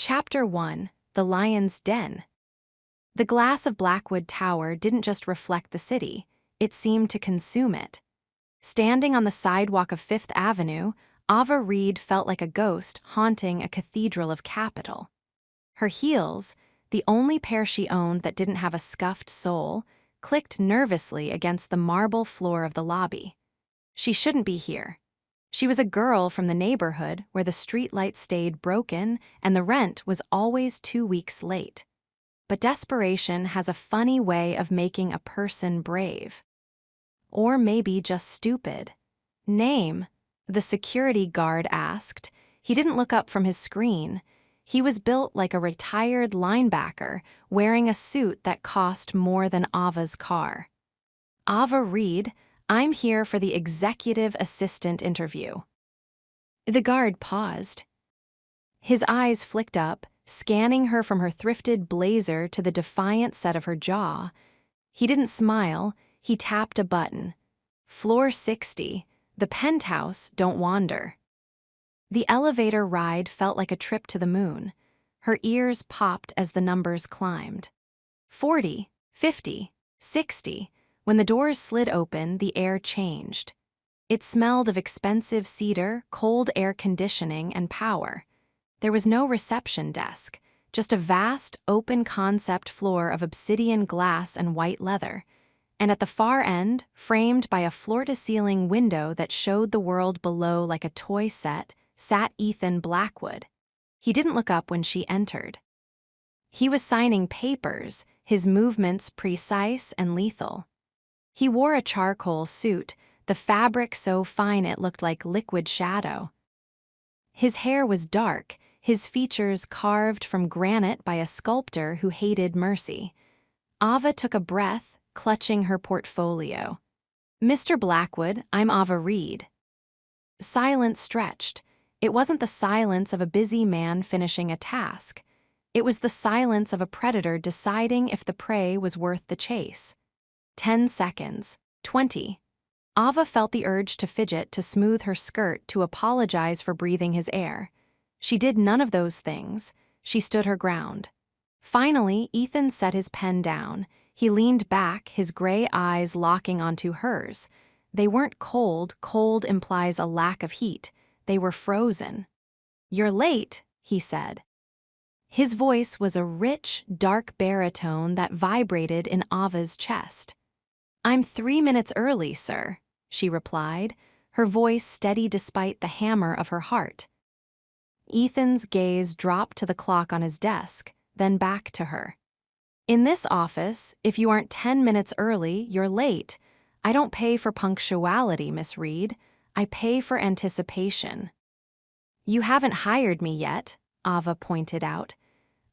Chapter 1: The Lion's Den. The glass of Blackwood Tower didn't just reflect the city, it seemed to consume it. Standing on the sidewalk of Fifth Avenue, Ava Reed felt like a ghost haunting a cathedral of capital. Her heels, the only pair she owned that didn't have a scuffed sole, clicked nervously against the marble floor of the lobby. She shouldn't be here. She was a girl from the neighborhood where the streetlight stayed broken and the rent was always 2 weeks late. But desperation has a funny way of making a person brave. Or maybe just stupid. "Name?" the security guard asked. He didn't look up from his screen. He was built like a retired linebacker, wearing a suit that cost more than Ava's car. "Ava Reed, I'm here for the executive assistant interview." The guard paused. His eyes flicked up, scanning her from her thrifted blazer to the defiant set of her jaw. He didn't smile, he tapped a button. "Floor 60, the penthouse, don't wander." The elevator ride felt like a trip to the moon. Her ears popped as the numbers climbed. 40, 50, 60. When the doors slid open, the air changed. It smelled of expensive cedar, cold air conditioning, and power. There was no reception desk, just a vast, open-concept floor of obsidian glass and white leather. And at the far end, framed by a floor-to-ceiling window that showed the world below like a toy set, sat Ethan Blackwood. He didn't look up when she entered. He was signing papers, his movements precise and lethal. He wore a charcoal suit, the fabric so fine it looked like liquid shadow. His hair was dark, his features carved from granite by a sculptor who hated mercy. Ava took a breath, clutching her portfolio. "Mr. Blackwood, I'm Ava Reed." Silence stretched. It wasn't the silence of a busy man finishing a task. It was the silence of a predator deciding if the prey was worth the chase. 10 seconds. 20. Ava felt the urge to fidget, to smooth her skirt, to apologize for breathing his air. She did none of those things. She stood her ground. Finally, Ethan set his pen down. He leaned back, his gray eyes locking onto hers. They weren't cold. Cold implies a lack of heat. They were frozen. "You're late," he said. His voice was a rich, dark baritone that vibrated in Ava's chest. "I'm 3 minutes early, sir," she replied, her voice steady despite the hammer of her heart. Ethan's gaze dropped to the clock on his desk, then back to her. "In this office, if you aren't 10 minutes early, you're late. I don't pay for punctuality, Miss Reed. I pay for anticipation." "You haven't hired me yet," Ava pointed out.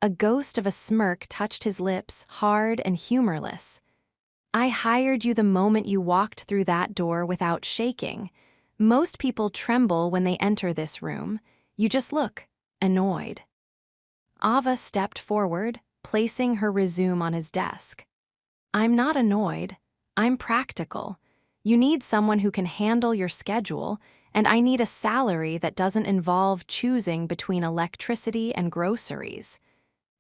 A ghost of a smirk touched his lips, hard and humorless. "I hired you the moment you walked through that door without shaking. Most people tremble when they enter this room. You just look annoyed." Ava stepped forward, placing her resume on his desk. "I'm not annoyed. I'm practical. You need someone who can handle your schedule, and I need a salary that doesn't involve choosing between electricity and groceries.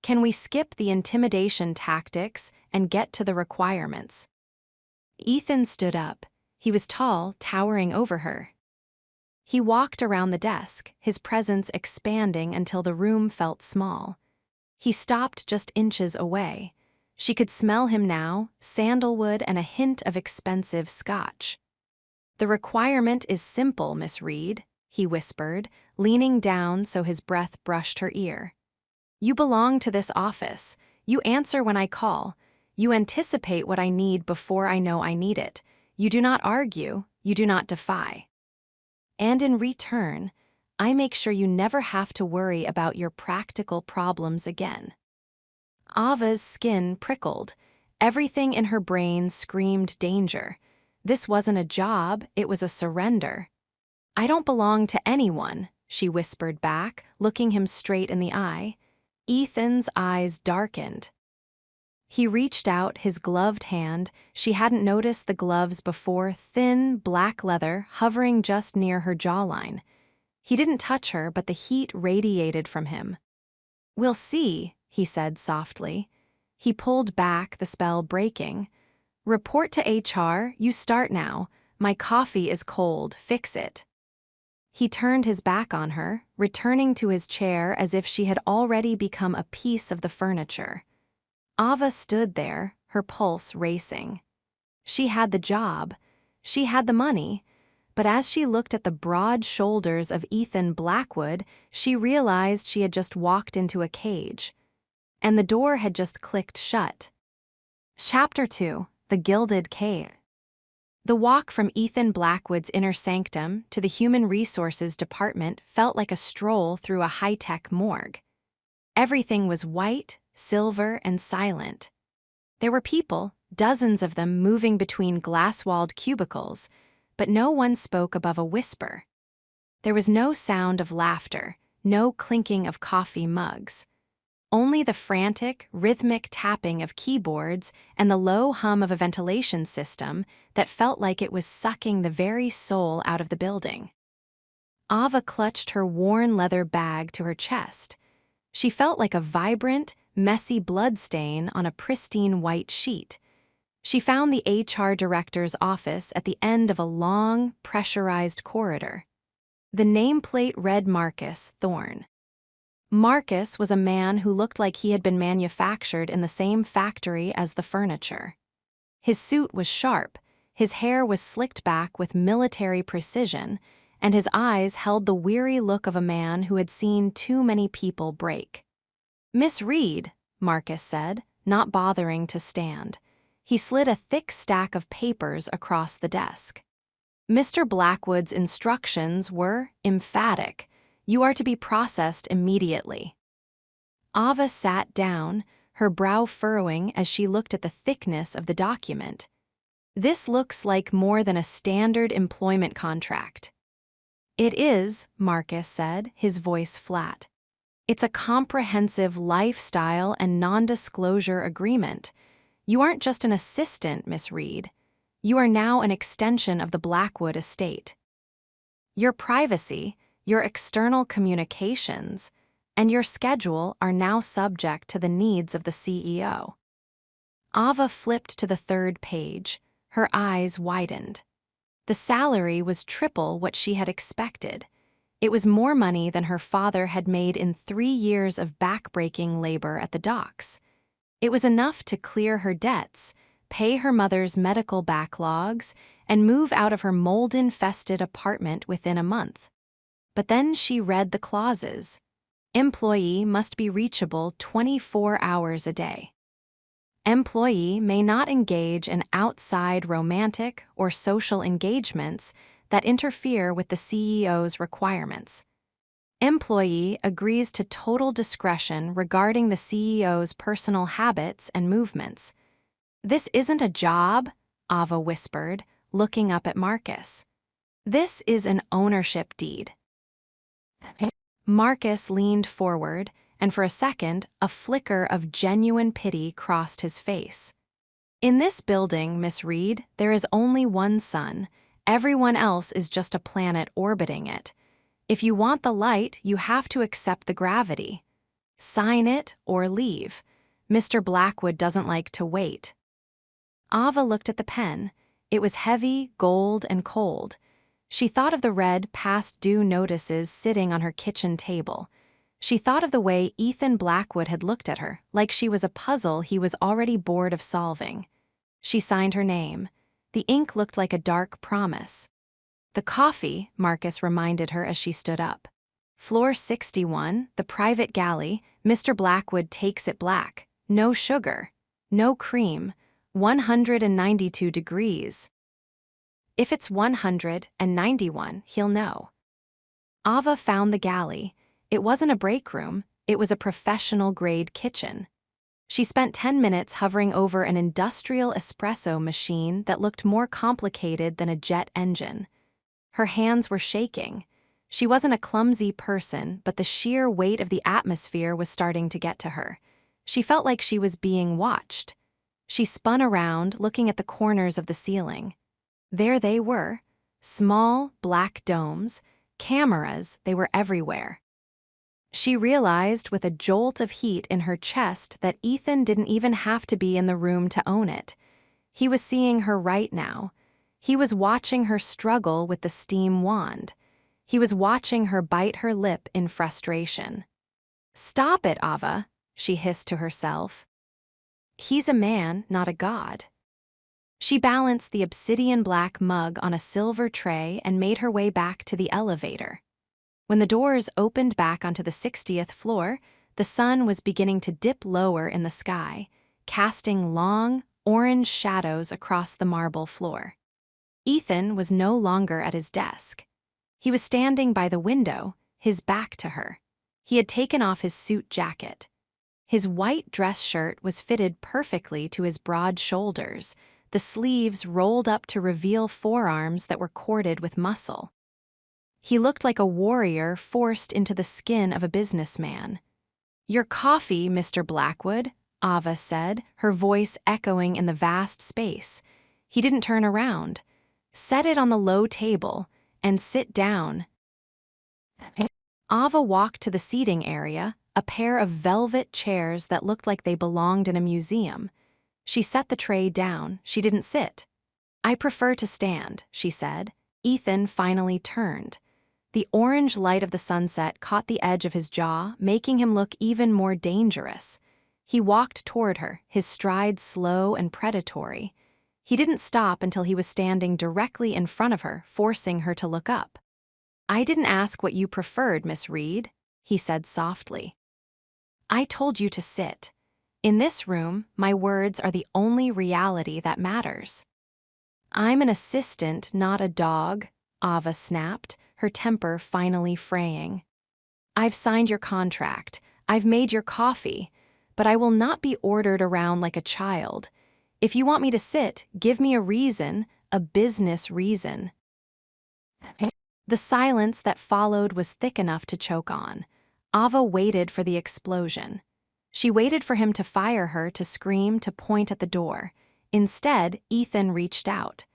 Can we skip the intimidation tactics and get to the requirements?" Ethan stood up. He was tall, towering over her. He walked around the desk, his presence expanding until the room felt small. He stopped just inches away. She could smell him now, sandalwood and a hint of expensive scotch. "The requirement is simple, Miss Reed," he whispered, leaning down so his breath brushed her ear. "You belong to this office. You answer when I call. You anticipate what I need before I know I need it. You do not argue. You do not defy. And in return, I make sure you never have to worry about your practical problems again." Ava's skin prickled. Everything in her brain screamed danger. This wasn't a job, it was a surrender. "I don't belong to anyone," she whispered back, looking him straight in the eye. Ethan's eyes darkened. He reached out his gloved hand. She hadn't noticed the gloves before, thin, black leather, hovering just near her jawline. He didn't touch her, but the heat radiated from him. "We'll see," he said softly. He pulled back, the spell breaking. "Report to HR, you start now. My coffee is cold, fix it." He turned his back on her, returning to his chair as if she had already become a piece of the furniture. Ava stood there, her pulse racing. She had the job. She had the money. But as she looked at the broad shoulders of Ethan Blackwood, she realized she had just walked into a cage. And the door had just clicked shut. Chapter 2: The Gilded Cave. The walk from Ethan Blackwood's inner sanctum to the Human Resources Department felt like a stroll through a high-tech morgue. Everything was white, silver, and silent. There were people, dozens of them moving between glass-walled cubicles, but no one spoke above a whisper. There was no sound of laughter, no clinking of coffee mugs. Only the frantic, rhythmic tapping of keyboards and the low hum of a ventilation system that felt like it was sucking the very soul out of the building. Ava clutched her worn leather bag to her chest. She felt like a vibrant, messy bloodstain on a pristine white sheet. She found the HR director's office at the end of a long, pressurized corridor. The nameplate read Marcus Thorne. Marcus was a man who looked like he had been manufactured in the same factory as the furniture. His suit was sharp, his hair was slicked back with military precision, and his eyes held the weary look of a man who had seen too many people break. "Miss Reed," Marcus said, not bothering to stand. He slid a thick stack of papers across the desk. Mr. Blackwood's instructions were emphatic. "You are to be processed immediately." Ava sat down, her brow furrowing as she looked at the thickness of the document. "This looks like more than a standard employment contract." "It is," Marcus said, his voice flat. "It's a comprehensive lifestyle and non-disclosure agreement. You aren't just an assistant, Miss Reed. You are now an extension of the Blackwood estate. Your privacy, your external communications, and your schedule are now subject to the needs of the CEO." Ava flipped to the third page. Her eyes widened. The salary was triple what she had expected. It was more money than her father had made in 3 years of backbreaking labor at the docks. It was enough to clear her debts, pay her mother's medical backlogs, and move out of her mold-infested apartment within a month. But then she read the clauses. Employee must be reachable 24 hours a day. Employee may not engage in outside romantic or social engagements that interfere with the CEO's requirements. Employee agrees to total discretion regarding the CEO's personal habits and movements. "This isn't a job," Ava whispered, looking up at Marcus. "This is an ownership deed." Marcus leaned forward, and for a second, a flicker of genuine pity crossed his face. "In this building, Miss Reed, there is only one sun. Everyone else is just a planet orbiting it. If you want the light, you have to accept the gravity. Sign it or leave. Mr. Blackwood doesn't like to wait." Ava looked at the pen. It was heavy, gold, and cold. She thought of the red past due notices sitting on her kitchen table. She thought of the way Ethan Blackwood had looked at her, like she was a puzzle he was already bored of solving. She signed her name. The ink looked like a dark promise. "The coffee," Marcus reminded her as she stood up. "Floor 61, the private galley, Mr. Blackwood takes it black. No sugar. No cream. 192 degrees. If it's 191, he'll know." Ava found the galley. It wasn't a break room, it was a professional-grade kitchen. She spent 10 minutes hovering over an industrial espresso machine that looked more complicated than a jet engine. Her hands were shaking. She wasn't a clumsy person, but the sheer weight of the atmosphere was starting to get to her. She felt like she was being watched. She spun around, looking at the corners of the ceiling. There they were, small, black domes, cameras, they were everywhere. She realized with a jolt of heat in her chest that Ethan didn't even have to be in the room to own it. He was seeing her right now. He was watching her struggle with the steam wand. He was watching her bite her lip in frustration. "Stop it, Ava," she hissed to herself. "He's a man, not a god." She balanced the obsidian-black mug on a silver tray and made her way back to the elevator. When the doors opened back onto the 60th floor, the sun was beginning to dip lower in the sky, casting long, orange shadows across the marble floor. Ethan was no longer at his desk. He was standing by the window, his back to her. He had taken off his suit jacket. His white dress shirt was fitted perfectly to his broad shoulders, the sleeves rolled up to reveal forearms that were corded with muscle. He looked like a warrior forced into the skin of a businessman. "Your coffee, Mr. Blackwood," Ava said, her voice echoing in the vast space. He didn't turn around. "Set it on the low table and sit down." Ava walked to the seating area, a pair of velvet chairs that looked like they belonged in a museum. She set the tray down. She didn't sit. "I prefer to stand," she said. Ethan finally turned. The orange light of the sunset caught the edge of his jaw, making him look even more dangerous. He walked toward her, his stride slow and predatory. He didn't stop until he was standing directly in front of her, forcing her to look up. "I didn't ask what you preferred, Miss Reed," he said softly. "I told you to sit. In this room, my words are the only reality that matters." "I'm an assistant, not a dog," Ava snapped, her temper finally fraying. "I've signed your contract. I've made your coffee. But I will not be ordered around like a child. If you want me to sit, give me a reason, a business reason." The silence that followed was thick enough to choke on. Ava waited for the explosion. She waited for him to fire her, to scream, to point at the door. Instead, Ethan reached out.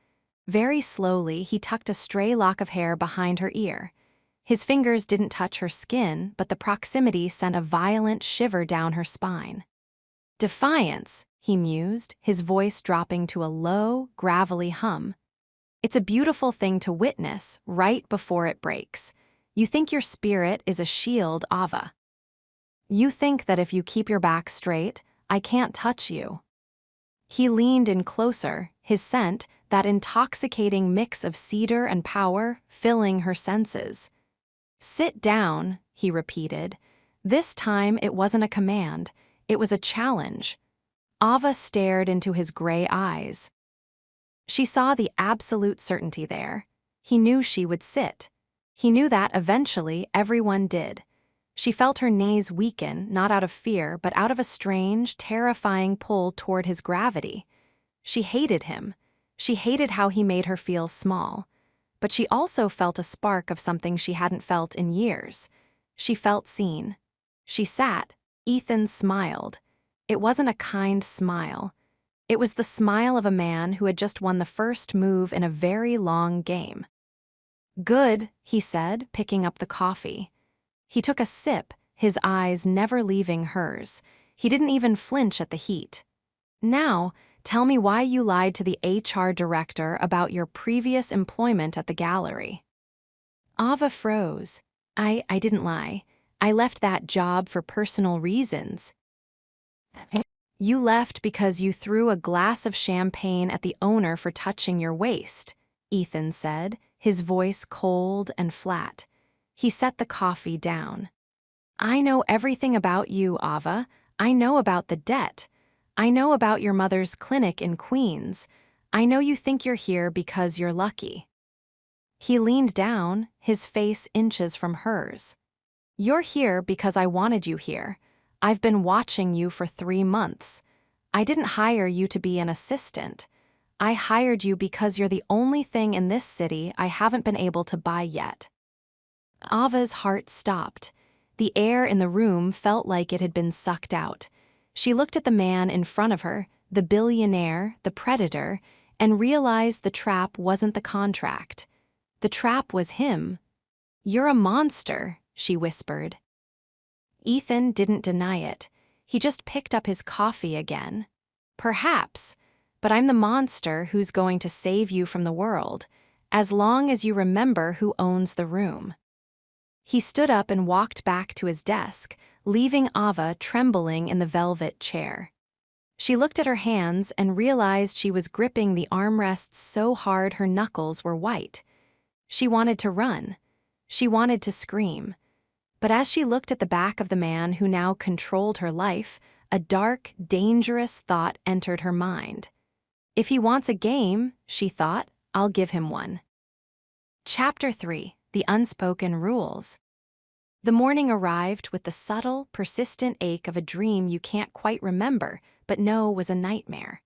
Very slowly, he tucked a stray lock of hair behind her ear. His fingers didn't touch her skin, but the proximity sent a violent shiver down her spine. "Defiance," he mused, his voice dropping to a low, gravelly hum. "It's a beautiful thing to witness right before it breaks. You think your spirit is a shield, Ava. You think that if you keep your back straight, I can't touch you." He leaned in closer, his scent, that intoxicating mix of cedar and power, filling her senses. "Sit down," he repeated. This time it wasn't a command, it was a challenge. Ava stared into his gray eyes. She saw the absolute certainty there. He knew she would sit. He knew that eventually everyone did. She felt her knees weaken, not out of fear, but out of a strange, terrifying pull toward his gravity. She hated him. She hated how he made her feel small. But she also felt a spark of something she hadn't felt in years. She felt seen. She sat. Ethan smiled. It wasn't a kind smile. It was the smile of a man who had just won the first move in a very long game. "Good," he said, picking up the coffee. He took a sip, his eyes never leaving hers. He didn't even flinch at the heat. "Now, tell me why you lied to the HR director about your previous employment at the gallery." Ava froze. I didn't lie. I left that job for personal reasons." "You left because you threw a glass of champagne at the owner for touching your waist," Ethan said, his voice cold and flat. He set the coffee down. "I know everything about you, Ava. I know about the debt. I know about your mother's clinic in Queens. I know you think you're here because you're lucky." He leaned down, his face inches from hers. "You're here because I wanted you here. I've been watching you for 3 months. I didn't hire you to be an assistant. I hired you because you're the only thing in this city I haven't been able to buy yet." Ava's heart stopped. The air in the room felt like it had been sucked out. She looked at the man in front of her, the billionaire, the predator, and realized the trap wasn't the contract. The trap was him. "You're a monster," she whispered. Ethan didn't deny it. He just picked up his coffee again. Perhaps, but I'm the monster who's going to save you from the world, as long as you remember who owns the room. He stood up and walked back to his desk, leaving Ava trembling in the velvet chair. She looked at her hands and realized she was gripping the armrests so hard her knuckles were white. She wanted to run. She wanted to scream. But as she looked at the back of the man who now controlled her life, a dark, dangerous thought entered her mind. If he wants a game, she thought, I'll give him one. Chapter 3: The Unspoken Rules. The morning arrived with the subtle, persistent ache of a dream you can't quite remember, but know was a nightmare.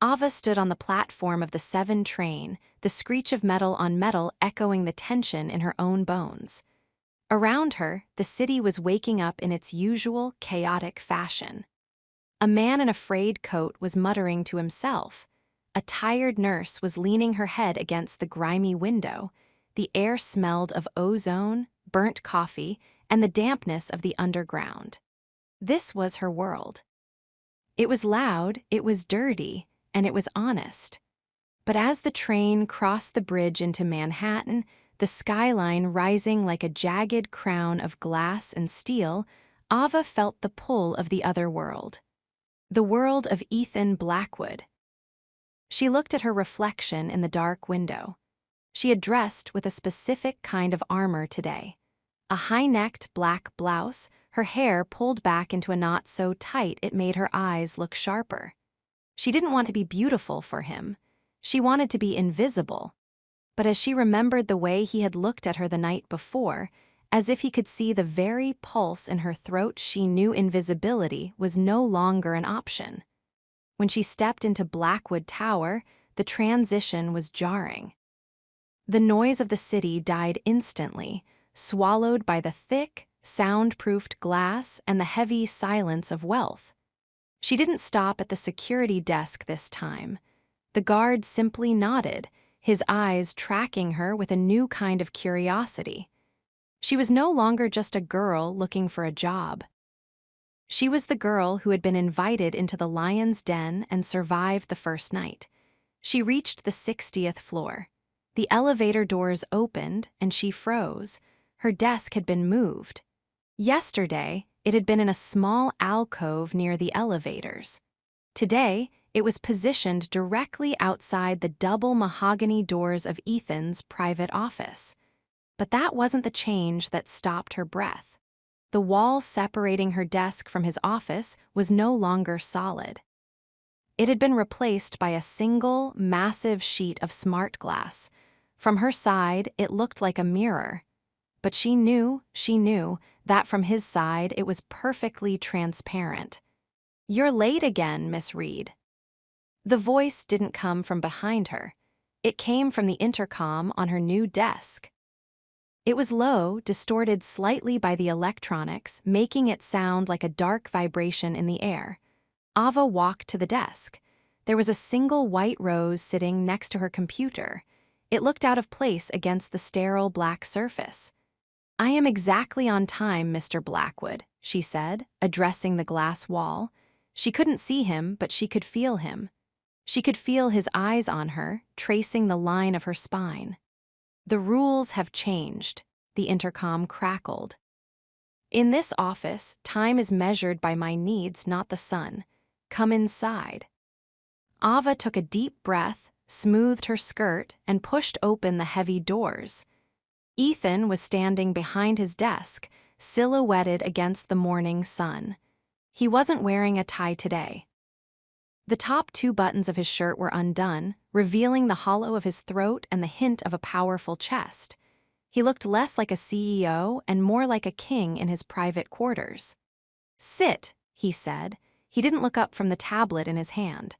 Ava stood on the platform of the 7 train, the screech of metal on metal echoing the tension in her own bones. Around her, the city was waking up in its usual, chaotic fashion. A man in a frayed coat was muttering to himself. A tired nurse was leaning her head against the grimy window. The air smelled of ozone, burnt coffee, and the dampness of the underground. This was her world. It was loud, it was dirty, and it was honest. But as the train crossed the bridge into Manhattan, the skyline rising like a jagged crown of glass and steel, Ava felt the pull of the other world. The world of Ethan Blackwood. She looked at her reflection in the dark window. She had dressed with a specific kind of armor today. A high-necked black blouse, her hair pulled back into a knot so tight it made her eyes look sharper. She didn't want to be beautiful for him. She wanted to be invisible. But as she remembered the way he had looked at her the night before, as if he could see the very pulse in her throat, she knew invisibility was no longer an option. When she stepped into Blackwood Tower, the transition was jarring. The noise of the city died instantly, swallowed by the thick, soundproofed glass and the heavy silence of wealth. She didn't stop at the security desk this time. The guard simply nodded, his eyes tracking her with a new kind of curiosity. She was no longer just a girl looking for a job. She was the girl who had been invited into the lion's den and survived the first night. She reached the 60th floor. The elevator doors opened, and she froze. Her desk had been moved. Yesterday, it had been in a small alcove near the elevators. Today, it was positioned directly outside the double mahogany doors of Ethan's private office. But that wasn't the change that stopped her breath. The wall separating her desk from his office was no longer solid. It had been replaced by a single, massive sheet of smart glass. From her side, it looked like a mirror. But she knew that from his side it was perfectly transparent. "You're late again, Miss Reed." The voice didn't come from behind her. It came from the intercom on her new desk. It was low, distorted slightly by the electronics, making it sound like a dark vibration in the air. Ava walked to the desk. There was a single white rose sitting next to her computer. It looked out of place against the sterile black surface. "I am exactly on time, Mr. Blackwood," she said, addressing the glass wall. She couldn't see him, but she could feel him. She could feel his eyes on her, tracing the line of her spine. "The rules have changed," the intercom crackled. "In this office, time is measured by my needs, not the sun. Come inside." Ava took a deep breath, smoothed her skirt, and pushed open the heavy doors. Ethan was standing behind his desk, silhouetted against the morning sun. He wasn't wearing a tie today. The top 2 buttons of his shirt were undone, revealing the hollow of his throat and the hint of a powerful chest. He looked less like a CEO and more like a king in his private quarters. "Sit," he said. He didn't look up from the tablet in his hand.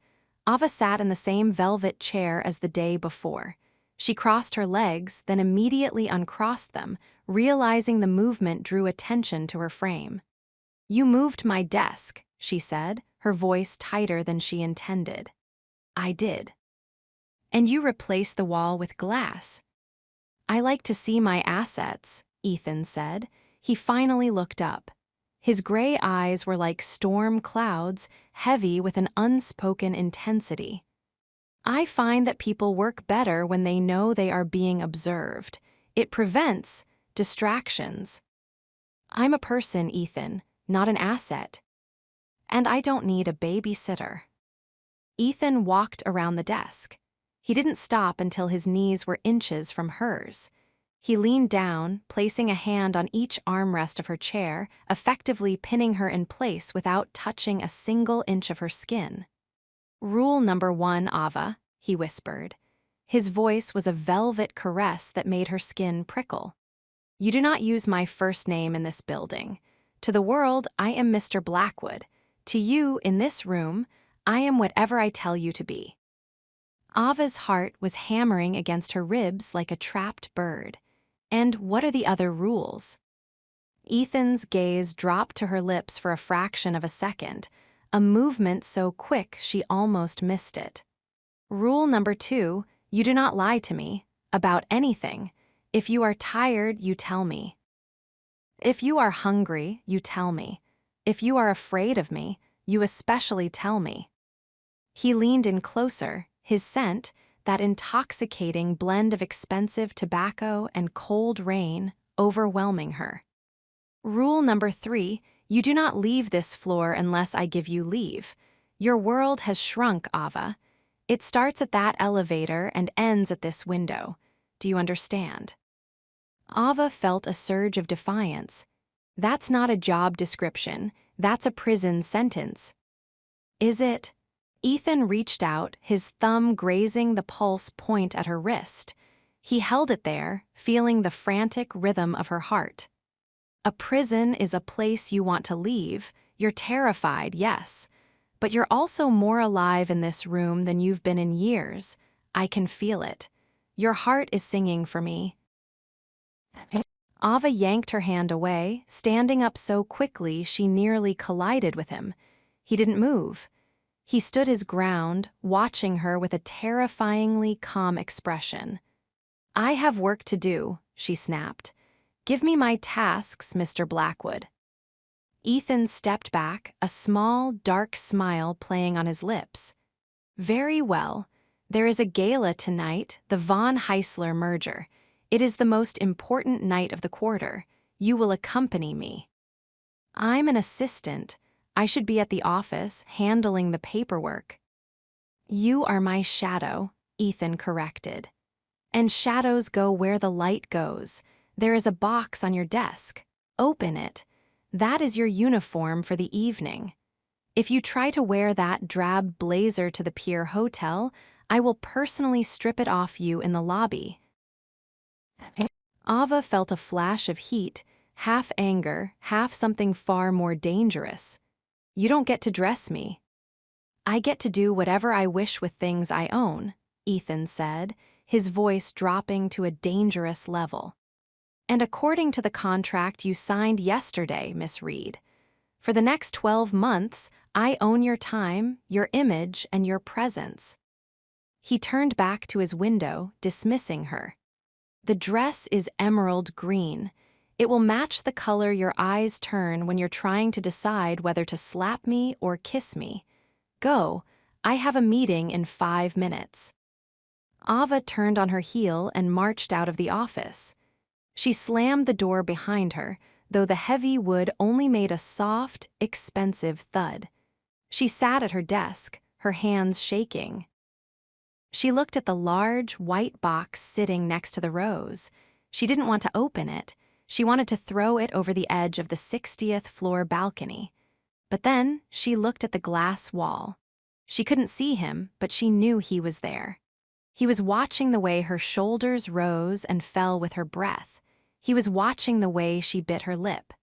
Ava sat in the same velvet chair as the day before. She crossed her legs, then immediately uncrossed them, realizing the movement drew attention to her frame. "You moved my desk," she said, her voice tighter than she intended. "I did." "And you replaced the wall with glass." "I like to see my assets," Ethan said. He finally looked up. His gray eyes were like storm clouds, heavy with an unspoken intensity. I find that people work better when they know they are being observed. It prevents distractions. I'm a person, Ethan, not an asset. And I don't need a babysitter. Ethan walked around the desk. He didn't stop until his knees were inches from hers. He leaned down, placing a hand on each armrest of her chair, effectively pinning her in place without touching a single inch of her skin. "Rule number 1, Ava," he whispered. His voice was a velvet caress that made her skin prickle. "You do not use my first name in this building. To the world, I am Mr. Blackwood. To you, in this room, I am whatever I tell you to be." Ava's heart was hammering against her ribs like a trapped bird. And what are the other rules? Ethan's gaze dropped to her lips for a fraction of a second, a movement so quick she almost missed it. "Rule number 2, you do not lie to me, about anything. If you are tired, you tell me. If you are hungry, you tell me. If you are afraid of me, you especially tell me." He leaned in closer, his scent, that intoxicating blend of expensive tobacco and cold rain, overwhelming her. "Rule number 3, you do not leave this floor unless I give you leave. Your world has shrunk, Ava. It starts at that elevator and ends at this window. Do you understand?" Ava felt a surge of defiance. "That's not a job description. That's a prison sentence." "Is it?" Ethan reached out, his thumb grazing the pulse point at her wrist. He held it there, feeling the frantic rhythm of her heart. "A prison is a place you want to leave. You're terrified, yes. But you're also more alive in this room than you've been in years. I can feel it. Your heart is singing for me." Ava yanked her hand away, standing up so quickly she nearly collided with him. He didn't move. He stood his ground, watching her with a terrifyingly calm expression. "I have work to do," she snapped. "Give me my tasks, Mr. Blackwood." Ethan stepped back, a small, dark smile playing on his lips. "Very well. There is a gala tonight, the Von Heisler merger. It is the most important night of the quarter. You will accompany me." "I'm an assistant. I should be at the office, handling the paperwork." "You are my shadow," Ethan corrected. "And shadows go where the light goes. There is a box on your desk. Open it. That is your uniform for the evening. If you try to wear that drab blazer to the Pier Hotel, I will personally strip it off you in the lobby." Ava felt a flash of heat, half anger, half something far more dangerous. "You don't get to dress me." "I get to do whatever I wish with things I own," Ethan said, his voice dropping to a dangerous level. "And according to the contract you signed yesterday, Miss Reed, for the next 12 months, I own your time, your image, and your presence." He turned back to his window, dismissing her. "The dress is emerald green. It will match the color your eyes turn when you're trying to decide whether to slap me or kiss me. Go, I have a meeting in 5 minutes." Ava turned on her heel and marched out of the office. She slammed the door behind her, though the heavy wood only made a soft, expensive thud. She sat at her desk, her hands shaking. She looked at the large, white box sitting next to the rose. She didn't want to open it. She wanted to throw it over the edge of the 60th floor balcony. But then she looked at the glass wall. She couldn't see him, but she knew he was there. He was watching the way her shoulders rose and fell with her breath. He was watching the way she bit her lip.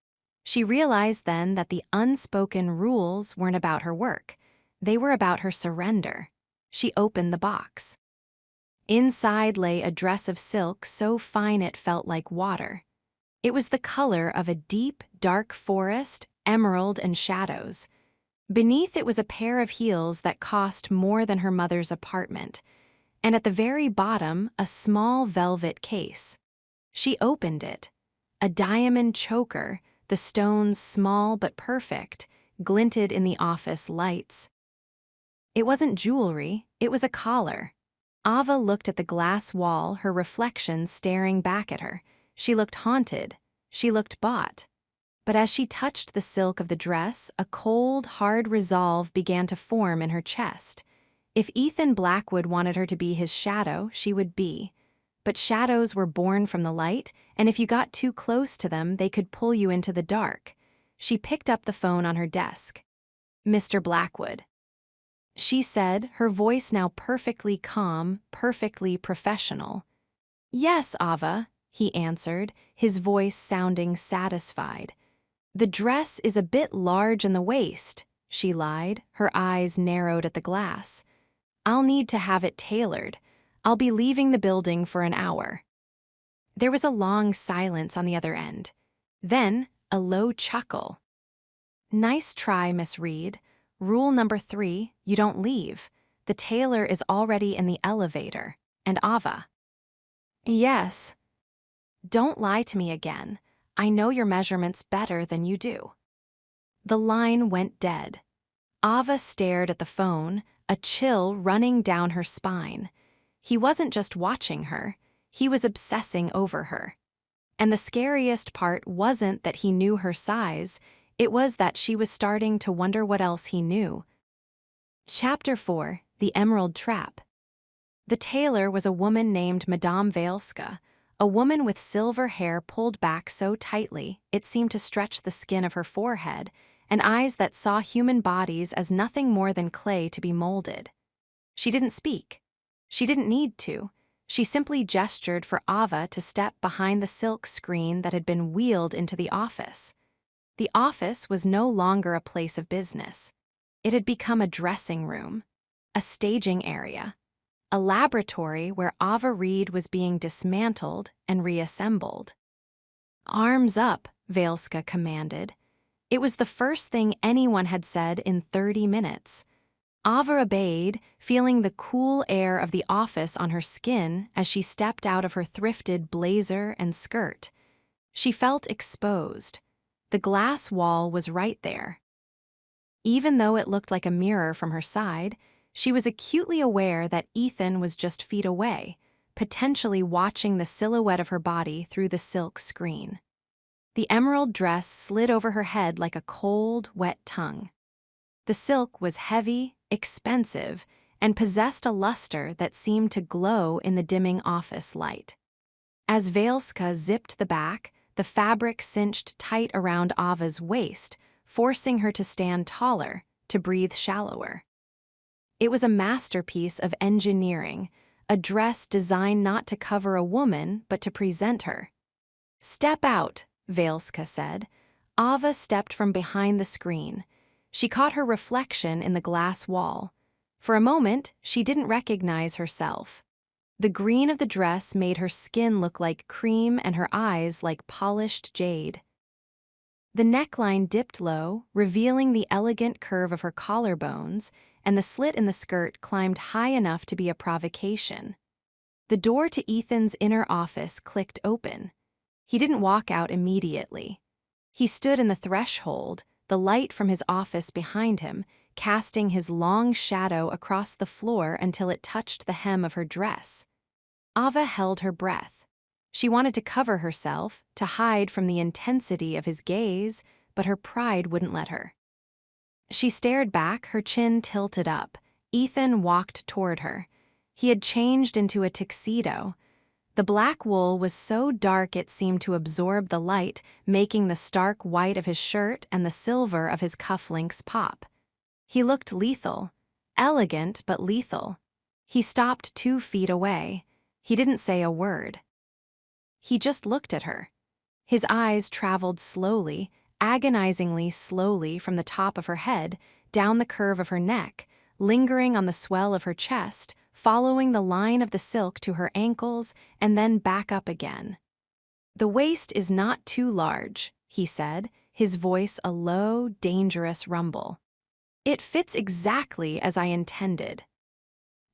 She realized then that the unspoken rules weren't about her work. They were about her surrender. She opened the box. Inside lay a dress of silk so fine it felt like water. It was the color of a deep, dark forest, emerald and shadows. Beneath it was a pair of heels that cost more than her mother's apartment, and at the very bottom, a small velvet case. She opened it. A diamond choker, the The stones, small but perfect, glinted in the office lights. It wasn't jewelry, it was a collar. Ava looked at the glass wall, her reflection staring back at her. She looked haunted. She looked bought. But as she touched the silk of the dress, a cold, hard resolve began to form in her chest. If Ethan Blackwood wanted her to be his shadow, she would be. But shadows were born from the light, and if you got too close to them, they could pull you into the dark. She picked up the phone on her desk. "Mr. Blackwood," she said, her voice now perfectly calm, perfectly professional. "Yes, Ava," he answered, his voice sounding satisfied. "The dress is a bit large in the waist," she lied, her eyes narrowed at the glass. "I'll need to have it tailored. I'll be leaving the building for an hour." There was a long silence on the other end. Then, a low chuckle. "Nice try, Miss Reed. Rule number 3, you don't leave. The tailor is already in the elevator." And Ava, "Yes." "Don't lie to me again. I know your measurements better than you do." The line went dead. Ava stared at the phone, a chill running down her spine. He wasn't just watching her, he was obsessing over her. And the scariest part wasn't that he knew her size, it was that she was starting to wonder what else he knew. Chapter 4, The Emerald Trap. The tailor was a woman named Madame Veilska, a woman with silver hair pulled back so tightly it seemed to stretch the skin of her forehead, and eyes that saw human bodies as nothing more than clay to be molded. She didn't speak. She didn't need to. She simply gestured for Ava to step behind the silk screen that had been wheeled into the office. The office was no longer a place of business. It had become a dressing room, a staging area, a laboratory where Ava Reed was being dismantled and reassembled. "Arms up," Veilska commanded. It was the first thing anyone had said in 30 minutes. Ava obeyed, feeling the cool air of the office on her skin as she stepped out of her thrifted blazer and skirt. She felt exposed. The glass wall was right there. Even though it looked like a mirror from her side, she was acutely aware that Ethan was just feet away, potentially watching the silhouette of her body through the silk screen. The emerald dress slid over her head like a cold, wet tongue. The silk was heavy, expensive, and possessed a luster that seemed to glow in the dimming office light. As Veilska zipped the back, the fabric cinched tight around Ava's waist, forcing her to stand taller, to breathe shallower. It was a masterpiece of engineering, a dress designed not to cover a woman but to present her. "Step out," Veilska said. Ava stepped from behind the screen. She caught her reflection in the glass wall. For a moment, she didn't recognize herself. The green of the dress made her skin look like cream and her eyes like polished jade. The neckline dipped low, revealing the elegant curve of her collarbones, and the slit in the skirt climbed high enough to be a provocation. The door to Ethan's inner office clicked open. He didn't walk out immediately. He stood in the threshold, the light from his office behind him, casting his long shadow across the floor until it touched the hem of her dress. Ava held her breath. She wanted to cover herself, to hide from the intensity of his gaze, but her pride wouldn't let her. She stared back, her chin tilted up. Ethan walked toward her. He had changed into a tuxedo. The black wool was so dark it seemed to absorb the light, making the stark white of his shirt and the silver of his cufflinks pop. He looked lethal, elegant but lethal. He stopped 2 feet away. He didn't say a word. He just looked at her. His eyes traveled slowly, agonizingly slowly from the top of her head, down the curve of her neck, lingering on the swell of her chest, following the line of the silk to her ankles, and then back up again. "The waist is not too large," he said, his voice a low, dangerous rumble. "It fits exactly as I intended."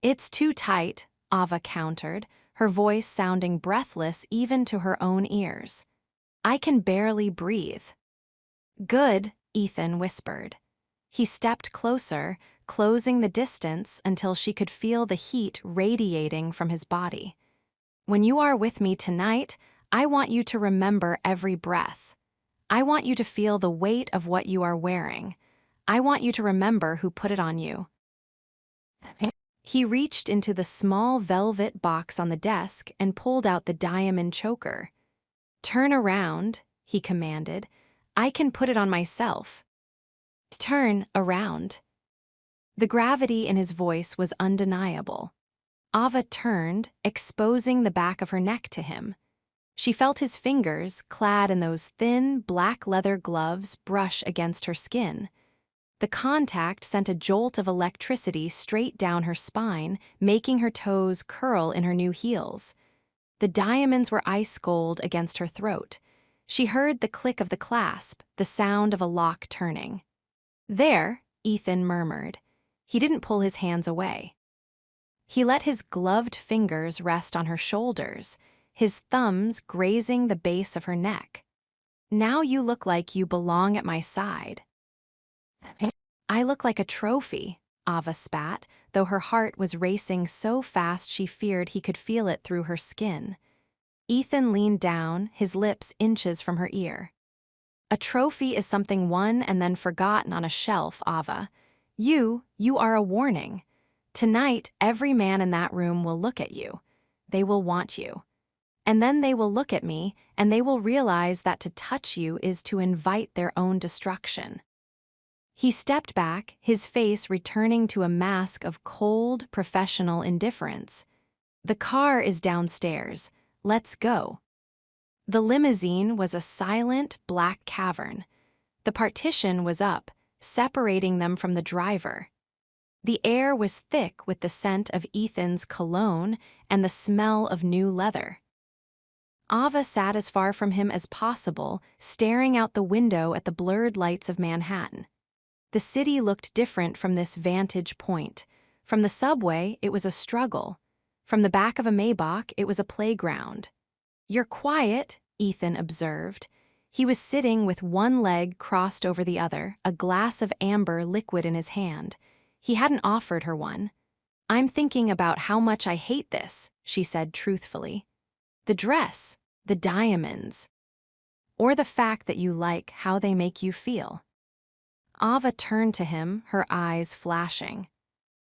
"It's too tight," Ava countered, her voice sounding breathless even to her own ears. "I can barely breathe." Good, Ethan whispered. He stepped closer, closing the distance until she could feel the heat radiating from his body. When you are with me tonight, I want you to remember every breath. I want you to feel the weight of what you are wearing. I want you to remember who put it on you. He reached into the small velvet box on the desk and pulled out the diamond choker. Turn around, he commanded. I can put it on myself. Turn around. The gravity in his voice was undeniable. Ava turned, exposing the back of her neck to him. She felt his fingers, clad in those thin, black leather gloves, brush against her skin. The contact sent a jolt of electricity straight down her spine, making her toes curl in her new heels. The diamonds were ice gold against her throat. She heard the click of the clasp, the sound of a lock turning. There, Ethan murmured. He didn't pull his hands away. He let his gloved fingers rest on her shoulders, his thumbs grazing the base of her neck. Now you look like you belong at my side. I look like a trophy, Ava spat, though her heart was racing so fast she feared he could feel it through her skin. Ethan leaned down, his lips inches from her ear. A trophy is something won and then forgotten on a shelf, Ava. You are a warning. Tonight, every man in that room will look at you. They will want you. And then they will look at me, and they will realize that to touch you is to invite their own destruction. He stepped back, his face returning to a mask of cold, professional indifference. The car is downstairs. Let's go. The limousine was a silent, black cavern. The partition was up, separating them from the driver. The air was thick with the scent of Ethan's cologne and the smell of new leather. Ava sat as far from him as possible, staring out the window at the blurred lights of Manhattan. The city looked different from this vantage point. From the subway, it was a struggle. From the back of a Maybach, it was a playground. You're quiet, Ethan observed. He was sitting with one leg crossed over the other, a glass of amber liquid in his hand. He hadn't offered her one. I'm thinking about how much I hate this, she said truthfully. The dress, the diamonds, or the fact that you like how they make you feel. Ava turned to him, her eyes flashing.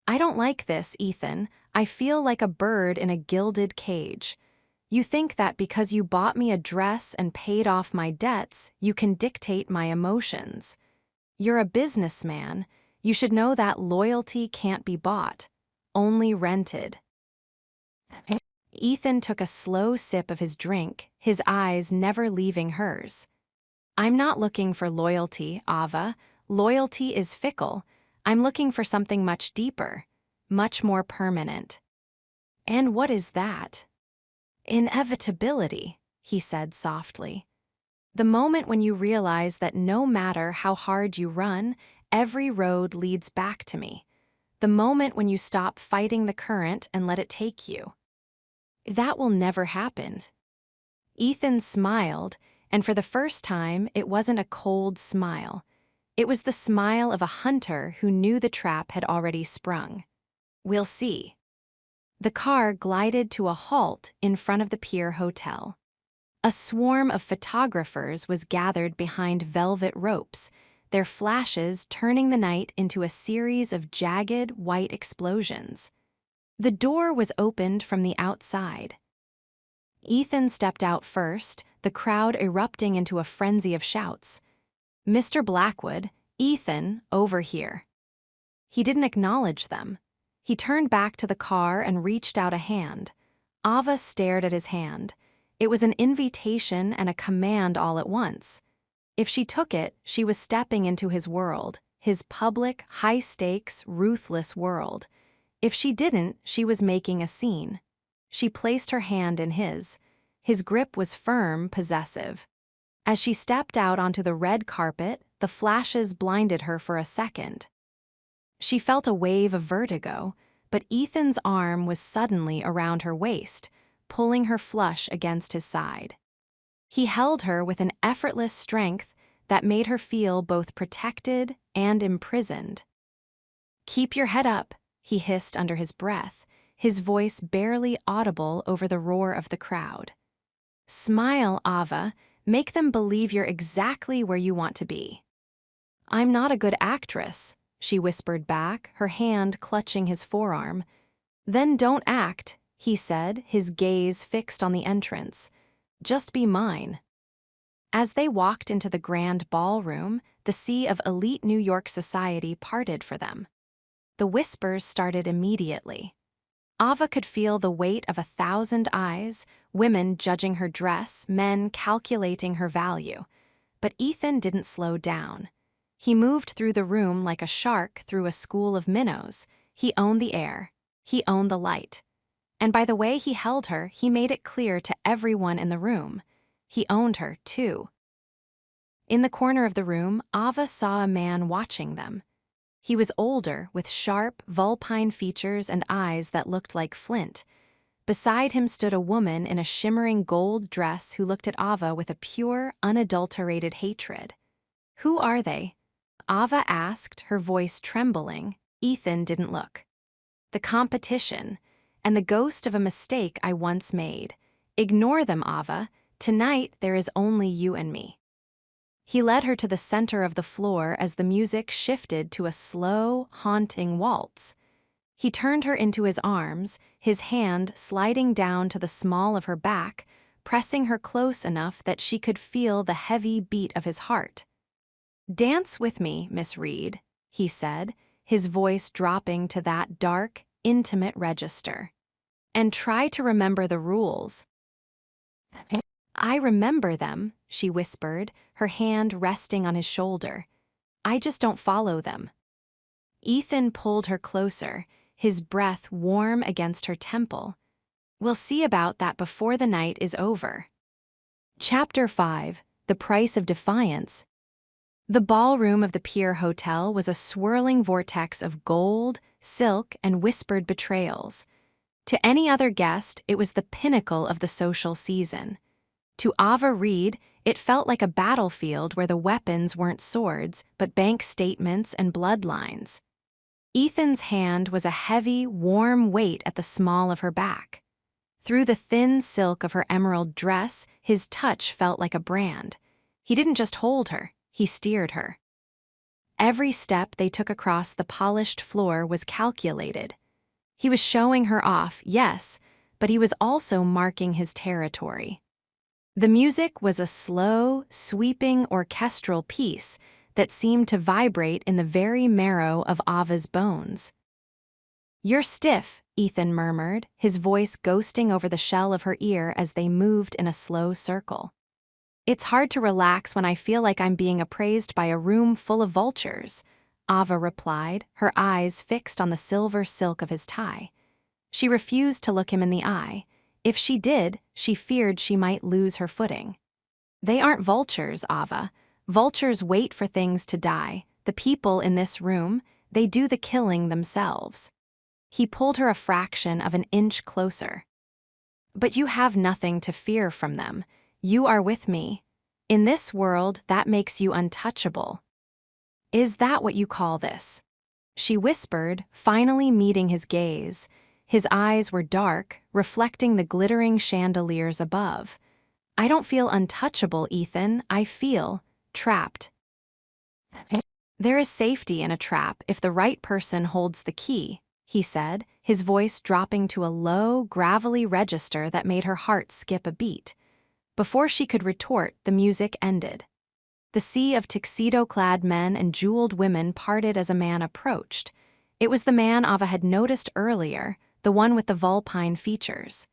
I don't like this, Ethan. I feel like a bird in a gilded cage. You think that because you bought me a dress and paid off my debts, you can dictate my emotions. You're a businessman. You should know that loyalty can't be bought, only rented. Ethan took a slow sip of his drink, his eyes never leaving hers. I'm not looking for loyalty, Ava. Loyalty is fickle. I'm looking for something much deeper, much more permanent. And what is that? Inevitability, he said softly. The moment when you realize that no matter how hard you run, every road leads back to me. The moment when you stop fighting the current and let it take you. That will never happen. Ethan smiled, and for the first time, it wasn't a cold smile. It was the smile of a hunter who knew the trap had already sprung. We'll see. The car glided to a halt in front of the Pier Hotel. A swarm of photographers was gathered behind velvet ropes, their flashes turning the night into a series of jagged, white explosions. The door was opened from the outside. Ethan stepped out first, the crowd erupting into a frenzy of shouts. Mr. Blackwood, Ethan, over here. He didn't acknowledge them. He turned back to the car and reached out a hand. Ava stared at his hand. It was an invitation and a command all at once. If she took it, she was stepping into his world, his public, high-stakes, ruthless world. If she didn't, she was making a scene. She placed her hand in his. His grip was firm, possessive. As she stepped out onto the red carpet, the flashes blinded her for a second. She felt a wave of vertigo, but Ethan's arm was suddenly around her waist, pulling her flush against his side. He held her with an effortless strength that made her feel both protected and imprisoned. "Keep your head up," he hissed under his breath, his voice barely audible over the roar of the crowd. "Smile, Ava. Make them believe you're exactly where you want to be." "I'm not a good actress," she whispered back, her hand clutching his forearm. "Then don't act," he said, his gaze fixed on the entrance. "Just be mine." As they walked into the grand ballroom, the sea of elite New York society parted for them. The whispers started immediately. Ava could feel the weight of 1,000 eyes, women judging her dress, men calculating her value. But Ethan didn't slow down. He moved through the room like a shark through a school of minnows. He owned the air. He owned the light. And by the way he held her, he made it clear to everyone in the room. He owned her, too. In the corner of the room, Ava saw a man watching them. He was older, with sharp, vulpine features and eyes that looked like flint. Beside him stood a woman in a shimmering gold dress who looked at Ava with a pure, unadulterated hatred. "Who are they?" Ava asked, her voice trembling. Ethan didn't look. "The competition, and the ghost of a mistake I once made. Ignore them, Ava. Tonight there is only you and me." He led her to the center of the floor as the music shifted to a slow, haunting waltz. He turned her into his arms, his hand sliding down to the small of her back, pressing her close enough that she could feel the heavy beat of his heart. "Dance with me, Miss Reed," he said, his voice dropping to that dark, intimate register. "And try to remember the rules." "I remember them," she whispered, her hand resting on his shoulder. "I just don't follow them." Ethan pulled her closer, his breath warm against her temple. "We'll see about that before the night is over." Chapter 5: The Price of Defiance. The ballroom of the Pier Hotel was a swirling vortex of gold, silk, and whispered betrayals. To any other guest, it was the pinnacle of the social season. To Ava Reed, it felt like a battlefield where the weapons weren't swords, but bank statements and bloodlines. Ethan's hand was a heavy, warm weight at the small of her back. Through the thin silk of her emerald dress, his touch felt like a brand. He didn't just hold her, he steered her. Every step they took across the polished floor was calculated. He was showing her off, yes, but he was also marking his territory. The music was a slow, sweeping orchestral piece that seemed to vibrate in the very marrow of Ava's bones. "You're stiff," Ethan murmured, his voice ghosting over the shell of her ear as they moved in a slow circle. "It's hard to relax when I feel like I'm being appraised by a room full of vultures," Ava replied, her eyes fixed on the silver silk of his tie. She refused to look him in the eye. If she did, she feared she might lose her footing. "They aren't vultures, Ava. Vultures wait for things to die. The people in this room, they do the killing themselves." He pulled her a fraction of an inch closer. "But you have nothing to fear from them. You are with me. In this world, that makes you untouchable." "Is that what you call this?" she whispered, finally meeting his gaze. His eyes were dark, reflecting the glittering chandeliers above. "I don't feel untouchable, Ethan. I feel trapped." "There is safety in a trap if the right person holds the key," he said, his voice dropping to a low, gravelly register that made her heart skip a beat. Before she could retort, the music ended. The sea of tuxedo-clad men and jeweled women parted as a man approached. It was the man Ava had noticed earlier, the one with the vulpine features.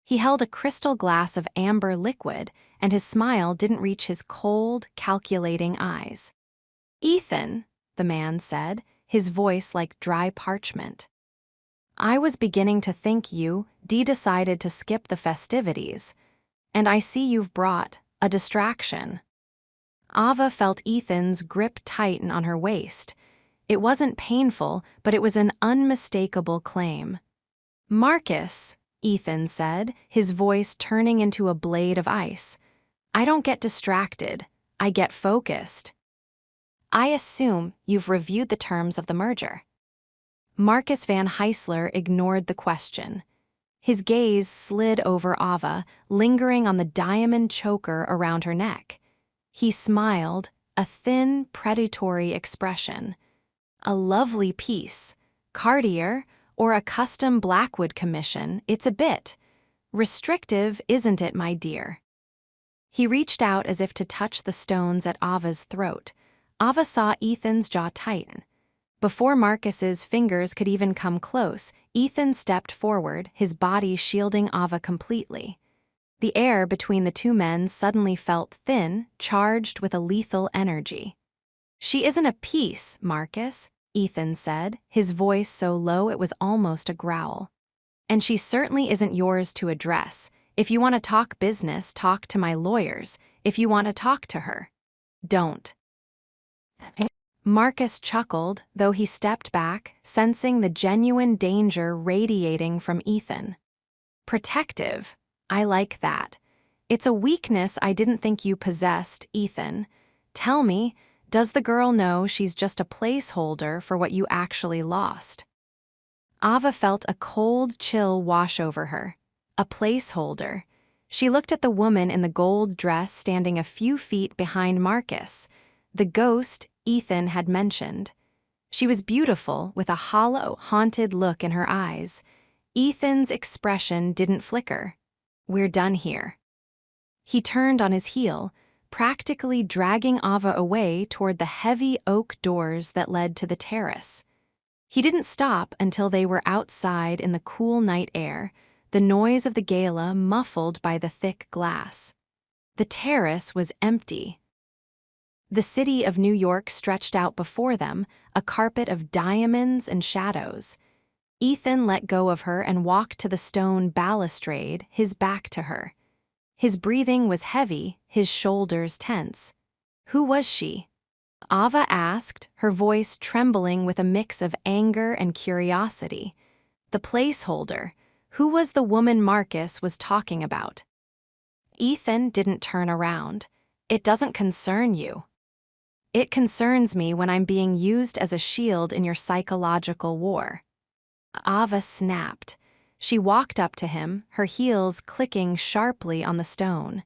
He held a crystal glass of amber liquid, and his smile didn't reach his cold, calculating eyes. "Ethan," the man said, his voice like dry parchment. "I was beginning to think you decided to skip the festivities, and I see you've brought a distraction." Ava felt Ethan's grip tighten on her waist. It wasn't painful, but it was an unmistakable claim. "Marcus," Ethan said, his voice turning into a blade of ice, "I don't get distracted. I get focused. I assume you've reviewed the terms of the merger. Marcus Van Heisler ignored the question. His gaze slid over Ava, lingering on the diamond choker around her neck. He smiled, a thin, predatory expression. A lovely piece. Cartier, or a custom Blackwood commission, it's a bit. Restrictive, isn't it, my dear? He reached out as if to touch the stones at Ava's throat. Ava saw Ethan's jaw tighten. Before Marcus's fingers could even come close, Ethan stepped forward, his body shielding Ava completely. The air between the two men suddenly felt thin, charged with a lethal energy. "She isn't a piece, Marcus," Ethan said, his voice so low it was almost a growl. "And she certainly isn't yours to address. If you want to talk business, talk to my lawyers. If you want to talk to her, don't." Marcus chuckled, though he stepped back, sensing the genuine danger radiating from Ethan. "Protective. I like that. It's a weakness I didn't think you possessed, Ethan. Tell me, does the girl know she's just a placeholder for what you actually lost?" Ava felt a cold chill wash over her. A placeholder. She looked at the woman in the gold dress standing a few feet behind Marcus, the ghost Ethan had mentioned. She was beautiful, with a hollow, haunted look in her eyes. Ethan's expression didn't flicker. "We're done here." He turned on his heel, practically dragging Ava away toward the heavy oak doors that led to the terrace. He didn't stop until they were outside in the cool night air, the noise of the gala muffled by the thick glass. The terrace was empty. The city of New York stretched out before them, a carpet of diamonds and shadows. Ethan let go of her and walked to the stone balustrade, his back to her. His breathing was heavy, his shoulders tense. Who was she? Ava asked, her voice trembling with a mix of anger and curiosity. The placeholder. Who was the woman Marcus was talking about? Ethan didn't turn around. "It doesn't concern you." "It concerns me when I'm being used as a shield in your psychological war." Ava snapped. She walked up to him, her heels clicking sharply on the stone.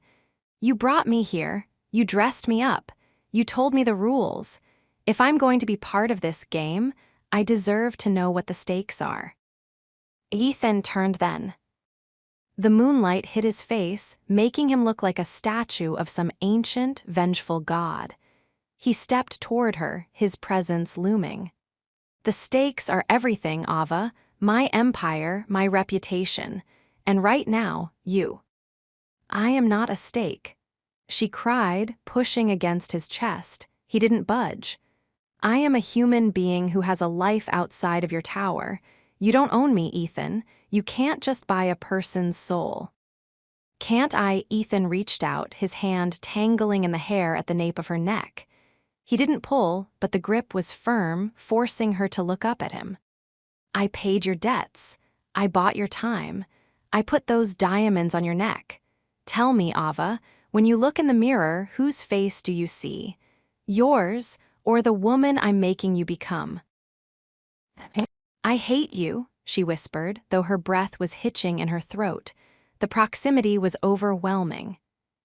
"You brought me here. You dressed me up. You told me the rules. If I'm going to be part of this game, I deserve to know what the stakes are." Ethan turned then. The moonlight hit his face, making him look like a statue of some ancient, vengeful god. He stepped toward her, his presence looming. "The stakes are everything, Ava. My empire, my reputation. And right now, you." "I am not a stake." She cried, pushing against his chest. He didn't budge. "I am a human being who has a life outside of your tower. You don't own me, Ethan. You can't just buy a person's soul." "Can't I?" Ethan reached out, his hand tangling in the hair at the nape of her neck. He didn't pull, but the grip was firm, forcing her to look up at him. "I paid your debts. I bought your time. I put those diamonds on your neck. Tell me, Ava, when you look in the mirror, whose face do you see? Yours, or the woman I'm making you become?" "I hate you," she whispered, though her breath was hitching in her throat. The proximity was overwhelming.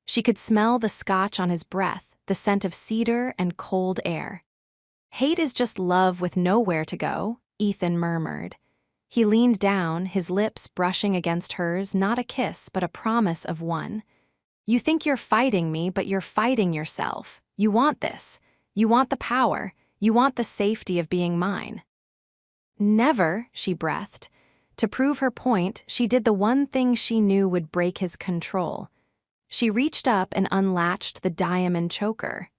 She could smell the scotch on his breath, the scent of cedar and cold air. "Hate is just love with nowhere to go," Ethan murmured. He leaned down, his lips brushing against hers, not a kiss, but a promise of one. "You think you're fighting me, but you're fighting yourself. You want this. You want the power. You want the safety of being mine." "Never," she breathed. To prove her point, she did the one thing she knew would break his control. She reached up and unlatched the diamond choker.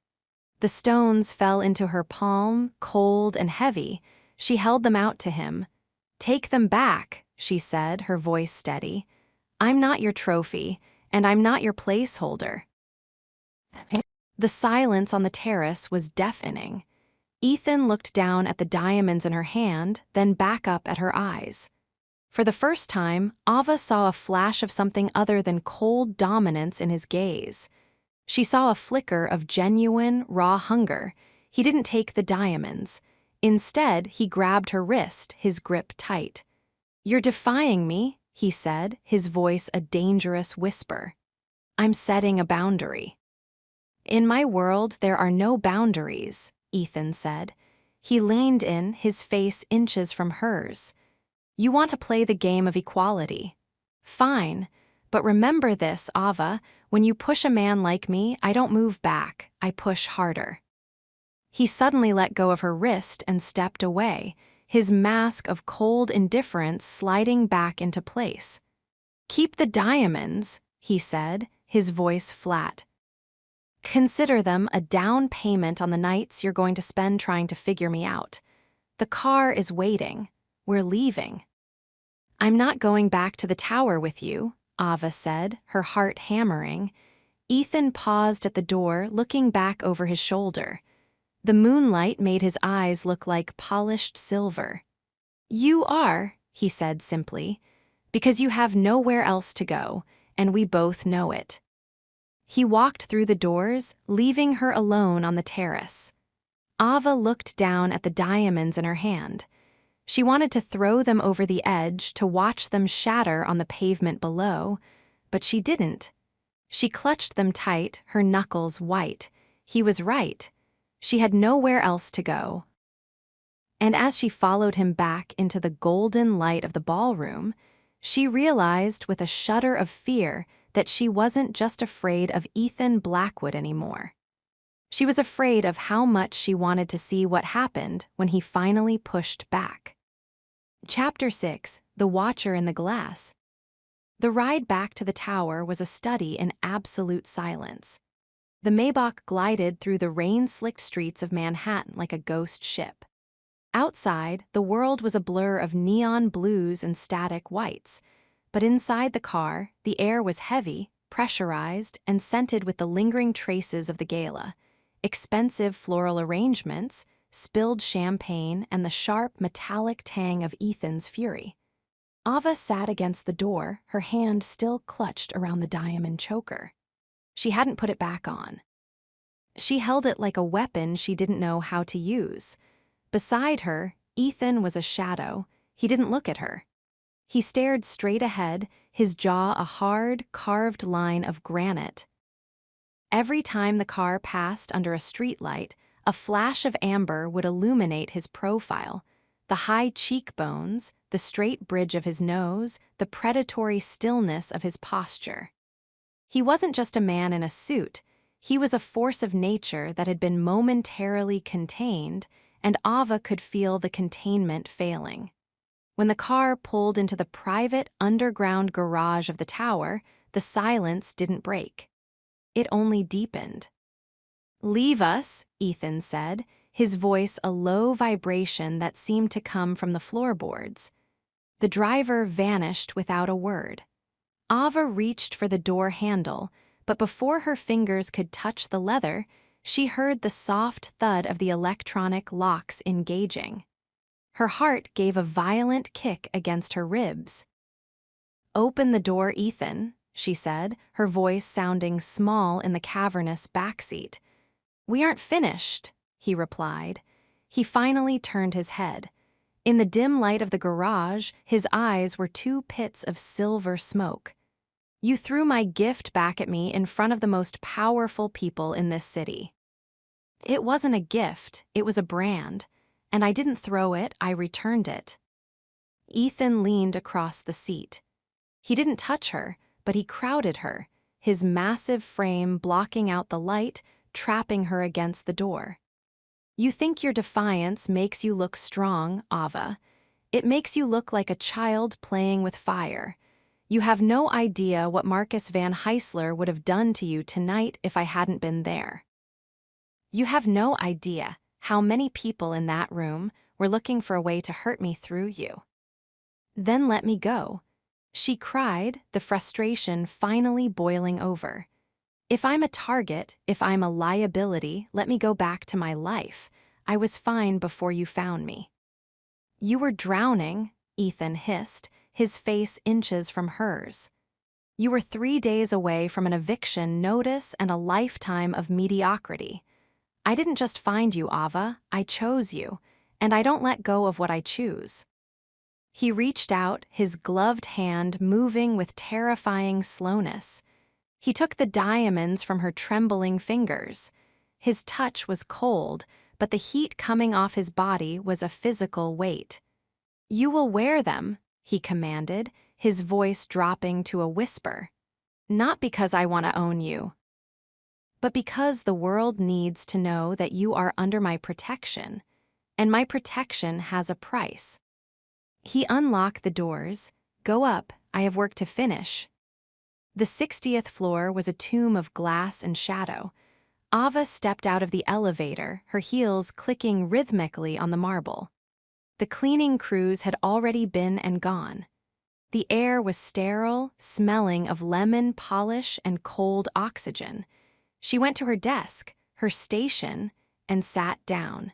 The stones fell into her palm, cold and heavy. She held them out to him. "Take them back," she said, her voice steady. "I'm not your trophy, and I'm not your placeholder." The silence on the terrace was deafening. Ethan looked down at the diamonds in her hand, then back up at her eyes. For the first time, Ava saw a flash of something other than cold dominance in his gaze. She saw a flicker of genuine, raw hunger. He didn't take the diamonds. Instead, he grabbed her wrist, his grip tight. "You're defying me," he said, his voice a dangerous whisper. "I'm setting a boundary." "In my world, there are no boundaries," Ethan said. He leaned in, his face inches from hers. "You want to play the game of equality. Fine, but remember this, Ava, when you push a man like me, I don't move back, I push harder." He suddenly let go of her wrist and stepped away, his mask of cold indifference sliding back into place. "Keep the diamonds," he said, his voice flat. "Consider them a down payment on the nights you're going to spend trying to figure me out. The car is waiting. We're leaving." "I'm not going back to the tower with you," Ava said, her heart hammering. Ethan paused at the door, looking back over his shoulder. The moonlight made his eyes look like polished silver. "You are," he said simply, "because you have nowhere else to go, and we both know it." He walked through the doors, leaving her alone on the terrace. Ava looked down at the diamonds in her hand. She wanted to throw them over the edge to watch them shatter on the pavement below, but she didn't. She clutched them tight, her knuckles white. He was right. She had nowhere else to go. And as she followed him back into the golden light of the ballroom, she realized with a shudder of fear that she wasn't just afraid of Ethan Blackwood anymore. She was afraid of how much she wanted to see what happened when he finally pushed back. Chapter 6: The Watcher in the Glass. The ride back to the tower was a study in absolute silence. The Maybach glided through the rain-slicked streets of Manhattan like a ghost ship. Outside, the world was a blur of neon blues and static whites, but inside the car, the air was heavy, pressurized, and scented with the lingering traces of the gala. Expensive floral arrangements, spilled champagne, and the sharp, metallic tang of Ethan's fury. Ava sat against the door, her hand still clutched around the diamond choker. She hadn't put it back on. She held it like a weapon she didn't know how to use. Beside her, Ethan was a shadow. He didn't look at her. He stared straight ahead, his jaw a hard, carved line of granite. Every time the car passed under a streetlight, a flash of amber would illuminate his profile. The high cheekbones, the straight bridge of his nose, the predatory stillness of his posture. He wasn't just a man in a suit. He was a force of nature that had been momentarily contained, and Ava could feel the containment failing. When the car pulled into the private underground garage of the tower, the silence didn't break. It only deepened. "Leave us," Ethan said, his voice a low vibration that seemed to come from the floorboards. The driver vanished without a word. Ava reached for the door handle, but before her fingers could touch the leather, she heard the soft thud of the electronic locks engaging. Her heart gave a violent kick against her ribs. "Open the door, Ethan," she said, her voice sounding small in the cavernous backseat. "We aren't finished," he replied. He finally turned his head. In the dim light of the garage, his eyes were two pits of silver smoke. "You threw my gift back at me in front of the most powerful people in this city." "It wasn't a gift, it was a brand. And I didn't throw it, I returned it." Ethan leaned across the seat. He didn't touch her, but he crowded her, his massive frame blocking out the light, trapping her against the door. "You think your defiance makes you look strong, Ava. It makes you look like a child playing with fire. You have no idea what Marcus Van Heisler would have done to you tonight if I hadn't been there. You have no idea how many people in that room were looking for a way to hurt me through you. Then let me go." She cried, the frustration finally boiling over. "If I'm a target, if I'm a liability, let me go back to my life. I was fine before you found me." "You were drowning," Ethan hissed, his face inches from hers. You were 3 days away from an eviction notice and a lifetime of mediocrity. I didn't just find you, Ava, I chose you, and I don't let go of what I choose. He reached out, his gloved hand moving with terrifying slowness. He took the diamonds from her trembling fingers. His touch was cold, but the heat coming off his body was a physical weight. "You will wear them," he commanded, his voice dropping to a whisper. "Not because I want to own you, but because the world needs to know that you are under my protection, and my protection has a price." He unlocked the doors. "Go up, I have work to finish." The 60th floor was a tomb of glass and shadow. Ava stepped out of the elevator, her heels clicking rhythmically on the marble. The cleaning crews had already been and gone. The air was sterile, smelling of lemon polish and cold oxygen. She went to her desk, her station, and sat down.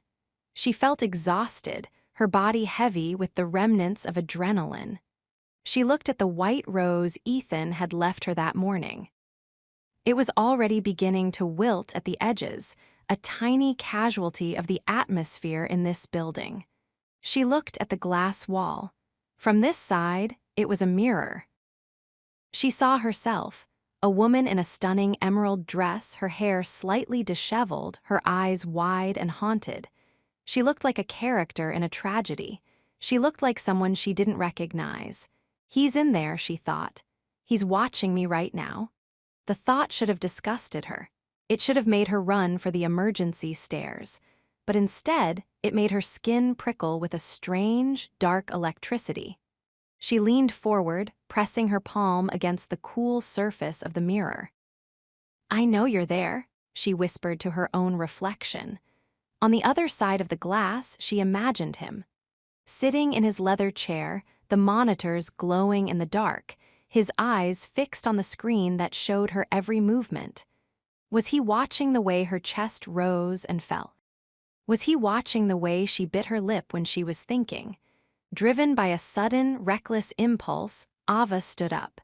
She felt exhausted, her body heavy with the remnants of adrenaline. She looked at the white rose Ethan had left her that morning. It was already beginning to wilt at the edges, a tiny casualty of the atmosphere in this building. She looked at the glass wall. From this side, it was a mirror. She saw herself, a woman in a stunning emerald dress, her hair slightly disheveled, her eyes wide and haunted. She looked like a character in a tragedy. She looked like someone she didn't recognize. "He's in there," she thought. "He's watching me right now." The thought should have disgusted her. It should have made her run for the emergency stairs. But instead, it made her skin prickle with a strange, dark electricity. She leaned forward, pressing her palm against the cool surface of the mirror. "I know you're there," she whispered to her own reflection. On the other side of the glass, she imagined him. Sitting in his leather chair, the monitors glowing in the dark, his eyes fixed on the screen that showed her every movement. Was he watching the way her chest rose and fell? Was he watching the way she bit her lip when she was thinking? Driven by a sudden, reckless impulse, Ava stood up.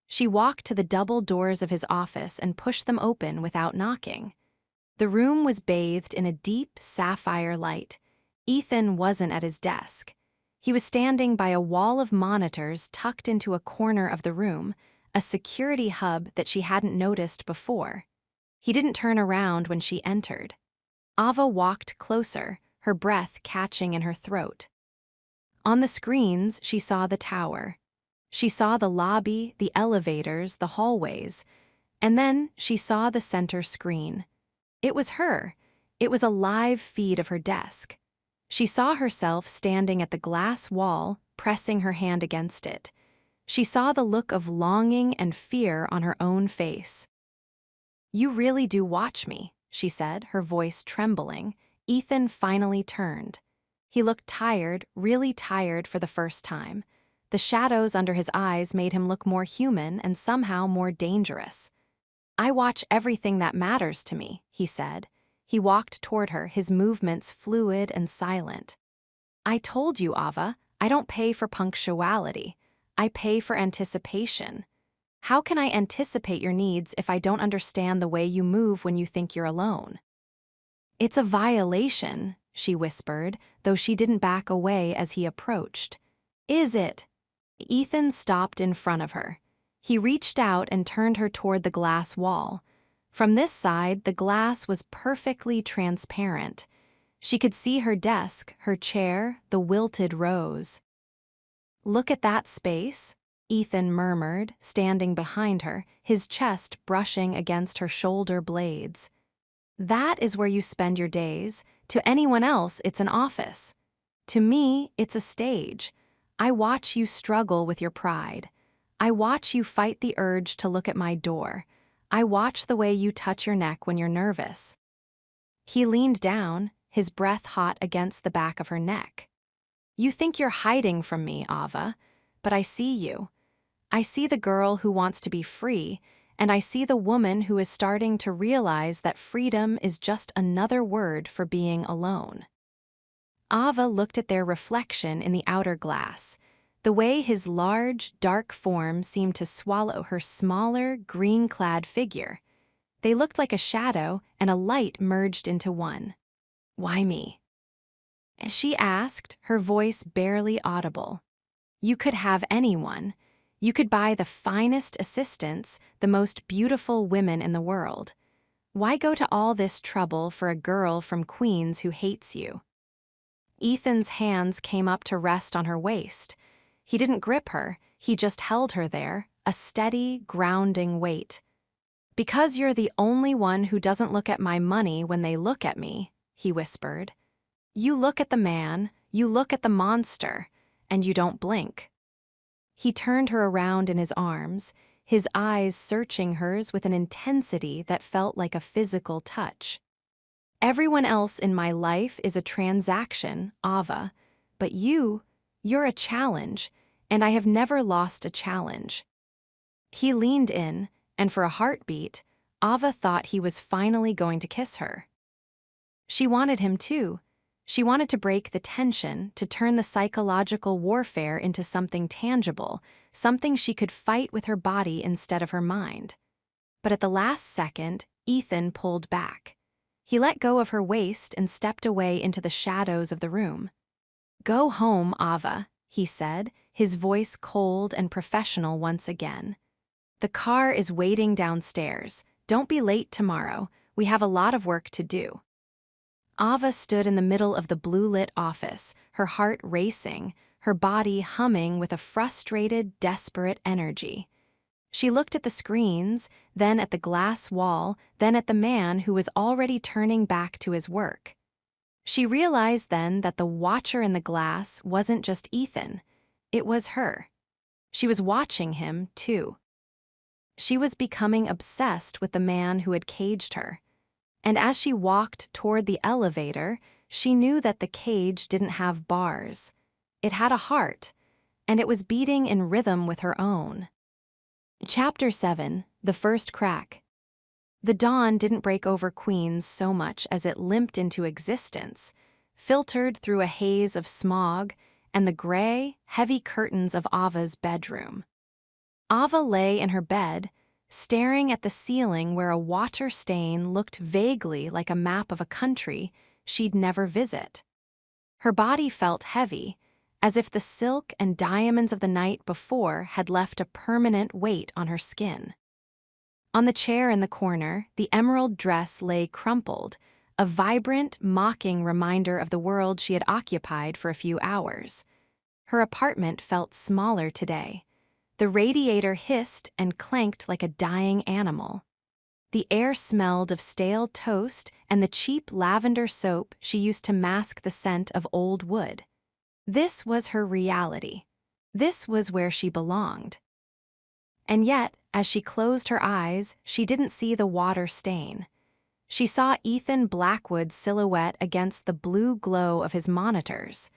She walked to the double doors of his office and pushed them open without knocking. The room was bathed in a deep, sapphire light. Ethan wasn't at his desk. He was standing by a wall of monitors tucked into a corner of the room, a security hub that she hadn't noticed before. He didn't turn around when she entered. Ava walked closer, her breath catching in her throat. On the screens, she saw the tower. She saw the lobby, the elevators, the hallways, and then she saw the center screen. It was her. It was a live feed of her desk. She saw herself standing at the glass wall, pressing her hand against it. She saw the look of longing and fear on her own face. "You really do watch me," she said, her voice trembling. Ethan finally turned. He looked tired, really tired for the first time. The shadows under his eyes made him look more human and somehow more dangerous. "I watch everything that matters to me," he said. He walked toward her, his movements fluid and silent. "I told you, Ava, I don't pay for punctuality. I pay for anticipation. How can I anticipate your needs if I don't understand the way you move when you think you're alone?" "It's a violation," she whispered, though she didn't back away as he approached. "Is it?" Ethan stopped in front of her. He reached out and turned her toward the glass wall. From this side, the glass was perfectly transparent. She could see her desk, her chair, the wilted rose. "Look at that space," Ethan murmured, standing behind her, his chest brushing against her shoulder blades. "That is where you spend your days. To anyone else, it's an office. To me, it's a stage. I watch you struggle with your pride. I watch you fight the urge to look at my door. I watch the way you touch your neck when you're nervous." He leaned down, his breath hot against the back of her neck. "You think you're hiding from me, Ava, but I see you. I see the girl who wants to be free, and I see the woman who is starting to realize that freedom is just another word for being alone." Ava looked at their reflection in the outer glass. the way his large, dark form seemed to swallow her smaller, green-clad figure. They looked like a shadow and a light merged into one. "Why me?" she asked, her voice barely audible. "You could have anyone. You could buy the finest assistants, the most beautiful women in the world. Why go to all this trouble for a girl from Queens who hates you?" Ethan's hands came up to rest on her waist. He didn't grip her, he just held her there, a steady, grounding weight. "Because you're the only one who doesn't look at my money when they look at me," he whispered. "You look at the man, you look at the monster, and you don't blink." He turned her around in his arms, his eyes searching hers with an intensity that felt like a physical touch. "Everyone else in my life is a transaction, Ava, but you're a challenge, and I have never lost a challenge." He leaned in, and for a heartbeat, Ava thought he was finally going to kiss her. She wanted him too. She wanted to break the tension, to turn the psychological warfare into something tangible, something she could fight with her body instead of her mind. But at the last second, Ethan pulled back. He let go of her waist and stepped away into the shadows of the room. "Go home, Ava," he said, his voice cold and professional once again. "The car is waiting downstairs. Don't be late tomorrow. We have a lot of work to do." Ava stood in the middle of the blue-lit office, her heart racing, her body humming with a frustrated, desperate energy. She looked at the screens, then at the glass wall, then at the man who was already turning back to his work. She realized then that the watcher in the glass wasn't just Ethan. It was her. She was watching him, too. She was becoming obsessed with the man who had caged her. And as she walked toward the elevator, she knew that the cage didn't have bars. It had a heart, and it was beating in rhythm with her own. Chapter 7, The First Crack. The dawn didn't break over Queens so much as it limped into existence, filtered through a haze of smog and the gray, heavy curtains of Ava's bedroom. Ava lay in her bed, staring at the ceiling where a water stain looked vaguely like a map of a country she'd never visit. Her body felt heavy, as if the silk and diamonds of the night before had left a permanent weight on her skin. On the chair in the corner, the emerald dress lay crumpled, a vibrant, mocking reminder of the world she had occupied for a few hours. Her apartment felt smaller today. The radiator hissed and clanked like a dying animal. The air smelled of stale toast and the cheap lavender soap she used to mask the scent of old wood. This was her reality. This was where she belonged. And yet, as she closed her eyes, she didn't see the water stain. She saw Ethan Blackwood's silhouette against the blue glow of his monitors.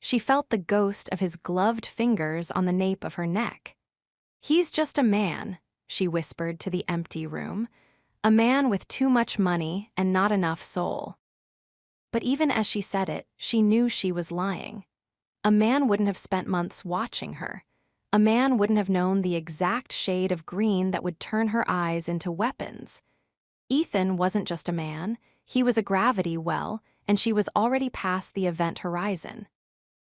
She felt the ghost of his gloved fingers on the nape of her neck. "He's just a man," she whispered to the empty room. "A man with too much money and not enough soul." But even as she said it, she knew she was lying. A man wouldn't have spent months watching her. A man wouldn't have known the exact shade of green that would turn her eyes into weapons. Ethan wasn't just a man, he was a gravity well, and she was already past the event horizon.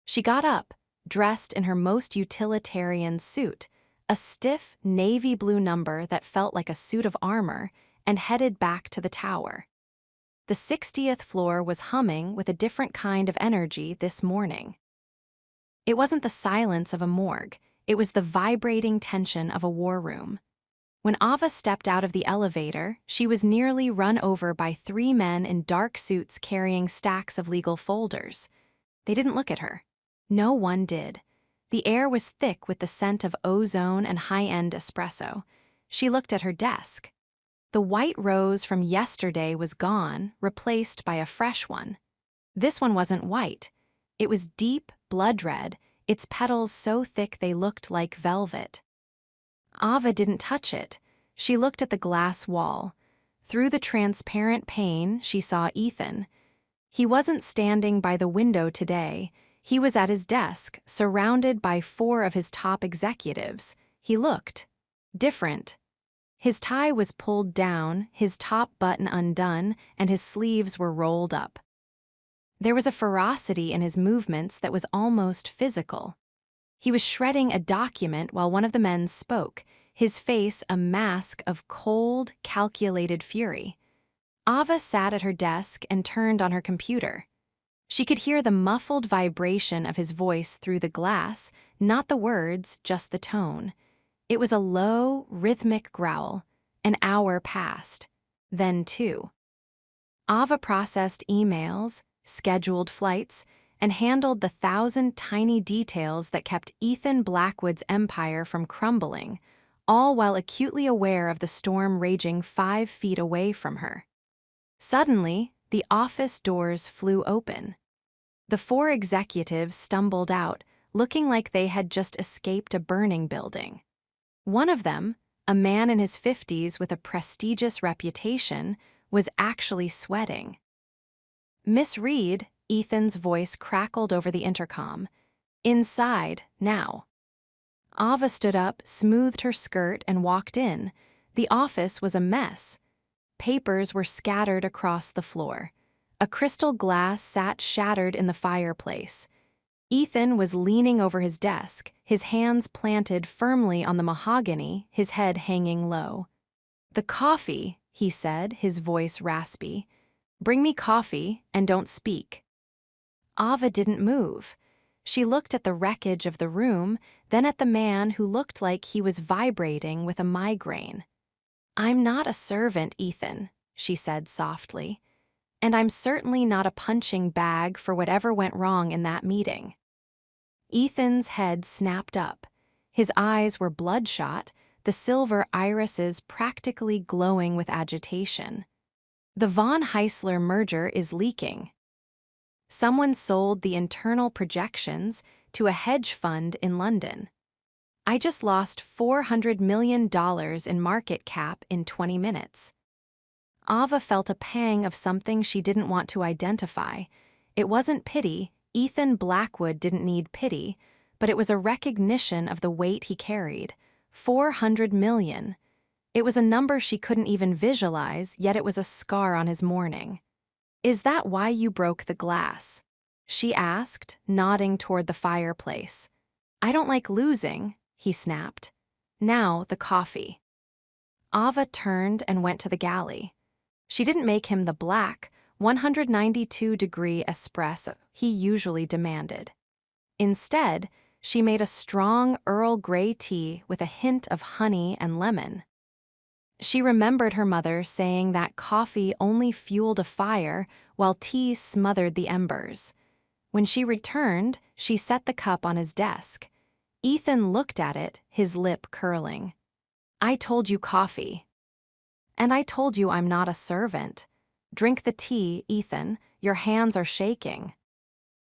She got up, dressed in her most utilitarian suit, a stiff navy blue number that felt like a suit of armor, and headed back to the tower. The 60th floor was humming with a different kind of energy this morning. It wasn't the silence of a morgue, it was the vibrating tension of a war room. When Ava stepped out of the elevator, she was nearly run over by 3 men in dark suits carrying stacks of legal folders. They didn't look at her. No one did. The air was thick with the scent of ozone and high-end espresso. She looked at her desk. The white rose from yesterday was gone, replaced by a fresh one. This one wasn't white. It was deep, blood red, its petals so thick they looked like velvet. Ava didn't touch it. She looked at the glass wall. Through the transparent pane, she saw Ethan. He wasn't standing by the window today. He was at his desk, surrounded by 4 of his top executives. He looked different. His tie was pulled down, his top button undone, and his sleeves were rolled up. There was a ferocity in his movements that was almost physical. He was shredding a document while one of the men spoke, his face a mask of cold, calculated fury. Ava sat at her desk and turned on her computer. She could hear the muffled vibration of his voice through the glass, not the words, just the tone. It was a low, rhythmic growl. An hour passed. Then 2. Ava processed emails, scheduled flights, and handled the 1,000 tiny details that kept Ethan Blackwood's empire from crumbling, all while acutely aware of the storm raging 5 feet away from her. Suddenly, the office doors flew open. The 4 executives stumbled out, looking like they had just escaped a burning building. One of them, a man in his 50s with a prestigious reputation, was actually sweating. "Miss Reed," Ethan's voice crackled over the intercom. "Inside, now." Ava stood up, smoothed her skirt, and walked in. The office was a mess. Papers were scattered across the floor. A crystal glass sat shattered in the fireplace. Ethan was leaning over his desk, his hands planted firmly on the mahogany, his head hanging low. "The coffee," he said, his voice raspy. "Bring me coffee and don't speak." Ava didn't move. She looked at the wreckage of the room, then at the man who looked like he was vibrating with a migraine. "I'm not a servant, Ethan," she said softly. "And I'm certainly not a punching bag for whatever went wrong in that meeting." Ethan's head snapped up. His eyes were bloodshot, the silver irises practically glowing with agitation. "The Von Heisler merger is leaking. Someone sold the internal projections to a hedge fund in London. I just lost $400 million in market cap in 20 minutes. Ava felt a pang of something she didn't want to identify. It wasn't pity. Ethan Blackwood didn't need pity, but it was a recognition of the weight he carried. 400 million. It was a number she couldn't even visualize, yet it was a scar on his mourning. "Is that why you broke the glass?" she asked, nodding toward the fireplace. "I don't like losing," he snapped. "Now the coffee." Ava turned and went to the galley. She didn't make him the black, 192-degree espresso he usually demanded. Instead, she made a strong Earl Grey tea with a hint of honey and lemon. She remembered her mother saying that coffee only fueled a fire while tea smothered the embers. When she returned, she set the cup on his desk. Ethan looked at it, his lip curling. "I told you coffee. And I told you I'm not a servant. Drink the tea, Ethan. Your hands are shaking."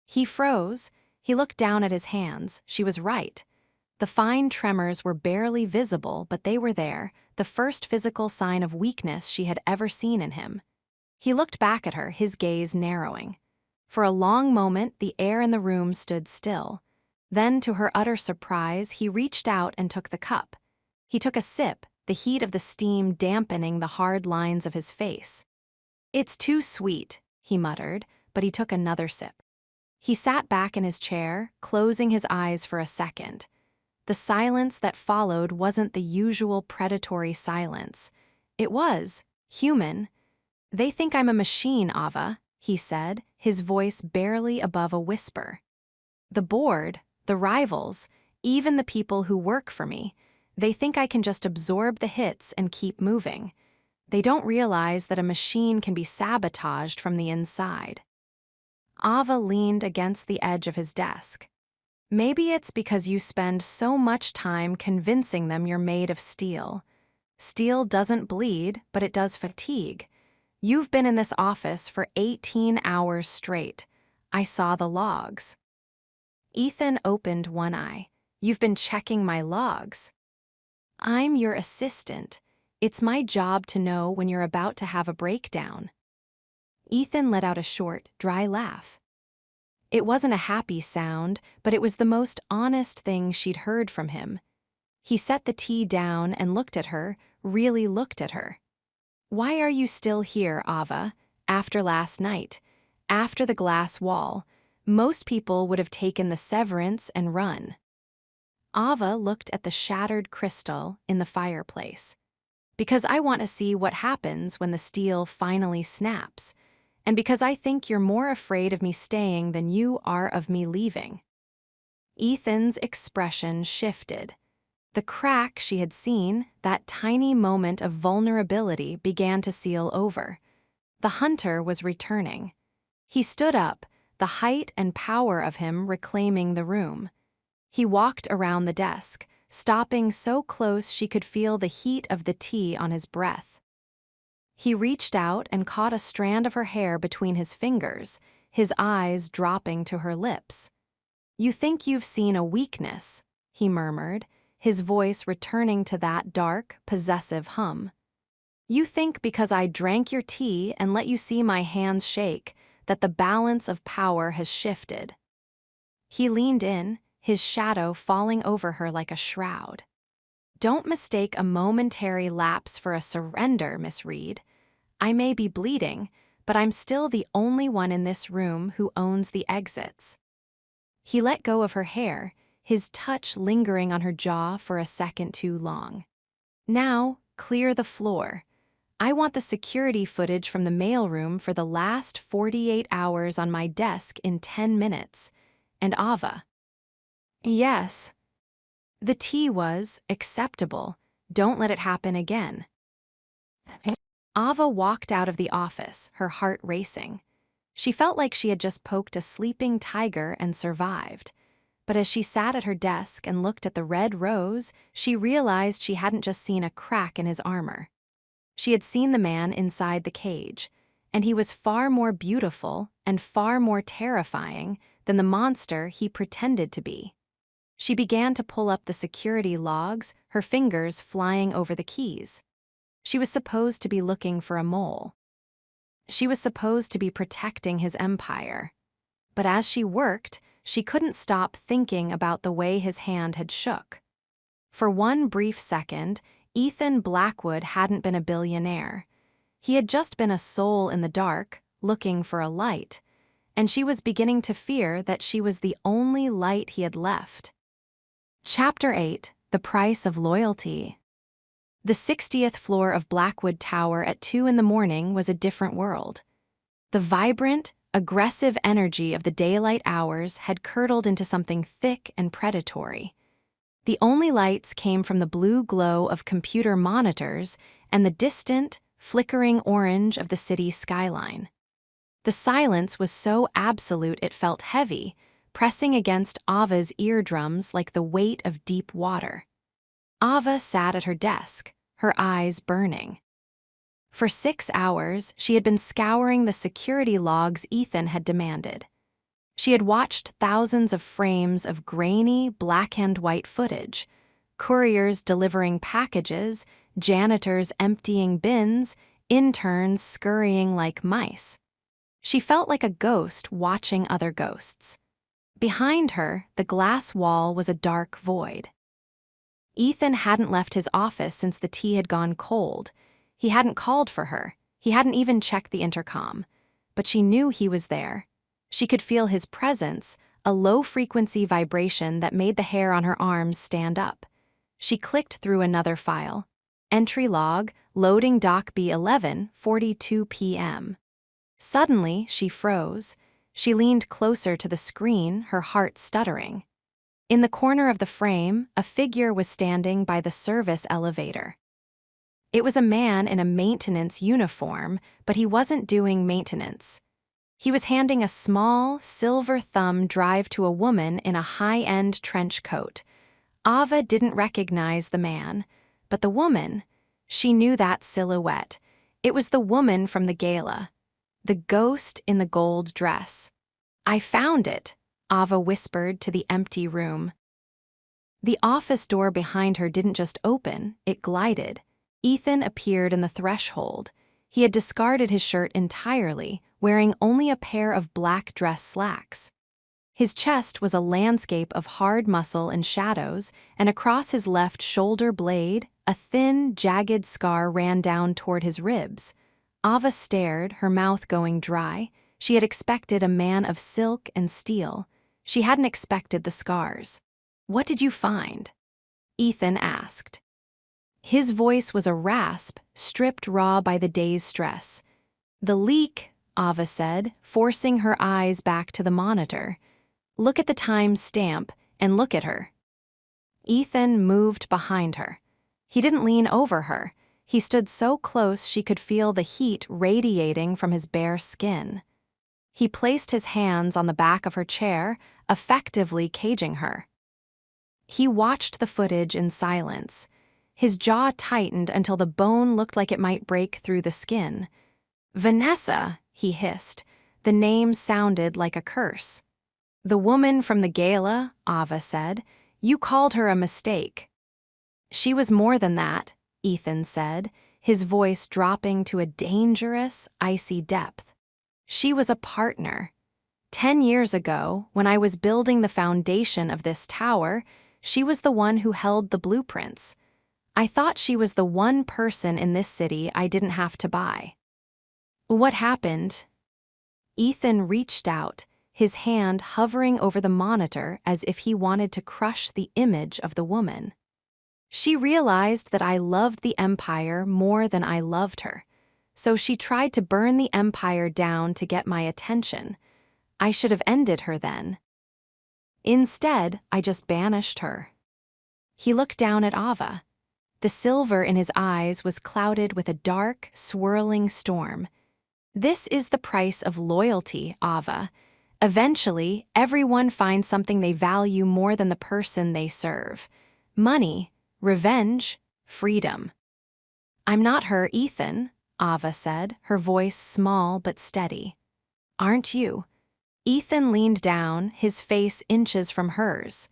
He froze. He looked down at his hands. She was right. The fine tremors were barely visible, but they were there, the first physical sign of weakness she had ever seen in him. He looked back at her, his gaze narrowing. For a long moment, the air in the room stood still. Then, to her utter surprise, he reached out and took the cup. He took a sip, the heat of the steam dampening the hard lines of his face. "It's too sweet," he muttered, but he took another sip. He sat back in his chair, closing his eyes for a second. The silence that followed wasn't the usual predatory silence. It was human. "They think I'm a machine, Ava," he said, his voice barely above a whisper. "The board, the rivals, even the people who work for me, they think I can just absorb the hits and keep moving. They don't realize that a machine can be sabotaged from the inside." Ava leaned against the edge of his desk. "Maybe it's because you spend so much time convincing them you're made of steel. Steel doesn't bleed, but it does fatigue. You've been in this office for 18 hours straight. I saw the logs." Ethan opened one eye. "You've been checking my logs." "I'm your assistant. It's my job to know when you're about to have a breakdown." Ethan let out a short, dry laugh. It wasn't a happy sound, but it was the most honest thing she'd heard from him. He set the tea down and looked at her, really looked at her. "Why are you still here, Ava? After last night? After the glass wall? Most people would have taken the severance and run." Ava looked at the shattered crystal in the fireplace. "Because I want to see what happens when the steel finally snaps. And because I think you're more afraid of me staying than you are of me leaving." Ethan's expression shifted. The crack she had seen, that tiny moment of vulnerability, began to seal over. The hunter was returning. He stood up, the height and power of him reclaiming the room. He walked around the desk, stopping so close she could feel the heat of the tea on his breath. He reached out and caught a strand of her hair between his fingers, his eyes dropping to her lips. "You think you've seen a weakness," he murmured, his voice returning to that dark, possessive hum. "You think because I drank your tea and let you see my hands shake, that the balance of power has shifted." He leaned in, his shadow falling over her like a shroud. "Don't mistake a momentary lapse for a surrender, Miss Reed. I may be bleeding, but I'm still the only one in this room who owns the exits." He let go of her hair, his touch lingering on her jaw for a second too long. "Now, clear the floor. I want the security footage from the mailroom for the last 48 hours on my desk in 10 minutes. And Ava." "Yes." The tea was acceptable. Don't let it happen again. Ava walked out of the office, her heart racing. She felt like she had just poked a sleeping tiger and survived. But as she sat at her desk and looked at the red rose, she realized she hadn't just seen a crack in his armor. She had seen the man inside the cage, and he was far more beautiful and far more terrifying than the monster he pretended to be. She began to pull up the security logs, her fingers flying over the keys. She was supposed to be looking for a mole. She was supposed to be protecting his empire. But as she worked, she couldn't stop thinking about the way his hand had shook. For one brief second, Ethan Blackwood hadn't been a billionaire. He had just been a soul in the dark, looking for a light, and she was beginning to fear that she was the only light he had left. Chapter 8: The Price of Loyalty. The 60th floor of Blackwood Tower at 2 in the morning was a different world. The vibrant, aggressive energy of the daylight hours had curdled into something thick and predatory. The only lights came from the blue glow of computer monitors and the distant, flickering orange of the city skyline. The silence was so absolute it felt heavy, pressing against Ava's eardrums like the weight of deep water. Ava sat at her desk, her eyes burning. For 6 hours, she had been scouring the security logs Ethan had demanded. She had watched thousands of frames of grainy, black-and-white footage, couriers delivering packages, janitors emptying bins, interns scurrying like mice. She felt like a ghost watching other ghosts. Behind her, the glass wall was a dark void. Ethan hadn't left his office since the tea had gone cold. He hadn't called for her. He hadn't even checked the intercom. But she knew he was there. She could feel his presence, a low-frequency vibration that made the hair on her arms stand up. She clicked through another file. Entry log, loading doc B11, 42 p.m. Suddenly, she froze. She leaned closer to the screen, her heart stuttering. In the corner of the frame, a figure was standing by the service elevator. It was a man in a maintenance uniform, but he wasn't doing maintenance. He was handing a small, silver-thumb drive to a woman in a high-end trench coat. Ava didn't recognize the man, but the woman, she knew that silhouette. It was the woman from the gala, the ghost in the gold dress. "I found it," Ava whispered to the empty room. The office door behind her didn't just open, it glided. Ethan appeared in the threshold. He had discarded his shirt entirely, wearing only a pair of black dress slacks. His chest was a landscape of hard muscle and shadows, and across his left shoulder blade, a thin, jagged scar ran down toward his ribs. Ava stared, her mouth going dry. She had expected a man of silk and steel. She hadn't expected the scars. "What did you find?" Ethan asked. His voice was a rasp, stripped raw by the day's stress. "The leak," Ava said, forcing her eyes back to the monitor. "Look at the time stamp, and look at her." Ethan moved behind her. He didn't lean over her. He stood so close she could feel the heat radiating from his bare skin. He placed his hands on the back of her chair, effectively caging her. He watched the footage in silence. His jaw tightened until the bone looked like it might break through the skin. "Vanessa," he hissed. The name sounded like a curse. "The woman from the gala," Ava said. "You called her a mistake." "She was more than that," Ethan said, his voice dropping to a dangerous, icy depth. "She was a partner. 10 years ago, when I was building the foundation of this tower, she was the one who held the blueprints. I thought she was the one person in this city I didn't have to buy." "What happened?" Ethan reached out, his hand hovering over the monitor as if he wanted to crush the image of the woman. "She realized that I loved the Empire more than I loved her, so she tried to burn the Empire down to get my attention. I should have ended her then. Instead, I just banished her." He looked down at Ava. The silver in his eyes was clouded with a dark, swirling storm. "This is the price of loyalty, Ava. Eventually, everyone finds something they value more than the person they serve. Money, revenge, freedom." "I'm not her, Ethan," Ava said, her voice small but steady. "Aren't you?" Ethan leaned down, his face inches from hers.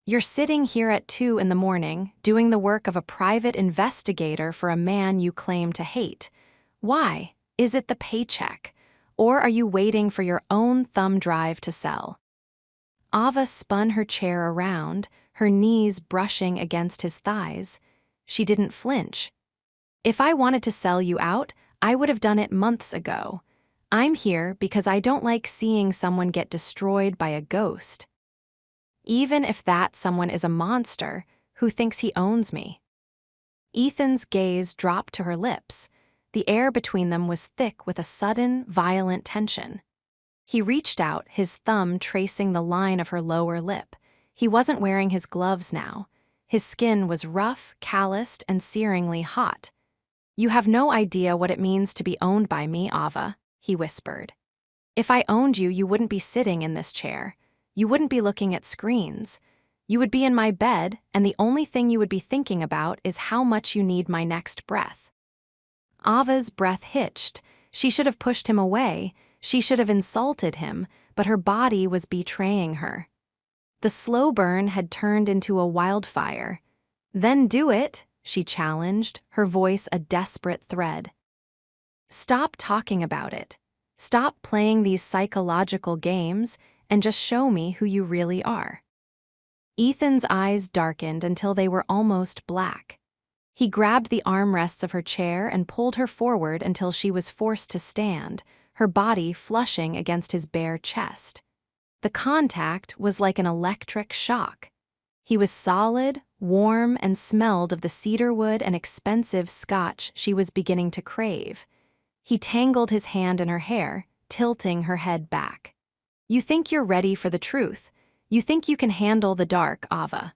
"You're sitting here at 2 in the morning, doing the work of a private investigator for a man you claim to hate. Why? Is it the paycheck? Or are you waiting for your own thumb drive to sell?" Ava spun her chair around, her knees brushing against his thighs. She didn't flinch. "If I wanted to sell you out, I would have done it months ago. I'm here because I don't like seeing someone get destroyed by a ghost. Even if that someone is a monster who thinks he owns me." Ethan's gaze dropped to her lips. The air between them was thick with a sudden, violent tension. He reached out, his thumb tracing the line of her lower lip. He wasn't wearing his gloves now. His skin was rough, calloused, and searingly hot. "You have no idea what it means to be owned by me, Ava," he whispered. "If I owned you, you wouldn't be sitting in this chair. You wouldn't be looking at screens. You would be in my bed, and the only thing you would be thinking about is how much you need my next breath." Ava's breath hitched. She should have pushed him away. She should have insulted him, but her body was betraying her. The slow burn had turned into a wildfire. "Then do it," she challenged, her voice a desperate thread. "Stop talking about it. Stop playing these psychological games and just show me who you really are." Ethan's eyes darkened until they were almost black. He grabbed the armrests of her chair and pulled her forward until she was forced to stand, her body flushing against his bare chest. The contact was like an electric shock. He was solid, warm, and smelled of the cedarwood and expensive scotch she was beginning to crave. He tangled his hand in her hair, tilting her head back. "You think you're ready for the truth. You think you can handle the dark, Ava."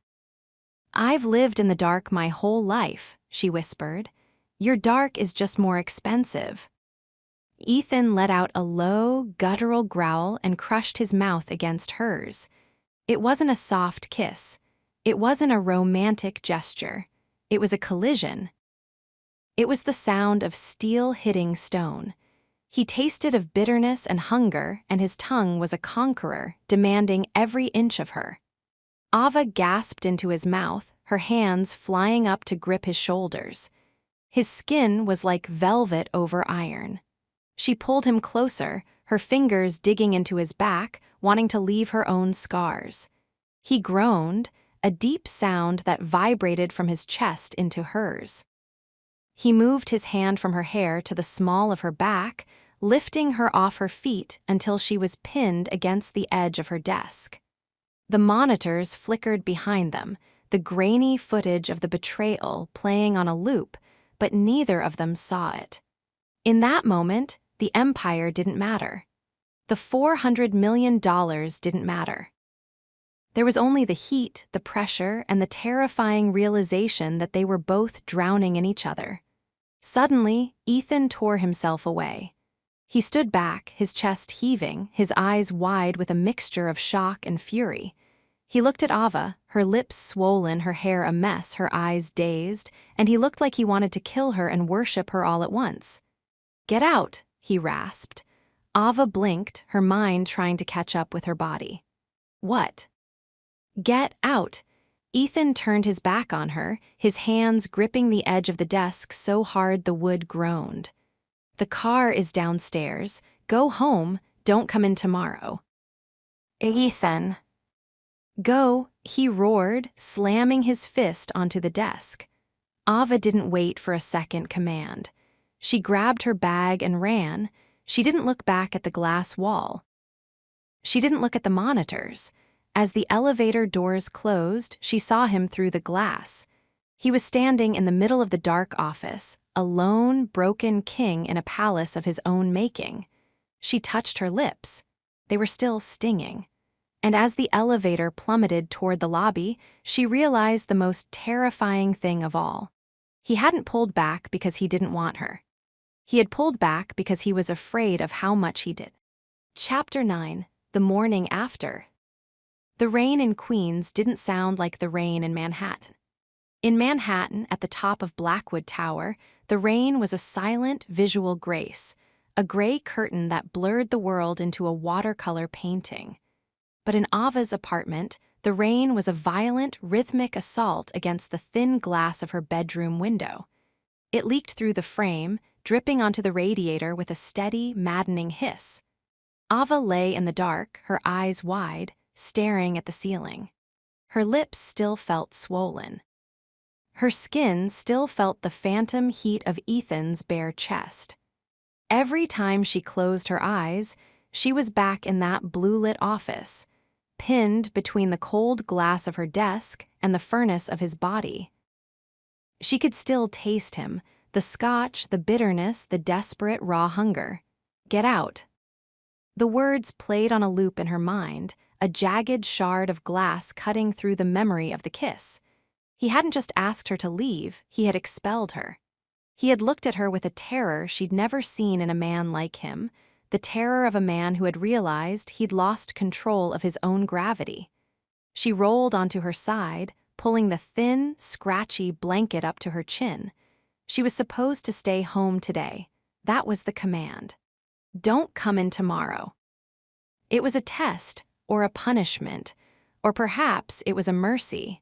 "I've lived in the dark my whole life," she whispered. "Your dark is just more expensive." Ethan let out a low, guttural growl and crushed his mouth against hers. It wasn't a soft kiss. It wasn't a romantic gesture. It was a collision. It was the sound of steel hitting stone. He tasted of bitterness and hunger, and his tongue was a conqueror, demanding every inch of her. Ava gasped into his mouth, her hands flying up to grip his shoulders. His skin was like velvet over iron. She pulled him closer, her fingers digging into his back, wanting to leave her own scars. He groaned, a deep sound that vibrated from his chest into hers. He moved his hand from her hair to the small of her back, lifting her off her feet until she was pinned against the edge of her desk. The monitors flickered behind them, the grainy footage of the betrayal playing on a loop, but neither of them saw it. In that moment, the empire didn't matter. The $400 million didn't matter. There was only the heat, the pressure, and the terrifying realization that they were both drowning in each other. Suddenly, Ethan tore himself away. He stood back, his chest heaving, his eyes wide with a mixture of shock and fury. He looked at Ava, her lips swollen, her hair a mess, her eyes dazed, and he looked like he wanted to kill her and worship her all at once. "Get out," he rasped. Ava blinked, her mind trying to catch up with her body. "What?" "Get out." Ethan turned his back on her, his hands gripping the edge of the desk so hard the wood groaned. "The car is downstairs. Go home. Don't come in tomorrow." "Ethan." "Go," he roared, slamming his fist onto the desk. Ava didn't wait for a second command. She grabbed her bag and ran. She didn't look back at the glass wall. She didn't look at the monitors. As the elevator doors closed, she saw him through the glass. He was standing in the middle of the dark office, a lone, broken king in a palace of his own making. She touched her lips. They were still stinging. And as the elevator plummeted toward the lobby, she realized the most terrifying thing of all. He hadn't pulled back because he didn't want her. He had pulled back because he was afraid of how much he did. Chapter 9: The Morning After. The rain in Queens didn't sound like the rain in Manhattan. In Manhattan, at the top of Blackwood Tower, the rain was a silent visual grace, a gray curtain that blurred the world into a watercolor painting. But in Ava's apartment, the rain was a violent, rhythmic assault against the thin glass of her bedroom window. It leaked through the frame, dripping onto the radiator with a steady, maddening hiss. Ava lay in the dark, her eyes wide, staring at the ceiling. Her lips still felt swollen. Her skin still felt the phantom heat of Ethan's bare chest. Every time she closed her eyes, she was back in that blue-lit office, pinned between the cold glass of her desk and the furnace of his body. She could still taste him, the scotch, the bitterness, the desperate raw hunger. "Get out." The words played on a loop in her mind, a jagged shard of glass cutting through the memory of the kiss. He hadn't just asked her to leave, he had expelled her. He had looked at her with a terror she'd never seen in a man like him, the terror of a man who had realized he'd lost control of his own gravity. She rolled onto her side, pulling the thin, scratchy blanket up to her chin. She was supposed to stay home today. That was the command. Don't come in tomorrow. It was a test, or a punishment, or perhaps it was a mercy.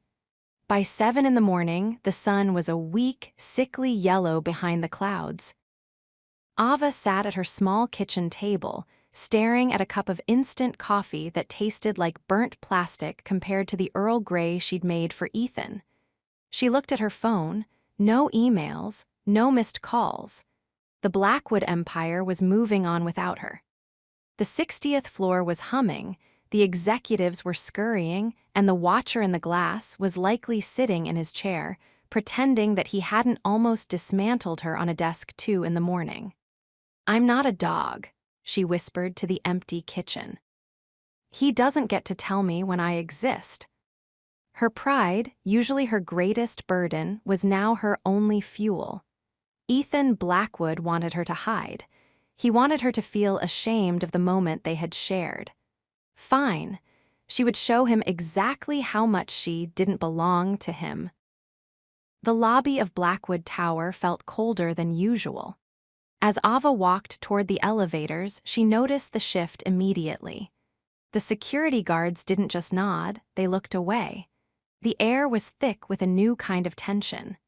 By 7 in the morning, the sun was a weak, sickly yellow behind the clouds. Ava sat at her small kitchen table, staring at a cup of instant coffee that tasted like burnt plastic compared to the Earl Grey she'd made for Ethan. She looked at her phone, no emails, no missed calls. The Blackwood Empire was moving on without her. The 60th floor was humming, the executives were scurrying, and the watcher in the glass was likely sitting in his chair, pretending that he hadn't almost dismantled her on a desk 2 in the morning. "I'm not a dog," she whispered to the empty kitchen. "He doesn't get to tell me when I exist." Her pride, usually her greatest burden, was now her only fuel. Ethan Blackwood wanted her to hide. He wanted her to feel ashamed of the moment they had shared. Fine. She would show him exactly how much she didn't belong to him. The lobby of Blackwood Tower felt colder than usual. As Ava walked toward the elevators, she noticed the shift immediately. The security guards didn't just nod, they looked away. The air was thick with a new kind of tension.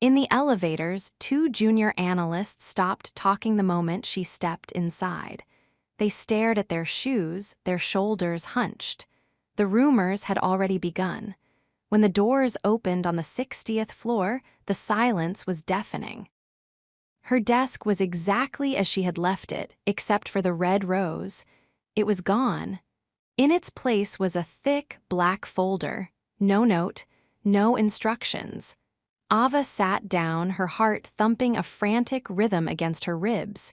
In the elevators, 2 junior analysts stopped talking the moment she stepped inside. They stared at their shoes, their shoulders hunched. The rumors had already begun. When the doors opened on the 60th floor, the silence was deafening. Her desk was exactly as she had left it, except for the red rose. It was gone. In its place was a thick, black folder. No note, no instructions. Ava sat down, her heart thumping a frantic rhythm against her ribs.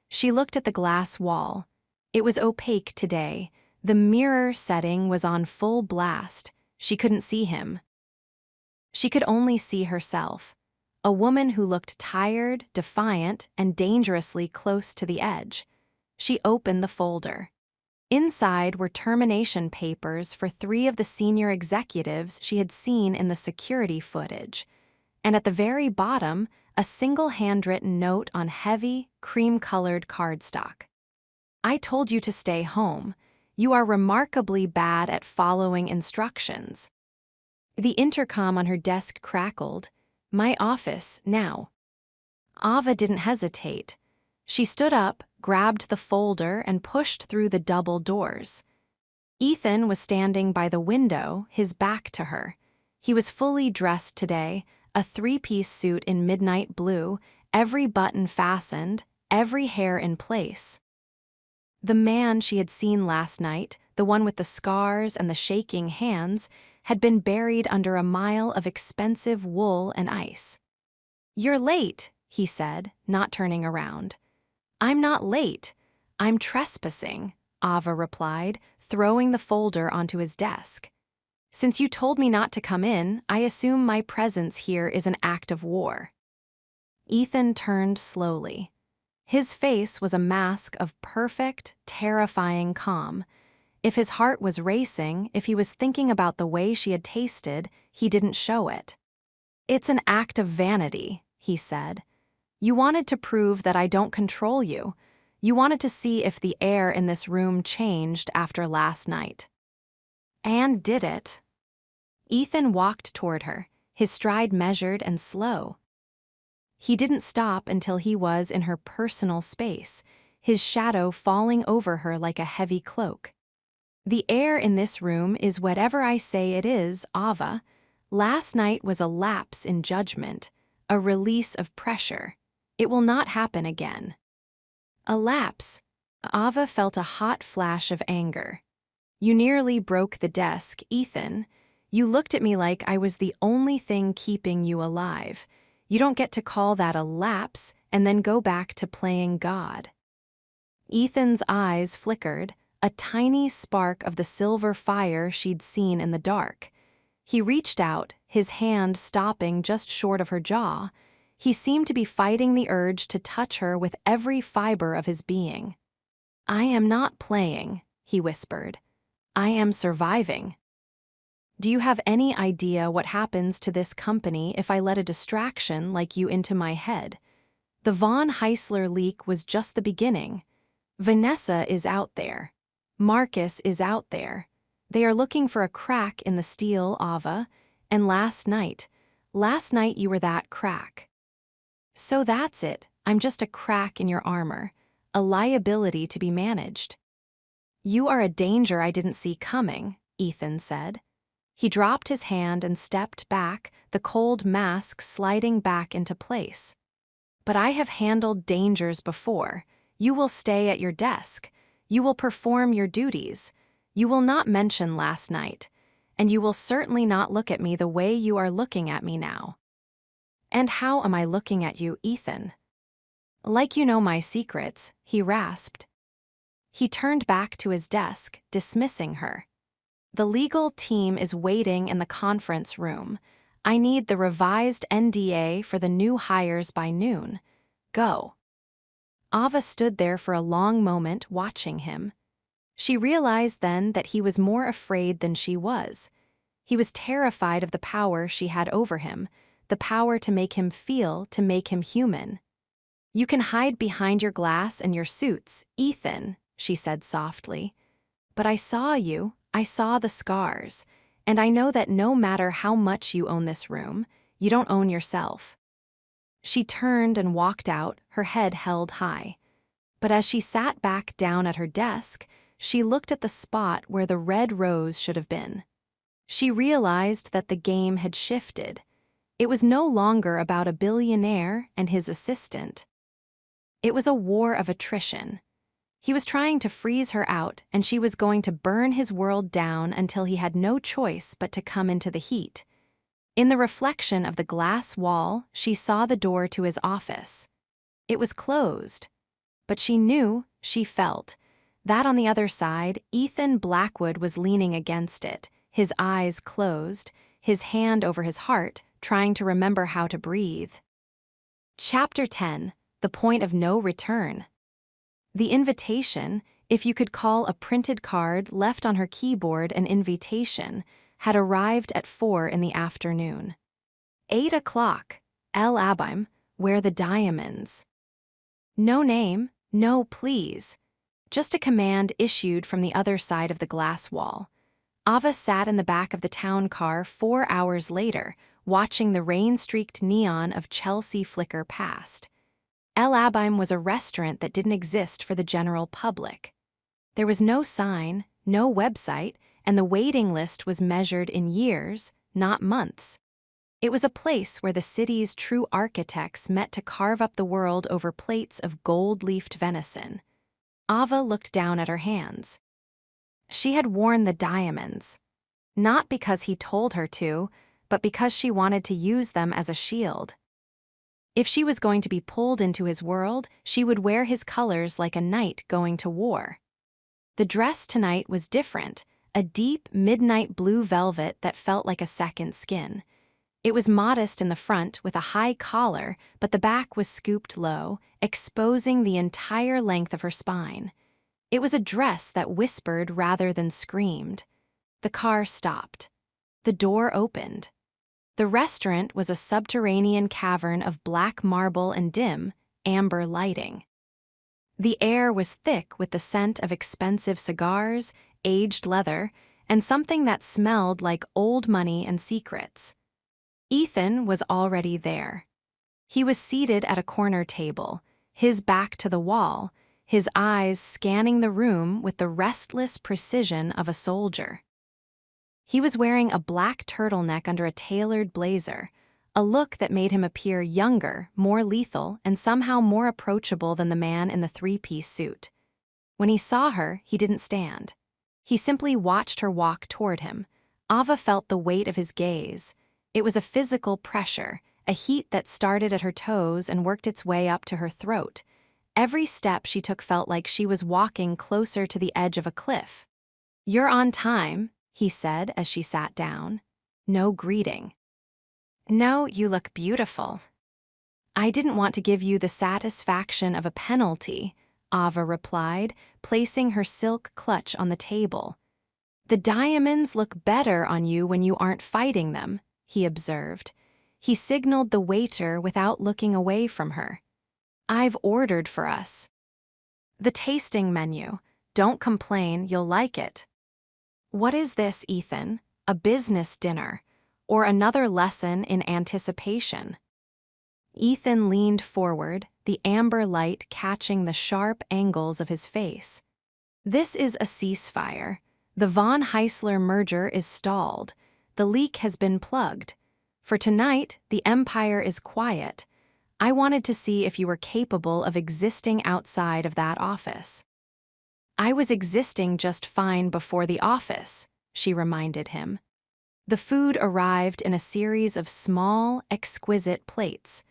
She looked at the glass wall. It was opaque today. The mirror setting was on full blast. She couldn't see him. She could only see herself, a woman who looked tired, defiant, and dangerously close to the edge. She opened the folder. Inside were termination papers for 3 of the senior executives she had seen in the security footage. And at the very bottom, a single handwritten note on heavy, cream-colored cardstock. I told you to stay home. You are remarkably bad at following instructions. The intercom on her desk crackled. My office, now. Ava didn't hesitate. She stood up, grabbed the folder, and pushed through the double doors. Ethan was standing by the window, his back to her. He was fully dressed today, a 3-piece suit in midnight blue, every button fastened, every hair in place. The man she had seen last night, the one with the scars and the shaking hands, had been buried under a mile of expensive wool and ice. You're late, he said, not turning around. I'm not late. I'm trespassing, Ava replied, throwing the folder onto his desk. Since you told me not to come in, I assume my presence here is an act of war. Ethan turned slowly. His face was a mask of perfect, terrifying calm. If his heart was racing, if he was thinking about the way she had tasted, he didn't show it. It's an act of vanity, he said. You wanted to prove that I don't control you. You wanted to see if the air in this room changed after last night. And did it? Ethan walked toward her, his stride measured and slow. He didn't stop until he was in her personal space, his shadow falling over her like a heavy cloak. The air in this room is whatever I say it is, Ava. Last night was a lapse in judgment, a release of pressure. It will not happen again. A lapse. Ava felt a hot flash of anger. You nearly broke the desk, Ethan. You looked at me like I was the only thing keeping you alive. You don't get to call that a lapse and then go back to playing God. Ethan's eyes flickered, a tiny spark of the silver fire she'd seen in the dark. He reached out, his hand stopping just short of her jaw. He seemed to be fighting the urge to touch her with every fiber of his being. I am not playing, he whispered. I am surviving. Do you have any idea what happens to this company if I let a distraction like you into my head? The Von Heisler leak was just the beginning. Vanessa is out there. Marcus is out there. They are looking for a crack in the steel, Ava. And last night you were that crack. So that's it. I'm just a crack in your armor, a liability to be managed. You are a danger I didn't see coming, Ethan said. He dropped his hand and stepped back, the cold mask sliding back into place. But I have handled dangers before. You will stay at your desk. You will perform your duties. You will not mention last night. And you will certainly not look at me the way you are looking at me now. And how am I looking at you, Ethan? Like you know my secrets, he rasped. He turned back to his desk, dismissing her. The legal team is waiting in the conference room. I need the revised NDA for the new hires by noon. Go. Ava stood there for a long moment watching him. She realized then that he was more afraid than she was. He was terrified of the power she had over him, the power to make him feel, to make him human. You can hide behind your glass and your suits, Ethan, she said softly. But I saw you. I saw the scars, and I know that no matter how much you own this room, you don't own yourself. She turned and walked out, her head held high. But as she sat back down at her desk, she looked at the spot where the red rose should have been. She realized that the game had shifted. It was no longer about a billionaire and his assistant. It was a war of attrition. He was trying to freeze her out, and she was going to burn his world down until he had no choice but to come into the heat. In the reflection of the glass wall, she saw the door to his office. It was closed, but she felt, that on the other side, Ethan Blackwood was leaning against it, his eyes closed, his hand over his heart, trying to remember how to breathe. Chapter 10: The Point of No Return. The invitation, if you could call a printed card left on her keyboard an invitation, had arrived at 4 in the afternoon. 8 o'clock, El Abim, where the diamonds. No name, no please. Just a command issued from the other side of the glass wall. Ava sat in the back of the town car 4 hours later, watching the rain-streaked neon of Chelsea flicker past. El Abim was a restaurant that didn't exist for the general public. There was no sign, no website, and the waiting list was measured in years, not months. It was a place where the city's true architects met to carve up the world over plates of gold-leafed venison. Ava looked down at her hands. She had worn the diamonds, not because he told her to, but because she wanted to use them as a shield. If she was going to be pulled into his world, she would wear his colors like a knight going to war. The dress tonight was different, a deep, midnight blue velvet that felt like a second skin. It was modest in the front with a high collar, but the back was scooped low, exposing the entire length of her spine. It was a dress that whispered rather than screamed. The car stopped. The door opened. The restaurant was a subterranean cavern of black marble and dim, amber lighting. The air was thick with the scent of expensive cigars, aged leather, and something that smelled like old money and secrets. Ethan was already there. He was seated at a corner table, his back to the wall, his eyes scanning the room with the restless precision of a soldier. He was wearing a black turtleneck under a tailored blazer, a look that made him appear younger, more lethal, and somehow more approachable than the man in the three-piece suit. When he saw her, he didn't stand. He simply watched her walk toward him. Ava felt the weight of his gaze. It was a physical pressure, a heat that started at her toes and worked its way up to her throat. Every step she took felt like she was walking closer to the edge of a cliff. "You're on time," he said as she sat down. No greeting. "No, you look beautiful." "I didn't want to give you the satisfaction of a penalty," Ava replied, placing her silk clutch on the table. "The diamonds look better on you when you aren't fighting them," he observed. He signaled the waiter without looking away from her. "I've ordered for us." "The tasting menu. Don't complain, you'll like it." "What is this, Ethan? A business dinner? Or another lesson in anticipation?" Ethan leaned forward, the amber light catching the sharp angles of his face. "This is a ceasefire. The Von Heisler merger is stalled. The leak has been plugged. For tonight, the empire is quiet. I wanted to see if you were capable of existing outside of that office." "I was existing just fine before the office," she reminded him. The food arrived in a series of small, exquisite plates.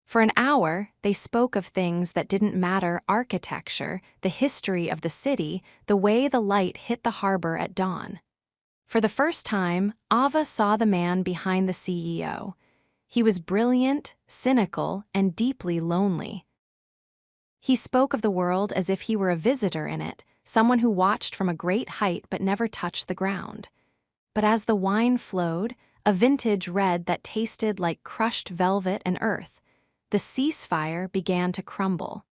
For an hour, they spoke of things that didn't matter: architecture, the history of the city, the way the light hit the harbor at dawn. For the first time, Ava saw the man behind the CEO. He was brilliant, cynical, and deeply lonely. He spoke of the world as if he were a visitor in it, someone who watched from a great height but never touched the ground. But as the wine flowed, a vintage red that tasted like crushed velvet and earth, the ceasefire began to crumble.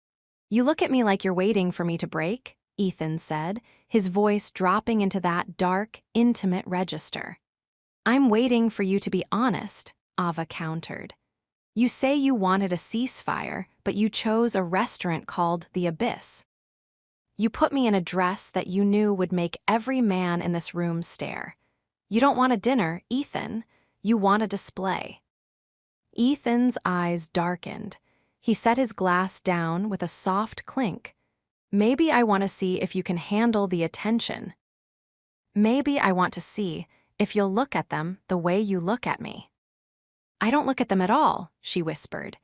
"You look at me like you're waiting for me to break," Ethan said, his voice dropping into that dark, intimate register. "I'm waiting for you to be honest," Ava countered. You say you wanted a ceasefire, but you chose a restaurant called The Abyss. You put me in a dress that you knew would make every man in this room stare. You don't want a dinner, Ethan. You want a display. Ethan's eyes darkened. He set his glass down with a soft clink. Maybe I want to see if you can handle the attention. Maybe I want to see if you'll look at them the way you look at me. I don't look at them at all, she whispered.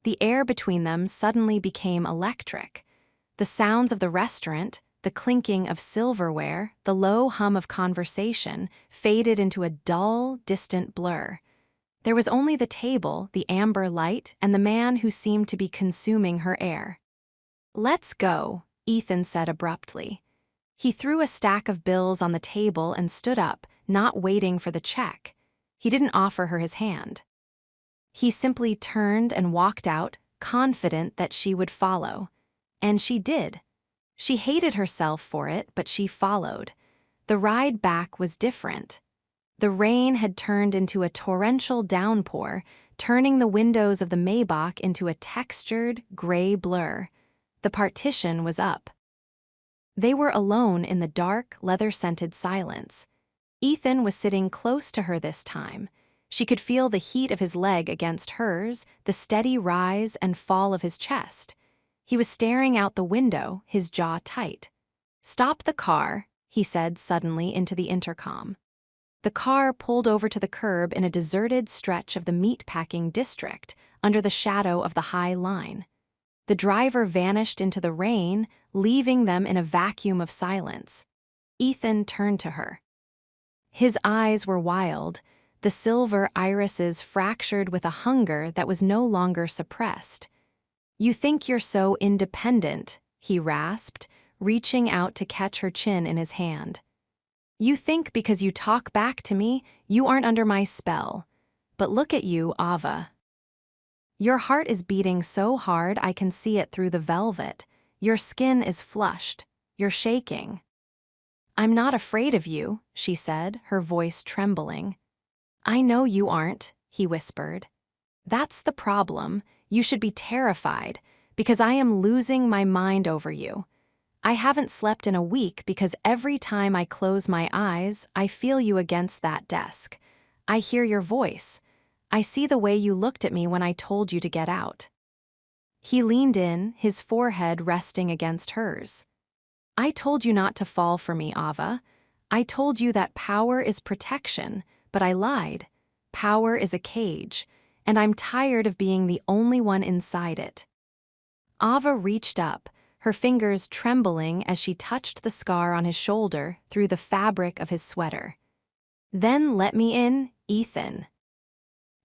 The air between them suddenly became electric. The sounds of the restaurant, the clinking of silverware, the low hum of conversation faded into a dull, distant blur. There was only the table, the amber light, and the man who seemed to be consuming her air. "Let's go," Ethan said abruptly. He threw a stack of bills on the table and stood up, not waiting for the check. He didn't offer her his hand. He simply turned and walked out, confident that she would follow. And she did. She hated herself for it, but she followed. The ride back was different. The rain had turned into a torrential downpour, turning the windows of the Maybach into a textured, gray blur. The partition was up. They were alone in the dark, leather-scented silence. Ethan was sitting close to her this time. She could feel the heat of his leg against hers, the steady rise and fall of his chest. He was staring out the window, his jaw tight. "Stop the car," he said suddenly into the intercom. The car pulled over to the curb in a deserted stretch of the meatpacking district, under the shadow of the High Line. The driver vanished into the rain, leaving them in a vacuum of silence. Ethan turned to her. His eyes were wild, the silver irises fractured with a hunger that was no longer suppressed. "You think you're so independent," he rasped, reaching out to catch her chin in his hand. "You think because you talk back to me, you aren't under my spell. But look at you, Ava. Your heart is beating so hard I can see it through the velvet. Your skin is flushed. You're shaking." "I'm not afraid of you," she said, her voice trembling. "I know you aren't," he whispered. "That's the problem. You should be terrified, because I am losing my mind over you. I haven't slept in a week because every time I close my eyes, I feel you against that desk. I hear your voice. I see the way you looked at me when I told you to get out." He leaned in, his forehead resting against hers. "I told you not to fall for me, Ava. I told you that power is protection, but I lied. Power is a cage, and I'm tired of being the only one inside it." Ava reached up, her fingers trembling as she touched the scar on his shoulder through the fabric of his sweater. "Then let me in, Ethan.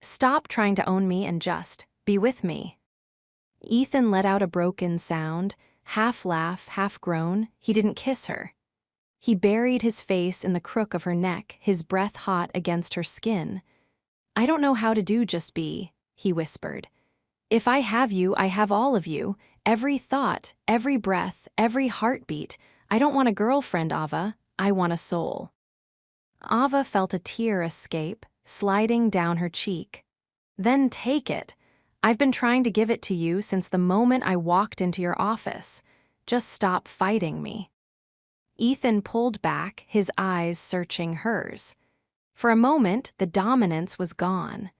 Stop trying to own me and just be with me." Ethan let out a broken sound, half laugh, half groan. He didn't kiss her. He buried his face in the crook of her neck, his breath hot against her skin. "I don't know how to do just be," he whispered. "If I have you, I have all of you. Every thought, every breath, every heartbeat. I don't want a girlfriend, Ava. I want a soul." Ava felt a tear escape, sliding down her cheek. "Then take it. I've been trying to give it to you since the moment I walked into your office. Just stop fighting me." Ethan pulled back, his eyes searching hers. For a moment, the dominance was gone.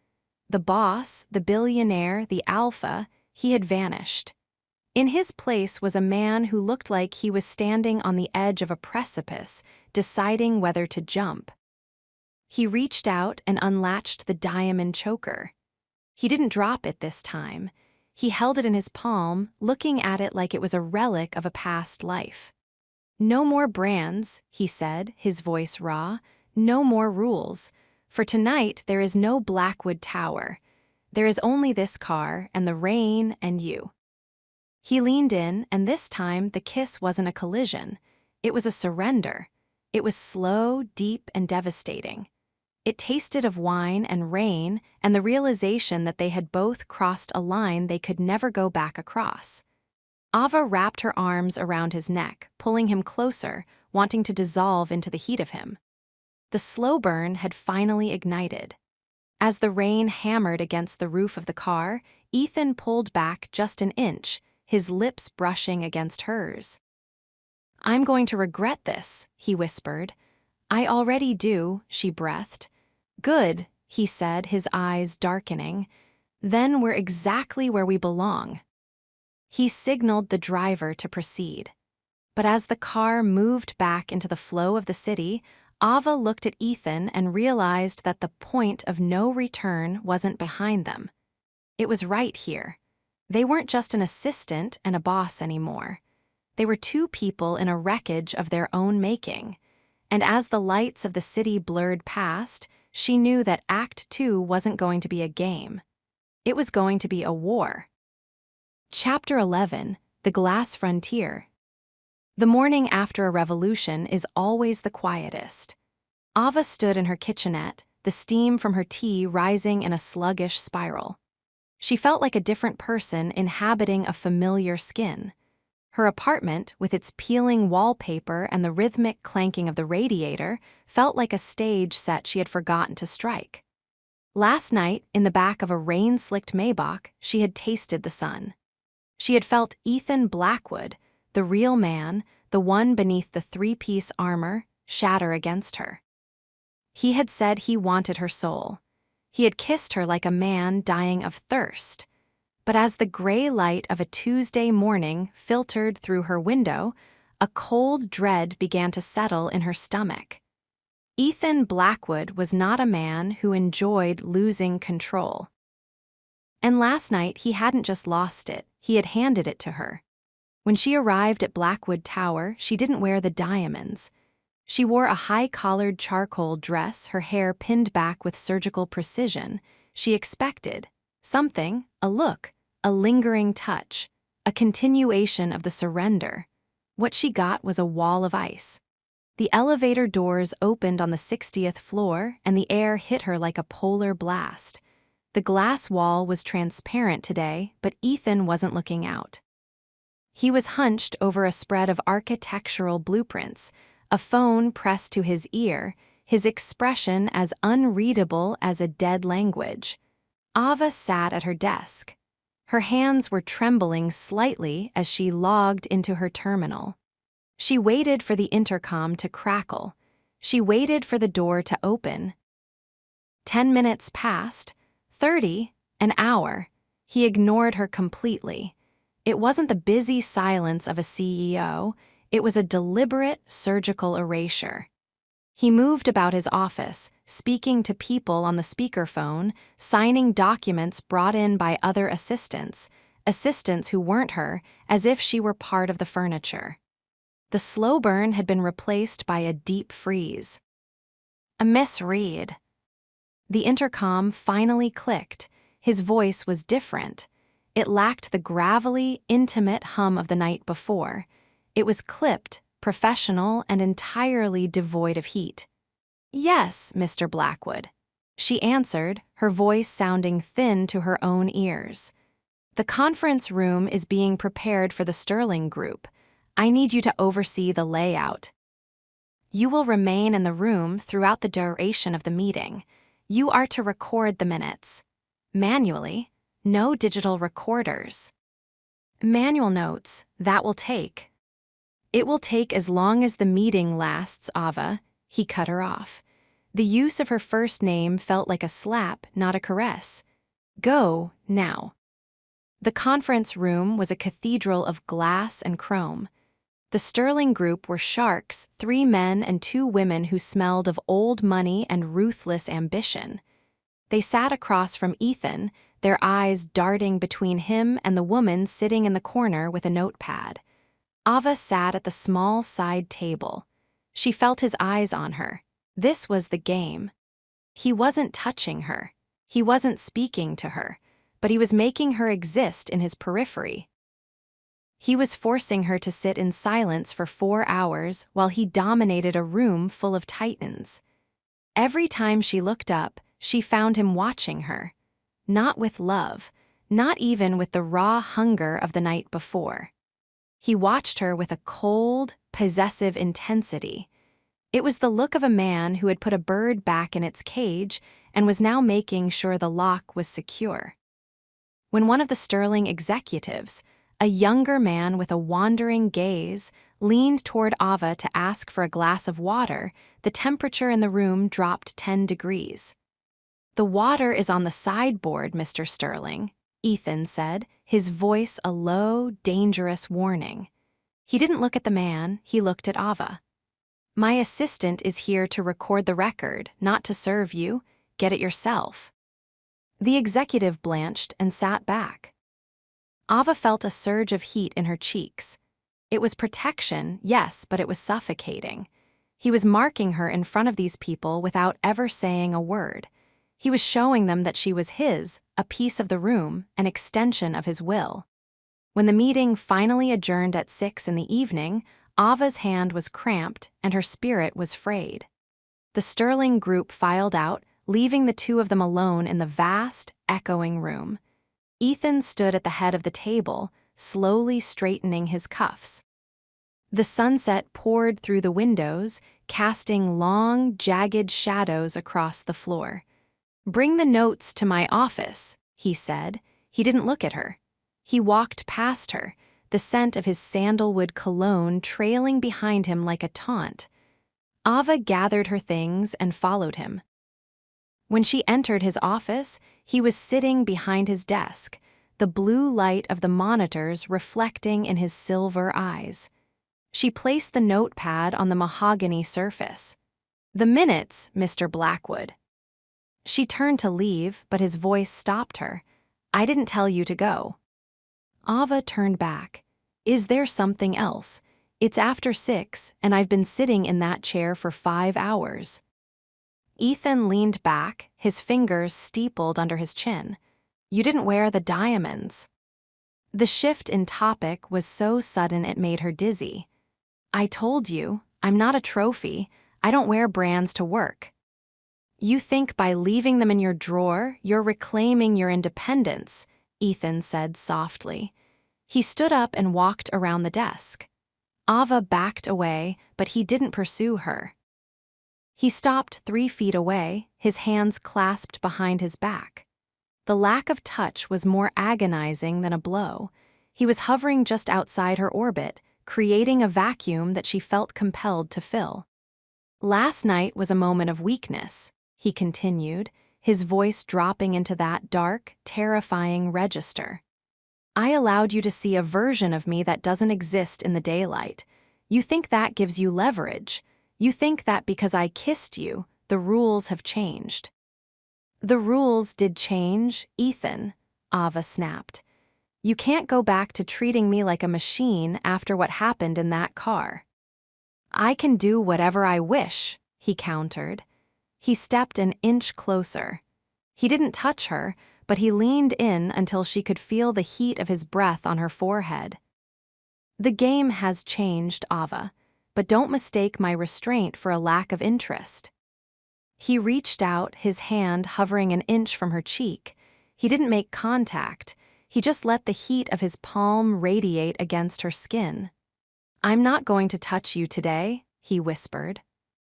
The boss, the billionaire, the alpha, he had vanished. In his place was a man who looked like he was standing on the edge of a precipice, deciding whether to jump. He reached out and unlatched the diamond choker. He didn't drop it this time. He held it in his palm, looking at it like it was a relic of a past life. "No more brands," he said, his voice raw. "No more rules. For tonight, there is no Blackwood Tower. There is only this car and the rain and you." He leaned in, and this time the kiss wasn't a collision. It was a surrender. It was slow, deep, and devastating. It tasted of wine and rain and the realization that they had both crossed a line they could never go back across. Ava wrapped her arms around his neck, pulling him closer, wanting to dissolve into the heat of him. The slow burn had finally ignited. As the rain hammered against the roof of the car, Ethan pulled back just an inch, his lips brushing against hers. "I'm going to regret this," he whispered. "I already do," she breathed. "Good," he said, his eyes darkening. "Then we're exactly where we belong." He signaled the driver to proceed. But as the car moved back into the flow of the city, Ava looked at Ethan and realized that the point of no return wasn't behind them. It was right here. They weren't just an assistant and a boss anymore. They were two people in a wreckage of their own making. And as the lights of the city blurred past, she knew that Act 2 wasn't going to be a game. It was going to be a war. Chapter 11, The Glass Frontier. The morning after a revolution is always the quietest. Ava stood in her kitchenette, the steam from her tea rising in a sluggish spiral. She felt like a different person inhabiting a familiar skin. Her apartment, with its peeling wallpaper and the rhythmic clanking of the radiator, felt like a stage set she had forgotten to strike. Last night, in the back of a rain-slicked Maybach, she had tasted the sun. She had felt Ethan Blackwood, the real man, the one beneath the three-piece armor, shatter against her. He had said he wanted her soul. He had kissed her like a man dying of thirst. But as the gray light of a Tuesday morning filtered through her window, a cold dread began to settle in her stomach. Ethan Blackwood was not a man who enjoyed losing control. And last night he hadn't just lost it, he had handed it to her. When she arrived at Blackwood Tower, she didn't wear the diamonds. She wore a high-collared charcoal dress, her hair pinned back with surgical precision. She expected something, a look, a lingering touch, a continuation of the surrender. What she got was a wall of ice. The elevator doors opened on the 60th floor, and the air hit her like a polar blast. The glass wall was transparent today, but Ethan wasn't looking out. He was hunched over a spread of architectural blueprints, a phone pressed to his ear, his expression as unreadable as a dead language. Ava sat at her desk. Her hands were trembling slightly as she logged into her terminal. She waited for the intercom to crackle. She waited for the door to open. 10 minutes passed, 30, an hour. He ignored her completely. It wasn't the busy silence of a CEO, it was a deliberate, surgical erasure. He moved about his office, speaking to people on the speakerphone, signing documents brought in by other assistants who weren't her, as if she were part of the furniture. The slow burn had been replaced by a deep freeze. "A Miss Reed." The intercom finally clicked. His voice was different. It lacked the gravelly, intimate hum of the night before. It was clipped, professional, and entirely devoid of heat. "Yes, Mr. Blackwood," she answered, her voice sounding thin to her own ears. "The conference room is being prepared for the Sterling Group. I need you to oversee the layout. You will remain in the room throughout the duration of the meeting. You are to record the minutes. Manually, no digital recorders. Manual notes, that will take. It will take as long as the meeting lasts, Ava," he cut her off. The use of her first name felt like a slap, not a caress. "Go, now." The conference room was a cathedral of glass and chrome. The Sterling Group were sharks, 3 men and 2 women who smelled of old money and ruthless ambition. They sat across from Ethan, their eyes darting between him and the woman sitting in the corner with a notepad. Ava sat at the small side table. She felt his eyes on her. This was the game. He wasn't touching her. He wasn't speaking to her, but he was making her exist in his periphery. He was forcing her to sit in silence for 4 hours while he dominated a room full of titans. Every time she looked up, she found him watching her. Not with love, not even with the raw hunger of the night before. He watched her with a cold, possessive intensity. It was the look of a man who had put a bird back in its cage and was now making sure the lock was secure. When one of the Sterling executives, a younger man with a wandering gaze, leaned toward Ava to ask for a glass of water, the temperature in the room dropped 10 degrees. "The water is on the sideboard, Mr. Sterling," Ethan said, his voice a low, dangerous warning. He didn't look at the man, he looked at Ava. "My assistant is here to record the record, not to serve you. Get it yourself." The executive blanched and sat back. Ava felt a surge of heat in her cheeks. It was protection, yes, but it was suffocating. He was marking her in front of these people without ever saying a word. He was showing them that she was his, a piece of the room, an extension of his will. When the meeting finally adjourned at 6 in the evening, Ava's hand was cramped and her spirit was frayed. The Sterling group filed out, leaving the two of them alone in the vast, echoing room. Ethan stood at the head of the table, slowly straightening his cuffs. The sunset poured through the windows, casting long, jagged shadows across the floor. "Bring the notes to my office," he said. He didn't look at her. He walked past her, the scent of his sandalwood cologne trailing behind him like a taunt. Ava gathered her things and followed him. When she entered his office, he was sitting behind his desk, the blue light of the monitors reflecting in his silver eyes. She placed the notepad on the mahogany surface. "The minutes, Mr. Blackwood." She turned to leave, but his voice stopped her. "I didn't tell you to go." Ava turned back. "Is there something else? It's after 6, and I've been sitting in that chair for 5 hours. Ethan leaned back, his fingers steepled under his chin. "You didn't wear the diamonds." The shift in topic was so sudden it made her dizzy. "I told you, I'm not a trophy. I don't wear brands to work." "You think by leaving them in your drawer, you're reclaiming your independence," Ethan said softly. He stood up and walked around the desk. Ava backed away, but he didn't pursue her. He stopped 3 feet away, his hands clasped behind his back. The lack of touch was more agonizing than a blow. He was hovering just outside her orbit, creating a vacuum that she felt compelled to fill. "Last night was a moment of weakness," he continued, his voice dropping into that dark, terrifying register. "I allowed you to see a version of me that doesn't exist in the daylight. You think that gives you leverage. You think that because I kissed you, the rules have changed." "The rules did change, Ethan," Ava snapped. "You can't go back to treating me like a machine after what happened in that car." "I can do whatever I wish," he countered. He stepped an inch closer. He didn't touch her, but he leaned in until she could feel the heat of his breath on her forehead. "The game has changed, Ava, but don't mistake my restraint for a lack of interest." He reached out, his hand hovering an inch from her cheek. He didn't make contact. He just let the heat of his palm radiate against her skin. "I'm not going to touch you today," he whispered.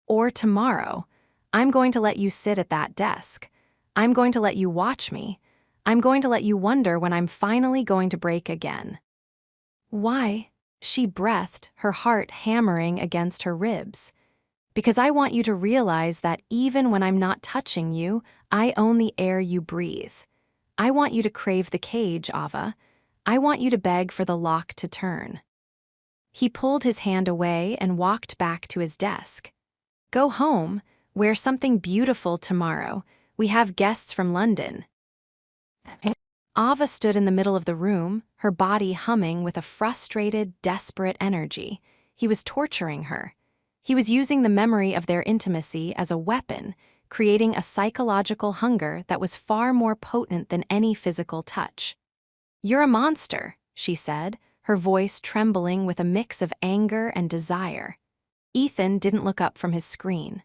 "Or tomorrow. I'm going to let you sit at that desk. I'm going to let you watch me. I'm going to let you wonder when I'm finally going to break again." "Why?" she breathed, her heart hammering against her ribs. "Because I want you to realize that even when I'm not touching you, I own the air you breathe. I want you to crave the cage, Ava. I want you to beg for the lock to turn." He pulled his hand away and walked back to his desk. "Go home. Wear something beautiful tomorrow. We have guests from London." Ava stood in the middle of the room, her body humming with a frustrated, desperate energy. He was torturing her. He was using the memory of their intimacy as a weapon, creating a psychological hunger that was far more potent than any physical touch. "You're a monster," she said, her voice trembling with a mix of anger and desire. Ethan didn't look up from his screen.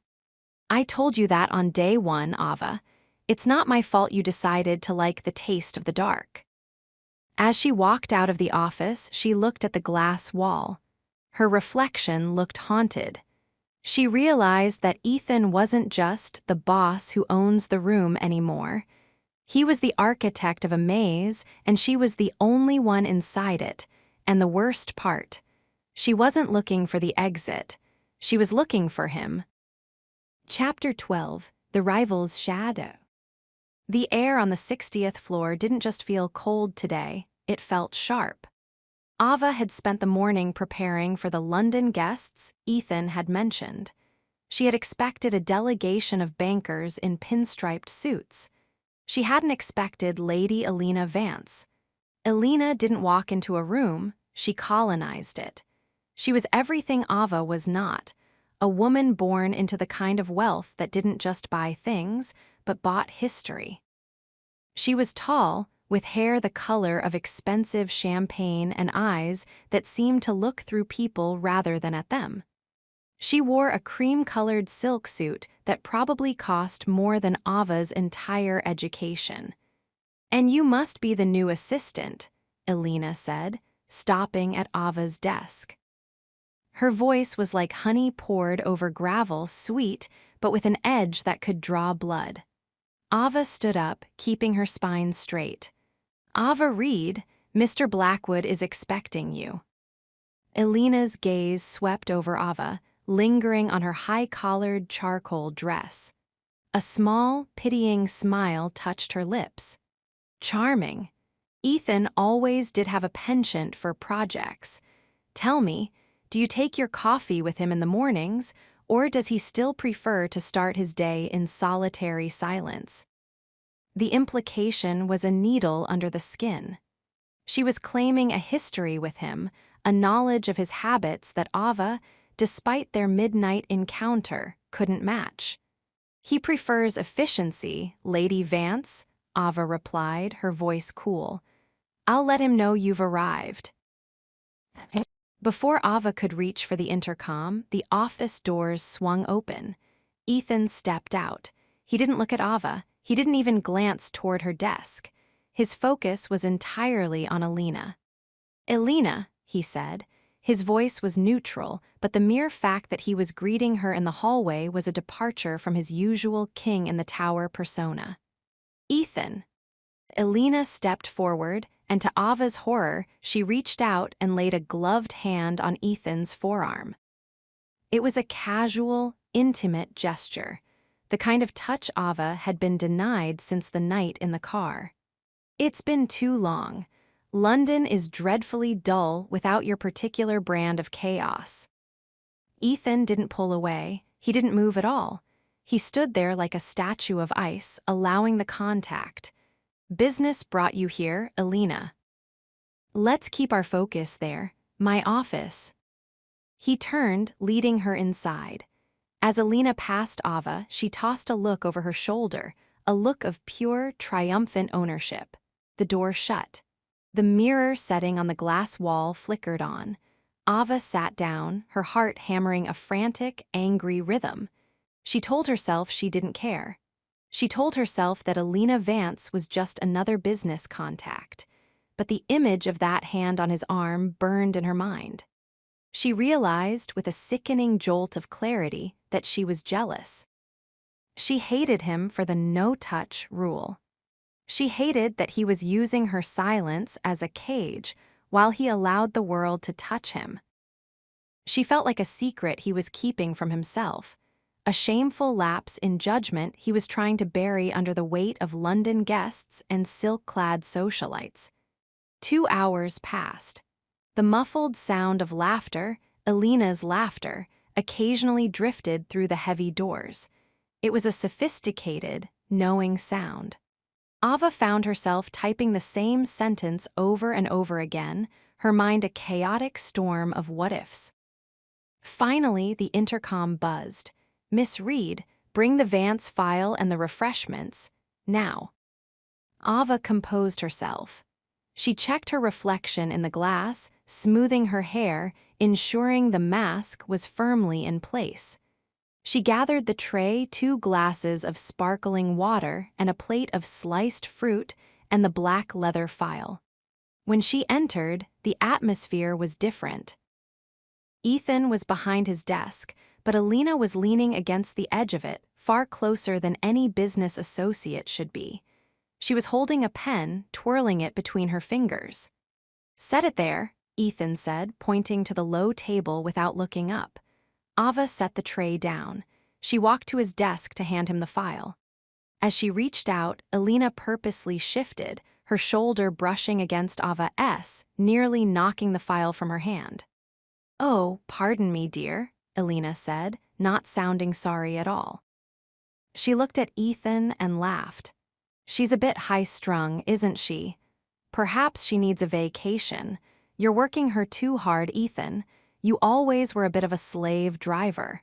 "I told you that on day 1, Ava. It's not my fault you decided to like the taste of the dark." As she walked out of the office, she looked at the glass wall. Her reflection looked haunted. She realized that Ethan wasn't just the boss who owns the room anymore. He was the architect of a maze, and she was the only one inside it. And the worst part, she wasn't looking for the exit. She was looking for him. Chapter 12: The Rival's Shadow. The air on the 60th floor didn't just feel cold today, it felt sharp. Ava had spent the morning preparing for the London guests Ethan had mentioned. She had expected a delegation of bankers in pinstriped suits. She hadn't expected Lady Elena Vance. Elena didn't walk into a room, she colonized it. She was everything Ava was not, a woman born into the kind of wealth that didn't just buy things, but bought history. She was tall, with hair the color of expensive champagne and eyes that seemed to look through people rather than at them. She wore a cream-colored silk suit that probably cost more than Ava's entire education. "And you must be the new assistant," Elena said, stopping at Ava's desk. Her voice was like honey poured over gravel, sweet, but with an edge that could draw blood. Ava stood up, keeping her spine straight. "Ava Reed, Mr. Blackwood is expecting you." Elena's gaze swept over Ava, lingering on her high-collared charcoal dress. A small, pitying smile touched her lips. Charming. Ethan always did have a penchant for projects. "Tell me, do you take your coffee with him in the mornings, or does he still prefer to start his day in solitary silence?" The implication was a needle under the skin. She was claiming a history with him, a knowledge of his habits that Ava, despite their midnight encounter, couldn't match. "He prefers efficiency, Lady Vance," Ava replied, her voice cool. "I'll let him know you've arrived." Before Ava could reach for the intercom, the office doors swung open. Ethan stepped out. He didn't look at Ava. He didn't even glance toward her desk. His focus was entirely on Elena. "Elena," he said. His voice was neutral, but the mere fact that he was greeting her in the hallway was a departure from his usual king-in-the-tower persona. "Ethan." Elena stepped forward, and to Ava's horror, she reached out and laid a gloved hand on Ethan's forearm. It was a casual, intimate gesture, the kind of touch Ava had been denied since the night in the car. "It's been too long. London is dreadfully dull without your particular brand of chaos." Ethan didn't pull away. He didn't move at all. He stood there like a statue of ice, allowing the contact. "Business brought you here, Elena." "Let's keep our focus there. My office." He turned, leading her inside. As Elena passed Ava, she tossed a look over her shoulder, a look of pure, triumphant ownership. The door shut. The mirror setting on the glass wall flickered on. Ava sat down, her heart hammering a frantic, angry rhythm. She told herself she didn't care. She told herself that Elena Vance was just another business contact. But the image of that hand on his arm burned in her mind. She realized, with a sickening jolt of clarity, that she was jealous. She hated him for the no-touch rule. She hated that he was using her silence as a cage while he allowed the world to touch him. She felt like a secret he was keeping from himself, a shameful lapse in judgment he was trying to bury under the weight of London guests and silk-clad socialites. 2 hours passed. The muffled sound of laughter, Elena's laughter, occasionally drifted through the heavy doors. It was a sophisticated, knowing sound. Ava found herself typing the same sentence over and over again, her mind a chaotic storm of what-ifs. Finally, the intercom buzzed. "Miss Reed, bring the Vance file and the refreshments, now." Ava composed herself. She checked her reflection in the glass, smoothing her hair, ensuring the mask was firmly in place. She gathered the tray, 2 glasses of sparkling water and a plate of sliced fruit and the black leather file. When she entered, the atmosphere was different. Ethan was behind his desk, but Alina was leaning against the edge of it, far closer than any business associate should be. She was holding a pen, twirling it between her fingers. "Set it there," Ethan said, pointing to the low table without looking up. Ava set the tray down. She walked to his desk to hand him the file. As she reached out, Alina purposely shifted, her shoulder brushing against Ava's, nearly knocking the file from her hand. "Oh, pardon me, dear," Alina said, not sounding sorry at all. She looked at Ethan and laughed. "She's a bit high-strung, isn't she? Perhaps she needs a vacation. You're working her too hard, Ethan. You always were a bit of a slave driver."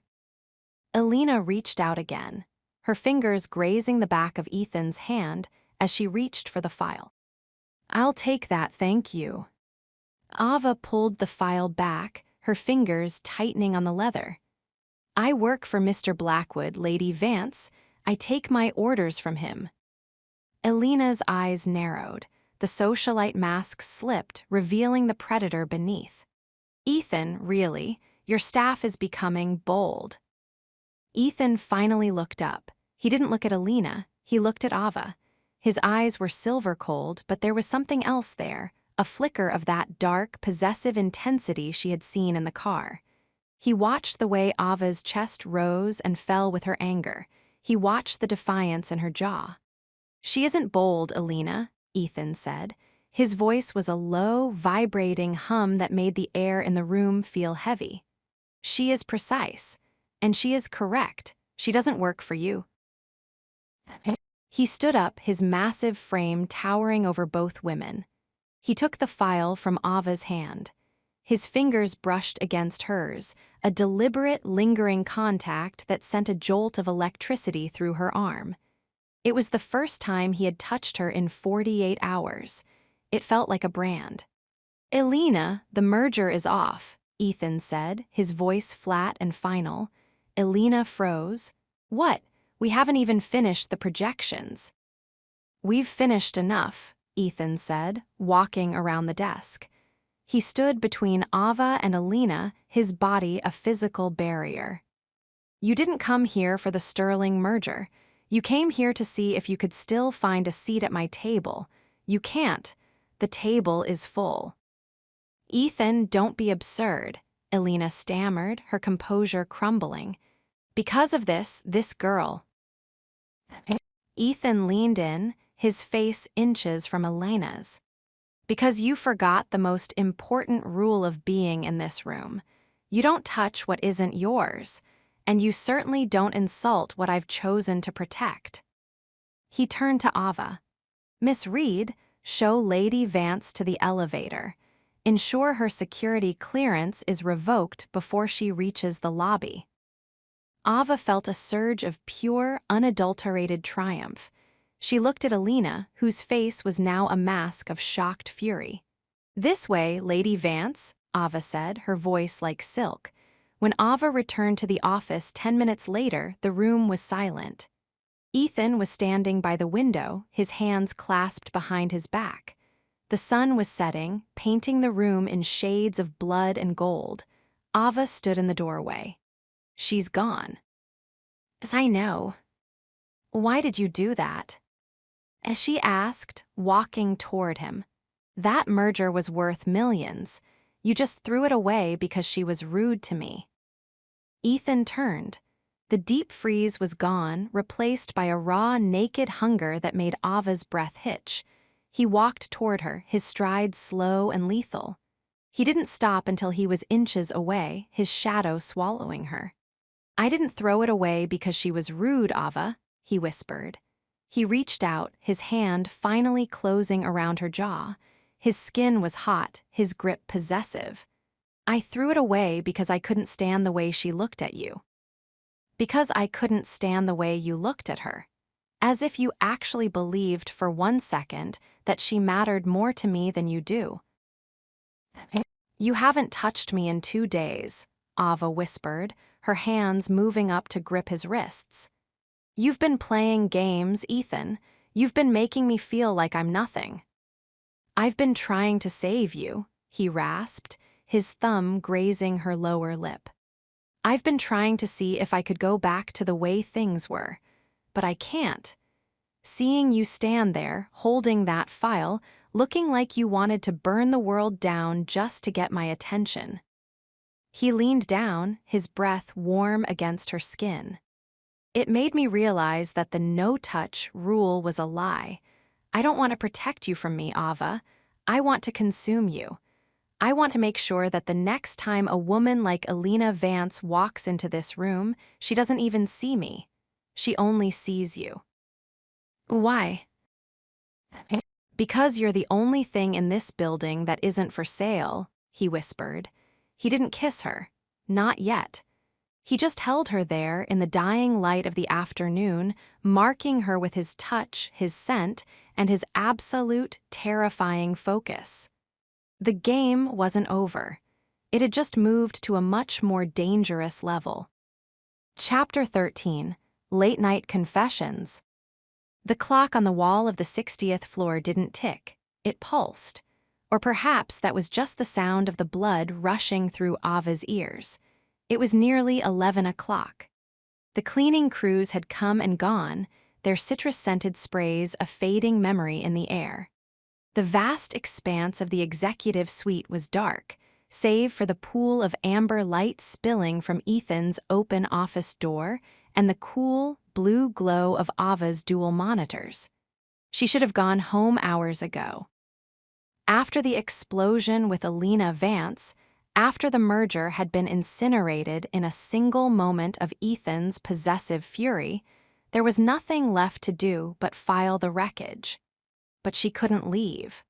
Alina reached out again, her fingers grazing the back of Ethan's hand as she reached for the file. "I'll take that, thank you." Ava pulled the file back, her fingers tightening on the leather. "I work for Mr. Blackwood, Lady Vance. I take my orders from him." Alina's eyes narrowed. The socialite mask slipped, revealing the predator beneath. "Ethan, really, your staff is becoming bold." Ethan finally looked up. He didn't look at Alina, he looked at Ava. His eyes were silver cold, but there was something else there, a flicker of that dark, possessive intensity she had seen in the car. He watched the way Ava's chest rose and fell with her anger. He watched the defiance in her jaw. "She isn't bold, Alina," Ethan said. His voice was a low, vibrating hum that made the air in the room feel heavy. "She is precise. And she is correct. She doesn't work for you." He stood up, his massive frame towering over both women. He took the file from Ava's hand. His fingers brushed against hers, a deliberate, lingering contact that sent a jolt of electricity through her arm. It was the first time he had touched her in 48 hours. It felt like a brand. "Alina, the merger is off," Ethan said, his voice flat and final. Alina froze. "What? We haven't even finished the projections." "We've finished enough," Ethan said, walking around the desk. He stood between Ava and Alina, his body a physical barrier. "You didn't come here for the Sterling merger. You came here to see if you could still find a seat at my table. You can't. The table is full." "Ethan, don't be absurd," Alina stammered, her composure crumbling. "Because of this girl." Ethan leaned in, his face inches from Alina's. "Because you forgot the most important rule of being in this room. You don't touch what isn't yours, and you certainly don't insult what I've chosen to protect." He turned to Ava. "Miss Reed, show Lady Vance to the elevator. Ensure her security clearance is revoked before she reaches the lobby." Ava felt a surge of pure, unadulterated triumph. She looked at Alina, whose face was now a mask of shocked fury. "This way, Lady Vance," Ava said, her voice like silk. When Ava returned to the office 10 minutes later, the room was silent. Ethan was standing by the window, his hands clasped behind his back. The sun was setting, painting the room in shades of blood and gold. Ava stood in the doorway. "She's gone." "As I know." "Why did you do that?" As she asked, walking toward him. "That merger was worth millions. You just threw it away because she was rude to me." Ethan turned. The deep freeze was gone, replaced by a raw, naked hunger that made Ava's breath hitch. He walked toward her, his stride slow and lethal. He didn't stop until he was inches away, his shadow swallowing her. "I didn't throw it away because she was rude, Ava," he whispered. He reached out, his hand finally closing around her jaw. His skin was hot, his grip possessive. "I threw it away because I couldn't stand the way she looked at you." "Because I couldn't stand the way you looked at her. As if you actually believed for 1 second that she mattered more to me than you do." "You haven't touched me in 2 days," Ava whispered, her hands moving up to grip his wrists. "You've been playing games, Ethan. You've been making me feel like I'm nothing." "I've been trying to save you," he rasped, his thumb grazing her lower lip. I've been trying to see if I could go back to the way things were, but I can't. Seeing you stand there, holding that file, looking like you wanted to burn the world down just to get my attention." He leaned down, his breath warm against her skin. "It made me realize that the no-touch rule was a lie. I don't want to protect you from me, Ava. I want to consume you. I want to make sure that the next time a woman like Alina Vance walks into this room, she doesn't even see me. She only sees you." "Why?" "Because you're the only thing in this building that isn't for sale," he whispered. He didn't kiss her. Not yet. He just held her there in the dying light of the afternoon, marking her with his touch, his scent, and his absolute, terrifying focus. The game wasn't over. It had just moved to a much more dangerous level. Chapter 13. Late Night Confessions. The clock on the wall of the 60th floor didn't tick. It pulsed. Or perhaps that was just the sound of the blood rushing through Ava's ears. It was nearly 11 o'clock. The cleaning crews had come and gone, their citrus-scented sprays a fading memory in the air. The vast expanse of the executive suite was dark, save for the pool of amber light spilling from Ethan's open office door and the cool, blue glow of Ava's dual monitors. She should have gone home hours ago. After the explosion with Alina Vance, after the merger had been incinerated in a single moment of Ethan's possessive fury, there was nothing left to do but file the wreckage. But she couldn't leave.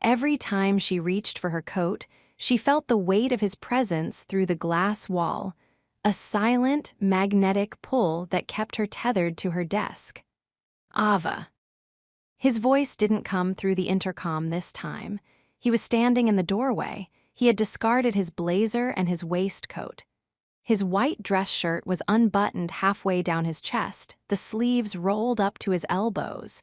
Every time she reached for her coat, she felt the weight of his presence through the glass wall, a silent, magnetic pull that kept her tethered to her desk. "Ava." His voice didn't come through the intercom this time. He was standing in the doorway. He had discarded his blazer and his waistcoat. His white dress shirt was unbuttoned halfway down his chest, the sleeves rolled up to his elbows.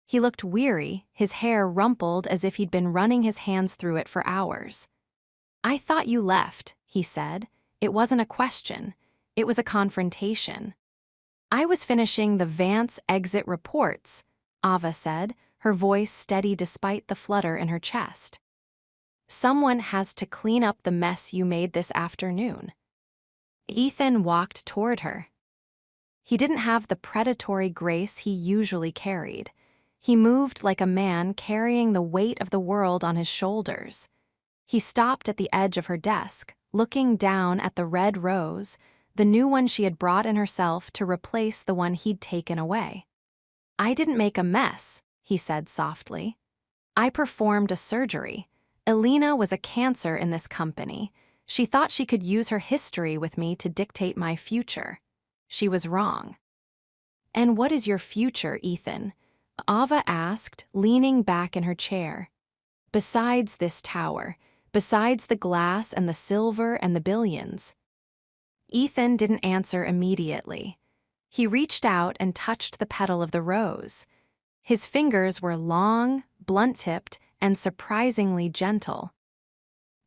He looked weary, his hair rumpled as if he'd been running his hands through it for hours. "I thought you left," he said. It wasn't a question. It was a confrontation. "I was finishing the Vance exit reports," Ava said, her voice steady despite the flutter in her chest. "Someone has to clean up the mess you made this afternoon." Ethan walked toward her. He didn't have the predatory grace he usually carried. He moved like a man carrying the weight of the world on his shoulders. He stopped at the edge of her desk, looking down at the red rose, the new one she had brought in herself to replace the one he'd taken away. "I didn't make a mess," he said softly. "I performed a surgery. Alina was a cancer in this company. She thought she could use her history with me to dictate my future. She was wrong." "And what is your future, Ethan?" Ava asked, leaning back in her chair. "Besides this tower, besides the glass and the silver and the billions." Ethan didn't answer immediately. He reached out and touched the petal of the rose. His fingers were long, blunt-tipped, and surprisingly gentle.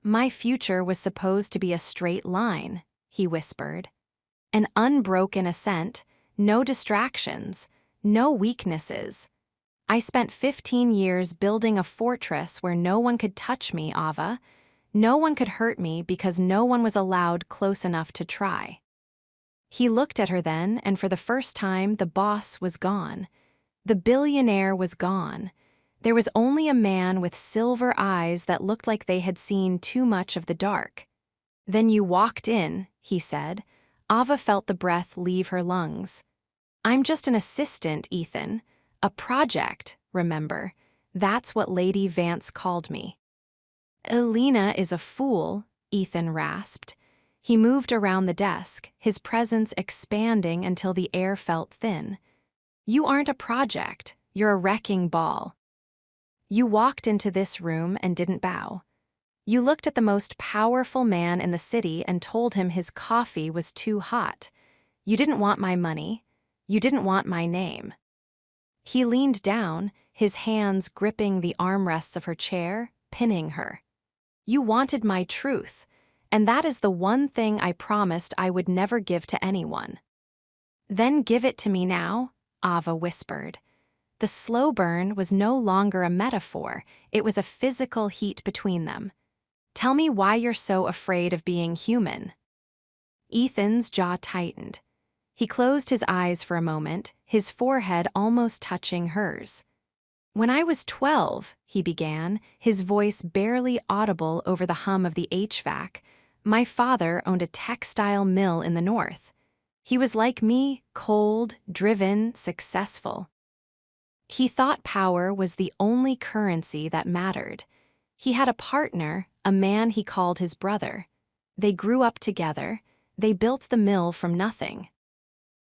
"My future was supposed to be a straight line," he whispered. "An unbroken ascent, no distractions, no weaknesses. I spent 15 years building a fortress where no one could touch me, Ava. No one could hurt me because no one was allowed close enough to try." He looked at her then, and for the first time, the boss was gone. The billionaire was gone. There was only a man with silver eyes that looked like they had seen too much of the dark. "Then you walked in," he said. Ava felt the breath leave her lungs. "I'm just an assistant, Ethan. A project, remember. That's what Lady Vance called me." "Alina is a fool," Ethan rasped. He moved around the desk, his presence expanding until the air felt thin. "You aren't a project. You're a wrecking ball. You walked into this room and didn't bow. You looked at the most powerful man in the city and told him his coffee was too hot. You didn't want my money. You didn't want my name." He leaned down, his hands gripping the armrests of her chair, pinning her. "You wanted my truth. And that is the one thing I promised I would never give to anyone. Then give it to me now, Ava whispered. The slow burn was no longer a metaphor, it was a physical heat between them. Tell me why you're so afraid of being human. Ethan's jaw tightened. He closed his eyes for a moment, his forehead almost touching hers. When I was 12, he began, his voice barely audible over the hum of the HVAC, my father owned a textile mill in the north. He was like me, cold, driven, successful. He thought power was the only currency that mattered. He had a partner, a man he called his brother. They grew up together. They built the mill from nothing.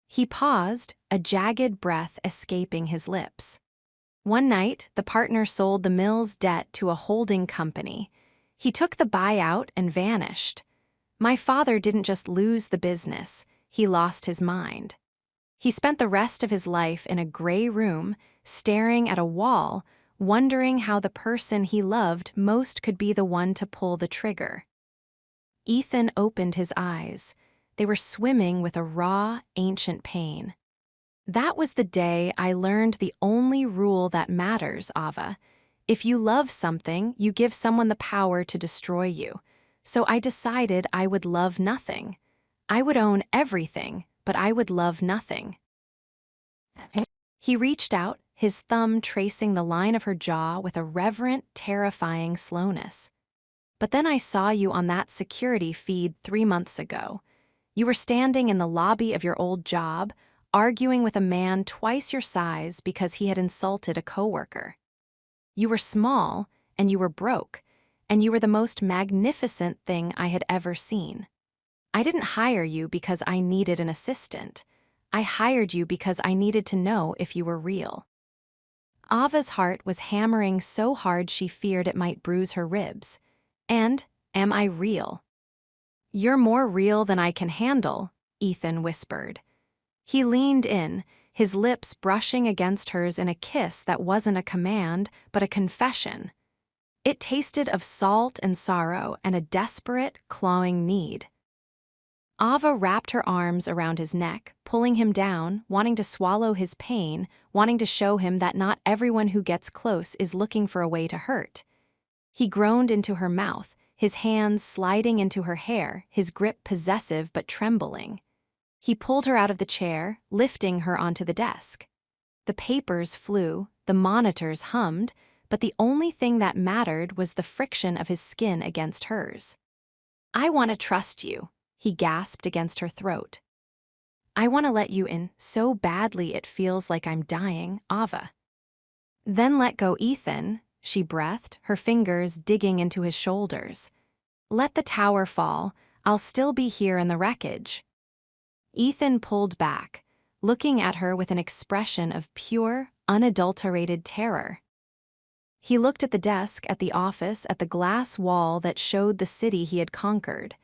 He paused, a jagged breath escaping his lips. One night, the partner sold the mill's debt to a holding company. He took the buyout and vanished. My father didn't just lose the business, he lost his mind. He spent the rest of his life in a gray room, staring at a wall, wondering how the person he loved most could be the one to pull the trigger. Ethan opened his eyes. They were swimming with a raw, ancient pain. That was the day I learned the only rule that matters, Ava. If you love something, you give someone the power to destroy you. So I decided I would love nothing. I would own everything, but I would love nothing. He reached out, his thumb tracing the line of her jaw with a reverent, terrifying slowness. But then I saw you on that security feed 3 months ago. You were standing in the lobby of your old job, arguing with a man twice your size because he had insulted a coworker. You were small, and you were broke, and you were the most magnificent thing I had ever seen. I didn't hire you because I needed an assistant. I hired you because I needed to know if you were real. Ava's heart was hammering so hard she feared it might bruise her ribs. And, am I real? You're more real than I can handle, Ethan whispered. He leaned in, his lips brushing against hers in a kiss that wasn't a command, but a confession. It tasted of salt and sorrow and a desperate, clawing need. Ava wrapped her arms around his neck, pulling him down, wanting to swallow his pain, wanting to show him that not everyone who gets close is looking for a way to hurt. He groaned into her mouth, his hands sliding into her hair, his grip possessive but trembling. He pulled her out of the chair, lifting her onto the desk. The papers flew, the monitors hummed, but the only thing that mattered was the friction of his skin against hers. I want to trust you, he gasped against her throat. I want to let you in so badly it feels like I'm dying, Ava. Then let go, Ethan, she breathed, her fingers digging into his shoulders. Let the tower fall, I'll still be here in the wreckage. Ethan pulled back, looking at her with an expression of pure, unadulterated terror. He looked at the desk, at the office, at the glass wall that showed the city he had conquered.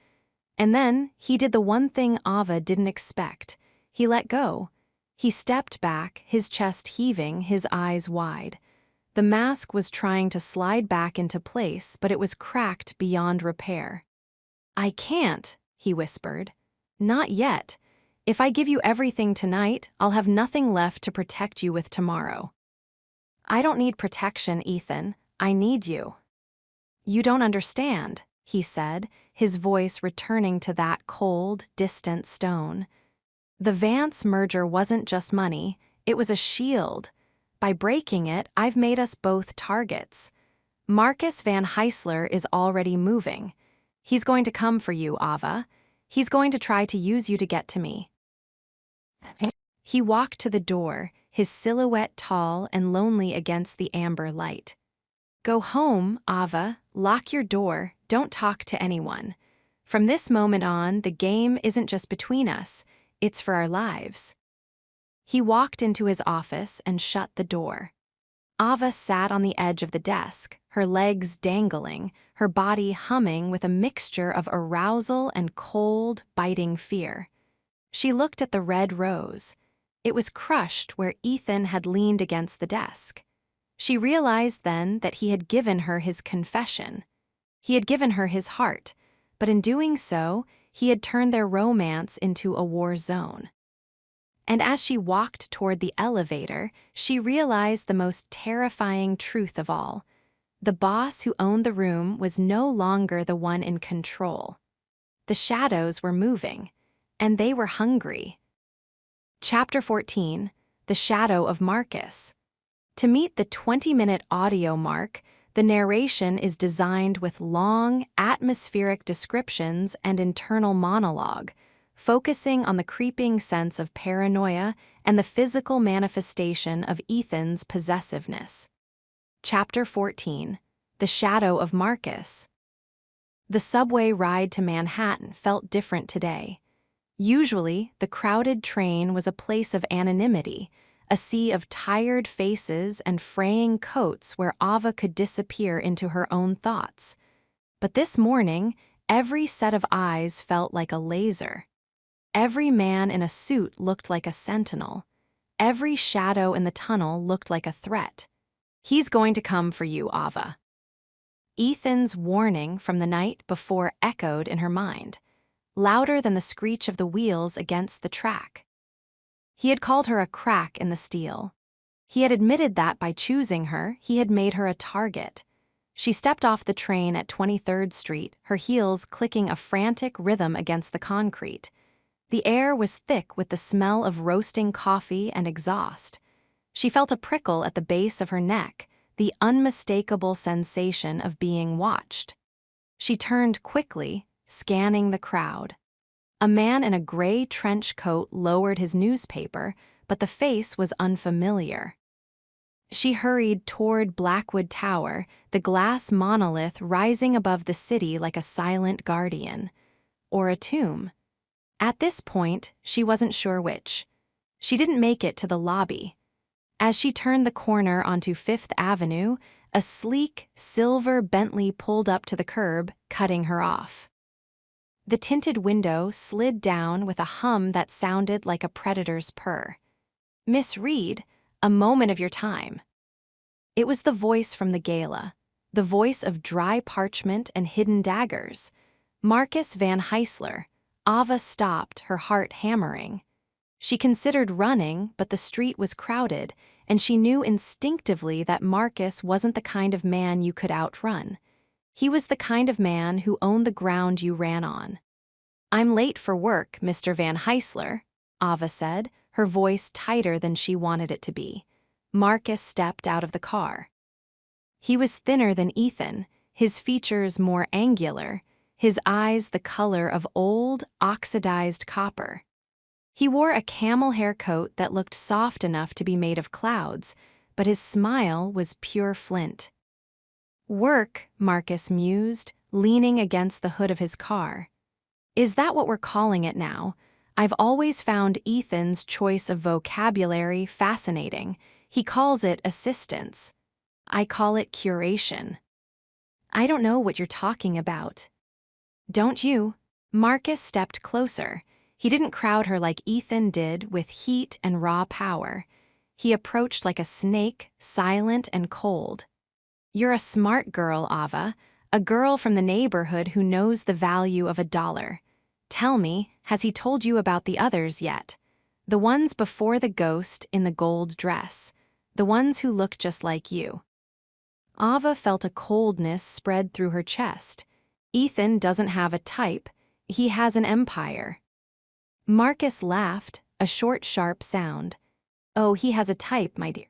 And then he did the one thing Ava didn't expect. He let go. He stepped back, his chest heaving, his eyes wide. The mask was trying to slide back into place, but it was cracked beyond repair. I can't, he whispered. Not yet. If I give you everything tonight, I'll have nothing left to protect you with tomorrow. I don't need protection, Ethan. I need you. You don't understand, he said, his voice returning to that cold, distant stone. The Vance merger wasn't just money, it was a shield. By breaking it, I've made us both targets. Marcus Van Heisler is already moving. He's going to come for you, Ava. He's going to try to use you to get to me. He walked to the door, his silhouette tall and lonely against the amber light. Go home, Ava. Lock your door. Don't talk to anyone. From this moment on, the game isn't just between us, it's for our lives. He walked into his office and shut the door. Ava sat on the edge of the desk, her legs dangling, her body humming with a mixture of arousal and cold, biting fear. She looked at the red rose. It was crushed where Ethan had leaned against the desk. She realized then that he had given her his confession. He had given her his heart, but in doing so, he had turned their romance into a war zone. And as she walked toward the elevator, she realized the most terrifying truth of all. The boss who owned the room was no longer the one in control. The shadows were moving, and they were hungry. Chapter 14, The Shadow of Marcus. To meet the 20-minute audio mark, the narration is designed with long, atmospheric descriptions and internal monologue, focusing on the creeping sense of paranoia and the physical manifestation of Ethan's possessiveness. Chapter 14, The Shadow of Marcus. The subway ride to Manhattan felt different today. Usually, the crowded train was a place of anonymity, a sea of tired faces and fraying coats where Ava could disappear into her own thoughts. But this morning, every set of eyes felt like a laser. Every man in a suit looked like a sentinel. Every shadow in the tunnel looked like a threat. "He's going to come for you, Ava." Ethan's warning from the night before echoed in her mind, louder than the screech of the wheels against the track. He had called her a crack in the steel. He had admitted that by choosing her, he had made her a target. She stepped off the train at 23rd Street, her heels clicking a frantic rhythm against the concrete. The air was thick with the smell of roasting coffee and exhaust. She felt a prickle at the base of her neck, the unmistakable sensation of being watched. She turned quickly, scanning the crowd. A man in a gray trench coat lowered his newspaper, but the face was unfamiliar. She hurried toward Blackwood Tower, the glass monolith rising above the city like a silent guardian. Or a tomb. At this point, she wasn't sure which. She didn't make it to the lobby. As she turned the corner onto Fifth Avenue, a sleek, silver Bentley pulled up to the curb, cutting her off. The tinted window slid down with a hum that sounded like a predator's purr. "Miss Reed, a moment of your time." It was the voice from the gala, the voice of dry parchment and hidden daggers. Marcus Van Heisler. Ava stopped, her heart hammering. She considered running, but the street was crowded, and she knew instinctively that Marcus wasn't the kind of man you could outrun. He was the kind of man who owned the ground you ran on. "I'm late for work, Mr. Van Heisler," Ava said, her voice tighter than she wanted it to be. Marcus stepped out of the car. He was thinner than Ethan, his features more angular, his eyes the color of old, oxidized copper. He wore a camel hair coat that looked soft enough to be made of clouds, but his smile was pure flint. "Work," Marcus mused, leaning against the hood of his car. "Is that what we're calling it now? I've always found Ethan's choice of vocabulary fascinating. He calls it assistance. I call it curation." "I don't know what you're talking about." "Don't you?" Marcus stepped closer. He didn't crowd her like Ethan did, with heat and raw power. He approached like a snake, silent and cold. "You're a smart girl, Ava, a girl from the neighborhood who knows the value of $1. Tell me, has he told you about the others yet? The ones before the ghost in the gold dress. The ones who look just like you." Ava felt a coldness spread through her chest. Ethan doesn't have a type. He has an empire. Marcus laughed, a short, sharp sound. "Oh, he has a type, my dear.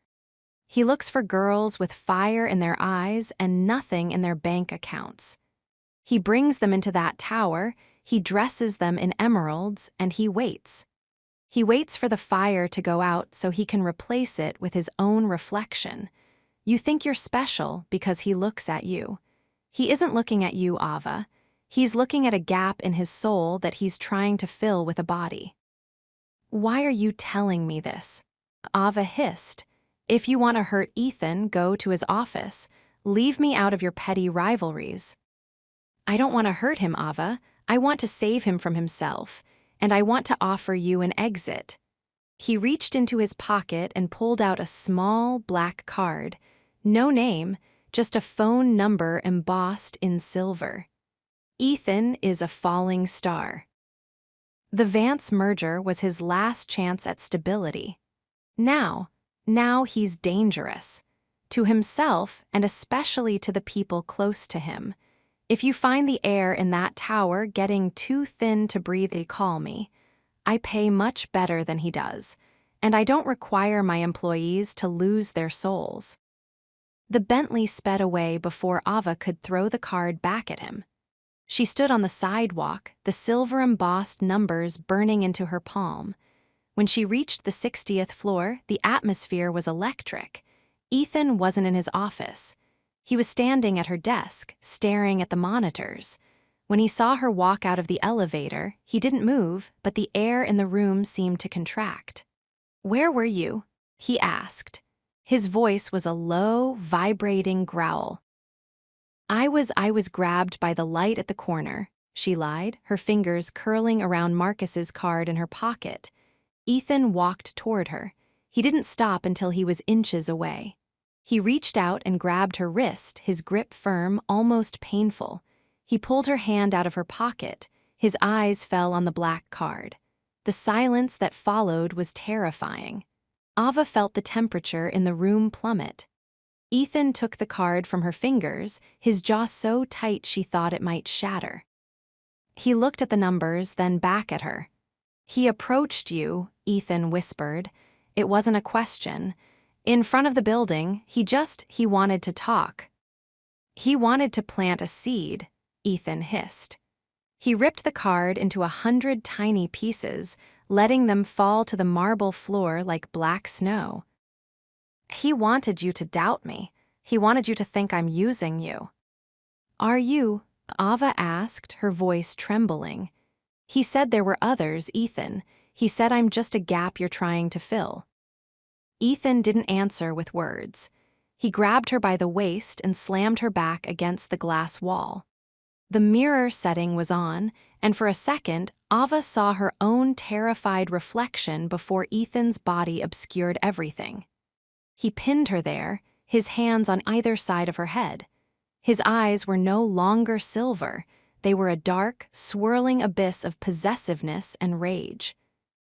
He looks for girls with fire in their eyes and nothing in their bank accounts. He brings them into that tower, he dresses them in emeralds, and he waits. He waits for the fire to go out so he can replace it with his own reflection. You think you're special because he looks at you. He isn't looking at you, Ava. He's looking at a gap in his soul that he's trying to fill with a body." "Why are you telling me this?" Ava hissed. "If you want to hurt Ethan, go to his office. Leave me out of your petty rivalries." "I don't want to hurt him, Ava. I want to save him from himself, and I want to offer you an exit." He reached into his pocket and pulled out a small, black card. No name, just a phone number embossed in silver. Ethan is a falling star. The Vance merger was his last chance at stability. Now, now he's dangerous. To himself and especially to the people close to him. If you find the air in that tower getting too thin to breathe, call me. I pay much better than he does, and I don't require my employees to lose their souls. The Bentley sped away before Ava could throw the card back at him. She stood on the sidewalk, the silver-embossed numbers burning into her palm. When she reached the 60th floor, the atmosphere was electric. Ethan wasn't in his office. He was standing at her desk, staring at the monitors. When he saw her walk out of the elevator, he didn't move, but the air in the room seemed to contract. "Where were you?" he asked. His voice was a low, vibrating growl. I was grabbed by the light at the corner," she lied, her fingers curling around Marcus's card in her pocket. Ethan walked toward her. He didn't stop until he was inches away. He reached out and grabbed her wrist, his grip firm, almost painful. He pulled her hand out of her pocket. His eyes fell on the black card. The silence that followed was terrifying. Ava felt the temperature in the room plummet. Ethan took the card from her fingers, his jaw so tight she thought it might shatter. He looked at the numbers, then back at her. "He approached you," Ethan whispered. It wasn't a question. In front of the building, he wanted to talk. "He wanted to plant a seed," Ethan hissed. He ripped the card into 100 tiny pieces, letting them fall to the marble floor like black snow. "He wanted you to doubt me. He wanted you to think I'm using you." "Are you?" Ava asked, her voice trembling. "He said there were others, Ethan. He said I'm just a gap you're trying to fill." Ethan didn't answer with words. He grabbed her by the waist and slammed her back against the glass wall. The mirror setting was on, and for a second, Ava saw her own terrified reflection before Ethan's body obscured everything. He pinned her there, his hands on either side of her head. His eyes were no longer silver. They were a dark, swirling abyss of possessiveness and rage.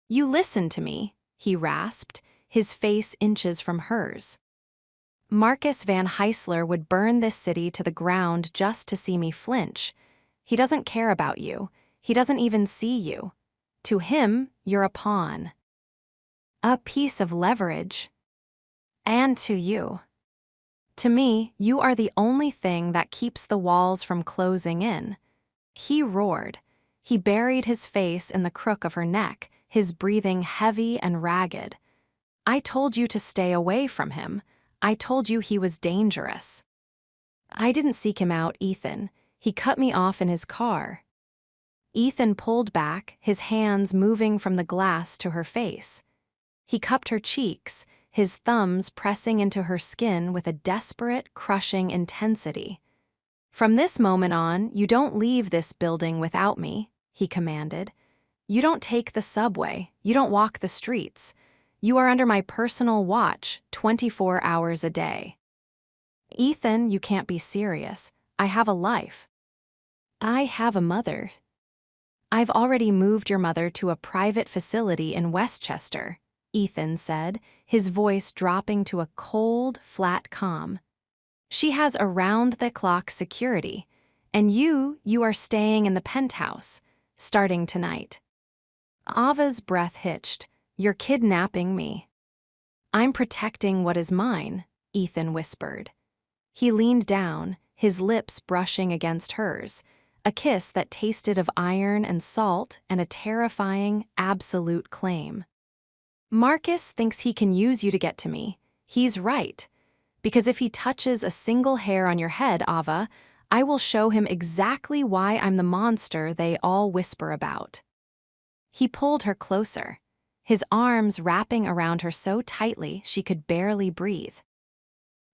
"You listen to me," he rasped, his face inches from hers. "Marcus Van Heisler would burn this city to the ground just to see me flinch. He doesn't care about you. He doesn't even see you. To him, you're a pawn. A piece of leverage. And to you. To me, you are the only thing that keeps the walls from closing in." He roared. He buried his face in the crook of her neck, his breathing heavy and ragged. "I told you to stay away from him. I told you he was dangerous." "I didn't seek him out, Ethan. He cut me off in his car." Ethan pulled back, his hands moving from the glass to her face. He cupped her cheeks, his thumbs pressing into her skin with a desperate, crushing intensity. "From this moment on, you don't leave this building without me," he commanded. "You don't take the subway. You don't walk the streets. You are under my personal watch 24 hours a day." "Ethan, you can't be serious. I have a life." "I have a mother." "I've already moved your mother to a private facility in Westchester," Ethan said, his voice dropping to a cold, flat calm. "She has around-the-clock security, and you are staying in the penthouse, starting tonight." Ava's breath hitched. "You're kidnapping me." "I'm protecting what is mine," Ethan whispered. He leaned down, his lips brushing against hers, a kiss that tasted of iron and salt and a terrifying, absolute claim. "Marcus thinks he can use you to get to me. He's right. Because if he touches a single hair on your head, Ava, I will show him exactly why I'm the monster they all whisper about." He pulled her closer, his arms wrapping around her so tightly she could barely breathe.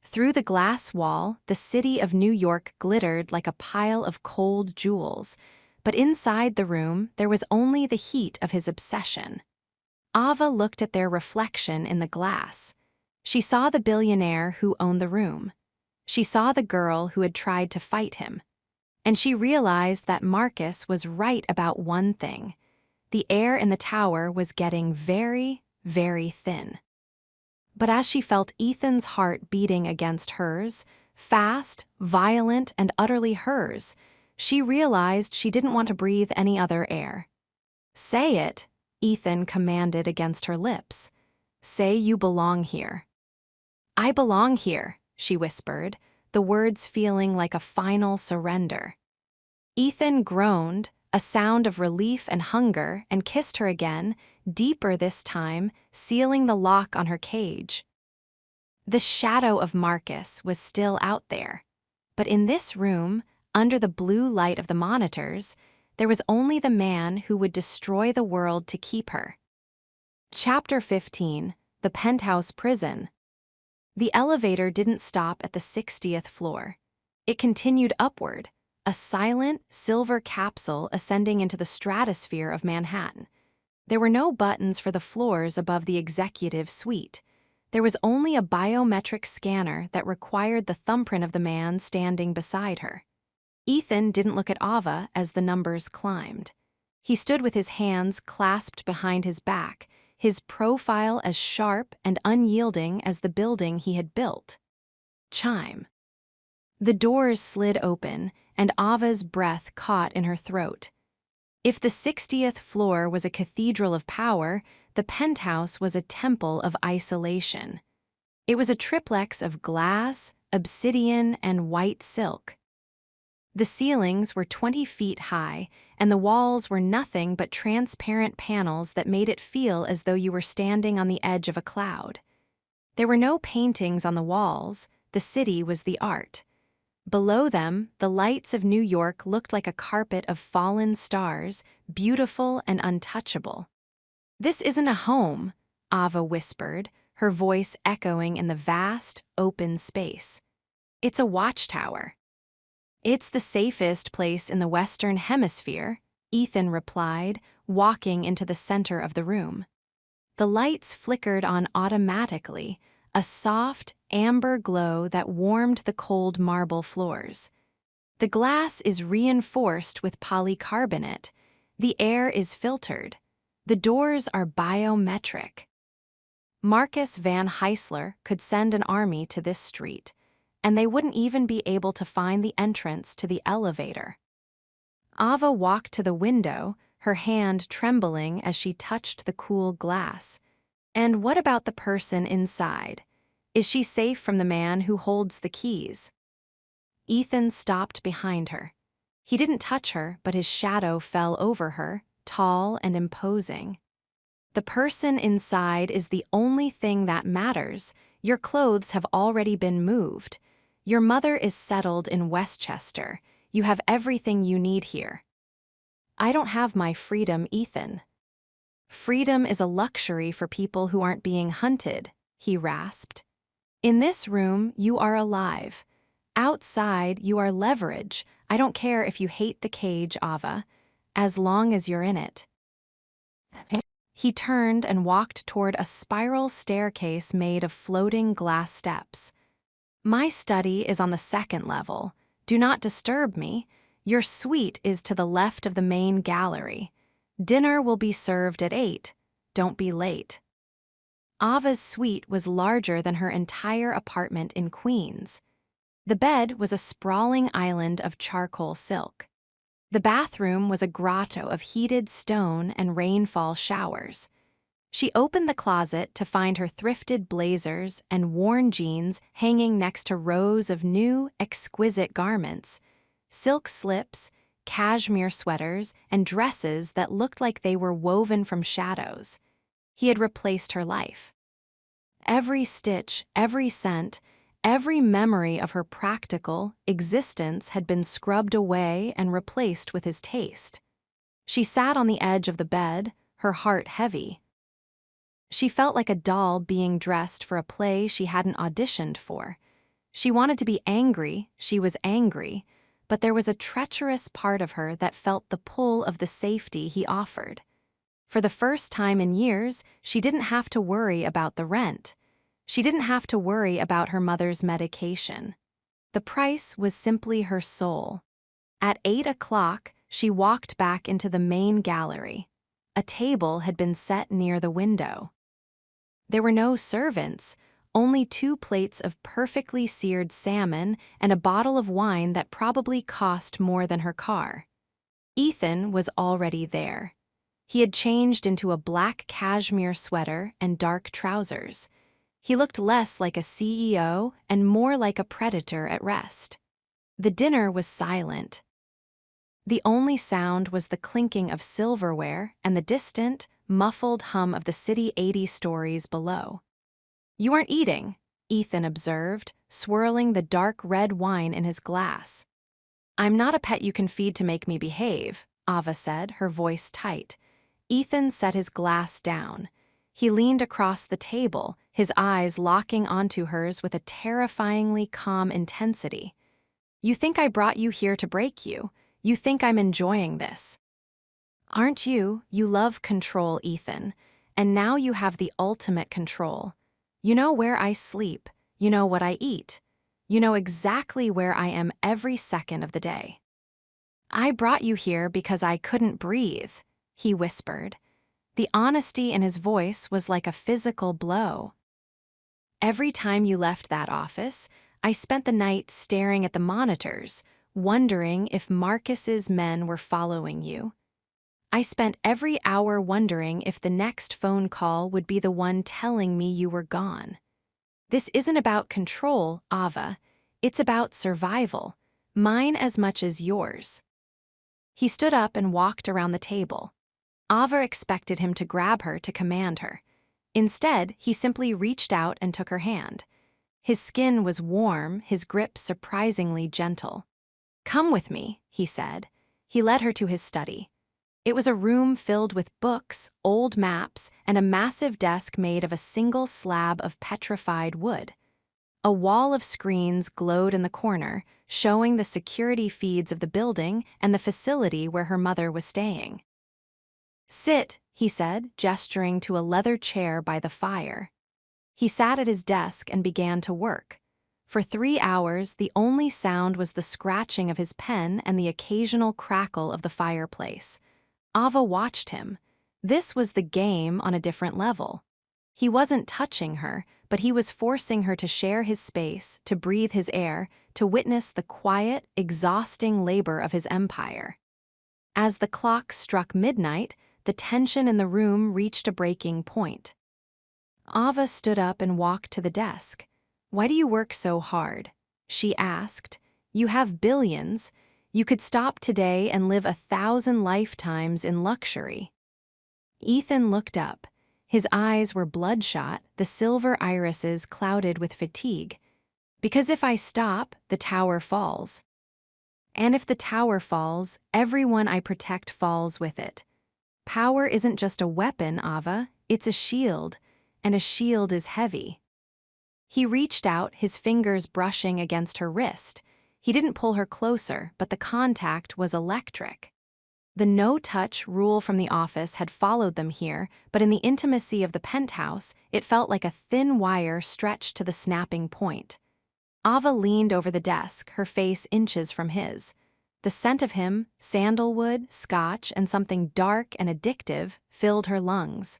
Through the glass wall, the city of New York glittered like a pile of cold jewels, but inside the room there was only the heat of his obsession. Ava looked at their reflection in the glass. She saw the billionaire who owned the room. She saw the girl who had tried to fight him. And she realized that Marcus was right about one thing. The air in the tower was getting very, very thin. But as she felt Ethan's heart beating against hers, fast, violent, and utterly hers, she realized she didn't want to breathe any other air. "Say it," Ethan commanded against her lips. "Say you belong here." "I belong here," she whispered, the words feeling like a final surrender. Ethan groaned, a sound of relief and hunger, and kissed her again, deeper this time, sealing the lock on her cage. The shadow of Marcus was still out there, but in this room, under the blue light of the monitors, there was only the man who would destroy the world to keep her. Chapter 15, The Penthouse Prison. The elevator didn't stop at the 60th floor. It continued upward, a silent, silver capsule ascending into the stratosphere of Manhattan. There were no buttons for the floors above the executive suite. There was only a biometric scanner that required the thumbprint of the man standing beside her. Ethan didn't look at Ava as the numbers climbed. He stood with his hands clasped behind his back, his profile as sharp and unyielding as the building he had built. Chime. The doors slid open, and Ava's breath caught in her throat. If the 60th floor was a cathedral of power, the penthouse was a temple of isolation. It was a triplex of glass, obsidian, and white silk. The ceilings were 20 feet high, and the walls were nothing but transparent panels that made it feel as though you were standing on the edge of a cloud. There were no paintings on the walls. The city was the art. Below them, the lights of New York looked like a carpet of fallen stars, beautiful and untouchable. "This isn't a home," Ava whispered, her voice echoing in the vast, open space. "It's a watchtower." "It's the safest place in the Western Hemisphere," Ethan replied, walking into the center of the room. The lights flickered on automatically, a soft, amber glow that warmed the cold marble floors. "The glass is reinforced with polycarbonate. The air is filtered. The doors are biometric." Marcus Van Heisler could send an army to this street, and they wouldn't even be able to find the entrance to the elevator. Ava walked to the window, her hand trembling as she touched the cool glass. "And what about the person inside? Is she safe from the man who holds the keys?" Ethan stopped behind her. He didn't touch her, but his shadow fell over her, tall and imposing. "The person inside is the only thing that matters. Your clothes have already been moved. Your mother is settled in Westchester. You have everything you need here." "I don't have my freedom, Ethan." "Freedom is a luxury for people who aren't being hunted," he rasped. "In this room, you are alive. Outside, you are leverage. I don't care if you hate the cage, Ava, as long as you're in it." He turned and walked toward a spiral staircase made of floating glass steps. "My study is on the 2nd level. Do not disturb me. Your suite is to the left of the main gallery. Dinner will be served at 8. Don't be late." Ava's suite was larger than her entire apartment in Queens. The bed was a sprawling island of charcoal silk. The bathroom was a grotto of heated stone and rainfall showers. She opened the closet to find her thrifted blazers and worn jeans hanging next to rows of new, exquisite garments, silk slips, cashmere sweaters, and dresses that looked like they were woven from shadows. He had replaced her life. Every stitch, every scent, every memory of her practical existence had been scrubbed away and replaced with his taste. She sat on the edge of the bed, her heart heavy. She felt like a doll being dressed for a play she hadn't auditioned for. She wanted to be angry, she was angry, but there was a treacherous part of her that felt the pull of the safety he offered. For the first time in years, she didn't have to worry about the rent. She didn't have to worry about her mother's medication. The price was simply her soul. At 8 o'clock, she walked back into the main gallery. A table had been set near the window. There were no servants, only 2 plates of perfectly seared salmon and a bottle of wine that probably cost more than her car. Ethan was already there. He had changed into a black cashmere sweater and dark trousers. He looked less like a CEO and more like a predator at rest. The dinner was silent. The only sound was the clinking of silverware and the distant, muffled hum of the city 80 stories below. "You aren't eating," Ethan observed, swirling the dark red wine in his glass. "I'm not a pet you can feed to make me behave," Ava said, her voice tight. Ethan set his glass down. He leaned across the table, his eyes locking onto hers with a terrifyingly calm intensity. "You think I brought you here to break you? You think I'm enjoying this? Aren't you? You love control, Ethan. And now you have the ultimate control. You know where I sleep. You know what I eat. You know exactly where I am every second of the day." "I brought you here because I couldn't breathe," he whispered. The honesty in his voice was like a physical blow. "Every time you left that office, I spent the night staring at the monitors, wondering if Marcus's men were following you. I spent every hour wondering if the next phone call would be the one telling me you were gone. This isn't about control, Ava. It's about survival, mine as much as yours." He stood up and walked around the table. Ava expected him to grab her to command her. Instead, he simply reached out and took her hand. His skin was warm, his grip surprisingly gentle. "Come with me," he said. He led her to his study. It was a room filled with books, old maps, and a massive desk made of a single slab of petrified wood. A wall of screens glowed in the corner, showing the security feeds of the building and the facility where her mother was staying. "Sit," he said, gesturing to a leather chair by the fire. He sat at his desk and began to work. For 3 hours, the only sound was the scratching of his pen and the occasional crackle of the fireplace. Ava watched him. This was the game on a different level. He wasn't touching her, but he was forcing her to share his space, to breathe his air, to witness the quiet, exhausting labor of his empire. As the clock struck midnight, the tension in the room reached a breaking point. Ava stood up and walked to the desk. "Why do you work so hard?" she asked. "You have billions. You could stop today and live 1,000 lifetimes in luxury." Ethan looked up. His eyes were bloodshot, the silver irises clouded with fatigue. "Because if I stop, the tower falls. And if the tower falls, everyone I protect falls with it. Power isn't just a weapon, Ava, it's a shield, and a shield is heavy." He reached out, his fingers brushing against her wrist. He didn't pull her closer, but the contact was electric. The no-touch rule from the office had followed them here, but in the intimacy of the penthouse, it felt like a thin wire stretched to the snapping point. Ava leaned over the desk, her face inches from his. The scent of him, sandalwood, scotch, and something dark and addictive, filled her lungs.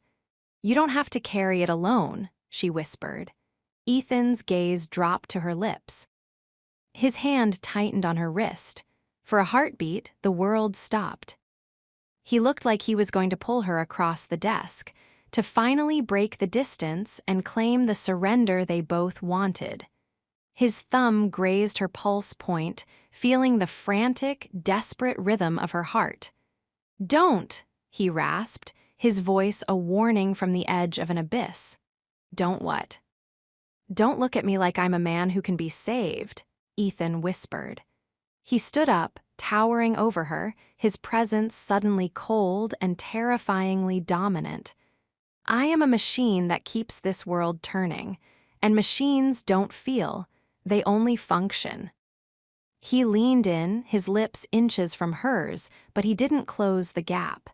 "You don't have to carry it alone," she whispered. Ethan's gaze dropped to her lips. His hand tightened on her wrist. For a heartbeat, the world stopped. He looked like he was going to pull her across the desk, to finally break the distance and claim the surrender they both wanted. His thumb grazed her pulse point, feeling the frantic, desperate rhythm of her heart. "Don't," he rasped, his voice a warning from the edge of an abyss. "Don't what?" "Don't look at me like I'm a man who can be saved," Ethan whispered. He stood up, towering over her, his presence suddenly cold and terrifyingly dominant. "I am a machine that keeps this world turning, and machines don't feel, they only function." He leaned in, his lips inches from hers, but he didn't close the gap.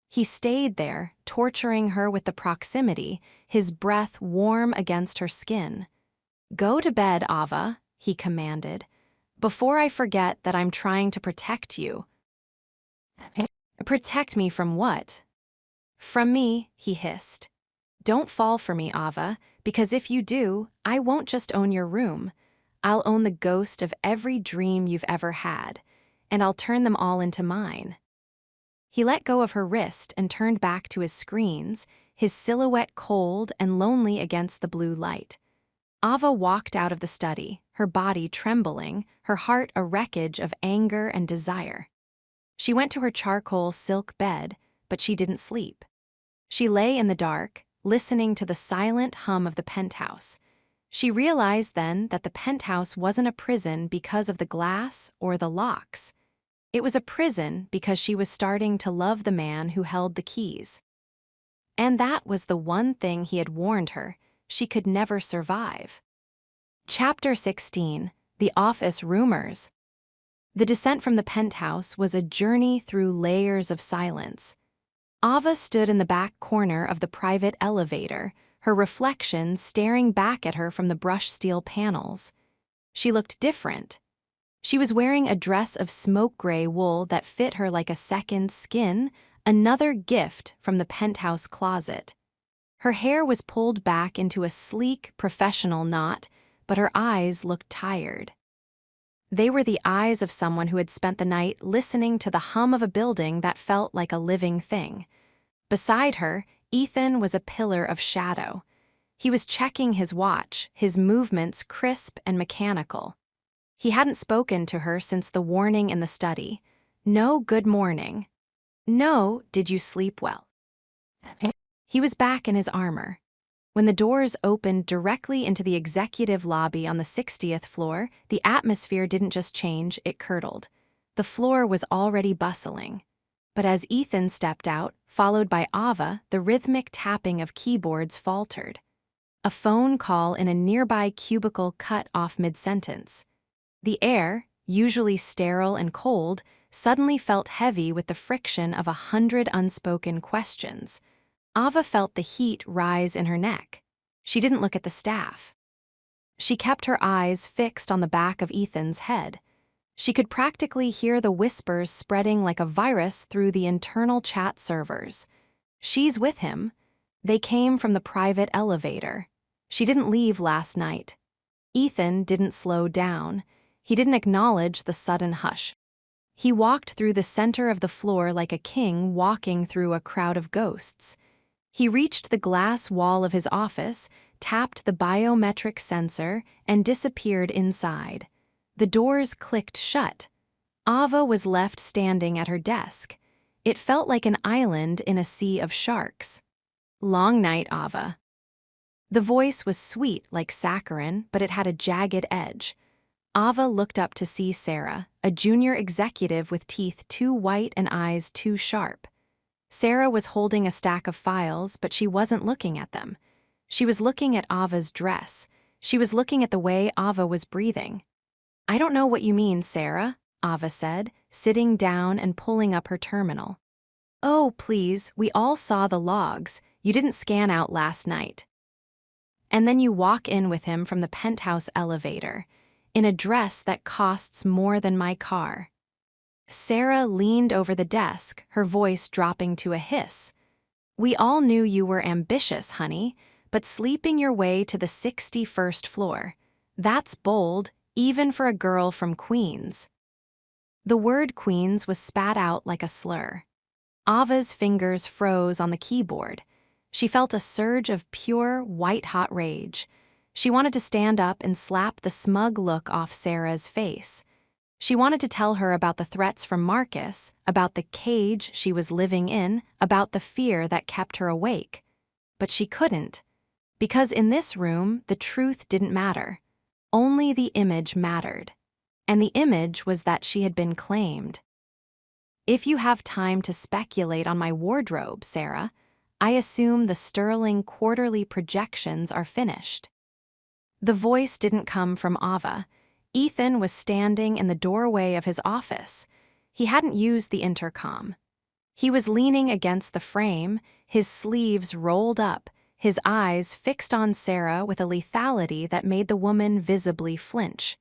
He stayed there, torturing her with the proximity, his breath warm against her skin. "Go to bed, Ava," he commanded. Before I forget that I'm trying to protect you. Protect me from what? From me, he hissed. Don't fall for me, Ava, because if you do, I won't just own your room. I'll own the ghost of every dream you've ever had, and I'll turn them all into mine. He let go of her wrist and turned back to his screens, his silhouette cold and lonely against the blue light. Ava walked out of the study, her body trembling, her heart a wreckage of anger and desire. She went to her charcoal silk bed, but she didn't sleep. She lay in the dark, listening to the silent hum of the penthouse. She realized then that the penthouse wasn't a prison because of the glass or the locks. It was a prison because she was starting to love the man who held the keys. And that was the one thing he had warned her: she could never survive. Chapter 16: The Office Rumors. The descent from the penthouse was a journey through layers of silence. Ava stood in the back corner of the private elevator, her reflection staring back at her from the brushed steel panels. She looked different. She was wearing a dress of smoke gray wool that fit her like a second skin, another gift from the penthouse closet. Her hair was pulled back into a sleek, professional knot, but her eyes looked tired. They were the eyes of someone who had spent the night listening to the hum of a building that felt like a living thing. Beside her, Ethan was a pillar of shadow. He was checking his watch, his movements crisp and mechanical. He hadn't spoken to her since the warning in the study. No good morning. No, did you sleep well? He was back in his armor. When the doors opened directly into the executive lobby on the 60th floor, the atmosphere didn't just change, it curdled. The floor was already bustling. But as Ethan stepped out, followed by Ava, the rhythmic tapping of keyboards faltered. A phone call in a nearby cubicle cut off mid-sentence. The air, usually sterile and cold, suddenly felt heavy with the friction of 100 unspoken questions. Ava felt the heat rise in her neck. She didn't look at the staff. She kept her eyes fixed on the back of Ethan's head. She could practically hear the whispers spreading like a virus through the internal chat servers. She's with him. They came from the private elevator. She didn't leave last night. Ethan didn't slow down. He didn't acknowledge the sudden hush. He walked through the center of the floor like a king walking through a crowd of ghosts. He reached the glass wall of his office, tapped the biometric sensor, and disappeared inside. The doors clicked shut. Ava was left standing at her desk. It felt like an island in a sea of sharks. Long night, Ava. The voice was sweet like saccharin, but it had a jagged edge. Ava looked up to see Sarah, a junior executive with teeth too white and eyes too sharp. Sarah was holding a stack of files, but she wasn't looking at them. She was looking at Ava's dress. She was looking at the way Ava was breathing. I don't know what you mean, Sarah, Ava said, sitting down and pulling up her terminal. Oh, please, we all saw the logs. You didn't scan out last night. And then you walk in with him from the penthouse elevator, in a dress that costs more than my car. Sarah leaned over the desk, her voice dropping to a hiss. We all knew you were ambitious, honey, but sleeping your way to the 61st floor, that's bold, even for a girl from Queens. The word Queens was spat out like a slur. Ava's fingers froze on the keyboard. She felt a surge of pure, white-hot rage. She wanted to stand up and slap the smug look off Sarah's face. She wanted to tell her about the threats from Marcus, about the cage she was living in, about the fear that kept her awake. But she couldn't, because in this room, the truth didn't matter. Only the image mattered. And the image was that she had been claimed. If you have time to speculate on my wardrobe, Sarah, I assume the sterling quarterly projections are finished. The voice didn't come from Ava. Ethan was standing in the doorway of his office. He hadn't used the intercom. He was leaning against the frame, his sleeves rolled up, his eyes fixed on Sarah with a lethality that made the woman visibly flinch.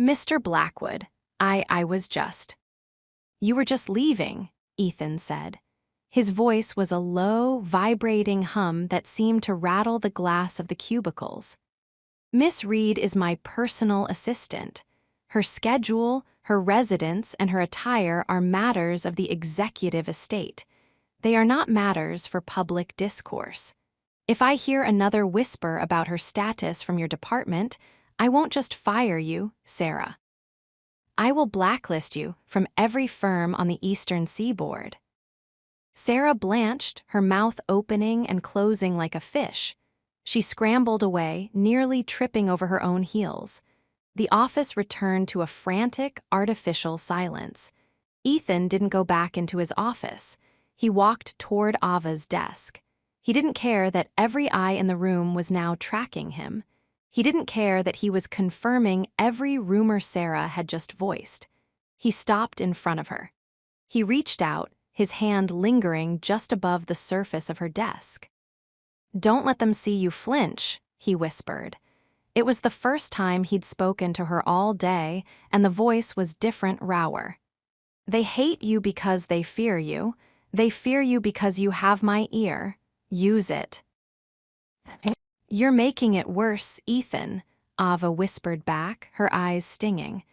Mr. Blackwood, I was just. You were just leaving, Ethan said. His voice was a low, vibrating hum that seemed to rattle the glass of the cubicles. Miss Reed is my personal assistant. Her schedule, her residence, and her attire are matters of the executive estate. They are not matters for public discourse. If I hear another whisper about her status from your department, I won't just fire you, Sarah. I will blacklist you from every firm on the Eastern Seaboard. Sarah blanched, her mouth opening and closing like a fish. She scrambled away, nearly tripping over her own heels. The office returned to a frantic, artificial silence. Ethan didn't go back into his office. He walked toward Ava's desk. He didn't care that every eye in the room was now tracking him. He didn't care that he was confirming every rumor Sarah had just voiced. He stopped in front of her. He reached out, his hand lingering just above the surface of her desk. "Don't let them see you flinch," he whispered. It was the first time he'd spoken to her all day, and the voice was different, rower. "They hate you because they fear you. They fear you because you have my ear. Use it." "You're making it worse, Ethan," Ava whispered back, her eyes stinging.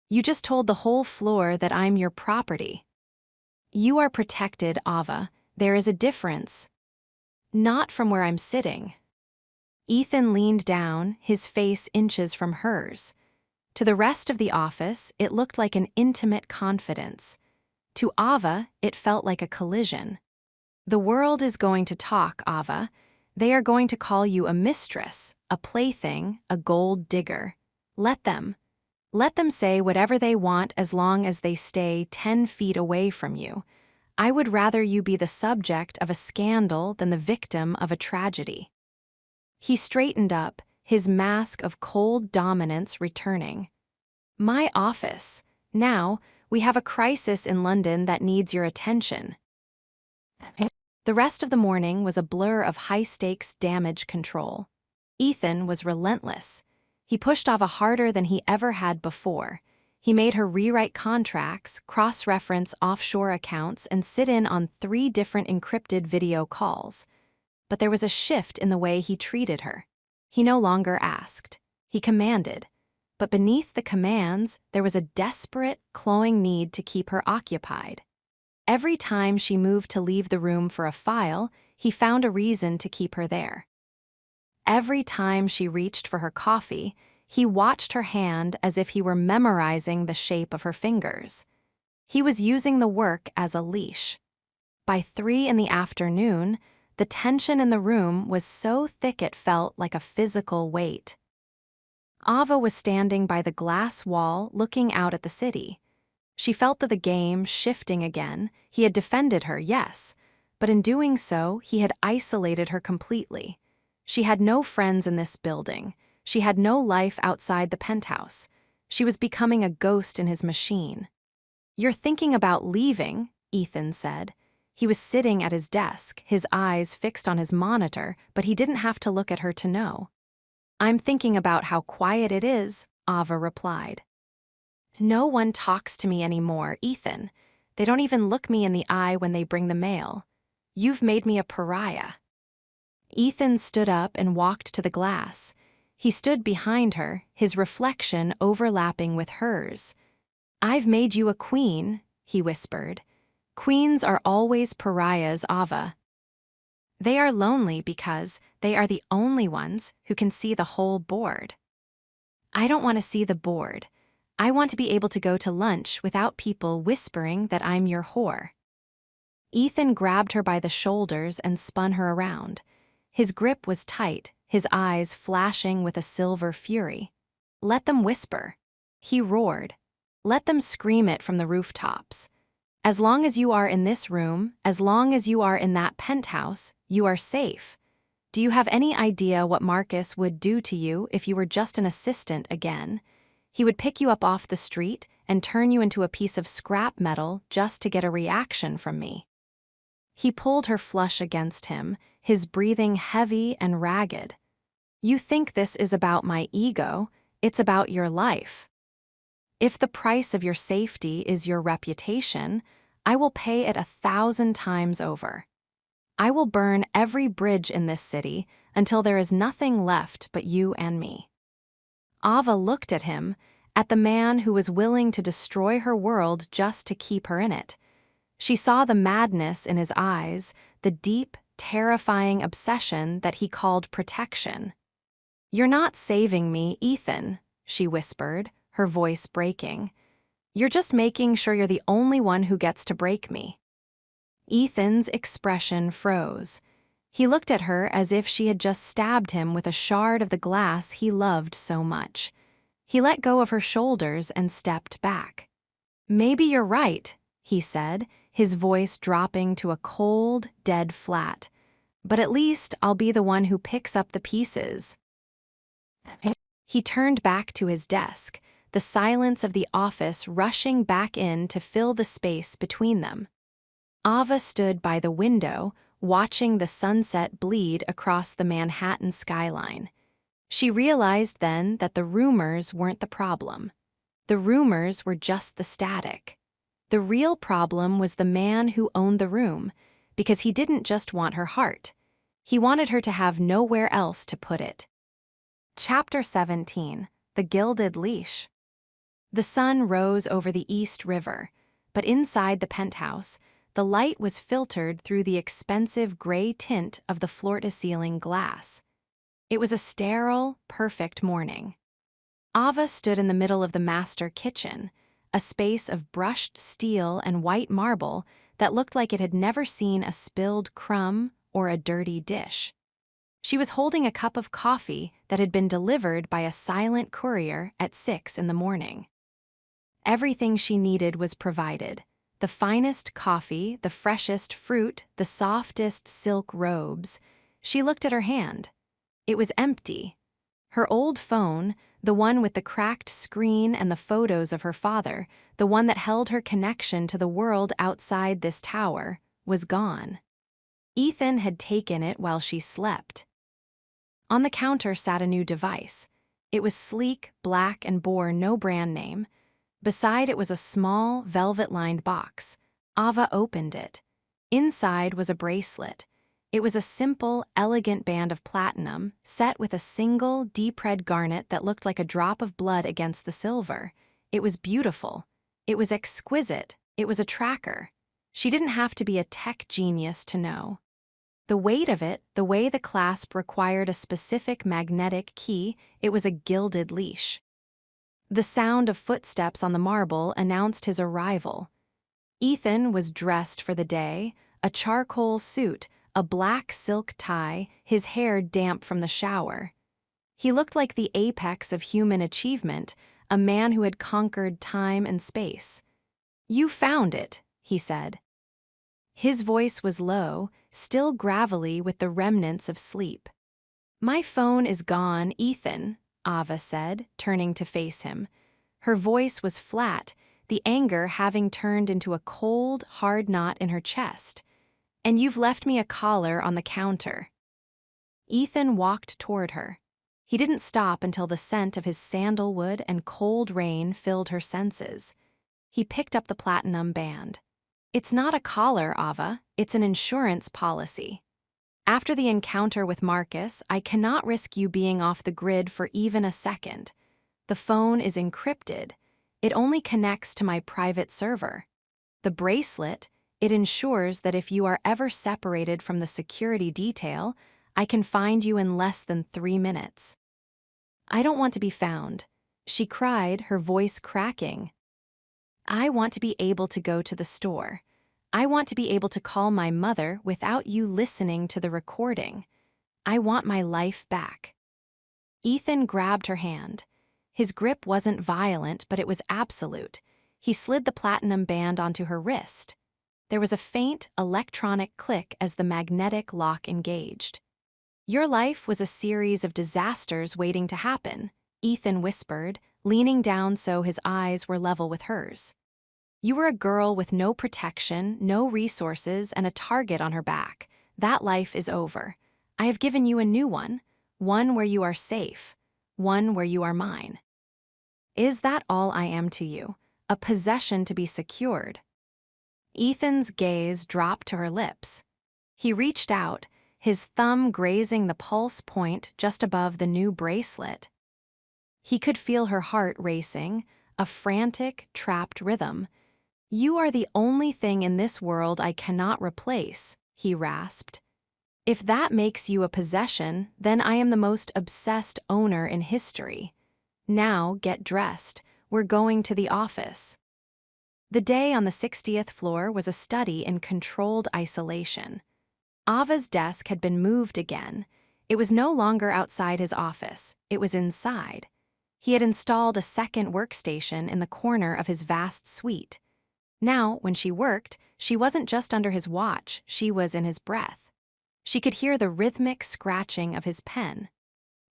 "You just told the whole floor that I'm your property." "You are protected, Ava. There is a difference." "Not from where I'm sitting." Ethan leaned down, his face inches from hers. To the rest of the office, it looked like an intimate confidence. To Ava, it felt like a collision. "The world is going to talk, Ava. They are going to call you a mistress, a plaything, a gold digger. Let them. Let them say whatever they want as long as they stay 10 feet away from you. I would rather you be the subject of a scandal than the victim of a tragedy." He straightened up, his mask of cold dominance returning. "My office. Now, we have a crisis in London that needs your attention." The rest of the morning was a blur of high-stakes damage control. Ethan was relentless. He pushed Ava harder than he ever had before. He made her rewrite contracts, cross-reference offshore accounts, and sit in on 3 different encrypted video calls. But there was a shift in the way he treated her. He no longer asked. He commanded. But beneath the commands, there was a desperate, clawing need to keep her occupied. Every time she moved to leave the room for a file, he found a reason to keep her there. Every time she reached for her coffee, he watched her hand as if he were memorizing the shape of her fingers. He was using the work as a leash. By 3 in the afternoon, the tension in the room was so thick it felt like a physical weight. Ava was standing by the glass wall looking out at the city. She felt that the game shifting again. He had defended her, yes, but in doing so, he had isolated her completely. She had no friends in this building. She had no life outside the penthouse. She was becoming a ghost in his machine. "You're thinking about leaving," Ethan said. He was sitting at his desk, his eyes fixed on his monitor, but he didn't have to look at her to know. "I'm thinking about how quiet it is," Ava replied. "No one talks to me anymore, Ethan. They don't even look me in the eye when they bring the mail. You've made me a pariah." Ethan stood up and walked to the glass. He stood behind her, his reflection overlapping with hers. "I've made you a queen," he whispered. "Queens are always pariahs, Ava. They are lonely because they are the only ones who can see the whole board." "I don't want to see the board. I want to be able to go to lunch without people whispering that I'm your whore." Ethan grabbed her by the shoulders and spun her around. His grip was tight, his eyes flashing with a silver fury. "Let them whisper," he roared. "Let them scream it from the rooftops. As long as you are in this room, as long as you are in that penthouse, you are safe. Do you have any idea what Marcus would do to you if you were just an assistant again? He would pick you up off the street and turn you into a piece of scrap metal just to get a reaction from me." He pulled her flush against him, his breathing heavy and ragged. "You think this is about my ego? It's about your life." If the price of your safety is your reputation, I will pay it 1,000 times over. I will burn every bridge in this city until there is nothing left but you and me." Ava looked at him, at the man who was willing to destroy her world just to keep her in it. She saw the madness in his eyes, the deep, terrifying obsession that he called protection. "You're not saving me, Ethan," she whispered, her voice breaking. "You're just making sure you're the only one who gets to break me." Ethan's expression froze. He looked at her as if she had just stabbed him with a shard of the glass he loved so much. He let go of her shoulders and stepped back. "Maybe you're right," he said, his voice dropping to a cold, dead flat. "But at least I'll be the one who picks up the pieces." He turned back to his desk, the silence of the office rushing back in to fill the space between them. Ava stood by the window, watching the sunset bleed across the Manhattan skyline. She realized then that the rumors weren't the problem. The rumors were just the static. The real problem was the man who owned the room, because he didn't just want her heart. He wanted her to have nowhere else to put it. Chapter 17: The Gilded Leash. The sun rose over the East River, but inside the penthouse, the light was filtered through the expensive gray tint of the floor-to-ceiling glass. It was a sterile, perfect morning. Ava stood in the middle of the master kitchen, a space of brushed steel and white marble that looked like it had never seen a spilled crumb or a dirty dish. She was holding a cup of coffee that had been delivered by a silent courier at 6 in the morning. Everything she needed was provided: the finest coffee, the freshest fruit, the softest silk robes. She looked at her hand. It was empty. Her old phone, the one with the cracked screen and the photos of her father, the one that held her connection to the world outside this tower, was gone. Ethan had taken it while she slept. On the counter sat a new device. It was sleek, black, and bore no brand name. Beside it was a small, velvet-lined box. Ava opened it. Inside was a bracelet. It was a simple, elegant band of platinum, set with a single, deep-red garnet that looked like a drop of blood against the silver. It was beautiful. It was exquisite. It was a tracker. She didn't have to be a tech genius to know. The weight of it, the way the clasp required a specific magnetic key, it was a gilded leash. The sound of footsteps on the marble announced his arrival. Ethan was dressed for the day, a charcoal suit, a black silk tie, his hair damp from the shower. He looked like the apex of human achievement, a man who had conquered time and space. "You found it," he said. His voice was low, still gravelly with the remnants of sleep. "My phone is gone, Ethan," Ava said, turning to face him. Her voice was flat, the anger having turned into a cold, hard knot in her chest. "And you've left me a collar on the counter." Ethan walked toward her. He didn't stop until the scent of his sandalwood and cold rain filled her senses. He picked up the platinum band. "It's not a collar, Ava. It's an insurance policy. After the encounter with Marcus, I cannot risk you being off the grid for even a second. The phone is encrypted. It only connects to my private server. The bracelet, it ensures that if you are ever separated from the security detail, I can find you in less than 3 minutes." "I don't want to be found," she cried, her voice cracking. "I want to be able to go to the store. I want to be able to call my mother without you listening to the recording. I want my life back." Ethan grabbed her hand. His grip wasn't violent, but it was absolute. He slid the platinum band onto her wrist. There was a faint, electronic click as the magnetic lock engaged. "Your life was a series of disasters waiting to happen," Ethan whispered, leaning down so his eyes were level with hers. "You were a girl with no protection, no resources, and a target on her back. That life is over. I have given you a new one where you are safe, one where you are mine." Is that all I am to you? A possession to be secured? Ethan's gaze dropped to her lips. He reached out, his thumb grazing the pulse point just above the new bracelet. He could feel her heart racing, a frantic, trapped rhythm. "You are the only thing in this world I cannot replace," he rasped. "If that makes you a possession, then I am the most obsessed owner in history. Now get dressed. We're going to the office." The day on the 60th floor was a study in controlled isolation. Ava's desk had been moved again. It was no longer outside his office, it was inside. He had installed a second workstation in the corner of his vast suite. Now, when she worked, she wasn't just under his watch, she was in his breath. She could hear the rhythmic scratching of his pen.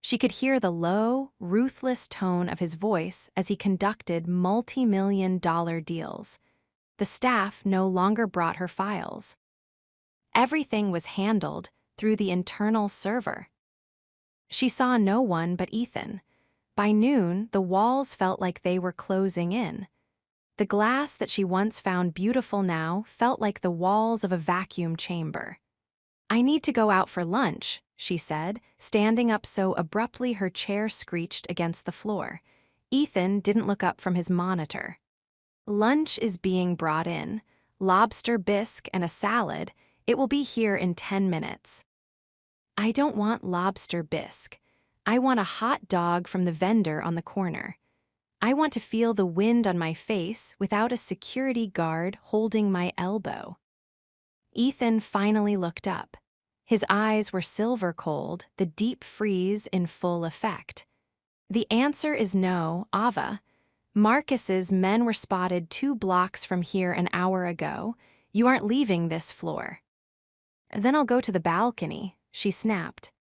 She could hear the low, ruthless tone of his voice as he conducted multi-million-dollar deals. The staff no longer brought her files. Everything was handled through the internal server. She saw no one but Ethan. By noon, the walls felt like they were closing in. The glass that she once found beautiful now felt like the walls of a vacuum chamber. "I need to go out for lunch," she said, standing up so abruptly her chair screeched against the floor. Ethan didn't look up from his monitor. "Lunch is being brought in. Lobster bisque and a salad. It will be here in 10 minutes. "I don't want lobster bisque. I want a hot dog from the vendor on the corner. I want to feel the wind on my face without a security guard holding my elbow." Ethan finally looked up. His eyes were silver cold, the deep freeze in full effect. "The answer is no, Ava. Marcus's men were spotted 2 blocks from here an hour ago. You aren't leaving this floor." "Then I'll go to the balcony," she snapped.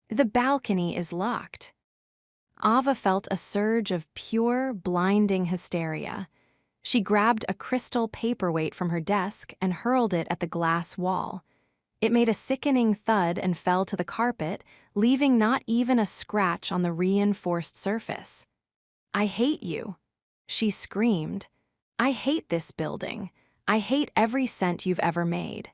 "The balcony is locked." Ava felt a surge of pure, blinding hysteria. She grabbed a crystal paperweight from her desk and hurled it at the glass wall. It made a sickening thud and fell to the carpet, leaving not even a scratch on the reinforced surface. "I hate you," she screamed. "I hate this building. I hate every cent you've ever made."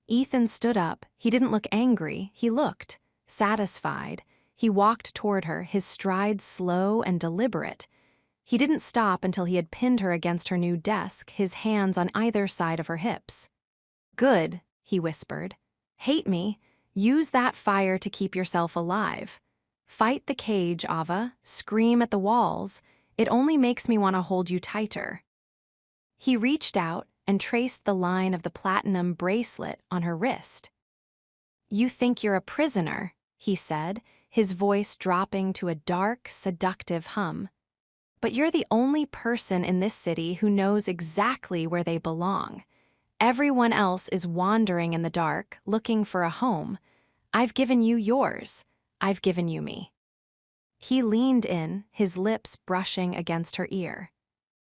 Ethan stood up. He didn't look angry. He looked satisfied. He walked toward her, his stride slow and deliberate. He didn't stop until he had pinned her against her new desk, his hands on either side of her hips. "Good," he whispered. "Hate me. Use that fire to keep yourself alive. Fight the cage, Ava. Scream at the walls. It only makes me want to hold you tighter." He reached out and traced the line of the platinum bracelet on her wrist. "You think you're a prisoner," he said, his voice dropping to a dark, seductive hum. "But you're the only person in this city who knows exactly where they belong. Everyone else is wandering in the dark, looking for a home. I've given you yours. I've given you me." He leaned in, his lips brushing against her ear.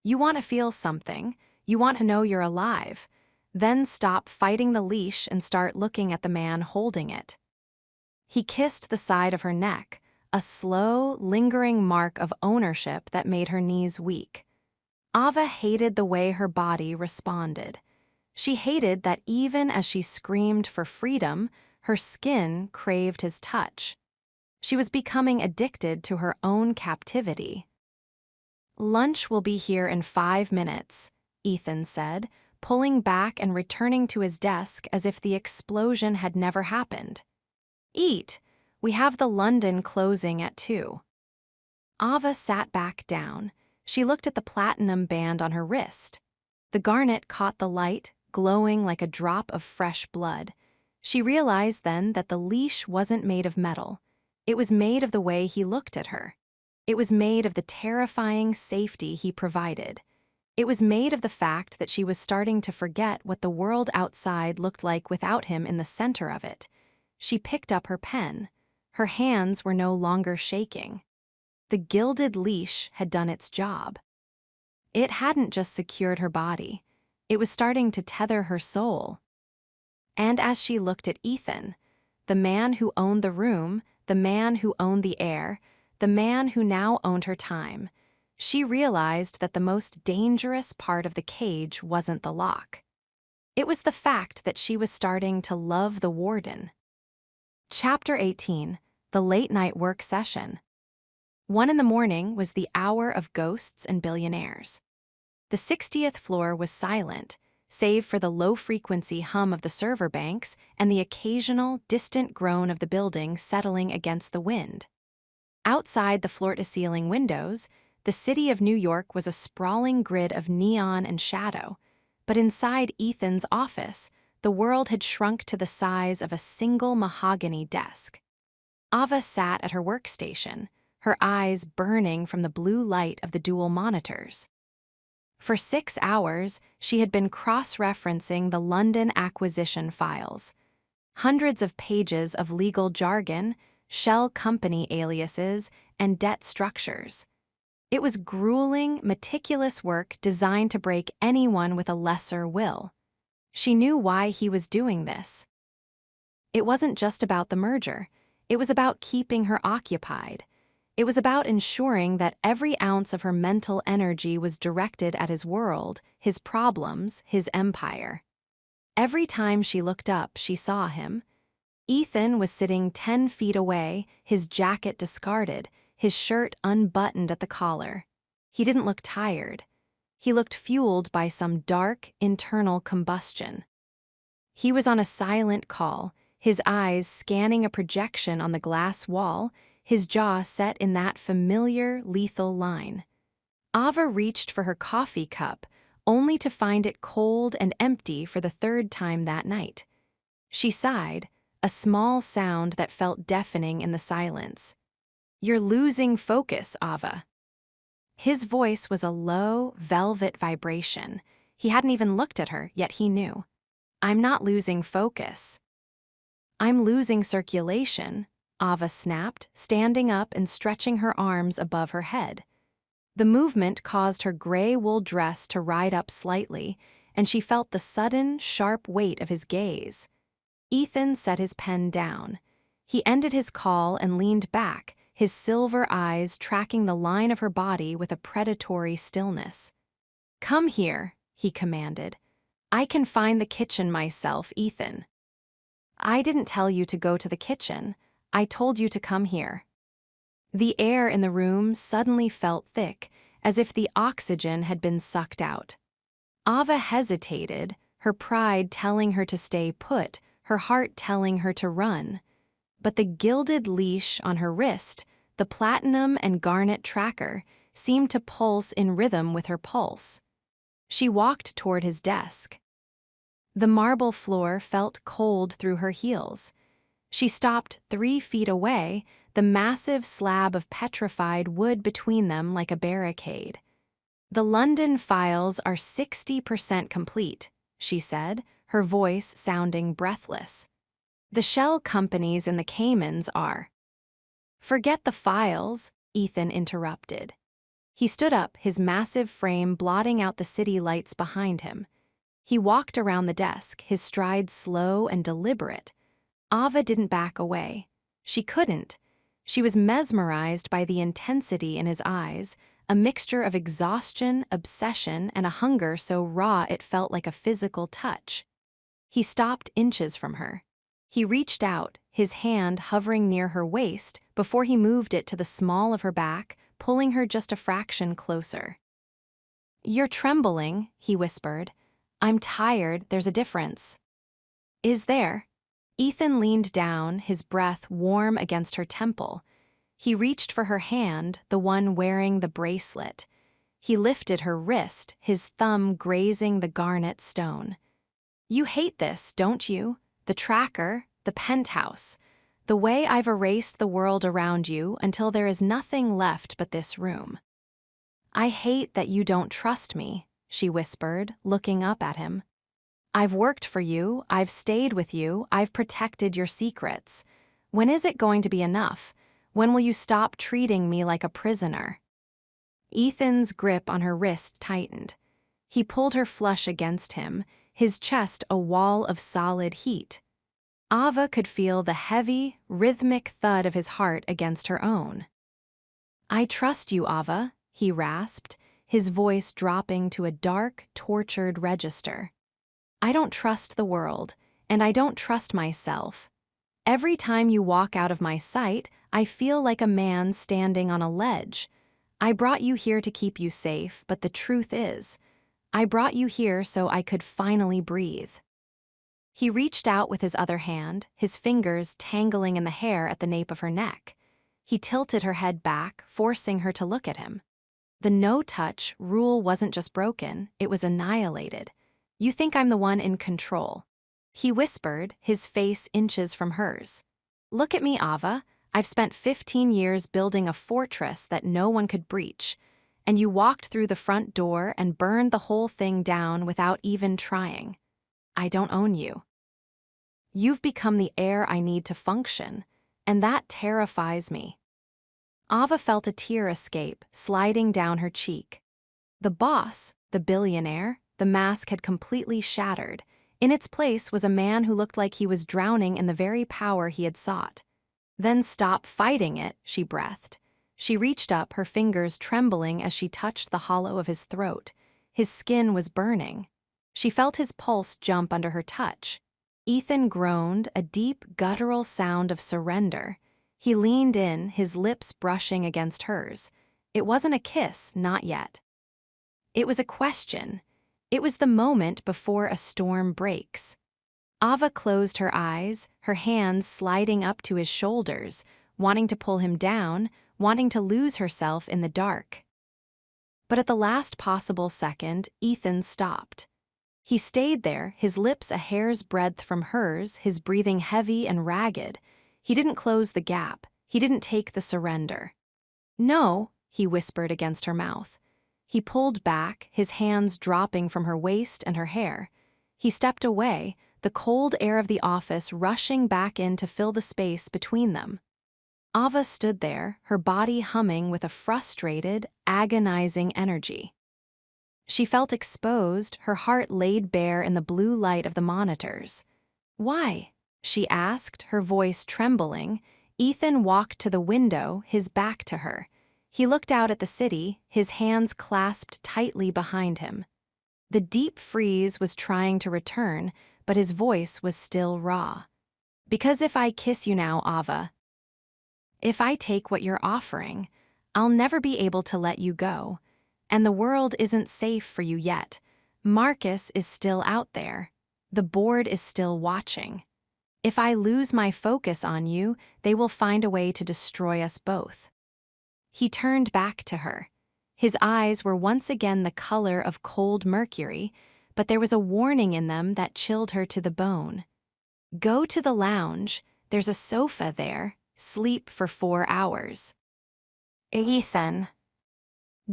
"You want to feel something. You want to know you're alive. Then stop fighting the leash and start looking at the man holding it." He kissed the side of her neck, a slow, lingering mark of ownership that made her knees weak. Ava hated the way her body responded. She hated that even as she screamed for freedom, her skin craved his touch. She was becoming addicted to her own captivity. "Lunch will be here in 5 minutes," Ethan said, pulling back and returning to his desk as if the explosion had never happened. "Eat. We have the London closing at 2. Ava sat back down. She looked at the platinum band on her wrist. The garnet caught the light, glowing like a drop of fresh blood. She realized then that the leash wasn't made of metal. It was made of the way he looked at her. It was made of the terrifying safety he provided. It was made of the fact that she was starting to forget what the world outside looked like without him in the center of it. She picked up her pen. Her hands were no longer shaking. The gilded leash had done its job. It hadn't just secured her body. It was starting to tether her soul. And as she looked at Ethan, the man who owned the room, the man who owned the air, the man who now owned her time, She realized that the most dangerous part of the cage wasn't the lock. It was the fact that she was starting to love the warden. Chapter 18, The Late Night Work Session. 1 in the morning was the hour of ghosts and billionaires. The 60th floor was silent, save for the low-frequency hum of the server banks and the occasional, distant groan of the building settling against the wind. Outside the floor-to-ceiling windows, the city of New York was a sprawling grid of neon and shadow, but inside Ethan's office, the world had shrunk to the size of a single mahogany desk. Ava sat at her workstation, her eyes burning from the blue light of the dual monitors. For 6 hours, she had been cross-referencing the London acquisition files. Hundreds of pages of legal jargon, shell company aliases, and debt structures. It was grueling, meticulous work designed to break anyone with a lesser will. She knew why he was doing this. It wasn't just about the merger. It was about keeping her occupied. It was about ensuring that every ounce of her mental energy was directed at his world, his problems, his empire. Every time she looked up, she saw him. Ethan was sitting 10 feet away, his jacket discarded, his shirt unbuttoned at the collar. He didn't look tired. He looked fueled by some dark, internal combustion. He was on a silent call, his eyes scanning a projection on the glass wall, his jaw set in that familiar, lethal line. Ava reached for her coffee cup, only to find it cold and empty for the 3rd time that night. She sighed, a small sound that felt deafening in the silence. "You're losing focus, Ava." His voice was a low, velvet vibration. He hadn't even looked at her, yet he knew. "I'm not losing focus." "I'm losing circulation," Ava snapped, standing up and stretching her arms above her head. The movement caused her gray wool dress to ride up slightly, and she felt the sudden, sharp weight of his gaze. Ethan set his pen down. He ended his call and leaned back, his silver eyes tracking the line of her body with a predatory stillness. "Come here," he commanded. "I can find the kitchen myself, Ethan." "I didn't tell you to go to the kitchen. I told you to come here." The air in the room suddenly felt thick, as if the oxygen had been sucked out. Ava hesitated, her pride telling her to stay put, her heart telling her to run. But the gilded leash on her wrist, the platinum and garnet tracker, seemed to pulse in rhythm with her pulse. She walked toward his desk. The marble floor felt cold through her heels. She stopped 3 feet away, the massive slab of petrified wood between them like a barricade. "The London files are 60% complete," she said, her voice sounding breathless. "The shell companies in the Caymans are." "Forget the files," Ethan interrupted. He stood up, his massive frame blotting out the city lights behind him. He walked around the desk, his stride slow and deliberate. Ava didn't back away. She couldn't. She was mesmerized by the intensity in his eyes, a mixture of exhaustion, obsession, and a hunger so raw it felt like a physical touch. He stopped inches from her. He reached out, his hand hovering near her waist before he moved it to the small of her back, pulling her just a fraction closer. "You're trembling," he whispered. "I'm tired, there's a difference." "Is there?" Ethan leaned down, his breath warm against her temple. He reached for her hand, the one wearing the bracelet. He lifted her wrist, his thumb grazing the garnet stone. "You hate this, don't you? The tracker, the penthouse, the way I've erased the world around you until there is nothing left but this room." "I hate that you don't trust me," she whispered, looking up at him. "I've worked for you, I've stayed with you, I've protected your secrets. When is it going to be enough? When will you stop treating me like a prisoner?" Ethan's grip on her wrist tightened. He pulled her flush against him, his chest a wall of solid heat. Ava could feel the heavy, rhythmic thud of his heart against her own. "I trust you, Ava," he rasped, his voice dropping to a dark, tortured register. "I don't trust the world, and I don't trust myself. Every time you walk out of my sight, I feel like a man standing on a ledge. I brought you here to keep you safe, but the truth is, I brought you here so I could finally breathe." He reached out with his other hand, his fingers tangling in the hair at the nape of her neck. He tilted her head back, forcing her to look at him. The no-touch rule wasn't just broken, it was annihilated. "You think I'm the one in control," he whispered, his face inches from hers. "Look at me, Ava. I've spent 15 years building a fortress that no one could breach, and you walked through the front door and burned the whole thing down without even trying. I don't own you. You've become the air I need to function, and that terrifies me." Ava felt a tear escape, sliding down her cheek. The boss, the billionaire, the mask had completely shattered. In its place was a man who looked like he was drowning in the very power he had sought. "Then stop fighting it," she breathed. She reached up, her fingers trembling as she touched the hollow of his throat. His skin was burning. She felt his pulse jump under her touch. Ethan groaned, a deep, guttural sound of surrender. He leaned in, his lips brushing against hers. It wasn't a kiss, not yet. It was a question. It was the moment before a storm breaks. Ava closed her eyes, her hands sliding up to his shoulders, wanting to pull him down, wanting to lose herself in the dark. But at the last possible second, Ethan stopped. He stayed there, his lips a hair's breadth from hers, his breathing heavy and ragged. He didn't close the gap. He didn't take the surrender. "No," he whispered against her mouth. He pulled back, his hands dropping from her waist and her hair. He stepped away, the cold air of the office rushing back in to fill the space between them. Ava stood there, her body humming with a frustrated, agonizing energy. She felt exposed, her heart laid bare in the blue light of the monitors. "Why?" she asked, her voice trembling. Ethan walked to the window, his back to her. He looked out at the city, his hands clasped tightly behind him. The deep freeze was trying to return, but his voice was still raw. "Because if I kiss you now, Ava, if I take what you're offering, I'll never be able to let you go. And the world isn't safe for you yet. Marcus is still out there. The board is still watching. If I lose my focus on you, they will find a way to destroy us both." He turned back to her. His eyes were once again the color of cold mercury, but there was a warning in them that chilled her to the bone. "Go to the lounge. There's a sofa there. Sleep for 4 hours." "Ethan."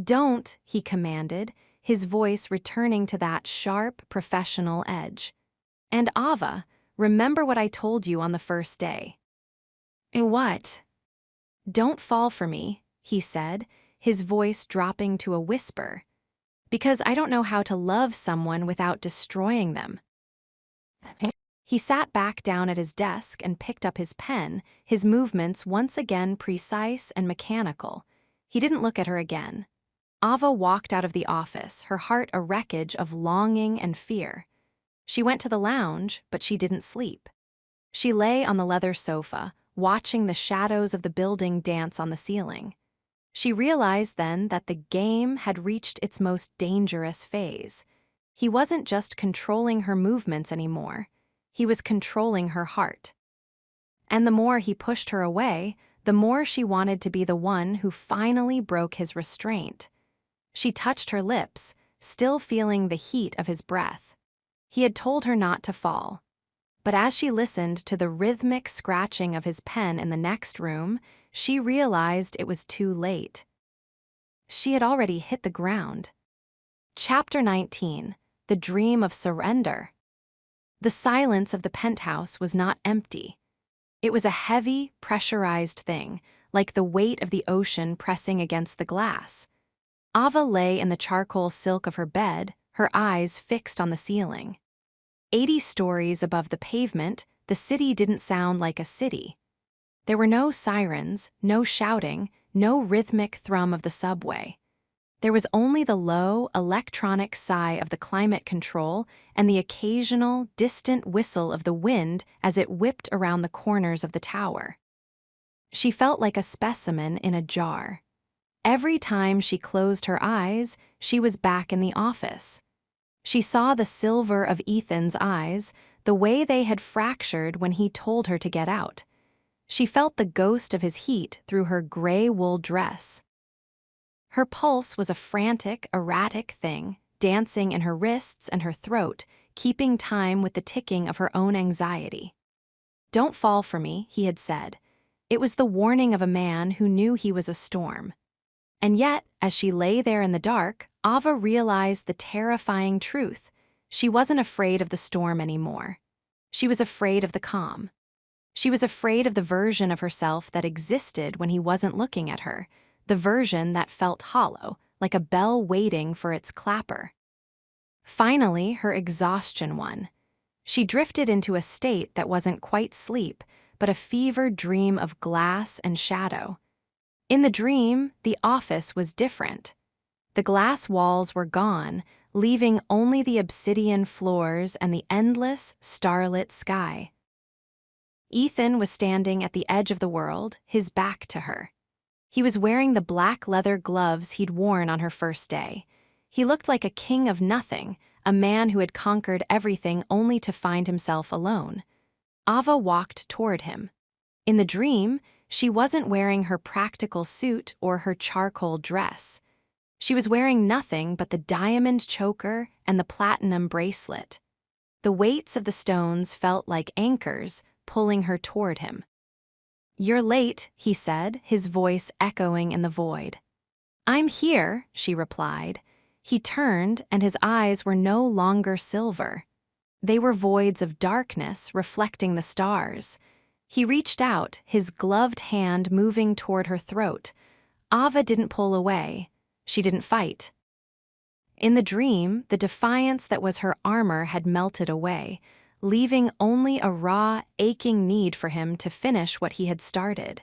"Don't," he commanded, his voice returning to that sharp, professional edge. "And Ava, remember what I told you on the first day." "What?" "Don't fall for me," he said, his voice dropping to a whisper. "Because I don't know how to love someone without destroying them." He sat back down at his desk and picked up his pen, his movements once again precise and mechanical. He didn't look at her again. Ava walked out of the office, her heart a wreckage of longing and fear. She went to the lounge, but she didn't sleep. She lay on the leather sofa, watching the shadows of the building dance on the ceiling. She realized then that the game had reached its most dangerous phase. He wasn't just controlling her movements anymore. He was controlling her heart. And the more he pushed her away, the more she wanted to be the one who finally broke his restraint. She touched her lips, still feeling the heat of his breath. He had told her not to fall. But as she listened to the rhythmic scratching of his pen in the next room, she realized it was too late. She had already hit the ground. Chapter 19: The Dream of Surrender. The silence of the penthouse was not empty. It was a heavy, pressurized thing, like the weight of the ocean pressing against the glass. Ava lay in the charcoal silk of her bed, her eyes fixed on the ceiling. 80 stories above the pavement, the city didn't sound like a city. There were no sirens, no shouting, no rhythmic thrum of the subway. There was only the low, electronic sigh of the climate control and the occasional, distant whistle of the wind as it whipped around the corners of the tower. She felt like a specimen in a jar. Every time she closed her eyes, she was back in the office. She saw the silver of Ethan's eyes, the way they had fractured when he told her to get out. She felt the ghost of his heat through her gray wool dress. Her pulse was a frantic, erratic thing, dancing in her wrists and her throat, keeping time with the ticking of her own anxiety. "Don't fall for me," he had said. It was the warning of a man who knew he was a storm. And yet, as she lay there in the dark, Ava realized the terrifying truth. She wasn't afraid of the storm anymore. She was afraid of the calm. She was afraid of the version of herself that existed when he wasn't looking at her, the version that felt hollow, like a bell waiting for its clapper. Finally, her exhaustion won. She drifted into a state that wasn't quite sleep, but a fevered dream of glass and shadow. In the dream, the office was different. The glass walls were gone, leaving only the obsidian floors and the endless, starlit sky. Ethan was standing at the edge of the world, his back to her. He was wearing the black leather gloves he'd worn on her first day. He looked like a king of nothing, a man who had conquered everything only to find himself alone. Ava walked toward him. In the dream, she wasn't wearing her practical suit or her charcoal dress. She was wearing nothing but the diamond choker and the platinum bracelet. The weights of the stones felt like anchors, pulling her toward him. "You're late," he said, his voice echoing in the void. "I'm here," she replied. He turned, and his eyes were no longer silver. They were voids of darkness reflecting the stars. He reached out, his gloved hand moving toward her throat. Ava didn't pull away. She didn't fight. In the dream, the defiance that was her armor had melted away, leaving only a raw, aching need for him to finish what he had started.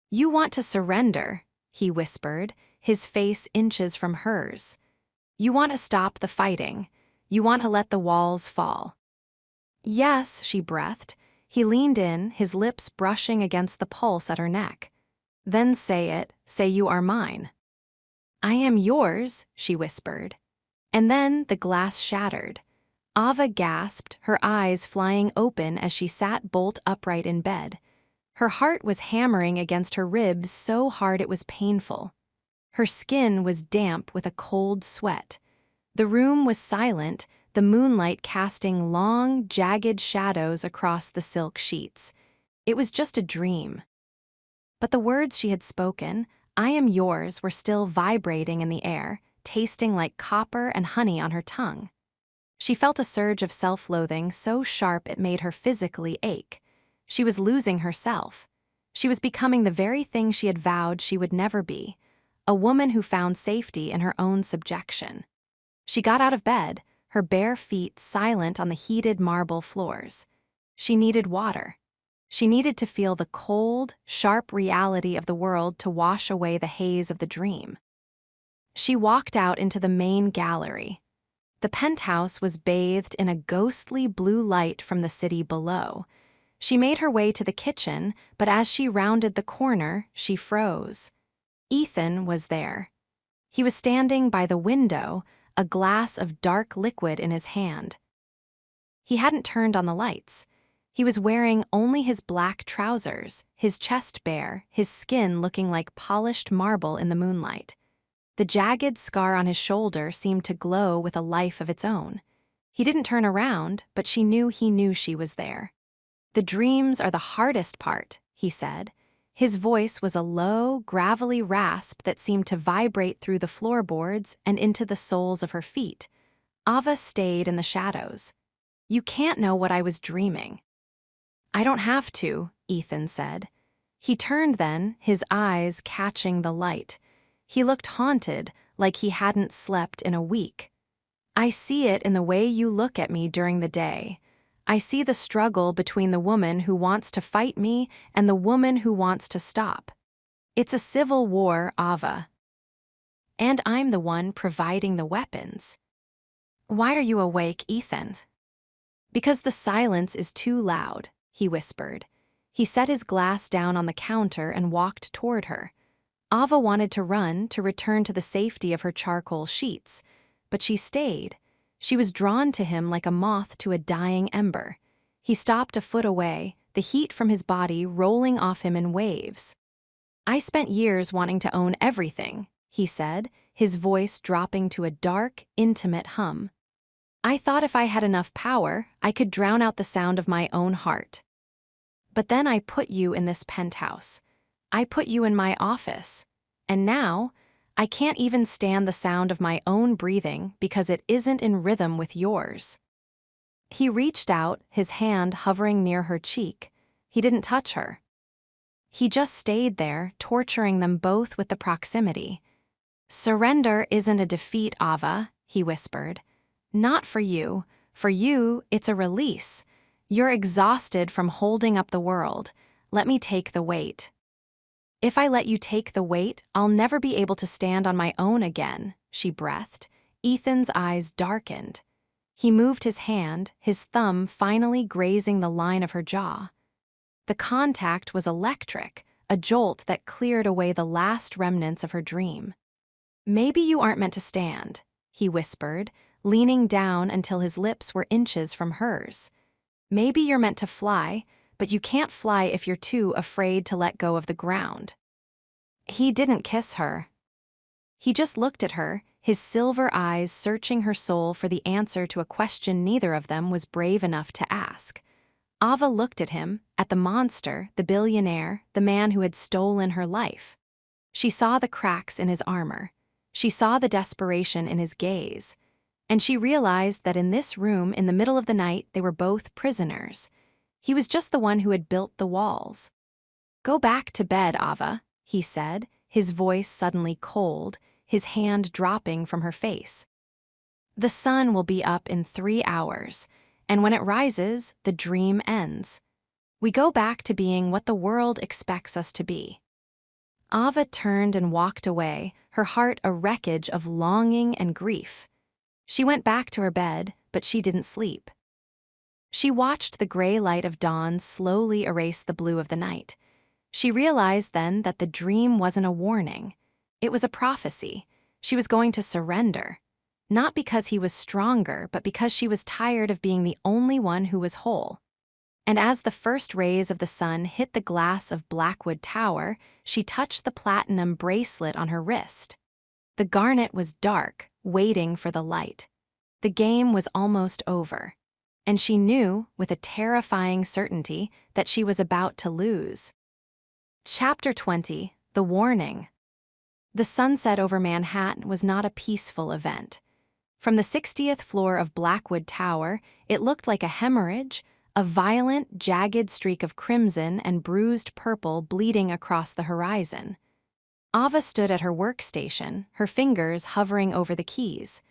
"You want to surrender," he whispered, his face inches from hers. "You want to stop the fighting. You want to let the walls fall." "Yes," she breathed. He leaned in, his lips brushing against the pulse at her neck. "Then say it. Say you are mine." "I am yours," she whispered. And then the glass shattered. Ava gasped, her eyes flying open as she sat bolt upright in bed. Her heart was hammering against her ribs so hard it was painful. Her skin was damp with a cold sweat. The room was silent, the moonlight casting long, jagged shadows across the silk sheets. It was just a dream. But the words she had spoken, "I am yours," were still vibrating in the air, tasting like copper and honey on her tongue. She felt a surge of self-loathing so sharp it made her physically ache. She was losing herself. She was becoming the very thing she had vowed she would never be, a woman who found safety in her own subjection. She got out of bed, her bare feet silent on the heated marble floors. She needed water. She needed to feel the cold, sharp reality of the world to wash away the haze of the dream. She walked out into the main gallery. The penthouse was bathed in a ghostly blue light from the city below. She made her way to the kitchen, but as she rounded the corner, she froze. Ethan was there. He was standing by the window, a glass of dark liquid in his hand. He hadn't turned on the lights. He was wearing only his black trousers, his chest bare, his skin looking like polished marble in the moonlight. The jagged scar on his shoulder seemed to glow with a life of its own. He didn't turn around, but she knew he knew she was there. "The dreams are the hardest part," he said. His voice was a low, gravelly rasp that seemed to vibrate through the floorboards and into the soles of her feet. Ava stayed in the shadows. "You can't know what I was dreaming." "I don't have to," Ethan said. He turned then, his eyes catching the light. He looked haunted, like he hadn't slept in a week. "I see it in the way you look at me during the day. I see the struggle between the woman who wants to fight me and the woman who wants to stop. It's a civil war, Ava." And I'm the one providing the weapons. Why are you awake, Ethan? Because the silence is too loud, he whispered. He set his glass down on the counter and walked toward her. Ava wanted to run to return to the safety of her charcoal sheets, but she stayed. She was drawn to him like a moth to a dying ember. He stopped a foot away, the heat from his body rolling off him in waves. I spent years wanting to own everything, he said, his voice dropping to a dark, intimate hum. I thought if I had enough power, I could drown out the sound of my own heart. But then I put you in this penthouse. I put you in my office. And now, I can't even stand the sound of my own breathing because it isn't in rhythm with yours. He reached out, his hand hovering near her cheek. He didn't touch her. He just stayed there, torturing them both with the proximity. Surrender isn't a defeat, Ava, he whispered. Not for you. For you, it's a release. You're exhausted from holding up the world. Let me take the weight. If I let you take the weight, I'll never be able to stand on my own again, she breathed. Ethan's eyes darkened. He moved his hand, his thumb finally grazing the line of her jaw. The contact was electric, a jolt that cleared away the last remnants of her dream. Maybe you aren't meant to stand, he whispered, leaning down until his lips were inches from hers. Maybe you're meant to fly, but you can't fly if you're too afraid to let go of the ground. He didn't kiss her. He just looked at her, his silver eyes searching her soul for the answer to a question neither of them was brave enough to ask. Ava looked at him, at the monster, the billionaire, the man who had stolen her life. She saw the cracks in his armor. She saw the desperation in his gaze. And she realized that in this room, in the middle of the night, they were both prisoners. He was just the one who had built the walls. Go back to bed, Ava, he said, his voice suddenly cold, his hand dropping from her face. The sun will be up in 3 hours, and when it rises, the dream ends. We go back to being what the world expects us to be. Ava turned and walked away, her heart a wreckage of longing and grief. She went back to her bed, but she didn't sleep. She watched the gray light of dawn slowly erase the blue of the night. She realized then that the dream wasn't a warning. It was a prophecy. She was going to surrender. Not because he was stronger, but because she was tired of being the only one who was whole. And as the first rays of the sun hit the glass of Blackwood Tower, she touched the platinum bracelet on her wrist. The garnet was dark, waiting for the light. The game was almost over, and she knew, with a terrifying certainty, that she was about to lose. Chapter 20: The Warning. The sunset over Manhattan was not a peaceful event. From the 60th floor of Blackwood Tower, it looked like a hemorrhage, a violent, jagged streak of crimson and bruised purple bleeding across the horizon. Ava stood at her workstation, her fingers hovering over the keys.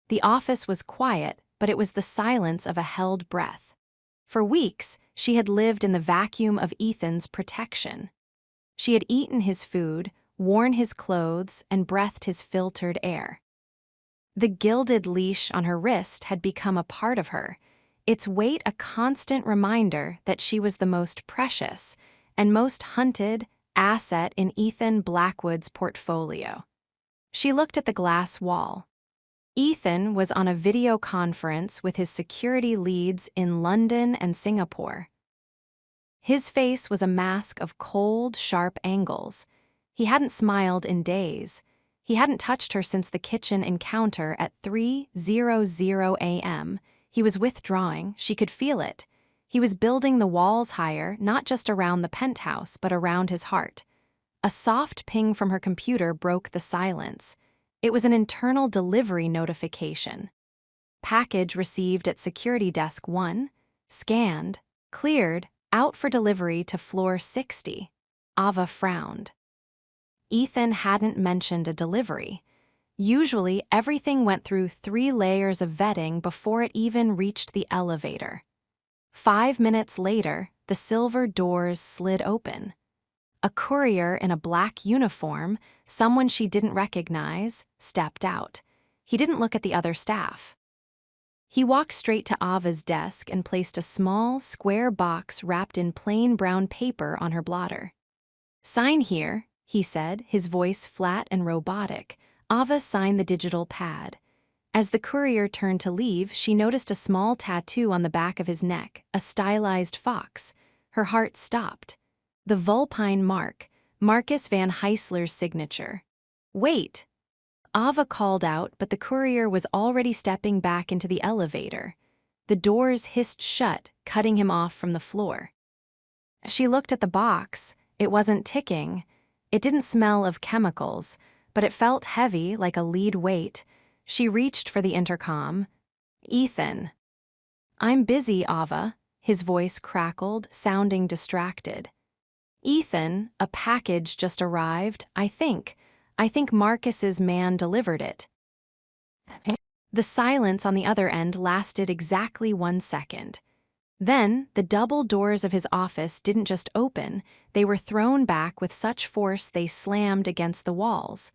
The office was quiet, but it was the silence of a held breath. For weeks, she had lived in the vacuum of Ethan's protection. She had eaten his food, worn his clothes, and breathed his filtered air. The gilded leash on her wrist had become a part of her, its weight a constant reminder that she was the most precious and most hunted asset in Ethan Blackwood's portfolio. She looked at the glass wall. Ethan was on a video conference with his security leads in London and Singapore. His face was a mask of cold, sharp angles. He hadn't smiled in days. He hadn't touched her since the kitchen encounter at 3:00 a.m. He was withdrawing, she could feel it. He was building the walls higher, not just around the penthouse, but around his heart. A soft ping from her computer broke the silence. It was an internal delivery notification. Package received at Security Desk 1, scanned, cleared, out for delivery to floor 60. Ava frowned. Ethan hadn't mentioned a delivery. Usually, everything went through 3 layers of vetting before it even reached the elevator. 5 minutes later, the silver doors slid open. A courier in a black uniform, someone she didn't recognize, stepped out. He didn't look at the other staff. He walked straight to Ava's desk and placed a small, square box wrapped in plain brown paper on her blotter. "Sign here," he said, his voice flat and robotic. Ava signed the digital pad. As the courier turned to leave, she noticed a small tattoo on the back of his neck, a stylized fox. Her heart stopped. The vulpine mark, Marcus Van Heisler's signature. "Wait!" Ava called out, but the courier was already stepping back into the elevator. The doors hissed shut, cutting him off from the floor. She looked at the box. It wasn't ticking. It didn't smell of chemicals, but it felt heavy, like a lead weight. She reached for the intercom. "Ethan." "I'm busy, Ava." His voice crackled, sounding distracted. "Ethan, a package just arrived, I think. I think Marcus's man delivered it." The silence on the other end lasted exactly 1 second. Then, the double doors of his office didn't just open, they were thrown back with such force they slammed against the walls.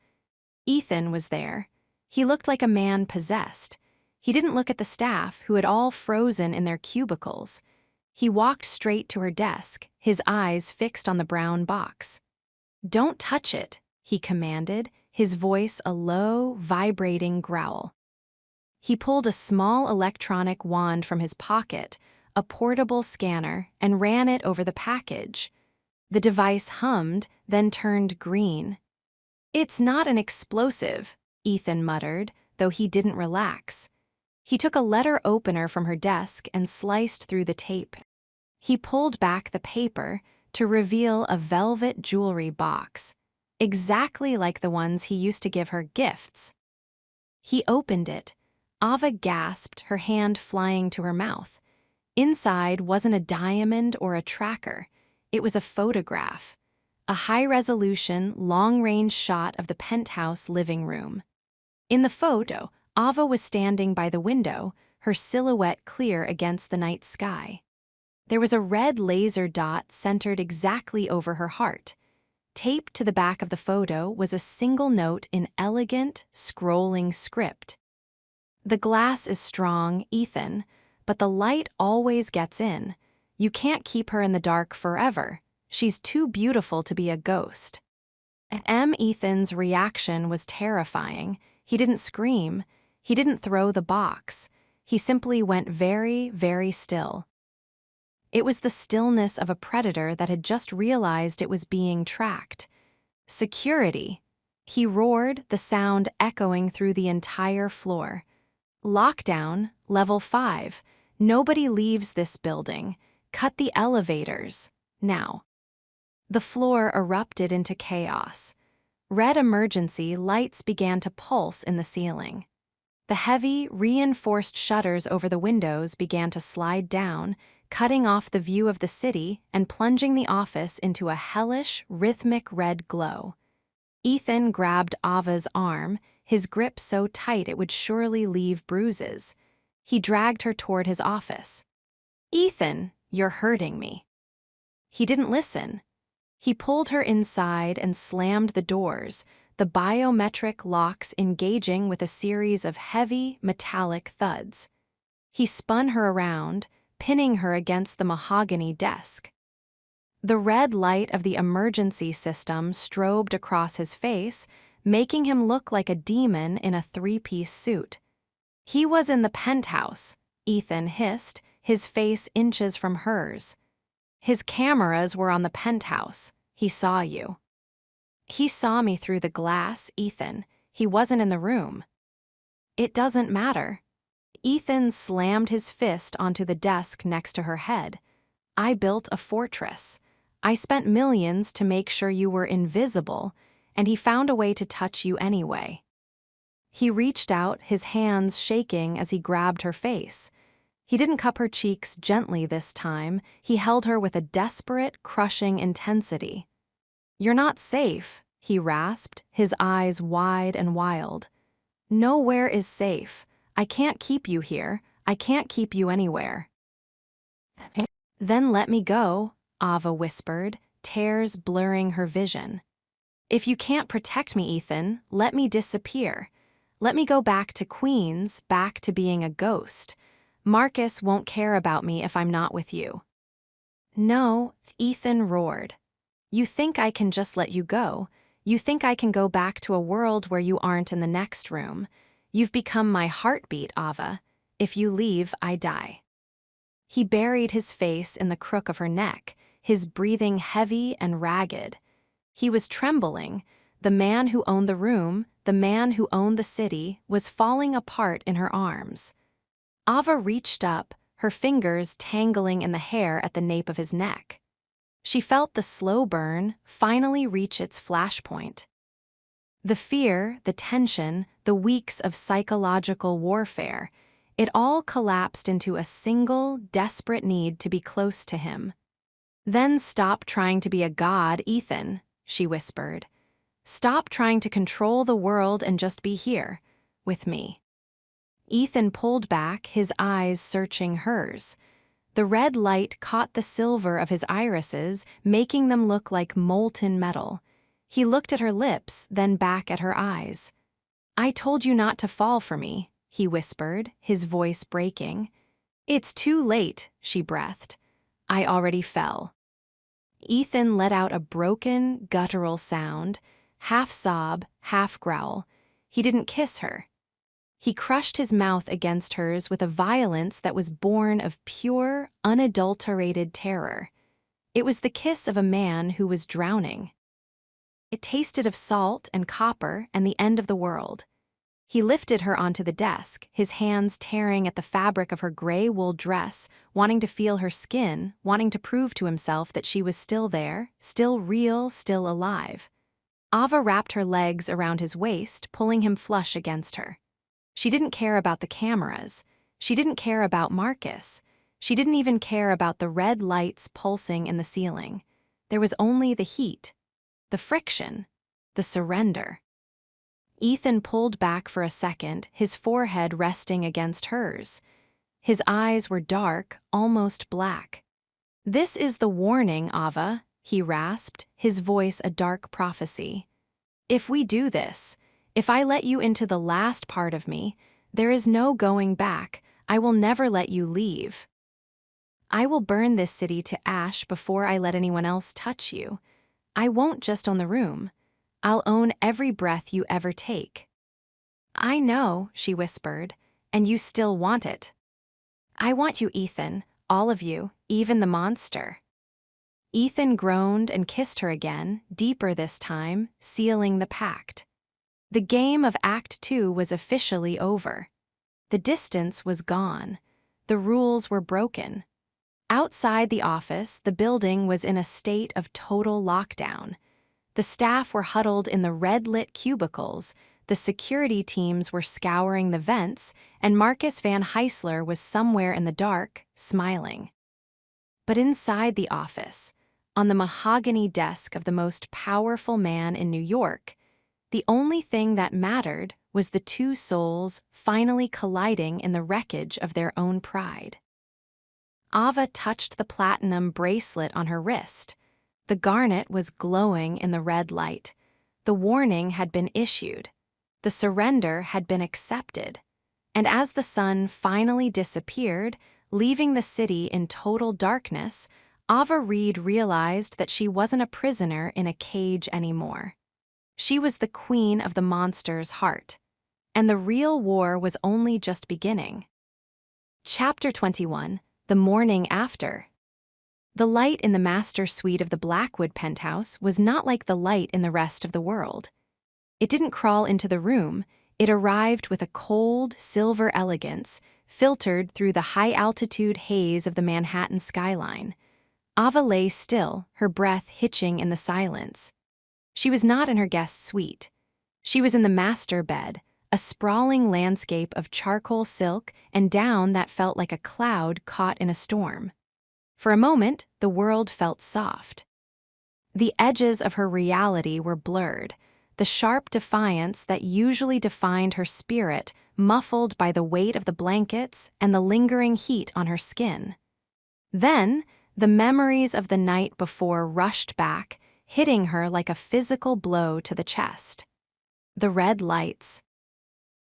Ethan was there. He looked like a man possessed. He didn't look at the staff, who had all frozen in their cubicles. He walked straight to her desk, his eyes fixed on the brown box. "Don't touch it," he commanded, his voice a low, vibrating growl. He pulled a small electronic wand from his pocket, a portable scanner, and ran it over the package. The device hummed, then turned green. "It's not an explosive," Ethan muttered, though he didn't relax. He took a letter opener from her desk and sliced through the tape. He pulled back the paper to reveal a velvet jewelry box, exactly like the ones he used to give her gifts. He opened it. Ava gasped, her hand flying to her mouth. Inside wasn't a diamond or a tracker. It was a photograph. A high-resolution, long-range shot of the penthouse living room. In the photo, Ava was standing by the window, her silhouette clear against the night sky. There was a red laser dot centered exactly over her heart. Taped to the back of the photo was a single note in elegant, scrolling script. "The glass is strong, Ethan, but the light always gets in. You can't keep her in the dark forever. She's too beautiful to be a ghost." Ethan's reaction was terrifying. He didn't scream. He didn't throw the box. He simply went very, very still. It was the stillness of a predator that had just realized it was being tracked. "Security!" He roared, the sound echoing through the entire floor. "Lockdown, level 5. Nobody leaves this building. Cut the elevators. Now." The floor erupted into chaos. Red emergency lights began to pulse in the ceiling. The heavy, reinforced shutters over the windows began to slide down, cutting off the view of the city and plunging the office into a hellish, rhythmic red glow. Ethan grabbed Ava's arm, his grip so tight it would surely leave bruises. He dragged her toward his office. "Ethan, you're hurting me." He didn't listen. He pulled her inside and slammed the doors, the biometric locks engaging with a series of heavy, metallic thuds. He spun her around, pinning her against the mahogany desk. The red light of the emergency system strobed across his face, making him look like a demon in a 3-piece suit. "He was in the penthouse," Ethan hissed, his face inches from hers. "His cameras were on the penthouse. He saw you." "He saw me through the glass, Ethan. He wasn't in the room." "It doesn't matter." Ethan slammed his fist onto the desk next to her head. "I built a fortress. I spent millions to make sure you were invisible, and he found a way to touch you anyway." He reached out, his hands shaking as he grabbed her face. He didn't cup her cheeks gently this time. He held her with a desperate, crushing intensity. "You're not safe," he rasped, his eyes wide and wild. "Nowhere is safe. I can't keep you here. I can't keep you anywhere." "Then let me go," Ava whispered, tears blurring her vision. If you can't protect me, Ethan, let me disappear. Let me go back to Queens, back to being a ghost. Marcus won't care about me if I'm not with you. No, Ethan roared. You think I can just let you go? You think I can go back to a world where you aren't in the next room? You've become my heartbeat, Ava. If you leave, I die. He buried his face in the crook of her neck, his breathing heavy and ragged. He was trembling. The man who owned the room, the man who owned the city, was falling apart in her arms. Ava reached up, her fingers tangling in the hair at the nape of his neck. She felt the slow burn finally reach its flashpoint. The fear, the tension, the weeks of psychological warfare, it all collapsed into a single, desperate need to be close to him. Then stop trying to be a god, Ethan, she whispered. Stop trying to control the world and just be here, with me. Ethan pulled back, his eyes searching hers. The red light caught the silver of his irises, making them look like molten metal. He looked at her lips, then back at her eyes. I told you not to fall for me, he whispered, his voice breaking. It's too late, she breathed. I already fell. Ethan let out a broken, guttural sound, half sob, half growl. He didn't kiss her. He crushed his mouth against hers with a violence that was born of pure, unadulterated terror. It was the kiss of a man who was drowning. It tasted of salt and copper and the end of the world. He lifted her onto the desk, his hands tearing at the fabric of her gray wool dress, wanting to feel her skin, wanting to prove to himself that she was still there, still real, still alive. Ava wrapped her legs around his waist, pulling him flush against her. She didn't care about the cameras. She didn't care about Marcus. She didn't even care about the red lights pulsing in the ceiling. There was only the heat, the friction, the surrender. Ethan pulled back for a second, his forehead resting against hers. His eyes were dark, almost black. This is the warning, Ava, he rasped, his voice a dark prophecy. If we do this, if I let you into the last part of me, there is no going back. I will never let you leave. I will burn this city to ash before I let anyone else touch you. I won't just own the room. I'll own every breath you ever take. I know, she whispered, and you still want it. I want you, Ethan, all of you, even the monster. Ethan groaned and kissed her again, deeper this time, sealing the pact. The game of Act 2 was officially over. The distance was gone. The rules were broken. Outside the office, the building was in a state of total lockdown. The staff were huddled in the red-lit cubicles, the security teams were scouring the vents, and Marcus Van Heisler was somewhere in the dark, smiling. But inside the office, on the mahogany desk of the most powerful man in New York, the only thing that mattered was the two souls finally colliding in the wreckage of their own pride. Ava touched the platinum bracelet on her wrist. The garnet was glowing in the red light. The warning had been issued. The surrender had been accepted. And as the sun finally disappeared, leaving the city in total darkness, Ava Reed realized that she wasn't a prisoner in a cage anymore. She was the queen of the monster's heart. And the real war was only just beginning. Chapter 21, The Morning After. The light in the master suite of the Blackwood penthouse was not like the light in the rest of the world. It didn't crawl into the room, it arrived with a cold, silver elegance, filtered through the high-altitude haze of the Manhattan skyline. Ava lay still, her breath hitching in the silence. She was not in her guest's suite. She was in the master bed, a sprawling landscape of charcoal silk and down that felt like a cloud caught in a storm. For a moment, the world felt soft. The edges of her reality were blurred, the sharp defiance that usually defined her spirit muffled by the weight of the blankets and the lingering heat on her skin. Then, The memories of the night before rushed back, hitting her like a physical blow to the chest. The red lights.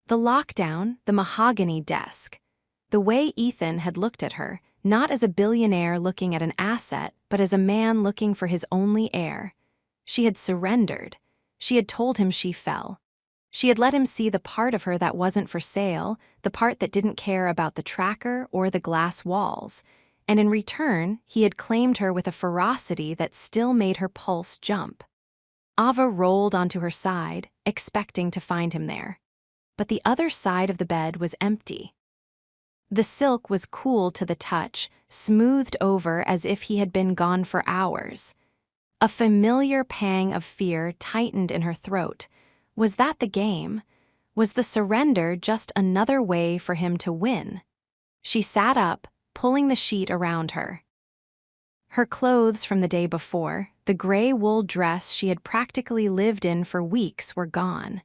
The lockdown, the mahogany desk. The way Ethan had looked at her, not as a billionaire looking at an asset, but as a man looking for his only heir. She had surrendered. She had told him she fell. She had let him see the part of her that wasn't for sale, the part that didn't care about the tracker or the glass walls. And in return, he had claimed her with a ferocity that still made her pulse jump. Ava rolled onto her side, expecting to find him there. But the other side of the bed was empty. The silk was cool to the touch, smoothed over as if he had been gone for hours. A familiar pang of fear tightened in her throat. Was that the game? Was the surrender just another way for him to win? She sat up, pulling the sheet around her. Her clothes from the day before, the gray wool dress she had practically lived in for weeks, were gone.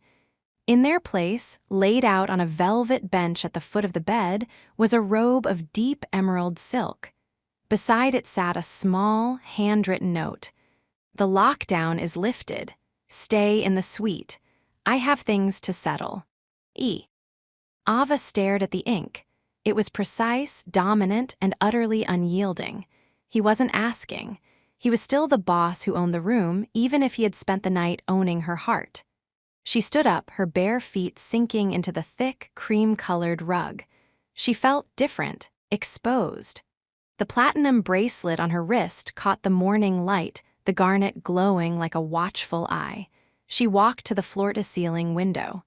In their place, laid out on a velvet bench at the foot of the bed, was a robe of deep emerald silk. Beside it sat a small, handwritten note. "The lockdown is lifted. Stay in the suite. I have things to settle. E." Ava stared at the ink. It was precise, dominant, and utterly unyielding. He wasn't asking. He was still the boss who owned the room, even if he had spent the night owning her heart. She stood up, her bare feet sinking into the thick, cream-colored rug. She felt different, exposed. The platinum bracelet on her wrist caught the morning light, the garnet glowing like a watchful eye. She walked to the floor-to-ceiling window.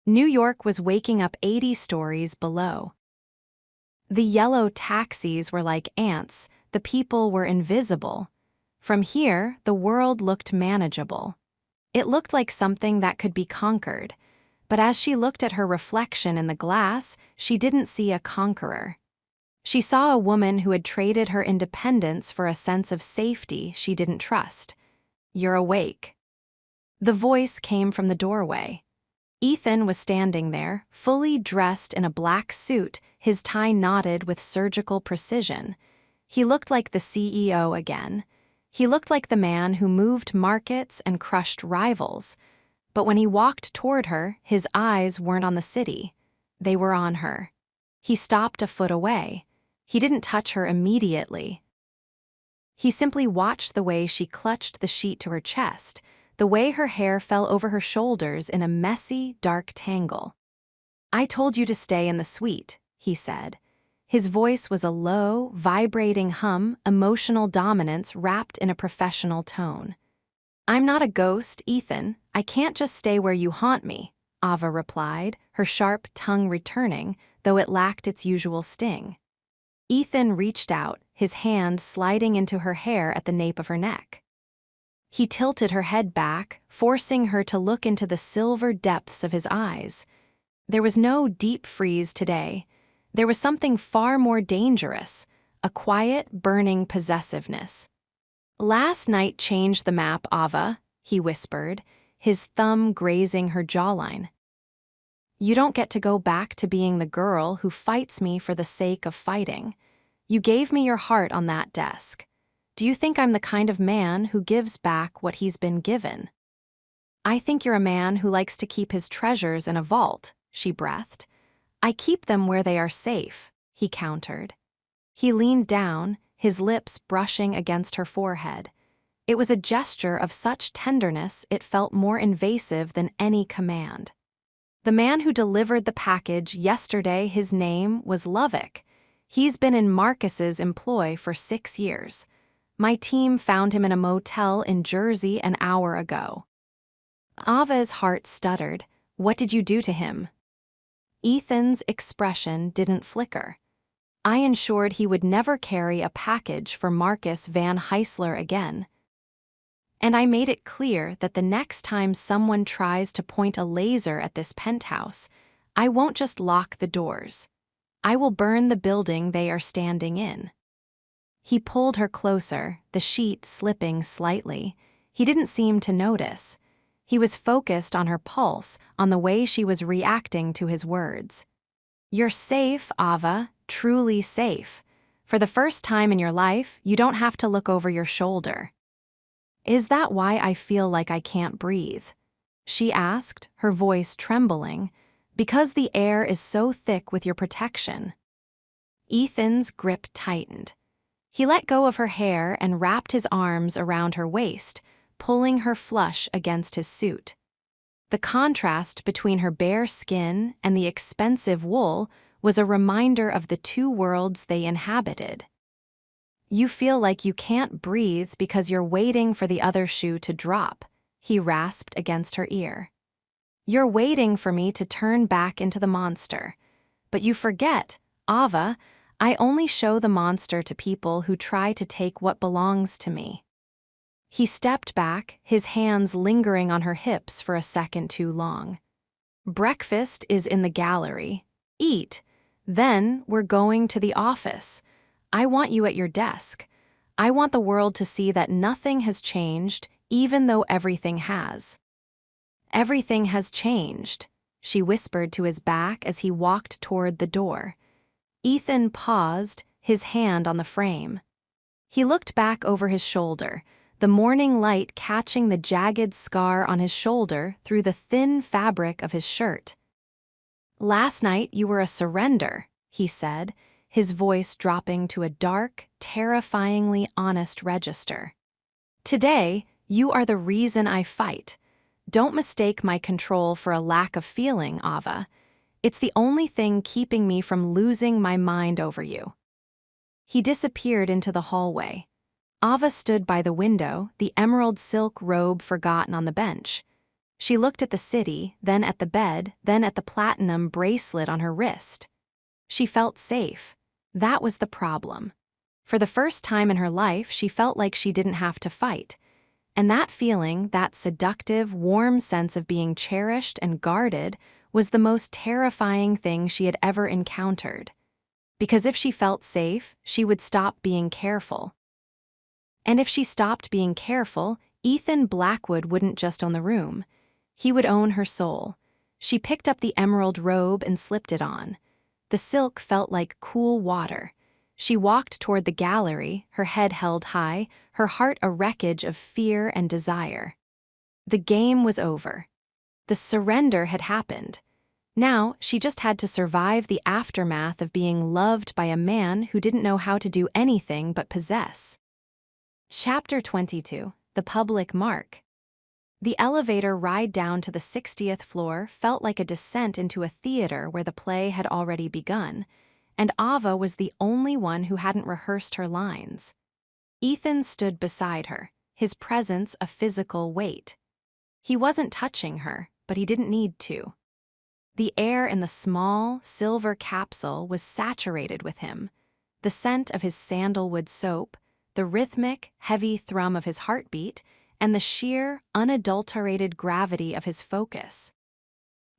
New York was waking up 80 stories below. The yellow taxis were like ants, the people were invisible. From here, the world looked manageable. It looked like something that could be conquered, but as she looked at her reflection in the glass, she didn't see a conqueror. She saw a woman who had traded her independence for a sense of safety she didn't trust. "You're awake." The voice came from the doorway. Ethan was standing there, fully dressed in a black suit, his tie knotted with surgical precision. He looked like the CEO again. He looked like the man who moved markets and crushed rivals. But when he walked toward her, his eyes weren't on the city. They were on her. He stopped a foot away. He didn't touch her immediately. He simply watched the way she clutched the sheet to her chest, the way her hair fell over her shoulders in a messy, dark tangle. "I told you to stay in the suite," he said. His voice was a low, vibrating hum, emotional dominance wrapped in a professional tone. "I'm not a ghost, Ethan. I can't just stay where you haunt me," Ava replied, her sharp tongue returning, though it lacked its usual sting. Ethan reached out, his hand sliding into her hair at the nape of her neck. He tilted her head back, forcing her to look into the silver depths of his eyes. There was no deep freeze today. There was something far more dangerous, a quiet, burning possessiveness. "Last night changed the map, Ava," he whispered, his thumb grazing her jawline. "You don't get to go back to being the girl who fights me for the sake of fighting. You gave me your heart on that desk. Do you think I'm the kind of man who gives back what he's been given?" "I think you're a man who likes to keep his treasures in a vault," she breathed. "I keep them where they are safe," he countered. He leaned down, his lips brushing against her forehead. It was a gesture of such tenderness it felt more invasive than any command. "The man who delivered the package yesterday, his name was Lovick. He's been in Marcus's employ for 6 years. My team found him in a motel in Jersey an hour ago." Ava's heart stuttered. "What did you do to him?" Ethan's expression didn't flicker. "I ensured he would never carry a package for Marcus Van Heisler again. And I made it clear that the next time someone tries to point a laser at this penthouse, I won't just lock the doors. I will burn the building they are standing in." He pulled her closer, the sheet slipping slightly. He didn't seem to notice. He was focused on her pulse, on the way she was reacting to his words. "You're safe, Ava, truly safe. For the first time in your life, you don't have to look over your shoulder. Is that why I feel like I can't breathe? She asked, her voice trembling, because the air is so thick with your protection. Ethan's grip tightened. He let go of her hair and wrapped his arms around her waist, pulling her flush against his suit. The contrast between her bare skin and the expensive wool was a reminder of the two worlds they inhabited. You feel like you can't breathe because you're waiting for the other shoe to drop, he rasped against her ear. You're waiting for me to turn back into the monster. But you forget, Ava, I only show the monster to people who try to take what belongs to me. He stepped back, his hands lingering on her hips for a second too long. Breakfast is in the gallery. Eat. Then we're going to the office. I want you at your desk. I want the world to see that nothing has changed, even though everything has. Everything has changed, she whispered to his back as he walked toward the door. Ethan paused, his hand on the frame. He looked back over his shoulder, the morning light catching the jagged scar on his shoulder through the thin fabric of his shirt. Last night you were a surrender, he said, his voice dropping to a dark, terrifyingly honest register. Today, you are the reason I fight. Don't mistake my control for a lack of feeling, Ava. It's the only thing keeping me from losing my mind over you. He disappeared into the hallway. Ava stood by the window, the emerald silk robe forgotten on the bench. She looked at the city, then at the bed, then at the platinum bracelet on her wrist. She felt safe. That was the problem. For the first time in her life, she felt like she didn't have to fight. And that feeling, that seductive, warm sense of being cherished and guarded, was the most terrifying thing she had ever encountered. Because if she felt safe, she would stop being careful. And if she stopped being careful, Ethan Blackwood wouldn't just own the room. He would own her soul. She picked up the emerald robe and slipped it on. The silk felt like cool water. She walked toward the gallery, her head held high, her heart a wreckage of fear and desire. The game was over. The surrender had happened. Now, she just had to survive the aftermath of being loved by a man who didn't know how to do anything but possess. Chapter 22. The Public Mark. The elevator ride down to the 60th floor felt like a descent into a theater where the play had already begun, and Ava was the only one who hadn't rehearsed her lines. Ethan stood beside her, his presence a physical weight. He wasn't touching her, but he didn't need to. The air in the small, silver capsule was saturated with him. The scent of his sandalwood soap, the rhythmic, heavy thrum of his heartbeat, and the sheer, unadulterated gravity of his focus.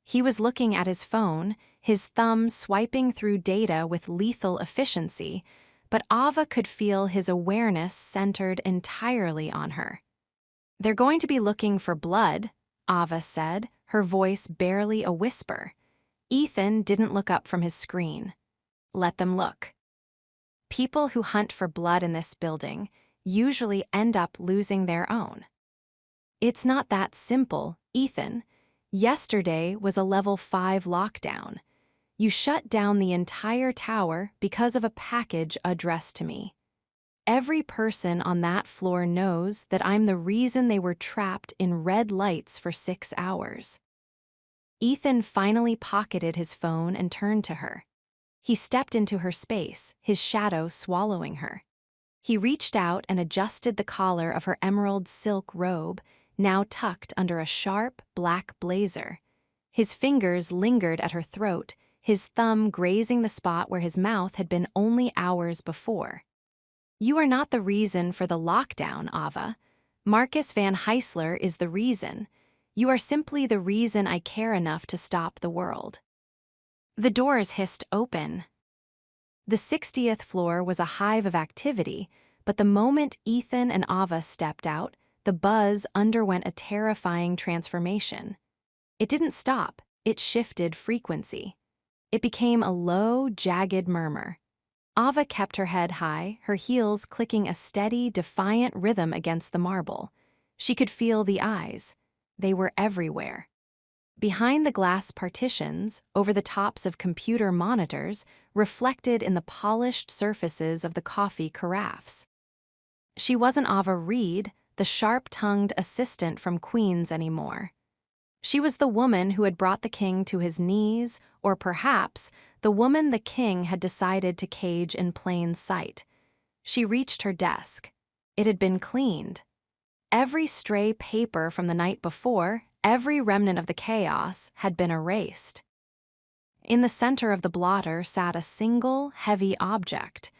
He was looking at his phone, his thumb swiping through data with lethal efficiency, but Ava could feel his awareness centered entirely on her. They're going to be looking for blood, Ava said, her voice barely a whisper. Ethan didn't look up from his screen. Let them look. People who hunt for blood in this building usually end up losing their own. It's not that simple, Ethan. Yesterday was a level 5 lockdown. You shut down the entire tower because of a package addressed to me. Every person on that floor knows that I'm the reason they were trapped in red lights for 6 hours. Ethan finally pocketed his phone and turned to her. He stepped into her space, his shadow swallowing her. He reached out and adjusted the collar of her emerald silk robe, now tucked under a sharp, black blazer. His fingers lingered at her throat, his thumb grazing the spot where his mouth had been only hours before. You are not the reason for the lockdown, Ava. Marcus Van Heisler is the reason. You are simply the reason I care enough to stop the world. The doors hissed open. The 60th floor was a hive of activity, but the moment Ethan and Ava stepped out, the buzz underwent a terrifying transformation. It didn't stop, it shifted frequency. It became a low, jagged murmur. Ava kept her head high, her heels clicking a steady, defiant rhythm against the marble. She could feel the eyes. They were everywhere. Behind the glass partitions, over the tops of computer monitors, reflected in the polished surfaces of the coffee carafes. She wasn't Ava Reed, the sharp-tongued assistant from Queens, anymore. She was the woman who had brought the king to his knees, or perhaps the woman the king had decided to cage in plain sight. She reached her desk. It had been cleaned. Every stray paper from the night before, every remnant of the chaos, had been erased. In the center of the blotter sat a single, heavy object,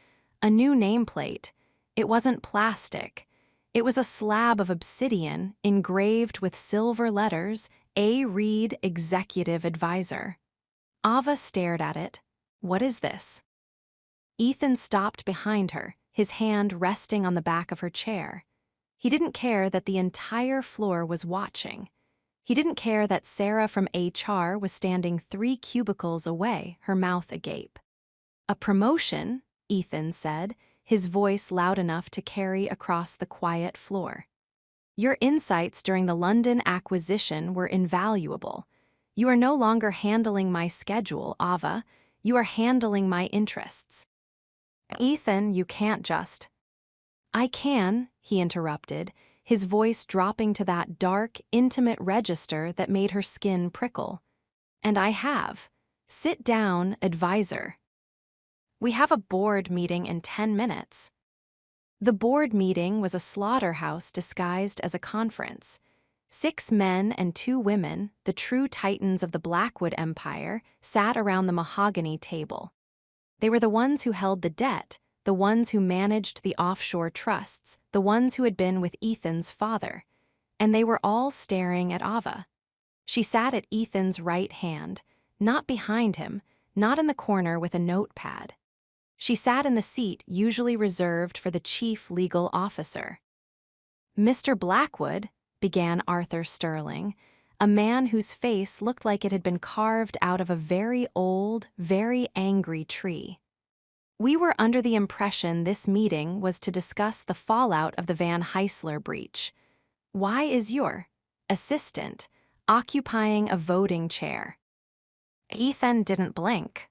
a new nameplate. It wasn't plastic. It was a slab of obsidian engraved with silver letters, A. Reed, Executive Advisor. Ava stared at it. What is this? Ethan stopped behind her, his hand resting on the back of her chair. He didn't care that the entire floor was watching. He didn't care that Sarah from HR was standing 3 cubicles away, her mouth agape. A promotion, Ethan said, his voice loud enough to carry across the quiet floor. Your insights during the London acquisition were invaluable. You are no longer handling my schedule, Ava. You are handling my interests. Ethan, you can't just... I can, he interrupted, his voice dropping to that dark, intimate register that made her skin prickle. And I have. Sit down, advisor. We have a board meeting in 10 minutes. The board meeting was a slaughterhouse disguised as a conference. 6 men and 2 women, the true titans of the Blackwood Empire, sat around the mahogany table. They were the ones who held the debt, the ones who managed the offshore trusts, the ones who had been with Ethan's father. And they were all staring at Ava. She sat at Ethan's right hand, not behind him, not in the corner with a notepad. She sat in the seat usually reserved for the chief legal officer. Mr. Blackwood, began Arthur Sterling, a man whose face looked like it had been carved out of a very old, very angry tree. We were under the impression this meeting was to discuss the fallout of the Van Heisler breach. Why is your assistant occupying a voting chair? Ethan didn't blink.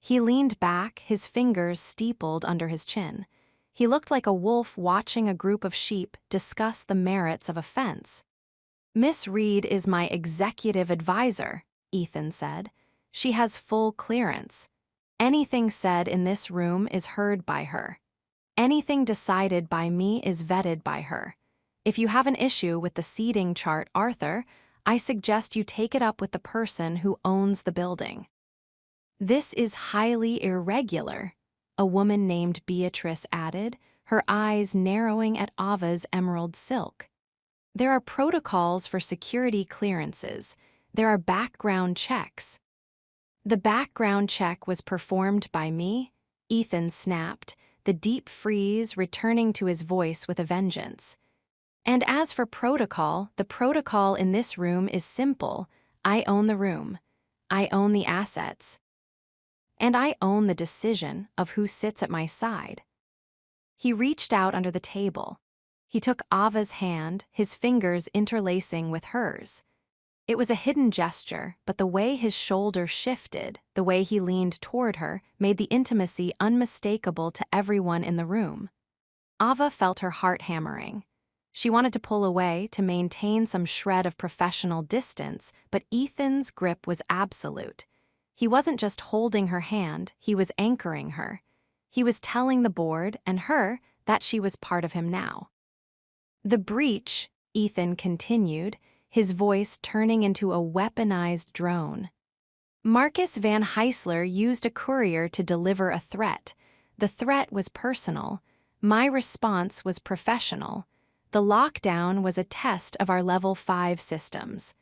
He leaned back, his fingers steepled under his chin. He looked like a wolf watching a group of sheep discuss the merits of a fence. Miss Reed is my executive advisor, Ethan said. She has full clearance. Anything said in this room is heard by her. Anything decided by me is vetted by her. If you have an issue with the seating chart, Arthur, I suggest you take it up with the person who owns the building. This is highly irregular, a woman named Beatrice added, her eyes narrowing at Ava's emerald silk. There are protocols for security clearances. There are background checks. The background check was performed by me, Ethan snapped, the deep freeze returning to his voice with a vengeance. And as for protocol, the protocol in this room is simple. I own the room. I own the assets. And I own the decision of who sits at my side. He reached out under the table. He took Ava's hand, his fingers interlacing with hers. It was a hidden gesture, but the way his shoulder shifted, the way he leaned toward her, made the intimacy unmistakable to everyone in the room. Ava felt her heart hammering. She wanted to pull away to maintain some shred of professional distance, but Ethan's grip was absolute. He wasn't just holding her hand, he was anchoring her. He was telling the board and her that she was part of him now. The breach, Ethan continued, his voice turning into a weaponized drone. Marcus Van Heisler used a courier to deliver a threat. The threat was personal. My response was professional. The lockdown was a test of our level 5 systems.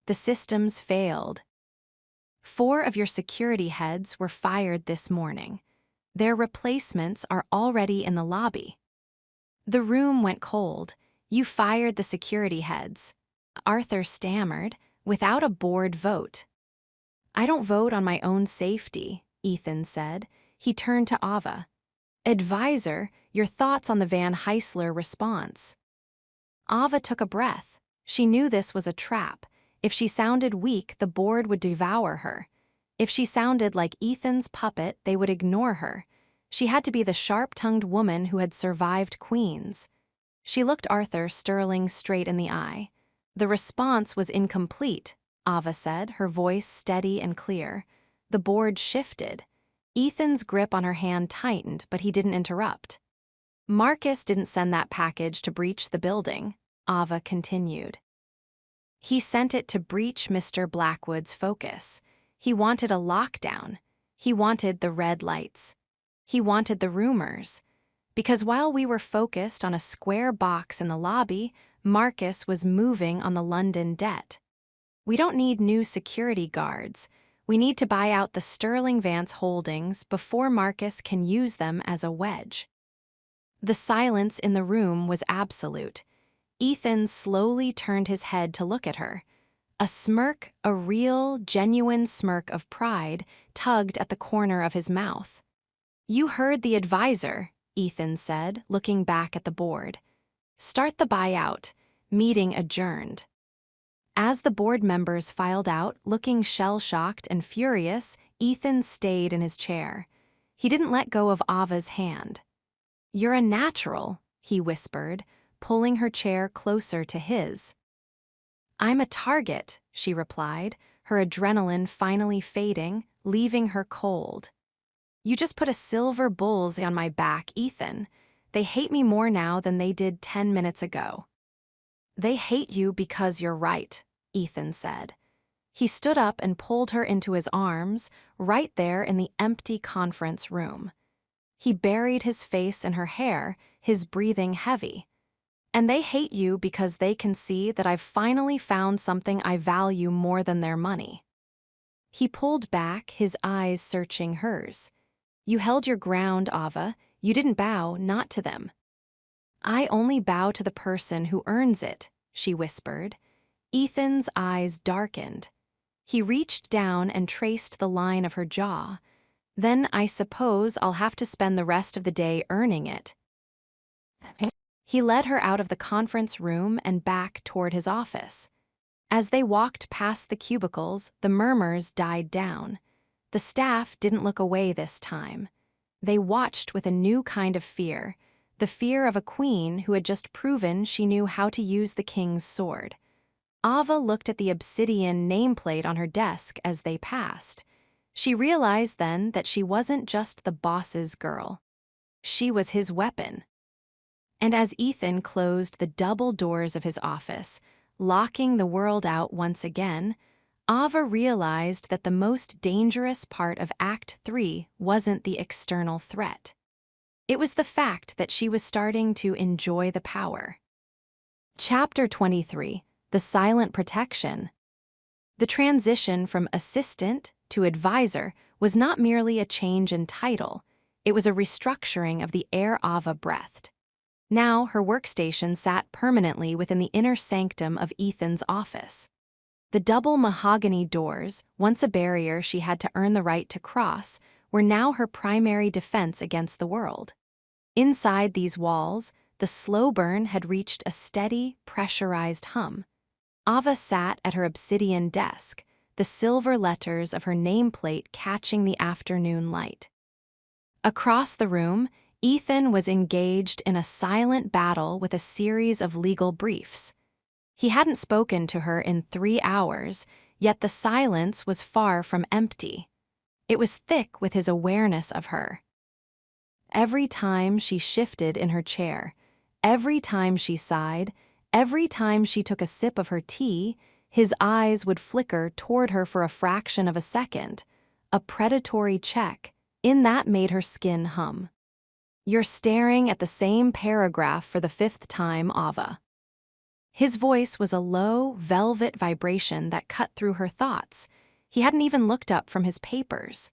The systems failed. 4 of your security heads were fired this morning. Their replacements are already in the lobby. The room went cold. You fired the security heads. Arthur stammered, without a board vote. I don't vote on my own safety, Ethan said. he turned to Ava. "Advisor, your thoughts on the Van Heisler response." Ava took a breath. She knew this was a trap. If she sounded weak, the board would devour her. If she sounded like Ethan's puppet, they would ignore her. She had to be the sharp-tongued woman who had survived Queens. She looked Arthur Sterling straight in the eye. "The response was incomplete," Ava said, her voice steady and clear. The board shifted. Ethan's grip on her hand tightened, but he didn't interrupt. "Marcus didn't send that package to breach the building," Ava continued. "He sent it to breach Mr. Blackwood's focus. He wanted a lockdown. He wanted the red lights. He wanted the rumors. Because while we were focused on a square box in the lobby, Marcus was moving on the London debt. We don't need new security guards. We need to buy out the Sterling Vance holdings before Marcus can use them as a wedge." The silence in the room was absolute. Ethan slowly turned his head to look at her. A smirk, a real, genuine smirk of pride, tugged at the corner of his mouth. "You heard the advisor," Ethan said, looking back at the board. "Start the buyout. Meeting adjourned." As the board members filed out, looking shell-shocked and furious, Ethan stayed in his chair. He didn't let go of Ava's hand. "You're a natural," he whispered, pulling her chair closer to his. "I'm a target," she replied, her adrenaline finally fading, leaving her cold. "You just put a silver bullseye on my back, Ethan. They hate me more now than they did 10 minutes ago." "They hate you because you're right," Ethan said. He stood up and pulled her into his arms, right there in the empty conference room. He buried his face in her hair, his breathing heavy. "And they hate you because they can see that I've finally found something I value more than their money." He pulled back, his eyes searching hers. "You held your ground, Ava. You didn't bow, not to them." "I only bow to the person who earns it," she whispered. Ethan's eyes darkened. He reached down and traced the line of her jaw. "Then I suppose I'll have to spend the rest of the day earning it." He led her out of the conference room and back toward his office. As they walked past the cubicles, the murmurs died down. The staff didn't look away this time. They watched with a new kind of fear, the fear of a queen who had just proven she knew how to use the king's sword. Ava looked at the obsidian nameplate on her desk as they passed. She realized then that she wasn't just the boss's girl. She was his weapon. And as Ethan closed the double doors of his office, locking the world out once again, Ava realized that the most dangerous part of Act 3 wasn't the external threat. It was the fact that she was starting to enjoy the power. Chapter 23, The Silent Protection. The transition from assistant to advisor was not merely a change in title, it was a restructuring of the air Ava breathed. Now her workstation sat permanently within the inner sanctum of Ethan's office. The double mahogany doors, once a barrier she had to earn the right to cross, were now her primary defense against the world. Inside these walls, the slow burn had reached a steady, pressurized hum. Ava sat at her obsidian desk, the silver letters of her nameplate catching the afternoon light. Across the room, Ethan was engaged in a silent battle with a series of legal briefs. He hadn't spoken to her in 3 hours, yet the silence was far from empty. It was thick with his awareness of her. Every time she shifted in her chair, every time she sighed, every time she took a sip of her tea, his eyes would flicker toward her for a fraction of a second. A predatory check, in that made her skin hum. "You're staring at the same paragraph for the 5th time, Ava." His voice was a low, velvet vibration that cut through her thoughts. He hadn't even looked up from his papers.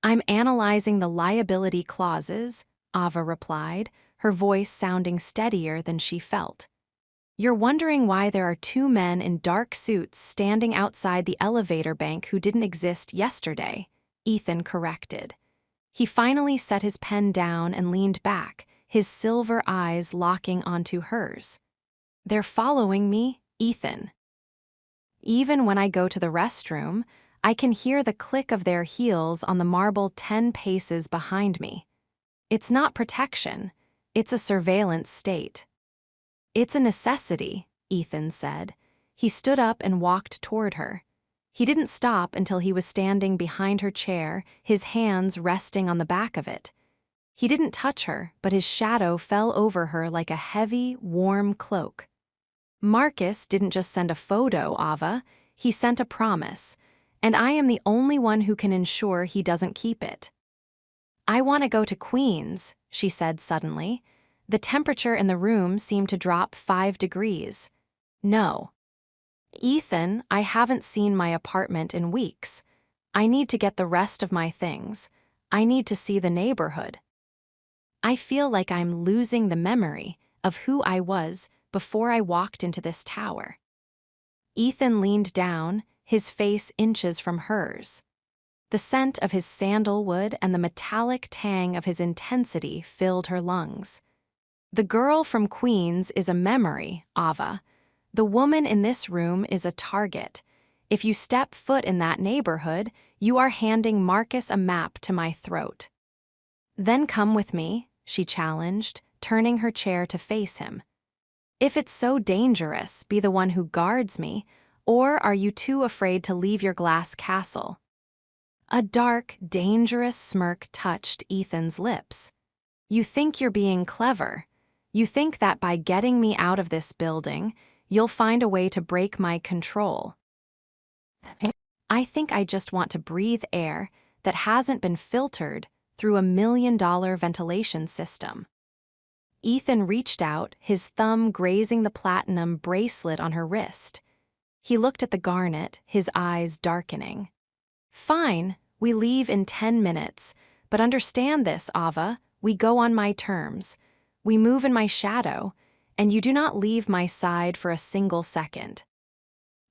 "I'm analyzing the liability clauses," Ava replied, her voice sounding steadier than she felt. "You're wondering why there are 2 men in dark suits standing outside the elevator bank who didn't exist yesterday," Ethan corrected. He finally set his pen down and leaned back, his silver eyes locking onto hers. "They're following me, Ethan. Even when I go to the restroom, I can hear the click of their heels on the marble 10 paces behind me. It's not protection, it's a surveillance state." "It's a necessity," Ethan said. He stood up and walked toward her. He didn't stop until he was standing behind her chair, his hands resting on the back of it. He didn't touch her, but his shadow fell over her like a heavy, warm cloak. "Marcus didn't just send a photo, Ava. He sent a promise, and I am the only one who can ensure he doesn't keep it." "I want to go to Queens," she said suddenly. The temperature in the room seemed to drop 5 degrees. "No." "Ethan, I haven't seen my apartment in weeks. I need to get the rest of my things. I need to see the neighborhood. I feel like I'm losing the memory of who I was before I walked into this tower." Ethan leaned down, his face inches from hers. The scent of his sandalwood and the metallic tang of his intensity filled her lungs. "The girl from Queens is a memory, Ava. The woman in this room is a target. If you step foot in that neighborhood, you are handing Marcus a map to my throat." "Then come with me," she challenged, turning her chair to face him. "If it's so dangerous, be the one who guards me, or are you too afraid to leave your glass castle?" A dark, dangerous smirk touched Ethan's lips. "You think you're being clever. You think that by getting me out of this building, you'll find a way to break my control. I think I just want to breathe air that hasn't been filtered through $1 million ventilation system." Ethan reached out, his thumb grazing the platinum bracelet on her wrist. He looked at the garnet, his eyes darkening. "Fine, we leave in 10 minutes, but understand this, Ava, we go on my terms. We move in my shadow, and you do not leave my side for a single second."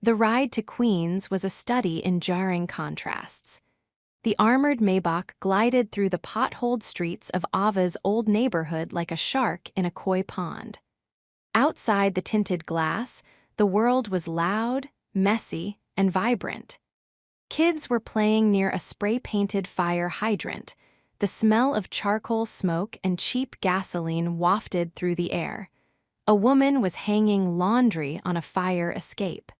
The ride to Queens was a study in jarring contrasts. The armored Maybach glided through the potholed streets of Ava's old neighborhood like a shark in a koi pond. Outside the tinted glass, the world was loud, messy, and vibrant. Kids were playing near a spray-painted fire hydrant. The smell of charcoal smoke and cheap gasoline wafted through the air. A woman was hanging laundry on a fire escape.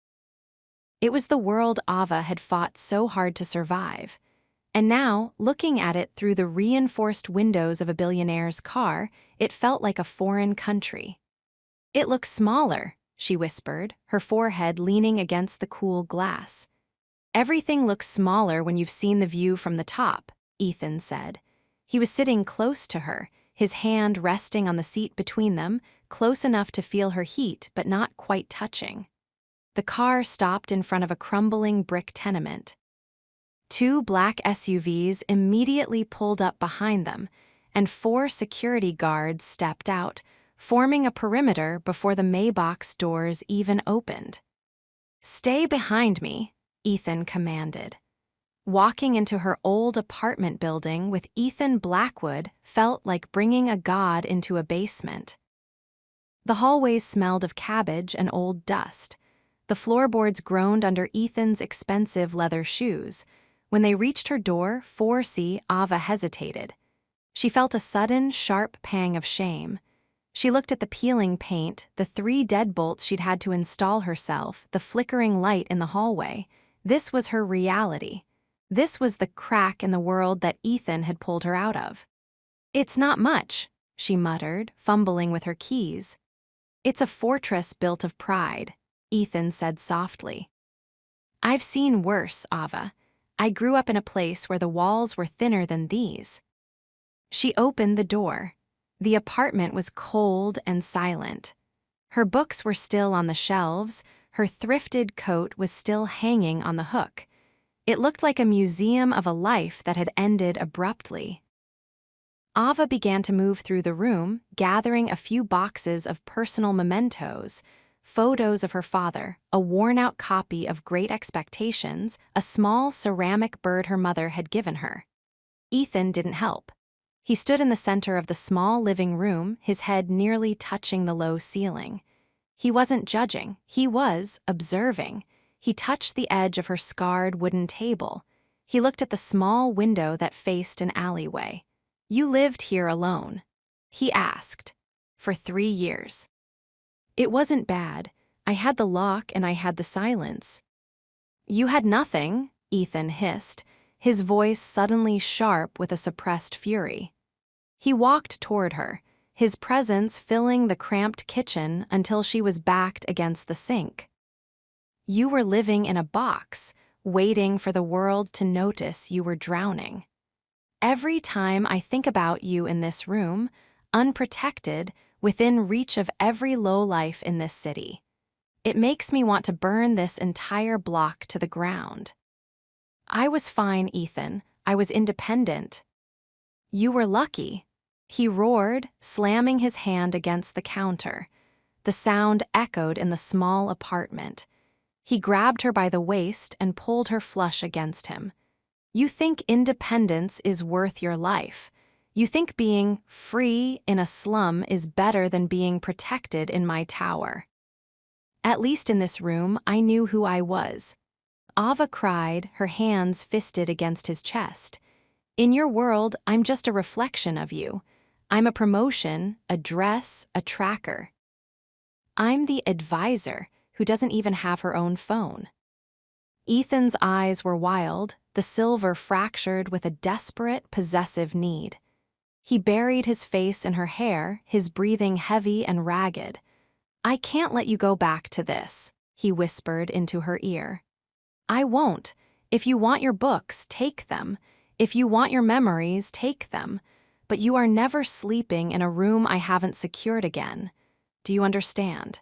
It was the world Ava had fought so hard to survive. And now, looking at it through the reinforced windows of a billionaire's car, it felt like a foreign country. "It looks smaller," she whispered, her forehead leaning against the cool glass. "Everything looks smaller when you've seen the view from the top," Ethan said. He was sitting close to her, his hand resting on the seat between them, close enough to feel her heat but not quite touching. The car stopped in front of a crumbling brick tenement. 2 black SUVs immediately pulled up behind them, and 4 security guards stepped out, forming a perimeter before the Maybach's doors even opened. "Stay behind me," Ethan commanded. Walking into her old apartment building with Ethan Blackwood felt like bringing a god into a basement. The hallways smelled of cabbage and old dust. The floorboards groaned under Ethan's expensive leather shoes. When they reached her door, 4C, Ava hesitated. She felt a sudden, sharp pang of shame. She looked at the peeling paint, the 3 deadbolts she'd had to install herself, the flickering light in the hallway. This was her reality. This was the crack in the world that Ethan had pulled her out of. "It's not much," she muttered, fumbling with her keys. "It's a fortress built of pride," Ethan said softly. "I've seen worse, Ava. I grew up in a place where the walls were thinner than these." She opened the door. The apartment was cold and silent. Her books were still on the shelves, her thrifted coat was still hanging on the hook. It looked like a museum of a life that had ended abruptly. Ava began to move through the room, gathering a few boxes of personal mementos, photos of her father, a worn-out copy of Great Expectations, a small ceramic bird her mother had given her. Ethan didn't help. He stood in the center of the small living room, his head nearly touching the low ceiling. He wasn't judging, he was observing. He touched the edge of her scarred wooden table. He looked at the small window that faced an alleyway. "You lived here alone?" he asked. "For 3 years. It wasn't bad. I had the lock and I had the silence." "You had nothing," Ethan hissed, his voice suddenly sharp with a suppressed fury. He walked toward her, his presence filling the cramped kitchen until she was backed against the sink. "You were living in a box, waiting for the world to notice you were drowning. Every time I think about you in this room, unprotected, within reach of every lowlife in this city, it makes me want to burn this entire block to the ground." "I was fine, Ethan. I was independent." "You were lucky," he roared, slamming his hand against the counter. The sound echoed in the small apartment. He grabbed her by the waist and pulled her flush against him. "You think independence is worth your life. You think being free in a slum is better than being protected in my tower. At least in this room, I knew who I was." Ava cried, her hands fisted against his chest. "In your world, I'm just a reflection of you. I'm a promotion, a dress, a tracker. I'm the advisor who doesn't even have her own phone." Ethan's eyes were wild, the silver fractured with a desperate, possessive need. He buried his face in her hair, his breathing heavy and ragged. "I can't let you go back to this," he whispered into her ear. "I won't. If you want your books, take them. If you want your memories, take them. But you are never sleeping in a room I haven't secured again. Do you understand?"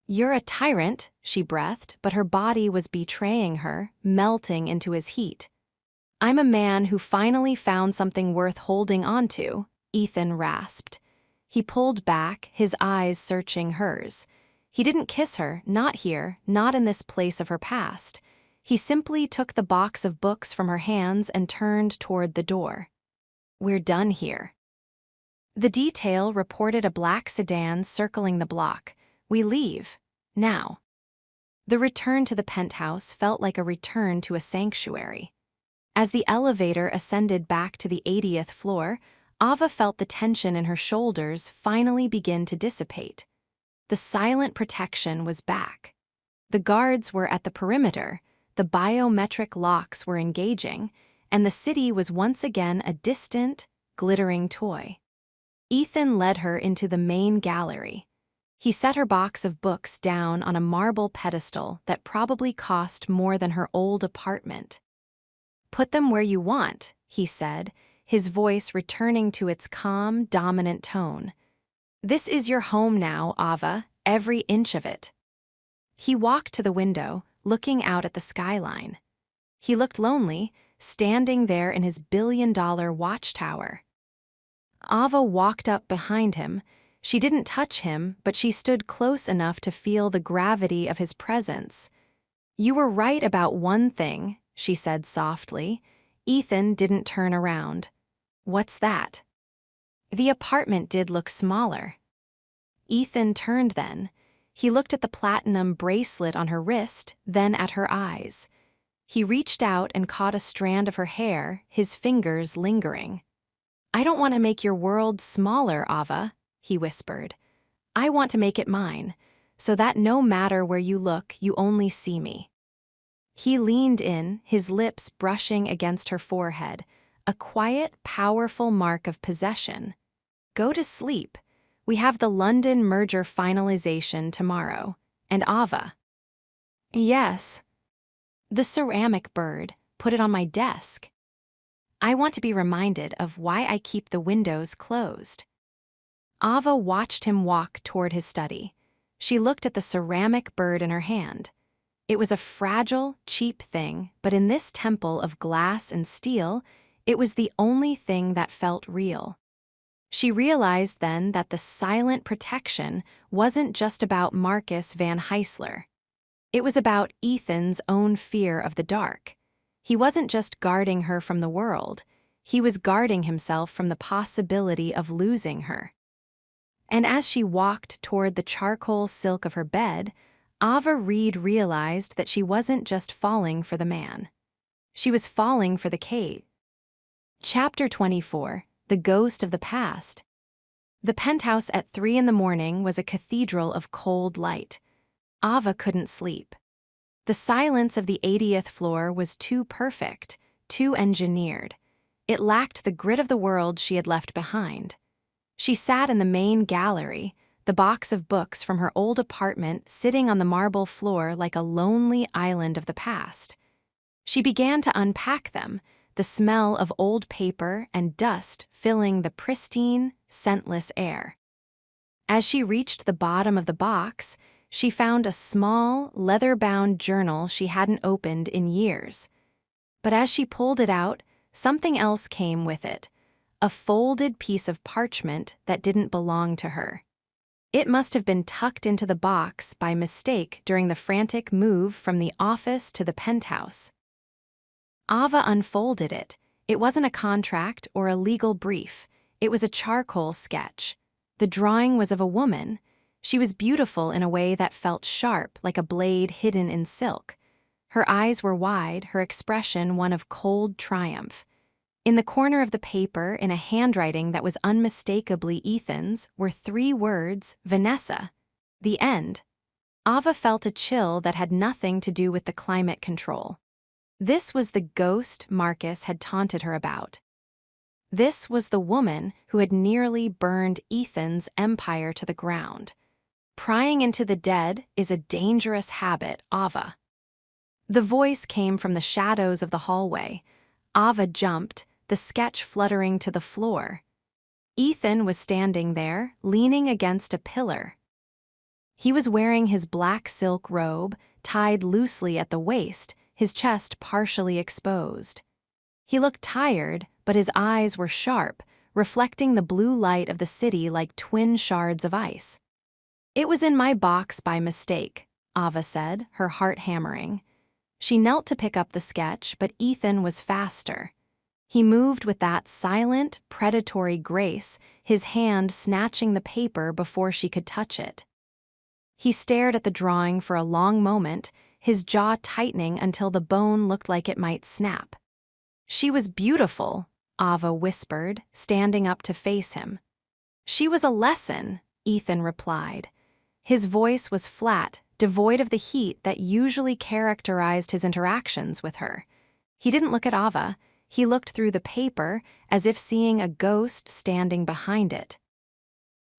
"You're a tyrant," she breathed, but her body was betraying her, melting into his heat. "I'm a man who finally found something worth holding onto," Ethan rasped. He pulled back, his eyes searching hers. He didn't kiss her, not here, not in this place of her past. He simply took the box of books from her hands and turned toward the door. "We're done here." The detail reported a black sedan circling the block. "We leave. Now." The return to the penthouse felt like a return to a sanctuary. As the elevator ascended back to the 80th floor, Ava felt the tension in her shoulders finally begin to dissipate. The silent protection was back. The guards were at the perimeter, the biometric locks were engaging, and the city was once again a distant, glittering toy. Ethan led her into the main gallery. He set her box of books down on a marble pedestal that probably cost more than her old apartment. "Put them where you want," he said, his voice returning to its calm, dominant tone. "This is your home now, Ava, every inch of it." He walked to the window, looking out at the skyline. He looked lonely, standing there in his billion-dollar watchtower. Ava walked up behind him. She didn't touch him, but she stood close enough to feel the gravity of his presence. "You were right about one thing," she said softly. Ethan didn't turn around. "What's that?" "The apartment did look smaller." Ethan turned then. He looked at the platinum bracelet on her wrist, then at her eyes. He reached out and caught a strand of her hair, his fingers lingering. "I don't want to make your world smaller, Ava," he whispered. "I want to make it mine, so that no matter where you look, you only see me." He leaned in, his lips brushing against her forehead, a quiet, powerful mark of possession. "Go to sleep. We have the London merger finalization tomorrow. And Ava." "Yes." "The ceramic bird. Put it on my desk. I want to be reminded of why I keep the windows closed." Ava watched him walk toward his study. She looked at the ceramic bird in her hand. It was a fragile, cheap thing, but in this temple of glass and steel, it was the only thing that felt real. She realized then that the silent protection wasn't just about Marcus Van Heisler. It was about Ethan's own fear of the dark. He wasn't just guarding her from the world. He was guarding himself from the possibility of losing her. And as she walked toward the charcoal silk of her bed, Ava Reed realized that she wasn't just falling for the man. She was falling for the cage. Chapter 24, The Ghost of the Past. The penthouse at 3 in the morning was a cathedral of cold light. Ava couldn't sleep. The silence of the 80th floor was too perfect, too engineered. It lacked the grit of the world she had left behind. She sat in the main gallery, the box of books from her old apartment sitting on the marble floor like a lonely island of the past. She began to unpack them, the smell of old paper and dust filling the pristine, scentless air. As she reached the bottom of the box, she found a small, leather-bound journal she hadn't opened in years. But as she pulled it out, something else came with it, a folded piece of parchment that didn't belong to her. It must have been tucked into the box by mistake during the frantic move from the office to the penthouse. Ava unfolded it. It wasn't a contract or a legal brief. It was a charcoal sketch. The drawing was of a woman. She was beautiful in a way that felt sharp, like a blade hidden in silk. Her eyes were wide, her expression one of cold triumph. In the corner of the paper, in a handwriting that was unmistakably Ethan's, were 3 words, Vanessa. The end. Ava felt a chill that had nothing to do with the climate control. This was the ghost Marcus had taunted her about. This was the woman who had nearly burned Ethan's empire to the ground. Prying into the dead is a dangerous habit, Ava. The voice came from the shadows of the hallway. Ava jumped, the sketch fluttering to the floor. Ethan was standing there, leaning against a pillar. He was wearing his black silk robe, tied loosely at the waist, his chest partially exposed. He looked tired, but his eyes were sharp, reflecting the blue light of the city like twin shards of ice. "It was in my box by mistake," Ava said, her heart hammering. She knelt to pick up the sketch, but Ethan was faster. He moved with that silent, predatory grace, his hand snatching the paper before she could touch it. He stared at the drawing for a long moment, his jaw tightening until the bone looked like it might snap. "She was beautiful," Ava whispered, standing up to face him. "She was a lesson," Ethan replied. His voice was flat, devoid of the heat that usually characterized his interactions with her. He didn't look at Ava. He looked through the paper, as if seeing a ghost standing behind it.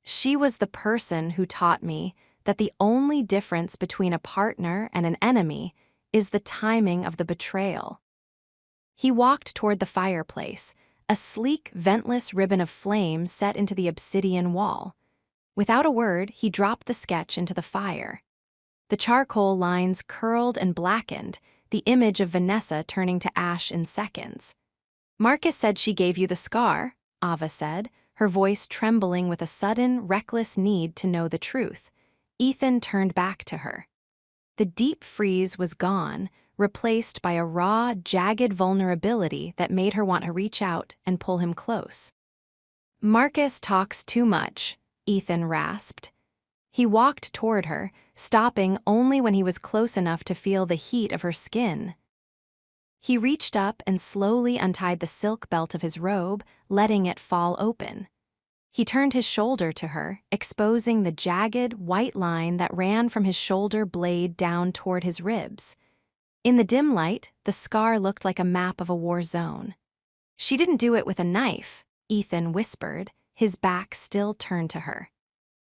"She was the person who taught me that the only difference between a partner and an enemy is the timing of the betrayal." He walked toward the fireplace, a sleek, ventless ribbon of flame set into the obsidian wall. Without a word, he dropped the sketch into the fire. The charcoal lines curled and blackened, the image of Vanessa turning to ash in seconds. "Marcus said she gave you the scar," Ava said, her voice trembling with a sudden, reckless need to know the truth. Ethan turned back to her. The deep freeze was gone, replaced by a raw, jagged vulnerability that made her want to reach out and pull him close. "Marcus talks too much," Ethan rasped. He walked toward her, stopping only when he was close enough to feel the heat of her skin. He reached up and slowly untied the silk belt of his robe, letting it fall open. He turned his shoulder to her, exposing the jagged, white line that ran from his shoulder blade down toward his ribs. In the dim light, the scar looked like a map of a war zone. "She didn't do it with a knife," Ethan whispered, his back still turned to her.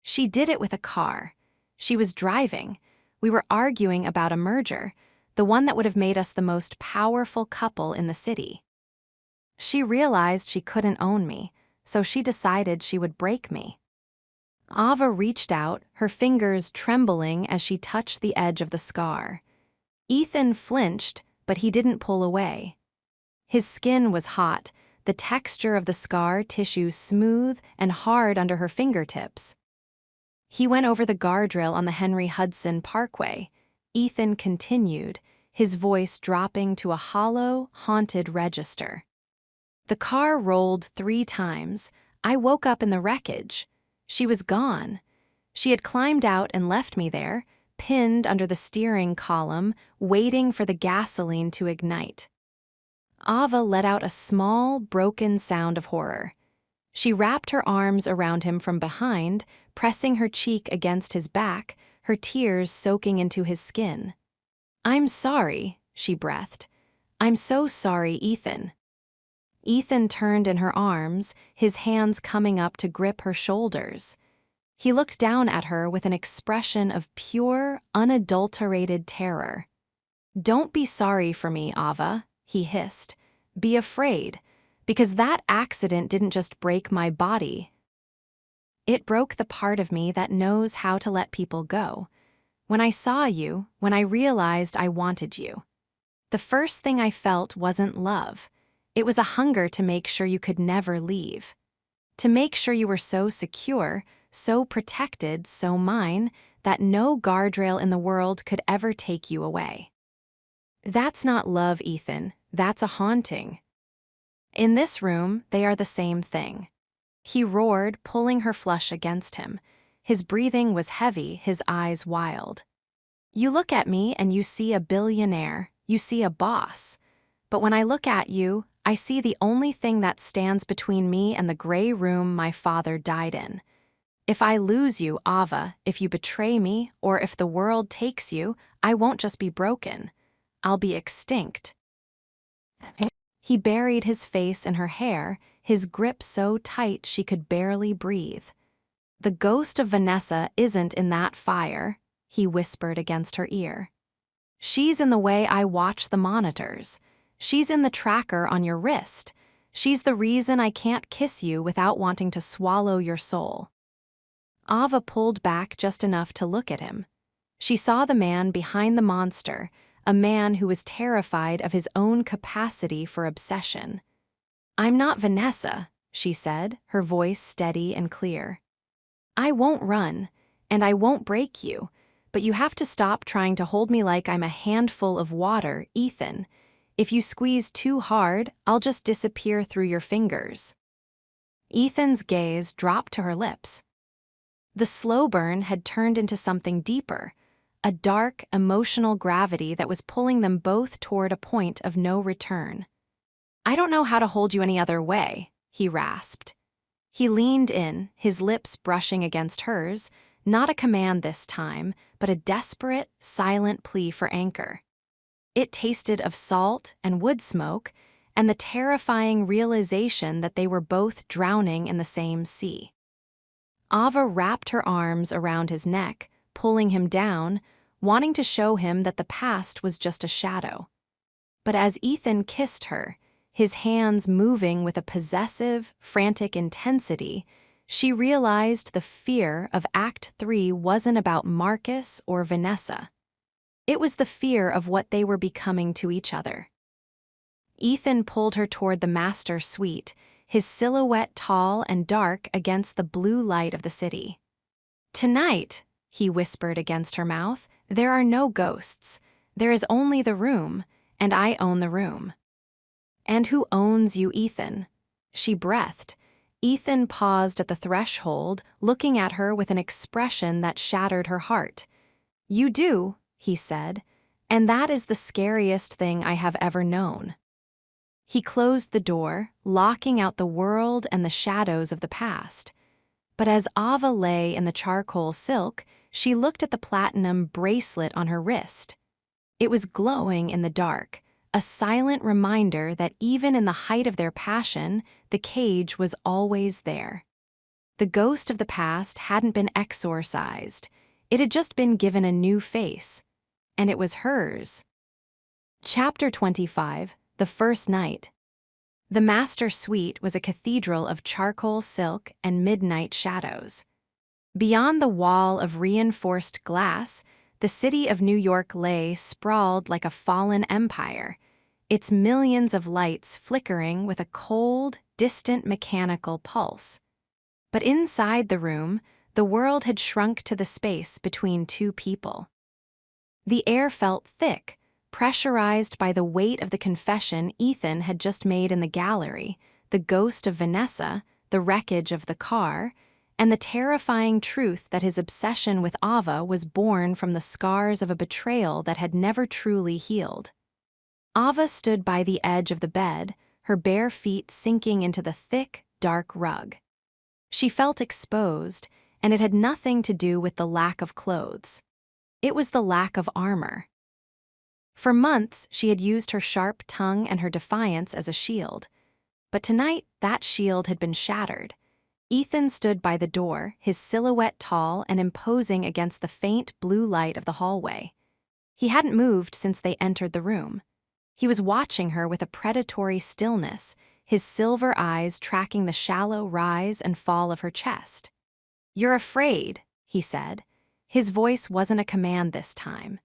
"She did it with a car. She was driving. We were arguing about a merger, the one that would have made us the most powerful couple in the city. She realized she couldn't own me, so she decided she would break me." Ava reached out, her fingers trembling as she touched the edge of the scar. Ethan flinched, but he didn't pull away. His skin was hot, the texture of the scar tissue smooth and hard under her fingertips. He went over the guardrail on the Henry Hudson Parkway. Ethan continued, his voice dropping to a hollow, haunted register. The car rolled 3 times. I woke up in the wreckage. She was gone. She had climbed out and left me there, pinned under the steering column, waiting for the gasoline to ignite. Ava let out a small, broken sound of horror. She wrapped her arms around him from behind, pressing her cheek against his back, her tears soaking into his skin. "I'm sorry," she breathed. "I'm so sorry, Ethan." Ethan turned in her arms, his hands coming up to grip her shoulders. He looked down at her with an expression of pure, unadulterated terror. "Don't be sorry for me, Ava," he hissed. "Be afraid, because that accident didn't just break my body. It broke the part of me that knows how to let people go. When I saw you, when I realized I wanted you, the first thing I felt wasn't love. It was a hunger to make sure you could never leave. To make sure you were so secure, so protected, so mine, that no guardrail in the world could ever take you away. That's not love, Ethan. That's a haunting. In this room, they are the same thing." He roared, pulling her flush against him. His breathing was heavy, his eyes wild. "You look at me and you see a billionaire, you see a boss. But when I look at you, I see the only thing that stands between me and the gray room my father died in. If I lose you, Ava, if you betray me, or if the world takes you, I won't just be broken. I'll be extinct." He buried his face in her hair, his grip so tight she could barely breathe. "The ghost of Vanessa isn't in that fire," he whispered against her ear. "She's in the way I watch the monitors. She's in the tracker on your wrist. She's the reason I can't kiss you without wanting to swallow your soul." Ava pulled back just enough to look at him. She saw the man behind the monster, a man who was terrified of his own capacity for obsession. "I'm not Vanessa," she said, her voice steady and clear. "I won't run, and I won't break you, but you have to stop trying to hold me like I'm a handful of water, Ethan. If you squeeze too hard, I'll just disappear through your fingers." Ethan's gaze dropped to her lips. The slow burn had turned into something deeper, a dark, emotional gravity that was pulling them both toward a point of no return. "I don't know how to hold you any other way," he rasped. He leaned in, his lips brushing against hers, not a command this time, but a desperate, silent plea for anchor. It tasted of salt and wood smoke, and the terrifying realization that they were both drowning in the same sea. Ava wrapped her arms around his neck, pulling him down, wanting to show him that the past was just a shadow. But as Ethan kissed her, his hands moving with a possessive, frantic intensity, she realized the fear of Act 3 wasn't about Marcus or Vanessa. It was the fear of what they were becoming to each other. Ethan pulled her toward the master suite, his silhouette tall and dark against the blue light of the city. "Tonight," he whispered against her mouth, "there are no ghosts. There is only the room, and I own the room." "And who owns you, Ethan?" She breathed. Ethan paused at the threshold, looking at her with an expression that shattered her heart. "You do," he said, "and that is the scariest thing I have ever known." He closed the door, locking out the world and the shadows of the past. But as Ava lay in the charcoal silk, she looked at the platinum bracelet on her wrist. It was glowing in the dark, a silent reminder that even in the height of their passion, the cage was always there. The ghost of the past hadn't been exorcised. It had just been given a new face. And it was hers. Chapter 25, The First Night. The master suite was a cathedral of charcoal silk and midnight shadows. Beyond the wall of reinforced glass, the city of New York lay sprawled like a fallen empire, its millions of lights flickering with a cold, distant mechanical pulse. But inside the room, the world had shrunk to the space between two people. The air felt thick, pressurized by the weight of the confession Ethan had just made in the gallery, the ghost of Vanessa, the wreckage of the car, and the terrifying truth that his obsession with Ava was born from the scars of a betrayal that had never truly healed. Ava stood by the edge of the bed, her bare feet sinking into the thick, dark rug. She felt exposed, and it had nothing to do with the lack of clothes. It was the lack of armor. For months, she had used her sharp tongue and her defiance as a shield. But tonight, that shield had been shattered. Ethan stood by the door, his silhouette tall and imposing against the faint blue light of the hallway. He hadn't moved since they entered the room. He was watching her with a predatory stillness, his silver eyes tracking the shallow rise and fall of her chest. "You're afraid," he said. His voice wasn't a command this time.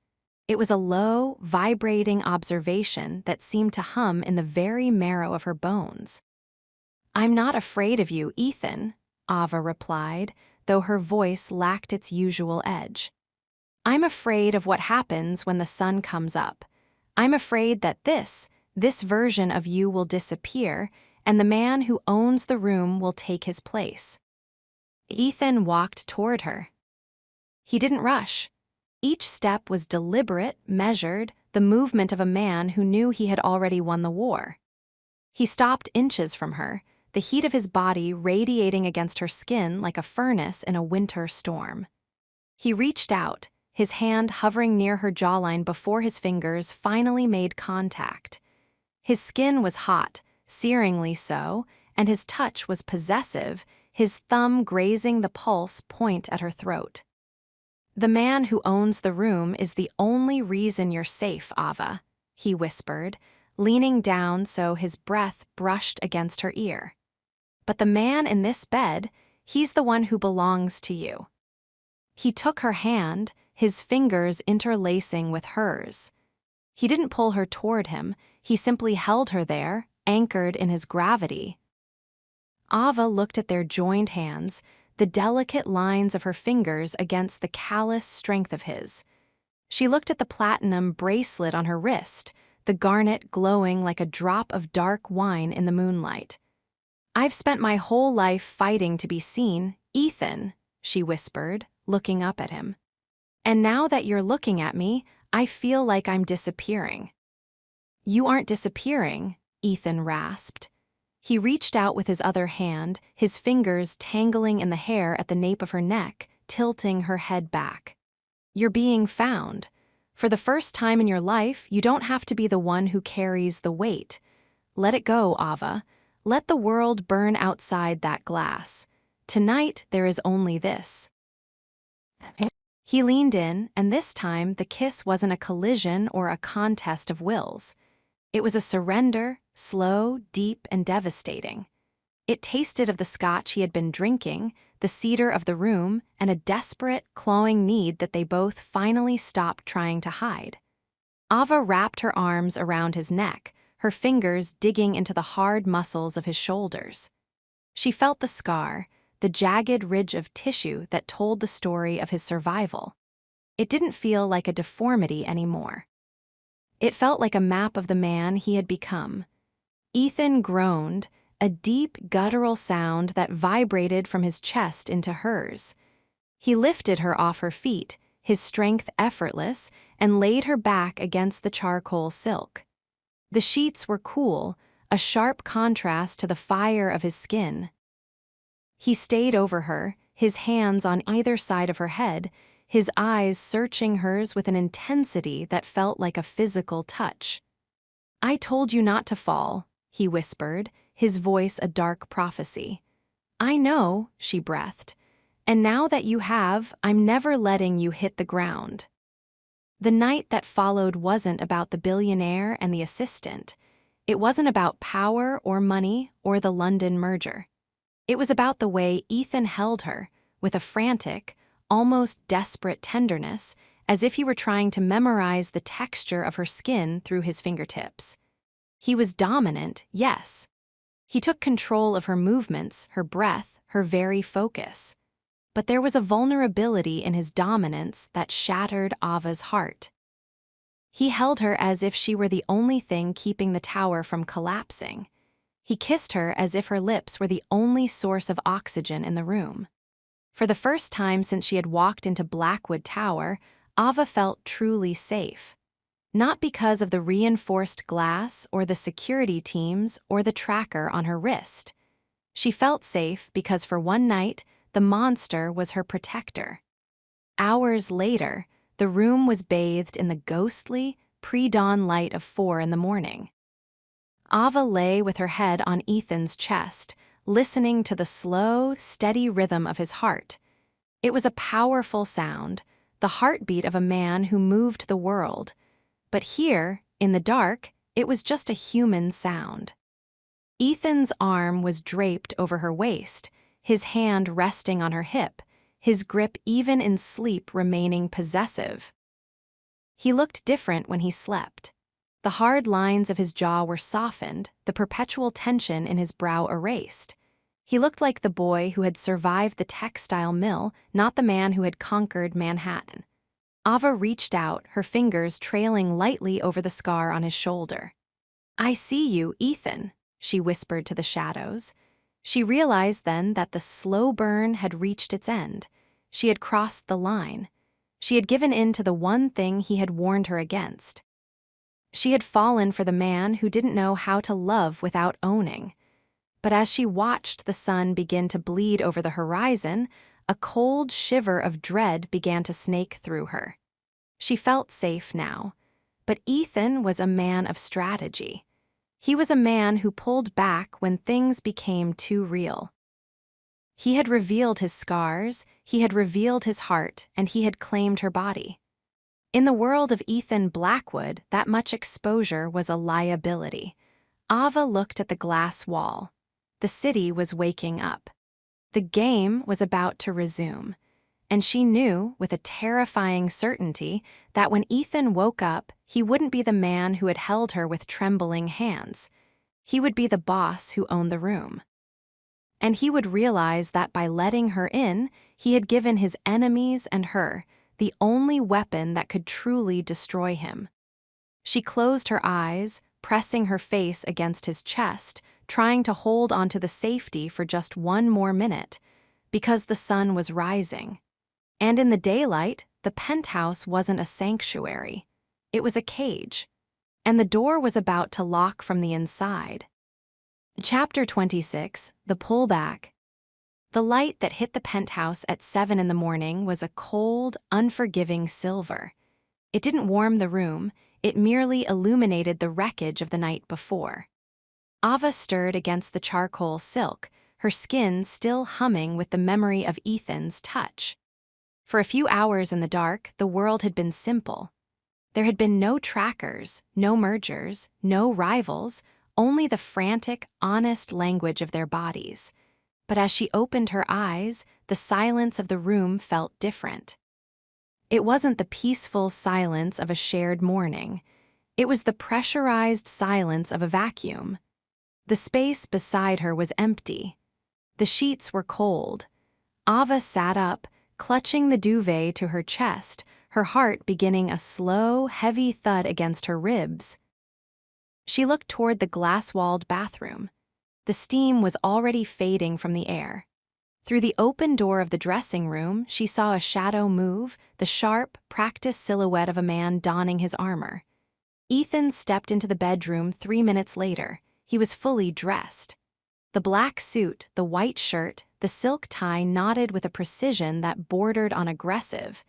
It was a low, vibrating observation that seemed to hum in the very marrow of her bones. "I'm not afraid of you, Ethan," Ava replied, though her voice lacked its usual edge. "I'm afraid of what happens when the sun comes up. I'm afraid that this version of you will disappear, and the man who owns the room will take his place." Ethan walked toward her. He didn't rush. Each step was deliberate, measured, the movement of a man who knew he had already won the war. He stopped inches from her, the heat of his body radiating against her skin like a furnace in a winter storm. He reached out, his hand hovering near her jawline before his fingers finally made contact. His skin was hot, searingly so, and his touch was possessive, his thumb grazing the pulse point at her throat. "The man who owns the room is the only reason you're safe, Ava," he whispered, leaning down so his breath brushed against her ear. "But the man in this bed, he's the one who belongs to you." He took her hand, his fingers interlacing with hers. He didn't pull her toward him, he simply held her there, anchored in his gravity. Ava looked at their joined hands, the delicate lines of her fingers against the callous strength of his. She looked at the platinum bracelet on her wrist, the garnet glowing like a drop of dark wine in the moonlight. "I've spent my whole life fighting to be seen, Ethan," she whispered, looking up at him. "And now that you're looking at me, I feel like I'm disappearing." "You aren't disappearing," Ethan rasped. He reached out with his other hand, his fingers tangling in the hair at the nape of her neck, tilting her head back. "You're being found. For the first time in your life, you don't have to be the one who carries the weight. Let it go, Ava. Let the world burn outside that glass. Tonight, there is only this." He leaned in, and this time the kiss wasn't a collision or a contest of wills. It was a surrender, slow, deep, and devastating. It tasted of the scotch he had been drinking, the cedar of the room, and a desperate, clawing need that they both finally stopped trying to hide. Ava wrapped her arms around his neck, her fingers digging into the hard muscles of his shoulders. She felt the scar, the jagged ridge of tissue that told the story of his survival. It didn't feel like a deformity anymore. It felt like a map of the man he had become. Ethan groaned, a deep, guttural sound that vibrated from his chest into hers. He lifted her off her feet, his strength effortless, and laid her back against the charcoal silk. The sheets were cool, a sharp contrast to the fire of his skin. He stayed over her, his hands on either side of her head, his eyes searching hers with an intensity that felt like a physical touch. "I told you not to fall," he whispered, his voice a dark prophecy. "I know," she breathed. "And now that you have, I'm never letting you hit the ground." The night that followed wasn't about the billionaire and the assistant. It wasn't about power or money or the London merger. It was about the way Ethan held her, with a frantic, almost desperate tenderness, as if he were trying to memorize the texture of her skin through his fingertips. He was dominant, yes. He took control of her movements, her breath, her very focus. But there was a vulnerability in his dominance that shattered Ava's heart. He held her as if she were the only thing keeping the tower from collapsing. He kissed her as if her lips were the only source of oxygen in the room. For the first time since she had walked into Blackwood Tower, Ava felt truly safe. Not because of the reinforced glass or the security teams or the tracker on her wrist. She felt safe because for one night, the monster was her protector. Hours later, the room was bathed in the ghostly, pre-dawn light of 4 in the morning. Ava lay with her head on Ethan's chest, listening to the slow, steady rhythm of his heart. It was a powerful sound, the heartbeat of a man who moved the world. But here, in the dark, it was just a human sound. Ethan's arm was draped over her waist, his hand resting on her hip, his grip even in sleep remaining possessive. He looked different when he slept. The hard lines of his jaw were softened, the perpetual tension in his brow erased. He looked like the boy who had survived the textile mill, not the man who had conquered Manhattan. Ava reached out, her fingers trailing lightly over the scar on his shoulder. "I see you, Ethan," she whispered to the shadows. She realized then that the slow burn had reached its end. She had crossed the line. She had given in to the one thing he had warned her against. She had fallen for the man who didn't know how to love without owning. But as she watched the sun begin to bleed over the horizon, a cold shiver of dread began to snake through her. She felt safe now, but Ethan was a man of strategy. He was a man who pulled back when things became too real. He had revealed his scars, he had revealed his heart, and he had claimed her body. In the world of Ethan Blackwood, that much exposure was a liability. Ava looked at the glass wall. The city was waking up. The game was about to resume. And she knew, with a terrifying certainty, that when Ethan woke up, he wouldn't be the man who had held her with trembling hands. He would be the boss who owned the room. And he would realize that by letting her in, he had given his enemies and her the only weapon that could truly destroy him. She closed her eyes, pressing her face against his chest, trying to hold onto the safety for just one more minute, because the sun was rising. And in the daylight, the penthouse wasn't a sanctuary. It was a cage. And the door was about to lock from the inside. Chapter 26, The Pullback. The light that hit the penthouse at 7 in the morning was a cold, unforgiving silver. It didn't warm the room, it merely illuminated the wreckage of the night before. Ava stirred against the charcoal silk, her skin still humming with the memory of Ethan's touch. For a few hours in the dark, the world had been simple. There had been no trackers, no mergers, no rivals, only the frantic, honest language of their bodies. But as she opened her eyes, the silence of the room felt different. It wasn't the peaceful silence of a shared morning. It was the pressurized silence of a vacuum. The space beside her was empty. The sheets were cold. Ava sat up, clutching the duvet to her chest, her heart beginning a slow, heavy thud against her ribs. She looked toward the glass-walled bathroom. The steam was already fading from the air. Through the open door of the dressing room, she saw a shadow move, the sharp, practiced silhouette of a man donning his armor. Ethan stepped into the bedroom 3 minutes later. He was fully dressed. The black suit, the white shirt, the silk tie knotted with a precision that bordered on aggressive.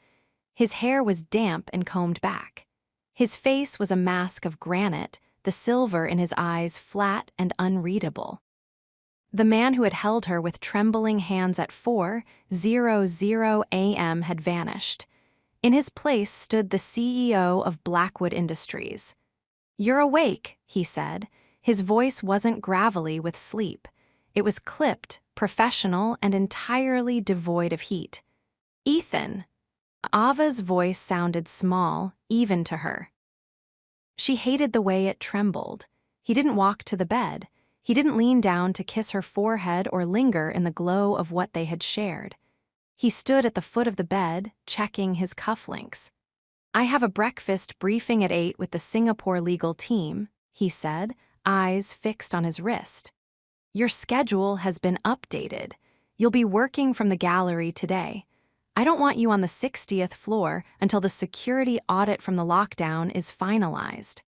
His hair was damp and combed back. His face was a mask of granite, the silver in his eyes flat and unreadable. The man who had held her with trembling hands at 4:00 a.m. had vanished. In his place stood the CEO of Blackwood Industries. "You're awake," he said. His voice wasn't gravelly with sleep. It was clipped, professional, and entirely devoid of heat. "Ethan." Ava's voice sounded small, even to her. She hated the way it trembled. He didn't walk to the bed. He didn't lean down to kiss her forehead or linger in the glow of what they had shared. He stood at the foot of the bed, checking his cufflinks. "I have a breakfast briefing at 8 with the Singapore legal team," he said, eyes fixed on his wrist. Your schedule has been updated. You'll be working from the gallery today. I don't want you on the 60th floor until the security audit from the lockdown is finalized.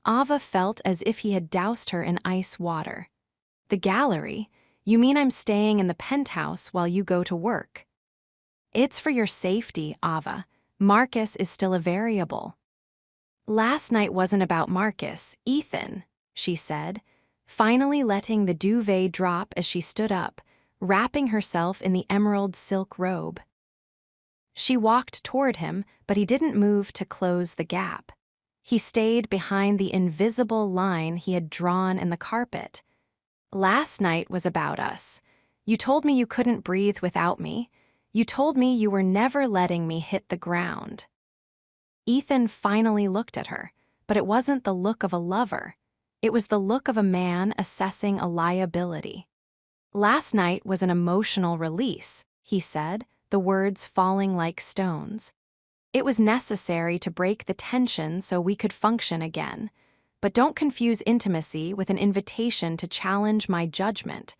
Ava felt as if he had doused her in ice water. The gallery? You mean I'm staying in the penthouse while you go to work? It's for your safety, Ava. Marcus is still a variable. Last night wasn't about Marcus, Ethan, she said, finally letting the duvet drop as she stood up, wrapping herself in the emerald silk robe. She walked toward him, but he didn't move to close the gap. He stayed behind the invisible line he had drawn in the carpet. Last night was about us. You told me you couldn't breathe without me. You told me you were never letting me hit the ground. Ethan finally looked at her, but it wasn't the look of a lover. It was the look of a man assessing a liability. Last night was an emotional release, he said, the words falling like stones. It was necessary to break the tension so we could function again. But don't confuse intimacy with an invitation to challenge my judgment.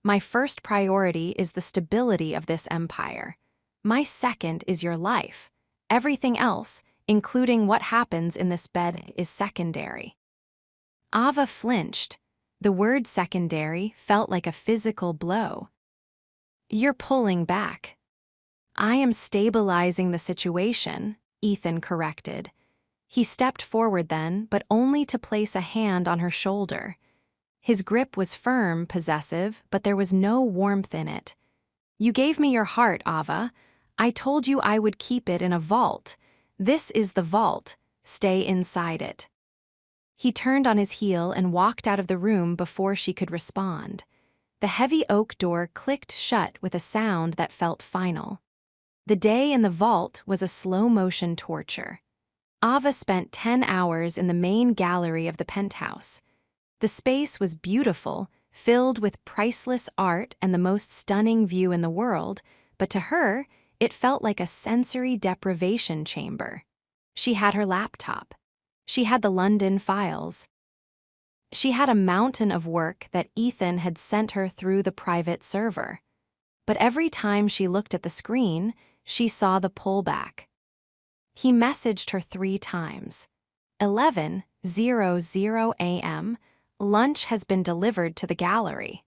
My first priority is the stability of this empire. My second is your life. Everything else, including what happens in this bed, is secondary. Ava flinched. The word secondary felt like a physical blow. You're pulling back. I am stabilizing the situation, Ethan corrected. He stepped forward then, but only to place a hand on her shoulder. His grip was firm, possessive, but there was no warmth in it. You gave me your heart, Ava. I told you I would keep it in a vault. This is the vault. Stay inside it. He turned on his heel and walked out of the room before she could respond. The heavy oak door clicked shut with a sound that felt final. The day in the vault was a slow-motion torture. Ava spent 10 hours in the main gallery of the penthouse. The space was beautiful, filled with priceless art and the most stunning view in the world, but to her, it felt like a sensory deprivation chamber. She had her laptop. She had the London files. She had a mountain of work that Ethan had sent her through the private server. But every time she looked at the screen, she saw the pullback. He messaged her 3 times. 11:00 a.m. Lunch has been delivered to the gallery.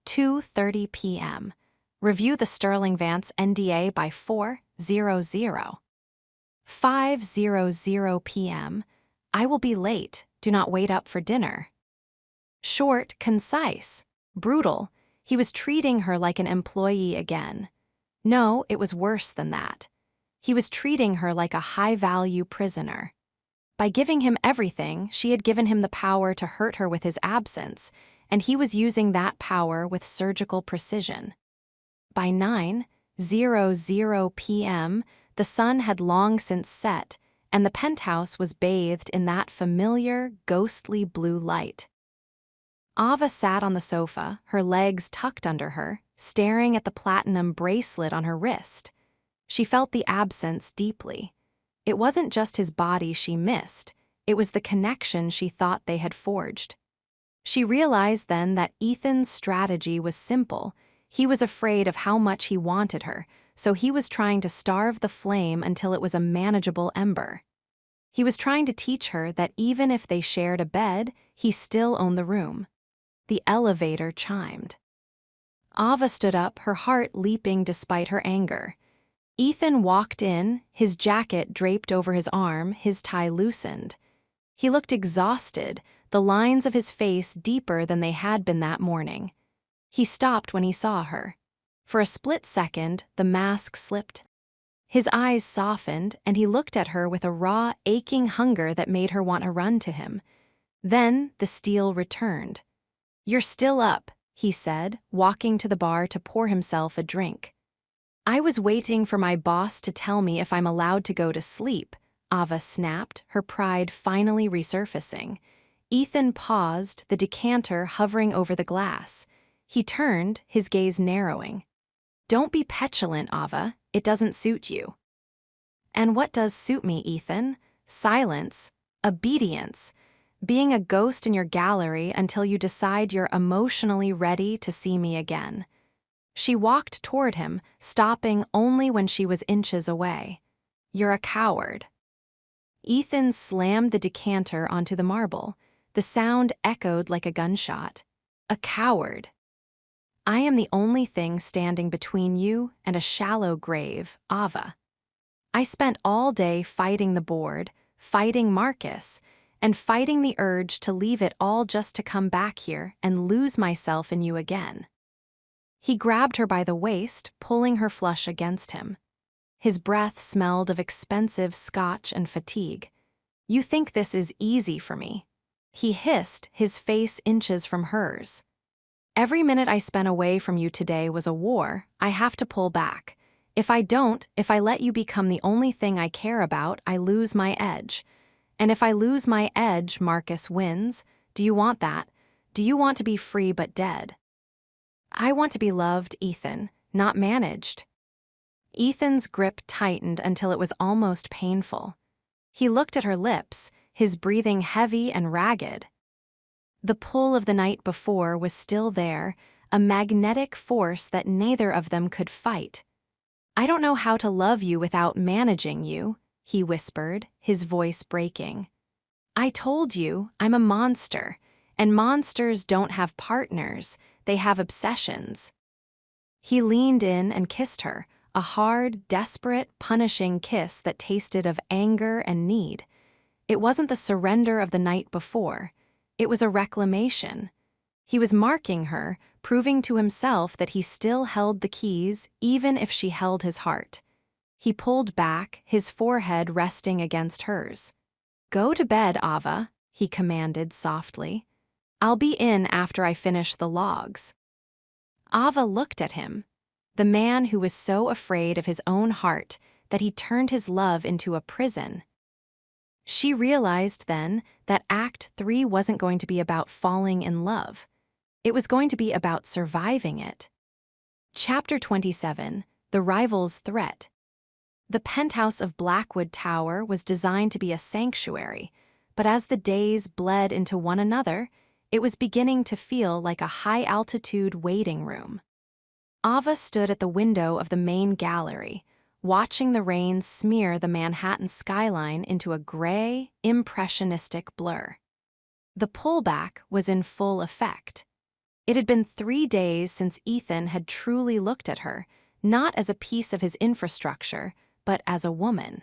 2:30 p.m. Review the Sterling Vance NDA by 4:00. 5:00 p.m. I will be late. Do not wait up for dinner. Short, concise, brutal. He was treating her like an employee again. No, it was worse than that. He was treating her like a high-value prisoner. By giving him everything, she had given him the power to hurt her with his absence, and he was using that power with surgical precision. By 9:00 p.m., the sun had long since set, and the penthouse was bathed in that familiar, ghostly blue light. Ava sat on the sofa, her legs tucked under her, staring at the platinum bracelet on her wrist. She felt the absence deeply. It wasn't just his body she missed, it was the connection she thought they had forged. She realized then that Ethan's strategy was simple. He was afraid of how much he wanted her, so he was trying to starve the flame until it was a manageable ember. He was trying to teach her that even if they shared a bed, he still owned the room. The elevator chimed. Ava stood up, her heart leaping despite her anger. Ethan walked in, his jacket draped over his arm, his tie loosened. He looked exhausted, the lines of his face deeper than they had been that morning. He stopped when he saw her. For a split second, the mask slipped. His eyes softened, and he looked at her with a raw, aching hunger that made her want to run to him. Then the steel returned. "You're still up," he said, walking to the bar to pour himself a drink. "I was waiting for my boss to tell me if I'm allowed to go to sleep," Ava snapped, her pride finally resurfacing. Ethan paused, the decanter hovering over the glass. He turned, his gaze narrowing. "Don't be petulant, Ava. It doesn't suit you." "And what does suit me, Ethan? Silence. Obedience. being a ghost in your gallery until you decide you're emotionally ready to see me again. She walked toward him, stopping only when she was inches away. You're a coward. Ethan slammed the decanter onto the marble. The sound echoed like a gunshot. A coward. I am the only thing standing between you and a shallow grave, Ava. I spent all day fighting the board, fighting Marcus, and fighting the urge to leave it all just to come back here and lose myself in you again. He grabbed her by the waist, pulling her flush against him. His breath smelled of expensive scotch and fatigue. You think this is easy for me? He hissed, his face inches from hers. Every minute I spent away from you today was a war. I have to pull back. If I let you become the only thing I care about, I lose my edge. And if I lose my edge, Marcus wins. Do you want that? Do you want to be free but dead? I want to be loved, Ethan, not managed. Ethan's grip tightened until it was almost painful. He looked at her lips, his breathing heavy and ragged. The pull of the night before was still there, a magnetic force that neither of them could fight. I don't know how to love you without managing you, he whispered, his voice breaking. I told you I'm a monster, and monsters don't have partners, they have obsessions. He leaned in and kissed her, a hard, desperate, punishing kiss that tasted of anger and need. It wasn't the surrender of the night before. It was a reclamation. He was marking her, proving to himself that he still held the keys, even if she held his heart. He pulled back, his forehead resting against hers. Go to bed, Ava, he commanded softly. I'll be in after I finish the logs. Ava looked at him, the man who was so afraid of his own heart that he turned his love into a prison. She realized then that Act 3 wasn't going to be about falling in love. It was going to be about surviving it. Chapter 27, The Rival's Threat. The penthouse of Blackwood Tower was designed to be a sanctuary, but as the days bled into one another, it was beginning to feel like a high-altitude waiting room. Ava stood at the window of the main gallery, watching the rain smear the Manhattan skyline into a gray, impressionistic blur. The pullback was in full effect. It had been 3 days since Ethan had truly looked at her, not as a piece of his infrastructure, but as a woman.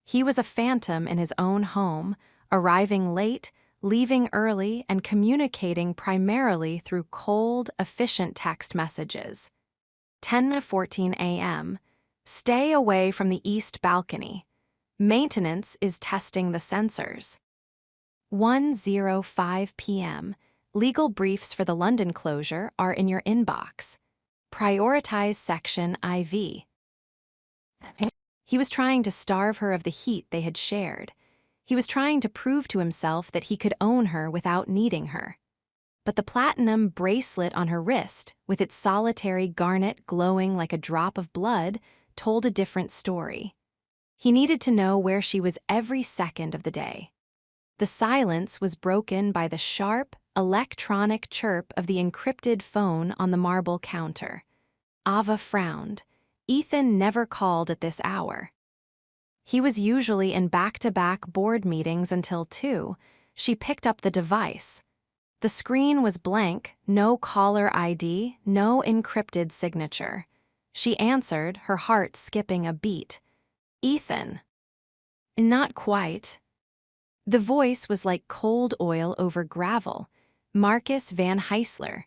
He was a phantom in his own home, arriving late, leaving early, and communicating primarily through cold, efficient text messages. 10:14 a.m. Stay away from the east balcony. Maintenance is testing the sensors. 1:05 p.m. Legal briefs for the London closure are in your inbox. Prioritize section IV. He was trying to starve her of the heat they had shared. He was trying to prove to himself that he could own her without needing her. But the platinum bracelet on her wrist, with its solitary garnet glowing like a drop of blood, told a different story. He needed to know where she was every second of the day. The silence was broken by the sharp, electronic chirp of the encrypted phone on the marble counter. Ava frowned. Ethan never called at this hour. He was usually in back-to-back board meetings until 2. She picked up the device. The screen was blank, no caller ID, no encrypted signature. She answered, her heart skipping a beat. Ethan. Not quite. The voice was like cold oil over gravel. Marcus Van Heisler.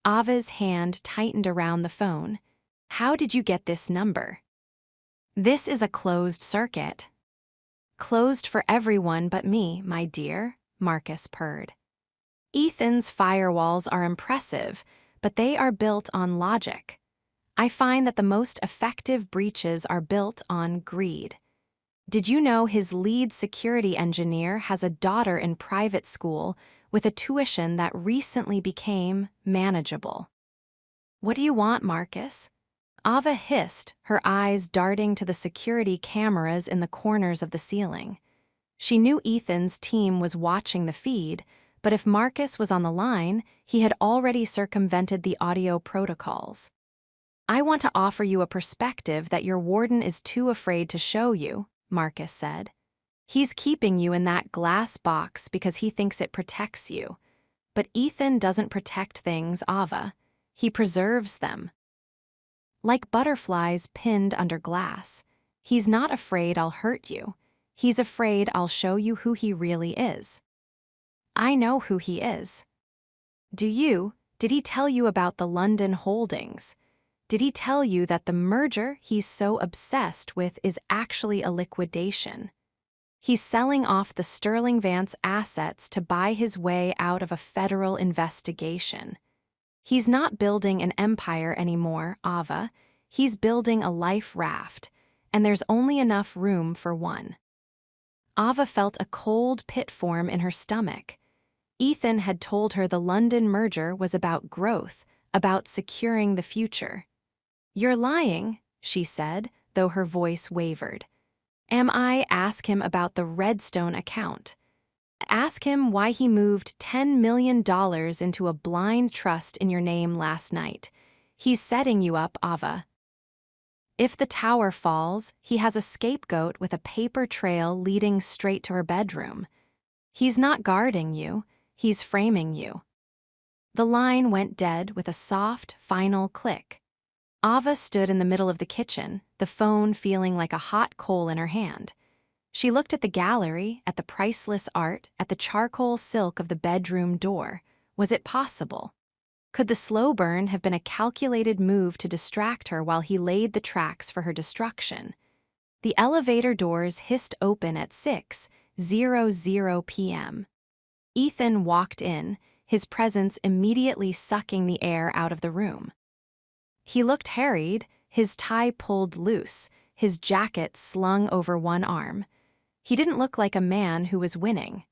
Ava's hand tightened around the phone. How did you get this number? This is a closed circuit. Closed for everyone but me, my dear, Marcus purred. Ethan's firewalls are impressive, but they are built on logic. I find that the most effective breaches are built on greed. Did you know his lead security engineer has a daughter in private school with a tuition that recently became manageable? What do you want, Marcus? Ava hissed, her eyes darting to the security cameras in the corners of the ceiling. She knew Ethan's team was watching the feed, but if Marcus was on the line, he had already circumvented the audio protocols. "I want to offer you a perspective that your warden is too afraid to show you," Marcus said. "He's keeping you in that glass box because he thinks it protects you. But Ethan doesn't protect things, Ava. He preserves them. Like butterflies pinned under glass. He's not afraid I'll hurt you. He's afraid I'll show you who he really is." "I know who he is." "Do you? Did he tell you about the London holdings? Did he tell you that the merger he's so obsessed with is actually a liquidation? He's selling off the Sterling Vance assets to buy his way out of a federal investigation. He's not building an empire anymore, Ava. He's building a life raft, and there's only enough room for one." Ava felt a cold pit form in her stomach. Ethan had told her the London merger was about growth, about securing the future. "You're lying," she said, though her voice wavered. Ask him about the Redstone account. Ask him why he moved $10 million into a blind trust in your name last night. He's setting you up, Ava. If the tower falls, he has a scapegoat with a paper trail leading straight to her bedroom. He's not guarding you, he's framing you. The line went dead with a soft, final click. Ava stood in the middle of the kitchen, the phone feeling like a hot coal in her hand. She looked at the gallery, at the priceless art, at the charcoal silk of the bedroom door. Was it possible? Could the slow burn have been a calculated move to distract her while he laid the tracks for her destruction? The elevator doors hissed open at 6:00 p.m. Ethan walked in, his presence immediately sucking the air out of the room. He looked harried, his tie pulled loose, his jacket slung over one arm. He didn't look like a man who was winning.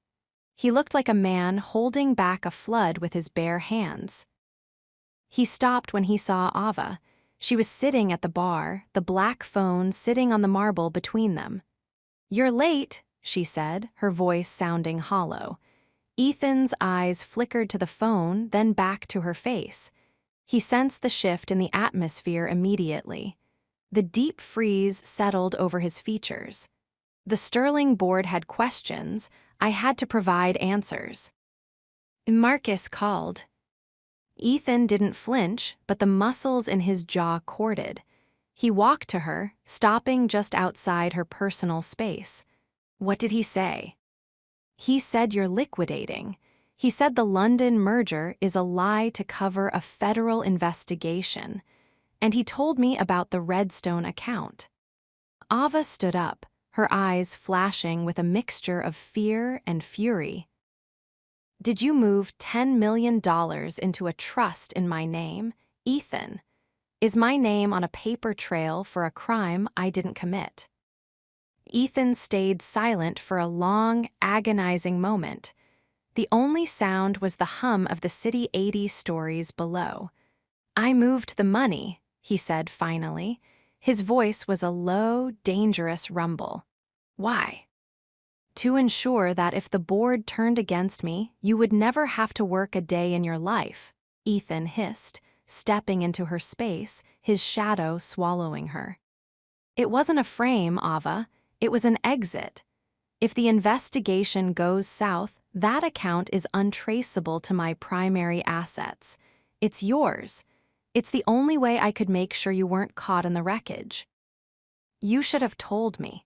He looked like a man holding back a flood with his bare hands. He stopped when he saw Ava. She was sitting at the bar, the black phone sitting on the marble between them. "You're late," she said, her voice sounding hollow. Ethan's eyes flickered to the phone, then back to her face. He sensed the shift in the atmosphere immediately. The deep freeze settled over his features. The Sterling board had questions. I had to provide answers. Marcus called. Ethan didn't flinch, but the muscles in his jaw corded. He walked to her, stopping just outside her personal space. "What did he say?" "He said you're liquidating. He said the London merger is a lie to cover a federal investigation. And he told me about the Redstone account." Ava stood up, her eyes flashing with a mixture of fear and fury. "Did you move $10 million into a trust in my name, Ethan? Is my name on a paper trail for a crime I didn't commit?" Ethan stayed silent for a long, agonizing moment. The only sound was the hum of the City 80 stories below. "I moved the money," he said finally. His voice was a low, dangerous rumble. "Why?" "To ensure that if the board turned against me, you would never have to work a day in your life," Ethan hissed, stepping into her space, his shadow swallowing her. "It wasn't a frame, Ava. It was an exit. If the investigation goes south, that account is untraceable to my primary assets. It's yours. It's the only way I could make sure you weren't caught in the wreckage. You should have told me.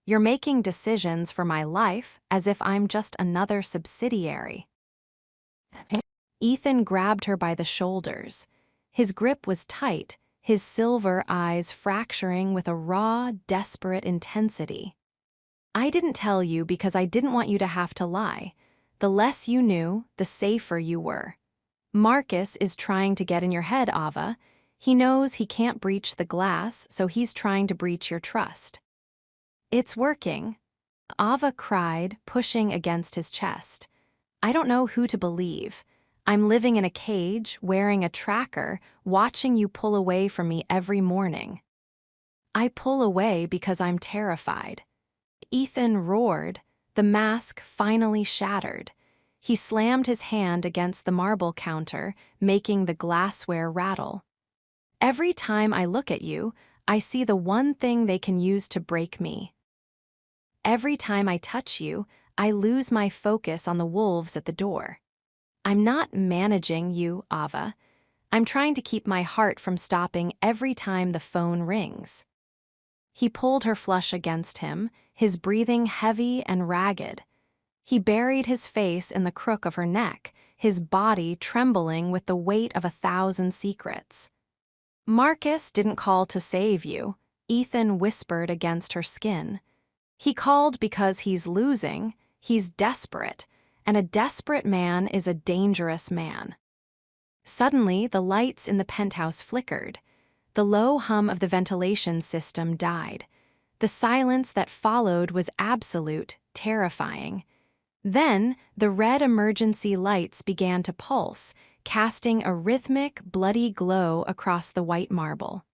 You're making decisions for my life as if I'm just another subsidiary." Ethan grabbed her by the shoulders. His grip was tight, his silver eyes fracturing with a raw, desperate intensity. "I didn't tell you because I didn't want you to have to lie. The less you knew, the safer you were. Marcus is trying to get in your head, Ava. He knows he can't breach the glass, so he's trying to breach your trust." "It's working," Ava cried, pushing against his chest. "I don't know who to believe. I'm living in a cage, wearing a tracker, watching you pull away from me every morning." "I pull away because I'm terrified." Ethan roared. The mask finally shattered. He slammed his hand against the marble counter, making the glassware rattle. Every time I look at you, I see the one thing they can use to break me. Every time I touch you, I lose my focus on the wolves at the door. I'm not managing you, Ava. I'm trying to keep my heart from stopping every time the phone rings. He pulled her flush against him, his breathing heavy and ragged. He buried his face in the crook of her neck, his body trembling with the weight of 1,000 secrets. Marcus didn't call to save you, Ethan whispered against her skin. He called because he's losing, he's desperate, and a desperate man is a dangerous man. Suddenly, the lights in the penthouse flickered. The low hum of the ventilation system died. The silence that followed was absolute, terrifying. Then, the red emergency lights began to pulse, casting a rhythmic, bloody glow across the white marble.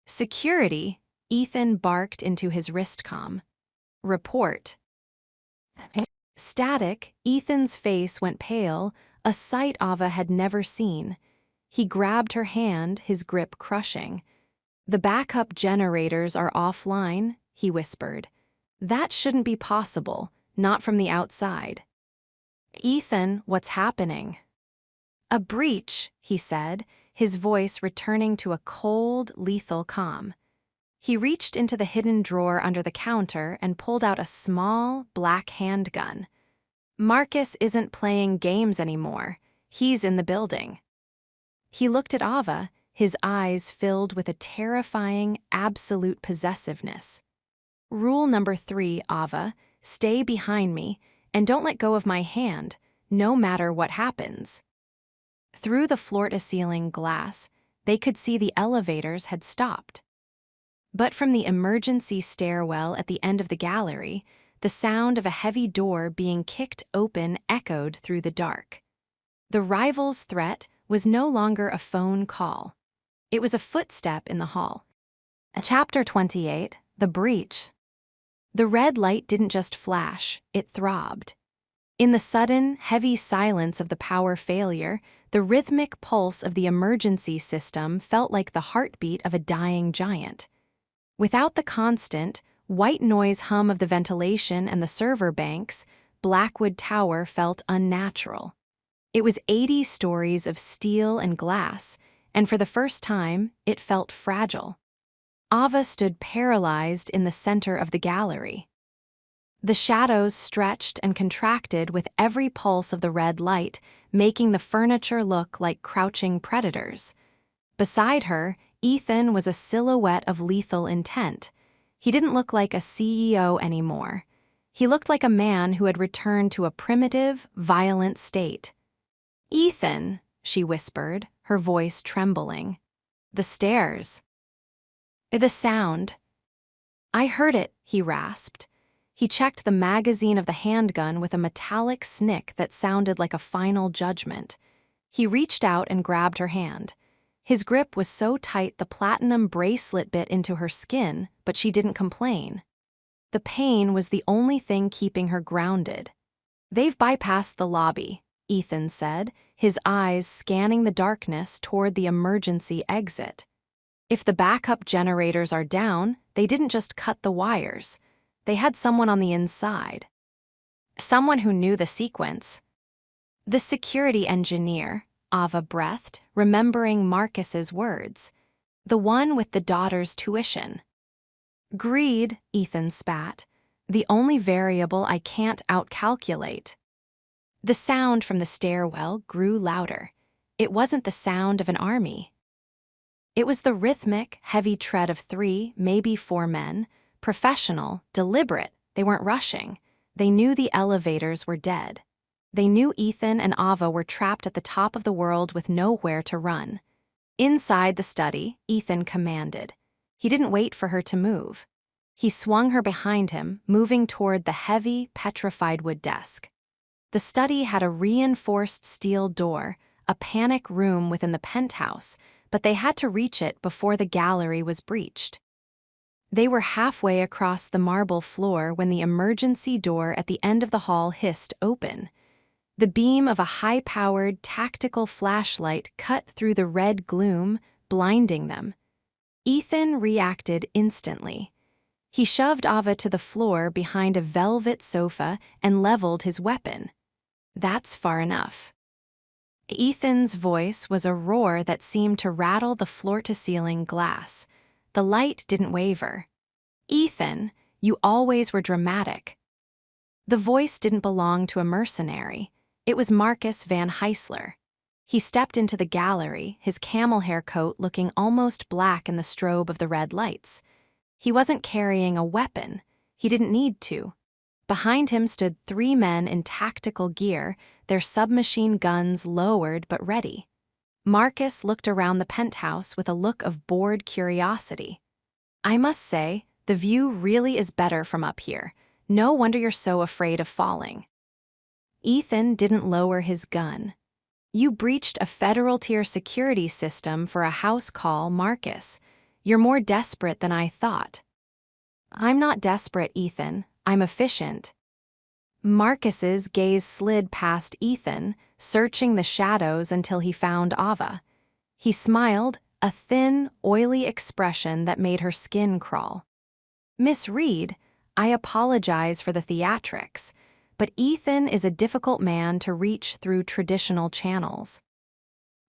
Security, Ethan barked into his wristcom. Report. Static, Ethan's face went pale, a sight Ava had never seen. He grabbed her hand, his grip crushing. The backup generators are offline, he whispered. That shouldn't be possible, not from the outside. Ethan, what's happening? A breach, he said, his voice returning to a cold, lethal calm. He reached into the hidden drawer under the counter and pulled out a small, black handgun. Marcus isn't playing games anymore. He's in the building. He looked at Ava, his eyes filled with a terrifying, absolute possessiveness. Rule number 3, Ava, stay behind me and don't let go of my hand, no matter what happens. Through the floor-to-ceiling glass, they could see the elevators had stopped. But from the emergency stairwell at the end of the gallery, the sound of a heavy door being kicked open echoed through the dark. The rival's threat was no longer a phone call. It was a footstep in the hall. Chapter 28, The Breach. The red light didn't just flash, it throbbed. In the sudden, heavy silence of the power failure, the rhythmic pulse of the emergency system felt like the heartbeat of a dying giant. Without the constant, white noise hum of the ventilation and the server banks, Blackwood Tower felt unnatural. It was 80 stories of steel and glass, and for the first time, it felt fragile. Ava stood paralyzed in the center of the gallery. The shadows stretched and contracted with every pulse of the red light, making the furniture look like crouching predators. Beside her, Ethan was a silhouette of lethal intent. He didn't look like a CEO anymore. He looked like a man who had returned to a primitive, violent state. "Ethan," she whispered, her voice trembling. "The stairs." "The sound." "I heard it," he rasped. He checked the magazine of the handgun with a metallic snick that sounded like a final judgment. He reached out and grabbed her hand. His grip was so tight the platinum bracelet bit into her skin, but she didn't complain. The pain was the only thing keeping her grounded. "They've bypassed the lobby," Ethan said, his eyes scanning the darkness toward the emergency exit. "If the backup generators are down, they didn't just cut the wires. They had someone on the inside. Someone who knew the sequence." "The security engineer," Ava breathed, remembering Marcus's words. "The one with the daughter's tuition." "Greed," Ethan spat. "The only variable I can't outcalculate." The sound from the stairwell grew louder. It wasn't the sound of an army. It was the rhythmic, heavy tread of 3, maybe 4 men, professional, deliberate. They weren't rushing. They knew the elevators were dead. They knew Ethan and Ava were trapped at the top of the world with nowhere to run. Inside the study, Ethan commanded. He didn't wait for her to move. He swung her behind him, moving toward the heavy, petrified wood desk. The study had a reinforced steel door, a panic room within the penthouse, but they had to reach it before the gallery was breached. They were halfway across the marble floor when the emergency door at the end of the hall hissed open. The beam of a high-powered tactical flashlight cut through the red gloom, blinding them. Ethan reacted instantly. He shoved Ava to the floor behind a velvet sofa and leveled his weapon. "That's far enough." Ethan's voice was a roar that seemed to rattle the floor-to-ceiling glass. The light didn't waver. "Ethan, you always were dramatic." The voice didn't belong to a mercenary. It was Marcus Van Heisler. He stepped into the gallery, his camel hair coat looking almost black in the strobe of the red lights. He wasn't carrying a weapon. He didn't need to. Behind him stood 3 men in tactical gear, their submachine guns lowered but ready. Marcus looked around the penthouse with a look of bored curiosity. "I must say, the view really is better from up here. No wonder you're so afraid of falling." Ethan didn't lower his gun. "You breached a federal-tier security system for a house call, Marcus. You're more desperate than I thought." "I'm not desperate, Ethan. I'm efficient." Marcus's gaze slid past Ethan, searching the shadows until he found Ava. He smiled, a thin, oily expression that made her skin crawl. "Miss Reed, I apologize for the theatrics, but Ethan is a difficult man to reach through traditional channels."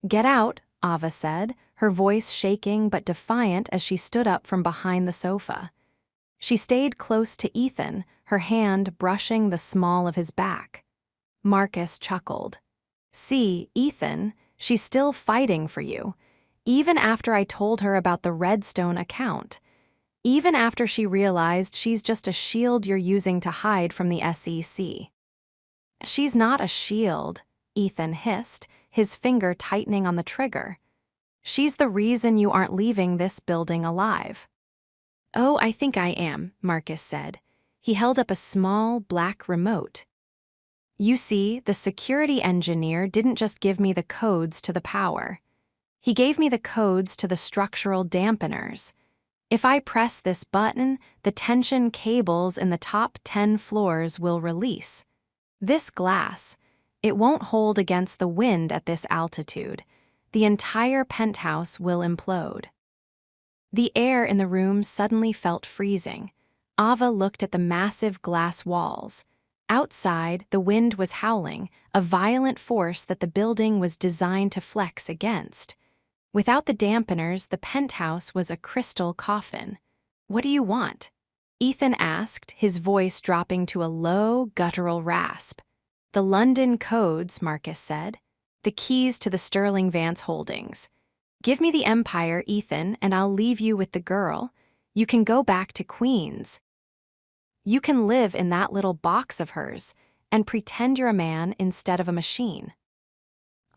"Get out," Ava said, her voice shaking but defiant as she stood up from behind the sofa. She stayed close to Ethan, her hand brushing the small of his back. Marcus chuckled. "See, Ethan, she's still fighting for you, even after I told her about the Redstone account. Even after she realized she's just a shield you're using to hide from the SEC." "She's not a shield," Ethan hissed, his finger tightening on the trigger. "She's the reason you aren't leaving this building alive." "Oh, I think I am," Marcus said. He held up a small, black remote. "You see, the security engineer didn't just give me the codes to the power. He gave me the codes to the structural dampeners. If I press this button, the tension cables in the top 10 floors will release. This glass, it won't hold against the wind at this altitude. The entire penthouse will implode." The air in the room suddenly felt freezing. Ava looked at the massive glass walls. Outside, the wind was howling, a violent force that the building was designed to flex against. Without the dampeners, the penthouse was a crystal coffin. "What do you want?" Ethan asked, his voice dropping to a low, guttural rasp. "The London codes," Marcus said. "The keys to the Sterling Vance holdings. Give me the Empire, Ethan, and I'll leave you with the girl. You can go back to Queens. You can live in that little box of hers and pretend you're a man instead of a machine."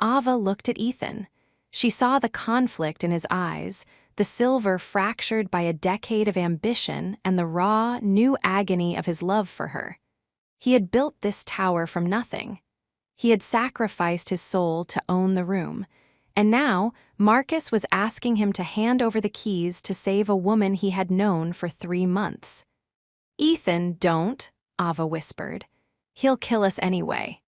Ava looked at Ethan. She saw the conflict in his eyes, the silver fractured by a decade of ambition and the raw, new agony of his love for her. He had built this tower from nothing. He had sacrificed his soul to own the room. And now, Marcus was asking him to hand over the keys to save a woman he had known for 3 months. "Ethan, don't," Ava whispered. "He'll kill us anyway."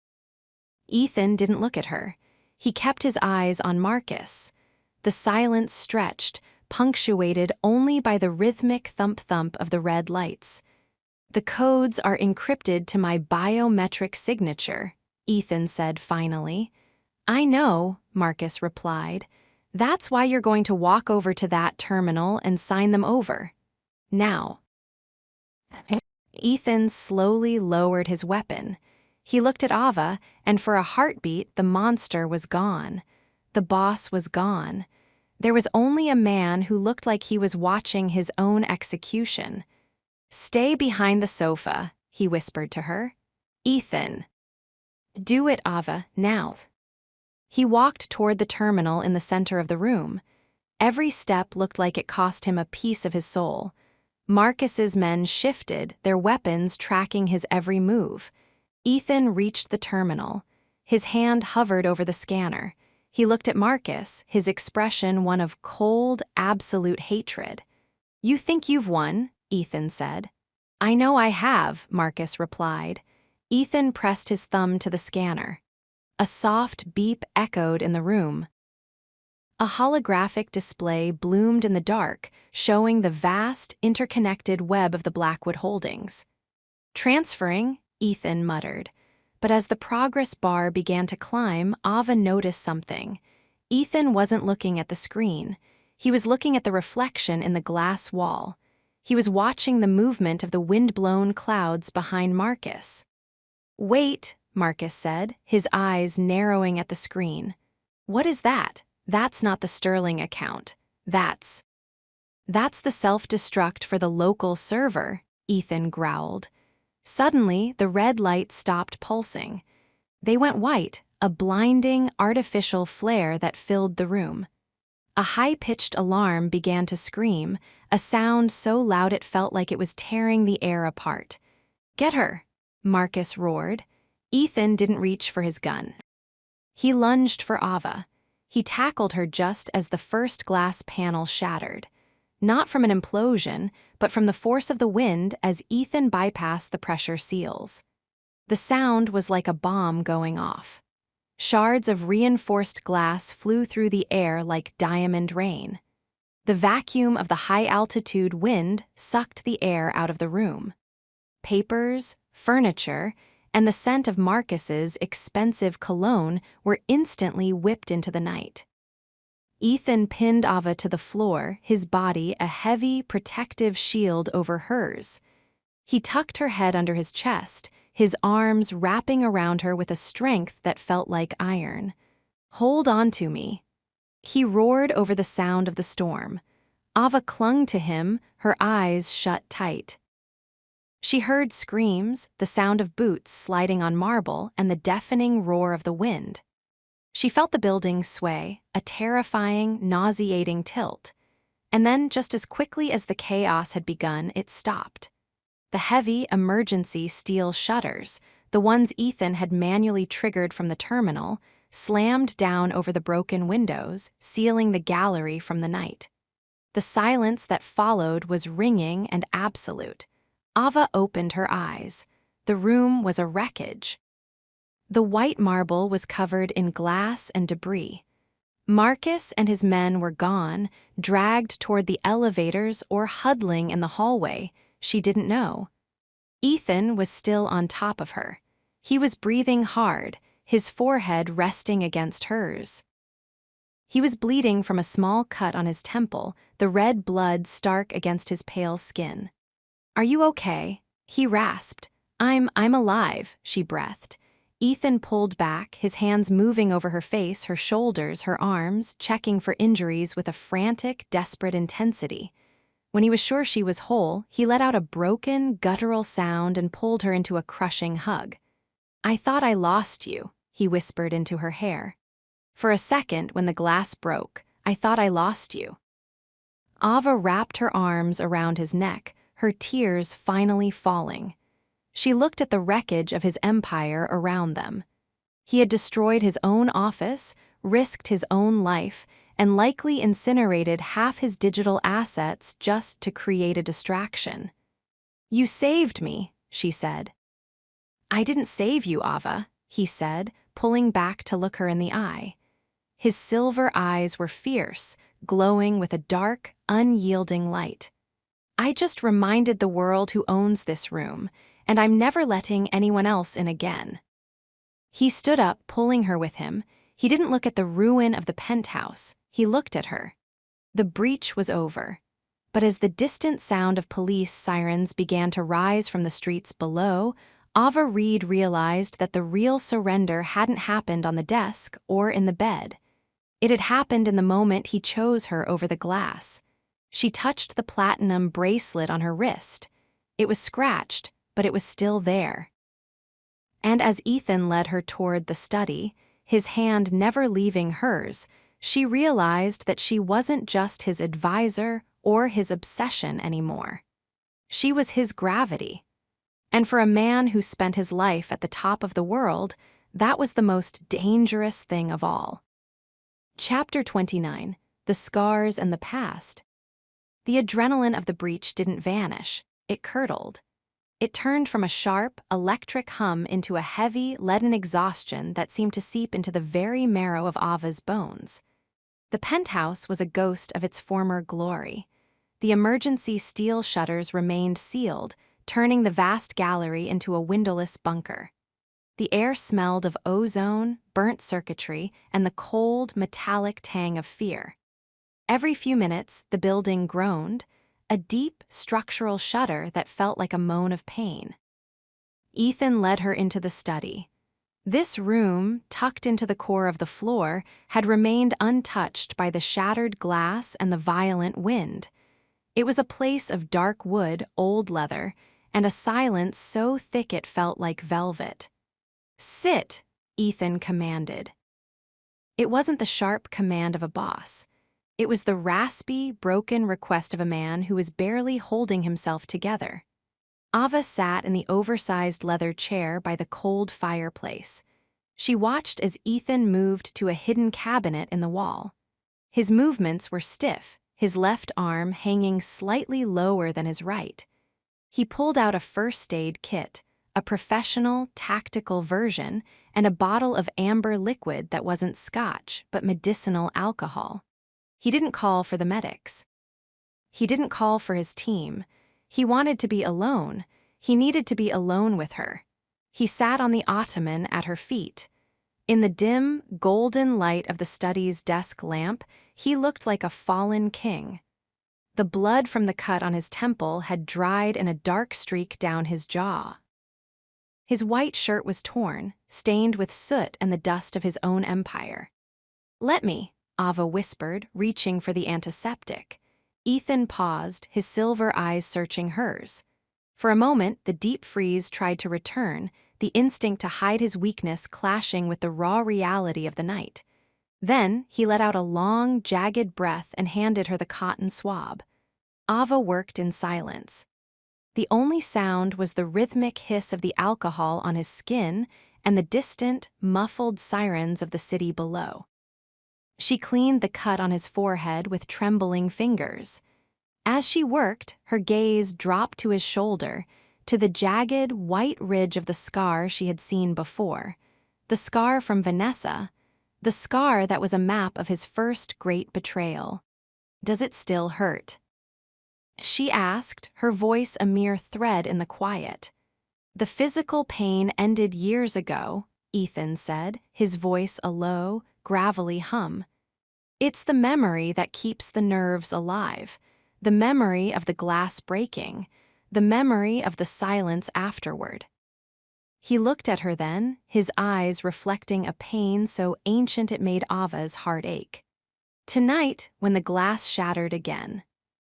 Ethan didn't look at her. He kept his eyes on Marcus. The silence stretched, punctuated only by the rhythmic thump-thump of the red lights. "The codes are encrypted to my biometric signature," Ethan said finally. "I know," Marcus replied. "That's why you're going to walk over to that terminal and sign them over. Now." Ethan slowly lowered his weapon. He looked at Ava, and for a heartbeat, the monster was gone. The boss was gone. There was only a man who looked like he was watching his own execution. "Stay behind the sofa," he whispered to her. "Ethan." "Do it, Ava, now." He walked toward the terminal in the center of the room. Every step looked like it cost him a piece of his soul. Marcus's men shifted, their weapons tracking his every move. Ethan reached the terminal. His hand hovered over the scanner. He looked at Marcus, his expression one of cold, absolute hatred. "You think you've won," Ethan said. "I know I have," Marcus replied. Ethan pressed his thumb to the scanner. A soft beep echoed in the room. A holographic display bloomed in the dark, showing the vast, interconnected web of the Blackwood holdings. "Transferring," Ethan muttered. But as the progress bar began to climb, Ava noticed something. Ethan wasn't looking at the screen. He was looking at the reflection in the glass wall. He was watching the movement of the wind-blown clouds behind Marcus. "Wait," Marcus said, his eyes narrowing at the screen. "What is that? That's not the Sterling account. That's the self-destruct for the local server," Ethan growled. Suddenly, the red lights stopped pulsing. They went white, a blinding, artificial flare that filled the room. A high-pitched alarm began to scream, a sound so loud it felt like it was tearing the air apart. "Get her!" Marcus roared. Ethan didn't reach for his gun. He lunged for Ava. He tackled her just as the first glass panel shattered. Not from an implosion, but from the force of the wind as Ethan bypassed the pressure seals. The sound was like a bomb going off. Shards of reinforced glass flew through the air like diamond rain. The vacuum of the high-altitude wind sucked the air out of the room. Papers, furniture, and the scent of Marcus's expensive cologne were instantly whipped into the night. Ethan pinned Ava to the floor, his body a heavy, protective shield over hers. He tucked her head under his chest, his arms wrapping around her with a strength that felt like iron. "Hold on to me." He roared over the sound of the storm. Ava clung to him, her eyes shut tight. She heard screams, the sound of boots sliding on marble, and the deafening roar of the wind. She felt the building sway, a terrifying, nauseating tilt. And then, just as quickly as the chaos had begun, it stopped. The heavy, emergency steel shutters, the ones Ethan had manually triggered from the terminal, slammed down over the broken windows, sealing the gallery from the night. The silence that followed was ringing and absolute. Ava opened her eyes. The room was a wreckage. The white marble was covered in glass and debris. Marcus and his men were gone, dragged toward the elevators or huddling in the hallway. She didn't know. Ethan was still on top of her. He was breathing hard, his forehead resting against hers. He was bleeding from a small cut on his temple, the red blood stark against his pale skin. "Are you okay?" he rasped. I'm alive," she breathed. Ethan pulled back, his hands moving over her face, her shoulders, her arms, checking for injuries with a frantic, desperate intensity. When he was sure she was whole, he let out a broken, guttural sound and pulled her into a crushing hug. "I thought I lost you," he whispered into her hair. "For a second, when the glass broke, I thought I lost you." Ava wrapped her arms around his neck, her tears finally falling. She looked at the wreckage of his empire around them. He had destroyed his own office, risked his own life, and likely incinerated half his digital assets just to create a distraction. "You saved me," she said. "I didn't save you, Ava," he said, pulling back to look her in the eye. His silver eyes were fierce, glowing with a dark, unyielding light. "I just reminded the world who owns this room, and I'm never letting anyone else in again." He stood up, pulling her with him. He didn't look at the ruin of the penthouse. He looked at her. The breach was over. But as the distant sound of police sirens began to rise from the streets below, Ava Reed realized that the real surrender hadn't happened on the desk or in the bed. It had happened in the moment he chose her over the glass. She touched the platinum bracelet on her wrist. It was scratched, but it was still there. And as Ethan led her toward the study, his hand never leaving hers, she realized that she wasn't just his advisor or his obsession anymore. She was his gravity. And for a man who spent his life at the top of the world, that was the most dangerous thing of all. Chapter 29: The Scars and the Past. The adrenaline of the breach didn't vanish, it curdled. It turned from a sharp, electric hum into a heavy, leaden exhaustion that seemed to seep into the very marrow of Ava's bones. The penthouse was a ghost of its former glory. The emergency steel shutters remained sealed, turning the vast gallery into a windowless bunker. The air smelled of ozone, burnt circuitry, and the cold, metallic tang of fear. Every few minutes, the building groaned, a deep, structural shudder that felt like a moan of pain. Ethan led her into the study. This room, tucked into the core of the floor, had remained untouched by the shattered glass and the violent wind. It was a place of dark wood, old leather, and a silence so thick it felt like velvet. "Sit," Ethan commanded. It wasn't the sharp command of a boss. It was the raspy, broken request of a man who was barely holding himself together. Ava sat in the oversized leather chair by the cold fireplace. She watched as Ethan moved to a hidden cabinet in the wall. His movements were stiff, his left arm hanging slightly lower than his right. He pulled out a first aid kit, a professional, tactical version, and a bottle of amber liquid that wasn't scotch, but medicinal alcohol. He didn't call for the medics. He didn't call for his team. He wanted to be alone. He needed to be alone with her. He sat on the ottoman at her feet. In the dim, golden light of the study's desk lamp, he looked like a fallen king. The blood from the cut on his temple had dried in a dark streak down his jaw. His white shirt was torn, stained with soot and the dust of his own empire. "Let me," Ava whispered, reaching for the antiseptic. Ethan paused, his silver eyes searching hers. For a moment, the deep freeze tried to return, the instinct to hide his weakness clashing with the raw reality of the night. Then, he let out a long, jagged breath and handed her the cotton swab. Ava worked in silence. The only sound was the rhythmic hiss of the alcohol on his skin and the distant, muffled sirens of the city below. She cleaned the cut on his forehead with trembling fingers. As she worked, her gaze dropped to his shoulder, to the jagged, white ridge of the scar she had seen before. The scar from Vanessa, the scar that was a map of his first great betrayal. "Does it still hurt?" she asked, her voice a mere thread in the quiet. "The physical pain ended years ago," Ethan said, his voice a low, gravelly hum. "It's the memory that keeps the nerves alive, the memory of the glass breaking, the memory of the silence afterward." He looked at her then, his eyes reflecting a pain so ancient it made Ava's heart ache. "Tonight, when the glass shattered again.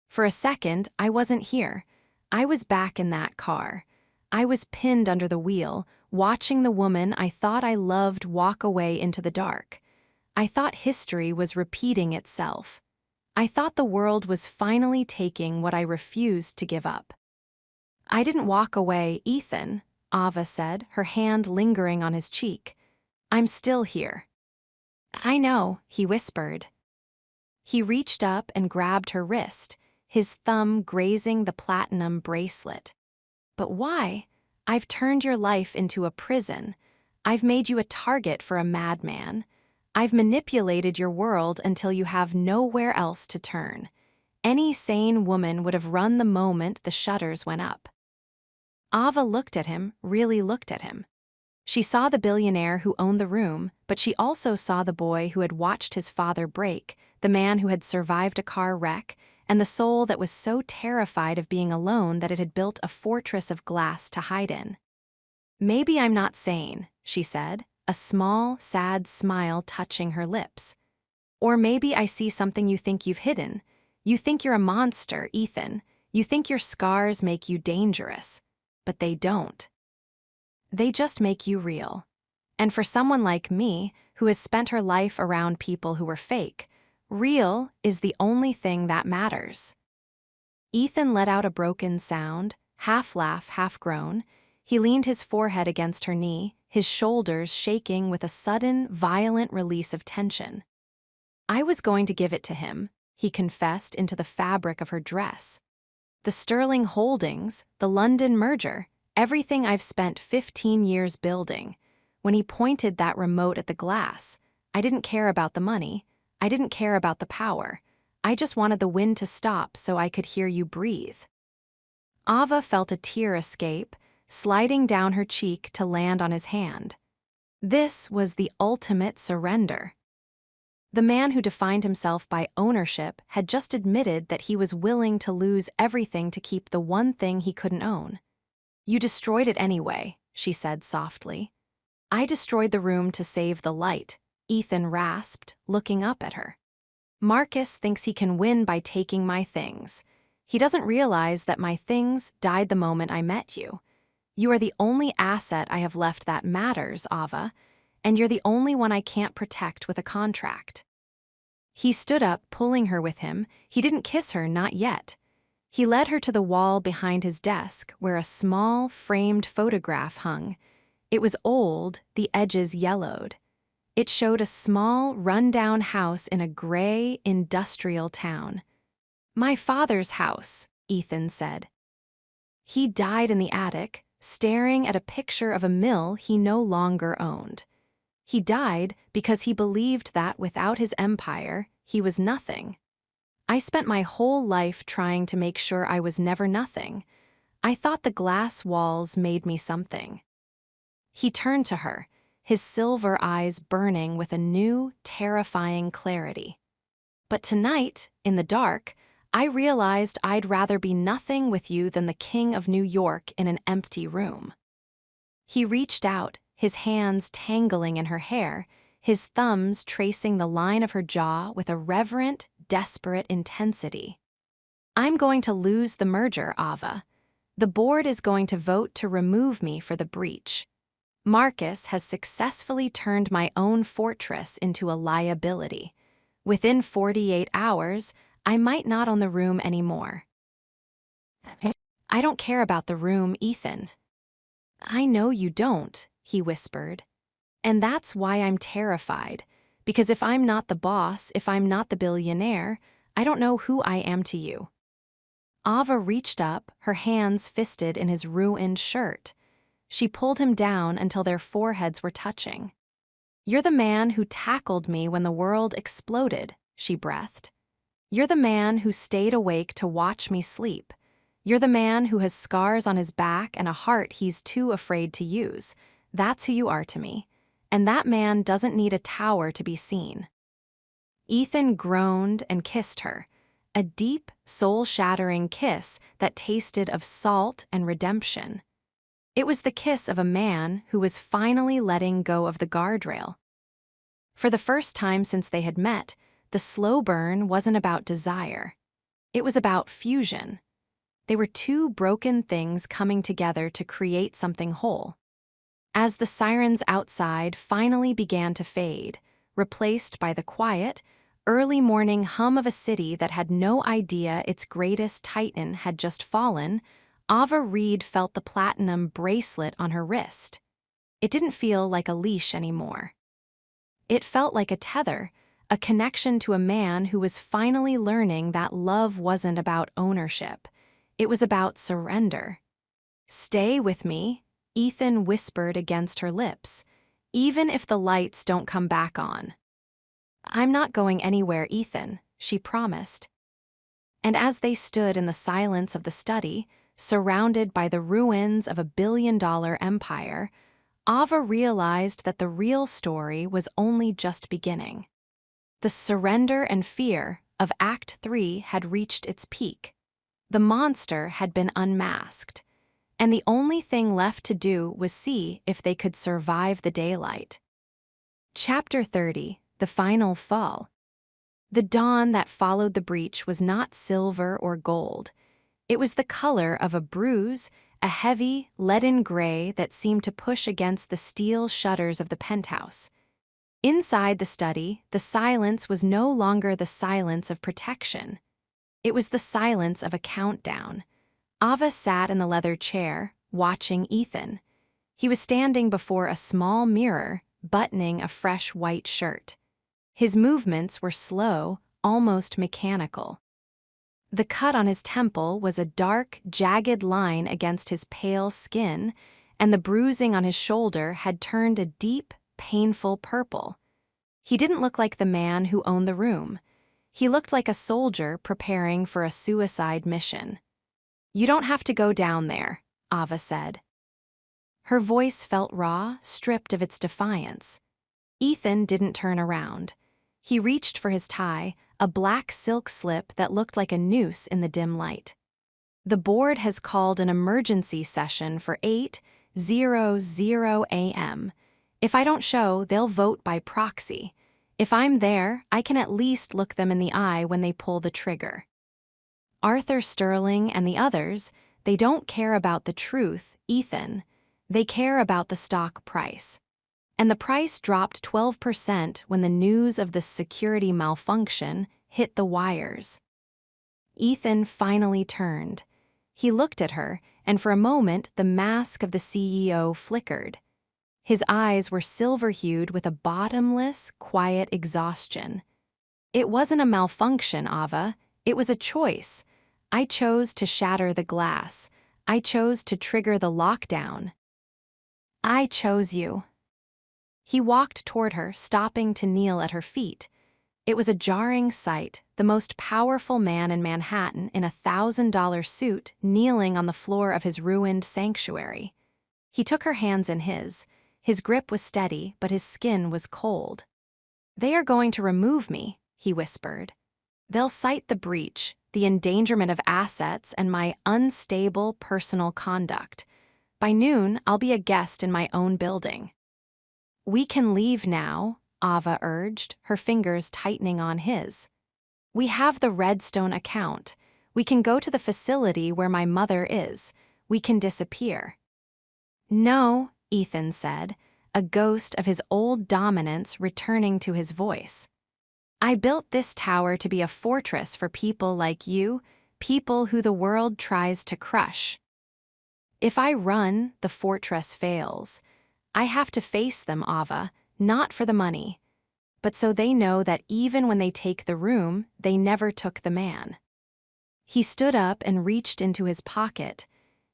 For a second, I wasn't here. I was back in that car. I was pinned under the wheel, watching the woman I thought I loved walk away into the dark. I thought history was repeating itself. I thought the world was finally taking what I refused to give up." "I didn't walk away, Ethan," Ava said, her hand lingering on his cheek. "I'm still here." "I know," he whispered. He reached up and grabbed her wrist, his thumb grazing the platinum bracelet. "But why? I've turned your life into a prison. I've made you a target for a madman. I've manipulated your world until you have nowhere else to turn. Any sane woman would have run the moment the shutters went up." Ava looked at him, really looked at him. She saw the billionaire who owned the room, but she also saw the boy who had watched his father break, the man who had survived a car wreck, and the soul that was so terrified of being alone that it had built a fortress of glass to hide in. "Maybe I'm not sane," she said, a small, sad smile touching her lips. "Or maybe I see something you think you've hidden. You think you're a monster, Ethan. You think your scars make you dangerous. But they don't. They just make you real. And for someone like me, who has spent her life around people who were fake, real is the only thing that matters." Ethan let out a broken sound, half laugh, half groan. He leaned his forehead against her knee, his shoulders shaking with a sudden, violent release of tension. "I was going to give it to him," he confessed into the fabric of her dress. The Sterling Holdings, the London merger, everything I've spent 15 years building. When he pointed that remote at the glass, I didn't care about the money. I didn't care about the power. I just wanted the wind to stop so I could hear you breathe. Ava felt a tear escape, sliding down her cheek to land on his hand. This was the ultimate surrender. The man who defined himself by ownership had just admitted that he was willing to lose everything to keep the one thing he couldn't own. "You destroyed it anyway," she said softly. "I destroyed the room to save the light," Ethan rasped, looking up at her. "Marcus thinks he can win by taking my things. He doesn't realize that my things died the moment I met you. You are the only asset I have left that matters, Ava, and you're the only one I can't protect with a contract." He stood up, pulling her with him. He didn't kiss her, not yet. He led her to the wall behind his desk, where a small, framed photograph hung. It was old, the edges yellowed. It showed a small, run-down house in a gray, industrial town. "My father's house," Ethan said. He died in the attic, staring at a picture of a mill he no longer owned. He died because he believed that without his empire, he was nothing. I spent my whole life trying to make sure I was never nothing. I thought the glass walls made me something. He turned to her, his silver eyes burning with a new, terrifying clarity. "But tonight, in the dark, I realized I'd rather be nothing with you than the king of New York in an empty room." He reached out, his hands tangling in her hair, his thumbs tracing the line of her jaw with a reverent, desperate intensity. "I'm going to lose the merger, Ava. The board is going to vote to remove me for the breach. Marcus has successfully turned my own fortress into a liability. Within 48 hours, I might not own the room anymore." "I don't care about the room, Ethan." "I know you don't," he whispered. "And that's why I'm terrified, because if I'm not the boss, if I'm not the billionaire, I don't know who I am to you." Ava reached up, her hands fisted in his ruined shirt. She pulled him down until their foreheads were touching. "You're the man who tackled me when the world exploded," she breathed. "You're the man who stayed awake to watch me sleep. You're the man who has scars on his back and a heart he's too afraid to use. That's who you are to me. And that man doesn't need a tower to be seen." Ethan groaned and kissed her, a deep, soul-shattering kiss that tasted of salt and redemption. It was the kiss of a man who was finally letting go of the guardrail. For the first time since they had met, the slow burn wasn't about desire. It was about fusion. They were two broken things coming together to create something whole. As the sirens outside finally began to fade, replaced by the quiet, early morning hum of a city that had no idea its greatest titan had just fallen, Ava Reed felt the platinum bracelet on her wrist. It didn't feel like a leash anymore. It felt like a tether, a connection to a man who was finally learning that love wasn't about ownership. It was about surrender. "Stay with me," Ethan whispered against her lips, "even if the lights don't come back on." "I'm not going anywhere, Ethan," she promised. And as they stood in the silence of the study, surrounded by the ruins of a billion-dollar empire, Ava realized that the real story was only just beginning. The surrender and fear of Act 3 had reached its peak. The monster had been unmasked, and the only thing left to do was see if they could survive the daylight. Chapter 30, The Final Fall. The dawn that followed the breach was not silver or gold. It was the color of a bruise, a heavy, leaden gray that seemed to push against the steel shutters of the penthouse. Inside the study, the silence was no longer the silence of protection. It was the silence of a countdown. Ava sat in the leather chair, watching Ethan. He was standing before a small mirror, buttoning a fresh white shirt. His movements were slow, almost mechanical. The cut on his temple was a dark, jagged line against his pale skin, and the bruising on his shoulder had turned a deep, painful purple. He didn't look like the man who owned the room. He looked like a soldier preparing for a suicide mission. "You don't have to go down there," Ava said. Her voice felt raw, stripped of its defiance. Ethan didn't turn around. He reached for his tie, a black silk slip that looked like a noose in the dim light. "The board has called an emergency session for 8:00 a.m. If I don't show, they'll vote by proxy. If I'm there, I can at least look them in the eye when they pull the trigger." Arthur Sterling and the others, they don't care about the truth, Ethan. They care about the stock price. And the price dropped 12% when the news of the security malfunction hit the wires. Ethan finally turned. He looked at her, and for a moment the mask of the CEO flickered. His eyes were silver-hued with a bottomless, quiet exhaustion. "It wasn't a malfunction, Ava. It was a choice. I chose to shatter the glass. I chose to trigger the lockdown. I chose you." He walked toward her, stopping to kneel at her feet. It was a jarring sight, the most powerful man in Manhattan in a $1,000 suit kneeling on the floor of his ruined sanctuary. He took her hands in his. His grip was steady, but his skin was cold. "They are going to remove me," he whispered. "They'll cite the breach, the endangerment of assets, and my unstable personal conduct. By noon, I'll be a guest in my own building." "We can leave now," Ava urged, her fingers tightening on his. "We have the Redstone account. We can go to the facility where my mother is. We can disappear." "No," Ethan said, a ghost of his old dominance returning to his voice. "I built this tower to be a fortress for people like you, people who the world tries to crush. If I run, the fortress fails. I have to face them, Ava, not for the money, but so they know that even when they take the room, they never took the man." He stood up and reached into his pocket.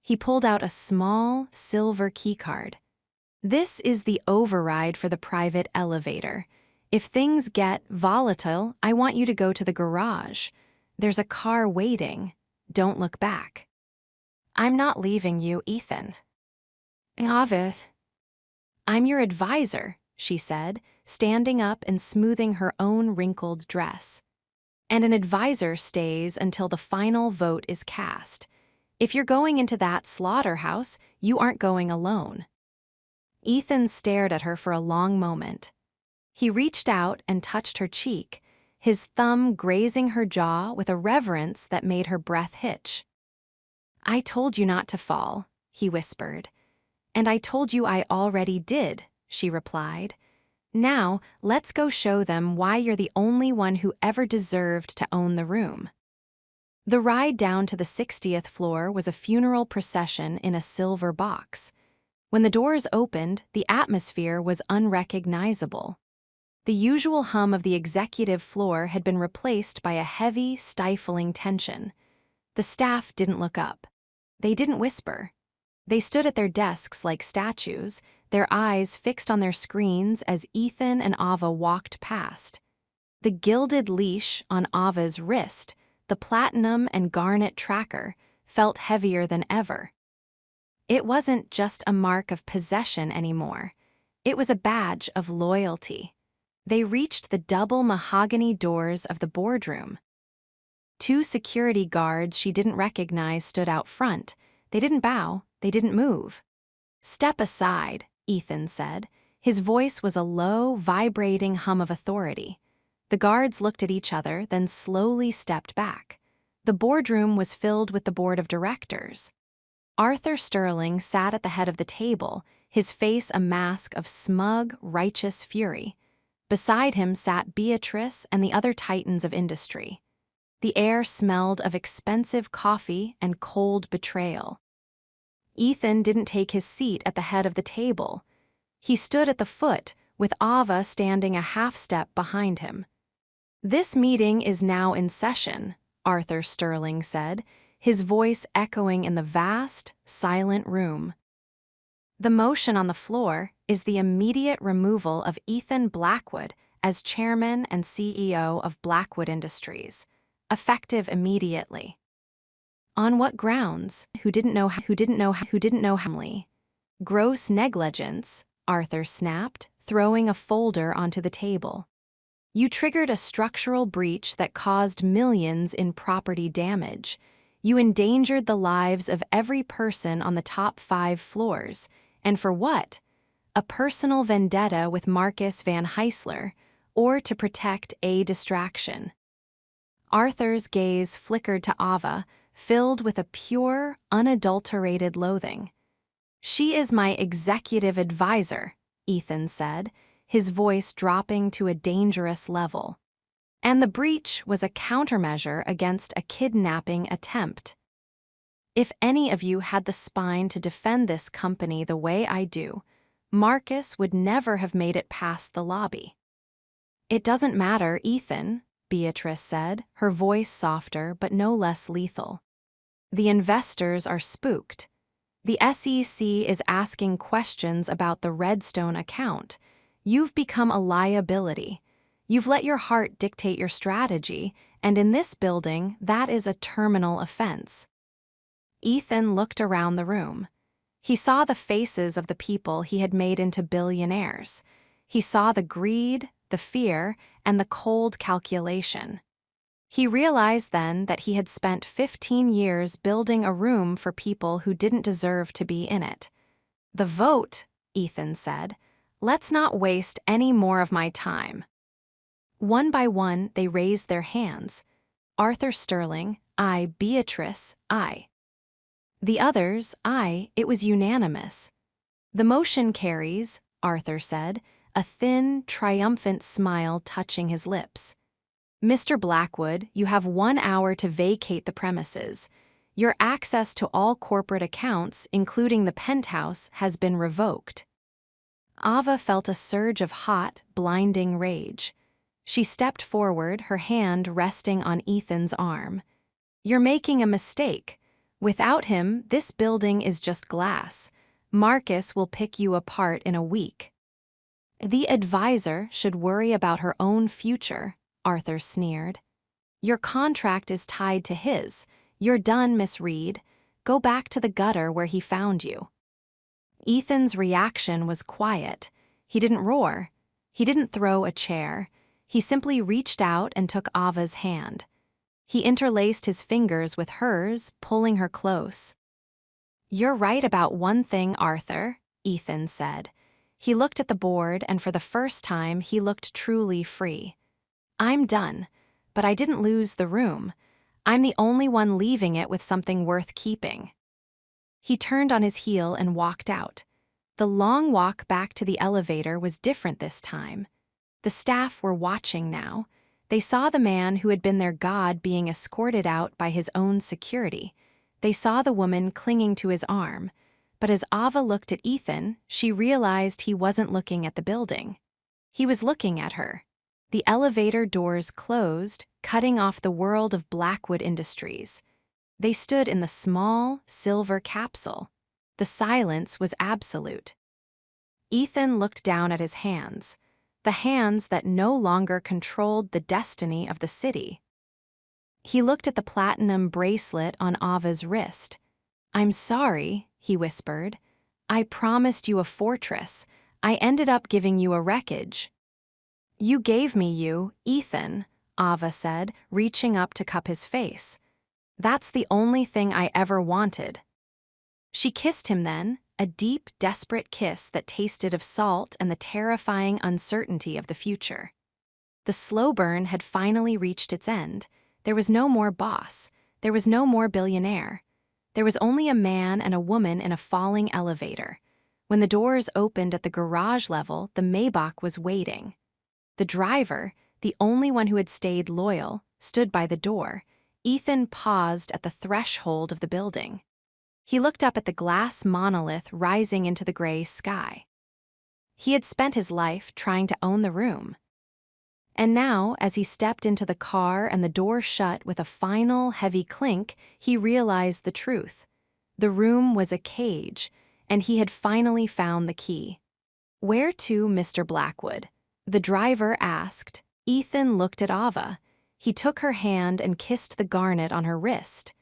He pulled out a small, silver keycard. "This is the override for the private elevator. If things get volatile, I want you to go to the garage. There's a car waiting. Don't look back." "I'm not leaving you, Ethan." "Ava." "I'm your advisor," she said, standing up and smoothing her own wrinkled dress. "And an advisor stays until the final vote is cast. If you're going into that slaughterhouse, you aren't going alone." Ethan stared at her for a long moment. He reached out and touched her cheek, his thumb grazing her jaw with a reverence that made her breath hitch. "I told you not to fall," he whispered. "And I told you I already did," she replied. "Now, let's go show them why you're the only one who ever deserved to own the room." The ride down to the 60th floor was a funeral procession in a silver box. When the doors opened, the atmosphere was unrecognizable. The usual hum of the executive floor had been replaced by a heavy, stifling tension. The staff didn't look up. They didn't whisper. They stood at their desks like statues, their eyes fixed on their screens as Ethan and Ava walked past. The gilded leash on Ava's wrist, the platinum and garnet tracker, felt heavier than ever. It wasn't just a mark of possession anymore. It was a badge of loyalty. They reached the double mahogany doors of the boardroom. Two security guards she didn't recognize stood out front. They didn't bow, they didn't move. "Step aside," Ethan said. His voice was a low, vibrating hum of authority. The guards looked at each other, then slowly stepped back. The boardroom was filled with the board of directors. Arthur Sterling sat at the head of the table, his face a mask of smug, righteous fury. Beside him sat Beatrice and the other titans of industry. The air smelled of expensive coffee and cold betrayal. Ethan didn't take his seat at the head of the table. He stood at the foot, with Ava standing a half step behind him. "This meeting is now in session," Arthur Sterling said, his voice echoing in the vast, silent room. "The motion on the floor is the immediate removal of Ethan Blackwood as chairman and CEO of Blackwood Industries, effective immediately." "On what grounds?" Who didn't know Hamley. "Gross negligence," Arthur snapped, throwing a folder onto the table. "You triggered a structural breach that caused millions in property damage. You endangered the lives of every person on the top 5 floors. And for what? A personal vendetta with Marcus Van Heisler, or to protect a distraction." Arthur's gaze flickered to Ava, filled with a pure, unadulterated loathing. "She is my executive advisor," Ethan said, his voice dropping to a dangerous level. "And the breach was a countermeasure against a kidnapping attempt. If any of you had the spine to defend this company the way I do, Marcus would never have made it past the lobby." "It doesn't matter, Ethan," Beatrice said, her voice softer but no less lethal. "The investors are spooked. The SEC is asking questions about the Redstone account. You've become a liability. You've let your heart dictate your strategy, and in this building, that is a terminal offense." Ethan looked around the room. He saw the faces of the people he had made into billionaires. He saw the greed, the fear, and the cold calculation. He realized then that he had spent 15 years building a room for people who didn't deserve to be in it. "The vote," Ethan said. "Let's not waste any more of my time." One by one, they raised their hands. Arthur Sterling, aye. Beatrice, aye. The others, aye. It was unanimous. "The motion carries," Arthur said, a thin, triumphant smile touching his lips. "Mr. Blackwood, you have 1 hour to vacate the premises. Your access to all corporate accounts, including the penthouse, has been revoked." Ava felt a surge of hot, blinding rage. She stepped forward, her hand resting on Ethan's arm. "You're making a mistake. Without him, this building is just glass. Marcus will pick you apart in a week." "The advisor should worry about her own future," Arthur sneered. "Your contract is tied to his. You're done, Miss Reed. Go back to the gutter where he found you." Ethan's reaction was quiet. He didn't roar. He didn't throw a chair. He simply reached out and took Ava's hand. He interlaced his fingers with hers, pulling her close. "You're right about one thing, Arthur," Ethan said. He looked at the board, and for the first time, he looked truly free. "I'm done, but I didn't lose the room. I'm the only one leaving it with something worth keeping." He turned on his heel and walked out. The long walk back to the elevator was different this time. The staff were watching now. They saw the man who had been their god being escorted out by his own security. They saw the woman clinging to his arm. But as Ava looked at Ethan, she realized he wasn't looking at the building. He was looking at her. The elevator doors closed, cutting off the world of Blackwood Industries. They stood in the small, silver capsule. The silence was absolute. Ethan looked down at his hands, the hands that no longer controlled the destiny of the city. He looked at the platinum bracelet on Ava's wrist. "I'm sorry," he whispered. "I promised you a fortress. I ended up giving you a wreckage." "You gave me you, Ethan," Ava said, reaching up to cup his face. "That's the only thing I ever wanted." She kissed him then, a deep, desperate kiss that tasted of salt and the terrifying uncertainty of the future. The slow burn had finally reached its end. There was no more boss. There was no more billionaire. There was only a man and a woman in a falling elevator. When the doors opened at the garage level, the Maybach was waiting. The driver, the only one who had stayed loyal, stood by the door. Ethan paused at the threshold of the building. He looked up at the glass monolith rising into the gray sky. He had spent his life trying to own the room. And now, as he stepped into the car and the door shut with a final, heavy clink, he realized the truth. The room was a cage, and he had finally found the key. "Where to, Mr. Blackwood?" the driver asked. Ethan looked at Ava. He took her hand and kissed the garnet on her wrist.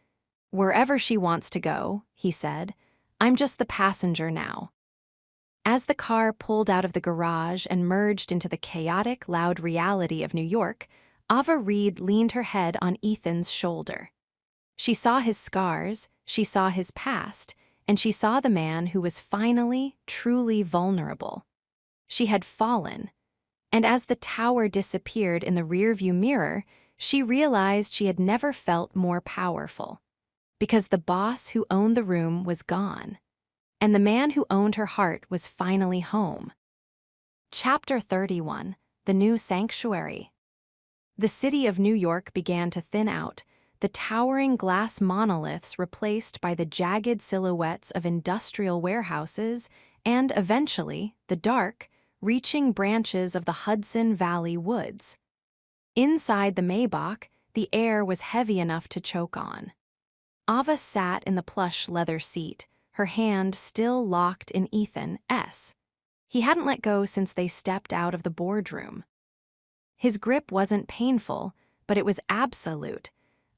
"Wherever she wants to go," he said. "I'm just the passenger now." As the car pulled out of the garage and merged into the chaotic, loud reality of New York, Ava Reed leaned her head on Ethan's shoulder. She saw his scars, she saw his past, and she saw the man who was finally, truly vulnerable. She had fallen, and as the tower disappeared in the rearview mirror, she realized she had never felt more powerful. Because the boss who owned the room was gone, and the man who owned her heart was finally home. Chapter 31: The New Sanctuary. The city of New York began to thin out, the towering glass monoliths replaced by the jagged silhouettes of industrial warehouses and, eventually, the dark, reaching branches of the Hudson Valley woods. Inside the Maybach, the air was heavy enough to choke on. Ava sat in the plush leather seat, her hand still locked in Ethan's. He hadn't let go since they stepped out of the boardroom. His grip wasn't painful, but it was absolute,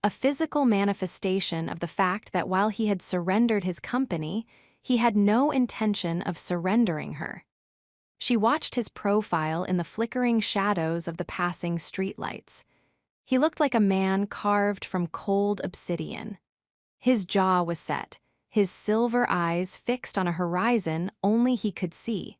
a physical manifestation of the fact that while he had surrendered his company, he had no intention of surrendering her. She watched his profile in the flickering shadows of the passing streetlights. He looked like a man carved from cold obsidian. His jaw was set, his silver eyes fixed on a horizon only he could see.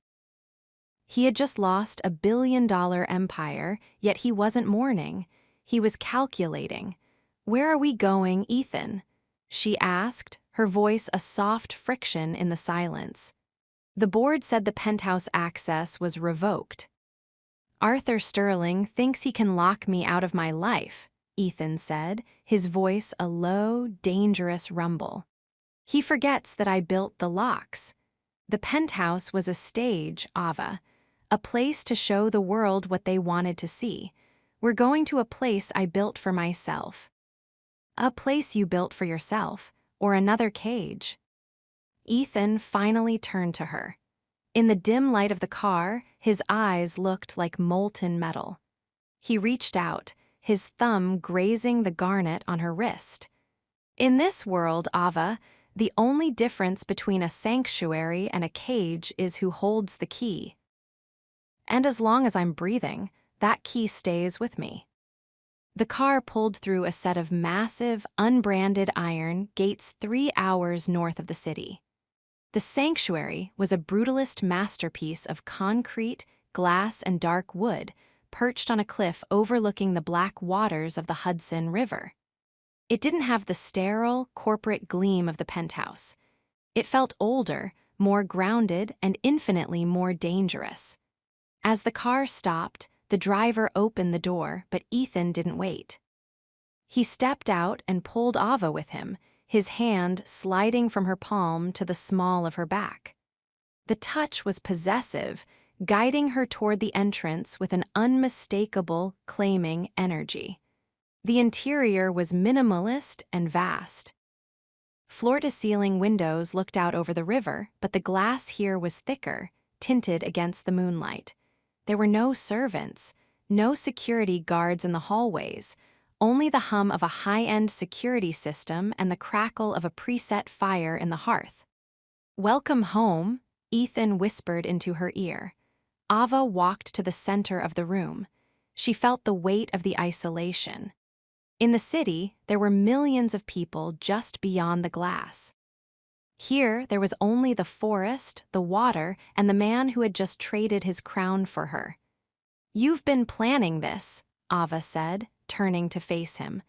He had just lost a billion-dollar empire, yet he wasn't mourning. He was calculating. "Where are we going, Ethan?" she asked, her voice a soft friction in the silence. "The board said the penthouse access was revoked." "Arthur Sterling thinks he can lock me out of my life," Ethan said, his voice a low, dangerous rumble. "He forgets that I built the locks. The penthouse was a stage, Ava, a place to show the world what they wanted to see. We're going to a place I built for myself." "A place you built for yourself, or another cage?" Ethan finally turned to her. In the dim light of the car, his eyes looked like molten metal. He reached out, his thumb grazing the garnet on her wrist. "In this world, Ava, the only difference between a sanctuary and a cage is who holds the key. And as long as I'm breathing, that key stays with me." The car pulled through a set of massive, unbranded iron gates 3 hours north of the city. The sanctuary was a brutalist masterpiece of concrete, glass, and dark wood, perched on a cliff overlooking the black waters of the Hudson River. It didn't have the sterile, corporate gleam of the penthouse. It felt older, more grounded, and infinitely more dangerous. As the car stopped, the driver opened the door, but Ethan didn't wait. He stepped out and pulled Ava with him, his hand sliding from her palm to the small of her back. The touch was possessive, guiding her toward the entrance with an unmistakable, claiming energy. The interior was minimalist and vast. Floor-to-ceiling windows looked out over the river, but the glass here was thicker, tinted against the moonlight. There were no servants, no security guards in the hallways, only the hum of a high-end security system and the crackle of a preset fire in the hearth. "Welcome home," Ethan whispered into her ear. Ava walked to the center of the room. She felt the weight of the isolation. In the city, there were millions of people just beyond the glass. Here, there was only the forest, the water, and the man who had just traded his crown for her. "You've been planning this," Ava said, turning to face him.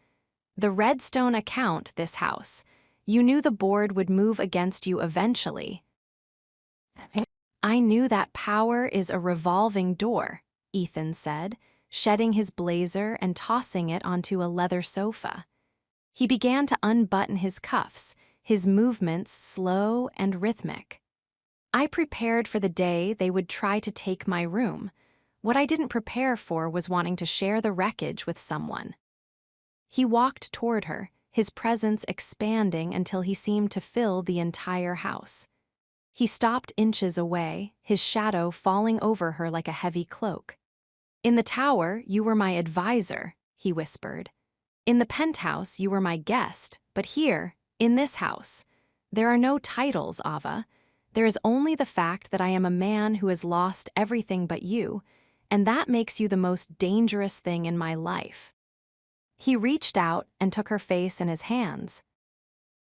"The Redstone account, this house. You knew the board would move against you eventually." "I knew that power is a revolving door," Ethan said, shedding his blazer and tossing it onto a leather sofa. He began to unbutton his cuffs, his movements slow and rhythmic. "I prepared for the day they would try to take my room. What I didn't prepare for was wanting to share the wreckage with someone. He walked toward her, his presence expanding until he seemed to fill the entire house. He stopped inches away, his shadow falling over her like a heavy cloak. "In the tower, you were my advisor," he whispered. "In the penthouse, you were my guest, but here, in this house, there are no titles, Ava. There is only the fact that I am a man who has lost everything but you, and that makes you the most dangerous thing in my life." He reached out and took her face in his hands.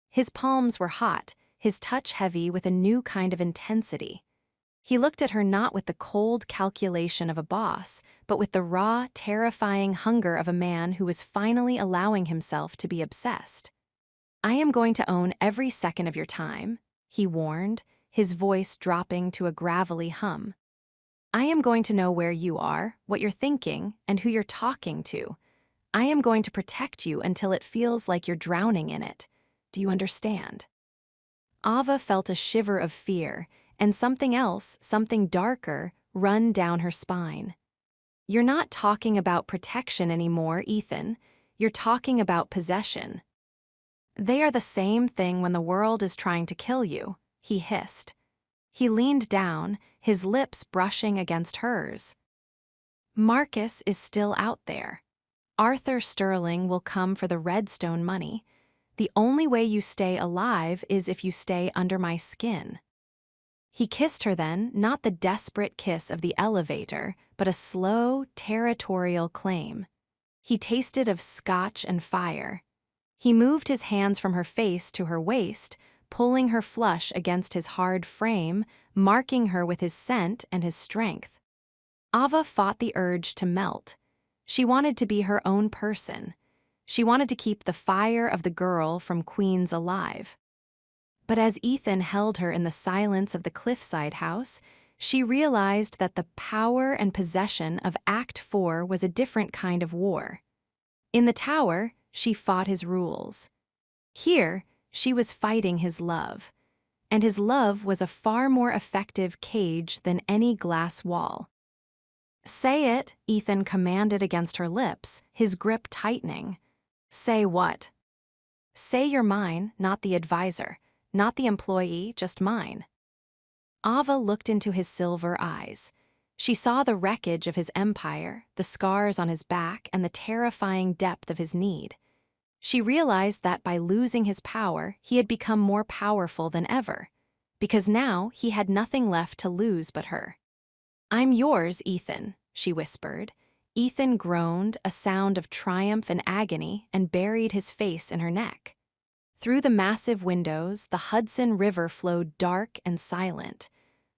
His palms were hot, his touch heavy with a new kind of intensity. He looked at her not with the cold calculation of a boss, but with the raw, terrifying hunger of a man who was finally allowing himself to be obsessed. "I am going to own every second of your time," he warned, his voice dropping to a gravelly hum. "I am going to know where you are, what you're thinking, and who you're talking to. I am going to protect you until it feels like you're drowning in it. Do you understand?" Ava felt a shiver of fear, and something else, something darker, run down her spine. "You're not talking about protection anymore, Ethan. You're talking about possession." "They are the same thing when the world is trying to kill you," he hissed. He leaned down, his lips brushing against hers. "Marcus is still out there. Arthur Sterling will come for the Redstone money. The only way you stay alive is if you stay under my skin." He kissed her then, not the desperate kiss of the elevator, but a slow, territorial claim. He tasted of scotch and fire. He moved his hands from her face to her waist, pulling her flush against his hard frame, marking her with his scent and his strength. Ava fought the urge to melt. She wanted to be her own person. She wanted to keep the fire of the girl from Queens alive. But as Ethan held her in the silence of the cliffside house, she realized that the power and possession of Act 4 was a different kind of war. In the tower, she fought his rules. Here, she was fighting his love. And his love was a far more effective cage than any glass wall. "Say it," Ethan commanded against her lips, his grip tightening. "Say what?" "Say you're mine, not the advisor. Not the employee, just mine." Ava looked into his silver eyes. She saw the wreckage of his empire, the scars on his back, and the terrifying depth of his need. She realized that by losing his power, he had become more powerful than ever, because now he had nothing left to lose but her. "I'm yours, Ethan," she whispered. Ethan groaned, a sound of triumph and agony, and buried his face in her neck. Through the massive windows, the Hudson River flowed dark and silent.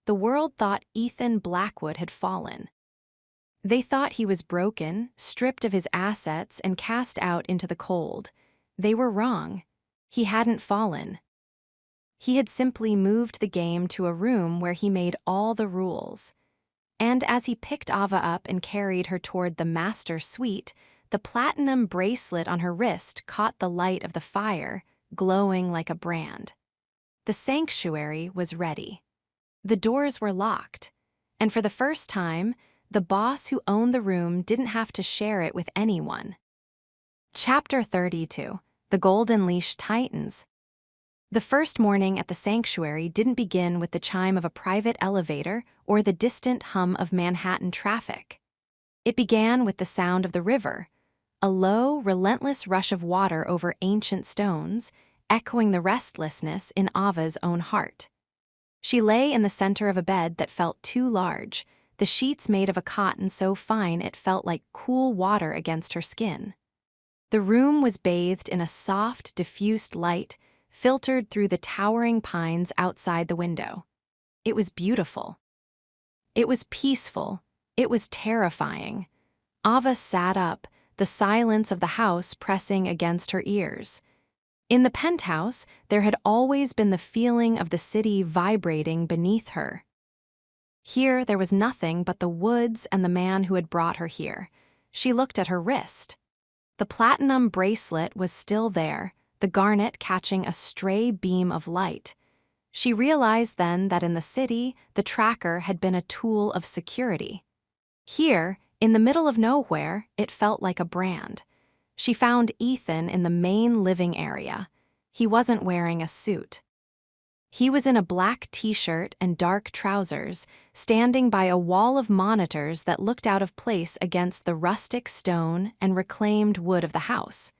The world thought Ethan Blackwood had fallen. They thought he was broken, stripped of his assets, and cast out into the cold. They were wrong. He hadn't fallen. He had simply moved the game to a room where he made all the rules. And as he picked Ava up and carried her toward the master suite, the platinum bracelet on her wrist caught the light of the fire, glowing like a brand. The sanctuary was ready. The doors were locked, and for the first time, the boss who owned the room didn't have to share it with anyone. Chapter 32: The Golden Leash Tightens. The first morning at the sanctuary didn't begin with the chime of a private elevator or the distant hum of Manhattan traffic. It began with the sound of the river, a low, relentless rush of water over ancient stones, echoing the restlessness in Ava's own heart. She lay in the center of a bed that felt too large, the sheets made of a cotton so fine it felt like cool water against her skin. The room was bathed in a soft, diffused light, filtered through the towering pines outside the window. It was beautiful. It was peaceful. It was terrifying. Ava sat up, the silence of the house pressing against her ears. In the penthouse, there had always been the feeling of the city vibrating beneath her. Here, there was nothing but the woods and the man who had brought her here. She looked at her wrist. The platinum bracelet was still there, the garnet catching a stray beam of light. She realized then that in the city, the tracker had been a tool of security. Here, in the middle of nowhere, it felt like a brand. She found Ethan in the main living area. He wasn't wearing a suit. He was in a black t-shirt and dark trousers, standing by a wall of monitors that looked out of place against the rustic stone and reclaimed wood of the house.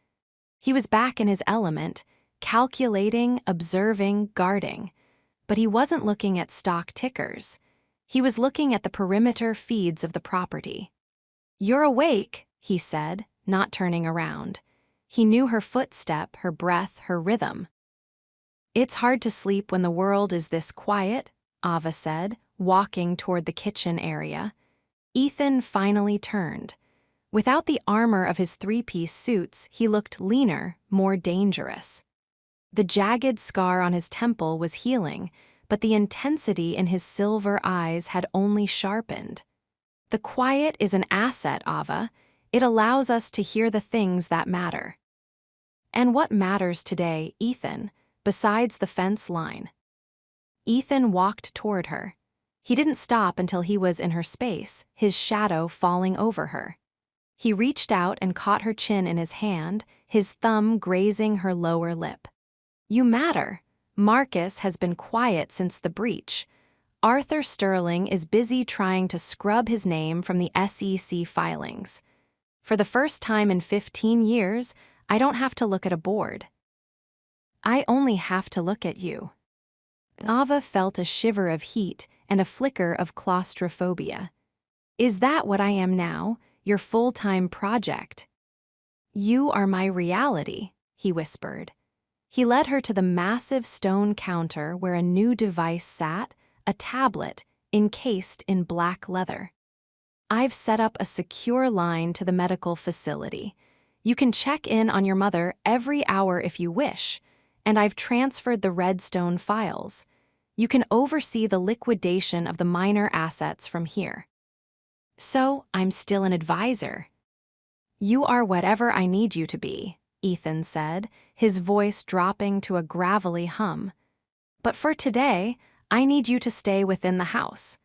He was back in his element, calculating, observing, guarding. But he wasn't looking at stock tickers. He was looking at the perimeter feeds of the property. "You're awake," he said, not turning around. He knew her footstep, her breath, her rhythm. "It's hard to sleep when the world is this quiet," Ava said, walking toward the kitchen area. Ethan finally turned. Without the armor of his three-piece suits, he looked leaner, more dangerous. The jagged scar on his temple was healing, but the intensity in his silver eyes had only sharpened. "The quiet is an asset, Ava. It allows us to hear the things that matter." "And what matters today, Ethan, besides the fence line?" Ethan walked toward her. He didn't stop until he was in her space, his shadow falling over her. He reached out and caught her chin in his hand, his thumb grazing her lower lip. "You matter. Marcus has been quiet since the breach. Arthur Sterling is busy trying to scrub his name from the SEC filings. For the first time in 15 years, I don't have to look at a board. I only have to look at you." Ava felt a shiver of heat and a flicker of claustrophobia. "Is that what I am now, your full-time project?" "You are my reality," he whispered. He led her to the massive stone counter where a new device sat, a tablet encased in black leather. "I've set up a secure line to the medical facility. You can check in on your mother every hour if you wish, and I've transferred the Redstone files. You can oversee the liquidation of the minor assets from here." "So, I'm still an advisor." "You are whatever I need you to be," Ethan said, his voice dropping to a gravelly hum. "But for today, I need you to stay within the house.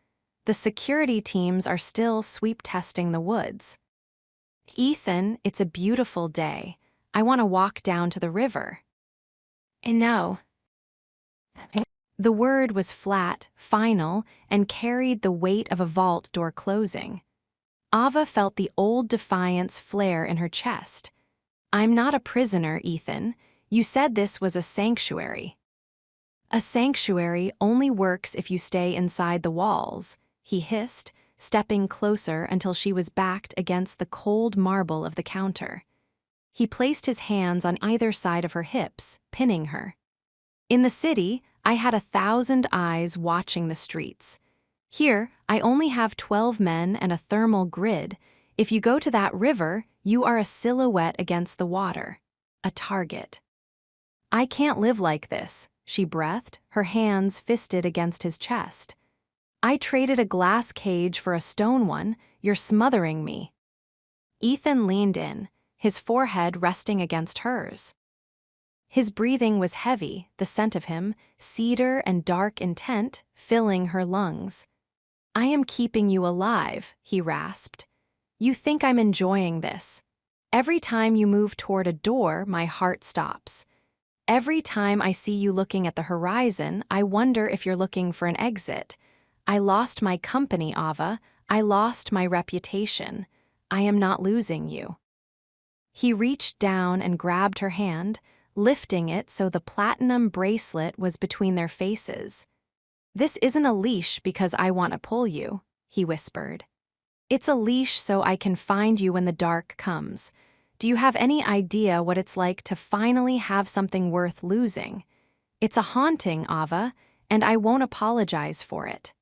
The security teams are still sweep testing the woods." "Ethan, it's a beautiful day. I want to walk down to the river." "No." The word was flat, final, and carried the weight of a vault door closing. Ava felt the old defiance flare in her chest. "I'm not a prisoner, Ethan. You said this was a sanctuary." "A sanctuary only works if you stay inside the walls," he hissed, stepping closer until she was backed against the cold marble of the counter. He placed his hands on either side of her hips, pinning her. "In the city, I had 1,000 eyes watching the streets. Here, I only have 12 men and a thermal grid. If you go to that river, you are a silhouette against the water. A target." "I can't live like this," she breathed, her hands fisted against his chest. "I traded a glass cage for a stone one. You're smothering me." Ethan leaned in, his forehead resting against hers. His breathing was heavy, the scent of him, cedar and dark intent, filling her lungs. "I am keeping you alive," he rasped. "You think I'm enjoying this. Every time you move toward a door, my heart stops. Every time I see you looking at the horizon, I wonder if you're looking for an exit. I lost my company, Ava. I lost my reputation. I am not losing you." He reached down and grabbed her hand, lifting it so the platinum bracelet was between their faces. "This isn't a leash because I want to pull you," he whispered. "It's a leash so I can find you when the dark comes. Do you have any idea what it's like to finally have something worth losing? It's a haunting, Ava, and I won't apologize for it."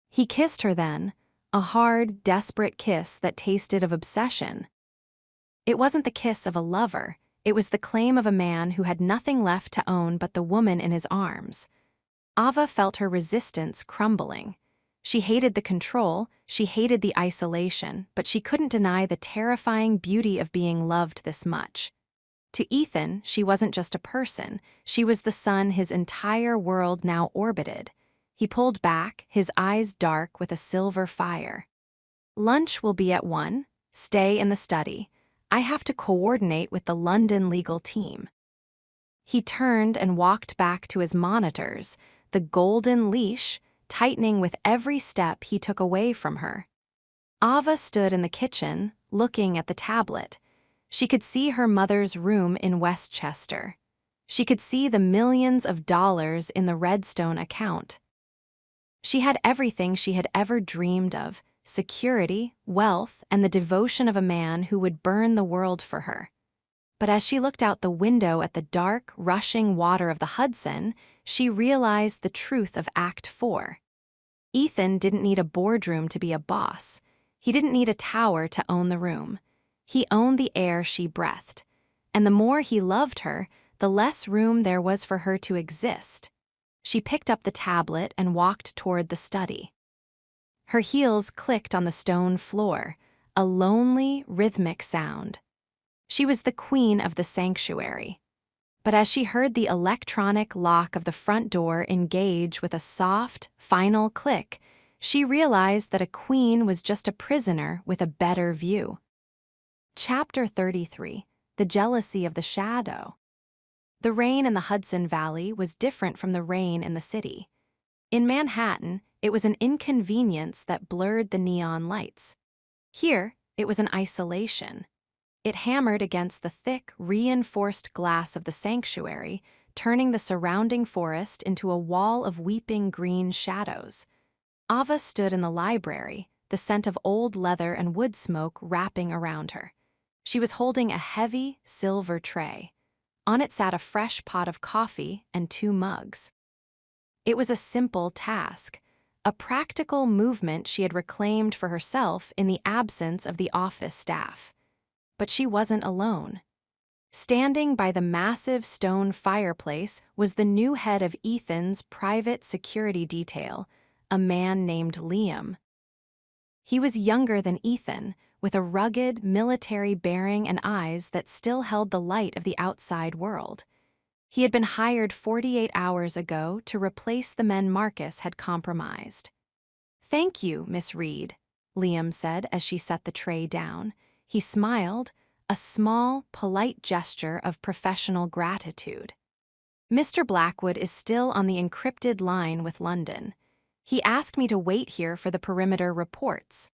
He kissed her then, a hard, desperate kiss that tasted of obsession. It wasn't the kiss of a lover, it was the claim of a man who had nothing left to own but the woman in his arms. Ava felt her resistance crumbling. She hated the control, she hated the isolation, but she couldn't deny the terrifying beauty of being loved this much. To Ethan, she wasn't just a person, she was the sun his entire world now orbited. He pulled back, his eyes dark with a silver fire. Lunch will be at 1. Stay in the study. I have to coordinate with the London legal team. He turned and walked back to his monitors, the golden leash tightening with every step he took away from her. Ava stood in the kitchen, looking at the tablet. She could see her mother's room in Westchester. She could see the millions of dollars in the Redstone account. She had everything she had ever dreamed of: security, wealth, and the devotion of a man who would burn the world for her. But as she looked out the window at the dark, rushing water of the Hudson, she realized the truth of Act 4. Ethan didn't need a boardroom to be a boss. He didn't need a tower to own the room. He owned the air she breathed. And the more he loved her, the less room there was for her to exist. She picked up the tablet and walked toward the study. Her heels clicked on the stone floor, a lonely, rhythmic sound. She was the queen of the sanctuary. But as she heard the electronic lock of the front door engage with a soft, final click, she realized that a queen was just a prisoner with a better view. Chapter 33: The Jealousy of the Shadow. The rain in the Hudson Valley was different from the rain in the city. In Manhattan, it was an inconvenience that blurred the neon lights. Here, it was an isolation. It hammered against the thick, reinforced glass of the sanctuary, turning the surrounding forest into a wall of weeping green shadows. Ava stood in the library, the scent of old leather and wood smoke wrapping around her. She was holding a heavy, silver tray. On it sat a fresh pot of coffee and 2 mugs. It was a simple task, a practical movement she had reclaimed for herself in the absence of the office staff. But she wasn't alone. Standing by the massive stone fireplace was the new head of Ethan's private security detail, a man named Liam. He was younger than Ethan, with a rugged, military bearing and eyes that still held the light of the outside world. He had been hired 48 hours ago to replace the men Marcus had compromised. "Thank you, Miss Reed," Liam said as she set the tray down. He smiled, a small, polite gesture of professional gratitude. "Mr. Blackwood is still on the encrypted line with London. He asked me to wait here for the perimeter reports."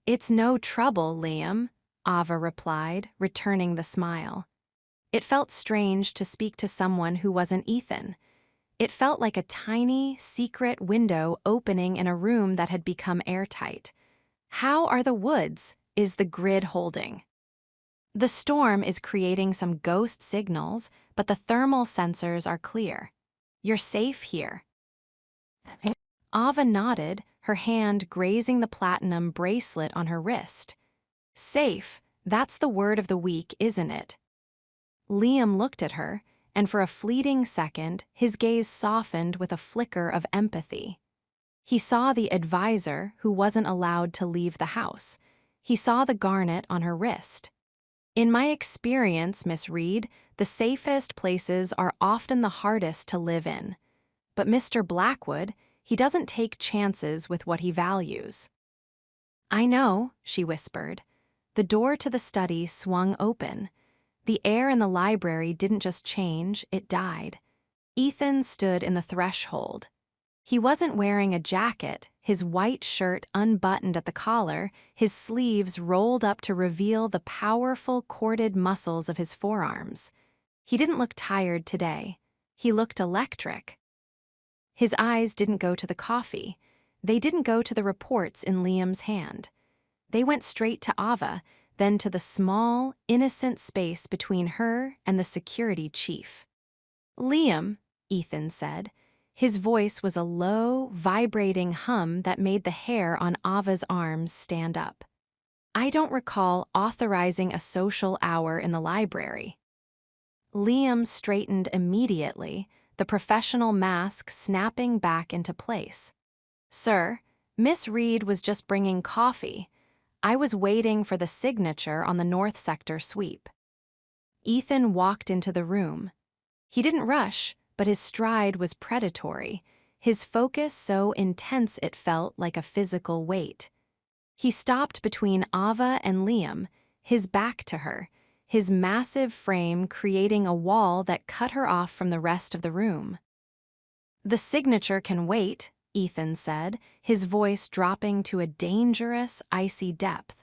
"It's no trouble, Liam," Ava replied, returning the smile. It felt strange to speak to someone who wasn't Ethan. It felt like a tiny, secret window opening in a room that had become airtight. "How are the woods? Is the grid holding?" "The storm is creating some ghost signals, but the thermal sensors are clear. You're safe here." Ava nodded, her hand grazing the platinum bracelet on her wrist. "Safe, that's the word of the week, isn't it?" Liam looked at her, and for a fleeting second, his gaze softened with a flicker of empathy. He saw the advisor who wasn't allowed to leave the house. He saw the garnet on her wrist. "In my experience, Miss Reed, the safest places are often the hardest to live in. But Mr. Blackwood, he doesn't take chances with what he values." "I know," she whispered. The door to the study swung open. The air in the library didn't just change, it died. Ethan stood in the threshold. He wasn't wearing a jacket, his white shirt unbuttoned at the collar, his sleeves rolled up to reveal the powerful corded muscles of his forearms. He didn't look tired today. He looked electric. His eyes didn't go to the coffee. They didn't go to the reports in Liam's hand. They went straight to Ava, then to the small, innocent space between her and the security chief. "Liam," Ethan said. His voice was a low, vibrating hum that made the hair on Ava's arms stand up. "I don't recall authorizing a social hour in the library." Liam straightened immediately, the professional mask snapping back into place. "Sir, Miss Reed was just bringing coffee. I was waiting for the signature on the North Sector sweep." Ethan walked into the room. He didn't rush, but his stride was predatory, his focus so intense it felt like a physical weight. He stopped between Ava and Liam, his back to her, his massive frame creating a wall that cut her off from the rest of the room. "The signature can wait," Ethan said, his voice dropping to a dangerous, icy depth.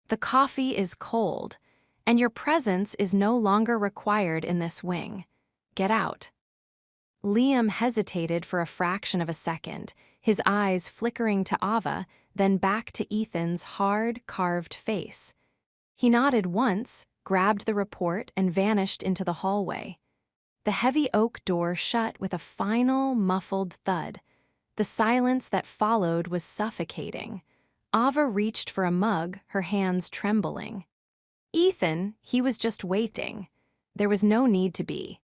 "The coffee is cold, and your presence is no longer required in this wing. Get out." Liam hesitated for a fraction of a second, his eyes flickering to Ava, then back to Ethan's hard, carved face. He nodded once, grabbed the report, and vanished into the hallway. The heavy oak door shut with a final, muffled thud. The silence that followed was suffocating. Ava reached for a mug, her hands trembling. Ethan, he was just waiting. There was no need to be.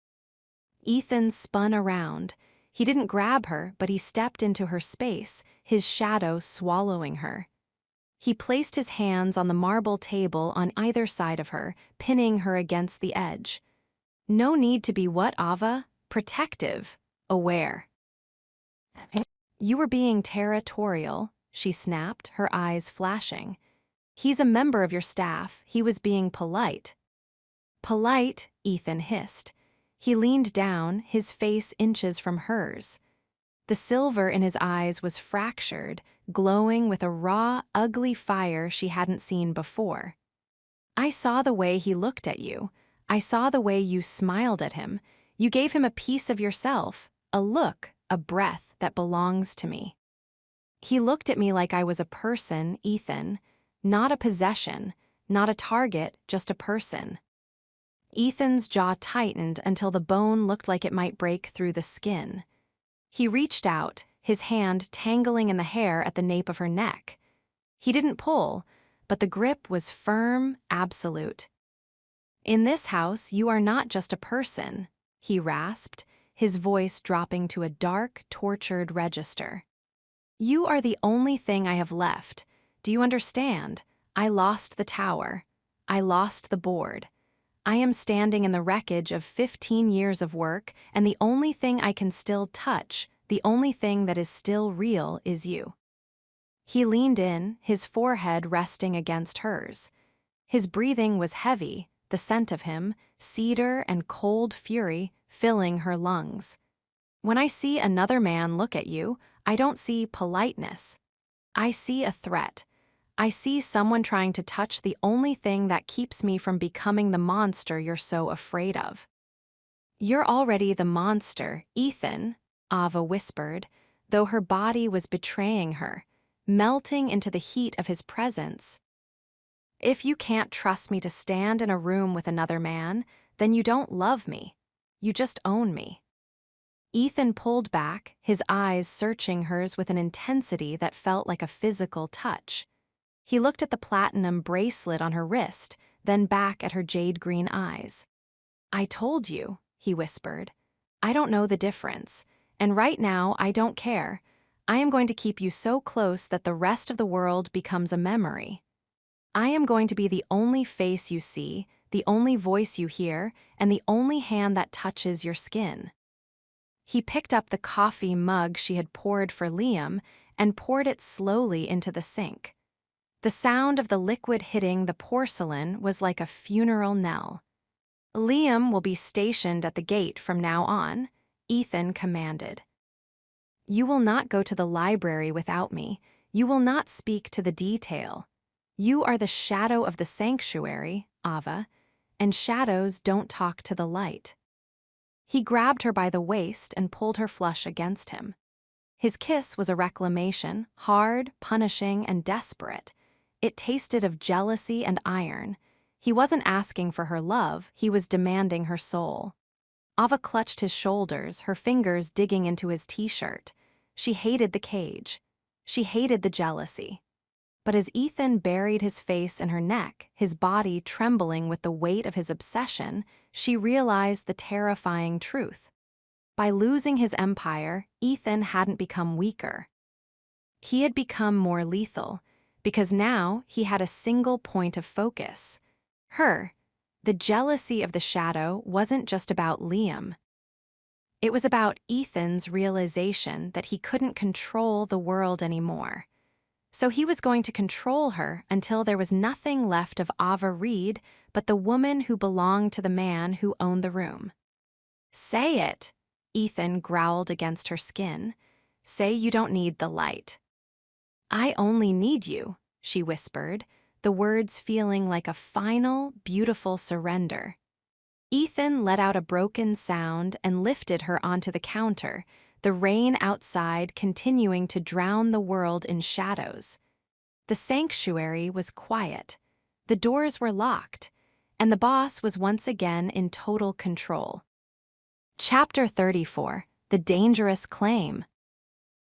Ethan spun around. He didn't grab her, but he stepped into her space, his shadow swallowing her. He placed his hands on the marble table on either side of her, pinning her against the edge. No need to be what, Ava? Protective, aware. "You were being territorial," she snapped, her eyes flashing. "He's a member of your staff. He was being polite." "Polite," Ethan hissed. He leaned down, his face inches from hers. The silver in his eyes was fractured, glowing with a raw, ugly fire she hadn't seen before. "I saw the way he looked at you. I saw the way you smiled at him. You gave him a piece of yourself, a look, a breath that belongs to me." "He looked at me like I was a person, Ethan. Not a possession, not a target, just a person." Ethan's jaw tightened until the bone looked like it might break through the skin. He reached out, his hand tangling in the hair at the nape of her neck. He didn't pull, but the grip was firm, absolute. "In this house, you are not just a person," he rasped, his voice dropping to a dark, tortured register. "You are the only thing I have left. Do you understand? I lost the tower. I lost the board. I am standing in the wreckage of 15 years of work, and the only thing I can still touch, the only thing that is still real, is you." He leaned in, his forehead resting against hers. His breathing was heavy, the scent of him, cedar and cold fury, filling her lungs. "When I see another man look at you, I don't see politeness. I see a threat. I see someone trying to touch the only thing that keeps me from becoming the monster you're so afraid of." "You're already the monster, Ethan," Ava whispered, though her body was betraying her, melting into the heat of his presence. "If you can't trust me to stand in a room with another man, then you don't love me. You just own me." Ethan pulled back, his eyes searching hers with an intensity that felt like a physical touch. He looked at the platinum bracelet on her wrist, then back at her jade-green eyes. "I told you," he whispered. "I don't know the difference, and right now I don't care. I am going to keep you so close that the rest of the world becomes a memory. I am going to be the only face you see, the only voice you hear, and the only hand that touches your skin." He picked up the coffee mug she had poured for Liam and poured it slowly into the sink. The sound of the liquid hitting the porcelain was like a funeral knell. "Liam will be stationed at the gate from now on," Ethan commanded. "You will not go to the library without me. You will not speak to the detail. You are the shadow of the sanctuary, Ava, and shadows don't talk to the light." He grabbed her by the waist and pulled her flush against him. His kiss was a reclamation, hard, punishing, and desperate. It tasted of jealousy and iron. He wasn't asking for her love, he was demanding her soul. Ava clutched his shoulders, her fingers digging into his t-shirt. She hated the cage. She hated the jealousy. But as Ethan buried his face in her neck, his body trembling with the weight of his obsession, she realized the terrifying truth. By losing his empire, Ethan hadn't become weaker. He had become more lethal, because now he had a single point of focus. Her. The jealousy of the shadow wasn't just about Liam. It was about Ethan's realization that he couldn't control the world anymore. So he was going to control her until there was nothing left of Ava Reed but the woman who belonged to the man who owned the room. "Say it," Ethan growled against her skin. "Say you don't need the light." "I only need you," she whispered, the words feeling like a final, beautiful surrender. Ethan let out a broken sound and lifted her onto the counter, the rain outside continuing to drown the world in shadows. The sanctuary was quiet. The doors were locked, and the boss was once again in total control. Chapter 34: The Dangerous Claim.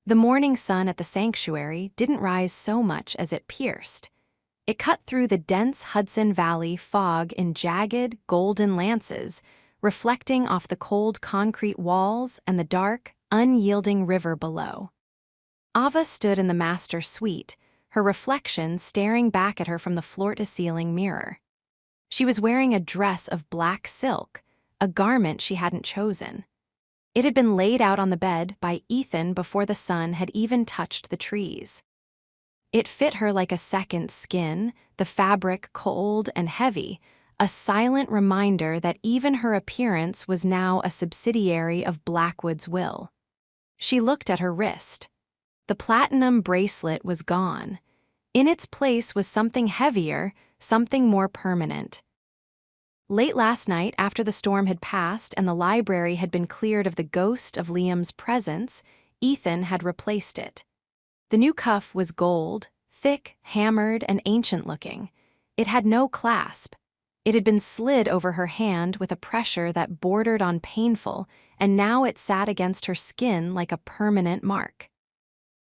The morning sun at the sanctuary didn't rise so much as it pierced. It cut through the dense Hudson Valley fog in jagged, golden lances, reflecting off the cold concrete walls and the dark, unyielding river below. Ava stood in the master suite, her reflection staring back at her from the floor-to-ceiling mirror. She was wearing a dress of black silk, a garment she hadn't chosen. It had been laid out on the bed by Ethan before the sun had even touched the trees. It fit her like a second skin, the fabric cold and heavy, a silent reminder that even her appearance was now a subsidiary of Blackwood's will. She looked at her wrist. The platinum bracelet was gone. In its place was something heavier, something more permanent. Late last night, after the storm had passed and the library had been cleared of the ghost of Liam's presence, Ethan had replaced it. The new cuff was gold, thick, hammered, and ancient-looking. It had no clasp. It had been slid over her hand with a pressure that bordered on painful, and now it sat against her skin like a permanent mark.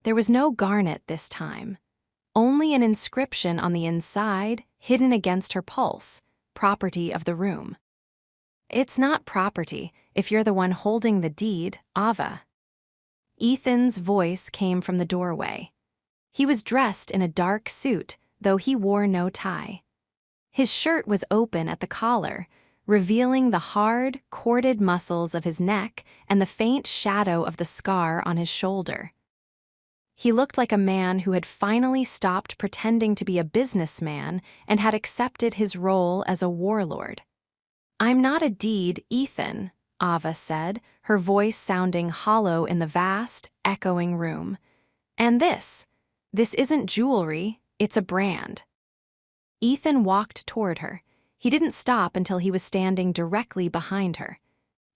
There was no garnet this time. Only an inscription on the inside, hidden against her pulse, property of the room. "It's not property if you're the one holding the deed, Ava." Ethan's voice came from the doorway. He was dressed in a dark suit, though he wore no tie. His shirt was open at the collar, revealing the hard, corded muscles of his neck and the faint shadow of the scar on his shoulder. He looked like a man who had finally stopped pretending to be a businessman and had accepted his role as a warlord. "I'm not a deed, Ethan," Ava said, her voice sounding hollow in the vast, echoing room. "And this isn't jewelry, it's a brand." Ethan walked toward her. He didn't stop until he was standing directly behind her.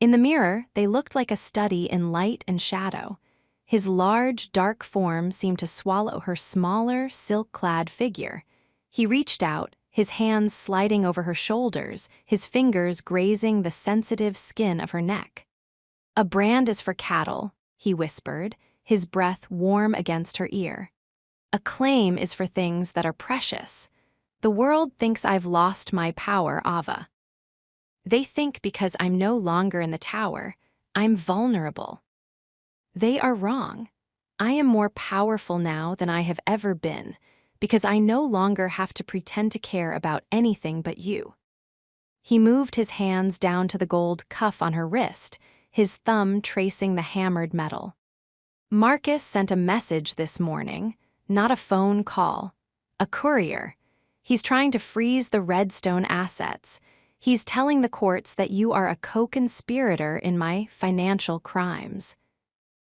In the mirror, they looked like a study in light and shadow. His large, dark form seemed to swallow her smaller, silk-clad figure. He reached out, his hands sliding over her shoulders, his fingers grazing the sensitive skin of her neck. "A brand is for cattle," he whispered, his breath warm against her ear. "A claim is for things that are precious. The world thinks I've lost my power, Ava. They think because I'm no longer in the tower, I'm vulnerable. They are wrong. I am more powerful now than I have ever been, because I no longer have to pretend to care about anything but you." He moved his hands down to the gold cuff on her wrist, his thumb tracing the hammered metal. "Marcus sent a message this morning, not a phone call. A courier. He's trying to freeze the Redstone assets. He's telling the courts that you are a co-conspirator in my financial crimes.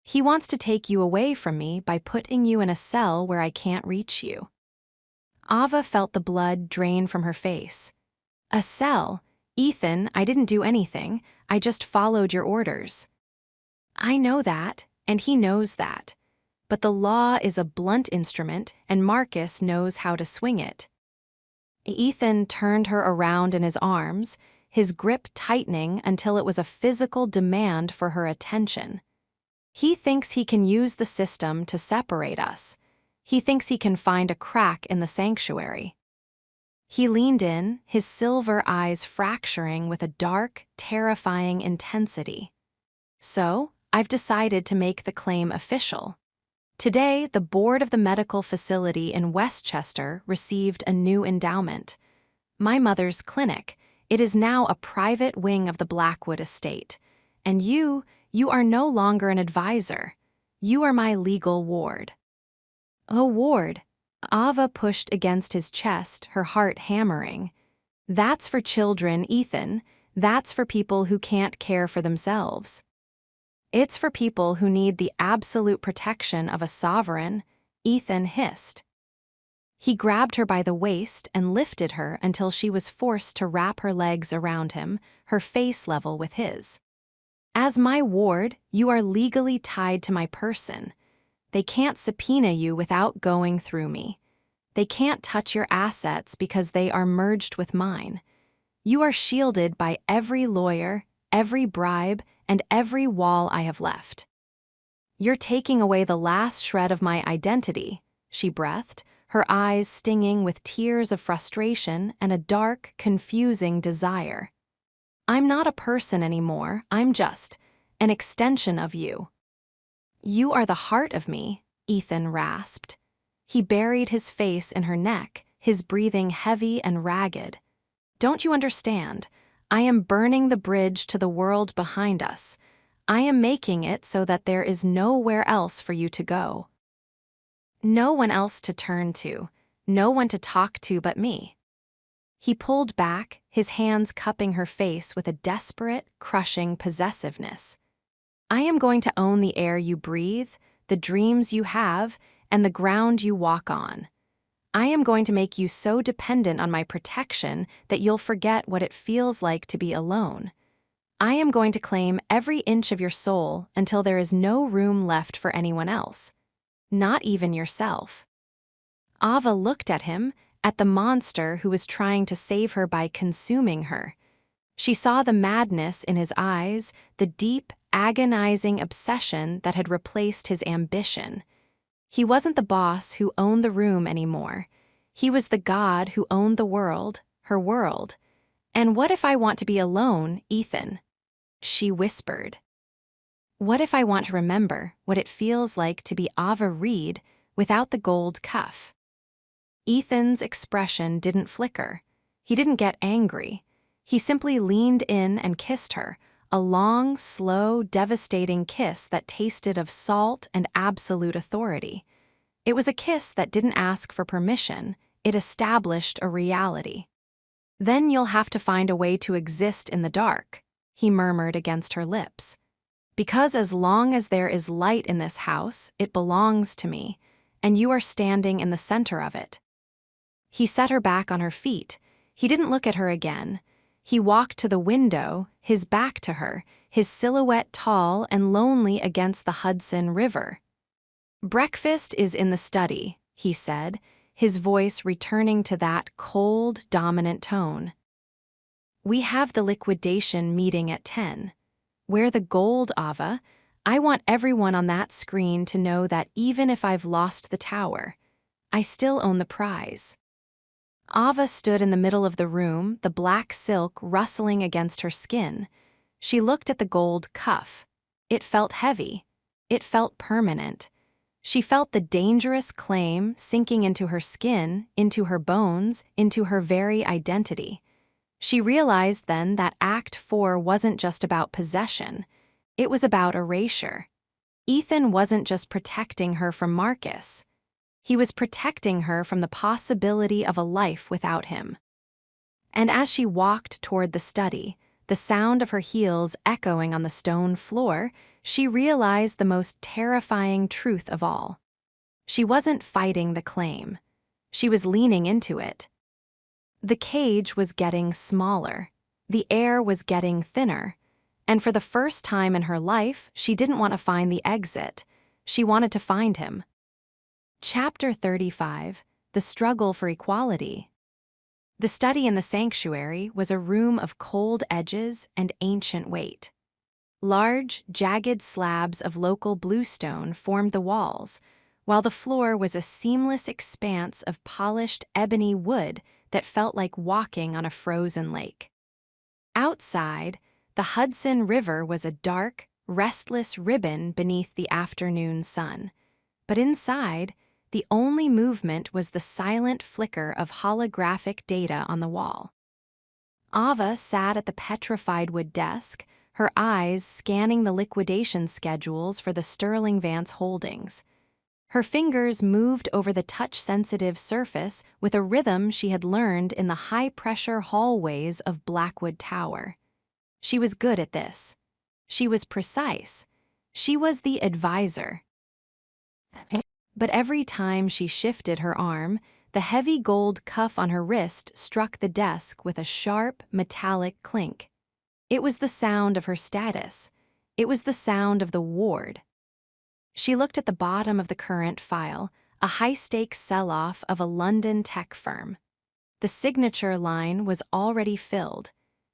He wants to take you away from me by putting you in a cell where I can't reach you." Ava felt the blood drain from her face. "A cell? Ethan, I didn't do anything. I just followed your orders." "I know that, and he knows that. But the law is a blunt instrument, and Marcus knows how to swing it." Ethan turned her around in his arms, his grip tightening until it was a physical demand for her attention. "He thinks he can use the system to separate us. He thinks he can find a crack in the sanctuary." He leaned in, his silver eyes fracturing with a dark, terrifying intensity. "So, I've decided to make the claim official. Today, the board of the medical facility in Westchester received a new endowment. My mother's clinic. It is now a private wing of the Blackwood estate. And you are no longer an advisor. You are my legal ward." "Oh, ward. Ava pushed against his chest, her heart hammering. That's for children, Ethan. That's for people who can't care for themselves. It's for people who need the absolute protection of a sovereign, Ethan hissed. He grabbed her by the waist and lifted her until she was forced to wrap her legs around him, her face level with his. As my ward, you are legally tied to my person. They can't subpoena you without going through me. They can't touch your assets because they are merged with mine. You are shielded by every lawyer, every bribe, and every wall I have left. You're taking away the last shred of my identity, she breathed, her eyes stinging with tears of frustration and a dark, confusing desire. I'm not a person anymore, I'm just an extension of you. You are the heart of me, Ethan rasped. He buried his face in her neck, his breathing heavy and ragged. Don't you understand? I am burning the bridge to the world behind us. I am making it so that there is nowhere else for you to go. No one else to turn to, no one to talk to but me. He pulled back, his hands cupping her face with a desperate, crushing possessiveness. I am going to own the air you breathe, the dreams you have, and the ground you walk on. I am going to make you so dependent on my protection that you'll forget what it feels like to be alone. I am going to claim every inch of your soul until there is no room left for anyone else, not even yourself. Ava looked at him, at the monster who was trying to save her by consuming her. She saw the madness in his eyes, the deep, agonizing obsession that had replaced his ambition. He wasn't the boss who owned the room anymore. He was the god who owned the world, her world. And what if I want to be alone, Ethan? She whispered. What if I want to remember what it feels like to be Ava Reed without the gold cuff? Ethan's expression didn't flicker. He didn't get angry. He simply leaned in and kissed her, a long, slow, devastating kiss that tasted of salt and absolute authority. It was a kiss that didn't ask for permission, it established a reality. Then you'll have to find a way to exist in the dark, he murmured against her lips. Because as long as there is light in this house, it belongs to me, and you are standing in the center of it. He set her back on her feet. He didn't look at her again. He walked to the window, his back to her, his silhouette tall and lonely against the Hudson River. Breakfast is in the study, he said, his voice returning to that cold, dominant tone. We have the liquidation meeting at 10. Wear the gold, Ava. I want everyone on that screen to know that even if I've lost the tower, I still own the prize. Ava stood in the middle of the room, the black silk rustling against her skin. She looked at the gold cuff. It felt heavy. It felt permanent. She felt the dangerous claim sinking into her skin, into her bones, into her very identity. She realized then that Act 4 wasn't just about possession. It was about erasure. Ethan wasn't just protecting her from Marcus. He was protecting her from the possibility of a life without him. And as she walked toward the study, the sound of her heels echoing on the stone floor, she realized the most terrifying truth of all. She wasn't fighting the claim. She was leaning into it. The cage was getting smaller. The air was getting thinner. And for the first time in her life, she didn't want to find the exit. She wanted to find him. Chapter 35, The Struggle for Equality. The study in the sanctuary was a room of cold edges and ancient weight. Large, jagged slabs of local bluestone formed the walls, while the floor was a seamless expanse of polished ebony wood that felt like walking on a frozen lake. Outside, the Hudson River was a dark, restless ribbon beneath the afternoon sun, but inside, the only movement was the silent flicker of holographic data on the wall. Ava sat at the petrified wood desk, her eyes scanning the liquidation schedules for the Sterling Vance holdings. Her fingers moved over the touch-sensitive surface with a rhythm she had learned in the high-pressure hallways of Blackwood Tower. She was good at this. She was precise. She was the advisor. But every time she shifted her arm, the heavy gold cuff on her wrist struck the desk with a sharp, metallic clink. It was the sound of her status. It was the sound of the ward. She looked at the bottom of the current file, a high-stakes sell-off of a London tech firm. The signature line was already filled.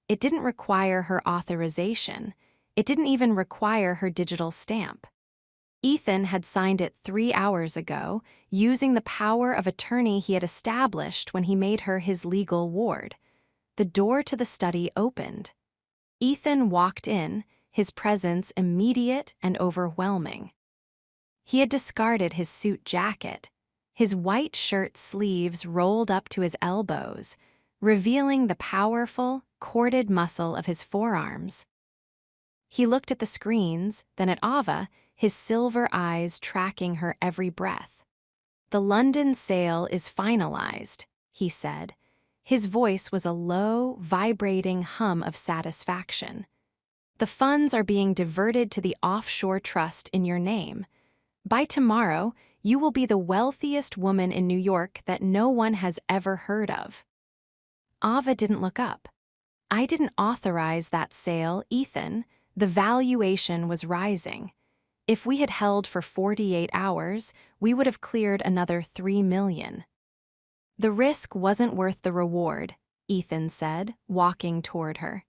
It didn't require her authorization. It didn't even require her digital stamp. Ethan had signed it 3 hours ago, using the power of attorney he had established when he made her his legal ward. The door to the study opened. Ethan walked in, his presence immediate and overwhelming. He had discarded his suit jacket. His white shirt sleeves rolled up to his elbows, revealing the powerful, corded muscle of his forearms. He looked at the screens, then at Ava, his silver eyes tracking her every breath. "The London sale is finalized," he said. His voice was a low, vibrating hum of satisfaction. "The funds are being diverted to the offshore trust in your name. By tomorrow, you will be the wealthiest woman in New York that no one has ever heard of." Ava didn't look up. "I didn't authorize that sale, Ethan. The valuation was rising. If we had held for 48 hours, we would have cleared another $3 million. "The risk wasn't worth the reward," Ethan said, walking toward her.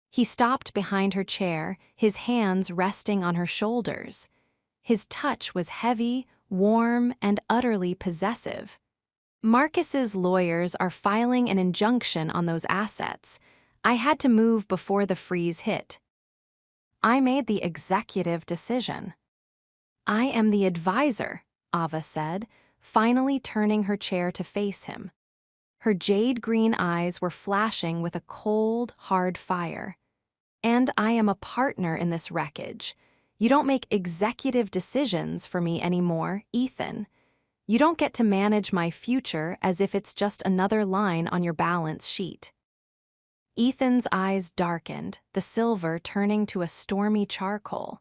He stopped behind her chair, his hands resting on her shoulders. His touch was heavy, warm, and utterly possessive. "Marcus's lawyers are filing an injunction on those assets. I had to move before the freeze hit. I made the executive decision." "I am the advisor," Ava said, finally turning her chair to face him. Her jade-green eyes were flashing with a cold, hard fire. "And I am a partner in this wreckage. You don't make executive decisions for me anymore, Ethan. You don't get to manage my future as if it's just another line on your balance sheet." Ethan's eyes darkened, the silver turning to a stormy charcoal.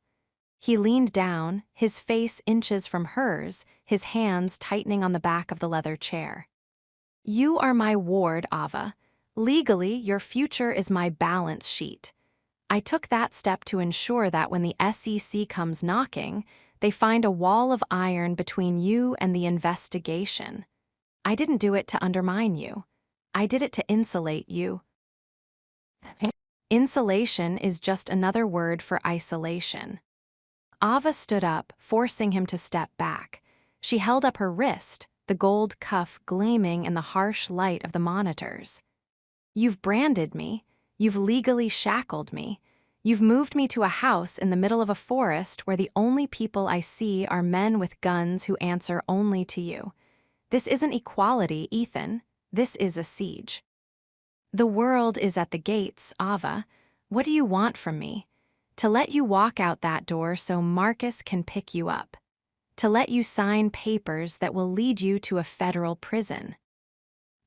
He leaned down, his face inches from hers, his hands tightening on the back of the leather chair. "You are my ward, Ava. Legally, your future is my balance sheet. I took that step to ensure that when the SEC comes knocking, they find a wall of iron between you and the investigation. I didn't do it to undermine you. I did it to insulate you." Insulation is just another word for isolation. Ava stood up, forcing him to step back. She held up her wrist, the gold cuff gleaming in the harsh light of the monitors. "You've branded me. You've legally shackled me. You've moved me to a house in the middle of a forest where the only people I see are men with guns who answer only to you. This isn't equality, Ethan. This is a siege. The world is at the gates, Ava. What do you want from me? To let you walk out that door so Marcus can pick you up. To let you sign papers that will lead you to a federal prison.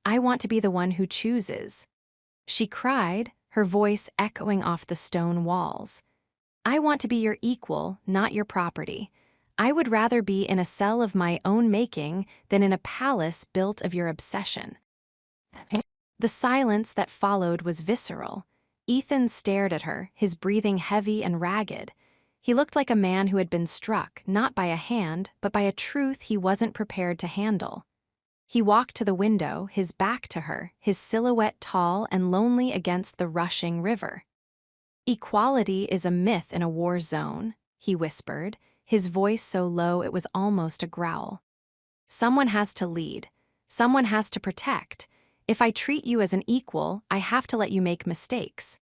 I want to be the one who chooses." She cried, her voice echoing off the stone walls. "I want to be your equal, not your property. I would rather be in a cell of my own making than in a palace built of your obsession." The silence that followed was visceral. Ethan stared at her, his breathing heavy and ragged. He looked like a man who had been struck, not by a hand, but by a truth he wasn't prepared to handle. He walked to the window, his back to her, his silhouette tall and lonely against the rushing river. "Equality is a myth in a war zone," he whispered, his voice so low it was almost a growl. "Someone has to lead. Someone has to protect. If I treat you as an equal, I have to let you make mistakes.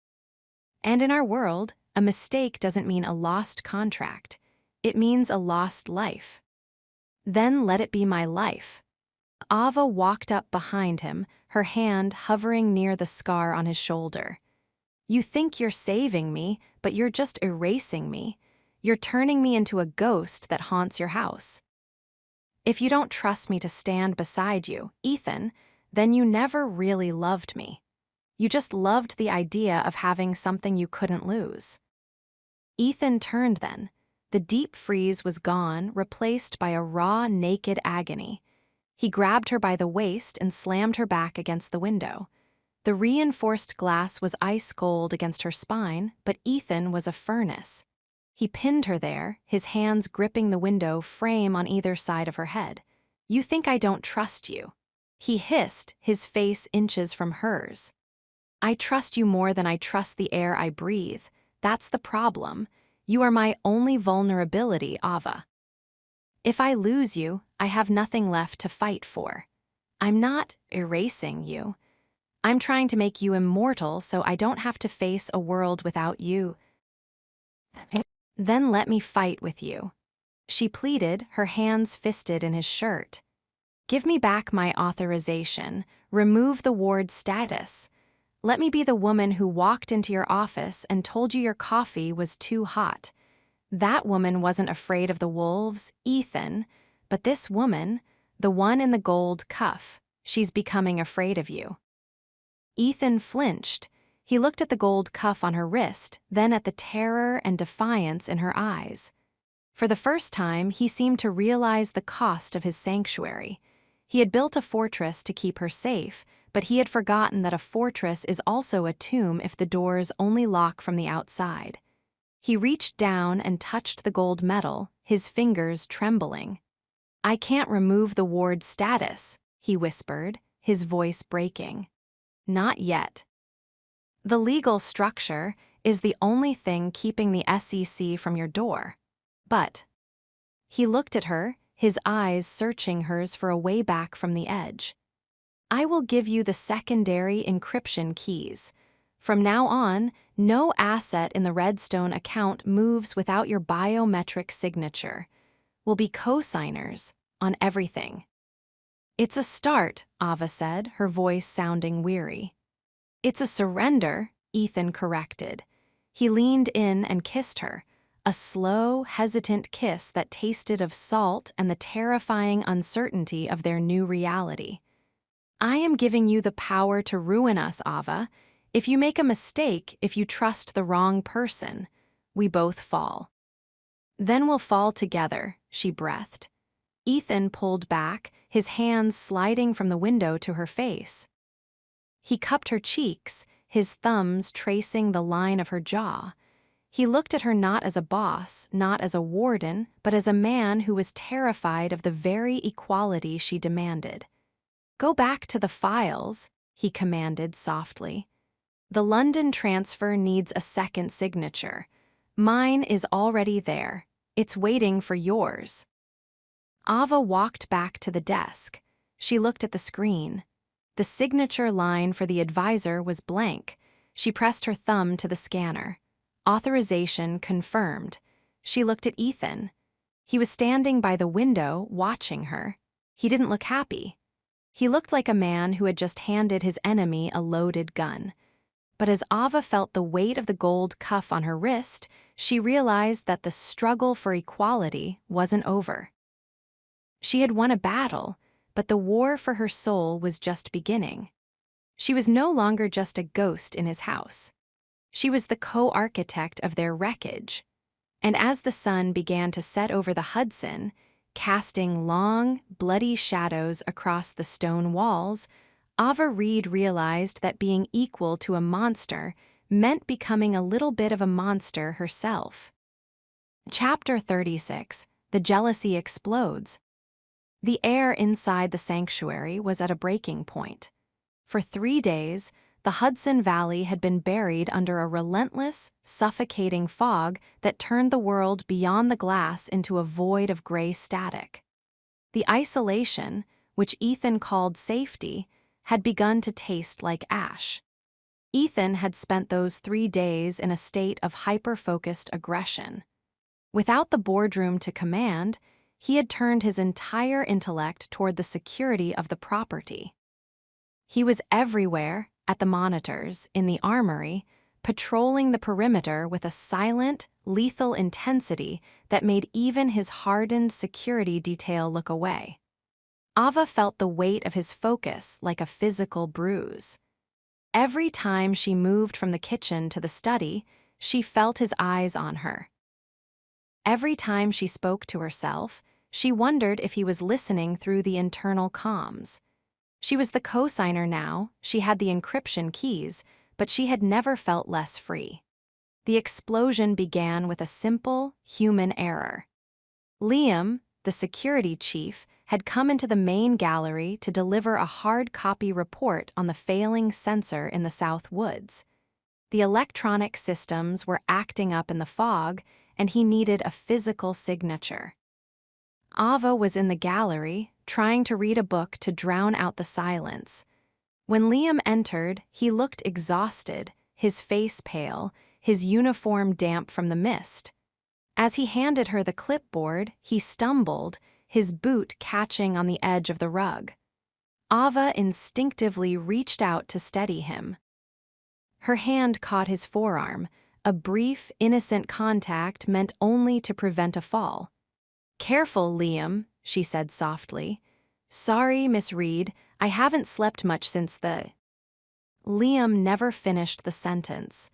And in our world, a mistake doesn't mean a lost contract. It means a lost life. Then let it be my life." Ava walked up behind him, her hand hovering near the scar on his shoulder. "You think you're saving me, but you're just erasing me. You're turning me into a ghost that haunts your house." If you don't trust me to stand beside you, Ethan, then you never really loved me. You just loved the idea of having something you couldn't lose. Ethan turned then. The deep freeze was gone, replaced by a raw, naked agony. He grabbed her by the waist and slammed her back against the window. The reinforced glass was ice cold against her spine, but Ethan was a furnace. He pinned her there, his hands gripping the window frame on either side of her head. "You think I don't trust you?" He hissed, his face inches from hers. "I trust you more than I trust the air I breathe. That's the problem. You are my only vulnerability, Ava. If I lose you, I have nothing left to fight for. I'm not erasing you. I'm trying to make you immortal so I don't have to face a world without you. Then let me fight with you." She pleaded, her hands fisted in his shirt. "Give me back my authorization. Remove the ward status. Let me be the woman who walked into your office and told you your coffee was too hot. That woman wasn't afraid of the wolves, Ethan, but this woman, the one in the gold cuff, she's becoming afraid of you." Ethan flinched. He looked at the gold cuff on her wrist, then at the terror and defiance in her eyes. For the first time, he seemed to realize the cost of his sanctuary. He had built a fortress to keep her safe, but he had forgotten that a fortress is also a tomb if the doors only lock from the outside. He reached down and touched the gold medal, his fingers trembling. "I can't remove the ward status," he whispered, his voice breaking. "Not yet. The legal structure is the only thing keeping the SEC from your door. But..." He looked at her, his eyes searching hers for a way back from the edge. "I will give you the secondary encryption keys. From now on, no asset in the Redstone account moves without your biometric signature. We'll be co-signers on everything." "It's a start," Ava said, her voice sounding weary. "It's a surrender," Ethan corrected. He leaned in and kissed her, a slow, hesitant kiss that tasted of salt and the terrifying uncertainty of their new reality. "I am giving you the power to ruin us, Ava. If you make a mistake, if you trust the wrong person, we both fall." "Then we'll fall together," she breathed. Ethan pulled back, his hands sliding from the window to her face. He cupped her cheeks, his thumbs tracing the line of her jaw. He looked at her not as a boss, not as a warden, but as a man who was terrified of the very equality she demanded. "Go back to the files," he commanded softly. "The London transfer needs a second signature. Mine is already there. It's waiting for yours." Ava walked back to the desk. She looked at the screen. The signature line for the advisor was blank. She pressed her thumb to the scanner. Authorization confirmed. She looked at Ethan. He was standing by the window, watching her. He didn't look happy. He looked like a man who had just handed his enemy a loaded gun. But as Ava felt the weight of the gold cuff on her wrist, she realized that the struggle for equality wasn't over. She had won a battle, but the war for her soul was just beginning. She was no longer just a ghost in his house. She was the co-architect of their wreckage. And as the sun began to set over the Hudson, casting long, bloody shadows across the stone walls, Ava Reed realized that being equal to a monster meant becoming a little bit of a monster herself. Chapter 36. The Jealousy Explodes. The air inside the sanctuary was at a breaking point. For 3 days, the Hudson Valley had been buried under a relentless, suffocating fog that turned the world beyond the glass into a void of gray static. The isolation, which Ethan called safety, had begun to taste like ash. Ethan had spent those 3 days in a state of hyper-focused aggression. Without the boardroom to command, he had turned his entire intellect toward the security of the property. He was everywhere, at the monitors, in the armory, patrolling the perimeter with a silent, lethal intensity that made even his hardened security detail look away. Ava felt the weight of his focus like a physical bruise. Every time she moved from the kitchen to the study, she felt his eyes on her. Every time she spoke to herself, she wondered if he was listening through the internal comms. She was the co-signer now, she had the encryption keys, but she had never felt less free. The explosion began with a simple, human error. Liam, the security chief, had come into the main gallery to deliver a hard copy report on the failing sensor in the South Woods. The electronic systems were acting up in the fog, and he needed a physical signature. Ava was in the gallery, trying to read a book to drown out the silence. When Liam entered, he looked exhausted, his face pale, his uniform damp from the mist. As he handed her the clipboard, he stumbled, his boot catching on the edge of the rug. Ava instinctively reached out to steady him. Her hand caught his forearm, a brief, innocent contact meant only to prevent a fall. "Careful, Liam," she said softly. "Sorry, Miss Reed, I haven't slept much since the—" Liam never finished the sentence.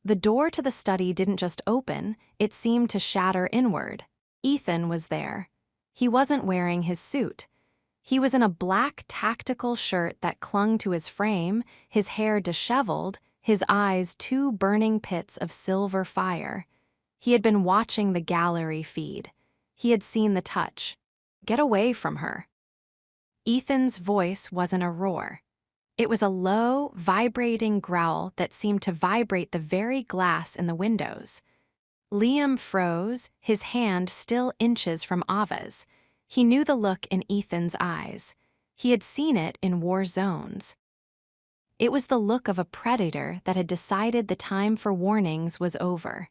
The door to the study didn't just open, it seemed to shatter inward. Ethan was there. He wasn't wearing his suit. He was in a black tactical shirt that clung to his frame, his hair disheveled, his eyes two burning pits of silver fire. He had been watching the gallery feed. He had seen the touch. "Get away from her." Ethan's voice wasn't a roar. It was a low, vibrating growl that seemed to vibrate the very glass in the windows. Liam froze, his hand still inches from Ava's. He knew the look in Ethan's eyes. He had seen it in war zones. It was the look of a predator that had decided the time for warnings was over.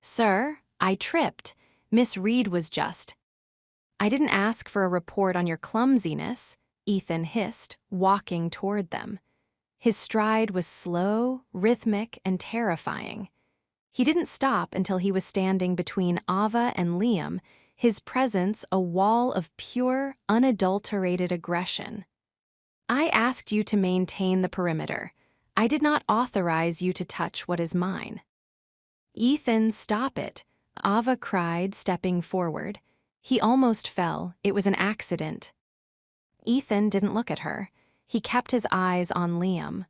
"Sir, I tripped. Miss Reed was just—" "I didn't ask for a report on your clumsiness," Ethan hissed, walking toward them. His stride was slow, rhythmic, and terrifying. He didn't stop until he was standing between Ava and Liam, his presence a wall of pure, unadulterated aggression. "I asked you to maintain the perimeter. I did not authorize you to touch what is mine." "Ethan, stop it," Ava cried, stepping forward. He almost fell. It was an accident. Ethan didn't look at her. He kept his eyes on Liam.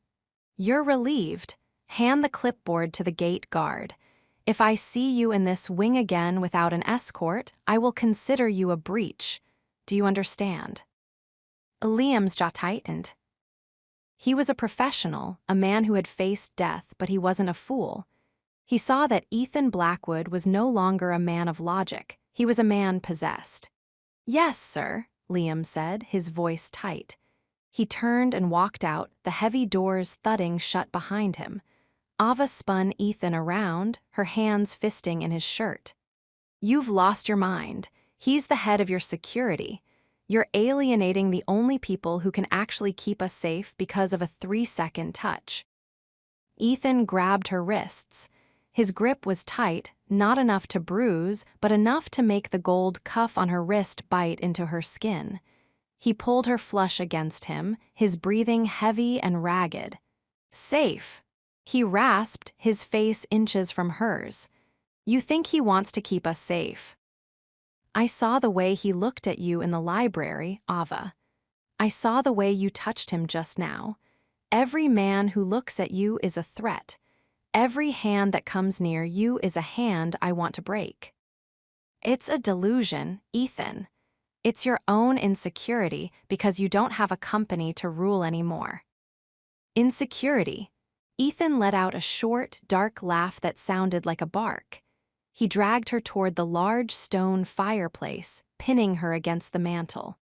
"You're relieved. Hand the clipboard to the gate guard. If I see you in this wing again without an escort, I will consider you a breach. Do you understand?" Liam's jaw tightened. He was a professional, a man who had faced death, but he wasn't a fool. He saw that Ethan Blackwood was no longer a man of logic. He was a man possessed. "Yes, sir," Liam said, his voice tight. He turned and walked out, the heavy doors thudding shut behind him. Ava spun Ethan around, her hands fisting in his shirt. "You've lost your mind. He's the head of your security. You're alienating the only people who can actually keep us safe because of a 3-second touch." Ethan grabbed her wrists. His grip was tight, not enough to bruise, but enough to make the gold cuff on her wrist bite into her skin. He pulled her flush against him, his breathing heavy and ragged. "Safe," he rasped, his face inches from hers. "You think he wants to keep us safe." "I saw the way he looked at you in the library, Ava. I saw the way you touched him just now. Every man who looks at you is a threat. Every hand that comes near you is a hand I want to break." "It's a delusion, Ethan. It's your own insecurity because you don't have a company to rule anymore." "Insecurity?" Ethan let out a short, dark laugh that sounded like a bark. He dragged her toward the large stone fireplace, pinning her against the mantel.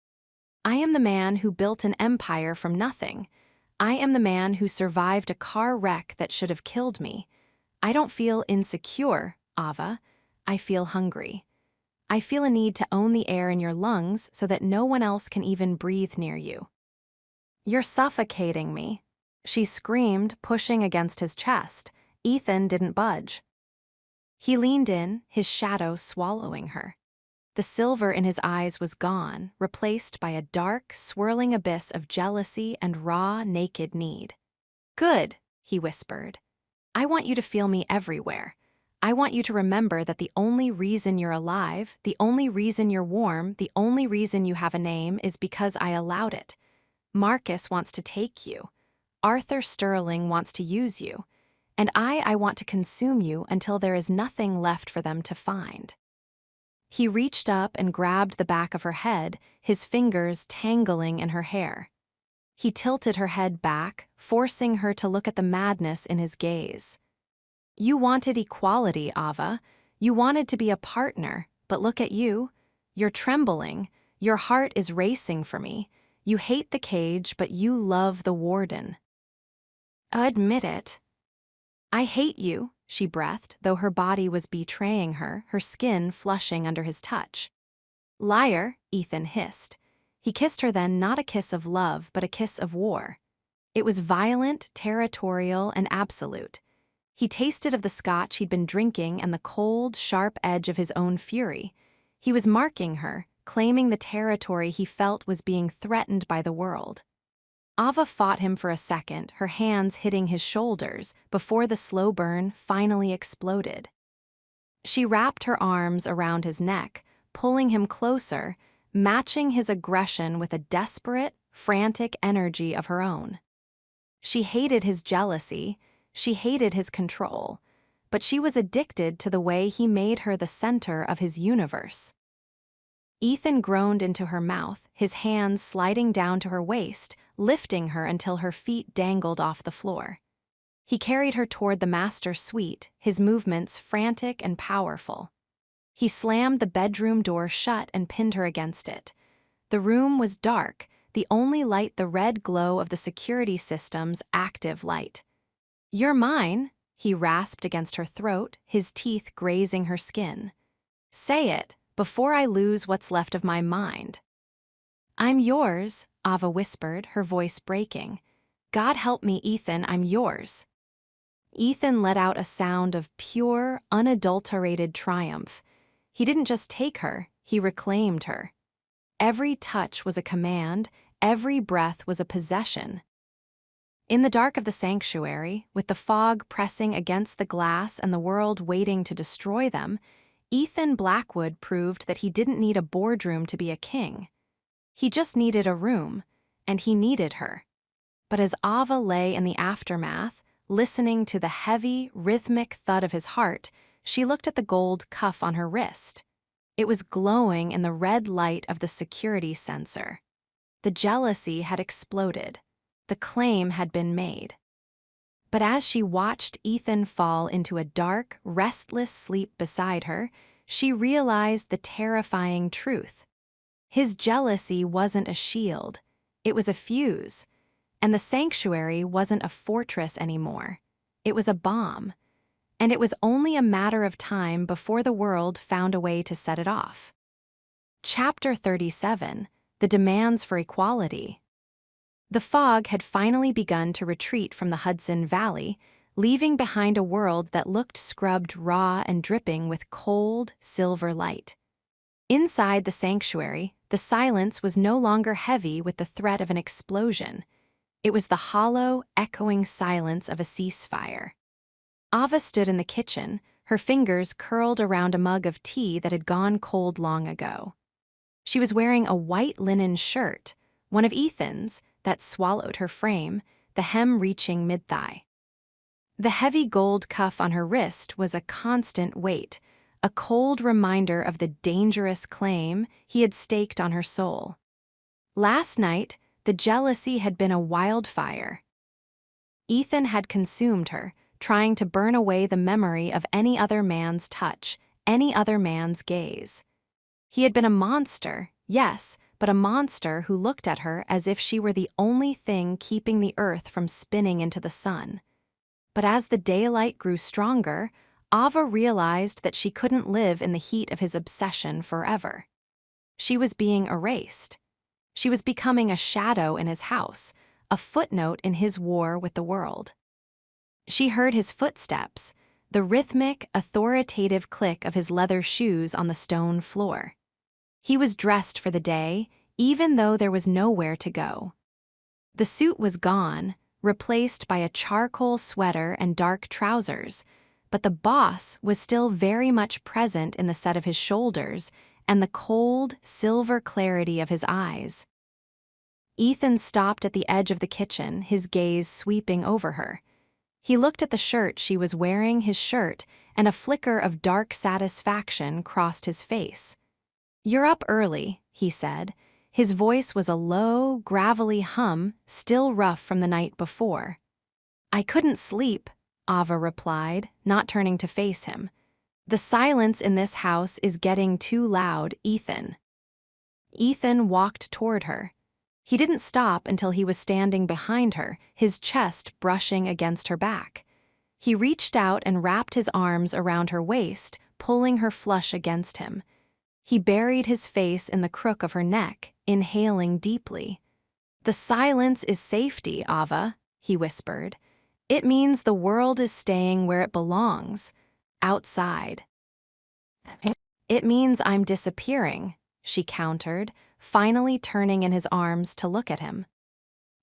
"I am the man who built an empire from nothing. I am the man who survived a car wreck that should have killed me. I don't feel insecure, Ava. I feel hungry. I feel a need to own the air in your lungs so that no one else can even breathe near you." "You're suffocating me," she screamed, pushing against his chest, Ethan didn't budge. He leaned in, his shadow swallowing her. The silver in his eyes was gone, replaced by a dark, swirling abyss of jealousy and raw, naked need. "Good," he whispered. "I want you to feel me everywhere. I want you to remember that the only reason you're alive, the only reason you're warm, the only reason you have a name is because I allowed it. Marcus wants to take you. Arthur Sterling wants to use you. And I want to consume you until there is nothing left for them to find." He reached up and grabbed the back of her head, his fingers tangling in her hair. He tilted her head back, forcing her to look at the madness in his gaze. "You wanted equality, Ava. You wanted to be a partner, but look at you. You're trembling. Your heart is racing for me. You hate the cage, but you love the warden." "Admit it." "I hate you," she breathed, though her body was betraying her, her skin flushing under his touch. "Liar," Ethan hissed. He kissed her then, not a kiss of love, but a kiss of war. It was violent, territorial, and absolute. He tasted of the scotch he'd been drinking and the cold, sharp edge of his own fury. He was marking her, claiming the territory he felt was being threatened by the world. Ava fought him for a second, her hands hitting his shoulders, before the slow burn finally exploded. She wrapped her arms around his neck, pulling him closer, matching his aggression with a desperate, frantic energy of her own. She hated his jealousy, she hated his control, but she was addicted to the way he made her the center of his universe. Ethan groaned into her mouth, his hands sliding down to her waist, lifting her until her feet dangled off the floor. He carried her toward the master suite, his movements frantic and powerful. He slammed the bedroom door shut and pinned her against it. The room was dark, the only light the red glow of the security system's active light. "You're mine," he rasped against her throat, his teeth grazing her skin. "Say it, before I lose what's left of my mind." "I'm yours," Ava whispered, her voice breaking. "God help me, Ethan, I'm yours." Ethan let out a sound of pure, unadulterated triumph. He didn't just take her, he reclaimed her. Every touch was a command, every breath was a possession. In the dark of the sanctuary, with the fog pressing against the glass and the world waiting to destroy them, Ethan Blackwood proved that he didn't need a boardroom to be a king. He just needed a room, and he needed her. But as Ava lay in the aftermath, listening to the heavy, rhythmic thud of his heart, she looked at the gold cuff on her wrist. It was glowing in the red light of the security sensor. The jealousy had exploded. The claim had been made. But as she watched Ethan fall into a dark, restless sleep beside her, she realized the terrifying truth. His jealousy wasn't a shield, it was a fuse, and the sanctuary wasn't a fortress anymore. It was a bomb, and it was only a matter of time before the world found a way to set it off. Chapter 37: The Demands for Equality. The fog had finally begun to retreat from the Hudson Valley, leaving behind a world that looked scrubbed raw and dripping with cold, silver light. Inside the sanctuary, the silence was no longer heavy with the threat of an explosion. It was the hollow, echoing silence of a ceasefire. Ava stood in the kitchen, her fingers curled around a mug of tea that had gone cold long ago. She was wearing a white linen shirt, one of Ethan's, that swallowed her frame, the hem reaching mid-thigh. The heavy gold cuff on her wrist was a constant weight, a cold reminder of the dangerous claim he had staked on her soul. Last night, the jealousy had been a wildfire. Ethan had consumed her, trying to burn away the memory of any other man's touch, any other man's gaze. He had been a monster, yes, but a monster who looked at her as if she were the only thing keeping the earth from spinning into the sun. But as the daylight grew stronger, Ava realized that she couldn't live in the heat of his obsession forever. She was being erased. She was becoming a shadow in his house, a footnote in his war with the world. She heard his footsteps, the rhythmic, authoritative click of his leather shoes on the stone floor. He was dressed for the day, even though there was nowhere to go. The suit was gone, replaced by a charcoal sweater and dark trousers, but the boss was still very much present in the set of his shoulders and the cold, silver clarity of his eyes. Ethan stopped at the edge of the kitchen, his gaze sweeping over her. He looked at the shirt she was wearing, his shirt, and a flicker of dark satisfaction crossed his face. "You're up early," he said. His voice was a low, gravelly hum, still rough from the night before. "I couldn't sleep," Ava replied, not turning to face him. "The silence in this house is getting too loud, Ethan." Ethan walked toward her. He didn't stop until he was standing behind her, his chest brushing against her back. He reached out and wrapped his arms around her waist, pulling her flush against him. He buried his face in the crook of her neck, inhaling deeply. "The silence is safety, Ava," he whispered. "It means the world is staying where it belongs, outside." "It means I'm disappearing," she countered, finally turning in his arms to look at him.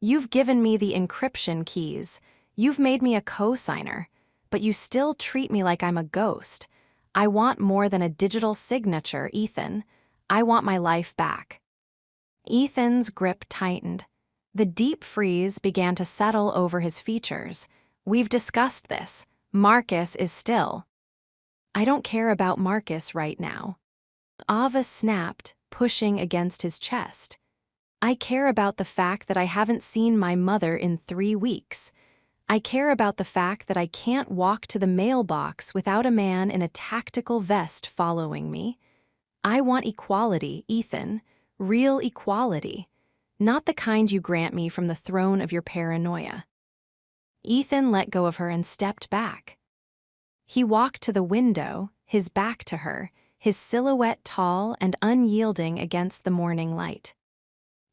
"You've given me the encryption keys. You've made me a co-signer, but you still treat me like I'm a ghost. I want more than a digital signature, Ethan. I want my life back." Ethan's grip tightened. The deep freeze began to settle over his features. "We've discussed this. Marcus is still." "I don't care about Marcus right now." Ava snapped, pushing against his chest. "I care about the fact that I haven't seen my mother in 3 weeks. I care about the fact that I can't walk to the mailbox without a man in a tactical vest following me. I want equality, Ethan, real equality, not the kind you grant me from the throne of your paranoia." Ethan let go of her and stepped back. He walked to the window, his back to her, his silhouette tall and unyielding against the morning light.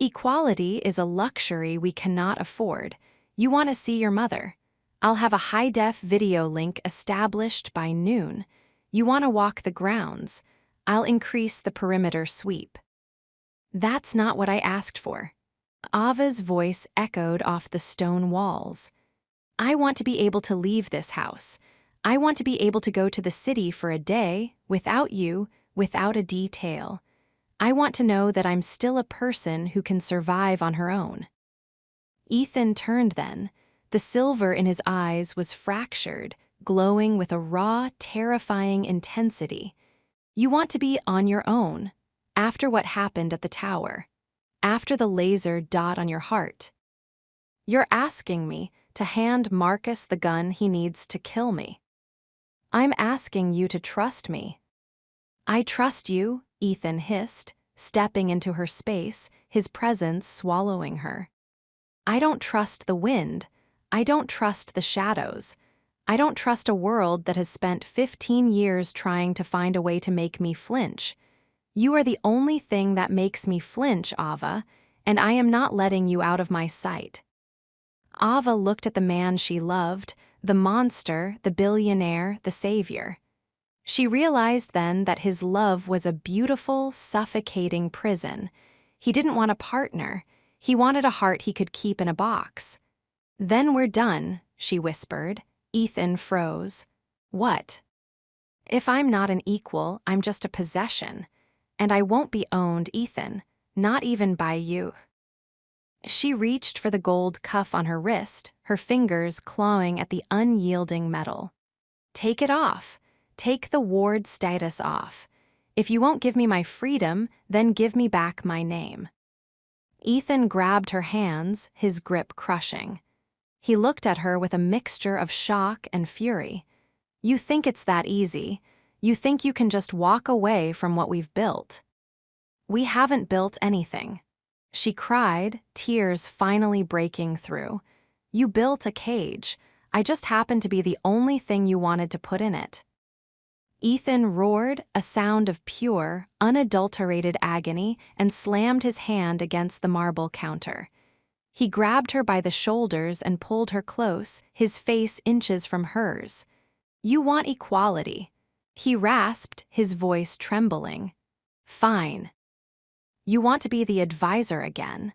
"Equality is a luxury we cannot afford. You want to see your mother. I'll have a high-def video link established by noon. You want to walk the grounds. I'll increase the perimeter sweep." "That's not what I asked for." Ava's voice echoed off the stone walls. "I want to be able to leave this house. I want to be able to go to the city for a day, without you, without a detail. I want to know that I'm still a person who can survive on her own." Ethan turned then. The silver in his eyes was fractured, glowing with a raw, terrifying intensity. "You want to be on your own, after what happened at the tower, after the laser dot on your heart. You're asking me to hand Marcus the gun he needs to kill me. I'm asking you to trust me." "I trust you," Ethan hissed, stepping into her space, his presence swallowing her. "I don't trust the wind. I don't trust the shadows. I don't trust a world that has spent 15 years trying to find a way to make me flinch. You are the only thing that makes me flinch, Ava, and I am not letting you out of my sight." Ava looked at the man she loved, the monster, the billionaire, the savior. She realized then that his love was a beautiful, suffocating prison. He didn't want a partner. He wanted a heart he could keep in a box. "Then we're done," she whispered. Ethan froze. "What?" "If I'm not an equal, I'm just a possession. And I won't be owned, Ethan, not even by you." She reached for the gold cuff on her wrist, her fingers clawing at the unyielding metal. "Take it off. Take the ward status off. If you won't give me my freedom, then give me back my name." Ethan grabbed her hands, his grip crushing. He looked at her with a mixture of shock and fury. "You think it's that easy. You think you can just walk away from what we've built." "We haven't built anything," she cried, tears finally breaking through. "You built a cage. I just happened to be the only thing you wanted to put in it." Ethan roared, a sound of pure, unadulterated agony, and slammed his hand against the marble counter. He grabbed her by the shoulders and pulled her close, his face inches from hers. "You want equality," he rasped, his voice trembling. "Fine. You want to be the advisor again.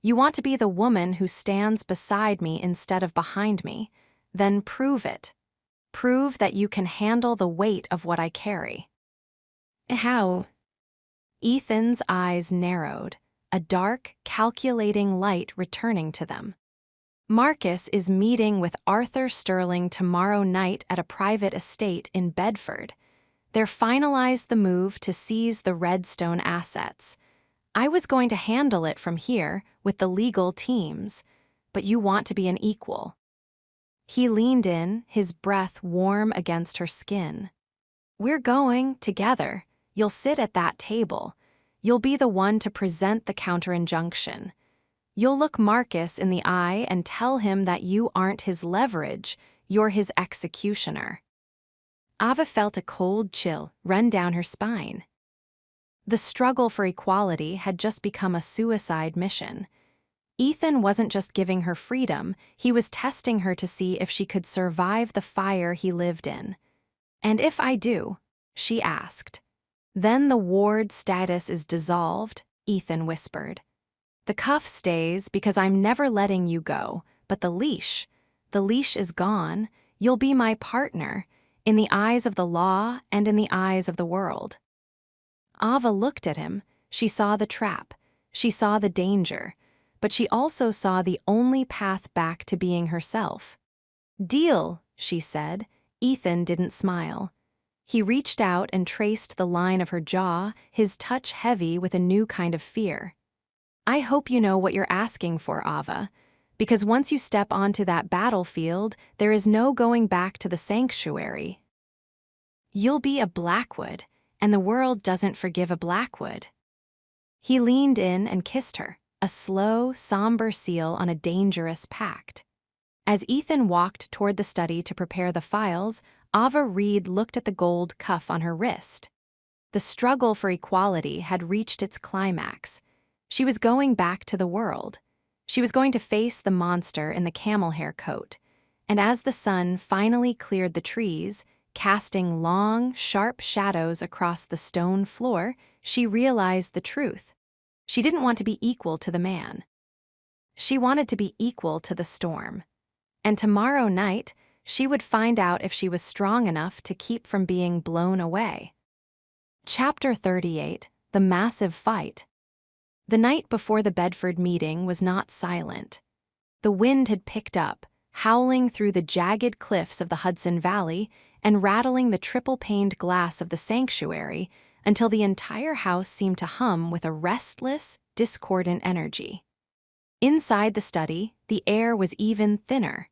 You want to be the woman who stands beside me instead of behind me. Then prove it. Prove that you can handle the weight of what I carry." "How?" Ethan's eyes narrowed, a dark, calculating light returning to them. "Marcus is meeting with Arthur Sterling tomorrow night at a private estate in Bedford. They're finalized the move to seize the Redstone assets. I was going to handle it from here with the legal teams, but you want to be an equal." He leaned in, his breath warm against her skin. "We're going together. You'll sit at that table. You'll be the one to present the counter-injunction. You'll look Marcus in the eye and tell him that you aren't his leverage, you're his executioner." Ava felt a cold chill run down her spine. The struggle for equality had just become a suicide mission. Ethan wasn't just giving her freedom, he was testing her to see if she could survive the fire he lived in. "And if I do?" she asked. "Then the ward status is dissolved," Ethan whispered. "The cuff stays because I'm never letting you go, but the leash is gone. You'll be my partner, in the eyes of the law and in the eyes of the world." Ava looked at him. She saw the trap. She saw the danger. But she also saw the only path back to being herself. "Deal," she said. Ethan didn't smile. He reached out and traced the line of her jaw, his touch heavy with a new kind of fear. "I hope you know what you're asking for, Ava. Because once you step onto that battlefield, there is no going back to the sanctuary. You'll be a Blackwood, and the world doesn't forgive a Blackwood." He leaned in and kissed her, a slow, somber seal on a dangerous pact. As Ethan walked toward the study to prepare the files, Ava Reed looked at the gold cuff on her wrist. The struggle for equality had reached its climax. She was going back to the world. She was going to face the monster in the camel hair coat. And as the sun finally cleared the trees, casting long, sharp shadows across the stone floor, she realized the truth. She didn't want to be equal to the man. She wanted to be equal to the storm. And tomorrow night, she would find out if she was strong enough to keep from being blown away. Chapter 38, The Massive Fight. The night before the Bedford meeting was not silent. The wind had picked up, howling through the jagged cliffs of the Hudson Valley and rattling the triple-paned glass of the sanctuary until the entire house seemed to hum with a restless, discordant energy. Inside the study, the air was even thinner.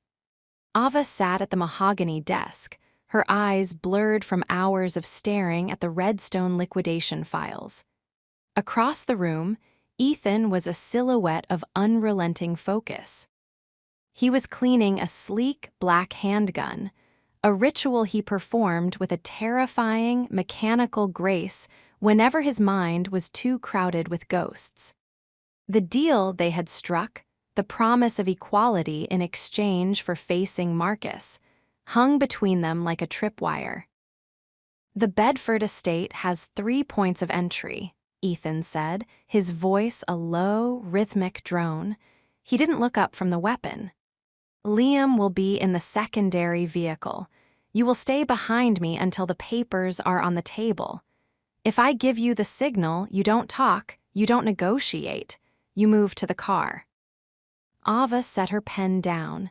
Ava sat at the mahogany desk, her eyes blurred from hours of staring at the Redstone liquidation files. Across the room, Ethan was a silhouette of unrelenting focus. He was cleaning a sleek black handgun, a ritual he performed with a terrifying, mechanical grace whenever his mind was too crowded with ghosts. The deal they had struck, the promise of equality in exchange for facing Marcus, hung between them like a tripwire. "The Bedford estate has 3 points of entry," Ethan said, his voice a low, rhythmic drone. He didn't look up from the weapon. "Liam will be in the secondary vehicle. You will stay behind me until the papers are on the table. If I give you the signal, you don't talk, you don't negotiate, you move to the car." Ava set her pen down.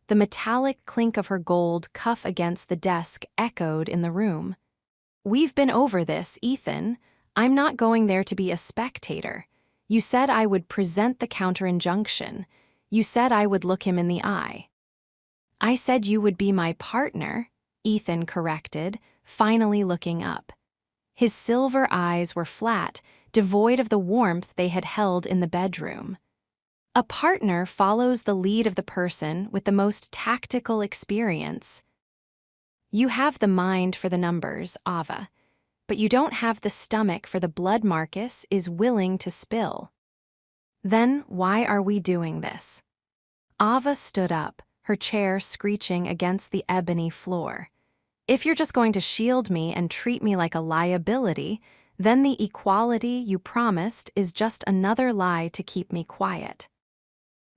The metallic clink of her gold cuff against the desk echoed in the room. "We've been over this, Ethan. I'm not going there to be a spectator. You said I would present the counter-injunction. You said I would look him in the eye." "I said you would be my partner," Ethan corrected, finally looking up. His silver eyes were flat, devoid of the warmth they had held in the bedroom. "A partner follows the lead of the person with the most tactical experience." "You have the mind for the numbers, Ava, but you don't have the stomach for the blood Marcus is willing to spill." Then why are we doing this? Ava stood up, her chair screeching against the ebony floor. If you're just going to shield me and treat me like a liability, then the equality you promised is just another lie to keep me quiet.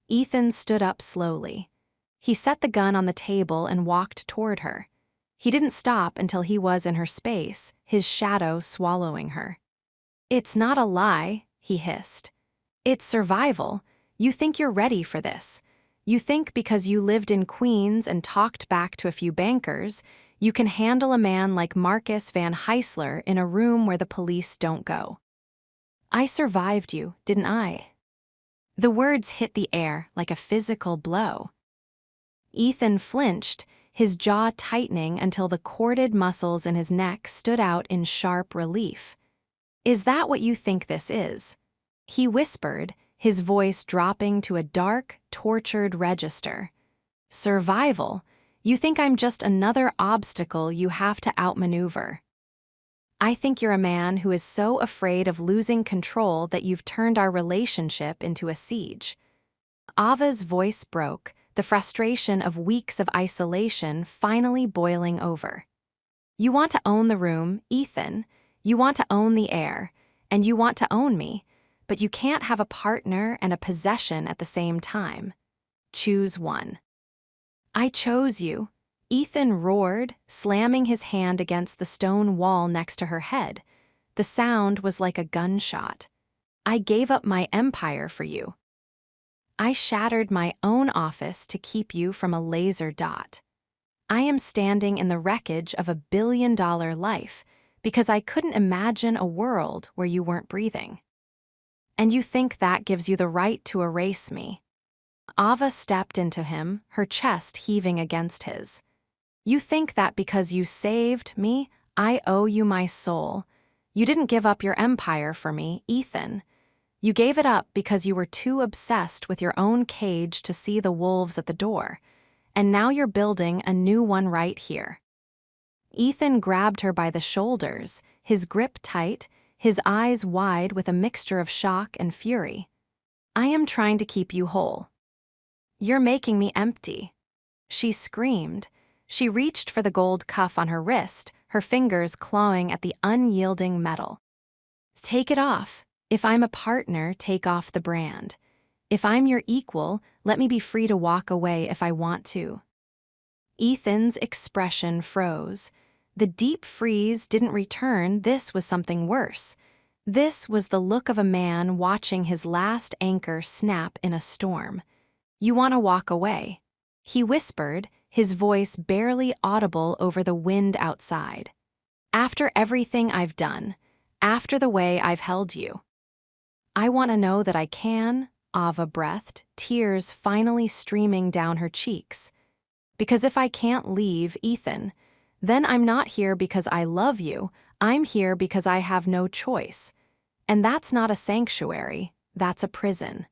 Ethan stood up slowly. He set the gun on the table and walked toward her. He didn't stop until he was in her space, his shadow swallowing her. "It's not a lie," he hissed. "It's survival. You think you're ready for this. You think because you lived in Queens and talked back to a few bankers, you can handle a man like Marcus Van Heisler in a room where the police don't go. I survived you, didn't I?" The words hit the air like a physical blow. Ethan flinched, his jaw tightening until the corded muscles in his neck stood out in sharp relief. "Is that what you think this is?" he whispered, his voice dropping to a dark, tortured register. "Survival? You think I'm just another obstacle you have to outmaneuver. I think you're a man who is so afraid of losing control that you've turned our relationship into a siege." Ava's voice broke, the frustration of weeks of isolation finally boiling over. "You want to own the room, Ethan. You want to own the air, and you want to own me, but you can't have a partner and a possession at the same time. Choose one." "I chose you," Ethan roared, slamming his hand against the stone wall next to her head. The sound was like a gunshot. "I gave up my empire for you. I shattered my own office to keep you from a laser dot. I am standing in the wreckage of $1 billion life because I couldn't imagine a world where you weren't breathing. And you think that gives you the right to erase me?" Ava stepped into him, her chest heaving against his. "You think that because you saved me, I owe you my soul. You didn't give up your empire for me, Ethan. You gave it up because you were too obsessed with your own cage to see the wolves at the door. And now you're building a new one right here." Ethan grabbed her by the shoulders, his grip tight, his eyes wide with a mixture of shock and fury. "I am trying to keep you whole. You're making me empty." She screamed. She reached for the gold cuff on her wrist, her fingers clawing at the unyielding metal. "Take it off. If I'm a partner, take off the brand. If I'm your equal, let me be free to walk away if I want to." Ethan's expression froze. The deep freeze didn't return. This was something worse. This was the look of a man watching his last anchor snap in a storm. "You want to walk away?" he whispered, his voice barely audible over the wind outside. "After everything I've done, after the way I've held you." "I want to know that I can," Ava breathed, tears finally streaming down her cheeks. "Because if I can't leave, Ethan, then I'm not here because I love you, I'm here because I have no choice. And that's not a sanctuary, that's a prison."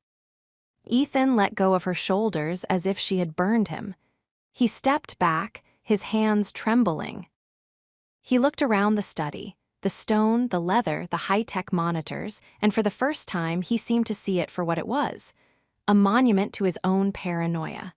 Ethan let go of her shoulders as if she had burned him. He stepped back, his hands trembling. He looked around the study, the stone, the leather, the high-tech monitors, and for the first time he seemed to see it for what it was, a monument to his own paranoia.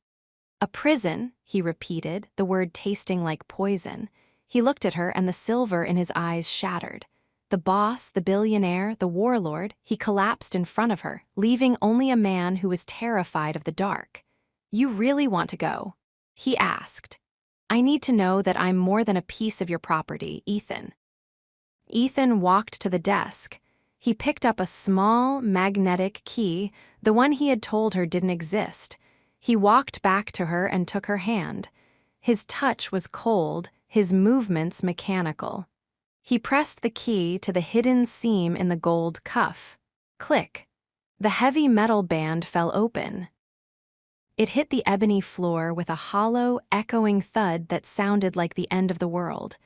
"A prison," he repeated, the word tasting like poison. He looked at her and the silver in his eyes shattered. The boss, the billionaire, the warlord, he collapsed in front of her, leaving only a man who was terrified of the dark. "You really want to go?" he asked. "I need to know that I'm more than a piece of your property, Ethan." Ethan walked to the desk. He picked up a small, magnetic key, the one he had told her didn't exist. He walked back to her and took her hand. His touch was cold, his movements mechanical. He pressed the key to the hidden seam in the gold cuff. Click. The heavy metal band fell open. It hit the ebony floor with a hollow, echoing thud that sounded like the end of the world.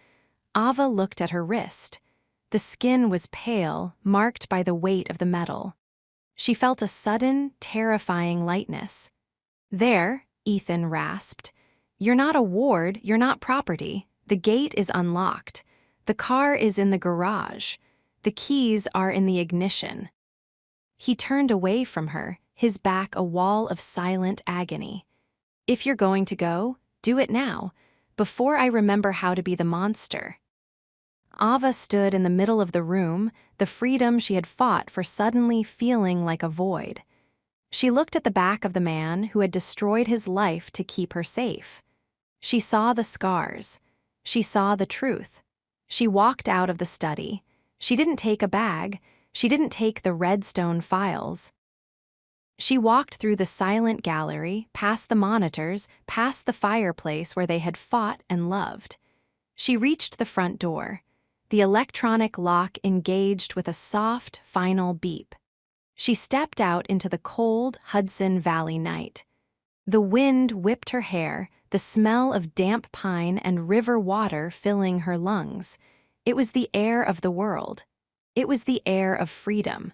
Ava looked at her wrist. The skin was pale, marked by the weight of the metal. She felt a sudden, terrifying lightness. "There," Ethan rasped. "You're not a ward, you're not property. The gate is unlocked. The car is in the garage. The keys are in the ignition." He turned away from her, his back a wall of silent agony. "If you're going to go, do it now, before I remember how to be the monster." Ava stood in the middle of the room, the freedom she had fought for suddenly feeling like a void. She looked at the back of the man who had destroyed his life to keep her safe. She saw the scars. She saw the truth. She walked out of the study. She didn't take a bag. She didn't take the redstone files. She walked through the silent gallery, past the monitors, past the fireplace where they had fought and loved. She reached the front door. The electronic lock engaged with a soft, final beep. She stepped out into the cold Hudson Valley night. The wind whipped her hair, the smell of damp pine and river water filling her lungs. It was the air of the world. It was the air of freedom.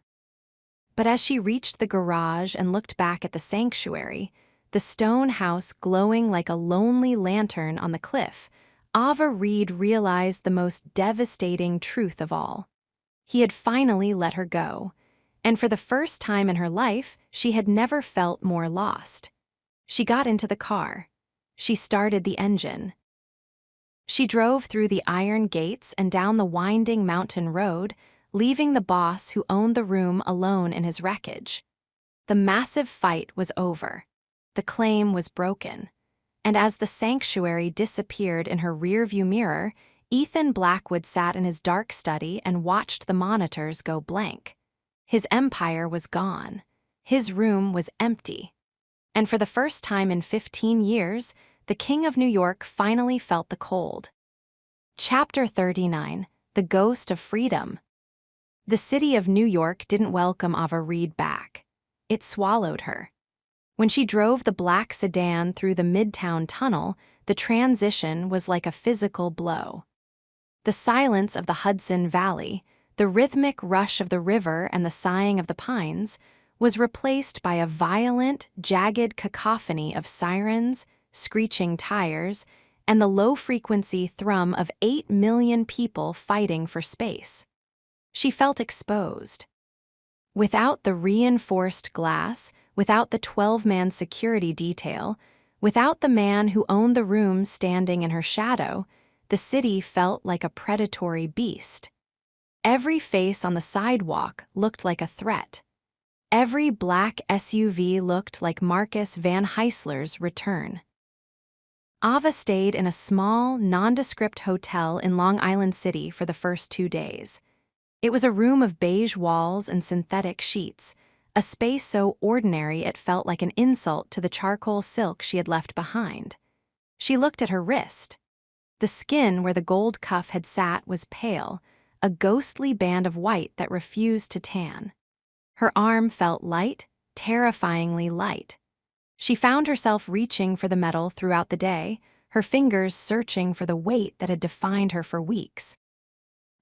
But as she reached the garage and looked back at the sanctuary, the stone house glowing like a lonely lantern on the cliff, Ava Reed realized the most devastating truth of all. He had finally let her go, and for the first time in her life, she had never felt more lost. She got into the car. She started the engine. She drove through the iron gates and down the winding mountain road, leaving the boss who owned the room alone in his wreckage. The massive fight was over. The claim was broken. And as the sanctuary disappeared in her rearview mirror, Ethan Blackwood sat in his dark study and watched the monitors go blank. His empire was gone. His room was empty. And for the first time in 15 years, the King of New York finally felt the cold. Chapter 39: The Ghost of Freedom. The city of New York didn't welcome Ava Reed back. It swallowed her. When she drove the black sedan through the Midtown Tunnel, the transition was like a physical blow. The silence of the Hudson Valley, the rhythmic rush of the river and the sighing of the pines, was replaced by a violent, jagged cacophony of sirens, screeching tires, and the low-frequency thrum of 8 million people fighting for space. She felt exposed. Without the reinforced glass, without the 12-man security detail, without the man who owned the room standing in her shadow, the city felt like a predatory beast. Every face on the sidewalk looked like a threat. Every black SUV looked like Marcus Van Heisler's return. Ava stayed in a small, nondescript hotel in Long Island City for the first 2 days. It was a room of beige walls and synthetic sheets, a space so ordinary it felt like an insult to the charcoal silk she had left behind. She looked at her wrist. The skin where the gold cuff had sat was pale, a ghostly band of white that refused to tan. Her arm felt light, terrifyingly light. She found herself reaching for the metal throughout the day, her fingers searching for the weight that had defined her for weeks.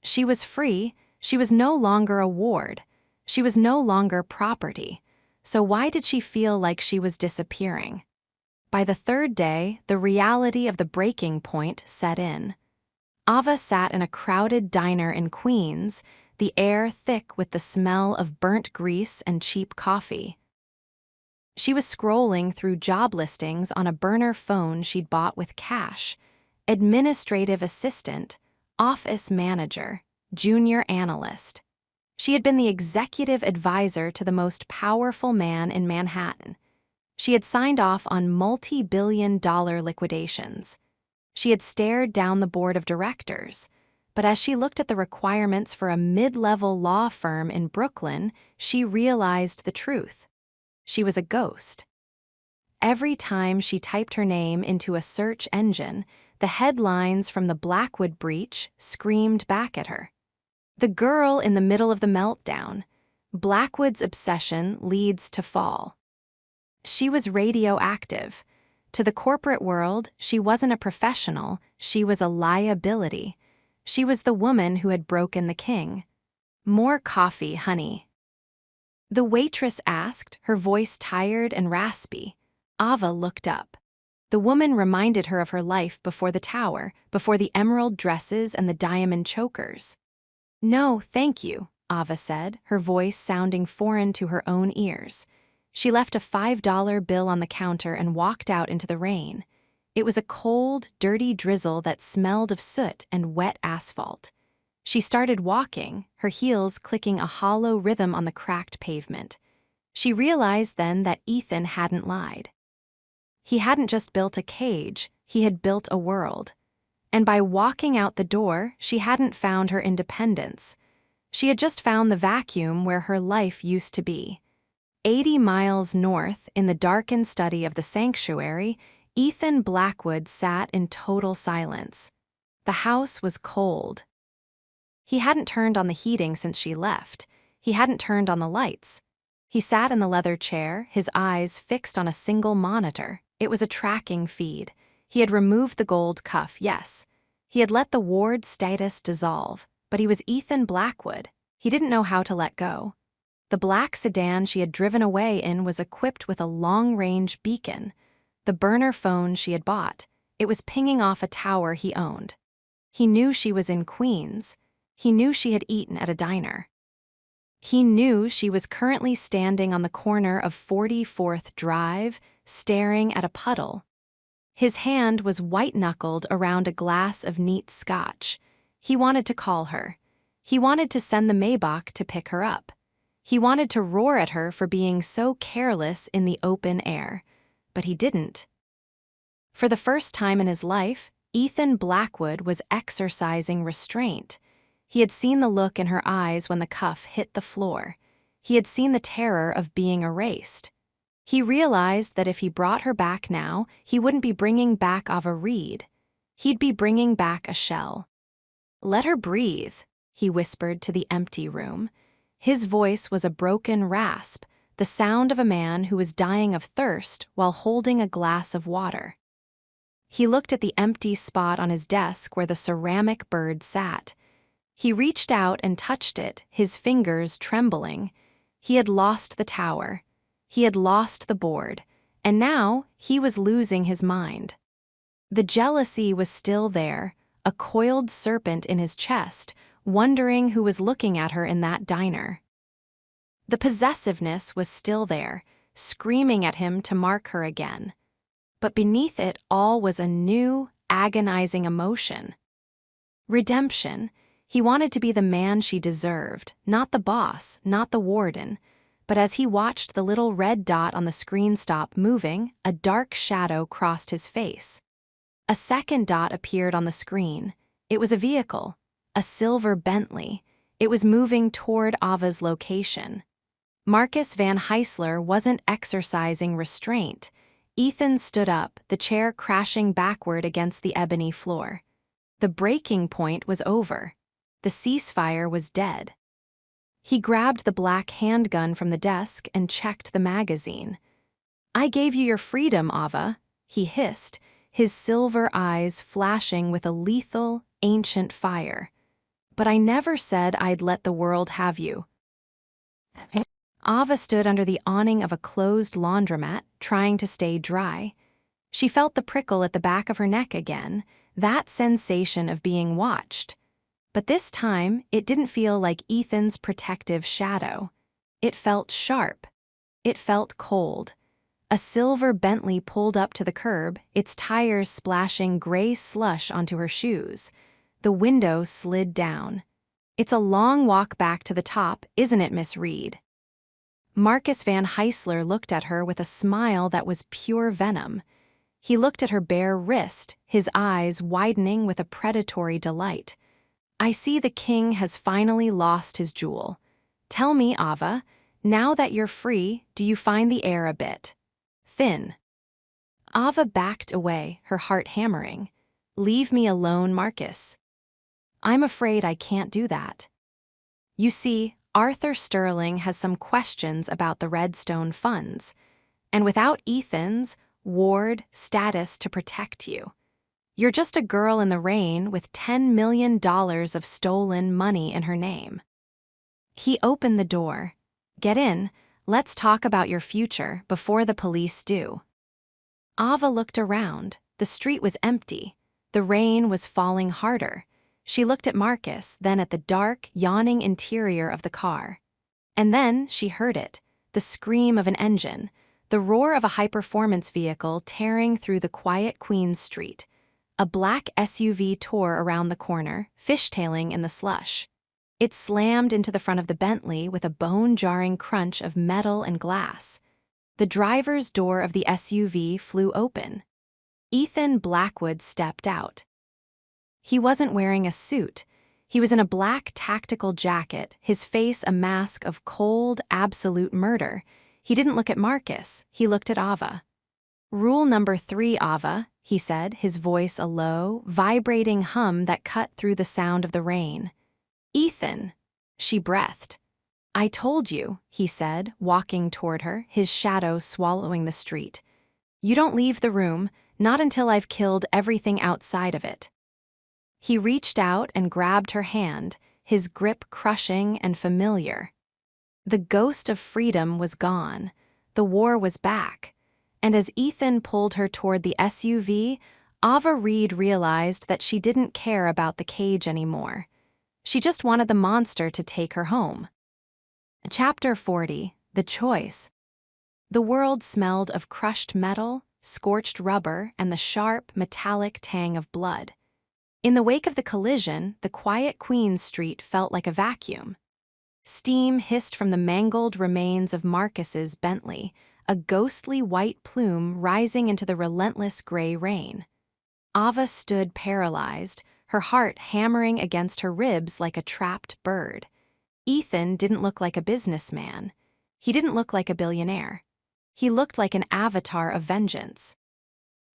She was free. She was no longer a ward. She was no longer property. So why did she feel like she was disappearing? By the 3rd day, the reality of the breaking point set in. Ava sat in a crowded diner in Queens, the air thick with the smell of burnt grease and cheap coffee. She was scrolling through job listings on a burner phone she'd bought with cash. Administrative assistant, office manager, junior analyst. She had been the executive advisor to the most powerful man in Manhattan. She had signed off on multi-billion-dollar liquidations. She had stared down the board of directors, but as she looked at the requirements for a mid-level law firm in Brooklyn, she realized the truth. She was a ghost. Every time she typed her name into a search engine, the headlines from the Blackwood breach screamed back at her. The girl in the middle of the meltdown. Blackwood's obsession leads to fall. She was radioactive. To the corporate world, she wasn't a professional, she was a liability. She was the woman who had broken the king. "More coffee, honey." The waitress asked, her voice tired and raspy. Ava looked up. The woman reminded her of her life before the tower, before the emerald dresses and the diamond chokers. "No, thank you. Ava said, her voice sounding foreign to her own ears. She left a $5 bill on the counter and walked out into the rain. It was a cold, dirty drizzle that smelled of soot and wet asphalt. She started walking, her heels clicking a hollow rhythm on the cracked pavement. She realized then that Ethan hadn't lied. He hadn't just built a cage, he had built a world. And by walking out the door, she hadn't found her independence. She had just found the vacuum where her life used to be. 80 miles north, in the darkened study of the sanctuary, Ethan Blackwood sat in total silence. The house was cold. He hadn't turned on the heating since she left. He hadn't turned on the lights. He sat in the leather chair, his eyes fixed on a single monitor. It was a tracking feed. He had removed the gold cuff, yes. He had let the ward status dissolve, but he was Ethan Blackwood. He didn't know how to let go. The black sedan she had driven away in was equipped with a long-range beacon. The burner phone she had bought. It was pinging off a tower he owned. He knew she was in Queens. He knew she had eaten at a diner. He knew she was currently standing on the corner of 44th Drive, staring at a puddle. His hand was white-knuckled around a glass of neat scotch. He wanted to call her. He wanted to send the Maybach to pick her up. He wanted to roar at her for being so careless in the open air. But he didn't. For the first time in his life, Ethan Blackwood was exercising restraint. He had seen the look in her eyes when the cuff hit the floor. He had seen the terror of being erased. He realized that if he brought her back now, he wouldn't be bringing back Ava Reed. He'd be bringing back a shell. "Let her breathe," he whispered to the empty room. His voice was a broken rasp, the sound of a man who was dying of thirst while holding a glass of water. He looked at the empty spot on his desk where the ceramic bird sat. He reached out and touched it, his fingers trembling. He had lost the tower. He had lost the board. And now he was losing his mind. The jealousy was still there, a coiled serpent in his chest, wondering who was looking at her in that diner. The possessiveness was still there, screaming at him to mark her again. But beneath it all was a new, agonizing emotion. Redemption. He wanted to be the man she deserved, not the boss, not the warden. But as he watched the little red dot on the screen stop moving, a dark shadow crossed his face. A second dot appeared on the screen. It was a vehicle, a silver Bentley. It was moving toward Ava's location. Marcus Van Heisler wasn't exercising restraint. Ethan stood up, the chair crashing backward against the ebony floor. The breaking point was over. The ceasefire was dead. He grabbed the black handgun from the desk and checked the magazine. "I gave you your freedom, Ava," he hissed, his silver eyes flashing with a lethal, ancient fire. "But I never said I'd let the world have you." Ava stood under the awning of a closed laundromat, trying to stay dry. She felt the prickle at the back of her neck again, that sensation of being watched. But this time, it didn't feel like Ethan's protective shadow. It felt sharp. It felt cold. A silver Bentley pulled up to the curb, its tires splashing gray slush onto her shoes. The window slid down. "It's a long walk back to the top, isn't it, Miss Reed?" Marcus Van Heisler looked at her with a smile that was pure venom. He looked at her bare wrist, his eyes widening with a predatory delight. "I see the king has finally lost his jewel. Tell me, Ava, now that you're free, do you find the air a bit thin?" Ava backed away, her heart hammering. "Leave me alone, Marcus." "I'm afraid I can't do that. You see, Arthur Sterling has some questions about the Redstone funds, and without Ethan's ward status to protect you, you're just a girl in the rain with $10 million of stolen money in her name." He opened the door. "Get in, let's talk about your future before the police do." Ava looked around. The street was empty. The rain was falling harder. She looked at Marcus, then at the dark, yawning interior of the car. And then she heard it, the scream of an engine, the roar of a high-performance vehicle tearing through the quiet Queens Street. A black SUV tore around the corner, fishtailing in the slush. It slammed into the front of the Bentley with a bone-jarring crunch of metal and glass. The driver's door of the SUV flew open. Ethan Blackwood stepped out. He wasn't wearing a suit. He was in a black tactical jacket, his face a mask of cold, absolute murder. He didn't look at Marcus, he looked at Ava. "Rule number 3, Ava," he said, his voice a low, vibrating hum that cut through the sound of the rain. "Ethan," she breathed. "I told you," he said, walking toward her, his shadow swallowing the street. "You don't leave the room, not until I've killed everything outside of it." He reached out and grabbed her hand, his grip crushing and familiar. The ghost of freedom was gone. The war was back. And as Ethan pulled her toward the SUV, Ava Reed realized that she didn't care about the cage anymore. She just wanted the monster to take her home. Chapter 40, The Choice. The world smelled of crushed metal, scorched rubber, and the sharp, metallic tang of blood. In the wake of the collision, the quiet Queens Street felt like a vacuum. Steam hissed from the mangled remains of Marcus's Bentley, a ghostly white plume rising into the relentless gray rain. Ava stood paralyzed, her heart hammering against her ribs like a trapped bird. Ethan didn't look like a businessman. He didn't look like a billionaire. He looked like an avatar of vengeance.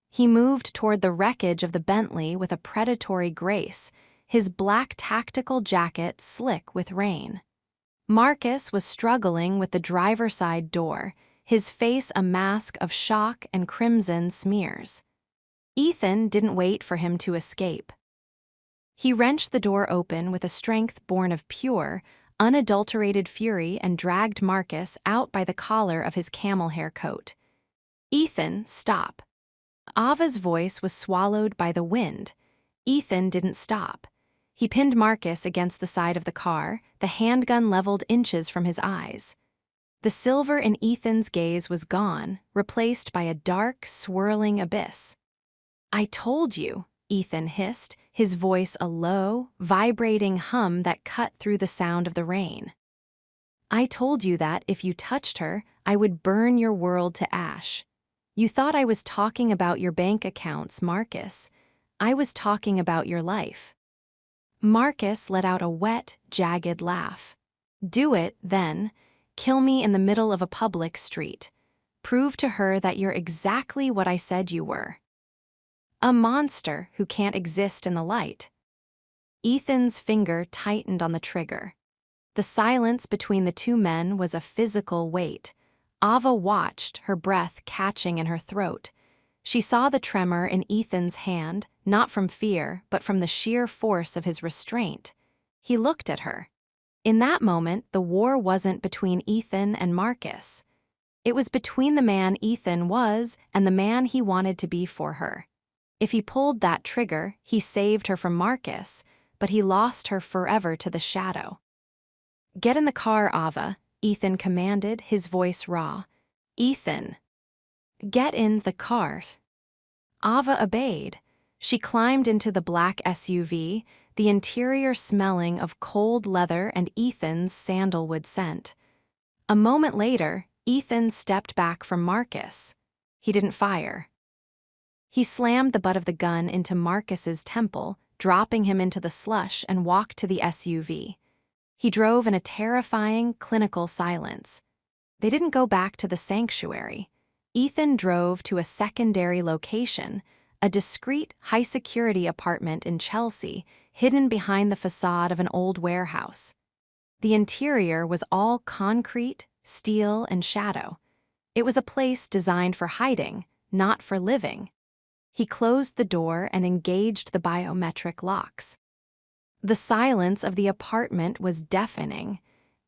He moved toward the wreckage of the Bentley with a predatory grace, his black tactical jacket slick with rain. Marcus was struggling with the driver's side door, his face a mask of shock and crimson smears. Ethan didn't wait for him to escape. He wrenched the door open with a strength born of pure, unadulterated fury and dragged Marcus out by the collar of his camel hair coat. "Ethan, stop." Ava's voice was swallowed by the wind. Ethan didn't stop. He pinned Marcus against the side of the car, the handgun leveled inches from his eyes. The silver in Ethan's gaze was gone, replaced by a dark, swirling abyss. "I told you," Ethan hissed, his voice a low, vibrating hum that cut through the sound of the rain. "I told you that if you touched her, I would burn your world to ash. You thought I was talking about your bank accounts, Marcus. I was talking about your life." Marcus let out a wet, jagged laugh. "Do it, then. Kill me in the middle of a public street. Prove to her that you're exactly what I said you were. A monster who can't exist in the light." Ethan's finger tightened on the trigger. The silence between the two men was a physical weight. Ava watched, her breath catching in her throat. She saw the tremor in Ethan's hand, not from fear, but from the sheer force of his restraint. He looked at her. In that moment, the war wasn't between Ethan and Marcus. It was between the man Ethan was and the man he wanted to be for her. If he pulled that trigger, he saved her from Marcus, but he lost her forever to the shadow. "Get in the car, Ava," Ethan commanded, his voice raw. "Ethan." "Get in the car." Ava obeyed. She climbed into the black SUV, the interior smelling of cold leather and Ethan's sandalwood scent. A moment later, Ethan stepped back from Marcus. He didn't fire. He slammed the butt of the gun into Marcus's temple, dropping him into the slush, and walked to the SUV. He drove in a terrifying, clinical silence. They didn't go back to the sanctuary. Ethan drove to a secondary location, a discreet, high-security apartment in Chelsea, hidden behind the facade of an old warehouse. The interior was all concrete, steel, and shadow. It was a place designed for hiding, not for living. He closed the door and engaged the biometric locks. The silence of the apartment was deafening.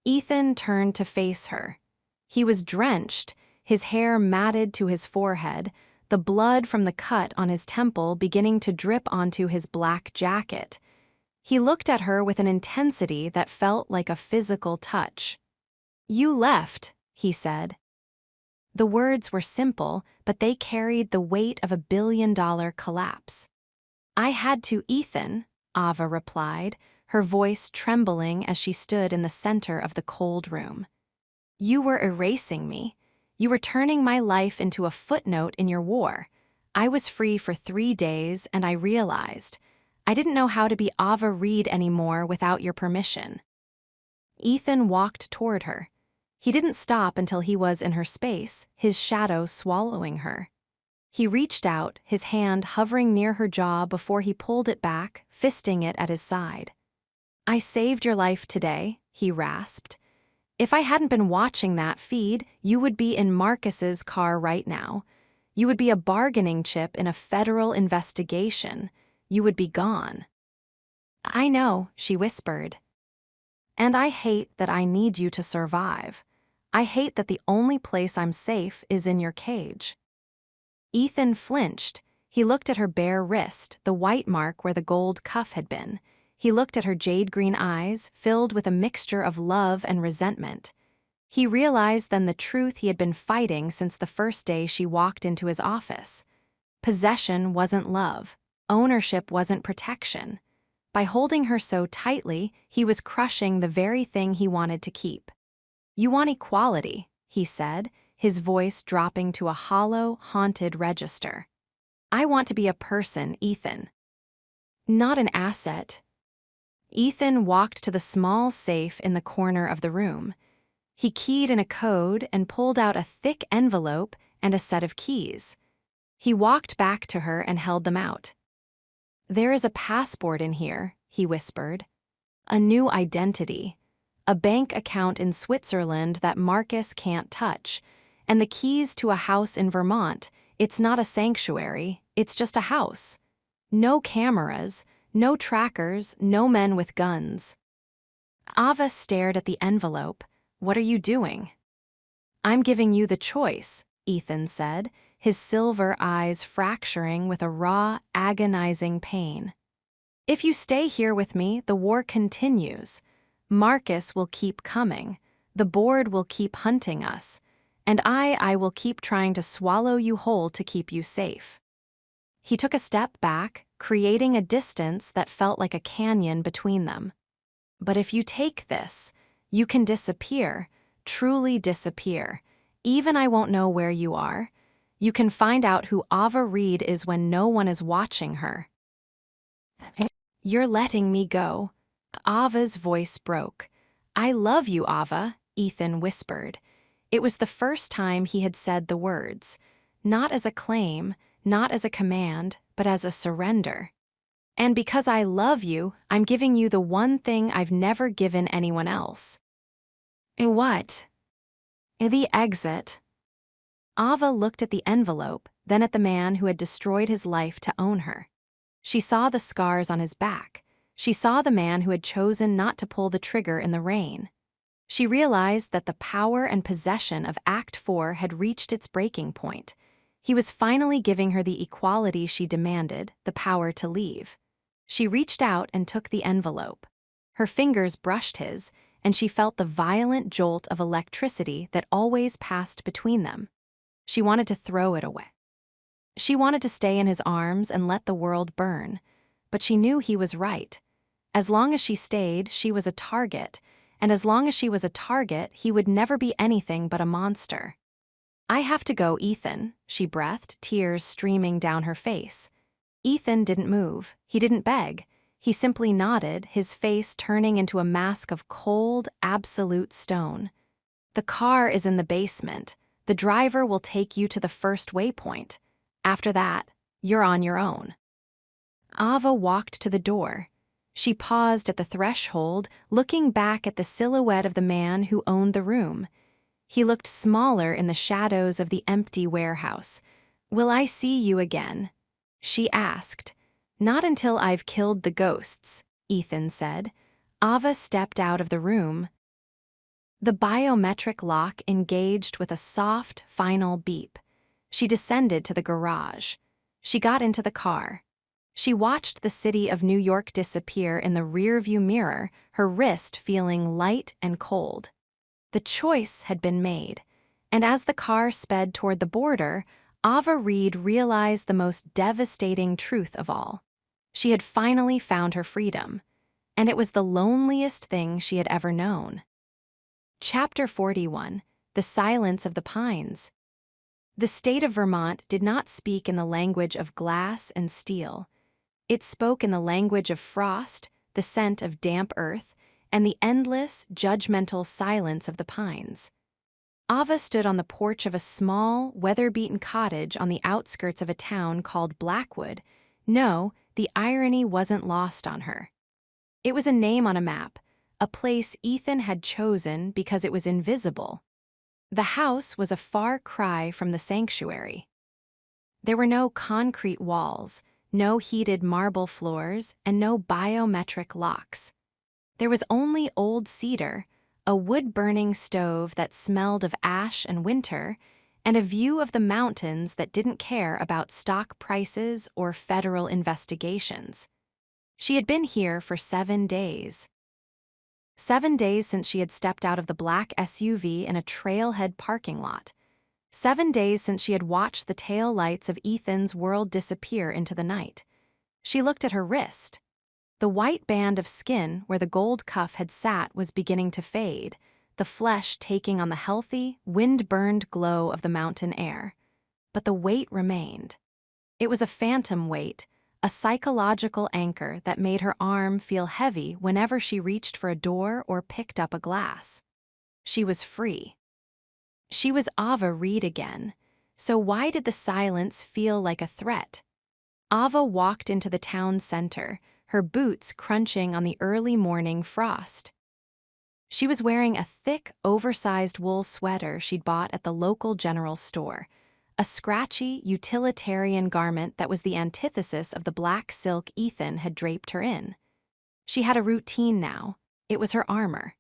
Ethan turned to face her. He was drenched, his hair matted to his forehead, the blood from the cut on his temple beginning to drip onto his black jacket. He looked at her with an intensity that felt like a physical touch. "You left," he said. The words were simple, but they carried the weight of a billion-dollar collapse. "I had to, Ethan," Ava replied, her voice trembling as she stood in the center of the cold room. "You were erasing me. You were turning my life into a footnote in your war. I was free for 3 days, and I realized I didn't know how to be Ava Reed anymore without your permission." Ethan walked toward her. He didn't stop until he was in her space, his shadow swallowing her. He reached out, his hand hovering near her jaw before he pulled it back, fisting it at his side. "I saved your life today," he rasped. "If I hadn't been watching that feed, you would be in Marcus's car right now. You would be a bargaining chip in a federal investigation. You would be gone." "I know," she whispered. "And I hate that I need you to survive. I hate that the only place I'm safe is in your cage." Ethan flinched. He looked at her bare wrist, the white mark where the gold cuff had been. He looked at her jade-green eyes, filled with a mixture of love and resentment. He realized then the truth he had been fighting since the first day she walked into his office. Possession wasn't love. Ownership wasn't protection. By holding her so tightly, he was crushing the very thing he wanted to keep. "You want equality," he said, his voice dropping to a hollow, haunted register. "I want to be a person, Ethan. Not an asset." Ethan walked to the small safe in the corner of the room. He keyed in a code and pulled out a thick envelope and a set of keys. He walked back to her and held them out. "There is a passport in here," he whispered. "A new identity. A bank account in Switzerland that Marcus can't touch. And the keys to a house in Vermont. It's not a sanctuary, it's just a house. No cameras, no trackers, no men with guns." Ava stared at the envelope. "What are you doing?" "I'm giving you the choice," Ethan said, his silver eyes fracturing with a raw, agonizing pain. "If you stay here with me, the war continues. Marcus will keep coming. The board will keep hunting us. And I will keep trying to swallow you whole to keep you safe." He took a step back, creating a distance that felt like a canyon between them. "But if you take this, you can disappear, truly disappear. Even I won't know where you are. You can find out who Ava Reed is when no one is watching her." "You're letting me go." Ava's voice broke. "I love you, Ava," Ethan whispered. It was the first time he had said the words, not as a claim, not as a command, but as a surrender. "And because I love you, I'm giving you the one thing I've never given anyone else." "What?" "The exit." Ava looked at the envelope, then at the man who had destroyed his life to own her. She saw the scars on his back. She saw the man who had chosen not to pull the trigger in the rain. She realized that the power and possession of Act 4 had reached its breaking point. He was finally giving her the equality she demanded, the power to leave. She reached out and took the envelope. Her fingers brushed his, and she felt the violent jolt of electricity that always passed between them. She wanted to throw it away. She wanted to stay in his arms and let the world burn, but she knew he was right. As long as she stayed, she was a target, and as long as she was a target, he would never be anything but a monster. "I have to go, Ethan," she breathed, tears streaming down her face. Ethan didn't move. He didn't beg. He simply nodded, his face turning into a mask of cold, absolute stone. "The car is in the basement. The driver will take you to the first waypoint. After that, you're on your own." Ava walked to the door. She paused at the threshold, looking back at the silhouette of the man who owned the room. He looked smaller in the shadows of the empty warehouse. "Will I see you again?" she asked. "Not until I've killed the ghosts," Ethan said. Ava stepped out of the room. The biometric lock engaged with a soft, final beep. She descended to the garage. She got into the car. She watched the city of New York disappear in the rearview mirror, her wrist feeling light and cold. The choice had been made, and as the car sped toward the border, Ava Reed realized the most devastating truth of all. She had finally found her freedom, and it was the loneliest thing she had ever known. Chapter 41: The Silence of the Pines. The state of Vermont did not speak in the language of glass and steel. It spoke in the language of frost, the scent of damp earth, and the endless, judgmental silence of the pines. Ava stood on the porch of a small, weather-beaten cottage on the outskirts of a town called Blackwood. No, the irony wasn't lost on her. It was a name on a map, a place Ethan had chosen because it was invisible. The house was a far cry from the sanctuary. There were no concrete walls, no heated marble floors, and no biometric locks. There was only old cedar, a wood-burning stove that smelled of ash and winter, and a view of the mountains that didn't care about stock prices or federal investigations. She had been here for 7 days. 7 days since she had stepped out of the black SUV in a trailhead parking lot. 7 days since she had watched the tail lights of Ethan's world disappear into the night. She looked at her wrist. The white band of skin where the gold cuff had sat was beginning to fade, the flesh taking on the healthy, wind-burned glow of the mountain air. But the weight remained. It was a phantom weight, a psychological anchor that made her arm feel heavy whenever she reached for a door or picked up a glass. She was free. She was Ava Reed again, so why did the silence feel like a threat? Ava walked into the town center, her boots crunching on the early morning frost. She was wearing a thick, oversized wool sweater she'd bought at the local general store, a scratchy, utilitarian garment that was the antithesis of the black silk Ethan had draped her in. She had a routine now. It was her armor.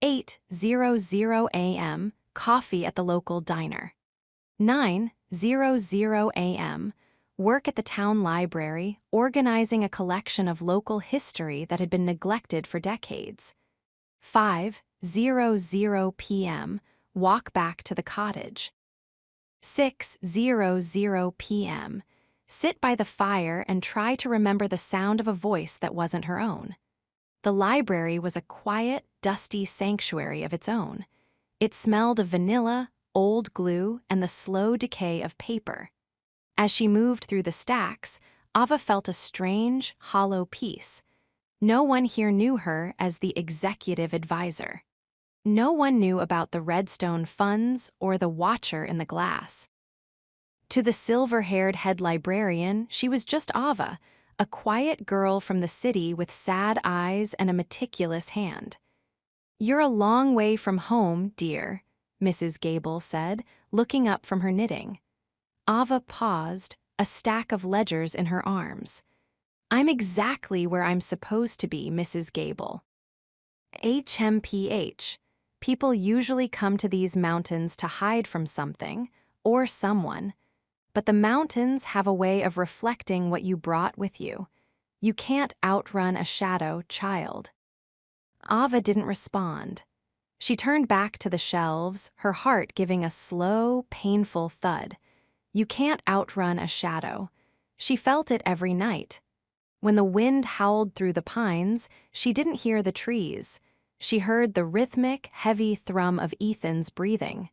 8:00 a.m., coffee at the local diner. 9:00 a.m., work at the town library, organizing a collection of local history that had been neglected for decades. 5:00 p.m., walk back to the cottage. 6:00 p.m., sit by the fire and try to remember the sound of a voice that wasn't her own. The library was a quiet, dusty sanctuary of its own. It smelled of vanilla, old glue, and the slow decay of paper. As she moved through the stacks, Ava felt a strange, hollow peace. No one here knew her as the executive advisor. No one knew about the Redstone funds or the watcher in the glass. To the silver-haired head librarian, she was just Ava, a quiet girl from the city with sad eyes and a meticulous hand. "You're a long way from home, dear," Mrs. Gable said, looking up from her knitting. Ava paused, a stack of ledgers in her arms. "I'm exactly where I'm supposed to be, Mrs. Gable." HMPH. People usually come to these mountains to hide from something, or someone. But the mountains have a way of reflecting what you brought with you. You can't outrun a shadow, child. Ava didn't respond. She turned back to the shelves, her heart giving a slow, painful thud. You can't outrun a shadow. She felt it every night. When the wind howled through the pines, she didn't hear the trees. She heard the rhythmic, heavy thrum of Ethan's breathing.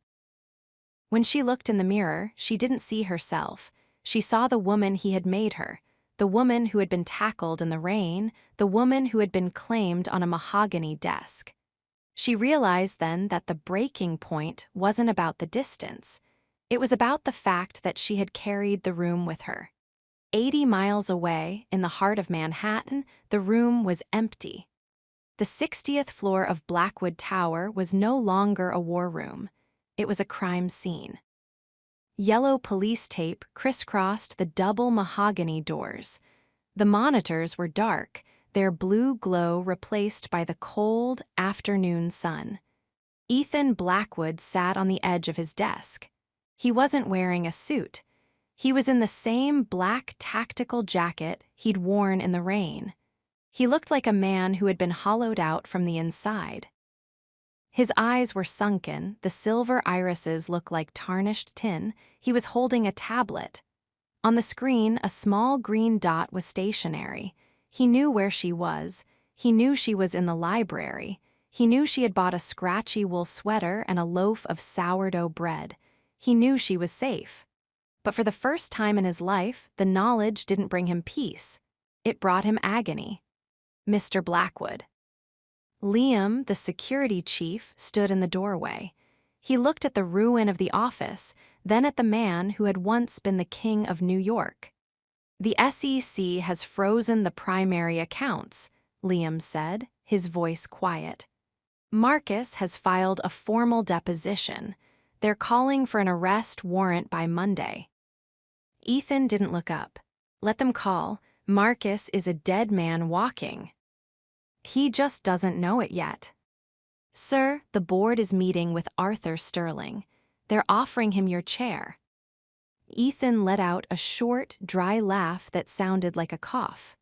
When she looked in the mirror, she didn't see herself. She saw the woman he had made her, the woman who had been tackled in the rain, the woman who had been claimed on a mahogany desk. She realized then that the breaking point wasn't about the distance. It was about the fact that she had carried the room with her. 80 miles away, in the heart of Manhattan, the room was empty. The 60th floor of Blackwood Tower was no longer a war room. It was a crime scene. Yellow police tape crisscrossed the double mahogany doors. The monitors were dark, their blue glow replaced by the cold, afternoon sun. Ethan Blackwood sat on the edge of his desk. He wasn't wearing a suit. He was in the same black tactical jacket he'd worn in the rain. He looked like a man who had been hollowed out from the inside. His eyes were sunken, the silver irises looked like tarnished tin. He was holding a tablet. On the screen, a small green dot was stationary. He knew where she was. He knew she was in the library. He knew she had bought a scratchy wool sweater and a loaf of sourdough bread. He knew she was safe. But for the first time in his life, the knowledge didn't bring him peace. It brought him agony. Mr. Blackwood. Liam, the security chief, stood in the doorway. He looked at the ruin of the office, then at the man who had once been the king of New York. "The SEC has frozen the primary accounts," Liam said, his voice quiet. "Marcus has filed a formal deposition. They're calling for an arrest warrant by Monday." Ethan didn't look up. "Let them call. Marcus is a dead man walking. He just doesn't know it yet." "Sir, the board is meeting with Arthur Sterling. They're offering him your chair." Ethan let out a short, dry laugh that sounded like a cough.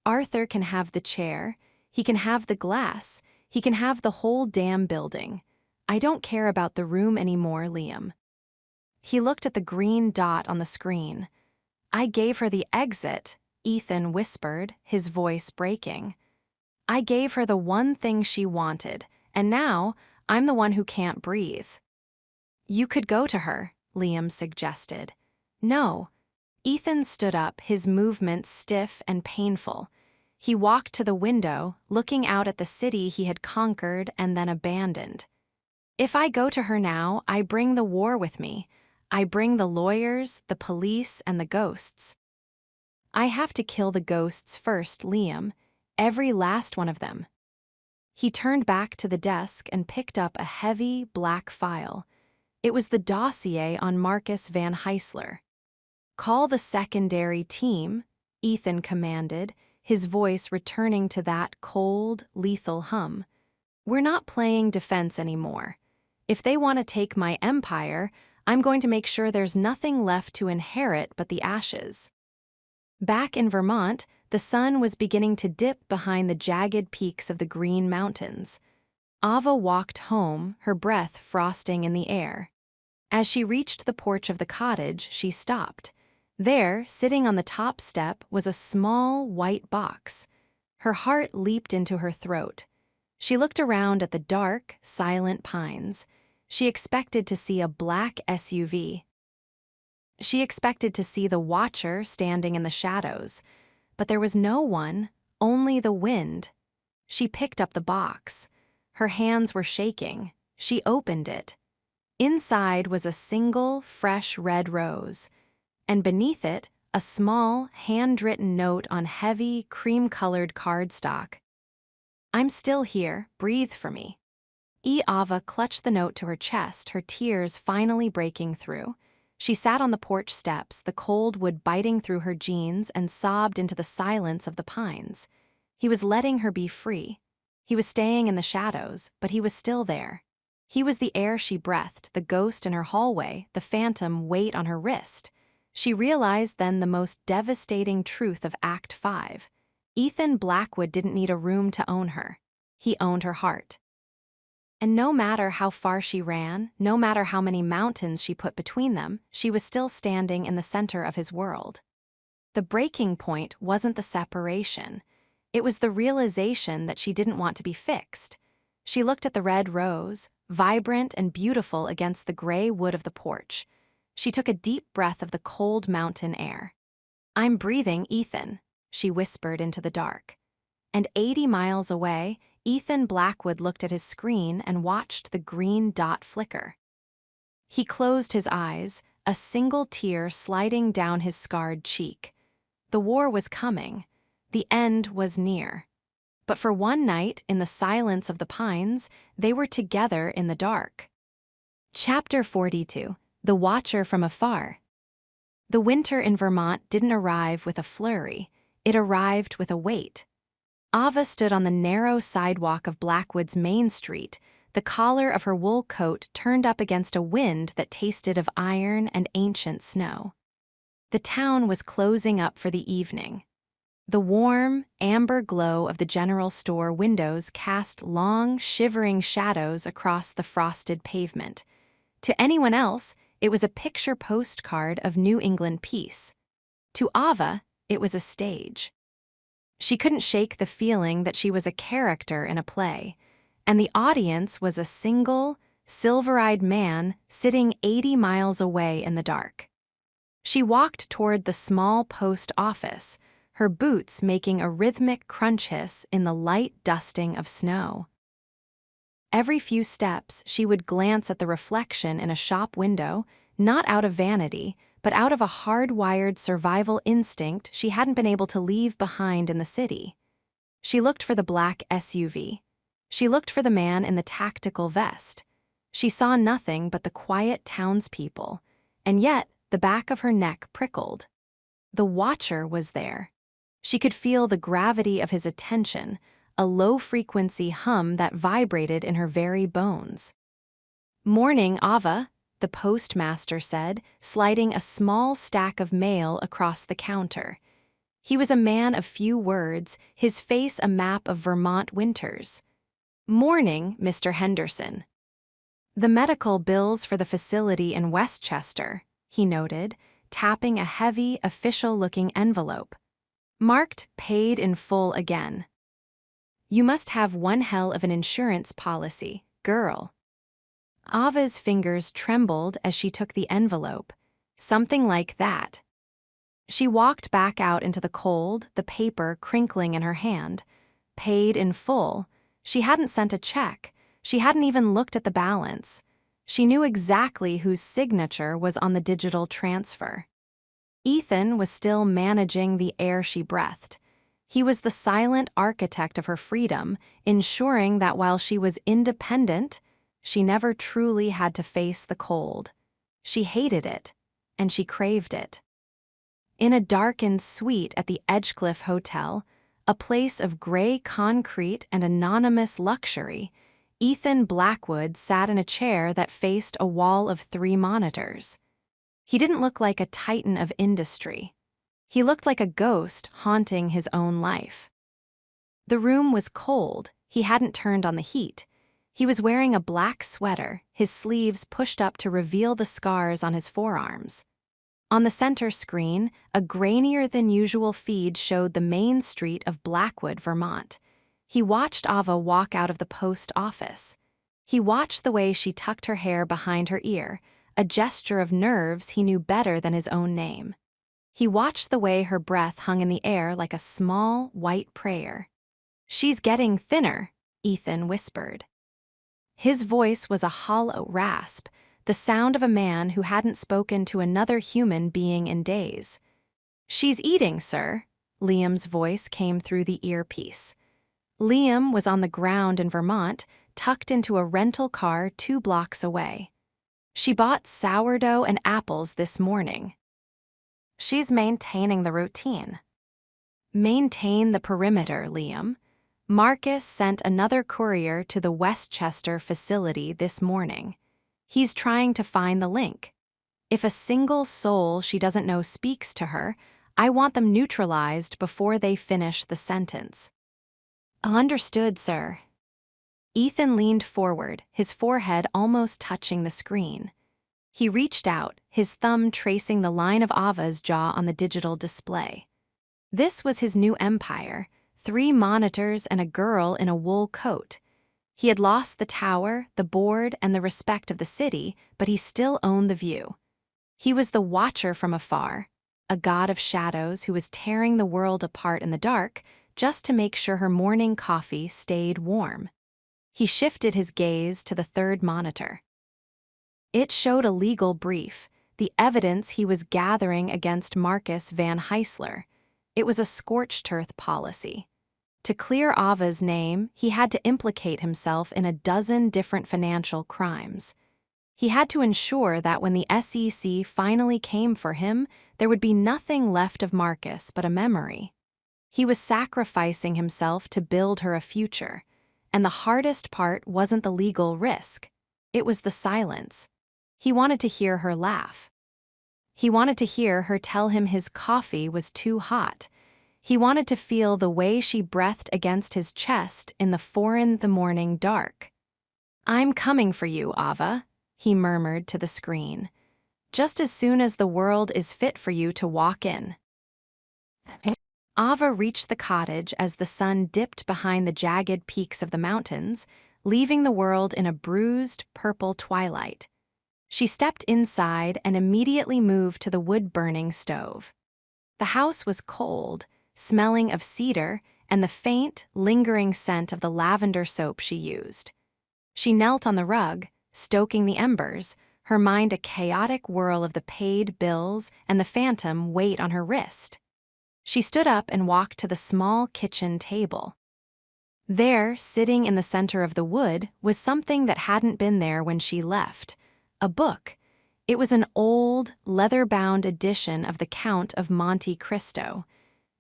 "Arthur can have the chair. He can have the glass. He can have the whole damn building. I don't care about the room anymore, Liam." He looked at the green dot on the screen. "I gave her the exit," Ethan whispered, his voice breaking. "I gave her the one thing she wanted, and now I'm the one who can't breathe." "You could go to her," Liam suggested. "No." Ethan stood up, his movements stiff and painful. He walked to the window, looking out at the city he had conquered and then abandoned. "If I go to her now, I bring the war with me. I bring the lawyers, the police, and the ghosts. I have to kill the ghosts first, Liam. Every last one of them." He turned back to the desk and picked up a heavy, black file. It was the dossier on Marcus Van Heisler. "Call the secondary team," Ethan commanded, his voice returning to that cold, lethal hum. "We're not playing defense anymore. If they want to take my empire, I'm going to make sure there's nothing left to inherit but the ashes." Back in Vermont, the sun was beginning to dip behind the jagged peaks of the Green Mountains. Ava walked home, her breath frosting in the air. As she reached the porch of the cottage, she stopped. There, sitting on the top step, was a small, white box. Her heart leaped into her throat. She looked around at the dark, silent pines. She expected to see a black SUV. She expected to see the watcher standing in the shadows, but there was no one, only the wind. She picked up the box. Her hands were shaking. She opened it. Inside was a single, fresh red rose, and beneath it, a small, handwritten note on heavy, cream-colored cardstock. "I'm still here. Breathe for me." Ava clutched the note to her chest, her tears finally breaking through. She sat on the porch steps, the cold wood biting through her jeans, and sobbed into the silence of the pines. He was letting her be free. He was staying in the shadows, but he was still there. He was the air she breathed, the ghost in her hallway, the phantom weight on her wrist. She realized then the most devastating truth of Act 5. Ethan Blackwood didn't need a room to own her. He owned her heart. And no matter how far she ran, no matter how many mountains she put between them, she was still standing in the center of his world. The breaking point wasn't the separation. It was the realization that she didn't want to be fixed. She looked at the red rose, vibrant and beautiful against the gray wood of the porch. She took a deep breath of the cold mountain air. "I'm breathing, Ethan," she whispered into the dark. And 80 miles away, Ethan Blackwood looked at his screen and watched the green dot flicker. He closed his eyes, a single tear sliding down his scarred cheek. The war was coming. The end was near. But for one night, in the silence of the pines, they were together in the dark. Chapter 42. The Watcher from Afar. The winter in Vermont didn't arrive with a flurry. It arrived with a weight. Ava stood on the narrow sidewalk of Blackwood's Main Street, the collar of her wool coat turned up against a wind that tasted of iron and ancient snow. The town was closing up for the evening. The warm, amber glow of the general store windows cast long, shivering shadows across the frosted pavement. To anyone else, it was a picture postcard of New England peace. To Ava, it was a stage. She couldn't shake the feeling that she was a character in a play, and the audience was a single, silver-eyed man sitting 80 miles away in the dark. She walked toward the small post office, her boots making a rhythmic crunch hiss in the light dusting of snow. Every few steps, she would glance at the reflection in a shop window, not out of vanity, but out of a hard-wired survival instinct she hadn't been able to leave behind in the city. She looked for the black SUV. She looked for the man in the tactical vest. She saw nothing but the quiet townspeople, and yet the back of her neck prickled. The watcher was there. She could feel the gravity of his attention, a low-frequency hum that vibrated in her very bones. "Morning, Ava," the postmaster said, sliding a small stack of mail across the counter. He was a man of few words, his face a map of Vermont winters. "Morning, Mr. Henderson." "The medical bills for the facility in Westchester," he noted, tapping a heavy, official-looking envelope. Marked "Paid in full" again. "You must have one hell of an insurance policy, girl." Ava's fingers trembled as she took the envelope. Something like that. She walked back out into the cold, the paper crinkling in her hand. Paid in full. She hadn't sent a check. She hadn't even looked at the balance. She knew exactly whose signature was on the digital transfer. Ethan was still managing the air she breathed. He was the silent architect of her freedom, ensuring that while she was independent, she never truly had to face the cold. She hated it, and she craved it. In a darkened suite at the Edgecliff Hotel, a place of gray concrete and anonymous luxury, Ethan Blackwood sat in a chair that faced a wall of 3 monitors. He didn't look like a titan of industry. He looked like a ghost haunting his own life. The room was cold. He hadn't turned on the heat. He was wearing a black sweater, his sleeves pushed up to reveal the scars on his forearms. On the center screen, a grainier-than-usual feed showed the main street of Blackwood, Vermont. He watched Ava walk out of the post office. He watched the way she tucked her hair behind her ear, a gesture of nerves he knew better than his own name. He watched the way her breath hung in the air like a small, white prayer. "She's getting thinner," Ethan whispered. His voice was a hollow rasp, the sound of a man who hadn't spoken to another human being in days. "She's eating, sir," Liam's voice came through the earpiece. Liam was on the ground in Vermont, tucked into a rental car 2 blocks away. "She bought sourdough and apples this morning." "She's maintaining the routine." "Maintain the perimeter, Liam." Marcus sent another courier to the Westchester facility this morning. He's trying to find the link. If a single soul she doesn't know speaks to her, I want them neutralized before they finish the sentence. "Understood, sir." Ethan leaned forward, his forehead almost touching the screen. He reached out, his thumb tracing the line of Ava's jaw on the digital display. This was his new empire, 3 monitors and a girl in a wool coat. He had lost the tower, the board, and the respect of the city, but he still owned the view. He was the watcher from afar, a god of shadows who was tearing the world apart in the dark just to make sure her morning coffee stayed warm. He shifted his gaze to the 3rd monitor. It showed a legal brief, the evidence he was gathering against Marcus Van Heisler. It was a scorched earth policy. To clear Ava's name, he had to implicate himself in a dozen different financial crimes. He had to ensure that when the SEC finally came for him, there would be nothing left of Marcus but a memory. He was sacrificing himself to build her a future, and the hardest part wasn't the legal risk. It was the silence. He wanted to hear her laugh. He wanted to hear her tell him his coffee was too hot. He wanted to feel the way she breathed against his chest in the 4 in the morning dark. "I'm coming for you, Ava," he murmured to the screen. "Just as soon as the world is fit for you to walk in." Ava reached the cottage as the sun dipped behind the jagged peaks of the mountains, leaving the world in a bruised, purple twilight. She stepped inside and immediately moved to the wood-burning stove. The house was cold, smelling of cedar and the faint, lingering scent of the lavender soap she used. She knelt on the rug, stoking the embers, her mind a chaotic whirl of the paid bills and the phantom weight on her wrist. She stood up and walked to the small kitchen table. There, sitting in the center of the wood, was something that hadn't been there when she left: a book. It was an old, leather-bound edition of The Count of Monte Cristo.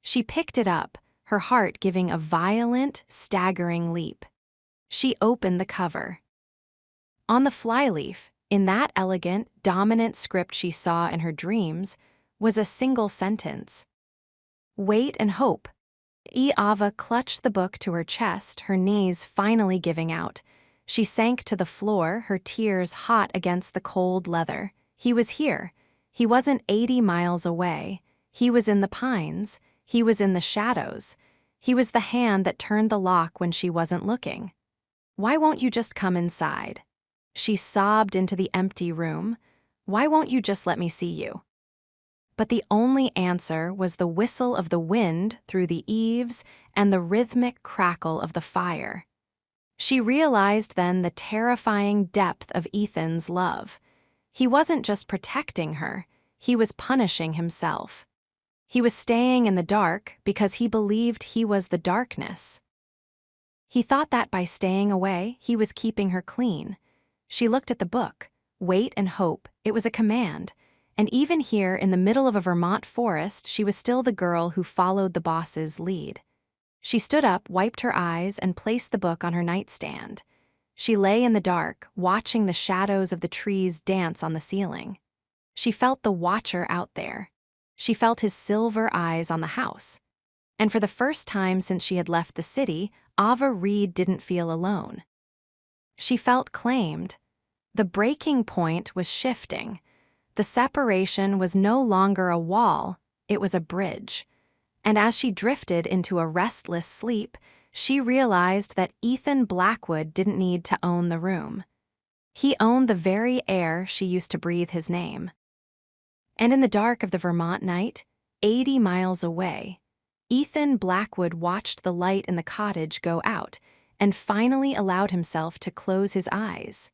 She picked it up, her heart giving a violent, staggering leap. She opened the cover. On the flyleaf, in that elegant, dominant script she saw in her dreams, was a single sentence: "Wait and hope." Ava clutched the book to her chest, her knees finally giving out. She sank to the floor, her tears hot against the cold leather. He was here. He wasn't 80 miles away. He was in the pines. He was in the shadows. He was the hand that turned the lock when she wasn't looking. "Why won't you just come inside?" She sobbed into the empty room. "Why won't you just let me see you?" But the only answer was the whistle of the wind through the eaves and the rhythmic crackle of the fire. She realized then the terrifying depth of Ethan's love. He wasn't just protecting her, he was punishing himself. He was staying in the dark because he believed he was the darkness. He thought that by staying away, he was keeping her clean. She looked at the book. Wait and hope. It was a command. And even here, in the middle of a Vermont forest, she was still the girl who followed the boss's lead. She stood up, wiped her eyes, and placed the book on her nightstand. She lay in the dark, watching the shadows of the trees dance on the ceiling. She felt the watcher out there. She felt his silver eyes on the house. And for the first time since she had left the city, Ava Reed didn't feel alone. She felt claimed. The breaking point was shifting. The separation was no longer a wall, it was a bridge. And as she drifted into a restless sleep, she realized that Ethan Blackwood didn't need to own the room. He owned the very air she used to breathe his name. And in the dark of the Vermont night, 80 miles away, Ethan Blackwood watched the light in the cottage go out and finally allowed himself to close his eyes.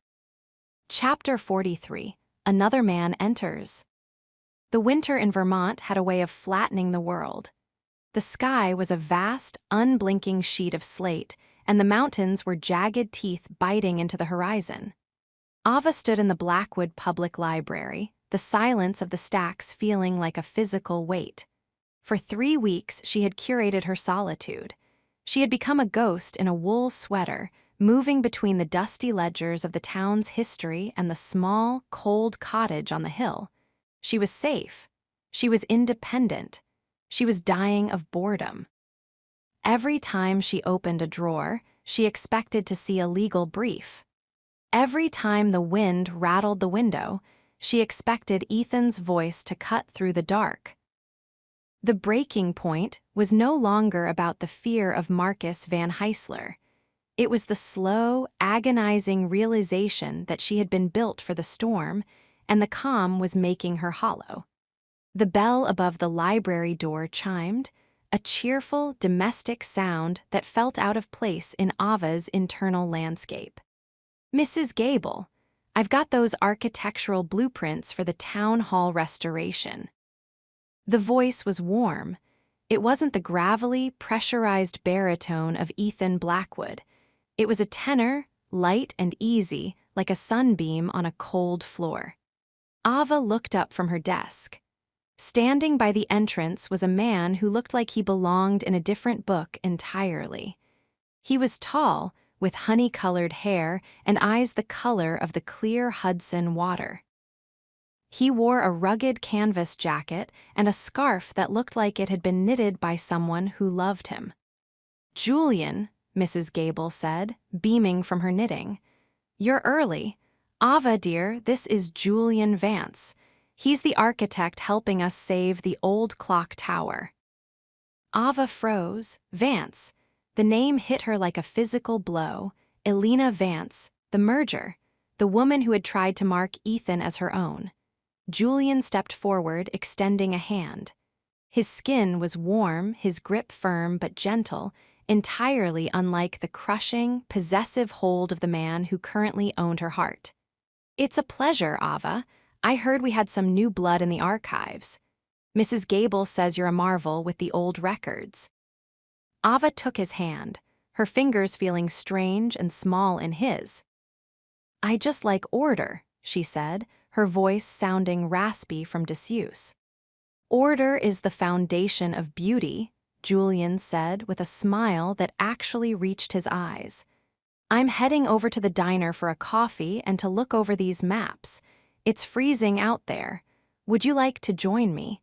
Chapter 43. Another Man Enters. The winter in Vermont had a way of flattening the world. The sky was a vast, unblinking sheet of slate, and the mountains were jagged teeth biting into the horizon. Ava stood in the Blackwood Public Library, the silence of the stacks feeling like a physical weight. For 3 weeks, she had curated her solitude. She had become a ghost in a wool sweater, moving between the dusty ledgers of the town's history and the small, cold cottage on the hill. She was safe. She was independent. She was dying of boredom. Every time she opened a drawer, she expected to see a legal brief. Every time the wind rattled the window, she expected Ethan's voice to cut through the dark. The breaking point was no longer about the fear of Marcus Van Heisler. It was the slow, agonizing realization that she had been built for the storm, and the calm was making her hollow. The bell above the library door chimed, a cheerful, domestic sound that felt out of place in Ava's internal landscape. "Mrs. Gable, I've got those architectural blueprints for the town hall restoration." The voice was warm. It wasn't the gravelly, pressurized baritone of Ethan Blackwood. It was a tenor, light and easy, like a sunbeam on a cold floor. Ava looked up from her desk. Standing by the entrance was a man who looked like he belonged in a different book entirely. He was tall, with honey-colored hair and eyes the color of the clear Hudson water. He wore a rugged canvas jacket and a scarf that looked like it had been knitted by someone who loved him. "Julian," Mrs. Gable said, beaming from her knitting. "You're early. Ava, dear, this is Julian Vance. He's the architect helping us save the old clock tower." Ava froze. Vance. The name hit her like a physical blow. Elena Vance, the merger. The woman who had tried to mark Ethan as her own. Julian stepped forward, extending a hand. His skin was warm, his grip firm but gentle, entirely unlike the crushing, possessive hold of the man who currently owned her heart. "It's a pleasure, Ava. I heard we had some new blood in the archives. Mrs. Gable says you're a marvel with the old records." Ava took his hand, her fingers feeling strange and small in his. "I just like order," she said, her voice sounding raspy from disuse. "Order is the foundation of beauty," Julian said with a smile that actually reached his eyes. "I'm heading over to the diner for a coffee and to look over these maps. It's freezing out there. Would you like to join me?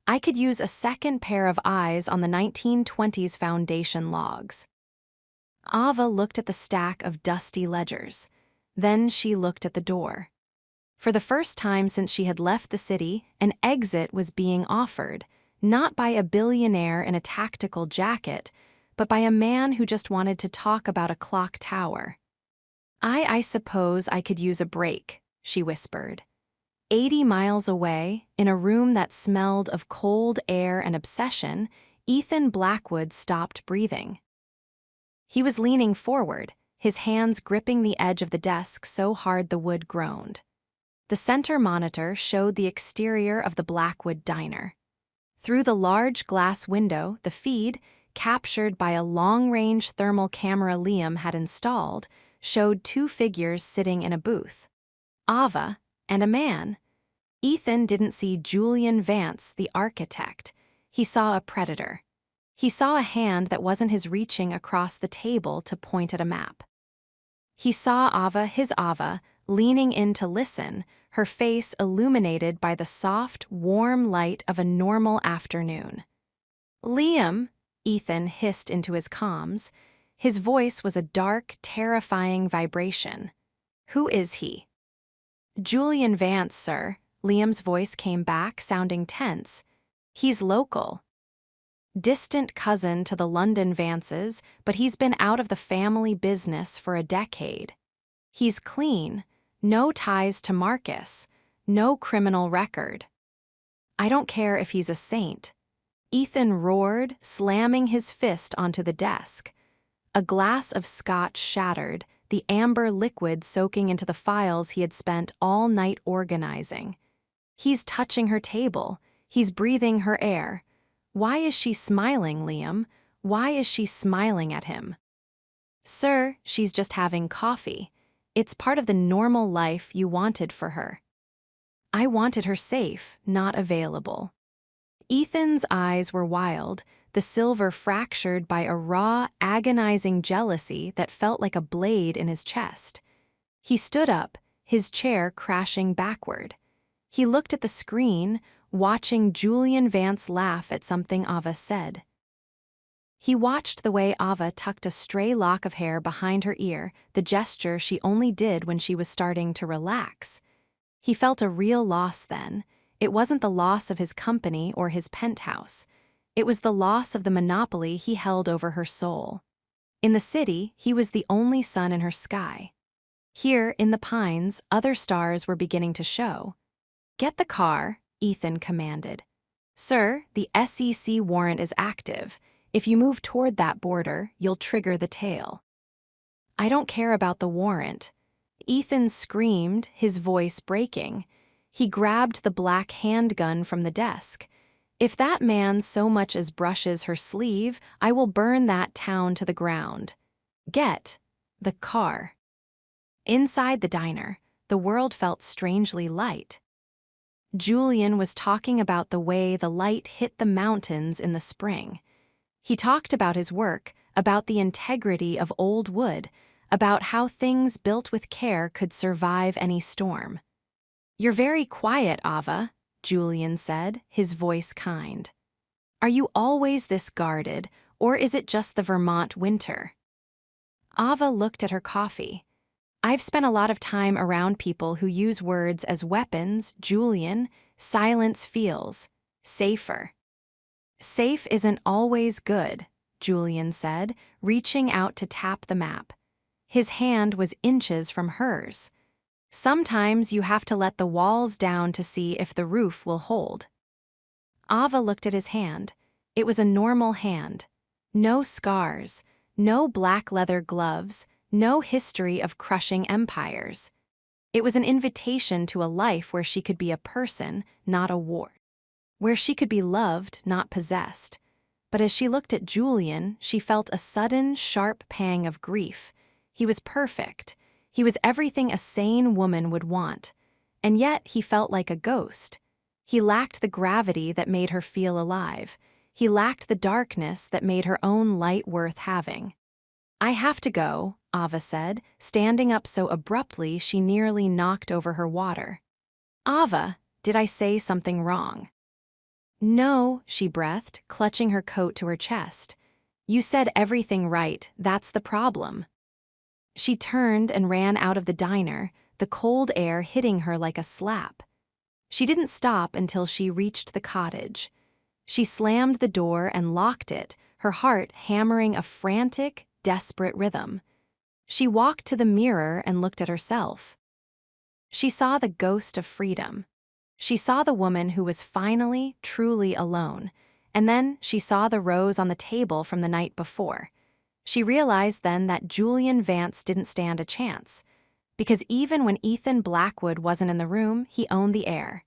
I could use a second pair of eyes on the 1920s foundation logs." Ava looked at the stack of dusty ledgers. Then she looked at the door. For the first time since she had left the city, an exit was being offered, not by a billionaire in a tactical jacket, but by a man who just wanted to talk about a clock tower. I suppose I could use a break," she whispered. 80 miles away, in a room that smelled of cold air and obsession, Ethan Blackwood stopped breathing. He was leaning forward, his hands gripping the edge of the desk so hard the wood groaned. The center monitor showed the exterior of the Blackwood diner. Through the large glass window, the feed, captured by a long-range thermal camera Liam had installed, showed two figures sitting in a booth. Ava and a man. Ethan didn't see Julian Vance, the architect. He saw a predator. He saw a hand that wasn't his reaching across the table to point at a map. He saw Ava, his Ava, leaning in to listen, her face illuminated by the soft, warm light of a normal afternoon. "Liam," Ethan hissed into his comms. His voice was a dark, terrifying vibration. "Who is he?" "Julian Vance, sir." Liam's voice came back, sounding tense. "He's local. Distant cousin to the London Vances, but he's been out of the family business for a decade. He's clean, no ties to Marcus, no criminal record. I don't care if he's a saint." Ethan roared, slamming his fist onto the desk. A glass of scotch shattered, the amber liquid soaking into the files he had spent all night organizing. "He's touching her table. He's breathing her air. Why is she smiling, Liam? Why is she smiling at him?" "Sir, she's just having coffee. It's part of the normal life you wanted for her." "I wanted her safe, not available." Ethan's eyes were wild, the silver fractured by a raw, agonizing jealousy that felt like a blade in his chest. He stood up, his chair crashing backward. He looked at the screen, watching Julian Vance laugh at something Ava said. He watched the way Ava tucked a stray lock of hair behind her ear, the gesture she only did when she was starting to relax. He felt a real loss then. It wasn't the loss of his company or his penthouse. It was the loss of the monopoly he held over her soul. In the city, he was the only sun in her sky. Here, in the pines, other stars were beginning to show. "Get the car," Ethan commanded. "Sir, the SEC warrant is active. If you move toward that border, you'll trigger the tail." "I don't care about the warrant." Ethan screamed, his voice breaking. He grabbed the black handgun from the desk. "If that man so much as brushes her sleeve, I will burn that town to the ground. Get the car." Inside the diner, the world felt strangely light. Julian was talking about the way the light hit the mountains in the spring. He talked about his work, about the integrity of old wood, about how things built with care could survive any storm. "You're very quiet, Ava," Julian said, his voice kind. "Are you always this guarded, or is it just the Vermont winter?" Ava looked at her coffee. "I've spent a lot of time around people who use words as weapons, Julian. Silence feels safer." "Safe isn't always good," Julian said, reaching out to tap the map. His hand was inches from hers. "Sometimes you have to let the walls down to see if the roof will hold." Ava looked at his hand. It was a normal hand. No scars, no black leather gloves, no history of crushing empires. It was an invitation to a life where she could be a person, not a ward. Where she could be loved, not possessed. But as she looked at Julian, she felt a sudden, sharp pang of grief. He was perfect. He was everything a sane woman would want. And yet he felt like a ghost. He lacked the gravity that made her feel alive. He lacked the darkness that made her own light worth having. "I have to go," Ava said, standing up so abruptly she nearly knocked over her water. "Ava, did I say something wrong?" "No," she breathed, clutching her coat to her chest. "You said everything right, that's the problem." She turned and ran out of the diner, the cold air hitting her like a slap. She didn't stop until she reached the cottage. She slammed the door and locked it, her heart hammering a frantic, desperate rhythm. She walked to the mirror and looked at herself. She saw the ghost of freedom. She saw the woman who was finally, truly alone, and then she saw the rose on the table from the night before. She realized then that Julian Vance didn't stand a chance, because even when Ethan Blackwood wasn't in the room, he owned the air.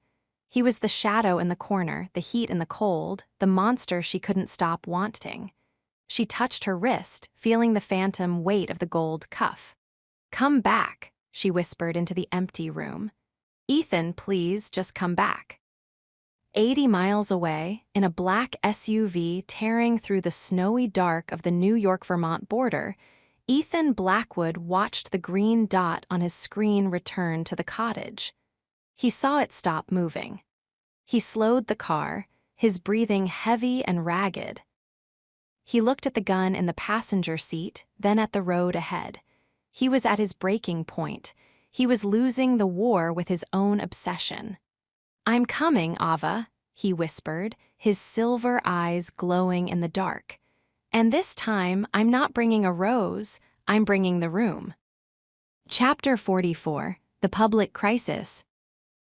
He was the shadow in the corner, the heat in the cold, the monster she couldn't stop wanting. She touched her wrist, feeling the phantom weight of the gold cuff. "Come back," she whispered into the empty room. "Ethan, please, just come back." 80 miles away, in a black SUV tearing through the snowy dark of the New York-Vermont border, Ethan Blackwood watched the green dot on his screen return to the cottage. He saw it stop moving. He slowed the car, his breathing heavy and ragged. He looked at the gun in the passenger seat, then at the road ahead. He was at his breaking point. He was losing the war with his own obsession. "I'm coming, Ava," he whispered, his silver eyes glowing in the dark. "And this time, I'm not bringing a rose, I'm bringing the room." Chapter 44, The Public Crisis.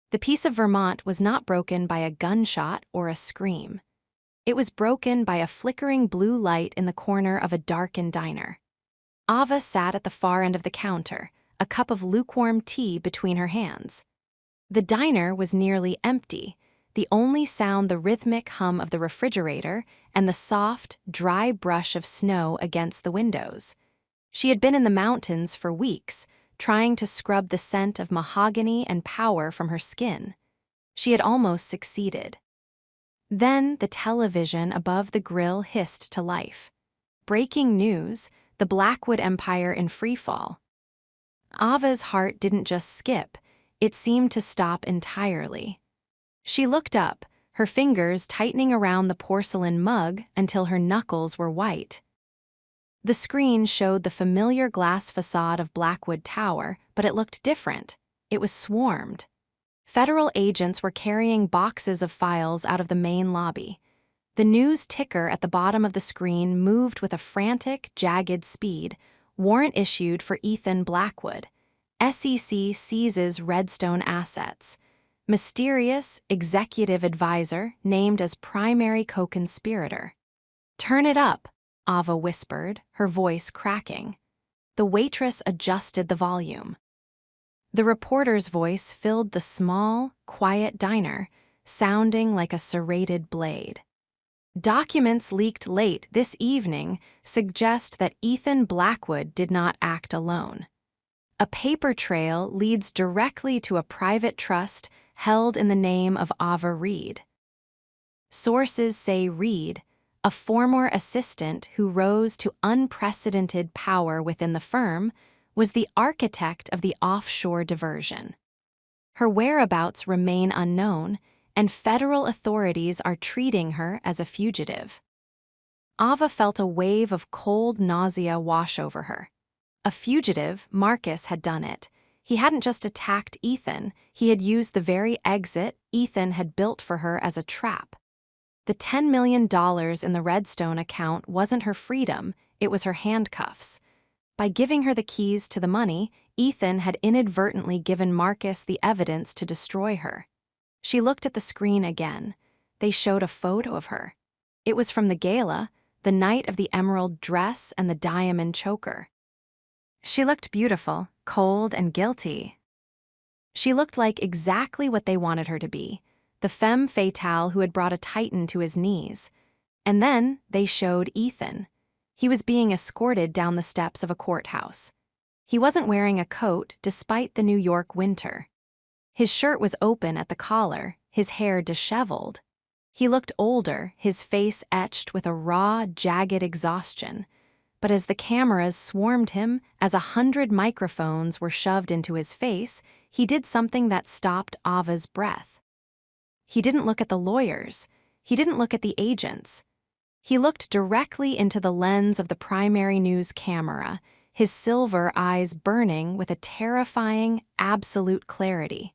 The peace of Vermont was not broken by a gunshot or a scream. It was broken by a flickering blue light in the corner of a darkened diner. Ava sat at the far end of the counter, a cup of lukewarm tea between her hands. The diner was nearly empty, the only sound the rhythmic hum of the refrigerator and the soft, dry brush of snow against the windows. She had been in the mountains for weeks, trying to scrub the scent of mahogany and power from her skin. She had almost succeeded. Then the television above the grill hissed to life. Breaking news, the Blackwood Empire in freefall. Ava's heart didn't just skip, it seemed to stop entirely. She looked up, her fingers tightening around the porcelain mug until her knuckles were white. The screen showed the familiar glass facade of Blackwood Tower, but it looked different. It was swarmed. Federal agents were carrying boxes of files out of the main lobby. The news ticker at the bottom of the screen moved with a frantic, jagged speed. Warrant issued for Ethan Blackwood. SEC seizes Redstone assets. Mysterious executive advisor named as primary co-conspirator. "Turn it up," Ava whispered, her voice cracking. The waitress adjusted the volume. The reporter's voice filled the small, quiet diner, sounding like a serrated blade. "Documents leaked late this evening suggest that Ethan Blackwood did not act alone. A paper trail leads directly to a private trust held in the name of Ava Reed. Sources say Reed, a former assistant who rose to unprecedented power within the firm, was the architect of the offshore diversion. Her whereabouts remain unknown, and federal authorities are treating her as a fugitive. Ava felt a wave of cold nausea wash over her. A fugitive, Marcus, had done it. He hadn't just attacked Ethan, he had used the very exit Ethan had built for her as a trap. The $10 million in the Redstone account wasn't her freedom, it was her handcuffs. By giving her the keys to the money, Ethan had inadvertently given Marcus the evidence to destroy her. She looked at the screen again. They showed a photo of her. It was from the gala, the night of the emerald dress and the diamond choker. She looked beautiful, cold, and guilty. She looked like exactly what they wanted her to be, the femme fatale who had brought a titan to his knees. And then they showed Ethan. He was being escorted down the steps of a courthouse. He wasn't wearing a coat despite the New York winter. His shirt was open at the collar, his hair disheveled. He looked older, his face etched with a raw, jagged exhaustion. But as the cameras swarmed him, as 100 microphones were shoved into his face, he did something that stopped Ava's breath. He didn't look at the lawyers. He didn't look at the agents. He looked directly into the lens of the primary news camera, his silver eyes burning with a terrifying, absolute clarity.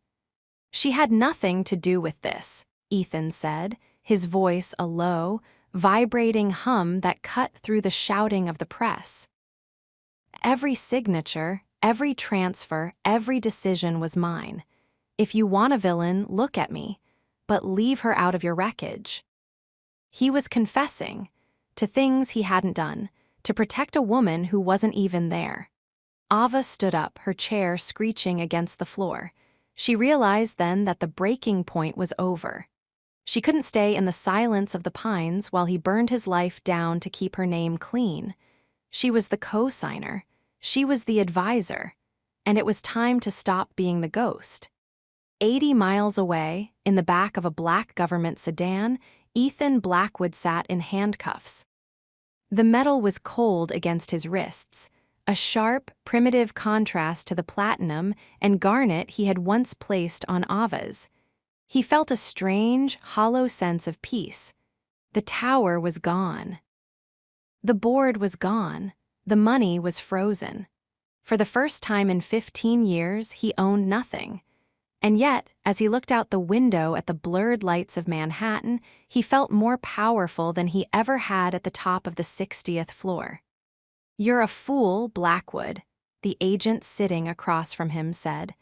"She had nothing to do with this," Ethan said, his voice a low, vibrating hum that cut through the shouting of the press. "Every signature, every transfer, every decision was mine. If you want a villain, look at me, but leave her out of your wreckage." He was confessing to things he hadn't done, to protect a woman who wasn't even there. Ava stood up, her chair screeching against the floor. She realized then that the breaking point was over. She couldn't stay in the silence of the pines while he burned his life down to keep her name clean. She was the co-signer. She was the advisor. And it was time to stop being the ghost. 80 miles away, in the back of a black government sedan, Ethan Blackwood sat in handcuffs. The metal was cold against his wrists, a sharp, primitive contrast to the platinum and garnet he had once placed on Ava's. He felt a strange, hollow sense of peace. The tower was gone. The board was gone. The money was frozen. For the first time in 15 years, he owned nothing. And yet, as he looked out the window at the blurred lights of Manhattan, he felt more powerful than he ever had at the top of the 60th floor. "You're a fool, Blackwood," the agent sitting across from him said.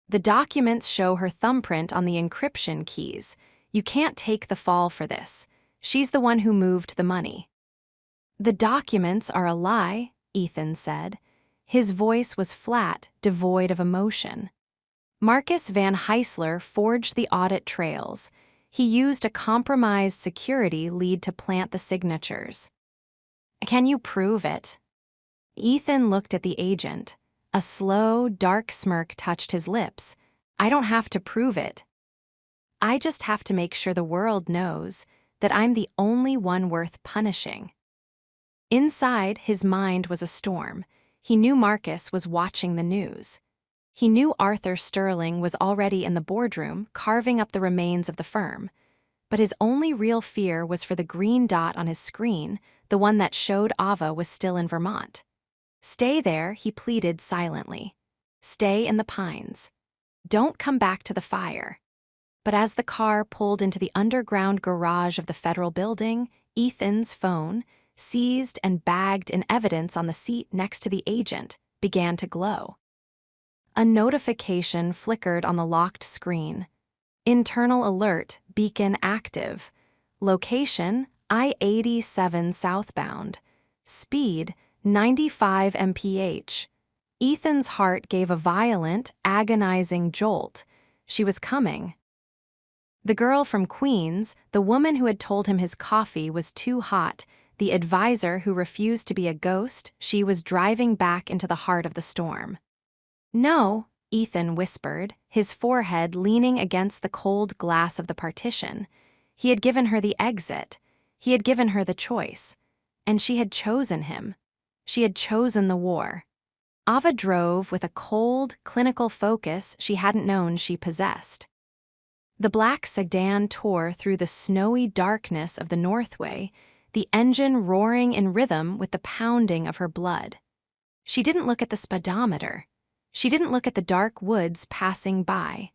"The documents show her thumbprint on the encryption keys. You can't take the fall for this. She's the one who moved the money." "The documents are a lie," Ethan said. His voice was flat, devoid of emotion. Marcus Van Heisler forged the audit trails. He used a compromised security lead to plant the signatures. "Can you prove it?" Ethan looked at the agent. A slow, dark smirk touched his lips. "I don't have to prove it. I just have to make sure the world knows that I'm the only one worth punishing." Inside, his mind was a storm. He knew Marcus was watching the news. He knew Arthur Sterling was already in the boardroom, carving up the remains of the firm. But his only real fear was for the green dot on his screen, the one that showed Ava was still in Vermont. "Stay there," he pleaded silently. "Stay in the pines. Don't come back to the fire." But as the car pulled into the underground garage of the federal building, Ethan's phone, seized and bagged in evidence on the seat next to the agent, began to glow. A notification flickered on the locked screen. "Internal alert, beacon active. Location, I-87 southbound. Speed, 95 mph. Ethan's heart gave a violent, agonizing jolt. She was coming. The girl from Queens, the woman who had told him his coffee was too hot, the advisor who refused to be a ghost, she was driving back into the heart of the storm. "No," Ethan whispered, his forehead leaning against the cold glass of the partition. He had given her the exit. He had given her the choice. And she had chosen him. She had chosen the war. Ava drove with a cold, clinical focus she hadn't known she possessed. The black sedan tore through the snowy darkness of the Northway, the engine roaring in rhythm with the pounding of her blood. She didn't look at the speedometer. She didn't look at the dark woods passing by.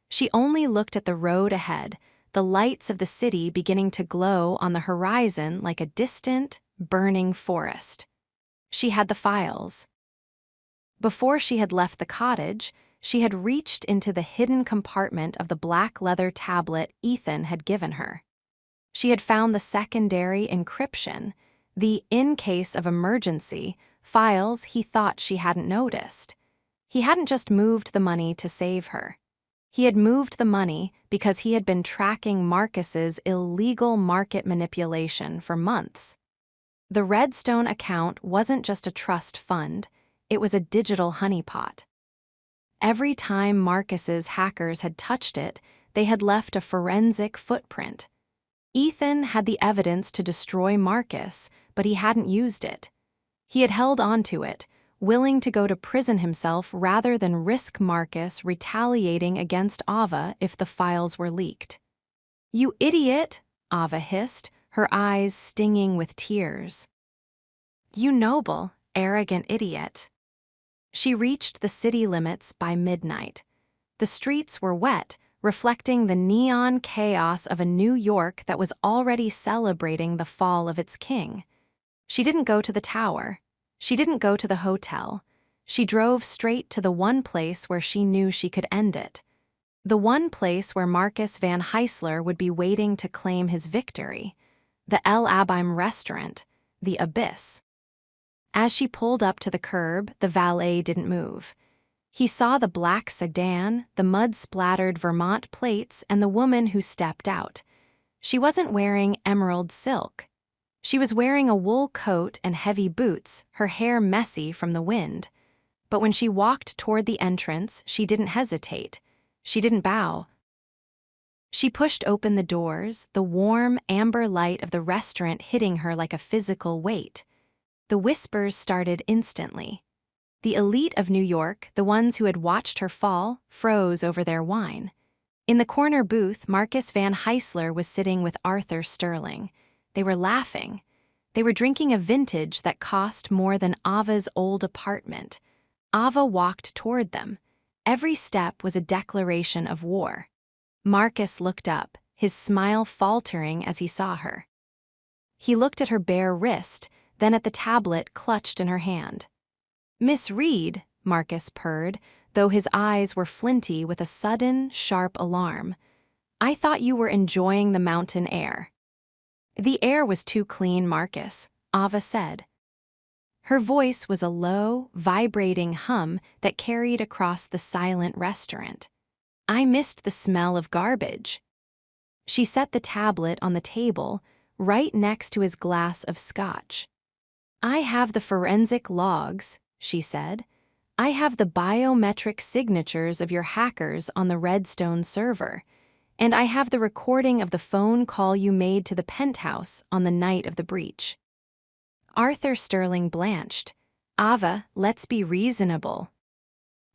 She only looked at the road ahead, the lights of the city beginning to glow on the horizon like a distant, burning forest. She had the files. Before she had left the cottage, she had reached into the hidden compartment of the black leather tablet Ethan had given her. She had found the secondary encryption, the in case of emergency, files he thought she hadn't noticed. He hadn't just moved the money to save her. He had moved the money because he had been tracking Marcus's illegal market manipulation for months. The Redstone account wasn't just a trust fund, it was a digital honeypot. Every time Marcus's hackers had touched it, they had left a forensic footprint. Ethan had the evidence to destroy Marcus, but he hadn't used it. He had held onto it, willing to go to prison himself rather than risk Marcus retaliating against Ava if the files were leaked. "You idiot," Ava hissed, her eyes stinging with tears. "You noble, arrogant idiot." She reached the city limits by midnight. The streets were wet, reflecting the neon chaos of a New York that was already celebrating the fall of its king. She didn't go to the tower. She didn't go to the hotel. She drove straight to the one place where she knew she could end it. The one place where Marcus Van Heisler would be waiting to claim his victory. The El Abim restaurant, the Abyss. As she pulled up to the curb, the valet didn't move. He saw the black sedan, the mud-splattered Vermont plates, and the woman who stepped out. She wasn't wearing emerald silk. She was wearing a wool coat and heavy boots, her hair messy from the wind. But when she walked toward the entrance, she didn't hesitate. She didn't bow. She pushed open the doors, the warm, amber light of the restaurant hitting her like a physical weight. The whispers started instantly. The elite of New York, the ones who had watched her fall, froze over their wine. In the corner booth, Marcus Van Heisler was sitting with Arthur Sterling. They were laughing. They were drinking a vintage that cost more than Ava's old apartment. Ava walked toward them. Every step was a declaration of war. Marcus looked up, his smile faltering as he saw her. He looked at her bare wrist, then at the tablet clutched in her hand. "Miss Reed," Marcus purred, though his eyes were flinty with a sudden, sharp alarm. "I thought you were enjoying the mountain air." "The air was too clean, Marcus," Ava said. Her voice was a low, vibrating hum that carried across the silent restaurant. "I missed the smell of garbage." She set the tablet on the table, right next to his glass of scotch. "I have the forensic logs," she said. "I have the biometric signatures of your hackers on the Redstone server, and I have the recording of the phone call you made to the penthouse on the night of the breach." Arthur Sterling blanched. "Ava, let's be reasonable."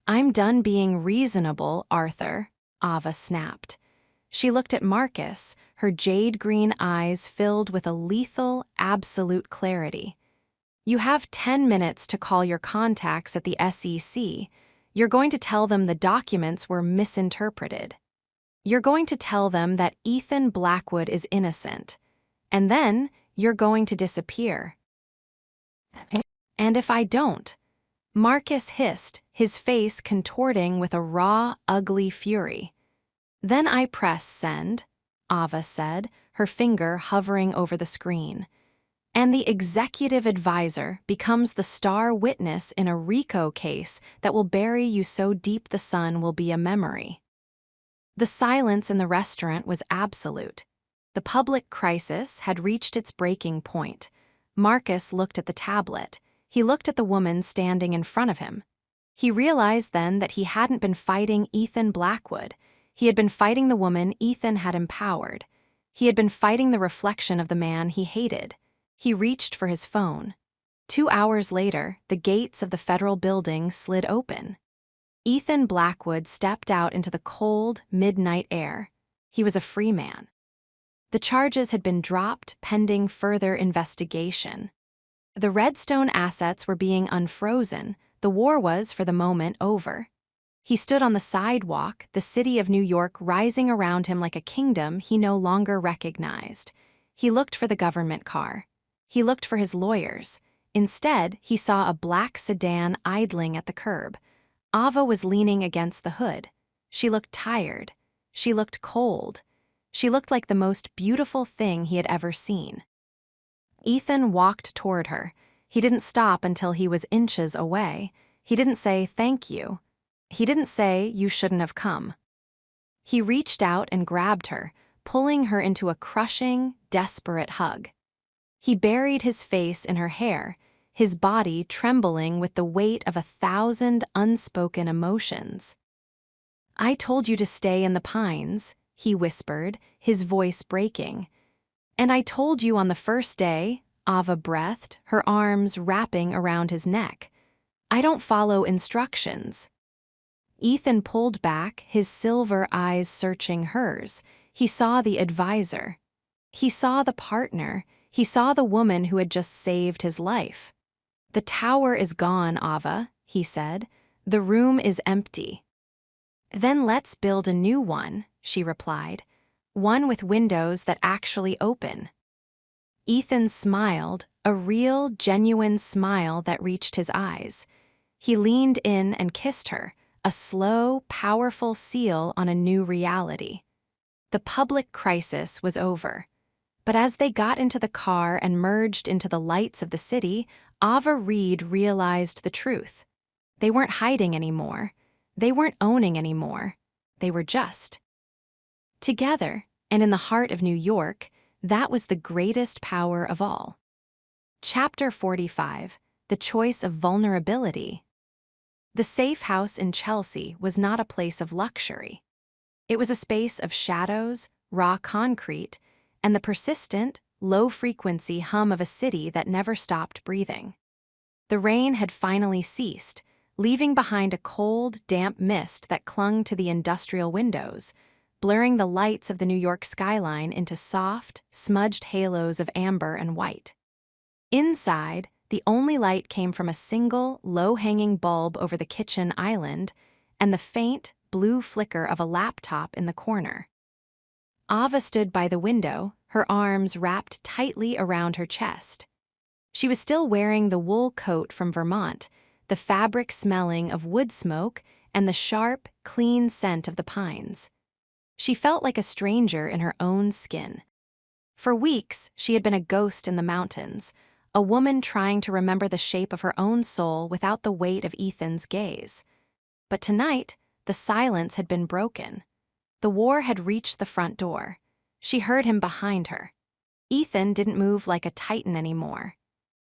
"I'm done being reasonable, Arthur," Ava snapped. She looked at Marcus, her jade-green eyes filled with a lethal, absolute clarity. "You have 10 minutes to call your contacts at the SEC. You're going to tell them the documents were misinterpreted. You're going to tell them that Ethan Blackwood is innocent. And then you're going to disappear." "And if I don't?" Marcus hissed, his face contorting with a raw, ugly fury. "Then I press send," Ava said, her finger hovering over the screen. "And the executive advisor becomes the star witness in a RICO case that will bury you so deep the sun will be a memory." The silence in the restaurant was absolute. The public crisis had reached its breaking point. Marcus looked at the tablet. He looked at the woman standing in front of him. He realized then that he hadn't been fighting Ethan Blackwood. He had been fighting the woman Ethan had empowered. He had been fighting the reflection of the man he hated. He reached for his phone. 2 hours later, the gates of the federal building slid open. Ethan Blackwood stepped out into the cold, midnight air. He was a free man. The charges had been dropped pending further investigation. The Redstone assets were being unfrozen. The war was, for the moment, over. He stood on the sidewalk, the city of New York rising around him like a kingdom he no longer recognized. He looked for the government car. He looked for his lawyers. Instead, he saw a black sedan idling at the curb. Ava was leaning against the hood. She looked tired. She looked cold. She looked like the most beautiful thing he had ever seen. Ethan walked toward her. He didn't stop until he was inches away. He didn't say, "Thank you." He didn't say, "You shouldn't have come." He reached out and grabbed her, pulling her into a crushing, desperate hug. He buried his face in her hair, his body trembling with the weight of 1,000 unspoken emotions. "I told you to stay in the pines," he whispered, his voice breaking. "And I told you on the first day," Ava breathed, her arms wrapping around his neck. "I don't follow instructions." Ethan pulled back, his silver eyes searching hers. He saw the advisor. He saw the partner. He saw the woman who had just saved his life. "The tower is gone, Ava," he said. "The room is empty." "Then let's build a new one," she replied. "One with windows that actually open." Ethan smiled, a real, genuine smile that reached his eyes. He leaned in and kissed her, a slow, powerful seal on a new reality. The public crisis was over. But as they got into the car and merged into the lights of the city, Ava Reed realized the truth. They weren't hiding anymore. They weren't owning anymore. They were just together, and in the heart of New York, that was the greatest power of all. Chapter 45: The Choice of Vulnerability. The safe house in Chelsea was not a place of luxury. It was a space of shadows, raw concrete, and the persistent, low-frequency hum of a city that never stopped breathing. The rain had finally ceased, leaving behind a cold, damp mist that clung to the industrial windows, blurring the lights of the New York skyline into soft, smudged halos of amber and white. Inside, the only light came from a single, low-hanging bulb over the kitchen island and the faint, blue flicker of a laptop in the corner. Ava stood by the window, her arms wrapped tightly around her chest. She was still wearing the wool coat from Vermont, the fabric smelling of wood smoke and the sharp, clean scent of the pines. She felt like a stranger in her own skin. For weeks, she had been a ghost in the mountains, a woman trying to remember the shape of her own soul without the weight of Ethan's gaze. But tonight, the silence had been broken. The war had reached the front door. She heard him behind her. Ethan didn't move like a titan anymore.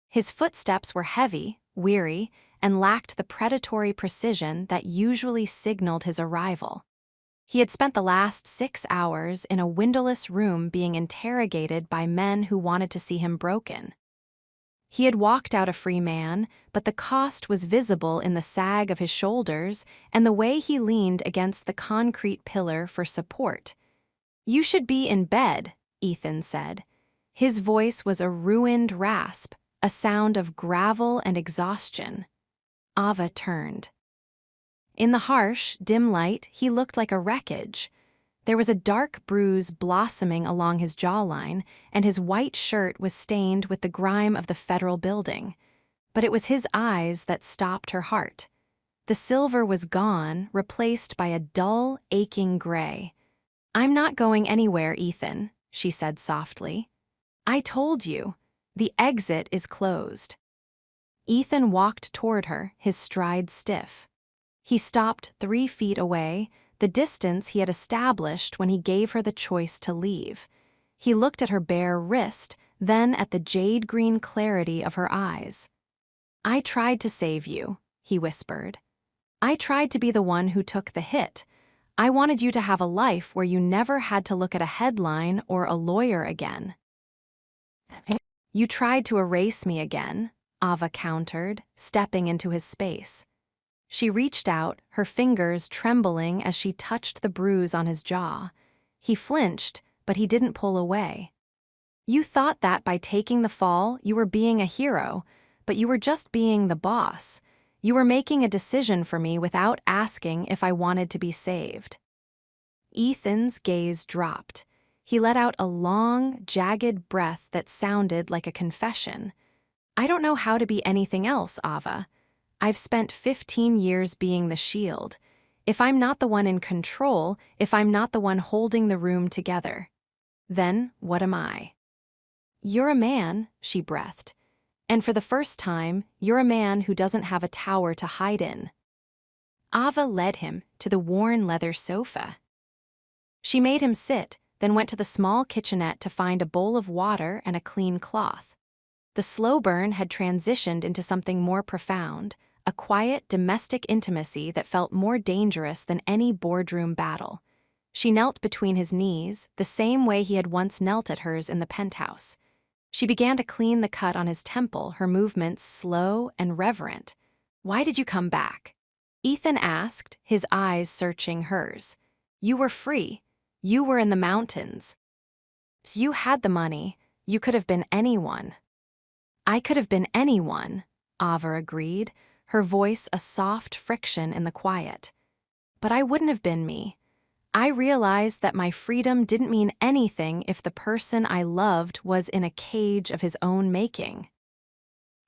His footsteps were heavy, weary, and lacked the predatory precision that usually signaled his arrival. He had spent the last 6 hours in a windowless room being interrogated by men who wanted to see him broken. He had walked out a free man, but the cost was visible in the sag of his shoulders and the way he leaned against the concrete pillar for support. "You should be in bed," Ethan said. His voice was a ruined rasp, a sound of gravel and exhaustion. Ava turned. In the harsh, dim light, he looked like a wreckage. There was a dark bruise blossoming along his jawline, and his white shirt was stained with the grime of the federal building. But it was his eyes that stopped her heart. The silver was gone, replaced by a dull, aching gray. "I'm not going anywhere, Ethan," she said softly. "I told you. The exit is closed." Ethan walked toward her, his stride stiff. He stopped 3 feet away, the distance he had established when he gave her the choice to leave. He looked at her bare wrist, then at the jade-green clarity of her eyes. "I tried to save you," he whispered. "I tried to be the one who took the hit. I wanted you to have a life where you never had to look at a headline or a lawyer again. You tried to erase me again," Ava countered, stepping into his space. She reached out, her fingers trembling as she touched the bruise on his jaw. He flinched, but he didn't pull away. You thought that by taking the fall, you were being a hero, but you were just being the boss. You were making a decision for me without asking if I wanted to be saved. Ethan's gaze dropped. He let out a long, jagged breath that sounded like a confession. I don't know how to be anything else, Ava. I've spent 15 years being the shield. If I'm not the one in control, if I'm not the one holding the room together, then what am I? You're a man, she breathed. And for the first time, you're a man who doesn't have a tower to hide in. Ava led him to the worn leather sofa. She made him sit, then went to the small kitchenette to find a bowl of water and a clean cloth. The slow burn had transitioned into something more profound, a quiet domestic intimacy that felt more dangerous than any boardroom battle. She knelt between his knees, the same way he had once knelt at hers in the penthouse. She began to clean the cut on his temple, her movements slow and reverent. "Why did you come back?" Ethan asked, his eyes searching hers. "You were free. You were in the mountains. You had the money. You could have been anyone." "I could have been anyone," Ava agreed, her voice a soft friction in the quiet. "But I wouldn't have been me. I realized that my freedom didn't mean anything if the person I loved was in a cage of his own making.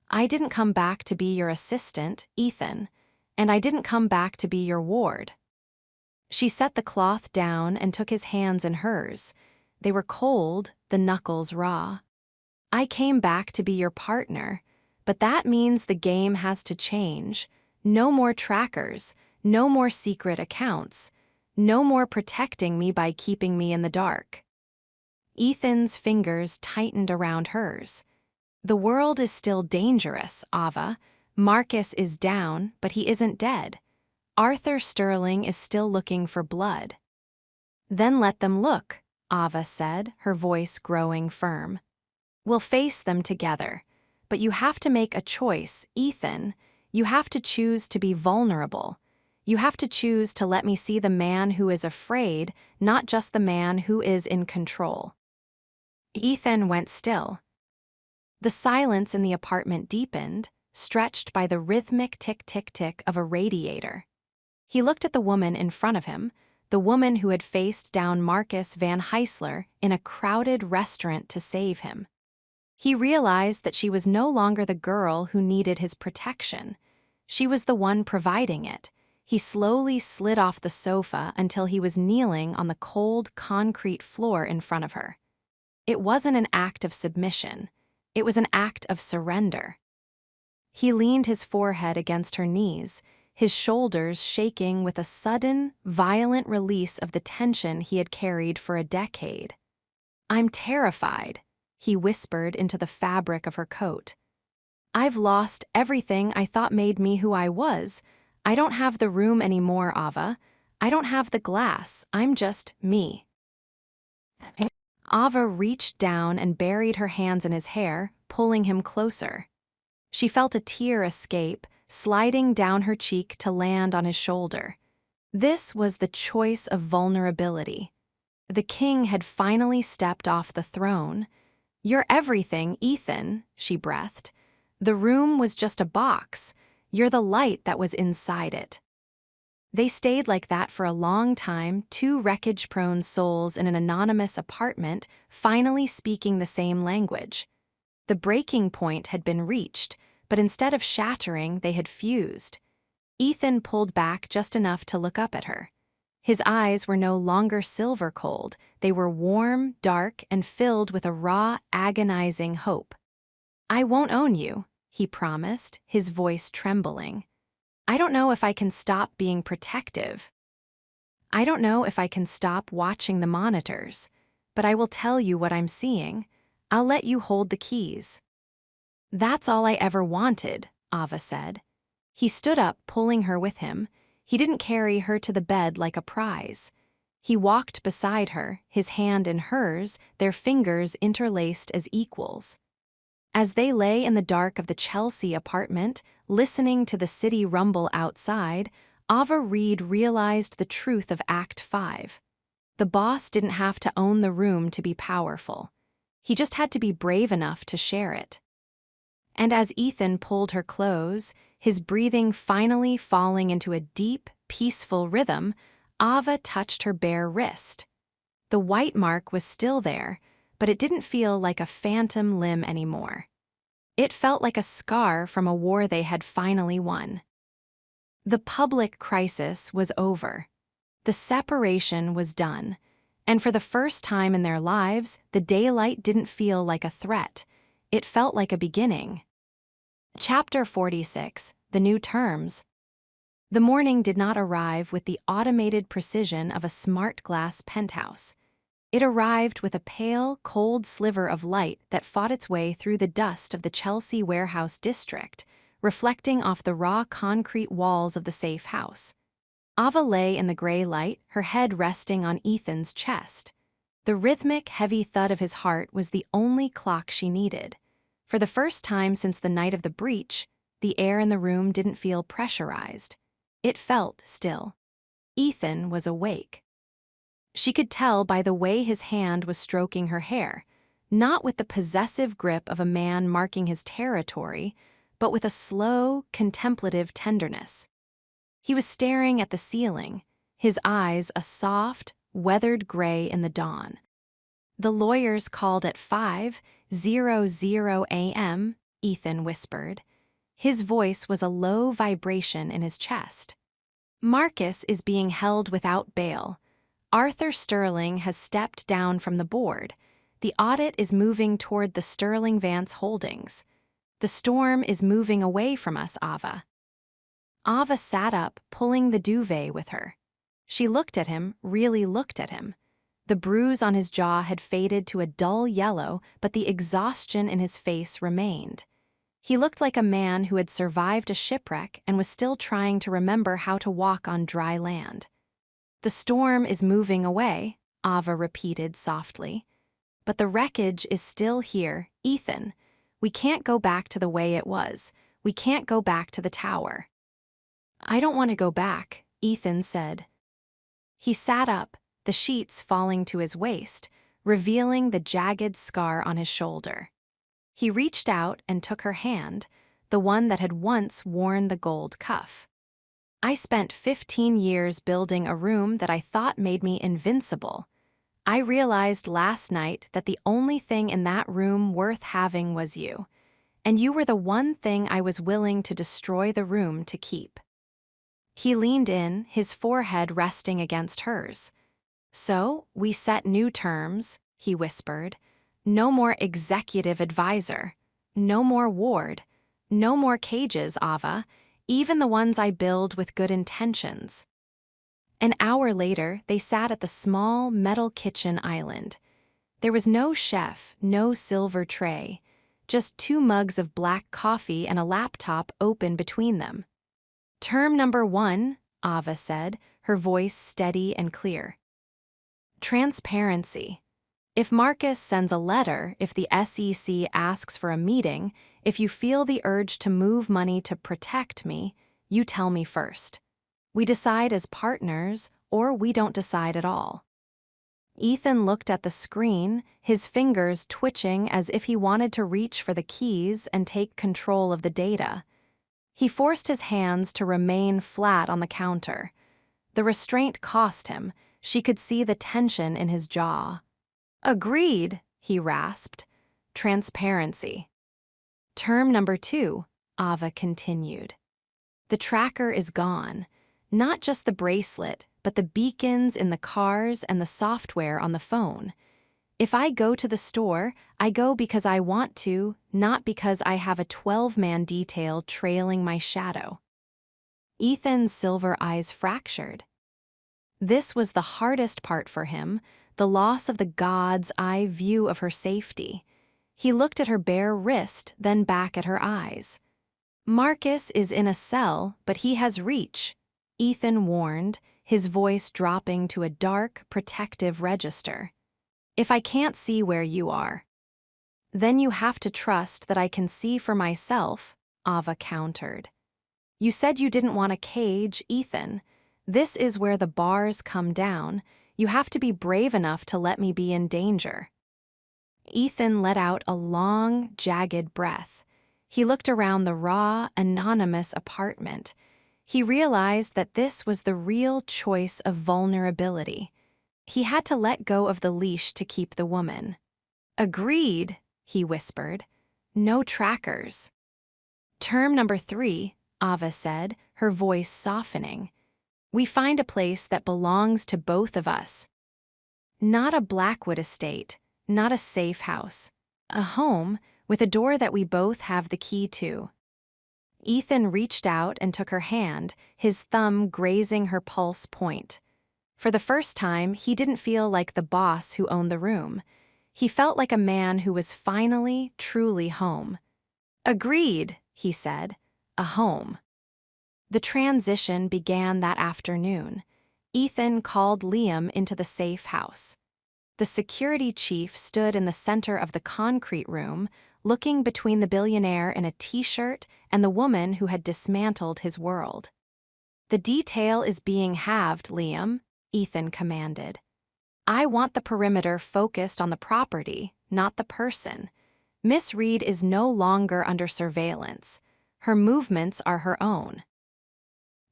I didn't come back to be your assistant, Ethan, and I didn't come back to be your ward." She set the cloth down and took his hands in hers. They were cold, the knuckles raw. "I came back to be your partner, but that means the game has to change. No more trackers, no more secret accounts. No more protecting me by keeping me in the dark." Ethan's fingers tightened around hers. "The world is still dangerous, Ava. Marcus is down, but he isn't dead. Arthur Sterling is still looking for blood." "Then let them look," Ava said, her voice growing firm. "We'll face them together. But you have to make a choice, Ethan. You have to choose to be vulnerable. You have to choose to let me see the man who is afraid, not just the man who is in control." Ethan went still. The silence in the apartment deepened, stretched by the rhythmic tick-tick-tick of a radiator. He looked at the woman in front of him, the woman who had faced down Marcus Van Heisler in a crowded restaurant to save him. He realized that she was no longer the girl who needed his protection. She was the one providing it. He slowly slid off the sofa until he was kneeling on the cold concrete floor in front of her. It wasn't an act of submission. It was an act of surrender. He leaned his forehead against her knees, his shoulders shaking with a sudden, violent release of the tension he had carried for a decade. "I'm terrified," he whispered into the fabric of her coat. "I've lost everything I thought made me who I was. I don't have the room anymore, Ava. I don't have the glass. I'm just me." Ava reached down and buried her hands in his hair, pulling him closer. She felt a tear escape, sliding down her cheek to land on his shoulder. This was the choice of vulnerability. The king had finally stepped off the throne. "You're everything, Ethan," she breathed. "The room was just a box. You're the light that was inside it." They stayed like that for a long time, two wreckage-prone souls in an anonymous apartment, finally speaking the same language. The breaking point had been reached, but instead of shattering, they had fused. Ethan pulled back just enough to look up at her. His eyes were no longer silver cold. They were warm, dark, and filled with a raw, agonizing hope. "I won't own you," he promised, his voice trembling. "I don't know if I can stop being protective. I don't know if I can stop watching the monitors, but I will tell you what I'm seeing. I'll let you hold the keys." "That's all I ever wanted," Ava said. He stood up, pulling her with him. He didn't carry her to the bed like a prize. He walked beside her, his hand in hers, their fingers interlaced as equals. As they lay in the dark of the Chelsea apartment, listening to the city rumble outside, Ava Reed realized the truth of Act 5. The boss didn't have to own the room to be powerful. He just had to be brave enough to share it. And as Ethan pulled her close, his breathing finally falling into a deep, peaceful rhythm, Ava touched her bare wrist. The white mark was still there, but it didn't feel like a phantom limb anymore. It felt like a scar from a war they had finally won. The public crisis was over. The separation was done, and for the first time in their lives, the daylight didn't feel like a threat. It felt like a beginning. Chapter 46, The New Terms. The morning did not arrive with the automated precision of a smart glass penthouse. It arrived with a pale, cold sliver of light that fought its way through the dust of the Chelsea warehouse district, reflecting off the raw concrete walls of the safe house. Ava lay in the gray light, her head resting on Ethan's chest. The rhythmic, heavy thud of his heart was the only clock she needed. For the first time since the night of the breach, the air in the room didn't feel pressurized. It felt still. Ethan was awake. She could tell by the way his hand was stroking her hair, not with the possessive grip of a man marking his territory, but with a slow, contemplative tenderness. He was staring at the ceiling, his eyes a soft, weathered gray in the dawn. "The lawyers called at 5:00 a.m., Ethan whispered. His voice was a low vibration in his chest. "Marcus is being held without bail. Arthur Sterling has stepped down from the board. The audit is moving toward the Sterling Vance holdings. The storm is moving away from us, Ava." Ava sat up, pulling the duvet with her. She looked at him, really looked at him. The bruise on his jaw had faded to a dull yellow, but the exhaustion in his face remained. He looked like a man who had survived a shipwreck and was still trying to remember how to walk on dry land. "The storm is moving away," Ava repeated softly. "But the wreckage is still here, Ethan. We can't go back to the way it was. We can't go back to the tower." "I don't want to go back," Ethan said. He sat up, the sheets falling to his waist, revealing the jagged scar on his shoulder. He reached out and took her hand, the one that had once worn the gold cuff. "I spent 15 years building a room that I thought made me invincible. I realized last night that the only thing in that room worth having was you, and you were the one thing I was willing to destroy the room to keep." He leaned in, his forehead resting against hers. "So, we set new terms," he whispered. "No more executive advisor. No more ward. No more cages, Ava, even the ones I build with good intentions." An hour later, they sat at the small, metal kitchen island. There was no chef, no silver tray, just 2 mugs of black coffee and a laptop open between them. "Term number 1, Ava said, her voice steady and clear. "Transparency. If Marcus sends a letter, if the SEC asks for a meeting, if you feel the urge to move money to protect me, you tell me first. We decide as partners, or we don't decide at all." Ethan looked at the screen, his fingers twitching as if he wanted to reach for the keys and take control of the data. He forced his hands to remain flat on the counter. The restraint cost him. She could see the tension in his jaw. "Agreed," he rasped. "Transparency." "Term number 2, Ava continued. The tracker is gone. Not just the bracelet, but the beacons in the cars and the software on the phone. If I go to the store, I go because I want to, not because I have a 12-man detail trailing my shadow." Ethan's silver eyes fractured. This was the hardest part for him, the loss of the god's eye view of her safety. He looked at her bare wrist, then back at her eyes. "Marcus is in a cell, but he has reach," Ethan warned, his voice dropping to a dark, protective register. "If I can't see where you are." Then you have to trust that I can see for myself, Ava countered. You said you didn't want a cage, Ethan. This is where the bars come down. You have to be brave enough to let me be in danger. Ethan let out a long, jagged breath. He looked around the raw, anonymous apartment. He realized that this was the real choice of vulnerability. He had to let go of the leash to keep the woman. Agreed, he whispered. No trackers. Term number 3, Ava said, her voice softening. We find a place that belongs to both of us. Not a Blackwood estate, not a safe house. A home with a door that we both have the key to. Ethan reached out and took her hand, his thumb grazing her pulse point. For the first time, he didn't feel like the boss who owned the room. He felt like a man who was finally, truly home. Agreed, he said. A home. The transition began that afternoon. Ethan called Liam into the safe house. The security chief stood in the center of the concrete room, looking between the billionaire in a t-shirt and the woman who had dismantled his world. The detail is being halved, Liam, Ethan commanded. I want the perimeter focused on the property, not the person. Miss Reed is no longer under surveillance. Her movements are her own.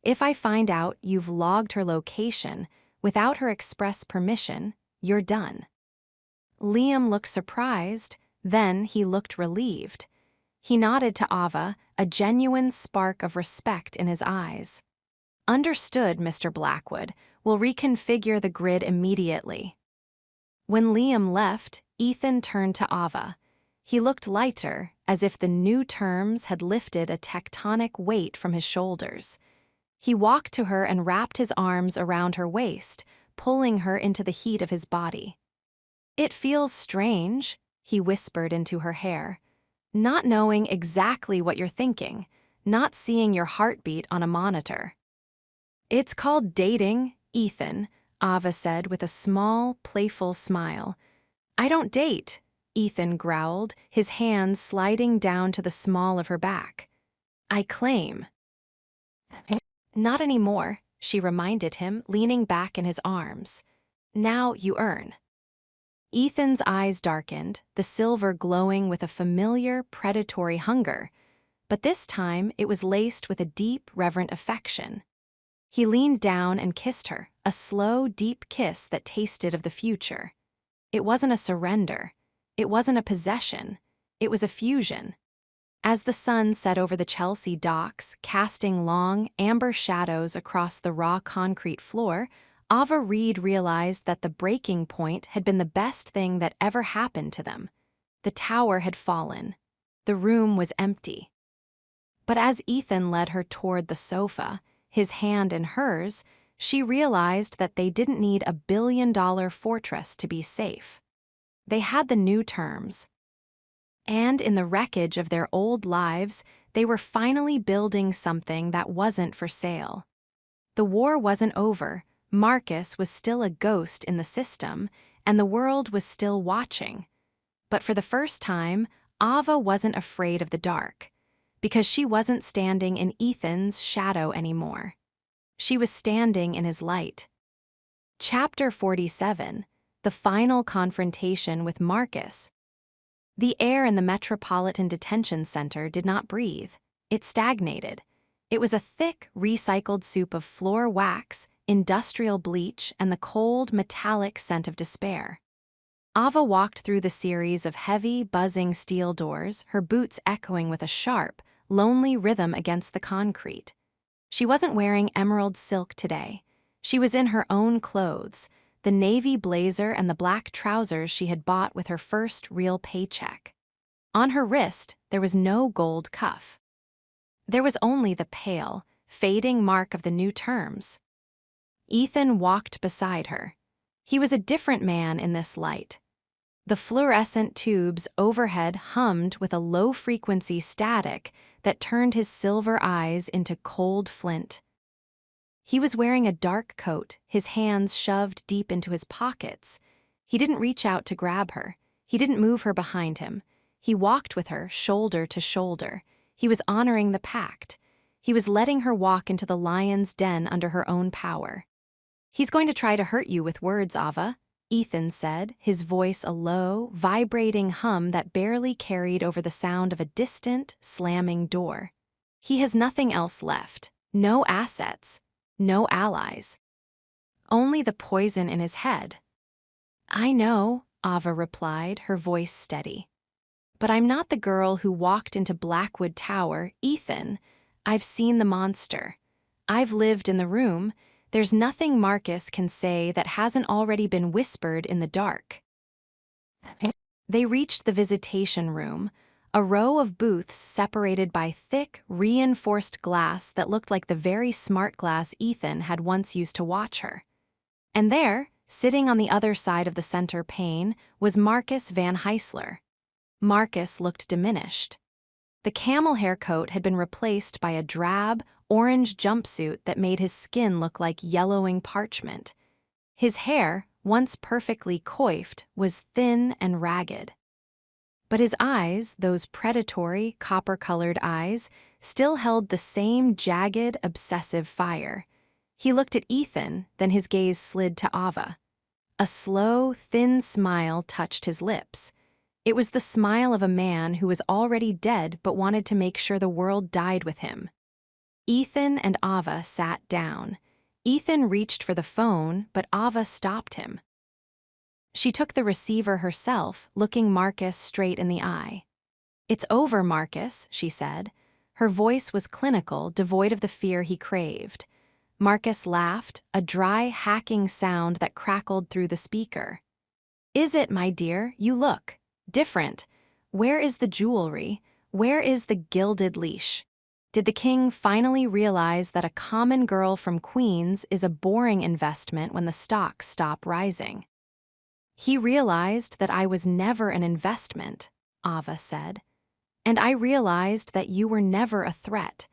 If I find out you've logged her location without her express permission, you're done. Liam looked surprised, then he looked relieved. He nodded to Ava, a genuine spark of respect in his eyes. Understood, Mr. Blackwood. We'll reconfigure the grid immediately. When Liam left, Ethan turned to Ava. He looked lighter, as if the new terms had lifted a tectonic weight from his shoulders. He walked to her and wrapped his arms around her waist, pulling her into the heat of his body. It feels strange, he whispered into her hair. Not knowing exactly what you're thinking, not seeing your heartbeat on a monitor. It's called dating, Ethan, Ava said with a small, playful smile. I don't date, Ethan growled, his hands sliding down to the small of her back. I claim. Not anymore, she reminded him, leaning back in his arms. Now you earn. Ethan's eyes darkened, the silver glowing with a familiar, predatory hunger, but this time it was laced with a deep, reverent affection. He leaned down and kissed her, a slow, deep kiss that tasted of the future. It wasn't a surrender. It wasn't a possession. It was a fusion. As the sun set over the Chelsea docks, casting long, amber shadows across the raw concrete floor, Ava Reed realized that the breaking point had been the best thing that ever happened to them. The tower had fallen. The room was empty. But as Ethan led her toward the sofa, his hand in hers, she realized that they didn't need a billion-dollar fortress to be safe. They had the new terms. And in the wreckage of their old lives, they were finally building something that wasn't for sale. The war wasn't over, Marcus was still a ghost in the system, and the world was still watching. But for the first time, Ava wasn't afraid of the dark, because she wasn't standing in Ethan's shadow anymore. She was standing in his light. Chapter 47, The Final Confrontation with Marcus. The air in the Metropolitan Detention Center did not breathe. It stagnated. It was a thick, recycled soup of floor wax, industrial bleach, and the cold, metallic scent of despair. Ava walked through the series of heavy, buzzing steel doors, her boots echoing with a sharp, lonely rhythm against the concrete. She wasn't wearing emerald silk today. She was in her own clothes, the navy blazer and the black trousers she had bought with her first real paycheck. On her wrist, there was no gold cuff. There was only the pale, fading mark of the new terms. Ethan walked beside her. He was a different man in this light. The fluorescent tubes overhead hummed with a low-frequency static that turned his silver eyes into cold flint. He was wearing a dark coat, his hands shoved deep into his pockets. He didn't reach out to grab her. He didn't move her behind him. He walked with her, shoulder to shoulder. He was honoring the pact. He was letting her walk into the lion's den under her own power. "He's going to try to hurt you with words, Ava," Ethan said, his voice a low, vibrating hum that barely carried over the sound of a distant, slamming door. "He has nothing else left. No assets. No allies. Only the poison in his head." "I know," Ava replied, her voice steady. "But I'm not the girl who walked into Blackwood Tower, Ethan. I've seen the monster. I've lived in the room. There's nothing Marcus can say that hasn't already been whispered in the dark." They reached the visitation room, a row of booths separated by thick, reinforced glass that looked like the very smart glass Ethan had once used to watch her. And there, sitting on the other side of the center pane, was Marcus Van Heisler. Marcus looked diminished. The camel hair coat had been replaced by a drab, orange jumpsuit that made his skin look like yellowing parchment. His hair, once perfectly coiffed, was thin and ragged. But his eyes, those predatory, copper-colored eyes, still held the same jagged, obsessive fire. He looked at Ethan, then his gaze slid to Ava. A slow, thin smile touched his lips. It was the smile of a man who was already dead but wanted to make sure the world died with him. Ethan and Ava sat down. Ethan reached for the phone, but Ava stopped him. She took the receiver herself, looking Marcus straight in the eye. "It's over, Marcus," she said. Her voice was clinical, devoid of the fear he craved. Marcus laughed, a dry, hacking sound that crackled through the speaker. "Is it, my dear? You look different. Where is the jewelry? Where is the gilded leash? Did the king finally realize that a common girl from Queens is a boring investment when the stocks stop rising?" "He realized that I was never an investment," Ava said. "And I realized that you were never a threat.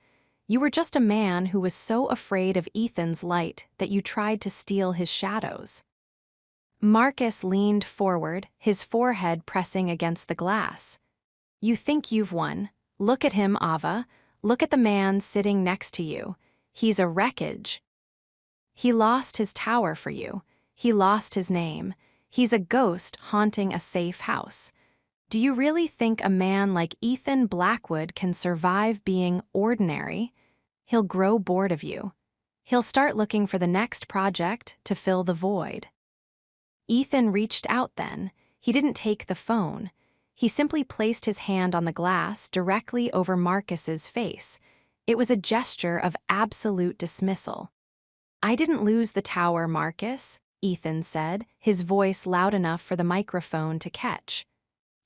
You were just a man who was so afraid of Ethan's light that you tried to steal his shadows." Marcus leaned forward, his forehead pressing against the glass. "You think you've won. Look at him, Ava. Look at the man sitting next to you. He's a wreckage. He lost his tower for you. He lost his name. He's a ghost haunting a safe house. Do you really think a man like Ethan Blackwood can survive being ordinary? He'll grow bored of you. He'll start looking for the next project to fill the void." Ethan reached out then. He didn't take the phone. He simply placed his hand on the glass directly over Marcus's face. It was a gesture of absolute dismissal. "I didn't lose the tower, Marcus," Ethan said, his voice loud enough for the microphone to catch.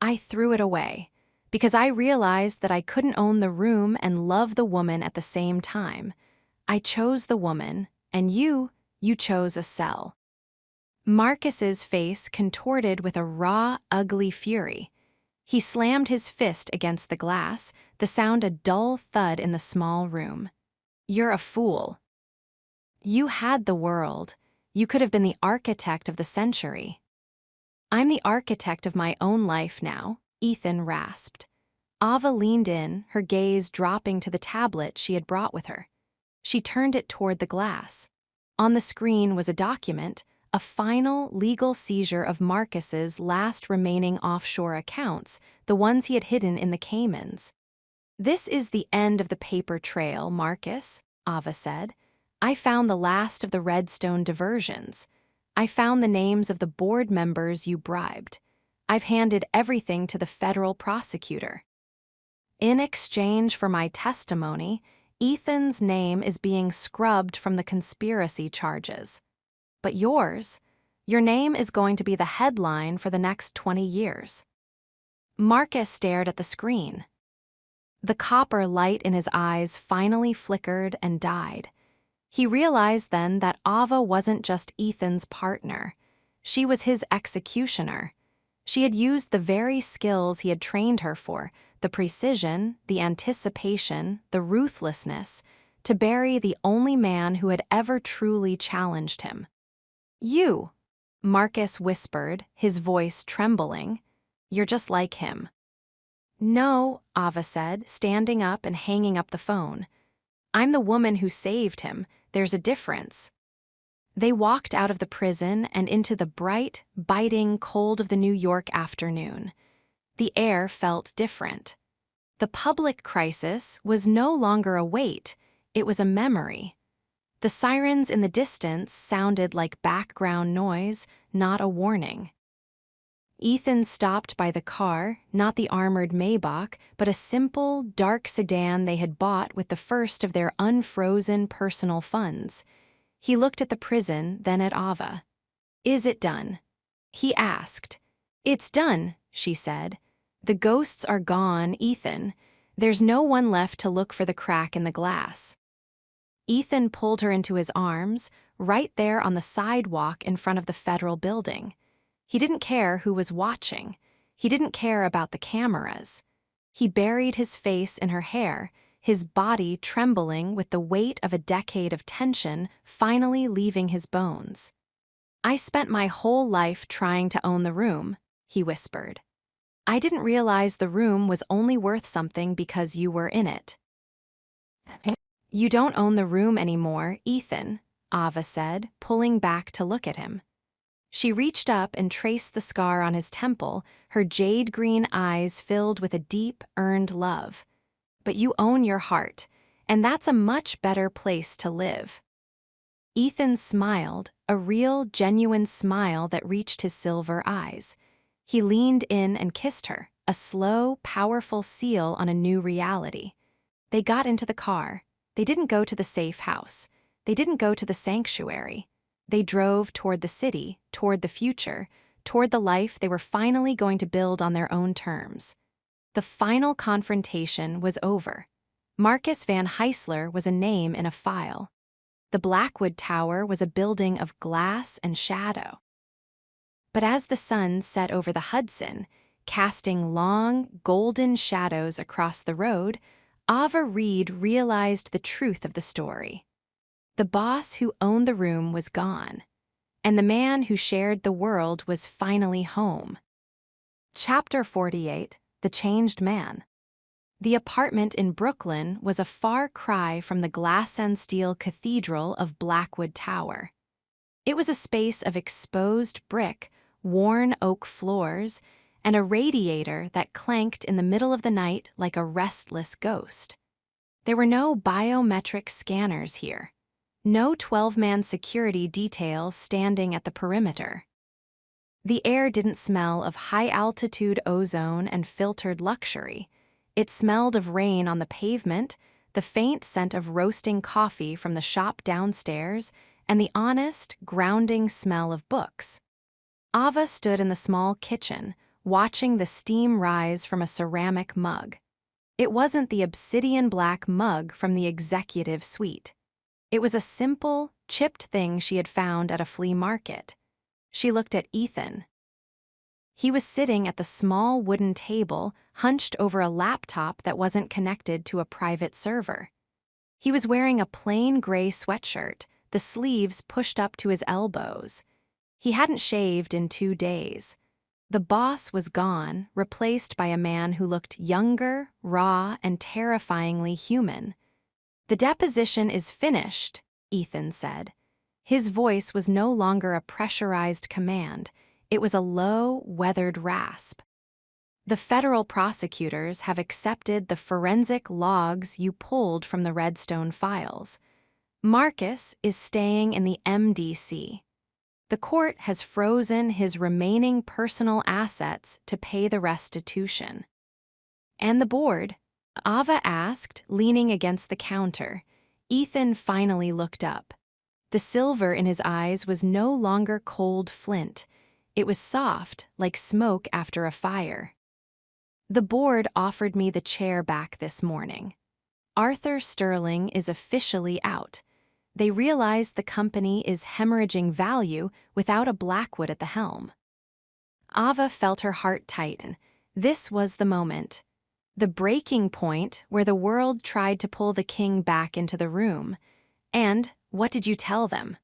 "I threw it away, because I realized that I couldn't own the room and love the woman at the same time. I chose the woman, and you chose a cell." Marcus's face contorted with a raw, ugly fury. He slammed his fist against the glass, the sound a dull thud in the small room. "You're a fool. You had the world. You could have been the architect of the century." "I'm the architect of my own life now," Ethan rasped. Ava leaned in, her gaze dropping to the tablet she had brought with her. She turned it toward the glass. On the screen was a document, a final legal seizure of Marcus's last remaining offshore accounts, the ones he had hidden in the Caymans. "This is the end of the paper trail, Marcus," Ava said. "I found the last of the Redstone diversions. I found the names of the board members you bribed. I've handed everything to the federal prosecutor. In exchange for my testimony, Ethan's name is being scrubbed from the conspiracy charges. But yours, your name is going to be the headline for the next 20 years. Marcus stared at the screen. The copper light in his eyes finally flickered and died. He realized then that Ava wasn't just Ethan's partner. She was his executioner. She had used the very skills he had trained her for, the precision, the anticipation, the ruthlessness, to bury the only man who had ever truly challenged him. "You," Marcus whispered, his voice trembling. "You're just like him." No, Ava said, standing up and hanging up the phone. I'm the woman who saved him. There's a difference. They walked out of the prison and into the bright, biting cold of the New York afternoon. The air felt different. The public crisis was no longer a weight, it was a memory. The sirens in the distance sounded like background noise, not a warning. Ethan stopped by the car, not the armored Maybach, but a simple, dark sedan they had bought with the first of their unfrozen personal funds. He looked at the prison, then at Ava. "Is it done?" he asked. "It's done," she said. "The ghosts are gone, Ethan. There's no one left to look for the crack in the glass." Ethan pulled her into his arms, right there on the sidewalk in front of the federal building. He didn't care who was watching. He didn't care about the cameras. He buried his face in her hair, his body trembling with the weight of a decade of tension finally leaving his bones. "I spent my whole life trying to own the room," he whispered. "I didn't realize the room was only worth something because you were in it." "You don't own the room anymore, Ethan," Ava said, pulling back to look at him. She reached up and traced the scar on his temple, her jade-green eyes filled with a deep, earned love. "But you own your heart, and that's a much better place to live." Ethan smiled, a real, genuine smile that reached his silver eyes. He leaned in and kissed her, a slow, powerful seal on a new reality. They got into the car. They didn't go to the safe house. They didn't go to the sanctuary. They drove toward the city, toward the future, toward the life they were finally going to build on their own terms. The final confrontation was over. Marcus Van Heisler was a name in a file. The Blackwood Tower was a building of glass and shadow. But as the sun set over the Hudson, casting long, golden shadows across the road, Ava Reed realized the truth of the story. The boss who owned the room was gone, and the man who shared the world was finally home. Chapter 48, The Changed Man. The apartment in Brooklyn was a far cry from the glass and steel cathedral of Blackwood Tower. It was a space of exposed brick, worn oak floors, and a radiator that clanked in the middle of the night like a restless ghost. There were no biometric scanners here. No 12-man security details standing at the perimeter. The air didn't smell of high-altitude ozone and filtered luxury. It smelled of rain on the pavement, the faint scent of roasting coffee from the shop downstairs, and the honest, grounding smell of books. Ava stood in the small kitchen, watching the steam rise from a ceramic mug. It wasn't the obsidian-black mug from the executive suite. It was a simple, chipped thing she had found at a flea market. She looked at Ethan. He was sitting at the small wooden table, hunched over a laptop that wasn't connected to a private server. He was wearing a plain gray sweatshirt, the sleeves pushed up to his elbows. He hadn't shaved in 2 days. The boss was gone, replaced by a man who looked younger, raw, and terrifyingly human. "The deposition is finished," Ethan said. His voice was no longer a pressurized command. It was a low, weathered rasp. "The federal prosecutors have accepted the forensic logs you pulled from the Redstone files. Marcus is staying in the MDC. The court has frozen his remaining personal assets to pay the restitution." "And the board?" Ava asked, leaning against the counter. Ethan finally looked up. The silver in his eyes was no longer cold flint. It was soft, like smoke after a fire. "The board offered me the chair back this morning. Arthur Sterling is officially out. They realize the company is hemorrhaging value without a Blackwood at the helm." Ava felt her heart tighten. This was the moment. The breaking point where the world tried to pull the king back into the room. "And what did you tell them?"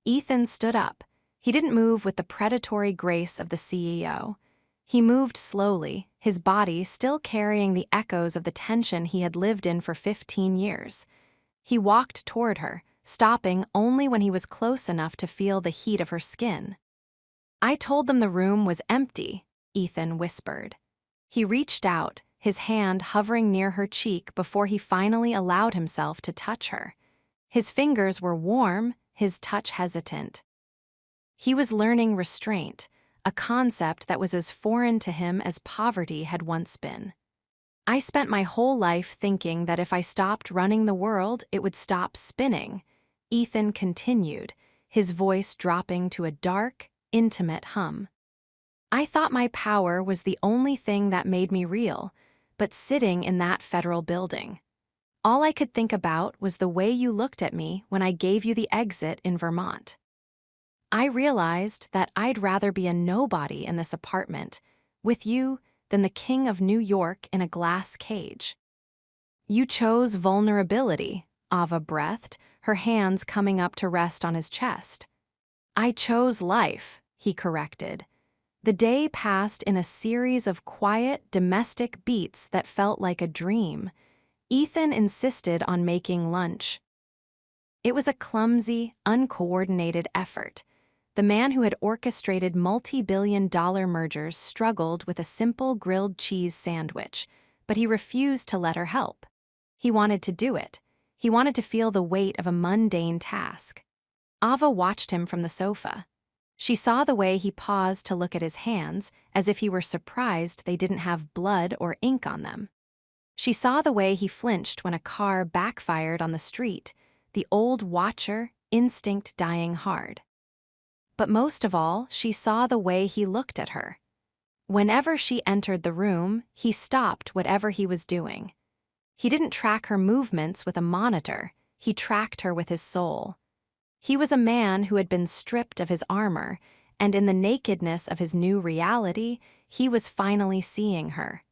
Ethan stood up. He didn't move with the predatory grace of the CEO. He moved slowly, his body still carrying the echoes of the tension he had lived in for 15 years. He walked toward her, stopping only when he was close enough to feel the heat of her skin. "I told them the room was empty," Ethan whispered. He reached out, his hand hovering near her cheek before he finally allowed himself to touch her. His fingers were warm, his touch hesitant. He was learning restraint, a concept that was as foreign to him as poverty had once been. "I spent my whole life thinking that if I stopped running the world, it would stop spinning," Ethan continued, his voice dropping to a dark, intimate hum. "I thought my power was the only thing that made me real, but sitting in that federal building, all I could think about was the way you looked at me when I gave you the exit in Vermont. I realized that I'd rather be a nobody in this apartment, with you, than the king of New York in a glass cage." "You chose vulnerability," Ava breathed, her hands coming up to rest on his chest. "I chose life," he corrected. The day passed in a series of quiet, domestic beats that felt like a dream. Ethan insisted on making lunch. It was a clumsy, uncoordinated effort. The man who had orchestrated multi-billion-dollar mergers struggled with a simple grilled cheese sandwich, but he refused to let her help. He wanted to do it. He wanted to feel the weight of a mundane task. Ava watched him from the sofa. She saw the way he paused to look at his hands, as if he were surprised they didn't have blood or ink on them. She saw the way he flinched when a car backfired on the street, the old watcher instinct dying hard. But most of all, she saw the way he looked at her. Whenever she entered the room, he stopped whatever he was doing. He didn't track her movements with a monitor, he tracked her with his soul. He was a man who had been stripped of his armor, and in the nakedness of his new reality, he was finally seeing her.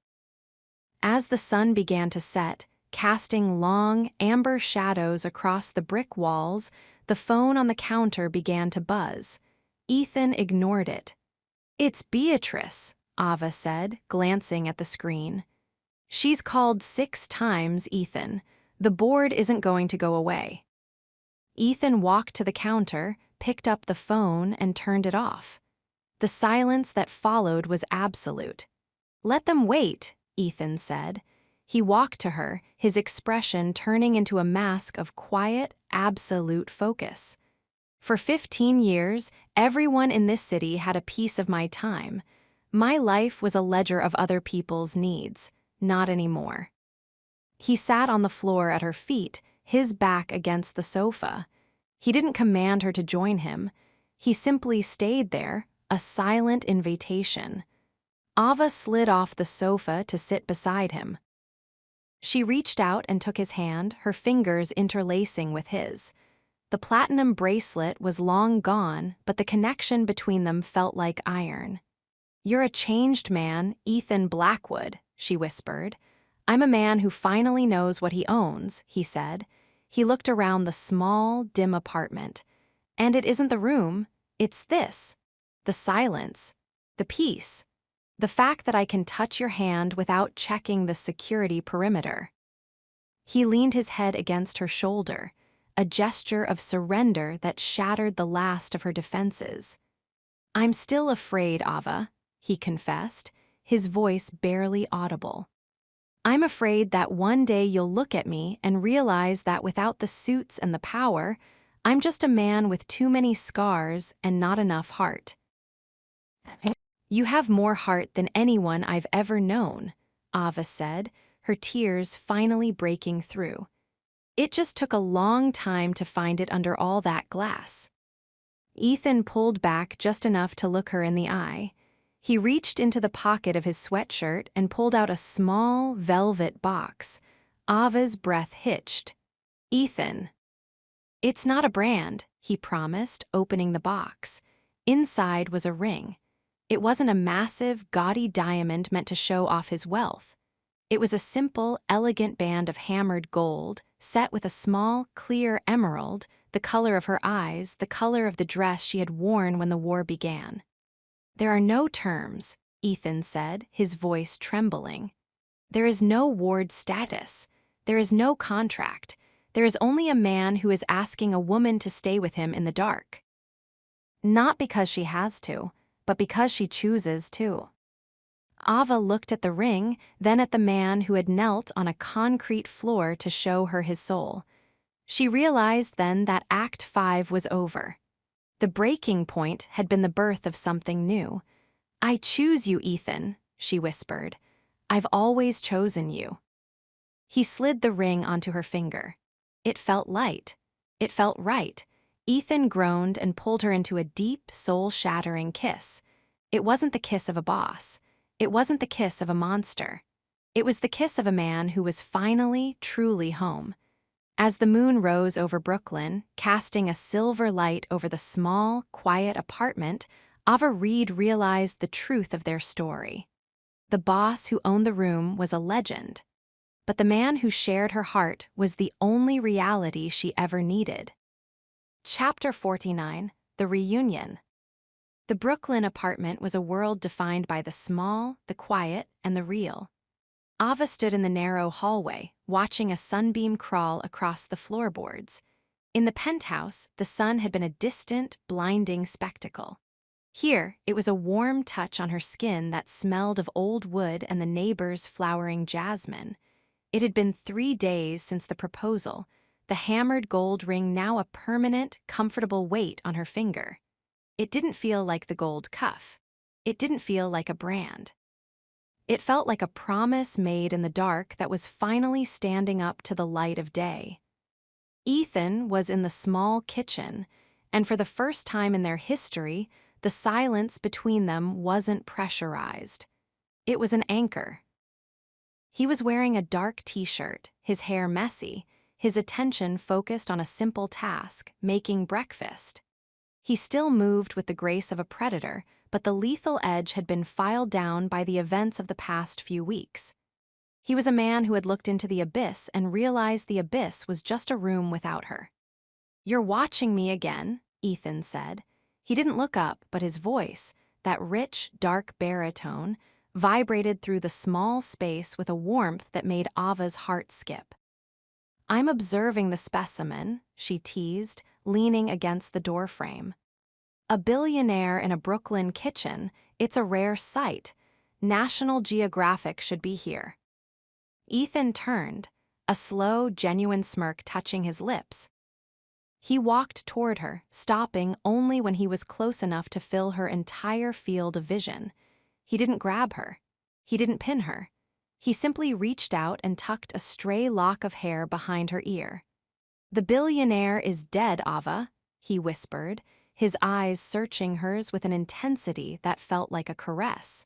As the sun began to set, casting long, amber shadows across the brick walls, the phone on the counter began to buzz. Ethan ignored it. "It's Beatrice," Ava said, glancing at the screen. "She's called 6 times, Ethan. The board isn't going to go away." Ethan walked to the counter, picked up the phone, and turned it off. The silence that followed was absolute. "Let them wait," Ethan said. He walked to her, his expression turning into a mask of quiet, absolute focus. "For 15 years, everyone in this city had a piece of my time. My life was a ledger of other people's needs. Not anymore." He sat on the floor at her feet, his back against the sofa. He didn't command her to join him. He simply stayed there, a silent invitation. Ava slid off the sofa to sit beside him. She reached out and took his hand, her fingers interlacing with his. The platinum bracelet was long gone, but the connection between them felt like iron. "You're a changed man, Ethan Blackwood," she whispered. "I'm a man who finally knows what he owns," he said. He looked around the small, dim apartment. "And it isn't the room, it's this. The silence. The peace. The fact that I can touch your hand without checking the security perimeter." He leaned his head against her shoulder, a gesture of surrender that shattered the last of her defenses. "I'm still afraid, Ava," he confessed, his voice barely audible. "I'm afraid that one day you'll look at me and realize that without the suits and the power, I'm just a man with too many scars and not enough heart." "You have more heart than anyone I've ever known," Ava said, her tears finally breaking through. "It just took a long time to find it under all that glass." Ethan pulled back just enough to look her in the eye. He reached into the pocket of his sweatshirt and pulled out a small, velvet box. Ava's breath hitched. "Ethan." "It's not a brand," he promised, opening the box. Inside was a ring. It wasn't a massive, gaudy diamond meant to show off his wealth. It was a simple, elegant band of hammered gold, set with a small, clear emerald, the color of her eyes, the color of the dress she had worn when the war began. "There are no terms," Ethan said, his voice trembling. There is no ward status. There is no contract. There is only a man who is asking a woman to stay with him in the dark. Not because she has to, but because she chooses to. Ava looked at the ring, then at the man who had knelt on a concrete floor to show her his soul. She realized then that Act 5 was over. The breaking point had been the birth of something new. I choose you, Ethan, she whispered. I've always chosen you. He slid the ring onto her finger. It felt light. It felt right. Ethan groaned and pulled her into a deep, soul-shattering kiss. It wasn't the kiss of a boss. It wasn't the kiss of a monster. It was the kiss of a man who was finally, truly home. As the moon rose over Brooklyn, casting a silver light over the small, quiet apartment, Ava Reed realized the truth of their story. The boss who owned the room was a legend, but the man who shared her heart was the only reality she ever needed. Chapter 49: The Reunion. The Brooklyn apartment was a world defined by the small, the quiet, and the real. Ava stood in the narrow hallway, watching a sunbeam crawl across the floorboards. In the penthouse, the sun had been a distant, blinding spectacle. Here, it was a warm touch on her skin that smelled of old wood and the neighbor's flowering jasmine. It had been 3 days since the proposal, the hammered gold ring now a permanent, comfortable weight on her finger. It didn't feel like the gold cuff. It didn't feel like a brand. It felt like a promise made in the dark that was finally standing up to the light of day. Ethan was in the small kitchen, and for the first time in their history, the silence between them wasn't pressurized. It was an anchor. He was wearing a dark t-shirt, his hair messy, his attention focused on a simple task, making breakfast. He still moved with the grace of a predator, but the lethal edge had been filed down by the events of the past few weeks. He was a man who had looked into the abyss and realized the abyss was just a room without her. "You're watching me again," Ethan said. He didn't look up, but his voice, that rich, dark baritone, vibrated through the small space with a warmth that made Ava's heart skip. "I'm observing the specimen," she teased, leaning against the doorframe. "A billionaire in a Brooklyn kitchen, it's a rare sight. National Geographic should be here." Ethan turned, a slow, genuine smirk touching his lips. He walked toward her, stopping only when he was close enough to fill her entire field of vision. He didn't grab her. He didn't pin her. He simply reached out and tucked a stray lock of hair behind her ear. "The billionaire is dead, Ava," he whispered, his eyes searching hers with an intensity that felt like a caress.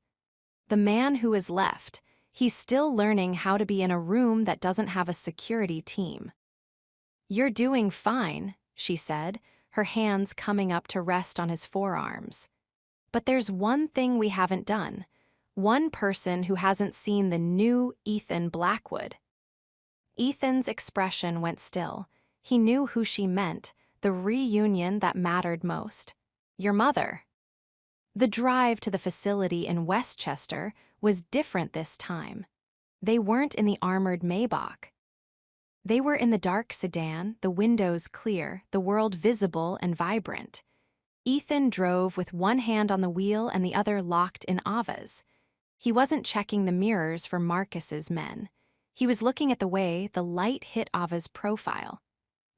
"The man who is left, he's still learning how to be in a room that doesn't have a security team." "You're doing fine," she said, her hands coming up to rest on his forearms. "But there's one thing we haven't done. One person who hasn't seen the new Ethan Blackwood." Ethan's expression went still. He knew who she meant, the reunion that mattered most. "Your mother." The drive to the facility in Westchester was different this time. They weren't in the armored Maybach. They were in the dark sedan, the windows clear, the world visible and vibrant. Ethan drove with one hand on the wheel and the other locked in Ava's. He wasn't checking the mirrors for Marcus's men. He was looking at the way the light hit Ava's profile.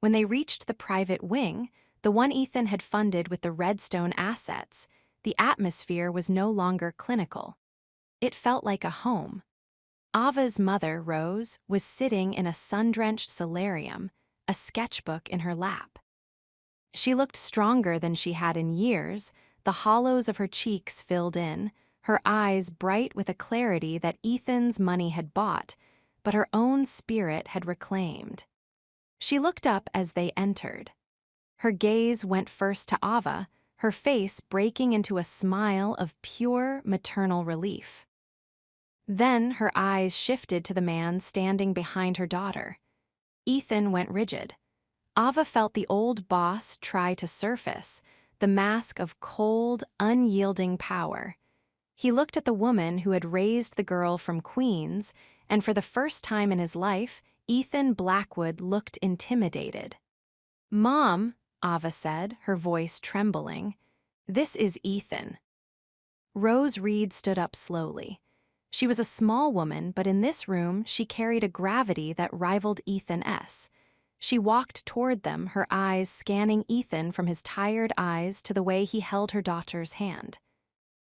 When they reached the private wing, the one Ethan had funded with the Redstone assets, the atmosphere was no longer clinical. It felt like a home. Ava's mother, Rose, was sitting in a sun-drenched solarium, a sketchbook in her lap. She looked stronger than she had in years, the hollows of her cheeks filled in, her eyes bright with a clarity that Ethan's money had bought, but her own spirit had reclaimed. She looked up as they entered. Her gaze went first to Ava, her face breaking into a smile of pure maternal relief. Then her eyes shifted to the man standing behind her daughter. Ethan went rigid. Ava felt the old boss try to surface, the mask of cold, unyielding power. He looked at the woman who had raised the girl from Queens, and for the first time in his life, Ethan Blackwood looked intimidated. "Mom," Ava said, her voice trembling, "this is Ethan." Rose Reed stood up slowly. She was a small woman, but in this room she carried a gravity that rivaled Ethan's. She walked toward them, her eyes scanning Ethan from his tired eyes to the way he held her daughter's hand.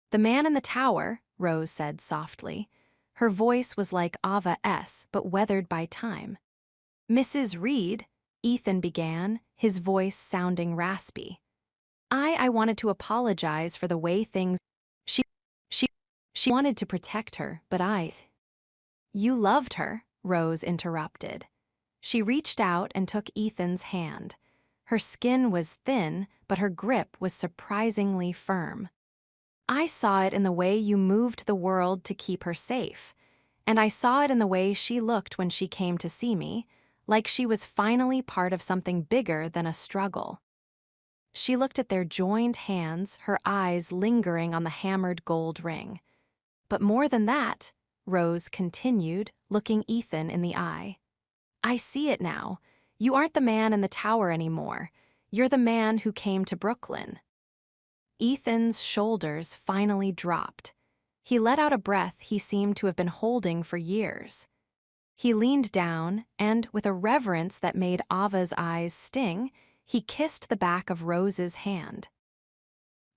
"The man in the tower," Rose said softly. Her voice was like Ava's, but weathered by time. "Mrs. Reed," Ethan began, his voice sounding raspy. I wanted to apologize for the way things... She, she wanted to protect her, but You loved her," Rose interrupted. She reached out and took Ethan's hand. Her skin was thin, but her grip was surprisingly firm. "I saw it in the way you moved the world to keep her safe. And I saw it in the way she looked when she came to see me, like she was finally part of something bigger than a struggle." She looked at their joined hands, her eyes lingering on the hammered gold ring. "But more than that," Rose continued, looking Ethan in the eye, "I see it now. You aren't the man in the tower anymore. You're the man who came to Brooklyn." Ethan's shoulders finally dropped. He let out a breath he seemed to have been holding for years. He leaned down, and with a reverence that made Ava's eyes sting, he kissed the back of Rose's hand.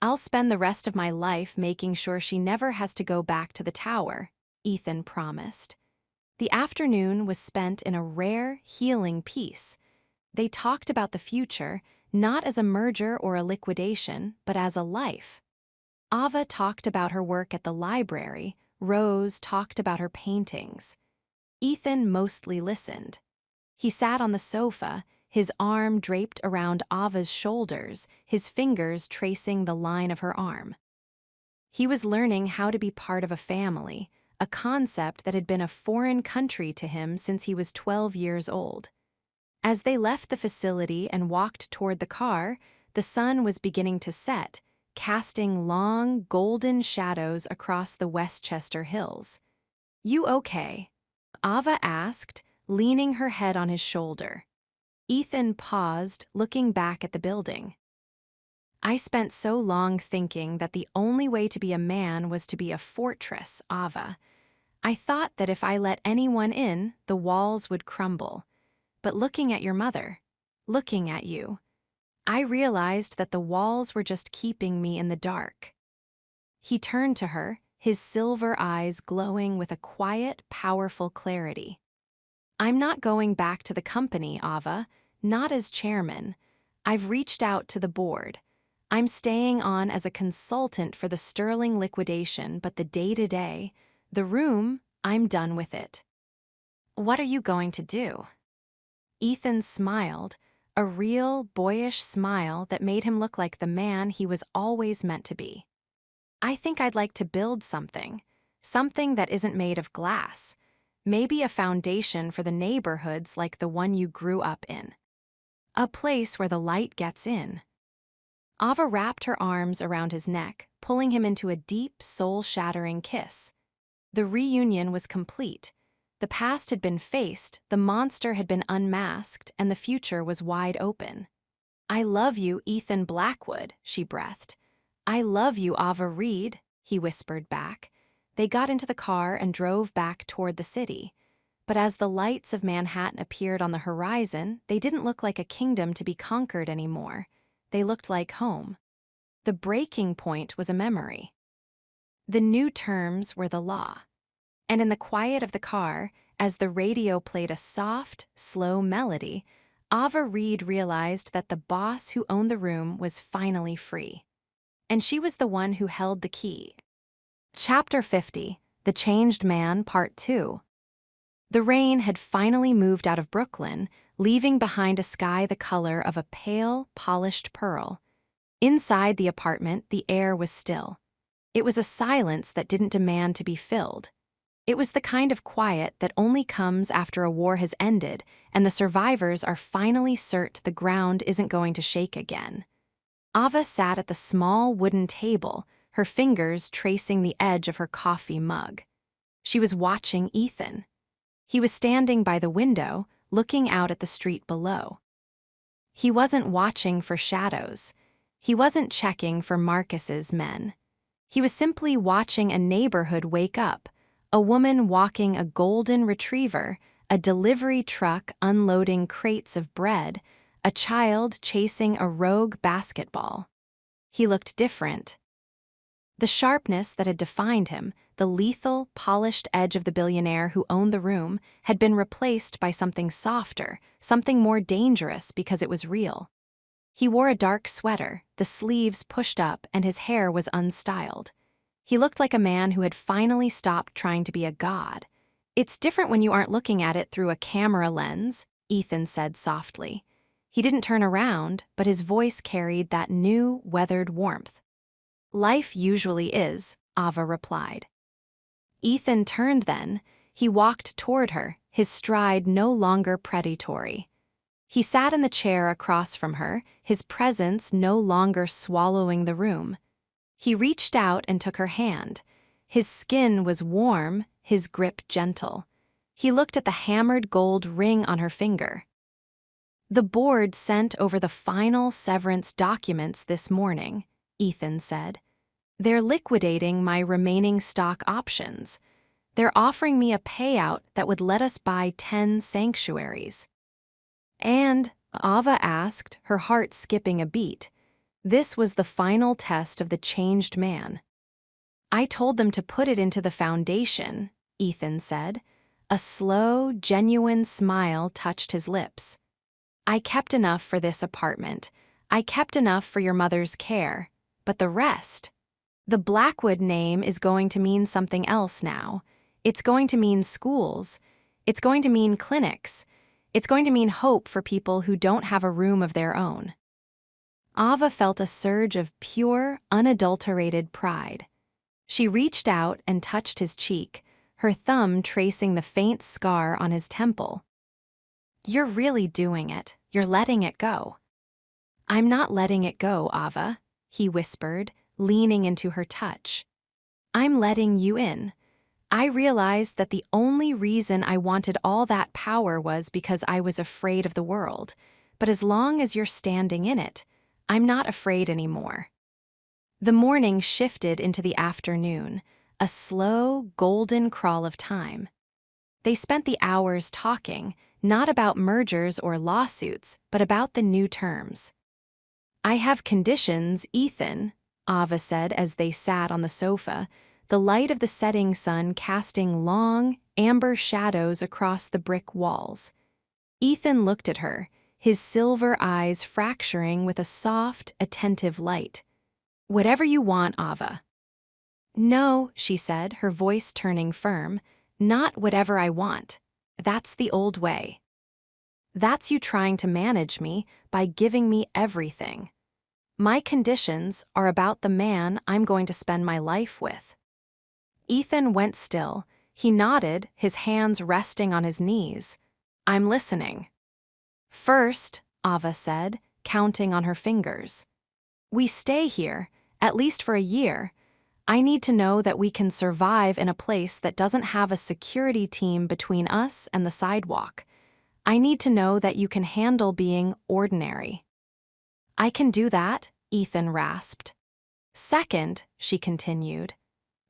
"I'll spend the rest of my life making sure she never has to go back to the tower," Ethan promised. The afternoon was spent in a rare, healing peace. They talked about the future, not as a merger or a liquidation, but as a life. Ava talked about her work at the library, Rose talked about her paintings. Ethan mostly listened. He sat on the sofa, his arm draped around Ava's shoulders, his fingers tracing the line of her arm. He was learning how to be part of a family, a concept that had been a foreign country to him since he was 12 years old. As they left the facility and walked toward the car, the sun was beginning to set, casting long, golden shadows across the Westchester Hills. "You okay?" Ava asked, leaning her head on his shoulder. Ethan paused, looking back at the building. "I spent so long thinking that the only way to be a man was to be a fortress, Ava. I thought that if I let anyone in, the walls would crumble. But looking at your mother, looking at you, I realized that the walls were just keeping me in the dark." He turned to her, his silver eyes glowing with a quiet, powerful clarity. "I'm not going back to the company, Ava, not as chairman. I've reached out to the board. I'm staying on as a consultant for the Sterling liquidation, but the day-to-day, the room, I'm done with it." "What are you going to do?" Ethan smiled, a real, boyish smile that made him look like the man he was always meant to be. "I think I'd like to build something that isn't made of glass. Maybe a foundation for the neighborhoods like the one you grew up in. A place where the light gets in." Ava wrapped her arms around his neck, pulling him into a deep, soul-shattering kiss. The reunion was complete. The past had been faced, the monster had been unmasked, and the future was wide open. "I love you, Ethan Blackwood," she breathed. "I love you, Ava Reed," he whispered back. They got into the car and drove back toward the city. But as the lights of Manhattan appeared on the horizon, they didn't look like a kingdom to be conquered anymore. They looked like home. The breaking point was a memory. The new terms were the law. And in the quiet of the car, as the radio played a soft, slow melody, Ava Reed realized that the boss who owned the room was finally free. And she was the one who held the key. Chapter 50, The Changed Man, Part 2. The rain had finally moved out of Brooklyn, leaving behind a sky the color of a pale, polished pearl. Inside the apartment, the air was still. It was a silence that didn't demand to be filled. It was the kind of quiet that only comes after a war has ended and the survivors are finally certain the ground isn't going to shake again. Ava sat at the small wooden table, her fingers tracing the edge of her coffee mug. She was watching Ethan. He was standing by the window, looking out at the street below. He wasn't watching for shadows. He wasn't checking for Marcus's men. He was simply watching a neighborhood wake up, a woman walking a golden retriever, a delivery truck unloading crates of bread, a child chasing a rogue basketball. He looked different. The sharpness that had defined him, the lethal, polished edge of the billionaire who owned the room, had been replaced by something softer, something more dangerous because it was real. He wore a dark sweater, the sleeves pushed up, and his hair was unstyled. He looked like a man who had finally stopped trying to be a god. "It's different when you aren't looking at it through a camera lens," Ethan said softly. He didn't turn around, but his voice carried that new, weathered warmth. "Life usually is," Ava replied. Ethan turned then. He walked toward her, his stride no longer predatory. He sat in the chair across from her, his presence no longer swallowing the room. He reached out and took her hand. His skin was warm, his grip gentle. He looked at the hammered gold ring on her finger. "The board sent over the final severance documents this morning," Ethan said. "They're liquidating my remaining stock options. They're offering me a payout that would let us buy 10 sanctuaries." And, Ava asked, her heart skipping a beat, this was the final test of the changed man. "I told them to put it into the foundation," Ethan said. A slow, genuine smile touched his lips. "I kept enough for this apartment. I kept enough for your mother's care. But the rest? The Blackwood name is going to mean something else now. It's going to mean schools. It's going to mean clinics. It's going to mean hope for people who don't have a room of their own." Ava felt a surge of pure, unadulterated pride. She reached out and touched his cheek, her thumb tracing the faint scar on his temple. "You're really doing it. You're letting it go." "I'm not letting it go, Ava," he whispered, leaning into her touch. "I'm letting you in. I realized that the only reason I wanted all that power was because I was afraid of the world. But as long as you're standing in it, I'm not afraid anymore." The morning shifted into the afternoon, a slow, golden crawl of time. They spent the hours talking, not about mergers or lawsuits, but about the new terms. "I have conditions, Ethan," Ava said as they sat on the sofa, the light of the setting sun casting long, amber shadows across the brick walls. Ethan looked at her, his silver eyes fracturing with a soft, attentive light. "Whatever you want, Ava." "No," she said, her voice turning firm, "not whatever I want. That's the old way. That's you trying to manage me by giving me everything. My conditions are about the man I'm going to spend my life with." Ethan went still. He nodded, his hands resting on his knees. "I'm listening." "First," Ava said, counting on her fingers, "we stay here, at least for a year. I need to know that we can survive in a place that doesn't have a security team between us and the sidewalk. I need to know that you can handle being ordinary." "I can do that," Ethan rasped. "Second," she continued,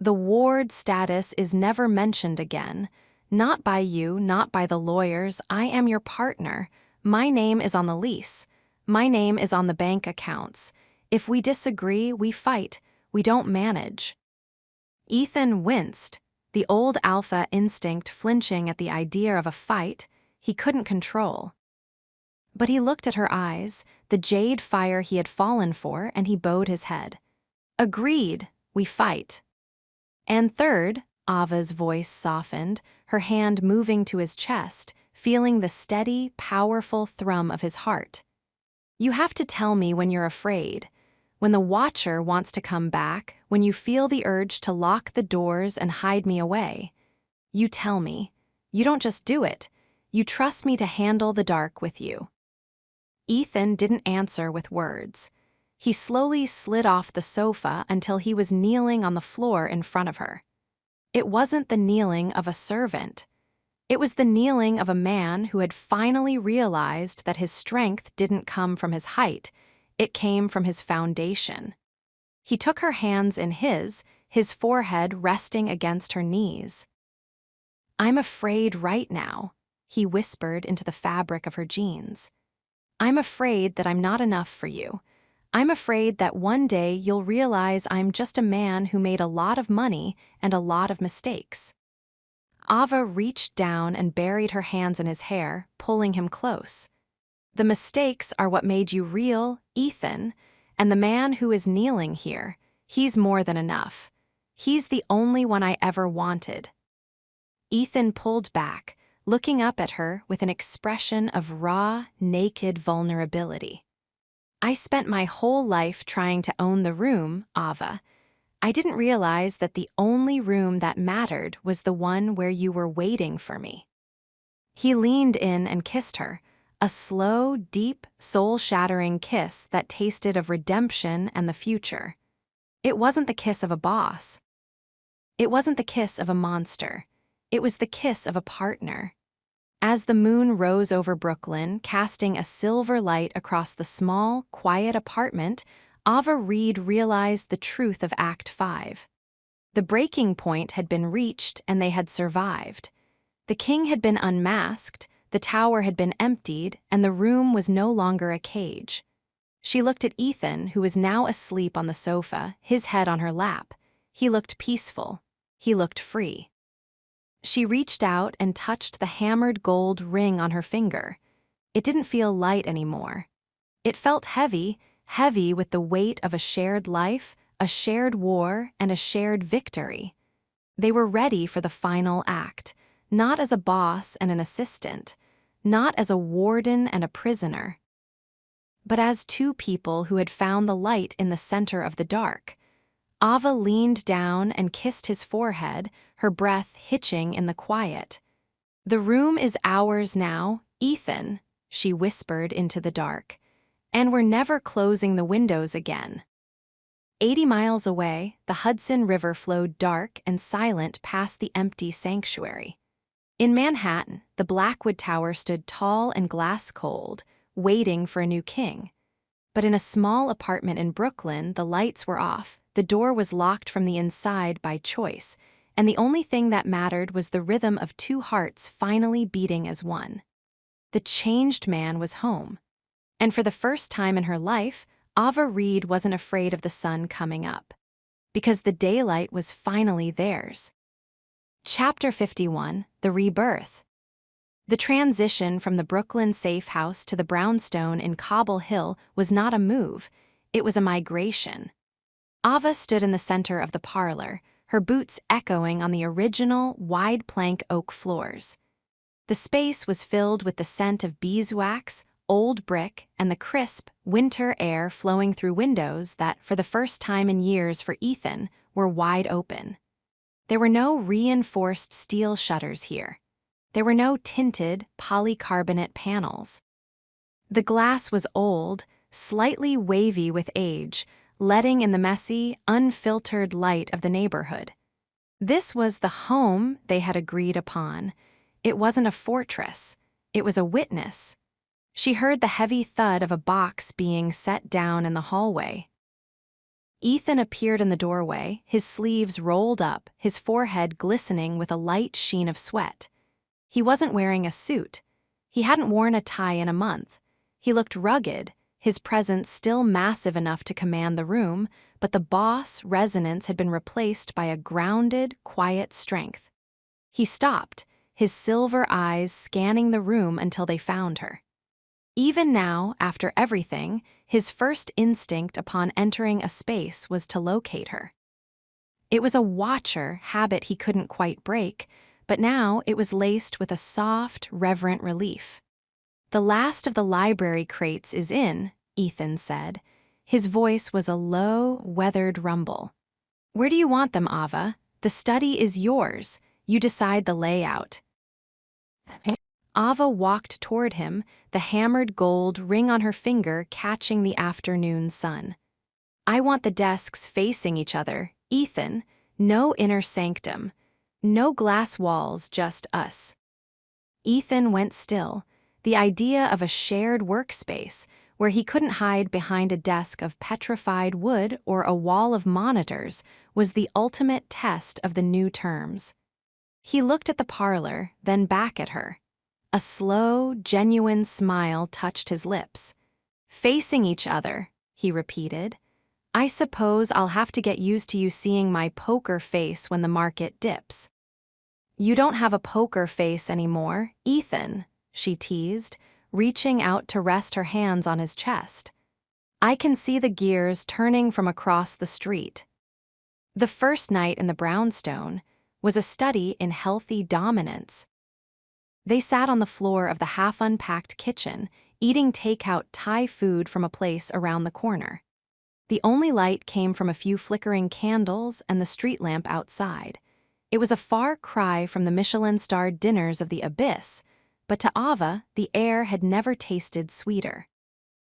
"the ward status is never mentioned again. Not by you, not by the lawyers. I am your partner. My name is on the lease. My name is on the bank accounts. If we disagree, we fight. We don't manage." Ethan winced, the old alpha instinct flinching at the idea of a fight he couldn't control. But he looked at her eyes, the jade fire he had fallen for, and he bowed his head. "Agreed, we fight." "And third," Ava's voice softened, her hand moving to his chest, feeling the steady, powerful thrum of his heart. "You have to tell me when you're afraid. When the Watcher wants to come back, when you feel the urge to lock the doors and hide me away. You tell me. You don't just do it. You trust me to handle the dark with you." Ethan didn't answer with words. He slowly slid off the sofa until he was kneeling on the floor in front of her. It wasn't the kneeling of a servant. It was the kneeling of a man who had finally realized that his strength didn't come from his height, it came from his foundation. He took her hands in his forehead resting against her knees. "I'm afraid right now," he whispered into the fabric of her jeans. "I'm afraid that I'm not enough for you. I'm afraid that one day you'll realize I'm just a man who made a lot of money and a lot of mistakes." Ava reached down and buried her hands in his hair, pulling him close. "The mistakes are what made you real, Ethan, and the man who is kneeling here, he's more than enough. He's the only one I ever wanted." Ethan pulled back, looking up at her with an expression of raw, naked vulnerability. "I spent my whole life trying to own the room, Ava. I didn't realize that the only room that mattered was the one where you were waiting for me." He leaned in and kissed her, a slow, deep, soul-shattering kiss that tasted of redemption and the future. It wasn't the kiss of a boss. It wasn't the kiss of a monster. It was the kiss of a partner. As the moon rose over Brooklyn, casting a silver light across the small, quiet apartment, Ava Reed realized the truth of Act 5. The breaking point had been reached and they had survived. The king had been unmasked, the tower had been emptied, and the room was no longer a cage. She looked at Ethan, who was now asleep on the sofa, his head on her lap. He looked peaceful. He looked free. She reached out and touched the hammered gold ring on her finger. It didn't feel light anymore. It felt heavy, heavy with the weight of a shared life, a shared war, and a shared victory. They were ready for the final act, not as a boss and an assistant, not as a warden and a prisoner, but as two people who had found the light in the center of the dark. Ava leaned down and kissed his forehead, her breath hitching in the quiet. "The room is ours now, Ethan," she whispered into the dark, "and we're never closing the windows again." 80 miles away, the Hudson River flowed dark and silent past the empty sanctuary. In Manhattan, the Blackwood Tower stood tall and glass-cold, waiting for a new king. But in a small apartment in Brooklyn, the lights were off, the door was locked from the inside by choice, and the only thing that mattered was the rhythm of two hearts finally beating as one. The changed man was home. And for the first time in her life, Ava Reed wasn't afraid of the sun coming up. Because the daylight was finally theirs. Chapter 51, The Rebirth. The transition from the Brooklyn safe house to the brownstone in Cobble Hill was not a move, it was a migration. Ava stood in the center of the parlor, her boots echoing on the original, wide-plank oak floors. The space was filled with the scent of beeswax, old brick, and the crisp, winter air flowing through windows that, for the first time in years for Ethan, were wide open. There were no reinforced steel shutters here. There were no tinted, polycarbonate panels. The glass was old, slightly wavy with age, letting in the messy, unfiltered light of the neighborhood. This was the home they had agreed upon. It wasn't a fortress. It was a witness. She heard the heavy thud of a box being set down in the hallway. Ethan appeared in the doorway, his sleeves rolled up, his forehead glistening with a light sheen of sweat. He wasn't wearing a suit. He hadn't worn a tie in a month. He looked rugged, his presence still massive enough to command the room, but the boss resonance had been replaced by a grounded, quiet strength. He stopped, his silver eyes scanning the room until they found her. Even now, after everything, his first instinct upon entering a space was to locate her. It was a watcher habit he couldn't quite break, but now it was laced with a soft, reverent relief. "The last of the library crates is in," Ethan said. His voice was a low, weathered rumble. "Where do you want them, Ava? The study is yours. You decide the layout." Ava walked toward him, the hammered gold ring on her finger catching the afternoon sun. I want the desks facing each other, Ethan. No inner sanctum. No glass walls, just us. Ethan went still. The idea of a shared workspace where he couldn't hide behind a desk of petrified wood or a wall of monitors was the ultimate test of the new terms. He looked at the parlor, then back at her. A slow, genuine smile touched his lips. Facing each other, he repeated. I suppose I'll have to get used to you seeing my poker face when the market dips. You don't have a poker face anymore, Ethan, she teased, reaching out to rest her hands on his chest. I can see the gears turning from across the street. The first night in the brownstone was a study in healthy dominance. They sat on the floor of the half-unpacked kitchen, eating takeout Thai food from a place around the corner. The only light came from a few flickering candles and the street lamp outside. It was a far cry from the Michelin-starred dinners of the Abyss, but to Ava, the air had never tasted sweeter.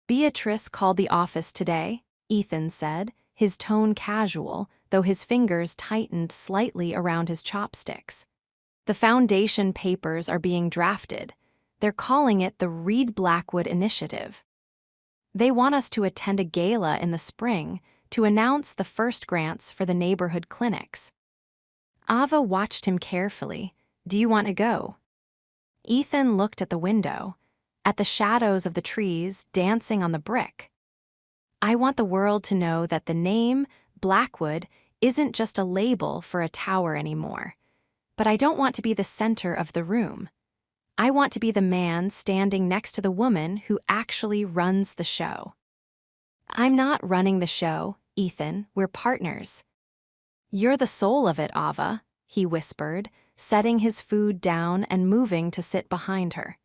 Beatrice called the office today, Ethan said, his tone casual, though his fingers tightened slightly around his chopsticks. The foundation papers are being drafted. They're calling it the Reed Blackwood Initiative. They want us to attend a gala in the spring to announce the first grants for the neighborhood clinics. Ava watched him carefully. Do you want to go? Ethan looked at the window, at the shadows of the trees dancing on the brick. I want the world to know that the name, Blackwood, isn't just a label for a tower anymore. But I don't want to be the center of the room. I want to be the man standing next to the woman who actually runs the show. I'm not running the show, Ethan. We're partners. You're the soul of it, Ava, he whispered, setting his food down and moving to sit behind her.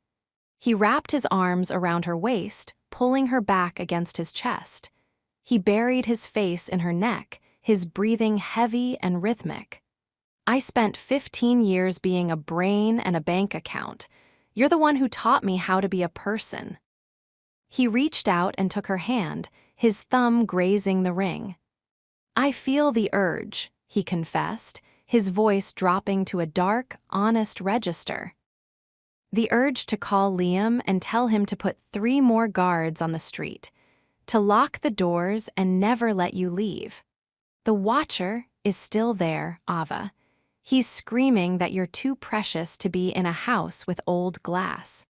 He wrapped his arms around her waist, pulling her back against his chest. He buried his face in her neck, his breathing heavy and rhythmic. I spent 15 years being a brain and a bank account. You're the one who taught me how to be a person. He reached out and took her hand, his thumb grazing the ring. I feel the urge, he confessed, his voice dropping to a dark, honest register. The urge to call Liam and tell him to put 3 more guards on the street, to lock the doors and never let you leave. The watcher is still there, Ava. He's screaming that you're too precious to be in a house with old glass.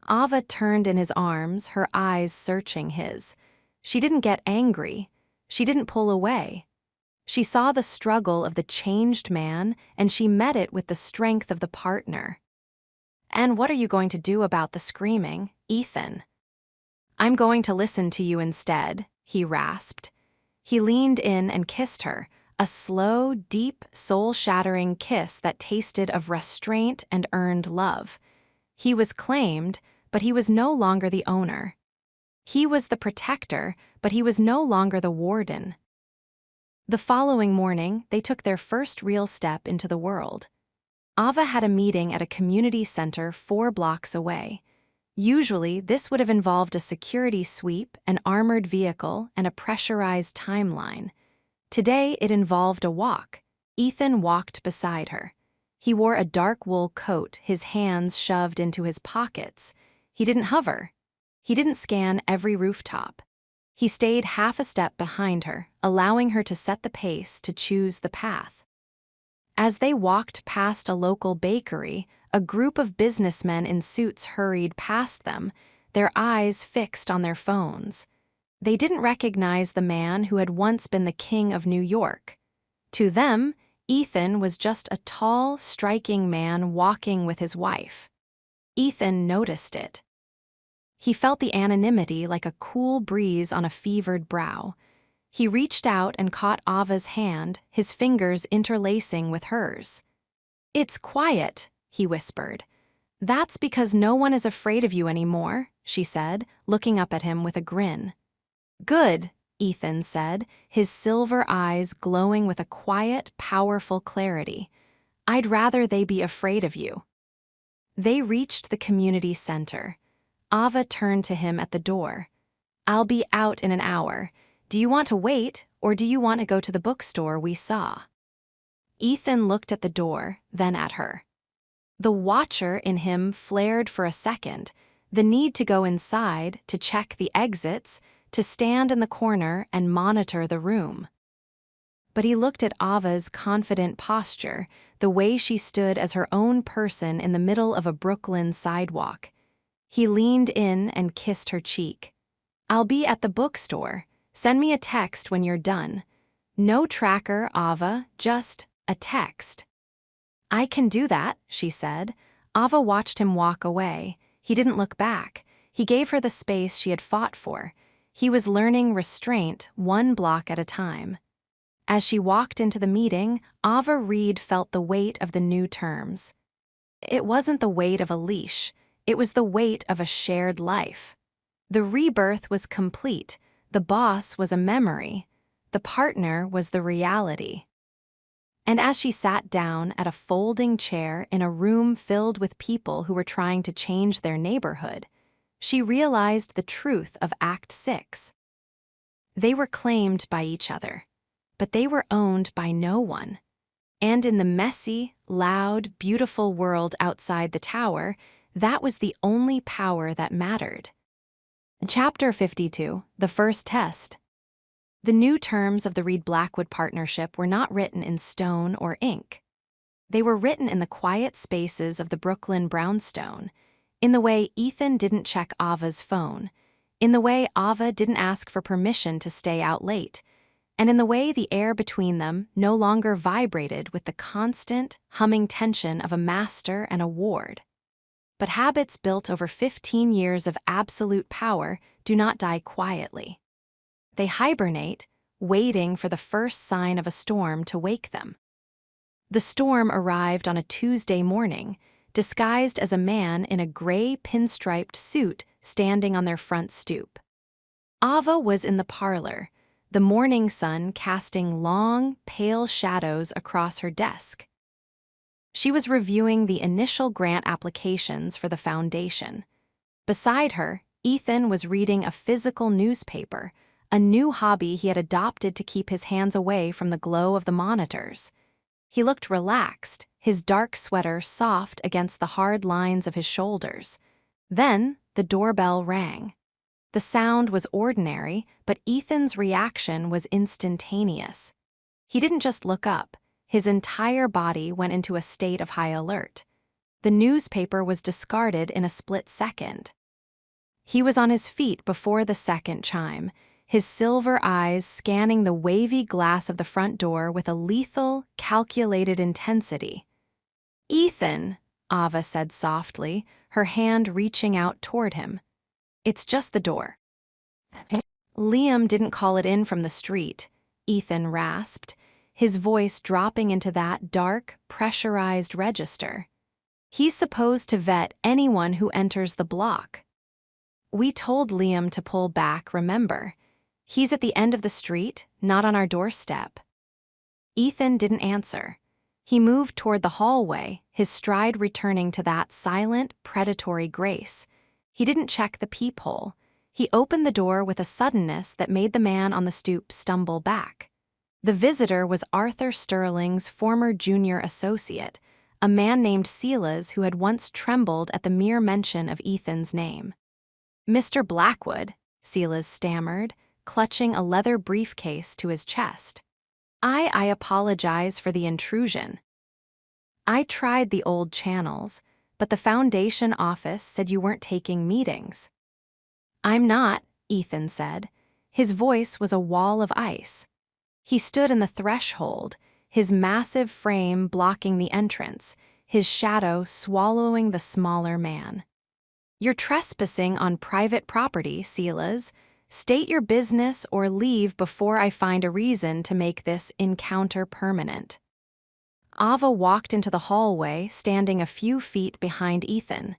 Ava turned in his arms, her eyes searching his. She didn't get angry. She didn't pull away. She saw the struggle of the changed man, and she met it with the strength of the partner. And what are you going to do about the screaming, Ethan? I'm going to listen to you instead, he rasped. He leaned in and kissed her, a slow, deep, soul-shattering kiss that tasted of restraint and earned love. He was claimed, but he was no longer the owner. He was the protector, but he was no longer the warden. The following morning, they took their first real step into the world. Ava had a meeting at a community center 4 blocks away. Usually, this would have involved a security sweep, an armored vehicle, and a pressurized timeline. Today, it involved a walk. Ethan walked beside her. He wore a dark wool coat, his hands shoved into his pockets. He didn't hover. He didn't scan every rooftop. He stayed half a step behind her, allowing her to set the pace, to choose the path. As they walked past a local bakery, a group of businessmen in suits hurried past them, their eyes fixed on their phones. They didn't recognize the man who had once been the king of New York. To them, Ethan was just a tall, striking man walking with his wife. Ethan noticed it. He felt the anonymity like a cool breeze on a fevered brow. He reached out and caught Ava's hand, his fingers interlacing with hers. It's quiet, he whispered. That's because no one is afraid of you anymore, she said, looking up at him with a grin. Good, Ethan said, his silver eyes glowing with a quiet, powerful clarity. I'd rather they be afraid of you. They reached the community center. Ava turned to him at the door. I'll be out in an hour. Do you want to wait, or do you want to go to the bookstore we saw? Ethan looked at the door, then at her. The watcher in him flared for a second, the need to go inside, to check the exits, to stand in the corner and monitor the room. But he looked at Ava's confident posture, the way she stood as her own person in the middle of a Brooklyn sidewalk. He leaned in and kissed her cheek. I'll be at the bookstore. Send me a text when you're done. No tracker, Ava, just a text. I can do that, she said. Ava watched him walk away. He didn't look back. He gave her the space she had fought for. He was learning restraint one block at a time. As she walked into the meeting, Ava Reed felt the weight of the new terms. It wasn't the weight of a leash. It was the weight of a shared life. The rebirth was complete. The boss was a memory. The partner was the reality. And as she sat down at a folding chair in a room filled with people who were trying to change their neighborhood, she realized the truth of Act 6. They were claimed by each other, but they were owned by no one. And in the messy, loud, beautiful world outside the tower, that was the only power that mattered. Chapter 52, The First Test. The new terms of the Reed-Blackwood partnership were not written in stone or ink. They were written in the quiet spaces of the Brooklyn brownstone, in the way Ethan didn't check Ava's phone, in the way Ava didn't ask for permission to stay out late, and in the way the air between them no longer vibrated with the constant, humming tension of a master and a ward. But habits built over 15 years of absolute power do not die quietly. They hibernate, waiting for the first sign of a storm to wake them. The storm arrived on a Tuesday morning, disguised as a man in a gray pinstriped suit standing on their front stoop. Ava was in the parlor, the morning sun casting long, pale shadows across her desk. She was reviewing the initial grant applications for the foundation. Beside her, Ethan was reading a physical newspaper, a new hobby he had adopted to keep his hands away from the glow of the monitors. He looked relaxed, his dark sweater soft against the hard lines of his shoulders. Then the doorbell rang. The sound was ordinary, but Ethan's reaction was instantaneous. He didn't just look up. His entire body went into a state of high alert. The newspaper was discarded in a split second. He was on his feet before the second chime, his silver eyes scanning the wavy glass of the front door with a lethal, calculated intensity. "Ethan," Ava said softly, her hand reaching out toward him. "It's just the door." "Liam didn't call it in from the street," Ethan rasped, his voice dropping into that dark, pressurized register. "He's supposed to vet anyone who enters the block. We told Liam to pull back, remember? He's at the end of the street, not on our doorstep." Ethan didn't answer. He moved toward the hallway, his stride returning to that silent, predatory grace. He didn't check the peephole. He opened the door with a suddenness that made the man on the stoop stumble back. The visitor was Arthur Sterling's former junior associate, a man named Silas who had once trembled at the mere mention of Ethan's name. "Mr. Blackwood," Silas stammered, clutching a leather briefcase to his chest. I apologize for the intrusion. I tried the old channels, but the foundation office said you weren't taking meetings." "I'm not," Ethan said. His voice was a wall of ice. He stood in the threshold, his massive frame blocking the entrance, his shadow swallowing the smaller man. "You're trespassing on private property, Silas. State your business or leave before I find a reason to make this encounter permanent." Ava walked into the hallway, standing a few feet behind Ethan.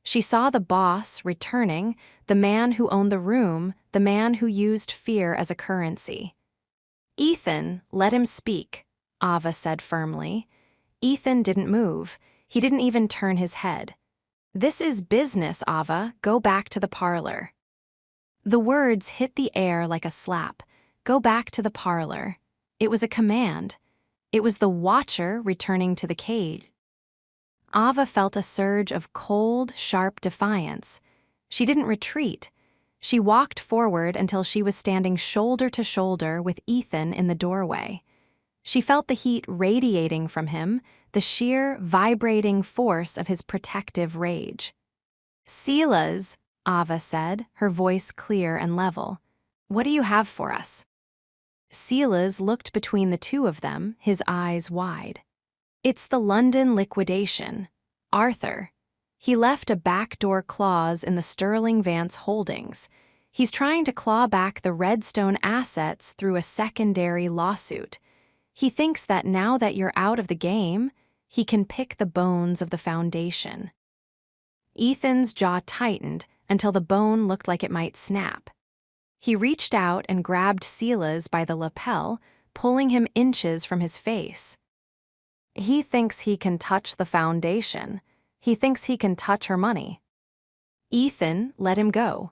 She saw the boss returning, the man who owned the room, the man who used fear as a currency. "Ethan, let him speak," Ava said firmly. Ethan didn't move. He didn't even turn his head. "This is business, Ava. Go back to the parlor." The words hit the air like a slap. Go back to the parlor. It was a command. It was the watcher returning to the cage. Ava felt a surge of cold, sharp defiance. She didn't retreat. She walked forward until she was standing shoulder to shoulder with Ethan in the doorway. She felt the heat radiating from him, the sheer, vibrating force of his protective rage. "Silas," Ava said, her voice clear and level. "What do you have for us?" Silas looked between the two of them, his eyes wide. "It's the London liquidation. Arthur. He left a backdoor clause in the Sterling Vance holdings. He's trying to claw back the Redstone assets through a secondary lawsuit. He thinks that now that you're out of the game, he can pick the bones of the foundation." Ethan's jaw tightened until the bone looked like it might snap. He reached out and grabbed Silas by the lapel, pulling him inches from his face. "He thinks he can touch the foundation. He thinks he can touch her money." Ethan let him go.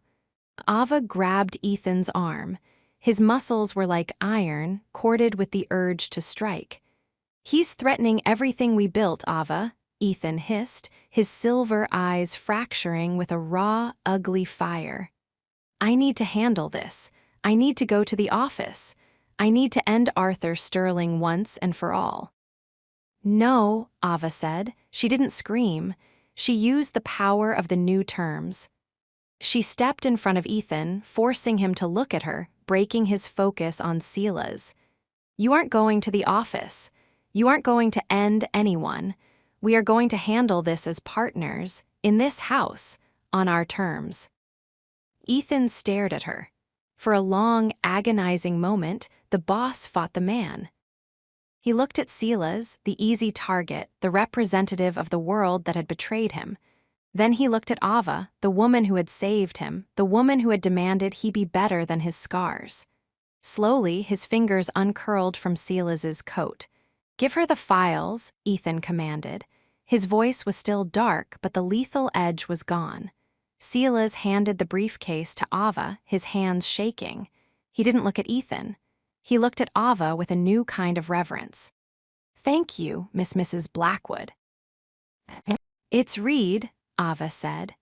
Ava grabbed Ethan's arm. His muscles were like iron, corded with the urge to strike. "He's threatening everything we built, Ava," Ethan hissed, his silver eyes fracturing with a raw, ugly fire. "I need to handle this. I need to go to the office. I need to end Arthur Sterling once and for all." "No," Ava said. She didn't scream. She used the power of the new terms. She stepped in front of Ethan, forcing him to look at her, breaking his focus on Silas. "You aren't going to the office. You aren't going to end anyone. We are going to handle this as partners, in this house, on our terms." Ethan stared at her. For a long, agonizing moment, the boss fought the man. He looked at Silas, the easy target, the representative of the world that had betrayed him. Then he looked at Ava, the woman who had saved him, the woman who had demanded he be better than his scars. Slowly, his fingers uncurled from Silas's coat. "Give her the files," Ethan commanded. His voice was still dark, but the lethal edge was gone. Silas handed the briefcase to Ava, his hands shaking. He didn't look at Ethan. He looked at Ava with a new kind of reverence. "Thank you, Mrs. Blackwood." "It's Reed," Ava said.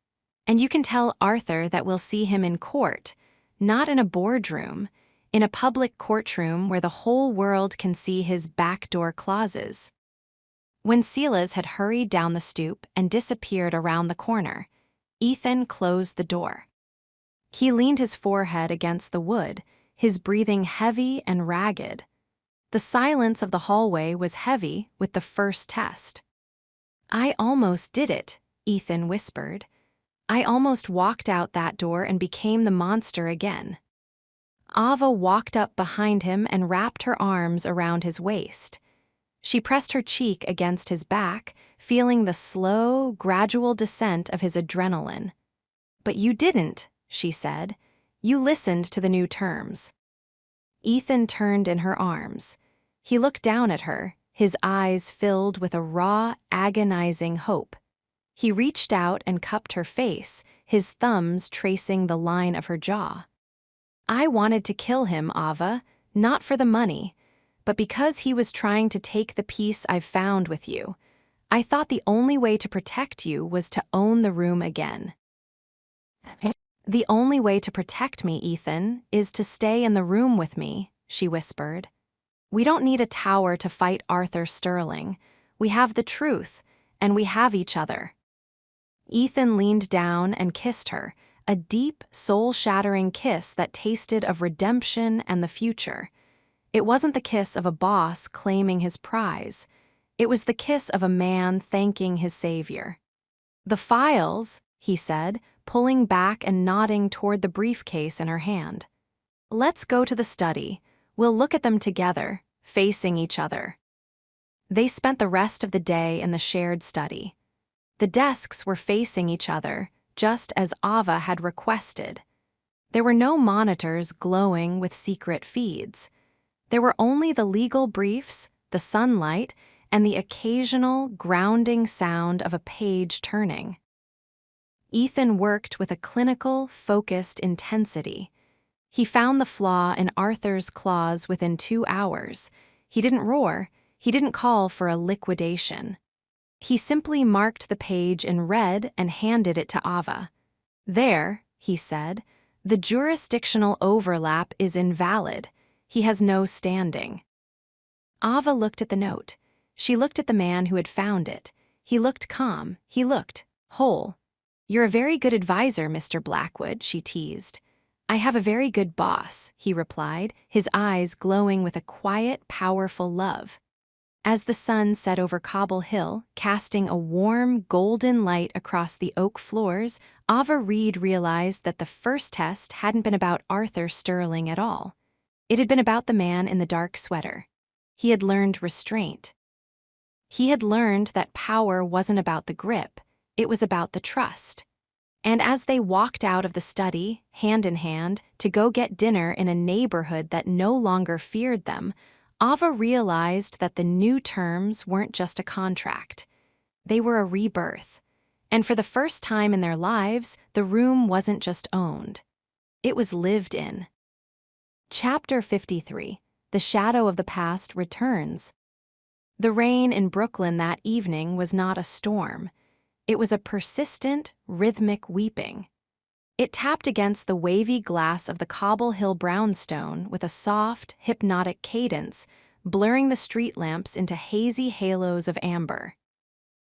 "And you can tell Arthur that we'll see him in court, not in a boardroom, in a public courtroom where the whole world can see his backdoor clauses." When Silas had hurried down the stoop and disappeared around the corner, Ethan closed the door. He leaned his forehead against the wood, his breathing heavy and ragged. The silence of the hallway was heavy with the first test. "I almost did it," Ethan whispered. "I almost walked out that door and became the monster again." Ava walked up behind him and wrapped her arms around his waist. She pressed her cheek against his back, feeling the slow, gradual descent of his adrenaline. "But you didn't," she said. "You listened to the new terms." Ethan turned in her arms. He looked down at her, his eyes filled with a raw, agonizing hope. He reached out and cupped her face, his thumbs tracing the line of her jaw. "I wanted to kill him, Ava, not for the money, but because he was trying to take the peace I've found with you. I thought the only way to protect you was to own the room again." "The only way to protect me, Ethan, is to stay in the room with me," she whispered. "We don't need a tower to fight Arthur Sterling. We have the truth, and we have each other." Ethan leaned down and kissed her, a deep, soul-shattering kiss that tasted of redemption and the future. It wasn't the kiss of a boss claiming his prize. It was the kiss of a man thanking his savior. "The files," he said, pulling back and nodding toward the briefcase in her hand. "Let's go to the study. We'll look at them together, facing each other." They spent the rest of the day in the shared study. The desks were facing each other, just as Ava had requested. There were no monitors glowing with secret feeds. There were only the legal briefs, the sunlight, and the occasional, grounding sound of a page turning. Ethan worked with a clinical, focused intensity. He found the flaw in Arthur's clause within 2 hours. He didn't roar. He didn't call for a liquidation. He simply marked the page in red and handed it to Ava. "There," he said, "the jurisdictional overlap is invalid. He has no standing." Ava looked at the note. She looked at the man who had found it. He looked calm. He looked whole. "You're a very good advisor, Mr. Blackwood," she teased. "I have a very good boss," he replied, his eyes glowing with a quiet, powerful love. As the sun set over Cobble Hill, casting a warm, golden light across the oak floors, Ava Reed realized that the first test hadn't been about Arthur Sterling at all. It had been about the man in the dark sweater. He had learned restraint. He had learned that power wasn't about the grip, it was about the trust. And as they walked out of the study, hand in hand, to go get dinner in a neighborhood that no longer feared them, Ava realized that the new terms weren't just a contract. They were a rebirth. And for the first time in their lives, the room wasn't just owned. It was lived in. Chapter 53. The Shadow of the Past Returns. The rain in Brooklyn that evening was not a storm. It was a persistent, rhythmic weeping. It tapped against the wavy glass of the Cobble Hill brownstone with a soft, hypnotic cadence, blurring the street lamps into hazy halos of amber.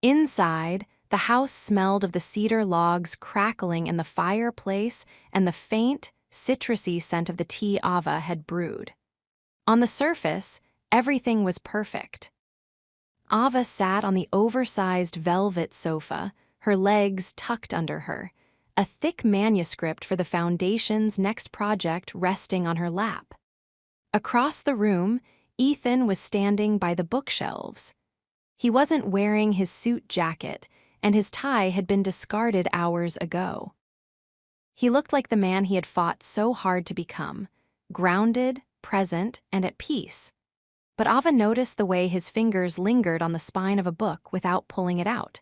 Inside, the house smelled of the cedar logs crackling in the fireplace and the faint, citrusy scent of the tea Ava had brewed. On the surface, everything was perfect. Ava sat on the oversized velvet sofa, her legs tucked under her, a thick manuscript for the Foundation's next project resting on her lap. Across the room, Ethan was standing by the bookshelves. He wasn't wearing his suit jacket, and his tie had been discarded hours ago. He looked like the man he had fought so hard to become, grounded, present, and at peace. But Ava noticed the way his fingers lingered on the spine of a book without pulling it out.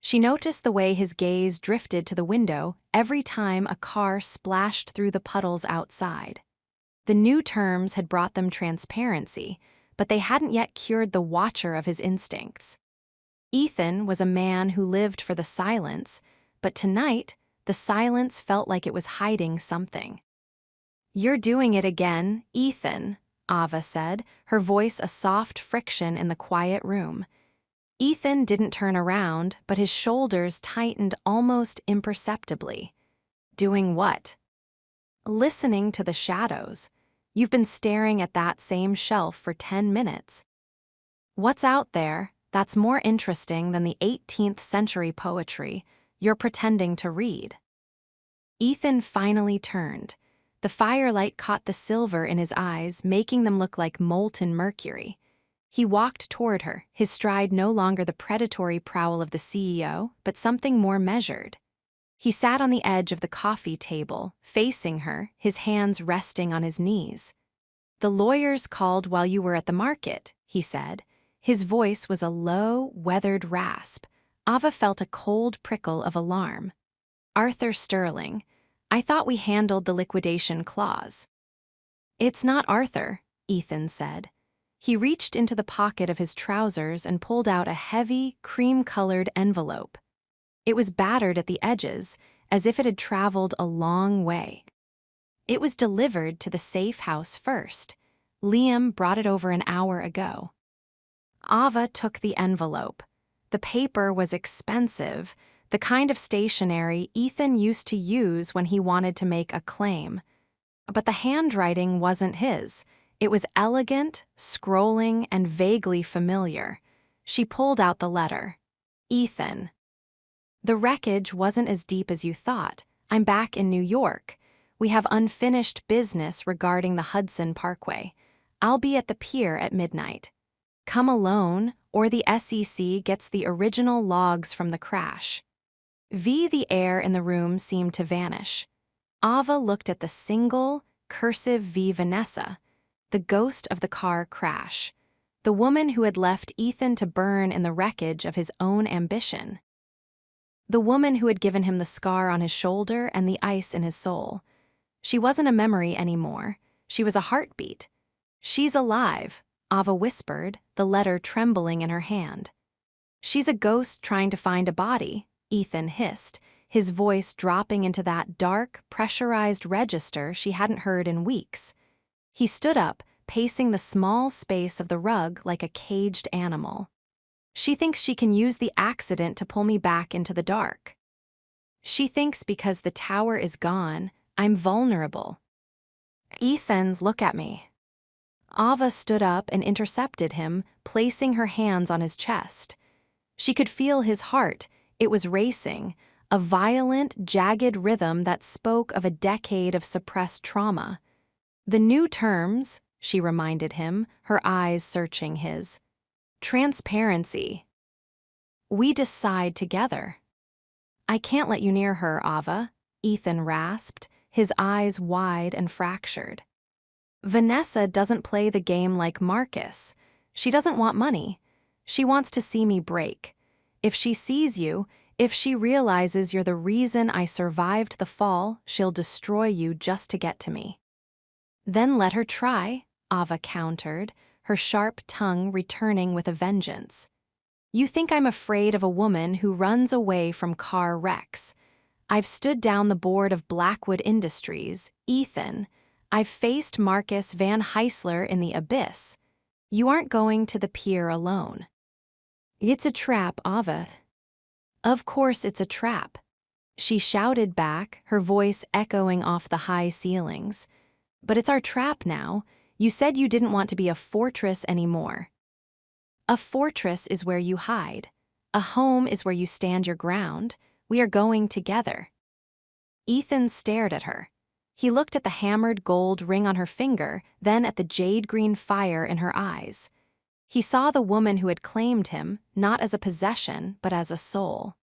She noticed the way his gaze drifted to the window every time a car splashed through the puddles outside. The new terms had brought them transparency, but they hadn't yet cured the watcher of his instincts. Ethan was a man who lived for the silence, but tonight, the silence felt like it was hiding something. "You're doing it again, Ethan," Ava said, her voice a soft friction in the quiet room. Ethan didn't turn around, but his shoulders tightened almost imperceptibly. "Doing what?" "Listening to the shadows. You've been staring at that same shelf for 10 minutes. What's out there that's more interesting than the 18th century poetry you're pretending to read?" Ethan finally turned. The firelight caught the silver in his eyes, making them look like molten mercury. He walked toward her, his stride no longer the predatory prowl of the CEO, but something more measured. He sat on the edge of the coffee table, facing her, his hands resting on his knees. "The lawyers called while you were at the market," he said. His voice was a low, weathered rasp. Ava felt a cold prickle of alarm. "Arthur Sterling. I thought we handled the liquidation clause." "It's not Arthur," Ethan said. He reached into the pocket of his trousers and pulled out a heavy, cream-colored envelope. It was battered at the edges, as if it had traveled a long way. It was delivered to the safe house first. Liam brought it over an hour ago. Ava took the envelope. The paper was expensive, the kind of stationery Ethan used to use when he wanted to make a claim. But the handwriting wasn't his. It was elegant, scrolling, and vaguely familiar. She pulled out the letter. "Ethan. The wreckage wasn't as deep as you thought. I'm back in New York. We have unfinished business regarding the Hudson Parkway. I'll be at the pier at midnight. Come alone, or the SEC gets the original logs from the crash." The air in the room seemed to vanish. Ava looked at the single, cursive V Vanessa, the ghost of the car crash, the woman who had left Ethan to burn in the wreckage of his own ambition. The woman who had given him the scar on his shoulder and the ice in his soul. She wasn't a memory anymore. She was a heartbeat. "She's alive," Ava whispered, the letter trembling in her hand. "She's a ghost trying to find a body," Ethan hissed, his voice dropping into that dark, pressurized register she hadn't heard in weeks. He stood up, pacing the small space of the rug like a caged animal. "She thinks she can use the accident to pull me back into the dark. She thinks because the tower is gone, I'm vulnerable." "Ethan's, look at me." Ava stood up and intercepted him, placing her hands on his chest. She could feel his heart. It was racing, a violent, jagged rhythm that spoke of a decade of suppressed trauma. "The new terms," she reminded him, her eyes searching his. "Transparency. We decide together." "I can't let you near her, Ava," Ethan rasped, his eyes wide and fractured. "Vanessa doesn't play the game like Marcus. She doesn't want money. She wants to see me break. If she sees you, if she realizes you're the reason I survived the fall, she'll destroy you just to get to me." "Then let her try," Ava countered, her sharp tongue returning with a vengeance. "You think I'm afraid of a woman who runs away from car wrecks. I've stood down the board of Blackwood Industries, Ethan. I've faced Marcus Van Heisler in the abyss. You aren't going to the pier alone." "It's a trap, Ava." "Of course it's a trap," she shouted back, her voice echoing off the high ceilings. "But it's our trap now. You said you didn't want to be a fortress anymore." "A fortress is where you hide. A home is where you stand your ground. We are going together." Ethan stared at her. He looked at the hammered gold ring on her finger, then at the jade-green fire in her eyes. He saw the woman who had claimed him, not as a possession, but as a soul.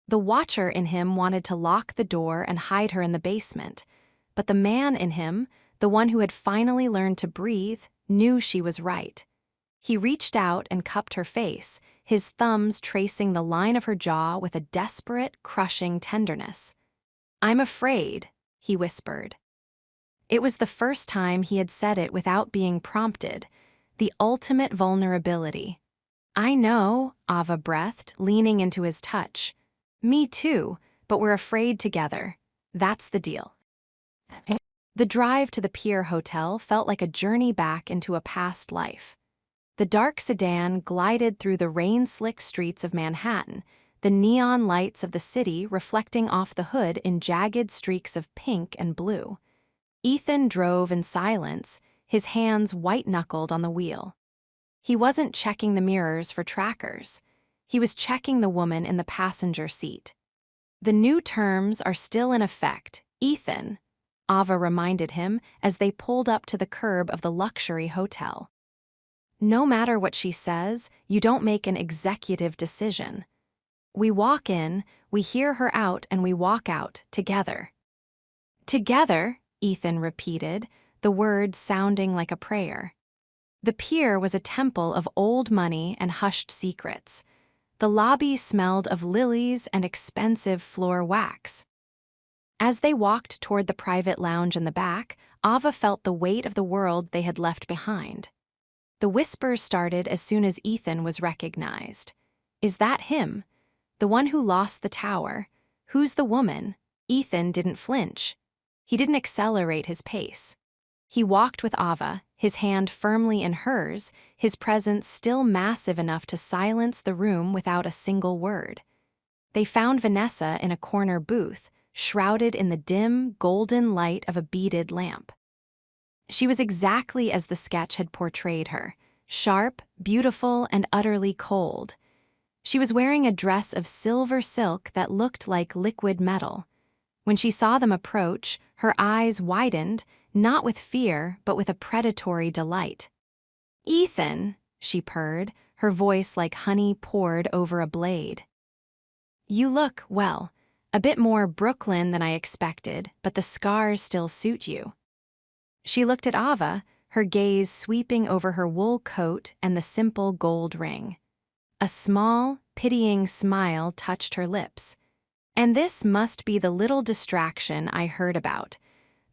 The watcher in him wanted to lock the door and hide her in the basement, but the man in him, the one who had finally learned to breathe, knew she was right. He reached out and cupped her face, his thumbs tracing the line of her jaw with a desperate, crushing tenderness. "I'm afraid," he whispered. It was the first time he had said it without being prompted, the ultimate vulnerability. "I know," Ava breathed, leaning into his touch. "Me too, but we're afraid together. That's the deal." The drive to the Pier Hotel felt like a journey back into a past life. The dark sedan glided through the rain-slicked streets of Manhattan, the neon lights of the city reflecting off the hood in jagged streaks of pink and blue. Ethan drove in silence, his hands white-knuckled on the wheel. He wasn't checking the mirrors for trackers. He was checking the woman in the passenger seat. "The new terms are still in effect, Ethan," Ava reminded him as they pulled up to the curb of the luxury hotel. "No matter what she says, you don't make an executive decision. We walk in, we hear her out, and we walk out together." "Together," Ethan repeated, the words sounding like a prayer. The pier was a temple of old money and hushed secrets. The lobby smelled of lilies and expensive floor wax. As they walked toward the private lounge in the back, Ava felt the weight of the world they had left behind. The whispers started as soon as Ethan was recognized. "Is that him? The one who lost the tower? Who's the woman?" Ethan didn't flinch. He didn't accelerate his pace. He walked with Ava, his hand firmly in hers, his presence still massive enough to silence the room without a single word. They found Vanessa in a corner booth, shrouded in the dim, golden light of a beaded lamp. She was exactly as the sketch had portrayed her, sharp, beautiful, and utterly cold. She was wearing a dress of silver silk that looked like liquid metal. When she saw them approach, her eyes widened, not with fear, but with a predatory delight. "Ethan," she purred, her voice like honey poured over a blade. "You look, well, a bit more Brooklyn than I expected, but the scars still suit you." She looked at Ava, her gaze sweeping over her wool coat and the simple gold ring. A small, pitying smile touched her lips. "And this must be the little distraction I heard about.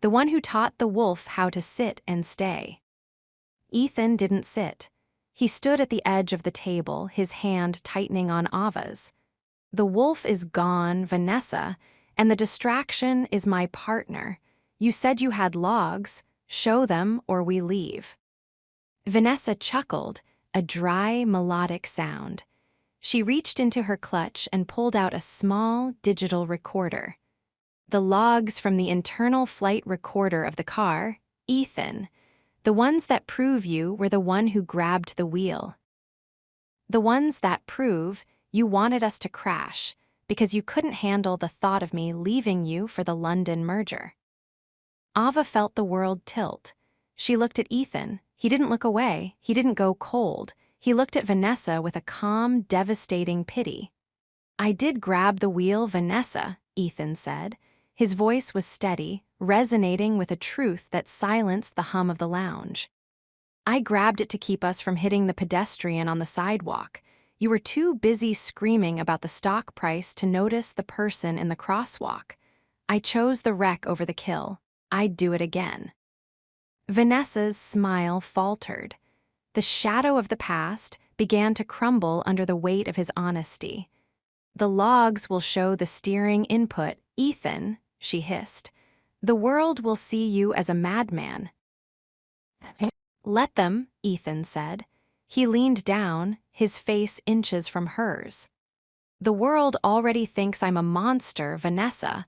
the one who taught the wolf how to sit and stay. Ethan didn't sit. He stood at the edge of the table, his hand tightening on Ava's. The wolf is gone, Vanessa, and the distraction is my partner. You said you had logs. Show them or we leave. Vanessa chuckled, a dry, melodic sound. She reached into her clutch and pulled out a small, digital recorder. The logs from the internal flight recorder of the car, Ethan. The ones that prove you were the one who grabbed the wheel. The ones that prove you wanted us to crash because you couldn't handle the thought of me leaving you for the London merger. Ava felt the world tilt. She looked at Ethan. He didn't look away. He didn't go cold. He looked at Vanessa with a calm, devastating pity. I did grab the wheel, Vanessa, Ethan said. His voice was steady, resonating with a truth that silenced the hum of the lounge. I grabbed it to keep us from hitting the pedestrian on the sidewalk. You were too busy screaming about the stock price to notice the person in the crosswalk. I chose the wreck over the kill. I'd do it again. Vanessa's smile faltered. The shadow of the past began to crumble under the weight of his honesty. The logs will show the steering input, Ethan, she hissed. The world will see you as a madman. Let them, Ethan said. He leaned down, his face inches from hers. The world already thinks I'm a monster, Vanessa,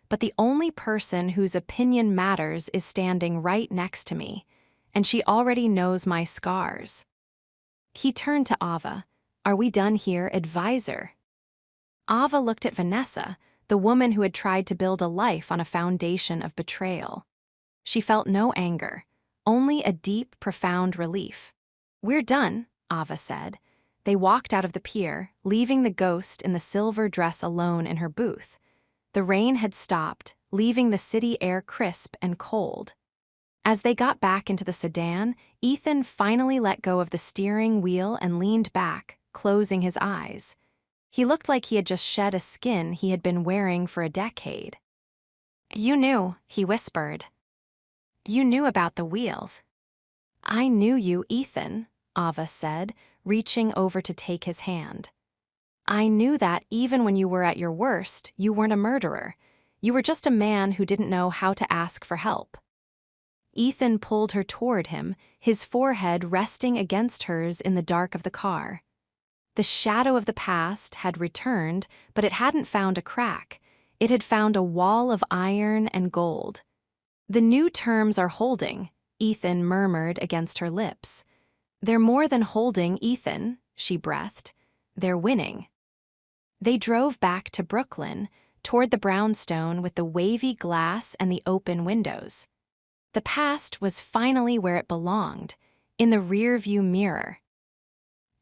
but the only person whose opinion matters is standing right next to me, and she already knows my scars. He turned to Ava. Are we done here, advisor? Ava looked at Vanessa, the woman who had tried to build a life on a foundation of betrayal. She felt no anger, only a deep, profound relief. We're done, Ava said. They walked out of the pier, leaving the ghost in the silver dress alone in her booth. The rain had stopped, leaving the city air crisp and cold. As they got back into the sedan, Ethan finally let go of the steering wheel and leaned back, closing his eyes. He looked like he had just shed a skin he had been wearing for a decade. You knew, he whispered. You knew about the wheels. I knew you, Ethan, Ava said, reaching over to take his hand. I knew that even when you were at your worst, you weren't a murderer. You were just a man who didn't know how to ask for help. Ethan pulled her toward him, his forehead resting against hers in the dark of the car. The shadow of the past had returned, but it hadn't found a crack. It had found a wall of iron and gold. The new terms are holding, Ethan murmured against her lips. They're more than holding, Ethan, she breathed. They're winning. They drove back to Brooklyn, toward the brownstone with the wavy glass and the open windows. The past was finally where it belonged, in the rearview mirror.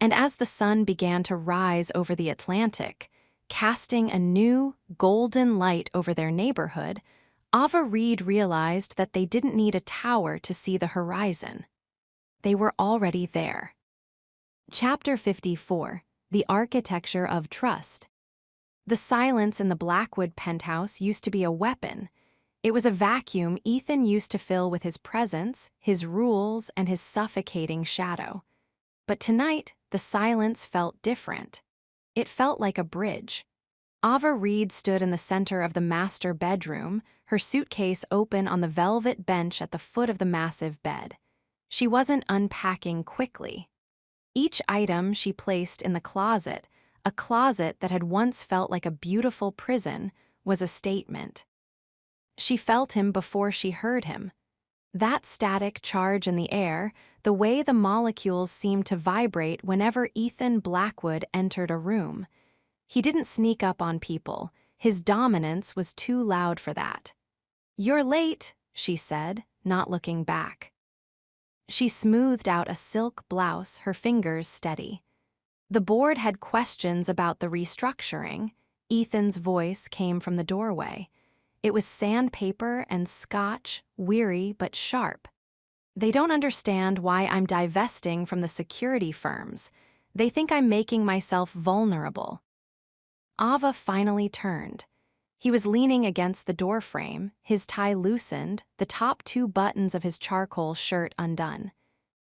And as the sun began to rise over the Atlantic, casting a new, golden light over their neighborhood, Ava Reed realized that they didn't need a tower to see the horizon. They were already there. Chapter 54, The Architecture of Trust. The silence in the Blackwood penthouse used to be a weapon. It was a vacuum Ethan used to fill with his presence, his rules, and his suffocating shadow. But tonight, the silence felt different. It felt like a bridge. Ava Reed stood in the center of the master bedroom, her suitcase open on the velvet bench at the foot of the massive bed. She wasn't unpacking quickly. Each item she placed in the closet, a closet that had once felt like a beautiful prison, was a statement. She felt him before she heard him. That static charge in the air, the way the molecules seemed to vibrate whenever Ethan Blackwood entered a room. He didn't sneak up on people. His dominance was too loud for that. "You're late," she said, not looking back. She smoothed out a silk blouse, her fingers steady. The board had questions about the restructuring. Ethan's voice came from the doorway. It was sandpaper and scotch, weary but sharp. They don't understand why I'm divesting from the security firms. They think I'm making myself vulnerable. Ava finally turned. He was leaning against the doorframe, his tie loosened, the top 2 buttons of his charcoal shirt undone.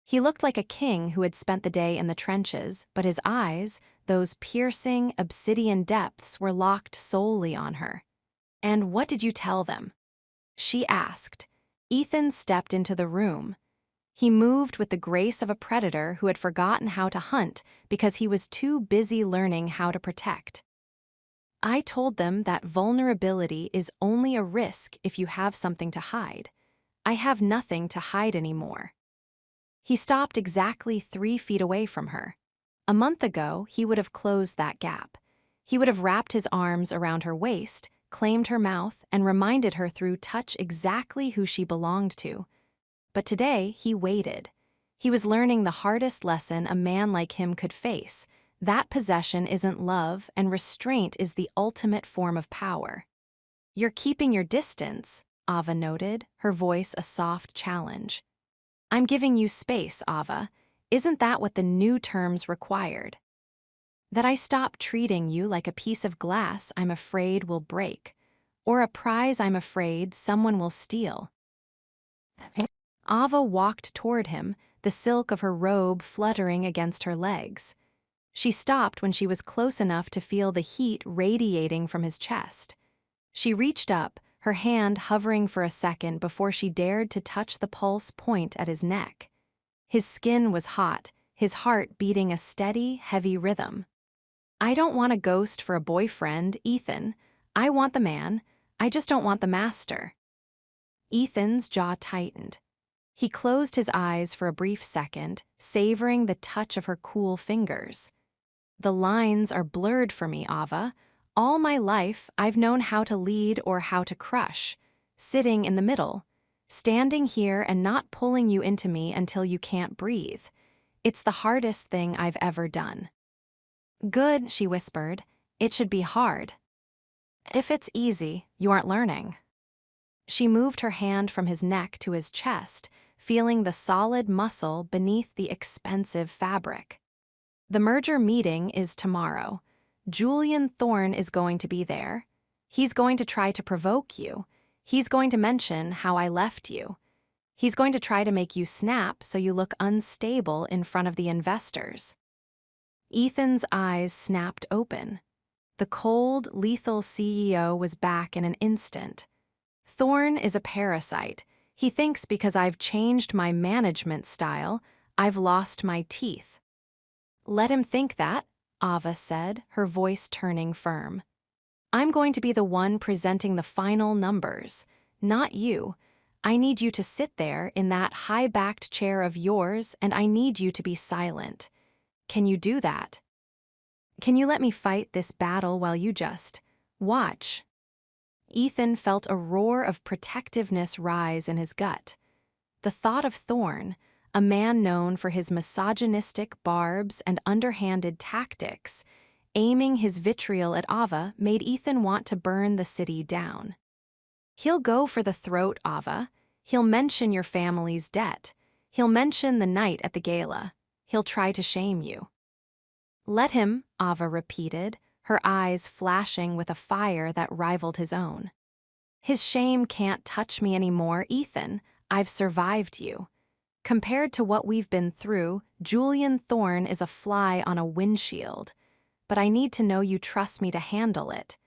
He looked like a king who had spent the day in the trenches, but his eyes, those piercing, obsidian depths, were locked solely on her. "And what did you tell them?" she asked. Ethan stepped into the room. He moved with the grace of a predator who had forgotten how to hunt because he was too busy learning how to protect. "I told them that vulnerability is only a risk if you have something to hide. I have nothing to hide anymore." He stopped exactly 3 feet away from her. A month ago, he would have closed that gap. He would have wrapped his arms around her waist, claimed her mouth, and reminded her through touch exactly who she belonged to. But today, he waited. He was learning the hardest lesson a man like him could face. That possession isn't love, and restraint is the ultimate form of power. "You're keeping your distance," Ava noted, her voice a soft challenge. "I'm giving you space, Ava. Isn't that what the new terms required? That I stop treating you like a piece of glass I'm afraid will break, or a prize I'm afraid someone will steal." Ava walked toward him, the silk of her robe fluttering against her legs. She stopped when she was close enough to feel the heat radiating from his chest. She reached up, her hand hovering for a second before she dared to touch the pulse point at his neck. His skin was hot, his heart beating a steady, heavy rhythm. "I don't want a ghost for a boyfriend, Ethan. I want the man. I just don't want the master." Ethan's jaw tightened. He closed his eyes for a brief second, savoring the touch of her cool fingers. "The lines are blurred for me, Ava. All my life, I've known how to lead or how to crush, sitting in the middle, standing here and not pulling you into me until you can't breathe. It's the hardest thing I've ever done." "Good," she whispered. "It should be hard. If it's easy, you aren't learning." She moved her hand from his neck to his chest, feeling the solid muscle beneath the expensive fabric. "The merger meeting is tomorrow. Julian Thorne is going to be there. He's going to try to provoke you. He's going to mention how I left you. He's going to try to make you snap so you look unstable in front of the investors." Ethan's eyes snapped open. The cold, lethal CEO was back in an instant. "Thorne is a parasite. He thinks because I've changed my management style, I've lost my teeth." "Let him think that," Ava said, her voice turning firm. "I'm going to be the one presenting the final numbers, not you. I need you to sit there in that high-backed chair of yours, and I need you to be silent. Can you do that? Can you let me fight this battle while you just watch?" Ethan felt a roar of protectiveness rise in his gut. The thought of Thorne, a man known for his misogynistic barbs and underhanded tactics, aiming his vitriol at Ava, made Ethan want to burn the city down. "He'll go for the throat, Ava. He'll mention your family's debt. He'll mention the night at the gala. He'll try to shame you." "Let him," Ava repeated, her eyes flashing with a fire that rivaled his own. "His shame can't touch me anymore, Ethan. I've survived you. Compared to what we've been through, Julian Thorne is a fly on a windshield. But I need to know you trust me to handle it.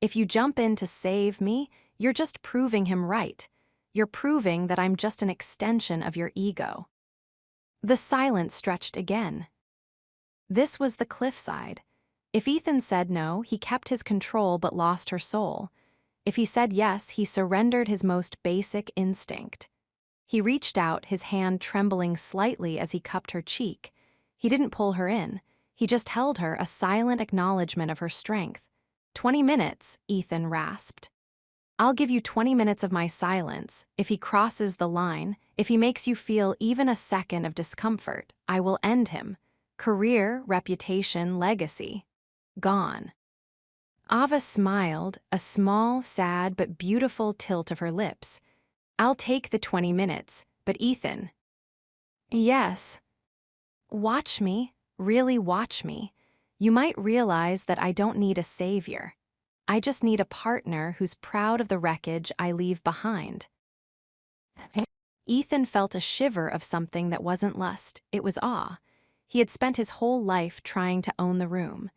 If you jump in to save me, you're just proving him right. You're proving that I'm just an extension of your ego." The silence stretched again. This was the cliffside. If Ethan said no, he kept his control but lost her soul. If he said yes, he surrendered his most basic instinct. He reached out, his hand trembling slightly as he cupped her cheek. He didn't pull her in. He just held her, a silent acknowledgement of her strength. 20 minutes, Ethan rasped. "I'll give you 20 minutes of my silence. If he crosses the line, if he makes you feel even a second of discomfort, I will end him. Career, reputation, legacy. Gone." Ava smiled, a small, sad but beautiful tilt of her lips. "I'll take the 20 minutes, but Ethan." "Yes." "Watch me, really watch me. You might realize that I don't need a savior. I just need a partner who's proud of the wreckage I leave behind. Ethan felt a shiver of something that wasn't lust, it was awe. He had spent his whole life trying to own the room.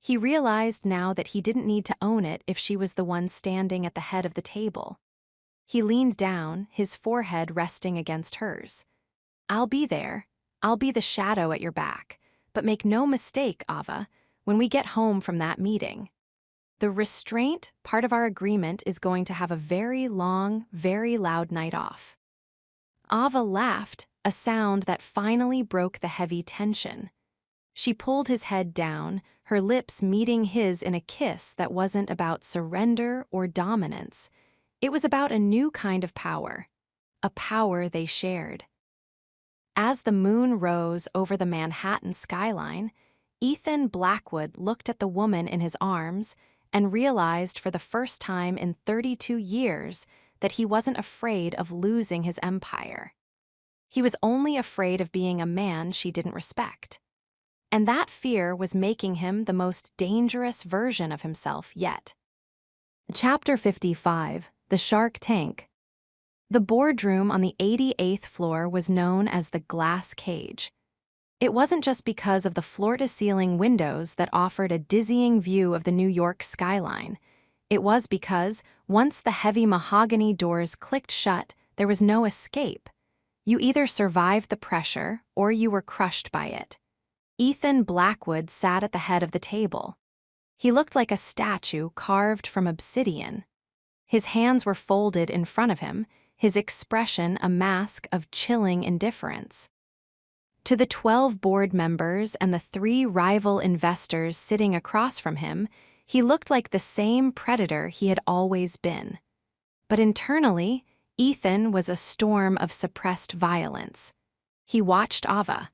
He realized now that he didn't need to own it if she was the one standing at the head of the table. He leaned down, his forehead resting against hers. I'll be there. I'll be the shadow at your back. But make no mistake, Ava, when we get home from that meeting, the restraint part of our agreement is going to have a very long, very loud night off. Ava laughed, a sound that finally broke the heavy tension. She pulled his head down, her lips meeting his in a kiss that wasn't about surrender or dominance. It was about a new kind of power, a power they shared. As the moon rose over the Manhattan skyline, Ethan Blackwood looked at the woman in his arms and realized for the first time in 32 years that he wasn't afraid of losing his empire. He was only afraid of being a man she didn't respect. And that fear was making him the most dangerous version of himself yet. Chapter 55, The Shark Tank. The boardroom on the 88th floor was known as the Glass Cage. It wasn't just because of the floor-to-ceiling windows that offered a dizzying view of the New York skyline. It was because, once the heavy mahogany doors clicked shut, there was no escape. You either survived the pressure or you were crushed by it. Ethan Blackwood sat at the head of the table. He looked like a statue carved from obsidian. His hands were folded in front of him, his expression a mask of chilling indifference. To the 12 board members and the 3 rival investors sitting across from him, he looked like the same predator he had always been. But internally, Ethan was a storm of suppressed violence. He watched Ava.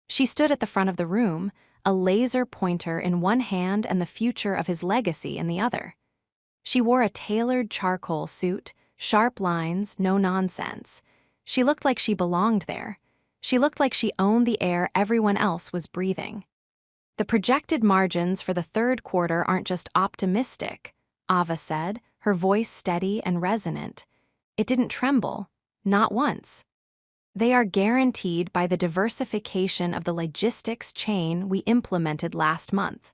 She stood at the front of the room, a laser pointer in one hand and the future of his legacy in the other. She wore a tailored charcoal suit, sharp lines, no nonsense. She looked like she belonged there. She looked like she owned the air everyone else was breathing. The projected margins for the third quarter aren't just optimistic, Ava said, her voice steady and resonant. It didn't tremble, not once. They are guaranteed by the diversification of the logistics chain we implemented last month.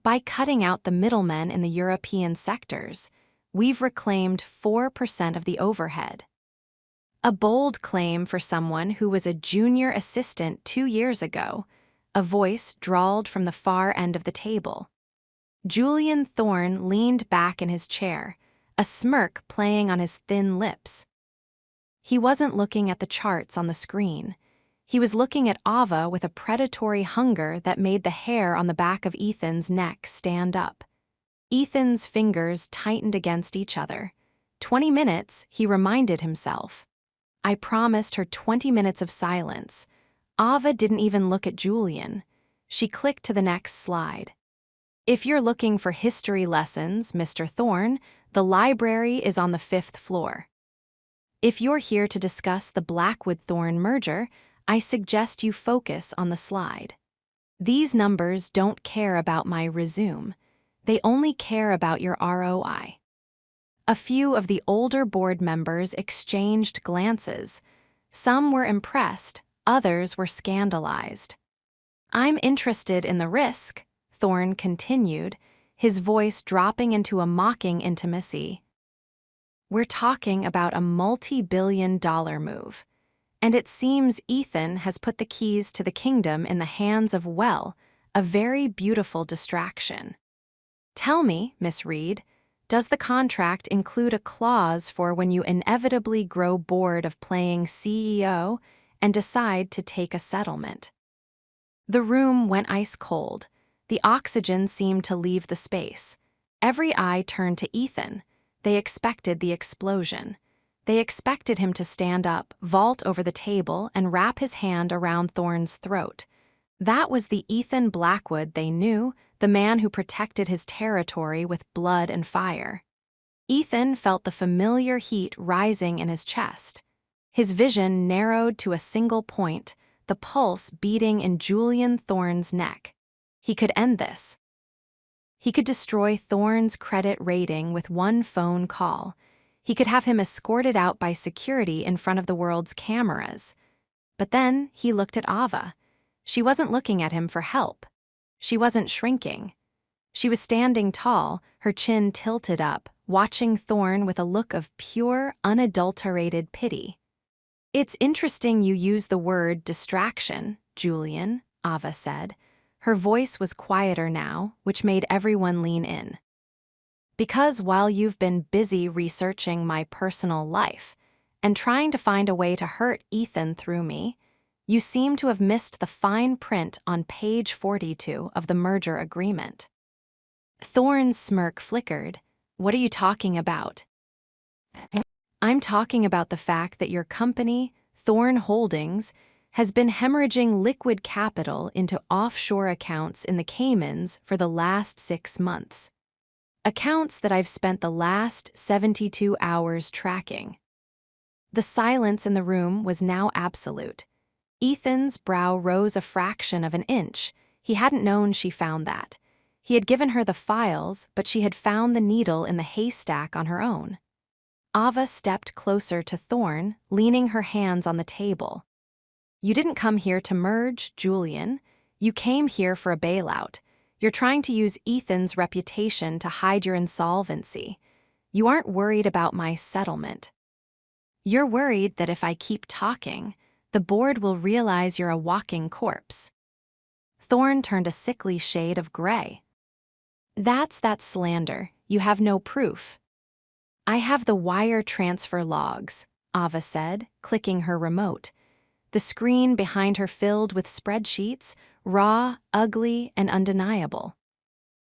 By cutting out the middlemen in the European sectors, we've reclaimed 4% of the overhead. A bold claim for someone who was a junior assistant 2 years ago, a voice drawled from the far end of the table. Julian Thorne leaned back in his chair, a smirk playing on his thin lips. He wasn't looking at the charts on the screen. He was looking at Ava with a predatory hunger that made the hair on the back of Ethan's neck stand up. Ethan's fingers tightened against each other. 20 minutes, he reminded himself. I promised her 20 minutes of silence. Ava didn't even look at Julian. She clicked to the next slide. If you're looking for history lessons, Mr. Thorne, the library is on the 5th floor. If you're here to discuss the Blackwood-Thorne merger, I suggest you focus on the slide. These numbers don't care about my resume. They only care about your ROI. A few of the older board members exchanged glances. Some were impressed, others were scandalized. I'm interested in the risk, Thorne continued, his voice dropping into a mocking intimacy. We're talking about a multi-billion-dollar move. And it seems Ethan has put the keys to the kingdom in the hands of, well, a very beautiful distraction. Tell me, Miss Reed, does the contract include a clause for when you inevitably grow bored of playing CEO and decide to take a settlement? The room went ice cold. The oxygen seemed to leave the space. Every eye turned to Ethan. They expected the explosion. They expected him to stand up, vault over the table, and wrap his hand around Thorne's throat. That was the Ethan Blackwood they knew, the man who protected his territory with blood and fire. Ethan felt the familiar heat rising in his chest. His vision narrowed to a single point, the pulse beating in Julian Thorne's neck. He could end this. He could destroy Thorne's credit rating with one phone call. He could have him escorted out by security in front of the world's cameras. But then he looked at Ava. She wasn't looking at him for help. She wasn't shrinking. She was standing tall, her chin tilted up, watching Thorne with a look of pure, unadulterated pity. "It's interesting you use the word distraction, Julian," Ava said. Her voice was quieter now, which made everyone lean in. "Because while you've been busy researching my personal life and trying to find a way to hurt Ethan through me, you seem to have missed the fine print on page 42 of the merger agreement." Thorne's smirk flickered. "What are you talking about?" "I'm talking about the fact that your company, Thorne Holdings, has been hemorrhaging liquid capital into offshore accounts in the Caymans for the last 6 months. Accounts that I've spent the last 72 hours tracking." The silence in the room was now absolute. Ethan's brow rose a fraction of an inch. He hadn't known she found that. He had given her the files, but she had found the needle in the haystack on her own. Ava stepped closer to Thorne, leaning her hands on the table. "You didn't come here to merge, Julian. You came here for a bailout. You're trying to use Ethan's reputation to hide your insolvency. You aren't worried about my settlement. You're worried that if I keep talking, the board will realize you're a walking corpse." Thorne turned a sickly shade of gray. "That's that slander. You have no proof." "I have the wire transfer logs," Ava said, clicking her remote. The screen behind her filled with spreadsheets, raw, ugly, and undeniable.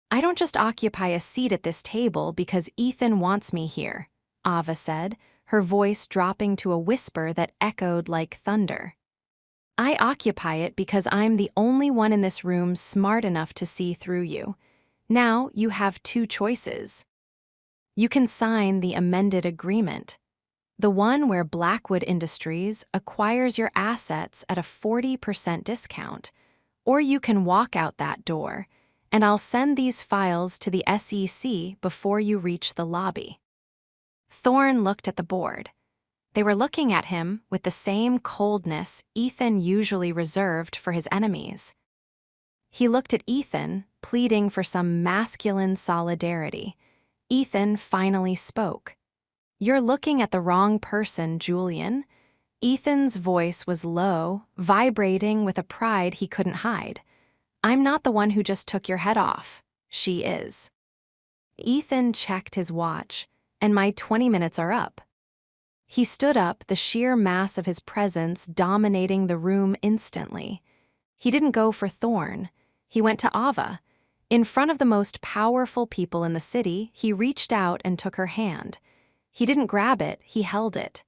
"I don't just occupy a seat at this table because Ethan wants me here," Ava said, her voice dropping to a whisper that echoed like thunder. "I occupy it because I'm the only one in this room smart enough to see through you. Now you have 2 choices. You can sign the amended agreement, the one where Blackwood Industries acquires your assets at a 40% discount, or you can walk out that door, and I'll send these files to the SEC before you reach the lobby." Thorne looked at the board. They were looking at him with the same coldness Ethan usually reserved for his enemies. He looked at Ethan, pleading for some masculine solidarity. Ethan finally spoke. "You're looking at the wrong person, Julian." Ethan's voice was low, vibrating with a pride he couldn't hide. "I'm not the one who just took your head off. She is." Ethan checked his watch, "And my 20 minutes are up." He stood up, the sheer mass of his presence dominating the room instantly. He didn't go for Thorne. He went to Ava. In front of the most powerful people in the city, he reached out and took her hand. He didn't grab it, he held it.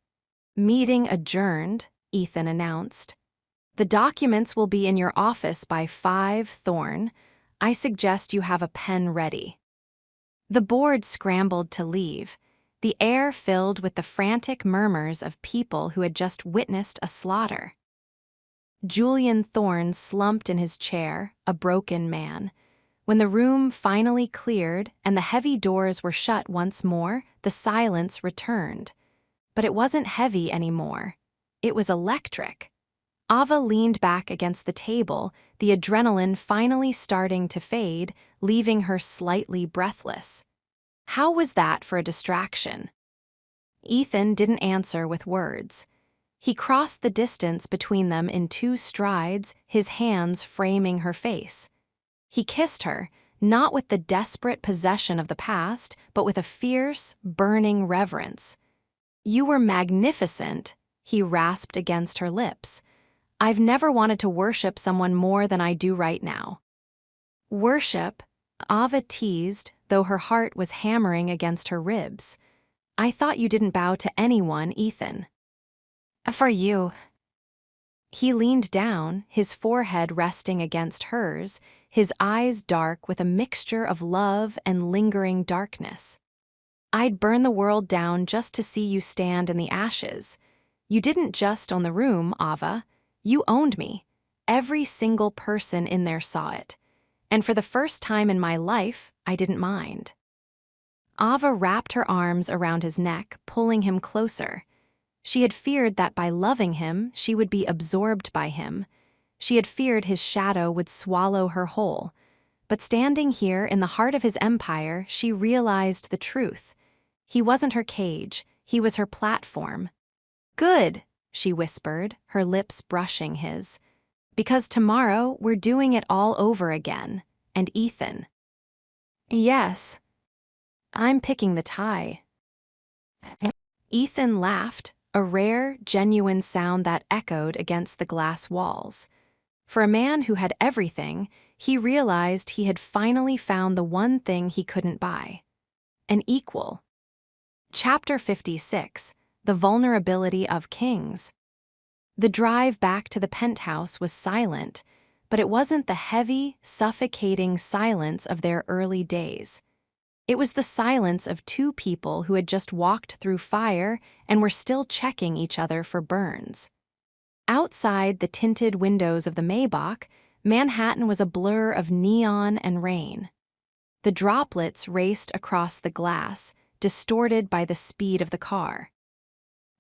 "Meeting adjourned," Ethan announced. "The documents will be in your office by 5, Thorne. I suggest you have a pen ready." The board scrambled to leave, the air filled with the frantic murmurs of people who had just witnessed a slaughter. Julian Thorne slumped in his chair, a broken man. When the room finally cleared and the heavy doors were shut once more, the silence returned. But it wasn't heavy anymore. It was electric. Ava leaned back against the table, the adrenaline finally starting to fade, leaving her slightly breathless. How was that for a distraction? Ethan didn't answer with words. He crossed the distance between them in 2 strides, his hands framing her face. He kissed her, not with the desperate possession of the past, but with a fierce, burning reverence. "You were magnificent," he rasped against her lips. "I've never wanted to worship someone more than I do right now." "Worship?" Ava teased, though her heart was hammering against her ribs. "I thought you didn't bow to anyone, Ethan." "For you." He leaned down, his forehead resting against hers, his eyes dark with a mixture of love and lingering darkness. "I'd burn the world down just to see you stand in the ashes. You didn't just own the room, Ava. You owned me. Every single person in there saw it. and for the first time in my life, I didn't mind. Ava wrapped her arms around his neck, pulling him closer. She had feared that by loving him, she would be absorbed by him. She had feared his shadow would swallow her whole. But standing here in the heart of his empire, she realized the truth. He wasn't her cage, he was her platform. "Good," she whispered, her lips brushing his. "Because tomorrow we're doing it all over again. And Ethan." "Yes. I'm picking the tie." Ethan laughed, a rare, genuine sound that echoed against the glass walls. For a man who had everything, he realized he had finally found the one thing he couldn't buy: an equal. Chapter 56: The Vulnerability of Kings. The drive back to the penthouse was silent, but it wasn't the heavy, suffocating silence of their early days. It was the silence of two people who had just walked through fire and were still checking each other for burns. Outside the tinted windows of the Maybach, Manhattan was a blur of neon and rain. The droplets raced across the glass, distorted by the speed of the car.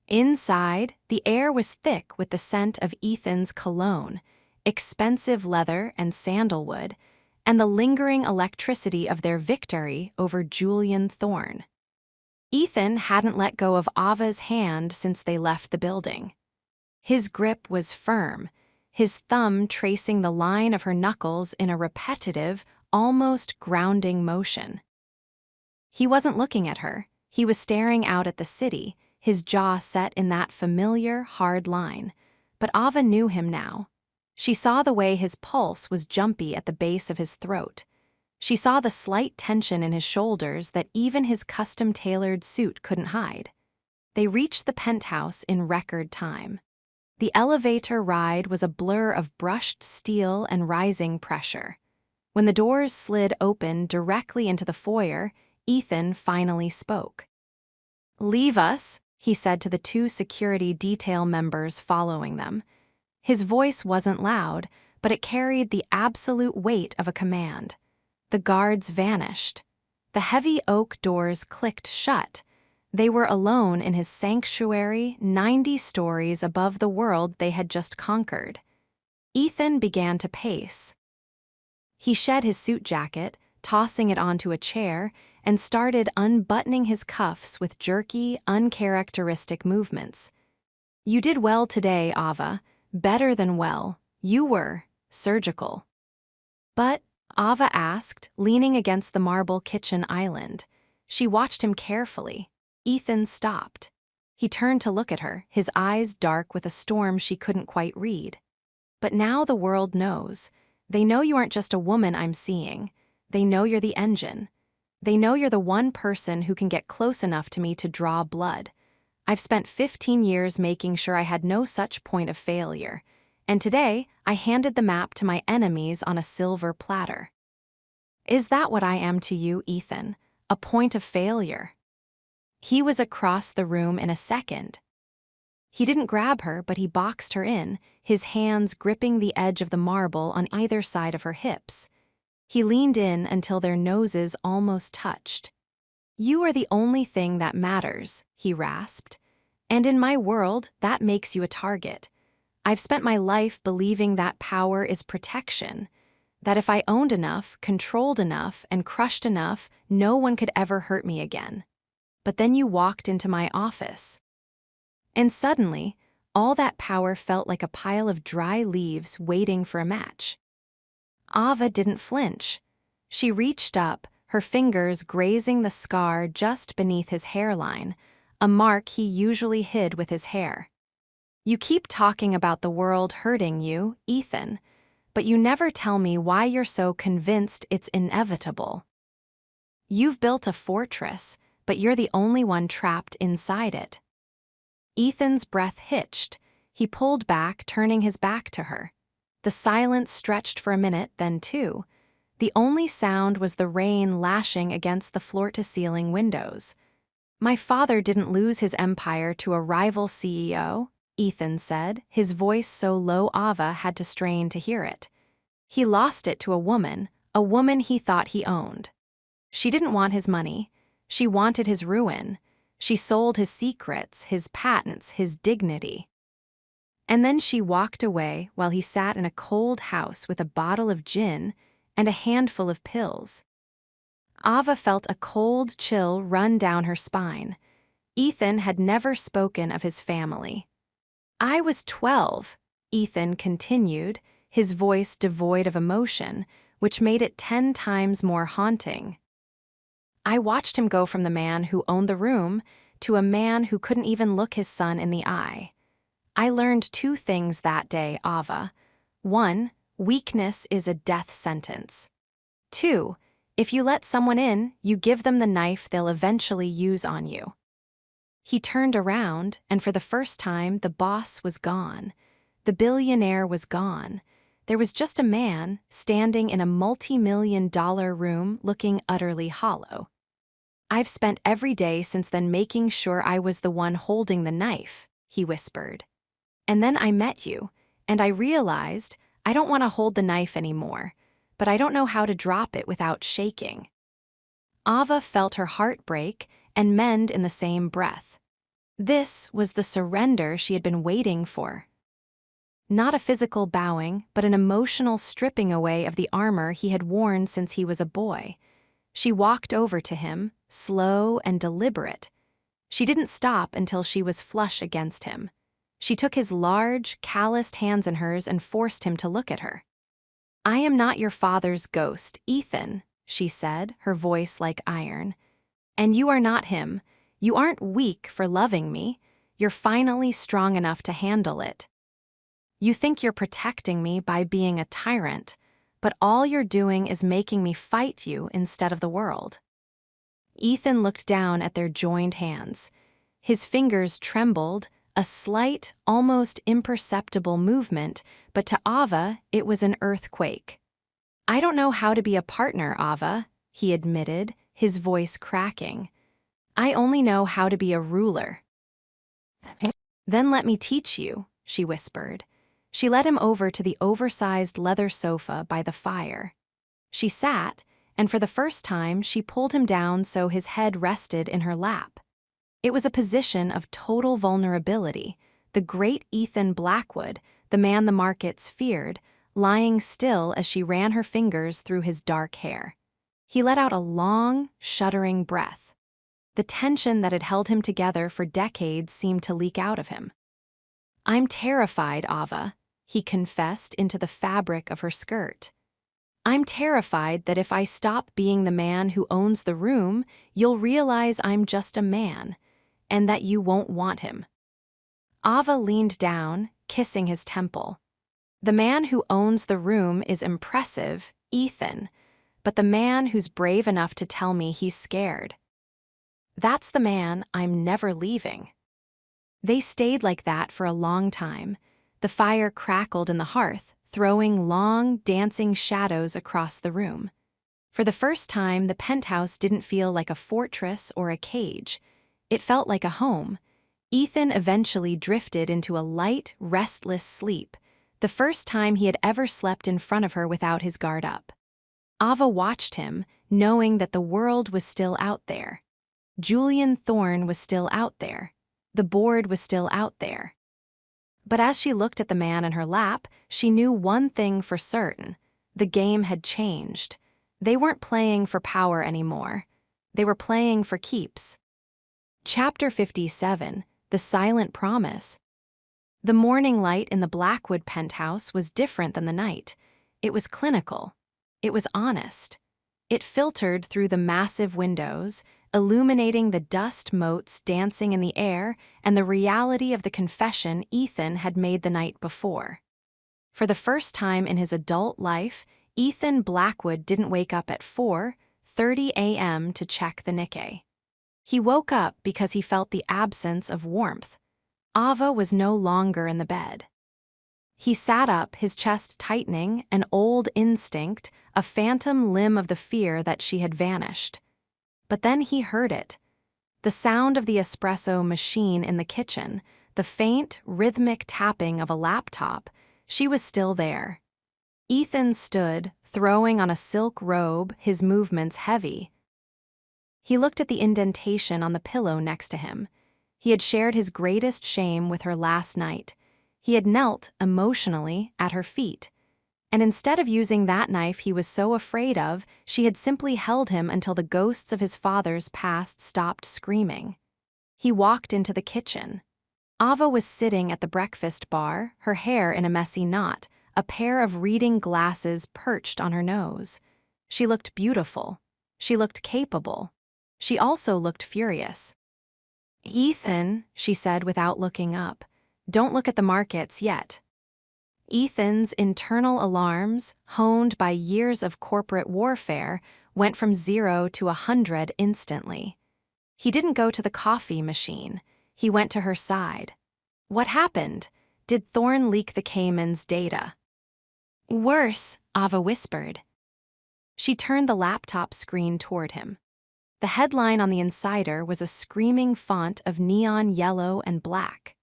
Inside, the air was thick with the scent of Ethan's cologne, expensive leather and sandalwood, and the lingering electricity of their victory over Julian Thorne. Ethan hadn't let go of Ava's hand since they left the building. His grip was firm, his thumb tracing the line of her knuckles in a repetitive, almost grounding motion. He wasn't looking at her, he was staring out at the city, his jaw set in that familiar, hard line. But Ava knew him now. She saw the way his pulse was jumpy at the base of his throat. She saw the slight tension in his shoulders that even his custom-tailored suit couldn't hide. They reached the penthouse in record time. The elevator ride was a blur of brushed steel and rising pressure. When the doors slid open directly into the foyer, Ethan finally spoke. "Leave us," he said to the two security detail members following them. His voice wasn't loud, but it carried the absolute weight of a command. The guards vanished. The heavy oak doors clicked shut. They were alone in his sanctuary 90 stories above the world they had just conquered. Ethan began to pace. He shed his suit jacket, tossing it onto a chair, and started unbuttoning his cuffs with jerky, uncharacteristic movements. "You did well today, Ava. Better than well. You were surgical." "But," Ava asked, leaning against the marble kitchen island. She watched him carefully. Ethan stopped. He turned to look at her, his eyes dark with a storm she couldn't quite read. "But now the world knows. They know you aren't just a woman I'm seeing. They know you're the engine. They know you're the one person who can get close enough to me to draw blood. I've spent 15 years making sure I had no such point of failure. And today, I handed the map to my enemies on a silver platter." "Is that what I am to you, Ethan? A point of failure?" He was across the room in a second. He didn't grab her, but he boxed her in, his hands gripping the edge of the marble on either side of her hips. He leaned in until their noses almost touched. "You are the only thing that matters," he rasped. "And in my world, that makes you a target. I've spent my life believing that power is protection, that if I owned enough, controlled enough, and crushed enough, no one could ever hurt me again. But then you walked into my office. And suddenly, all that power felt like a pile of dry leaves waiting for a match." Ava didn't flinch. She reached up, her fingers grazing the scar just beneath his hairline, a mark he usually hid with his hair. "You keep talking about the world hurting you, Ethan, but you never tell me why you're so convinced it's inevitable. You've built a fortress, but you're the only one trapped inside it." Ethan's breath hitched. He pulled back, turning his back to her. The silence stretched for a minute, then two. The only sound was the rain lashing against the floor-to-ceiling windows. "My father didn't lose his empire to a rival CEO," Ethan said, his voice so low Ava had to strain to hear it. "He lost it to a a woman he thought he owned. She didn't want his money. She wanted his ruin. She sold his secrets, his patents, his dignity. And then she walked away while he sat in a cold house with a bottle of gin and a handful of pills. Ava felt a cold chill run down her spine. Ethan had never spoken of his family. "I was 12, Ethan continued, his voice devoid of emotion, which made it 10 times more haunting. "I watched him go from the man who owned the room to a man who couldn't even look his son in the eye. I learned 2 things that day, Ava. 1, weakness is a death sentence. 2, if you let someone in, you give them the knife they'll eventually use on you." He turned around, and for the first time, the boss was gone. The billionaire was gone. There was just a man standing in a multi-million-dollar room looking utterly hollow. "I've spent every day since then making sure I was the one holding the knife," he whispered. "And then I met you, and I realized I don't want to hold the knife anymore, but I don't know how to drop it without shaking." Ava felt her heart break and mend in the same breath. This was the surrender she had been waiting for. Not a physical bowing, but an emotional stripping away of the armor he had worn since he was a boy. She walked over to him, slow and deliberate. She didn't stop until she was flush against him. She took his large, calloused hands in hers and forced him to look at her. "I am not your father's ghost, Ethan," she said, her voice like iron. "And you are not him. You aren't weak for loving me. You're finally strong enough to handle it. You think you're protecting me by being a tyrant, but all you're doing is making me fight you instead of the world." Ethan looked down at their joined hands. His fingers trembled, a slight, almost imperceptible movement, but to Ava, it was an earthquake. "I don't know how to be a partner, Ava," he admitted, his voice cracking. "I only know how to be a ruler." "Then let me teach you," she whispered. She led him over to the oversized leather sofa by the fire. She sat, and for the first time she pulled him down so his head rested in her lap. It was a position of total vulnerability, the great Ethan Blackwood, the man the markets feared, lying still as she ran her fingers through his dark hair. He let out a long, shuddering breath. The tension that had held him together for decades seemed to leak out of him. "I'm terrified, Ava," he confessed into the fabric of her skirt. "I'm terrified that if I stop being the man who owns the room, you'll realize I'm just a man, and that you won't want him." Ava leaned down, kissing his temple. "The man who owns the room is impressive, Ethan, but the man who's brave enough to tell me he's scared, that's the man I'm never leaving." They stayed like that for a long time. The fire crackled in the hearth, throwing long, dancing shadows across the room. For the first time, the penthouse didn't feel like a fortress or a cage. It felt like a home. Ethan eventually drifted into a light, restless sleep, the first time he had ever slept in front of her without his guard up. Ava watched him, knowing that the world was still out there. Julian Thorne was still out there. The board was still out there. But as she looked at the man in her lap, she knew one thing for certain. The game had changed. They weren't playing for power anymore. They were playing for keeps. Chapter 57, The Silent Promise. The morning light in the Blackwood penthouse was different than the night. It was clinical. It was honest. It filtered through the massive windows, illuminating the dust motes dancing in the air and the reality of the confession Ethan had made the night before. For the first time in his adult life, Ethan Blackwood didn't wake up at 4:30 a.m. to check the Nikkei. He woke up because he felt the absence of warmth. Ava was no longer in the bed. He sat up, his chest tightening, an old instinct, a phantom limb of the fear that she had vanished. But then he heard it. The sound of the espresso machine in the kitchen, the faint, rhythmic tapping of a laptop. She was still there. Ethan stood, throwing on a silk robe, his movements heavy. He looked at the indentation on the pillow next to him. He had shared his greatest shame with her last night. He had knelt, emotionally, at her feet. And instead of using that knife he was so afraid of, she had simply held him until the ghosts of his father's past stopped screaming. He walked into the kitchen. Ava was sitting at the breakfast bar, her hair in a messy knot, a pair of reading glasses perched on her nose. She looked beautiful. She looked capable. She also looked furious. "Ethan," she said without looking up, "don't look at the markets yet." Ethan's internal alarms, honed by years of corporate warfare, went from 0 to 100 instantly. He didn't go to the coffee machine. He went to her side. What happened? Did Thorne leak the Cayman's data? "Worse," Ava whispered. She turned the laptop screen toward him. The headline on the insider was a screaming font of neon yellow and black.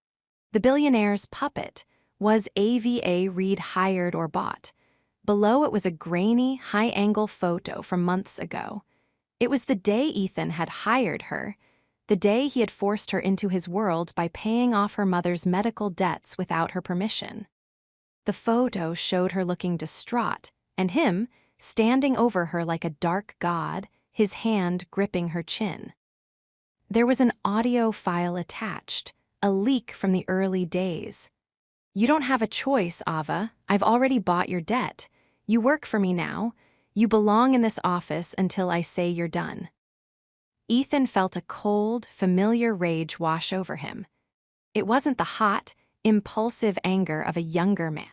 The billionaire's puppet. Was AVA Reed hired or bought? Below it was a grainy, high-angle photo from months ago. It was the day Ethan had hired her, the day he had forced her into his world by paying off her mother's medical debts without her permission. The photo showed her looking distraught, and him standing over her like a dark god, his hand gripping her chin. There was an audio file attached, a leak from the early days. "You don't have a choice, Ava. I've already bought your debt. You work for me now. You belong in this office until I say you're done." Ethan felt a cold, familiar rage wash over him. It wasn't the hot, impulsive anger of a younger man.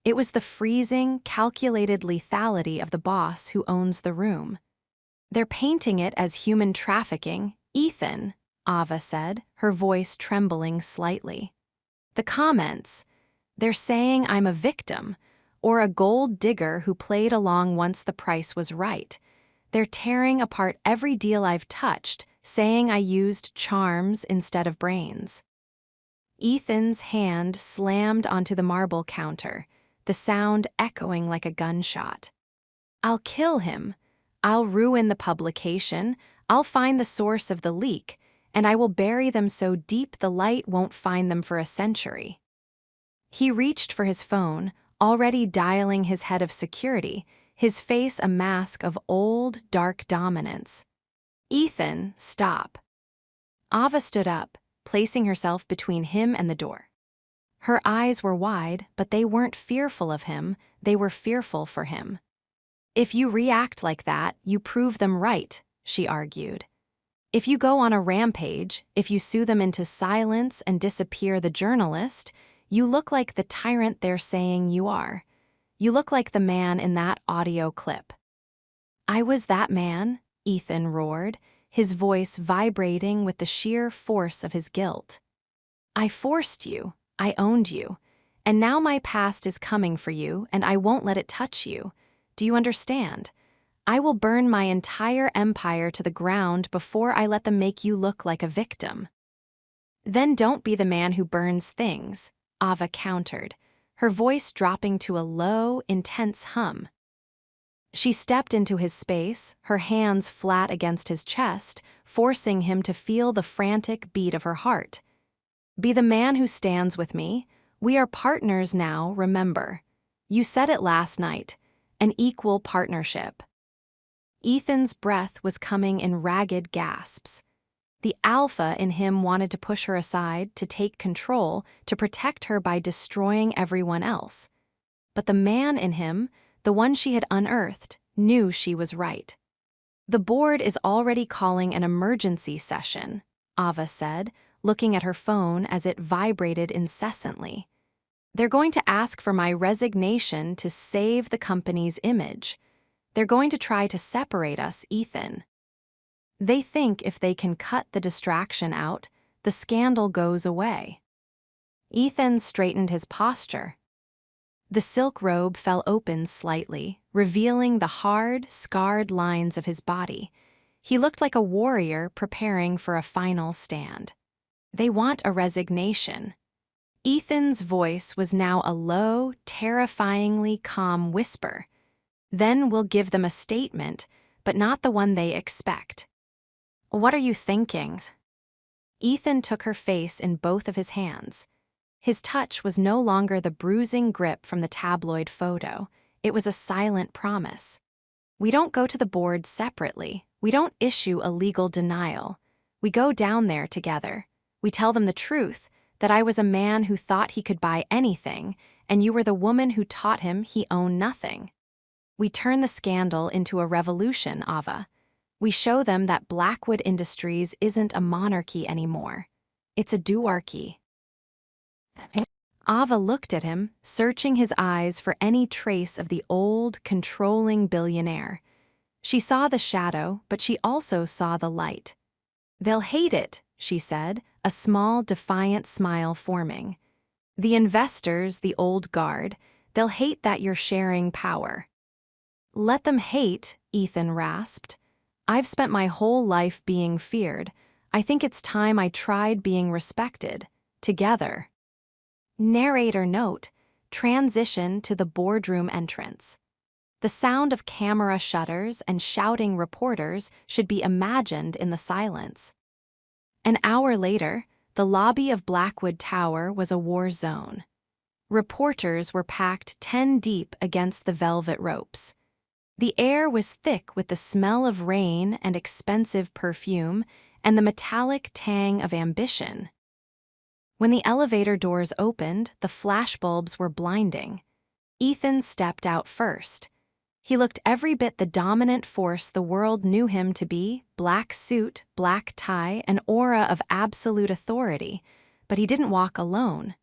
It was the freezing, calculated lethality of the boss who owns the room. "They're painting it as human trafficking, Ethan," Ava said, her voice trembling slightly. "The comments, they're saying I'm a victim, or a gold digger who played along once the price was right. They're tearing apart every deal I've touched, saying I used charms instead of brains." Ethan's hand slammed onto the marble counter, the sound echoing like a gunshot. "I'll kill him. I'll ruin the publication. I'll find the source of the leak, and I will bury them so deep the light won't find them for a century." He reached for his phone, already dialing his head of security, his face a mask of old, dark dominance. "Ethan, stop." Ava stood up, placing herself between him and the door. Her eyes were wide, but they weren't fearful of him, they were fearful for him. "If you react like that, you prove them right," she argued. "If you go on a rampage, if you sue them into silence and disappear the journalist, you look like the tyrant they're saying you are. You look like the man in that audio clip." "I was that man," Ethan roared, his voice vibrating with the sheer force of his guilt. "I forced you, I owned you, and now my past is coming for you and I won't let it touch you. Do you understand? I will burn my entire empire to the ground before I let them make you look like a victim." "Then don't be the man who burns things," Ava countered, her voice dropping to a low, intense hum. She stepped into his space, her hands flat against his chest, forcing him to feel the frantic beat of her heart. "Be the man who stands with me. We are partners now, remember. You said it last night, an equal partnership." Ethan's breath was coming in ragged gasps. The alpha in him wanted to push her aside, to take control, to protect her by destroying everyone else. But the man in him, the one she had unearthed, knew she was right. "The board is already calling an emergency session," Ava said, looking at her phone as it vibrated incessantly. "They're going to ask for my resignation to save the company's image. They're going to try to separate us, Ethan. They think if they can cut the distraction out, the scandal goes away." Ethan straightened his posture. The silk robe fell open slightly, revealing the hard, scarred lines of his body. He looked like a warrior preparing for a final stand. "They want a resignation." Ethan's voice was now a low, terrifyingly calm whisper. Then we'll give them a statement, but not the one they expect. What are you thinking? Ethan took her face in both of his hands. His touch was no longer the bruising grip from the tabloid photo. It was a silent promise. We don't go to the board separately. We don't issue a legal denial. We go down there together. We tell them the truth, that I was a man who thought he could buy anything, and you were the woman who taught him he owned nothing. We turn the scandal into a revolution, Ava. We show them that Blackwood Industries isn't a monarchy anymore. It's a duarchy. Ava looked at him, searching his eyes for any trace of the old, controlling billionaire. She saw the shadow, but she also saw the light. They'll hate it, she said, a small, defiant smile forming. The investors, the old guard, they'll hate that you're sharing power. Let them hate, Ethan rasped. I've spent my whole life being feared. I think it's time I tried being respected. Together. Narrator note, transition to the boardroom entrance. The sound of camera shutters and shouting reporters should be imagined in the silence. An hour later, the lobby of Blackwood Tower was a war zone. Reporters were packed 10 deep against the velvet ropes. The air was thick with the smell of rain and expensive perfume and the metallic tang of ambition. When the elevator doors opened, the flashbulbs were blinding. Ethan stepped out first. He looked every bit the dominant force the world knew him to be, black suit, black tie, an aura of absolute authority, but he didn't walk alone.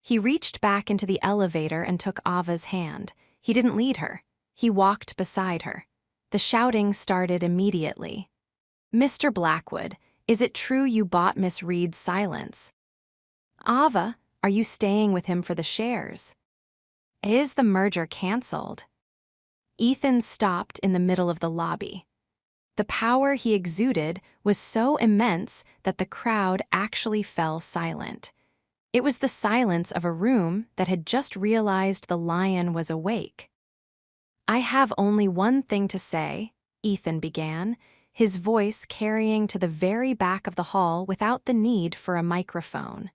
He reached back into the elevator and took Ava's hand. He didn't lead her. He walked beside her. The shouting started immediately. Mr. Blackwood, is it true you bought Miss Reed's silence? Ava, are you staying with him for the shares? Is the merger cancelled? Ethan stopped in the middle of the lobby. The power he exuded was so immense that the crowd actually fell silent. It was the silence of a room that had just realized the lion was awake. I have only one thing to say, Ethan began, his voice carrying to the very back of the hall without the need for a microphone.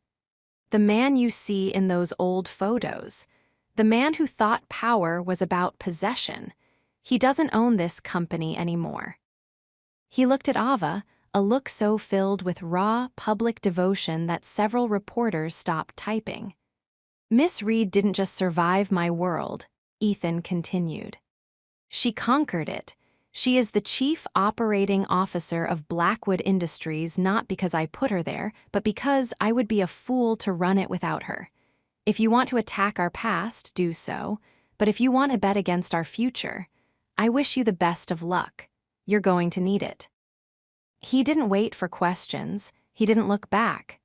The man you see in those old photos, the man who thought power was about possession, he doesn't own this company anymore. He looked at Ava, a look so filled with raw, public devotion that several reporters stopped typing. Miss Reed didn't just survive my world, Ethan continued. She conquered it. She is the chief operating officer of Blackwood Industries not because I put her there, but because I would be a fool to run it without her. If you want to attack our past, do so, but if you want to bet against our future, I wish you the best of luck. You're going to need it. He didn't wait for questions. He didn't look back.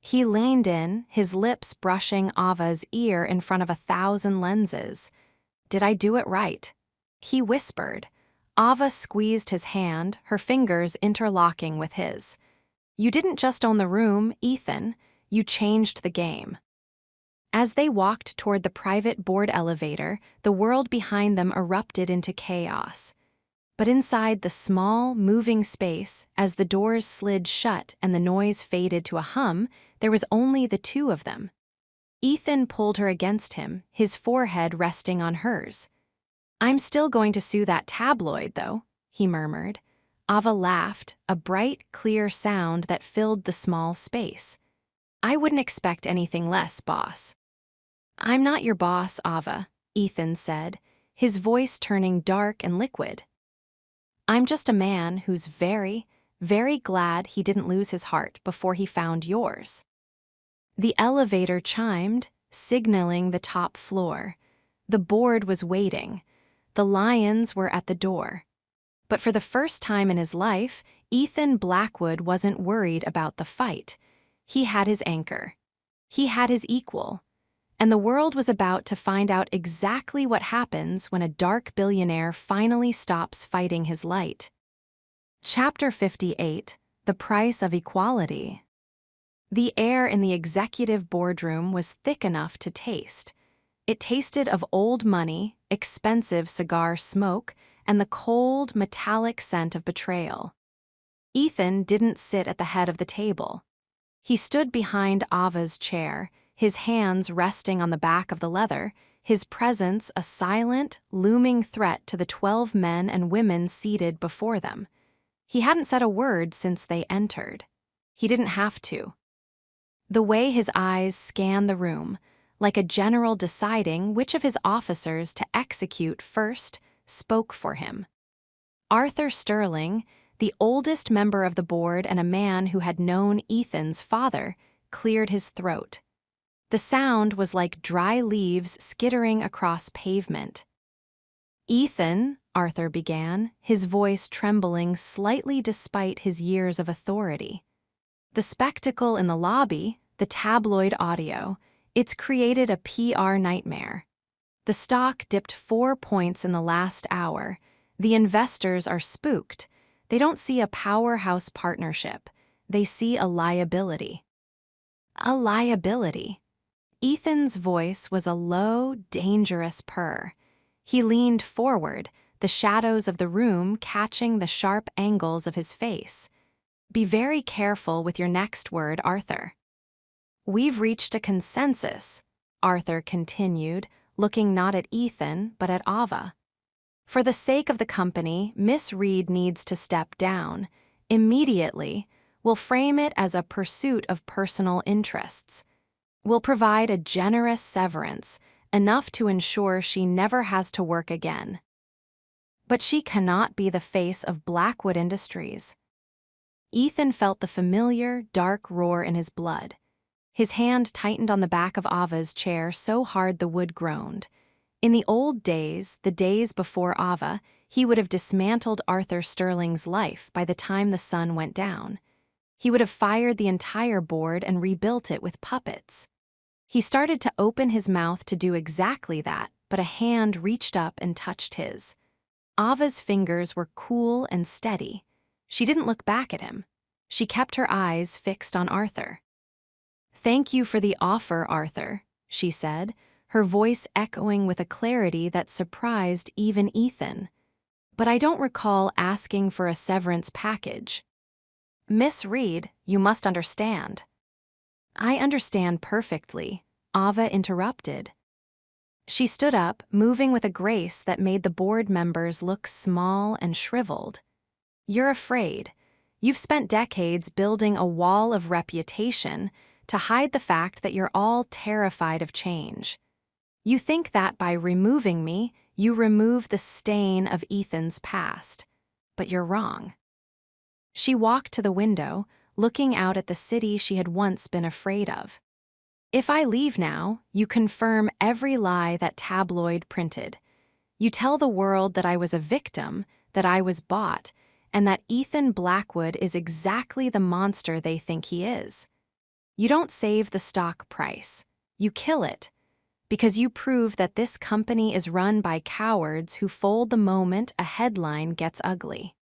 He leaned in, his lips brushing Ava's ear in front of 1,000 lenses. Did I do it right? He whispered. Ava squeezed his hand, her fingers interlocking with his. You didn't just own the room, Ethan. You changed the game. As they walked toward the private board elevator, the world behind them erupted into chaos. But inside the small, moving space, as the doors slid shut and the noise faded to a hum, there was only the two of them. Ethan pulled her against him, his forehead resting on hers. I'm still going to sue that tabloid, though, he murmured. Ava laughed, a bright, clear sound that filled the small space. I wouldn't expect anything less, boss. I'm not your boss, Ava, Ethan said, his voice turning dark and liquid. I'm just a man who's very, very glad he didn't lose his heart before he found yours. The elevator chimed, signaling the top floor. The board was waiting. The lions were at the door. But for the first time in his life, Ethan Blackwood wasn't worried about the fight. He had his anchor. He had his equal. And the world was about to find out exactly what happens when a dark billionaire finally stops fighting his light. Chapter 58, The Price of Equality. The air in the executive boardroom was thick enough to taste. It tasted of old money, expensive cigar smoke, and the cold, metallic scent of betrayal. Ethan didn't sit at the head of the table. He stood behind Ava's chair, his hands resting on the back of the leather, his presence a silent, looming threat to the 12 men and women seated before them. He hadn't said a word since they entered. He didn't have to. The way his eyes scanned the room, like a general deciding which of his officers to execute first, spoke for him. Arthur Sterling, the oldest member of the board and a man who had known Ethan's father, cleared his throat. The sound was like dry leaves skittering across pavement. "Ethan," Arthur began, his voice trembling slightly despite his years of authority. "The spectacle in the lobby, the tabloid audio, it's created a PR nightmare. The stock dipped 4 points in the last hour. The investors are spooked. They don't see a powerhouse partnership. They see a liability." A liability. Ethan's voice was a low, dangerous purr. He leaned forward, the shadows of the room catching the sharp angles of his face. "Be very careful with your next word, Arthur." "We've reached a consensus," Arthur continued, looking not at Ethan but at Ava. "For the sake of the company, Miss Reed needs to step down. Immediately, we'll frame it as a pursuit of personal interests. We'll provide a generous severance, enough to ensure she never has to work again. But she cannot be the face of Blackwood Industries." Ethan felt the familiar, dark roar in his blood. His hand tightened on the back of Ava's chair so hard the wood groaned. In the old days, the days before Ava, he would have dismantled Arthur Sterling's life by the time the sun went down. He would have fired the entire board and rebuilt it with puppets. He started to open his mouth to do exactly that, but a hand reached up and touched his. Ava's fingers were cool and steady. She didn't look back at him. She kept her eyes fixed on Arthur. "Thank you for the offer, Arthur," she said, her voice echoing with a clarity that surprised even Ethan. "But I don't recall asking for a severance package." "Miss Reed, you must understand." "I understand perfectly," Ava interrupted. She stood up, moving with a grace that made the board members look small and shriveled. "You're afraid. You've spent decades building a wall of reputation to hide the fact that you're all terrified of change. You think that by removing me, you remove the stain of Ethan's past. But you're wrong." She walked to the window, looking out at the city she had once been afraid of. "If I leave now, you confirm every lie that tabloid printed. You tell the world that I was a victim, that I was bought, and that Ethan Blackwood is exactly the monster they think he is. You don't save the stock price. You kill it, because you prove that this company is run by cowards who fold the moment a headline gets ugly."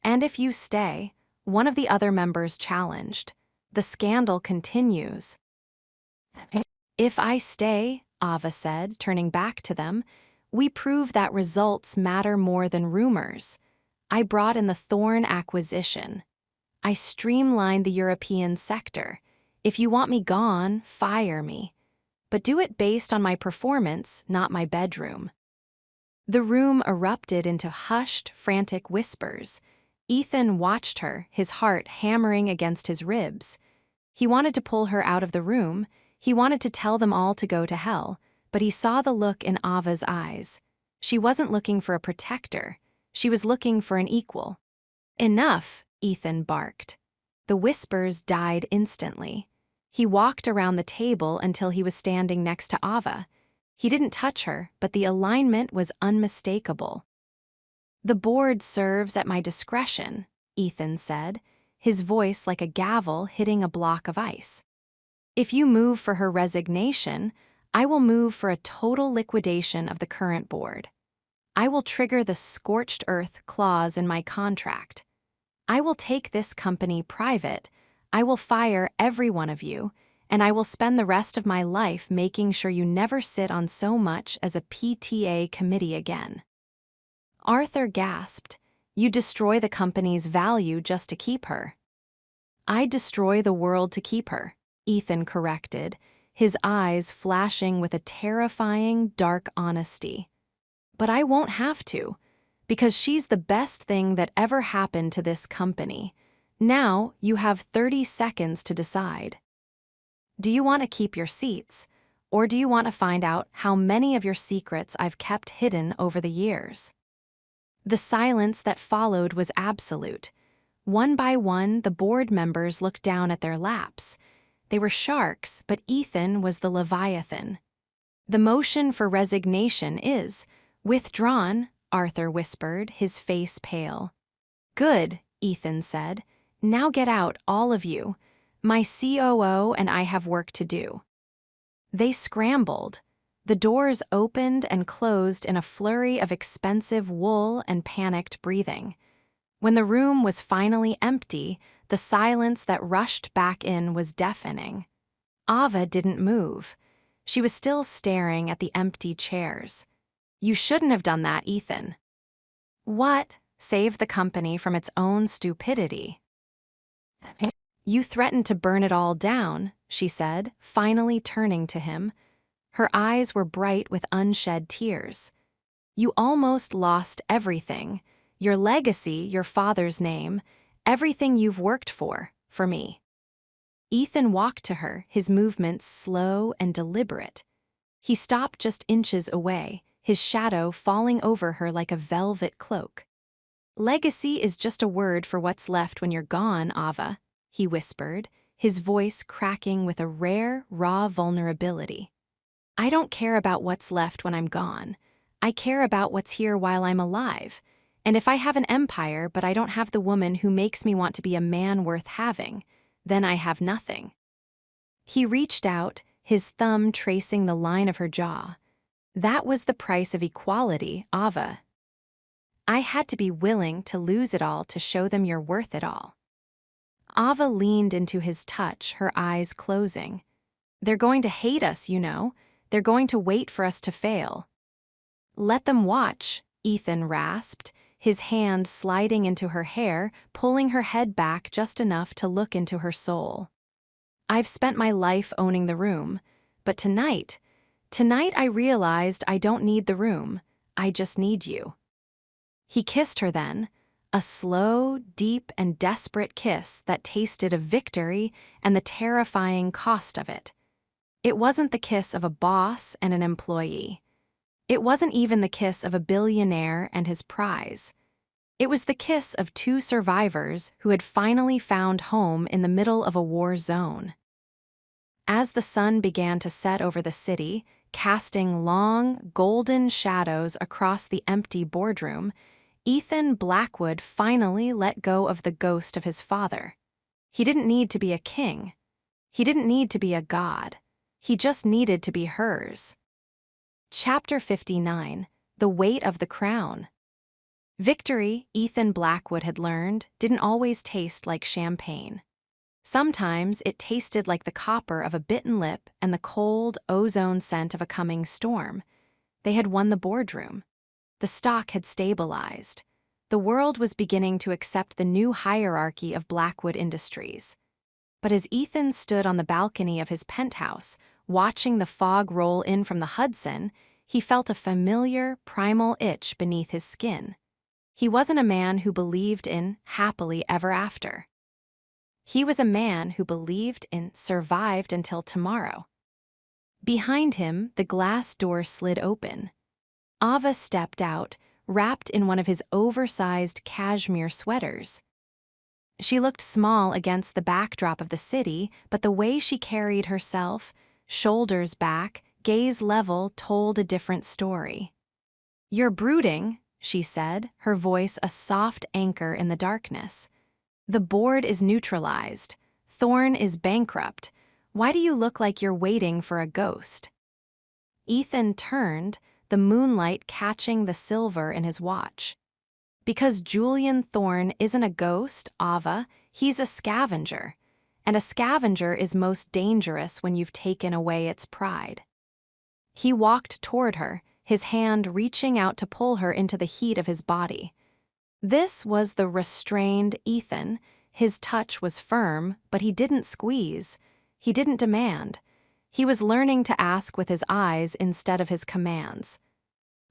"And if you stay," one of the other members challenged, "the scandal continues." "If I stay," Ava said, turning back to them, "we prove that results matter more than rumors. I brought in the Thorn acquisition. I streamlined the European sector. If you want me gone, fire me. But do it based on my performance, not my bedroom." The room erupted into hushed, frantic whispers. Ethan watched her, his heart hammering against his ribs. He wanted to pull her out of the room. He wanted to tell them all to go to hell, but he saw the look in Ava's eyes. She wasn't looking for a protector. She was looking for an equal. "Enough," Ethan barked. The whispers died instantly. He walked around the table until he was standing next to Ava. He didn't touch her, but the alignment was unmistakable. "The board serves at my discretion," Ethan said, his voice like a gavel hitting a block of ice. "If you move for her resignation, I will move for a total liquidation of the current board. I will trigger the scorched earth clause in my contract. I will take this company private. I will fire every one of you, and I will spend the rest of my life making sure you never sit on so much as a PTA committee again." Arthur gasped. "You destroy the company's value just to keep her." "I destroy the world to keep her," Ethan corrected, his eyes flashing with a terrifying, dark honesty. "But I won't have to, because she's the best thing that ever happened to this company. Now you have 30 seconds to decide. Do you want to keep your seats, or do you want to find out how many of your secrets I've kept hidden over the years?" The silence that followed was absolute. One by one, the board members looked down at their laps. They were sharks, but Ethan was the Leviathan. "The motion for resignation is withdrawn," Arthur whispered, his face pale. "Good," Ethan said. "Now get out, all of you. My COO and I have work to do." They scrambled. The doors opened and closed in a flurry of expensive wool and panicked breathing. When the room was finally empty, the silence that rushed back in was deafening. Ava didn't move. She was still staring at the empty chairs. "You shouldn't have done that, Ethan." "What?" "Save the company from its own stupidity." "You threatened to burn it all down," she said, finally turning to him. Her eyes were bright with unshed tears. "You almost lost everything. Your legacy, your father's name, everything you've worked for me." Ethan walked to her, his movements slow and deliberate. He stopped just inches away, his shadow falling over her like a velvet cloak. "Legacy is just a word for what's left when you're gone, Ava," he whispered, his voice cracking with a rare, raw vulnerability. "I don't care about what's left when I'm gone. I care about what's here while I'm alive. And if I have an empire but I don't have the woman who makes me want to be a man worth having, then I have nothing." He reached out, his thumb tracing the line of her jaw. "That was the price of equality, Ava. I had to be willing to lose it all to show them you're worth it all." Ava leaned into his touch, her eyes closing. "They're going to hate us, you know. They're going to wait for us to fail." "Let them watch," Ethan rasped, his hand sliding into her hair, pulling her head back just enough to look into her soul. "I've spent my life owning the room, but tonight I realized I don't need the room. I just need you." He kissed her then, a slow, deep, and desperate kiss that tasted of victory and the terrifying cost of it. It wasn't the kiss of a boss and an employee. It wasn't even the kiss of a billionaire and his prize. It was the kiss of two survivors who had finally found home in the middle of a war zone. As the sun began to set over the city, casting long, golden shadows across the empty boardroom, Ethan Blackwood finally let go of the ghost of his father. He didn't need to be a king. He didn't need to be a god. He just needed to be hers. Chapter 59, The Weight of the Crown. Victory, Ethan Blackwood had learned, didn't always taste like champagne. Sometimes it tasted like the copper of a bitten lip and the cold, ozone scent of a coming storm. They had won the boardroom. The stock had stabilized. The world was beginning to accept the new hierarchy of Blackwood Industries. But as Ethan stood on the balcony of his penthouse, watching the fog roll in from the Hudson, he felt a familiar, primal itch beneath his skin. He wasn't a man who believed in happily ever after. He was a man who believed in survived until tomorrow. Behind him, the glass door slid open. Ava stepped out, wrapped in one of his oversized cashmere sweaters. She looked small against the backdrop of the city, but the way she carried herself, shoulders back, gaze level, told a different story. "You're brooding," she said, her voice a soft anchor in the darkness. "The board is neutralized. Thorne is bankrupt. Why do you look like you're waiting for a ghost?" Ethan turned, the moonlight catching the silver in his watch. "Because Julian Thorne isn't a ghost, Ava, he's a scavenger. and a scavenger is most dangerous when you've taken away its pride. He walked toward her, his hand reaching out to pull her into the heat of his body. This was the restrained Ethan. His touch was firm, but he didn't squeeze. He didn't demand. He was learning to ask with his eyes instead of his commands.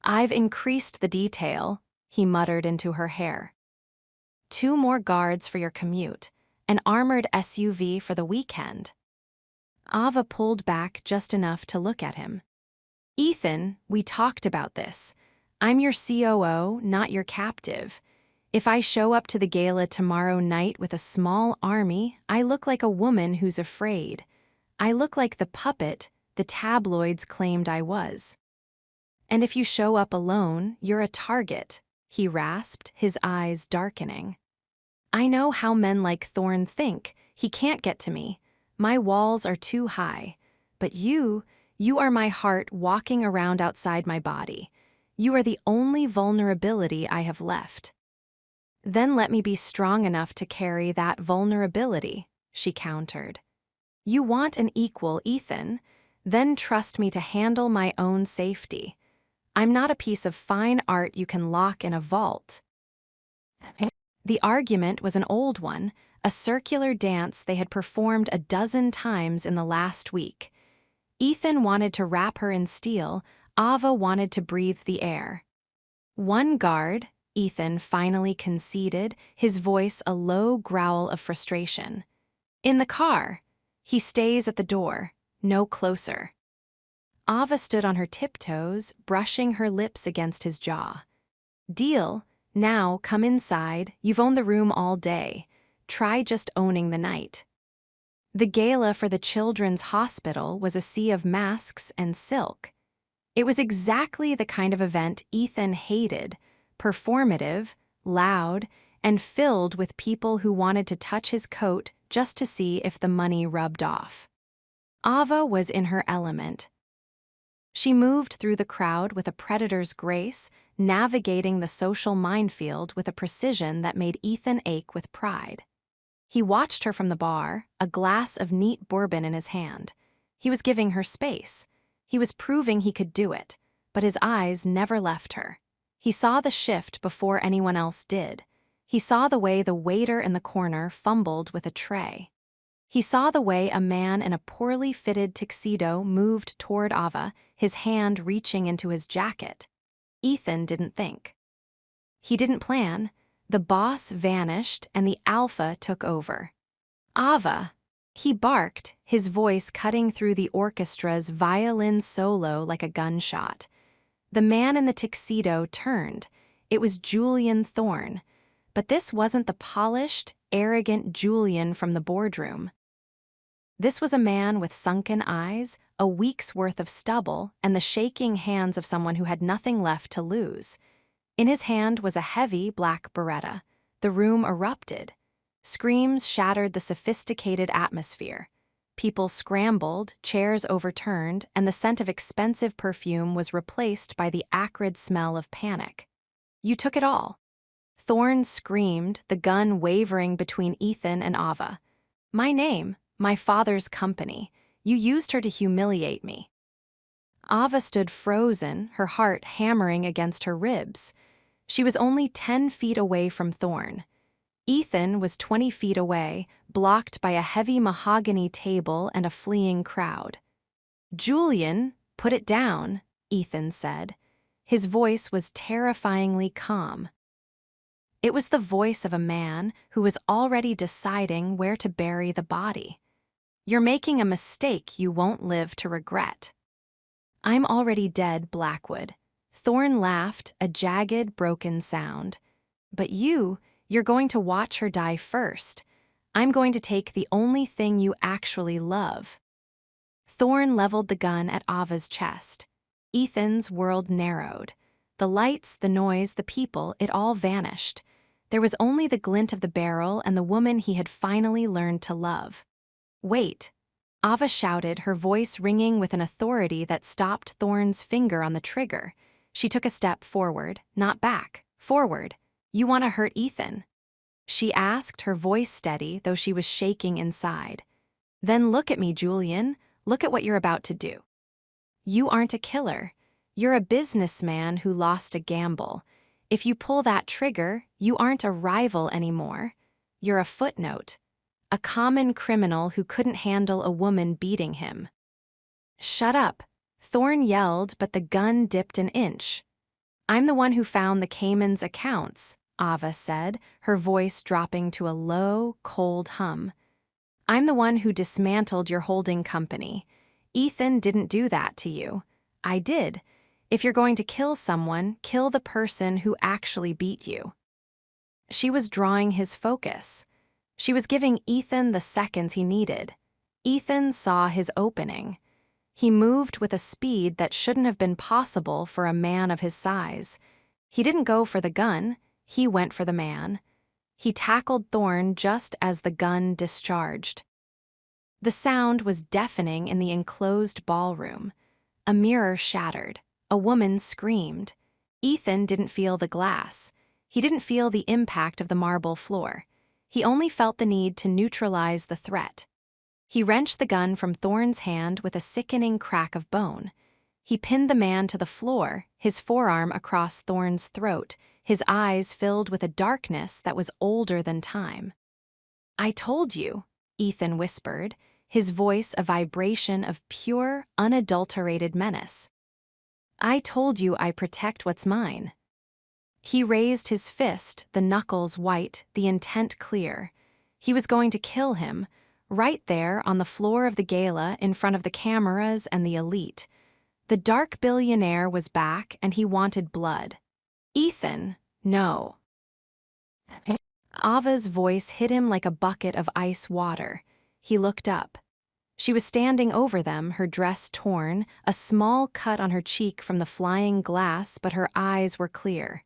"I've increased the detail," he muttered into her hair. "2 more guards for your commute, an armored SUV for the weekend." Ava pulled back just enough to look at him. "Ethan, we talked about this. I'm your COO, not your captive. If I show up to the gala tomorrow night with a small army, I look like a woman who's afraid. I look like the puppet the tabloids claimed I was. And if you show up alone, you're a target," he rasped, his eyes darkening. "I know how men like Thorne think. He can't get to me. My walls are too high. But you are my heart walking around outside my body. You are the only vulnerability I have left." "Then let me be strong enough to carry that vulnerability," she countered. "You want an equal, Ethan? Then trust me to handle my own safety. I'm not a piece of fine art you can lock in a vault." The argument was an old one, a circular dance they had performed a dozen times in the last week. Ethan wanted to wrap her in steel, Ava wanted to breathe the air. "1 guard," Ethan finally conceded, his voice a low growl of frustration. "In the car. He stays at the door, no closer." Ava stood on her tiptoes, brushing her lips against his jaw. "Deal. Now, come inside. You've owned the room all day. Try just owning the night." The gala for the children's hospital was a sea of masks and silk. It was exactly the kind of event Ethan hated, performative, loud, and filled with people who wanted to touch his coat just to see if the money rubbed off. Ava was in her element. She moved through the crowd with a predator's grace, navigating the social minefield with a precision that made Ethan ache with pride. He watched her from the bar, a glass of neat bourbon in his hand. He was giving her space. He was proving he could do it, but his eyes never left her. He saw the shift before anyone else did. He saw the way the waiter in the corner fumbled with a tray. He saw the way a man in a poorly fitted tuxedo moved toward Ava, his hand reaching into his jacket. Ethan didn't think. He didn't plan. The boss vanished and the alpha took over. "Ava!" He barked, his voice cutting through the orchestra's violin solo like a gunshot. The man in the tuxedo turned. It was Julian Thorne. But this wasn't the polished, arrogant Julian from the boardroom. This was a man with sunken eyes, a week's worth of stubble, and the shaking hands of someone who had nothing left to lose. In his hand was a heavy black Beretta. The room erupted. Screams shattered the sophisticated atmosphere. People scrambled, chairs overturned, and the scent of expensive perfume was replaced by the acrid smell of panic. "You took it all." Thorne screamed, the gun wavering between Ethan and Ava. "My name, my father's company. You used her to humiliate me." Ava stood frozen, her heart hammering against her ribs. She was only 10 feet away from Thorne. Ethan was 20 feet away, blocked by a heavy mahogany table and a fleeing crowd. "Julian, put it down," Ethan said. His voice was terrifyingly calm. It was the voice of a man who was already deciding where to bury the body. "You're making a mistake you won't live to regret." "I'm already dead, Blackwood." Thorne laughed, a jagged, broken sound. "But you're going to watch her die first. I'm going to take the only thing you actually love." Thorne leveled the gun at Ava's chest. Ethan's world narrowed. The lights, the noise, the people, it all vanished. There was only the glint of the barrel and the woman he had finally learned to love. "Wait," Ava shouted, her voice ringing with an authority that stopped Thorne's finger on the trigger. She took a step forward, not back, forward. "You want to hurt Ethan?" She asked, her voice steady, though she was shaking inside. Then look at me, Julian. Look at what you're about to do. You aren't a killer. You're a businessman who lost a gamble. If you pull that trigger, you aren't a rival anymore. You're a footnote. A common criminal who couldn't handle a woman beating him. Shut up. Thorne yelled, but the gun dipped an inch. I'm the one who found the Cayman's accounts, Ava said, her voice dropping to a low, cold hum. I'm the one who dismantled your holding company. Ethan didn't do that to you. I did. If you're going to kill someone, kill the person who actually beat you. She was drawing his focus. She was giving Ethan the seconds he needed. Ethan saw his opening. He moved with a speed that shouldn't have been possible for a man of his size. He didn't go for the gun, he went for the man. He tackled Thorne just as the gun discharged. The sound was deafening in the enclosed ballroom. A mirror shattered. A woman screamed. Ethan didn't feel the glass. He didn't feel the impact of the marble floor. He only felt the need to neutralize the threat. He wrenched the gun from Thorne's hand with a sickening crack of bone. He pinned the man to the floor, his forearm across Thorne's throat, his eyes filled with a darkness that was older than time. I told you, Ethan whispered, his voice a vibration of pure, unadulterated menace. I told you I protect what's mine. He raised his fist, the knuckles white, the intent clear. He was going to kill him, right there on the floor of the gala in front of the cameras and the elite. The dark billionaire was back and he wanted blood. Ethan, no. Ava's voice hit him like a bucket of ice water. He looked up. She was standing over them, her dress torn, a small cut on her cheek from the flying glass, but her eyes were clear.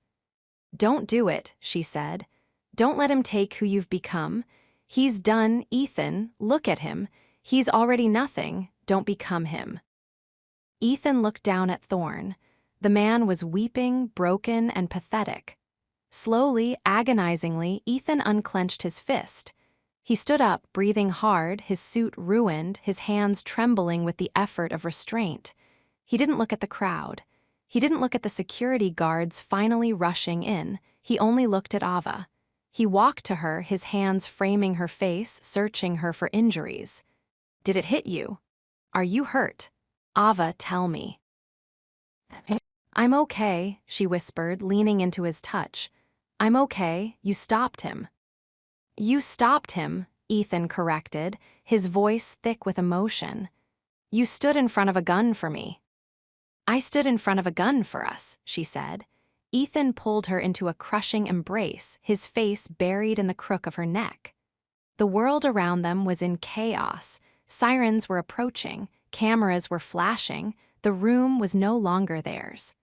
Don't do it, she said. Don't let him take who you've become. He's done, Ethan. Look at him. He's already nothing. Don't become him. Ethan looked down at Thorne. The man was weeping, broken, and pathetic. Slowly, agonizingly, Ethan unclenched his fist. He stood up, breathing hard, his suit ruined, his hands trembling with the effort of restraint. He didn't look at the crowd. He didn't look at the security guards finally rushing in. He only looked at Ava. He walked to her, his hands framing her face, searching her for injuries. Did it hit you? Are you hurt? Ava, tell me. I'm okay, she whispered, leaning into his touch. I'm okay, you stopped him. You stopped him, Ethan corrected, his voice thick with emotion. You stood in front of a gun for me. I stood in front of a gun for us, she said. Ethan pulled her into a crushing embrace, his face buried in the crook of her neck. The world around them was in chaos. Sirens were approaching, cameras were flashing, the room was no longer theirs.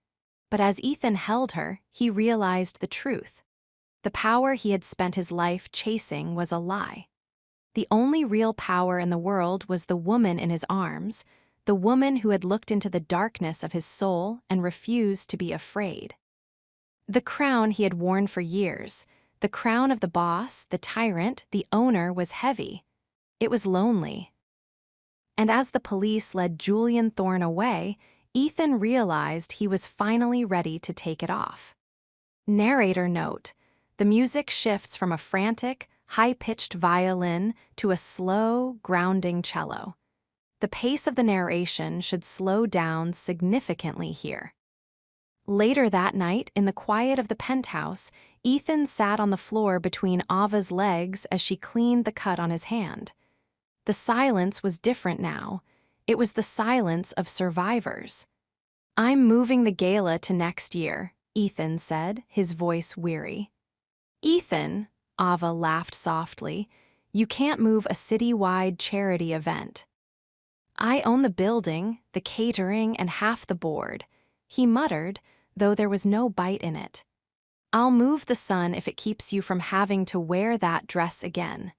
But as Ethan held her, he realized the truth. The power he had spent his life chasing was a lie. The only real power in the world was the woman in his arms, the woman who had looked into the darkness of his soul and refused to be afraid. The crown he had worn for years, the crown of the boss, the tyrant, the owner, was heavy. It was lonely. And as the police led Julian Thorne away, Ethan realized he was finally ready to take it off. Narrator note: the music shifts from a frantic, high-pitched violin to a slow, grounding cello. The pace of the narration should slow down significantly here. Later that night, in the quiet of the penthouse, Ethan sat on the floor between Ava's legs as she cleaned the cut on his hand. The silence was different now. It was the silence of survivors. I'm moving the gala to next year, Ethan said, his voice weary. Ethan, Ava laughed softly, you can't move a city-wide charity event. I own the building, the catering, and half the board, he muttered, though there was no bite in it. I'll move the sun if it keeps you from having to wear that dress again.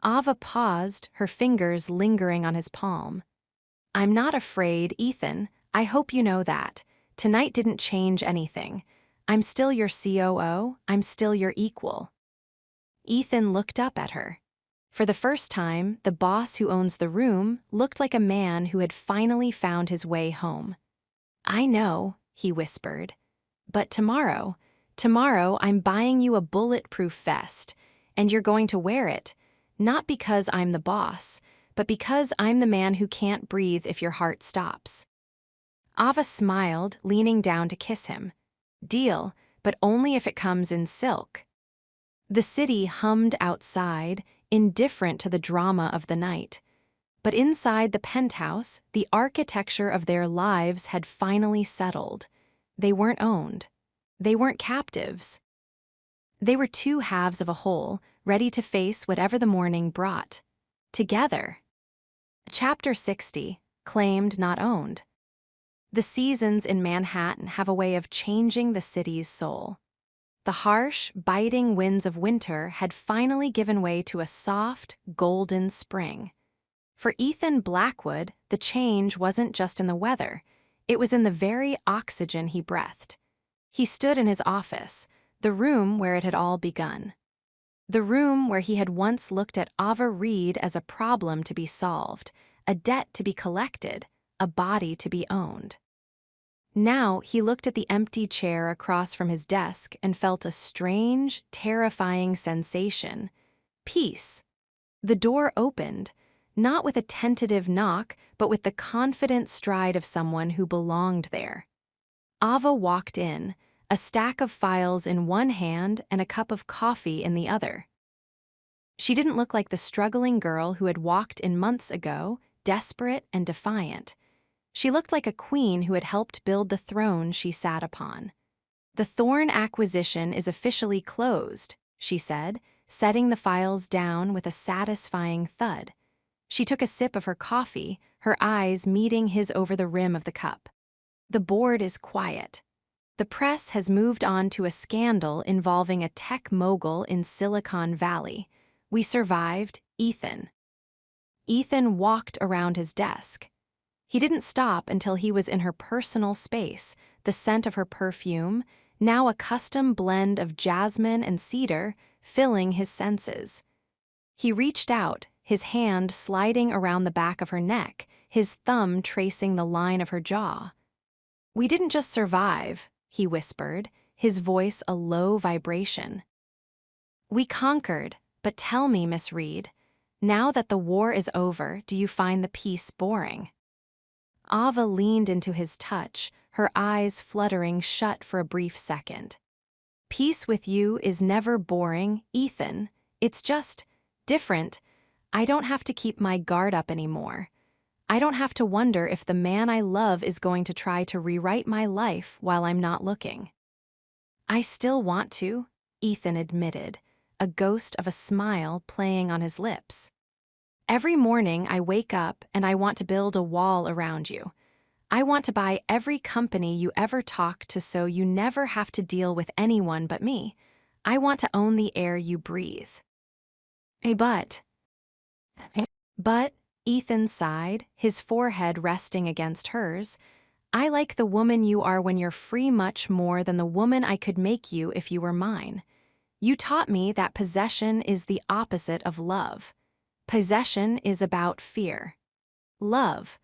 Ava paused, her fingers lingering on his palm. I'm not afraid, Ethan. I hope you know that. Tonight didn't change anything. I'm still your COO. I'm still your equal. Ethan looked up at her. For the first time, the boss who owns the room looked like a man who had finally found his way home. "I know," he whispered. "But tomorrow I'm buying you a bulletproof vest, and you're going to wear it, not because I'm the boss, but because I'm the man who can't breathe if your heart stops." Ava smiled, leaning down to kiss him. "Deal, but only if it comes in silk." The city hummed outside, indifferent to the drama of the night. But inside the penthouse, the architecture of their lives had finally settled. They weren't owned. They weren't captives. They were two halves of a whole, ready to face whatever the morning brought. Together. Chapter 60, Claimed Not Owned. The seasons in Manhattan have a way of changing the city's soul. The harsh, biting winds of winter had finally given way to a soft, golden spring. For Ethan Blackwood, the change wasn't just in the weather, it was in the very oxygen he breathed. He stood in his office, the room where it had all begun. The room where he had once looked at Ava Reed as a problem to be solved, a debt to be collected, a body to be owned. Now he looked at the empty chair across from his desk and felt a strange, terrifying sensation. Peace. The door opened, not with a tentative knock, but with the confident stride of someone who belonged there. Ava walked in, a stack of files in one hand and a cup of coffee in the other. She didn't look like the struggling girl who had walked in months ago, desperate and defiant. She looked like a queen who had helped build the throne she sat upon. "The Thorn acquisition is officially closed," she said, setting the files down with a satisfying thud. She took a sip of her coffee, her eyes meeting his over the rim of the cup. "The board is quiet. The press has moved on to a scandal involving a tech mogul in Silicon Valley. We survived, Ethan." Ethan walked around his desk. He didn't stop until he was in her personal space, the scent of her perfume, now a custom blend of jasmine and cedar, filling his senses. He reached out, his hand sliding around the back of her neck, his thumb tracing the line of her jaw. "We didn't just survive," he whispered, his voice a low vibration. "We conquered, but tell me, Miss Reed, now that the war is over, do you find the peace boring?" Ava leaned into his touch, her eyes fluttering shut for a brief second. "Peace with you is never boring, Ethan. It's just different. I don't have to keep my guard up anymore. I don't have to wonder if the man I love is going to try to rewrite my life while I'm not looking." "I still want to," Ethan admitted, a ghost of a smile playing on his lips. "Every morning I wake up and I want to build a wall around you. I want to buy every company you ever talk to so you never have to deal with anyone but me. I want to own the air you breathe." But, Ethan sighed, his forehead resting against hers, "I like the woman you are when you're free much more than the woman I could make you if you were mine. You taught me that possession is the opposite of love. Possession is about fear. Love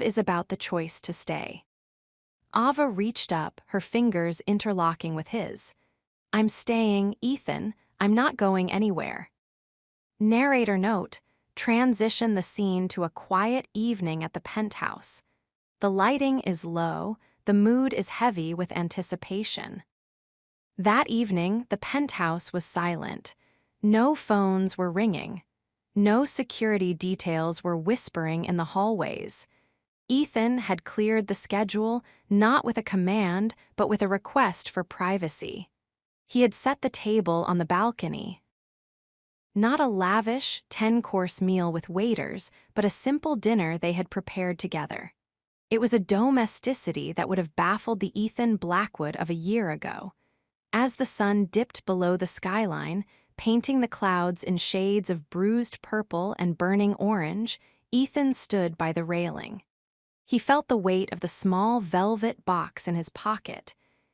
is about the choice to stay." Ava reached up, her fingers interlocking with his. "I'm staying, Ethan. I'm not going anywhere." Narrator note: transition the scene to a quiet evening at the penthouse. The lighting is low, the mood is heavy with anticipation. That evening, the penthouse was silent. No phones were ringing. No security details were whispering in the hallways. Ethan had cleared the schedule, not with a command, but with a request for privacy. He had set the table on the balcony. Not a lavish, 10-course meal with waiters, but a simple dinner they had prepared together. It was a domesticity that would have baffled the Ethan Blackwood of a year ago. As the sun dipped below the skyline, painting the clouds in shades of bruised purple and burning orange, Ethan stood by the railing. He felt the weight of the small velvet box in his pocket.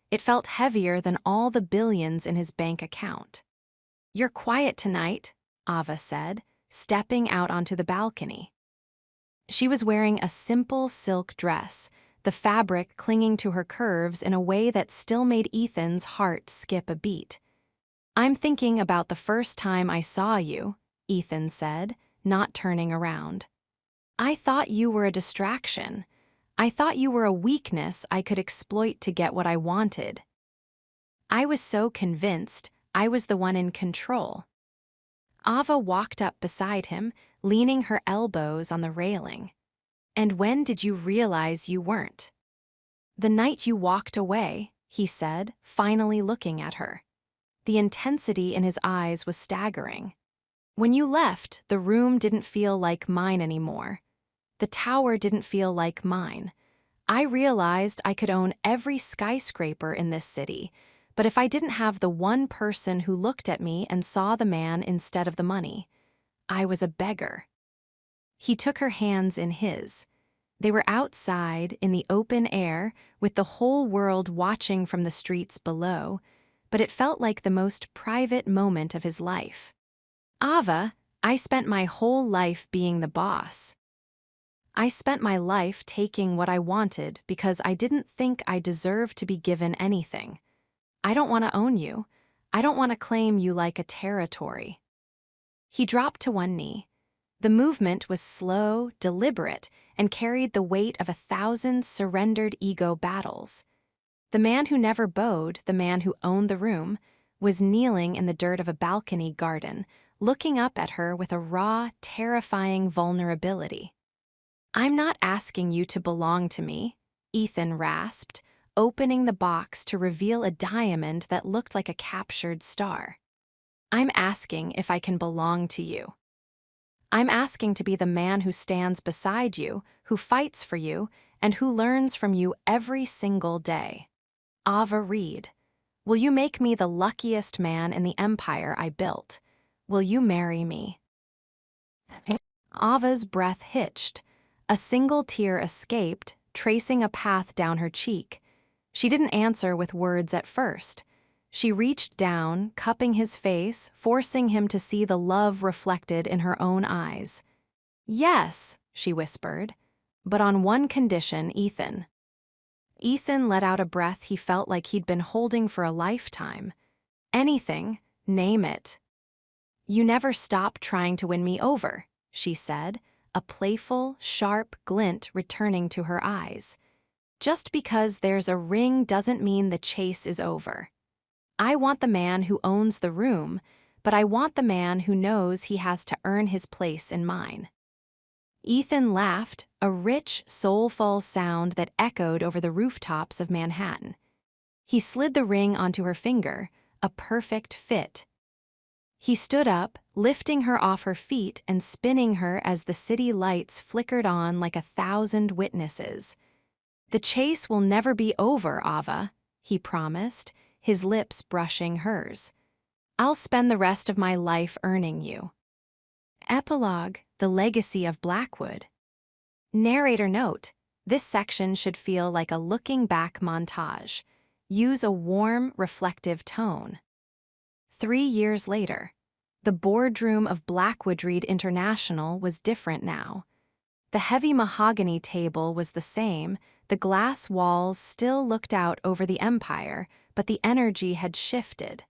It felt heavier than all the billions in his bank account. "You're quiet tonight," Ava said. stepping out onto the balcony. She was wearing a simple silk dress, the fabric clinging to her curves in a way that still made Ethan's heart skip a beat. "I'm thinking about the first time I saw you," Ethan said, not turning around. "I thought you were a distraction. I thought you were a weakness I could exploit to get what I wanted. I was so convinced I was the one in control." Ava walked up beside him, leaning her elbows on the railing. "And when did you realize you weren't?" "The night you walked away," he said, finally looking at her. The intensity in his eyes was staggering. "When you left, the room didn't feel like mine anymore. The tower didn't feel like mine. I realized I could own every skyscraper in this city, but if I didn't have the one person who looked at me and saw the man instead of the money, I was a beggar." He took her hands in his. They were outside, in the open air, with the whole world watching from the streets below, but it felt like the most private moment of his life. "Ava, I spent my whole life being the boss. I spent my life taking what I wanted because I didn't think I deserved to be given anything. I don't want to own you. I don't want to claim you like a territory." He dropped to one knee. The movement was slow, deliberate, and carried the weight of 1,000 surrendered ego battles. The man who never bowed, the man who owned the room, was kneeling in the dirt of a balcony garden, looking up at her with a raw, terrifying vulnerability. "I'm not asking you to belong to me," Ethan rasped, opening the box to reveal a diamond that looked like a captured star. "I'm asking if I can belong to you. I'm asking to be the man who stands beside you, who fights for you, and who learns from you every single day. Ava Reed, will you make me the luckiest man in the empire I built? Will you marry me?" Ava's breath hitched. A single tear escaped, tracing a path down her cheek. She didn't answer with words at first. She reached down, cupping his face, forcing him to see the love reflected in her own eyes. "Yes," she whispered, "but on one condition, Ethan." Ethan let out a breath he felt like he'd been holding for a lifetime. "Anything, name it." "You never stop trying to win me over," she said, a playful, sharp glint returning to her eyes. "Just because there's a ring doesn't mean the chase is over. I want the man who owns the room, but I want the man who knows he has to earn his place in mine." Ethan laughed, a rich, soulful sound that echoed over the rooftops of Manhattan. He slid the ring onto her finger, a perfect fit. He stood up, lifting her off her feet and spinning her as the city lights flickered on like 1,000 witnesses. "The chase will never be over, Ava," he promised, his lips brushing hers. "I'll spend the rest of my life earning you." Epilogue: The Legacy of Blackwood. Narrator note: this section should feel like a looking back montage. Use a warm, reflective tone. 3 years later, the boardroom of Blackwood Reed International was different now. The heavy mahogany table was the same, the glass walls still looked out over the empire, but the energy had shifted.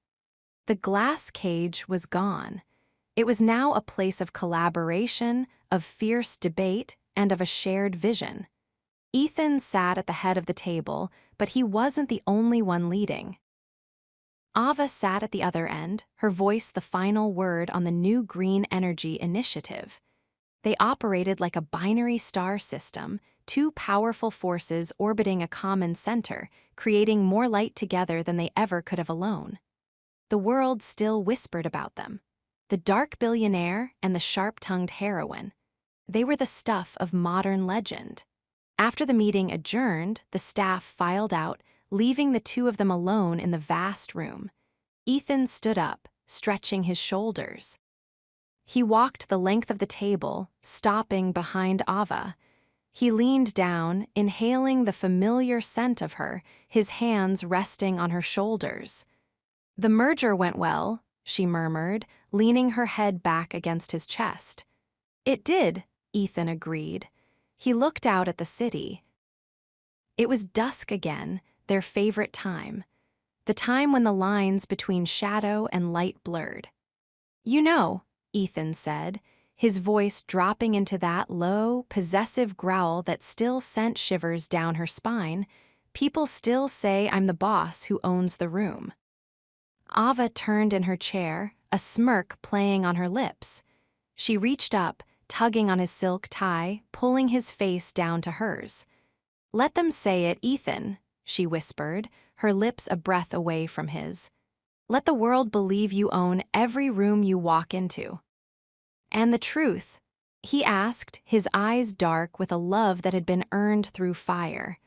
The glass cage was gone. It was now a place of collaboration, of fierce debate, and of a shared vision. Ethan sat at the head of the table, but he wasn't the only one leading. Ava sat at the other end, her voice the final word on the new green energy initiative. They operated like a binary star system, two powerful forces orbiting a common center, creating more light together than they ever could have alone. The world still whispered about them. The dark billionaire and the sharp-tongued heroine. They were the stuff of modern legend. After the meeting adjourned, the staff filed out, leaving the two of them alone in the vast room. Ethan stood up, stretching his shoulders. He walked the length of the table, stopping behind Ava. He leaned down, inhaling the familiar scent of her, his hands resting on her shoulders. "The merger went well," she murmured, leaning her head back against his chest. It did, Ethan agreed. He looked out at the city. It was dusk again, their favorite time. The time when the lines between shadow and light blurred. You know, Ethan said, his voice dropping into that low, possessive growl that still sent shivers down her spine, people still say I'm the boss who owns the room. Ava turned in her chair, a smirk playing on her lips. She reached up, tugging on his silk tie, pulling his face down to hers. Let them say it, Ethan, she whispered, her lips a breath away from his. Let the world believe you own every room you walk into. And the truth? He asked, his eyes dark with a love that had been earned through fire.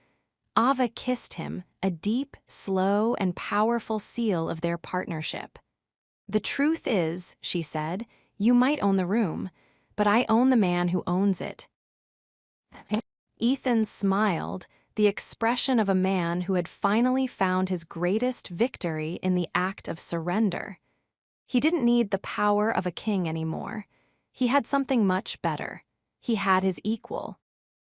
Ava kissed him, a deep, slow, and powerful seal of their partnership. The truth is, she said, you might own the room, but I own the man who owns it. Ethan smiled, the expression of a man who had finally found his greatest victory in the act of surrender. He didn't need the power of a king anymore. He had something much better. He had his equal,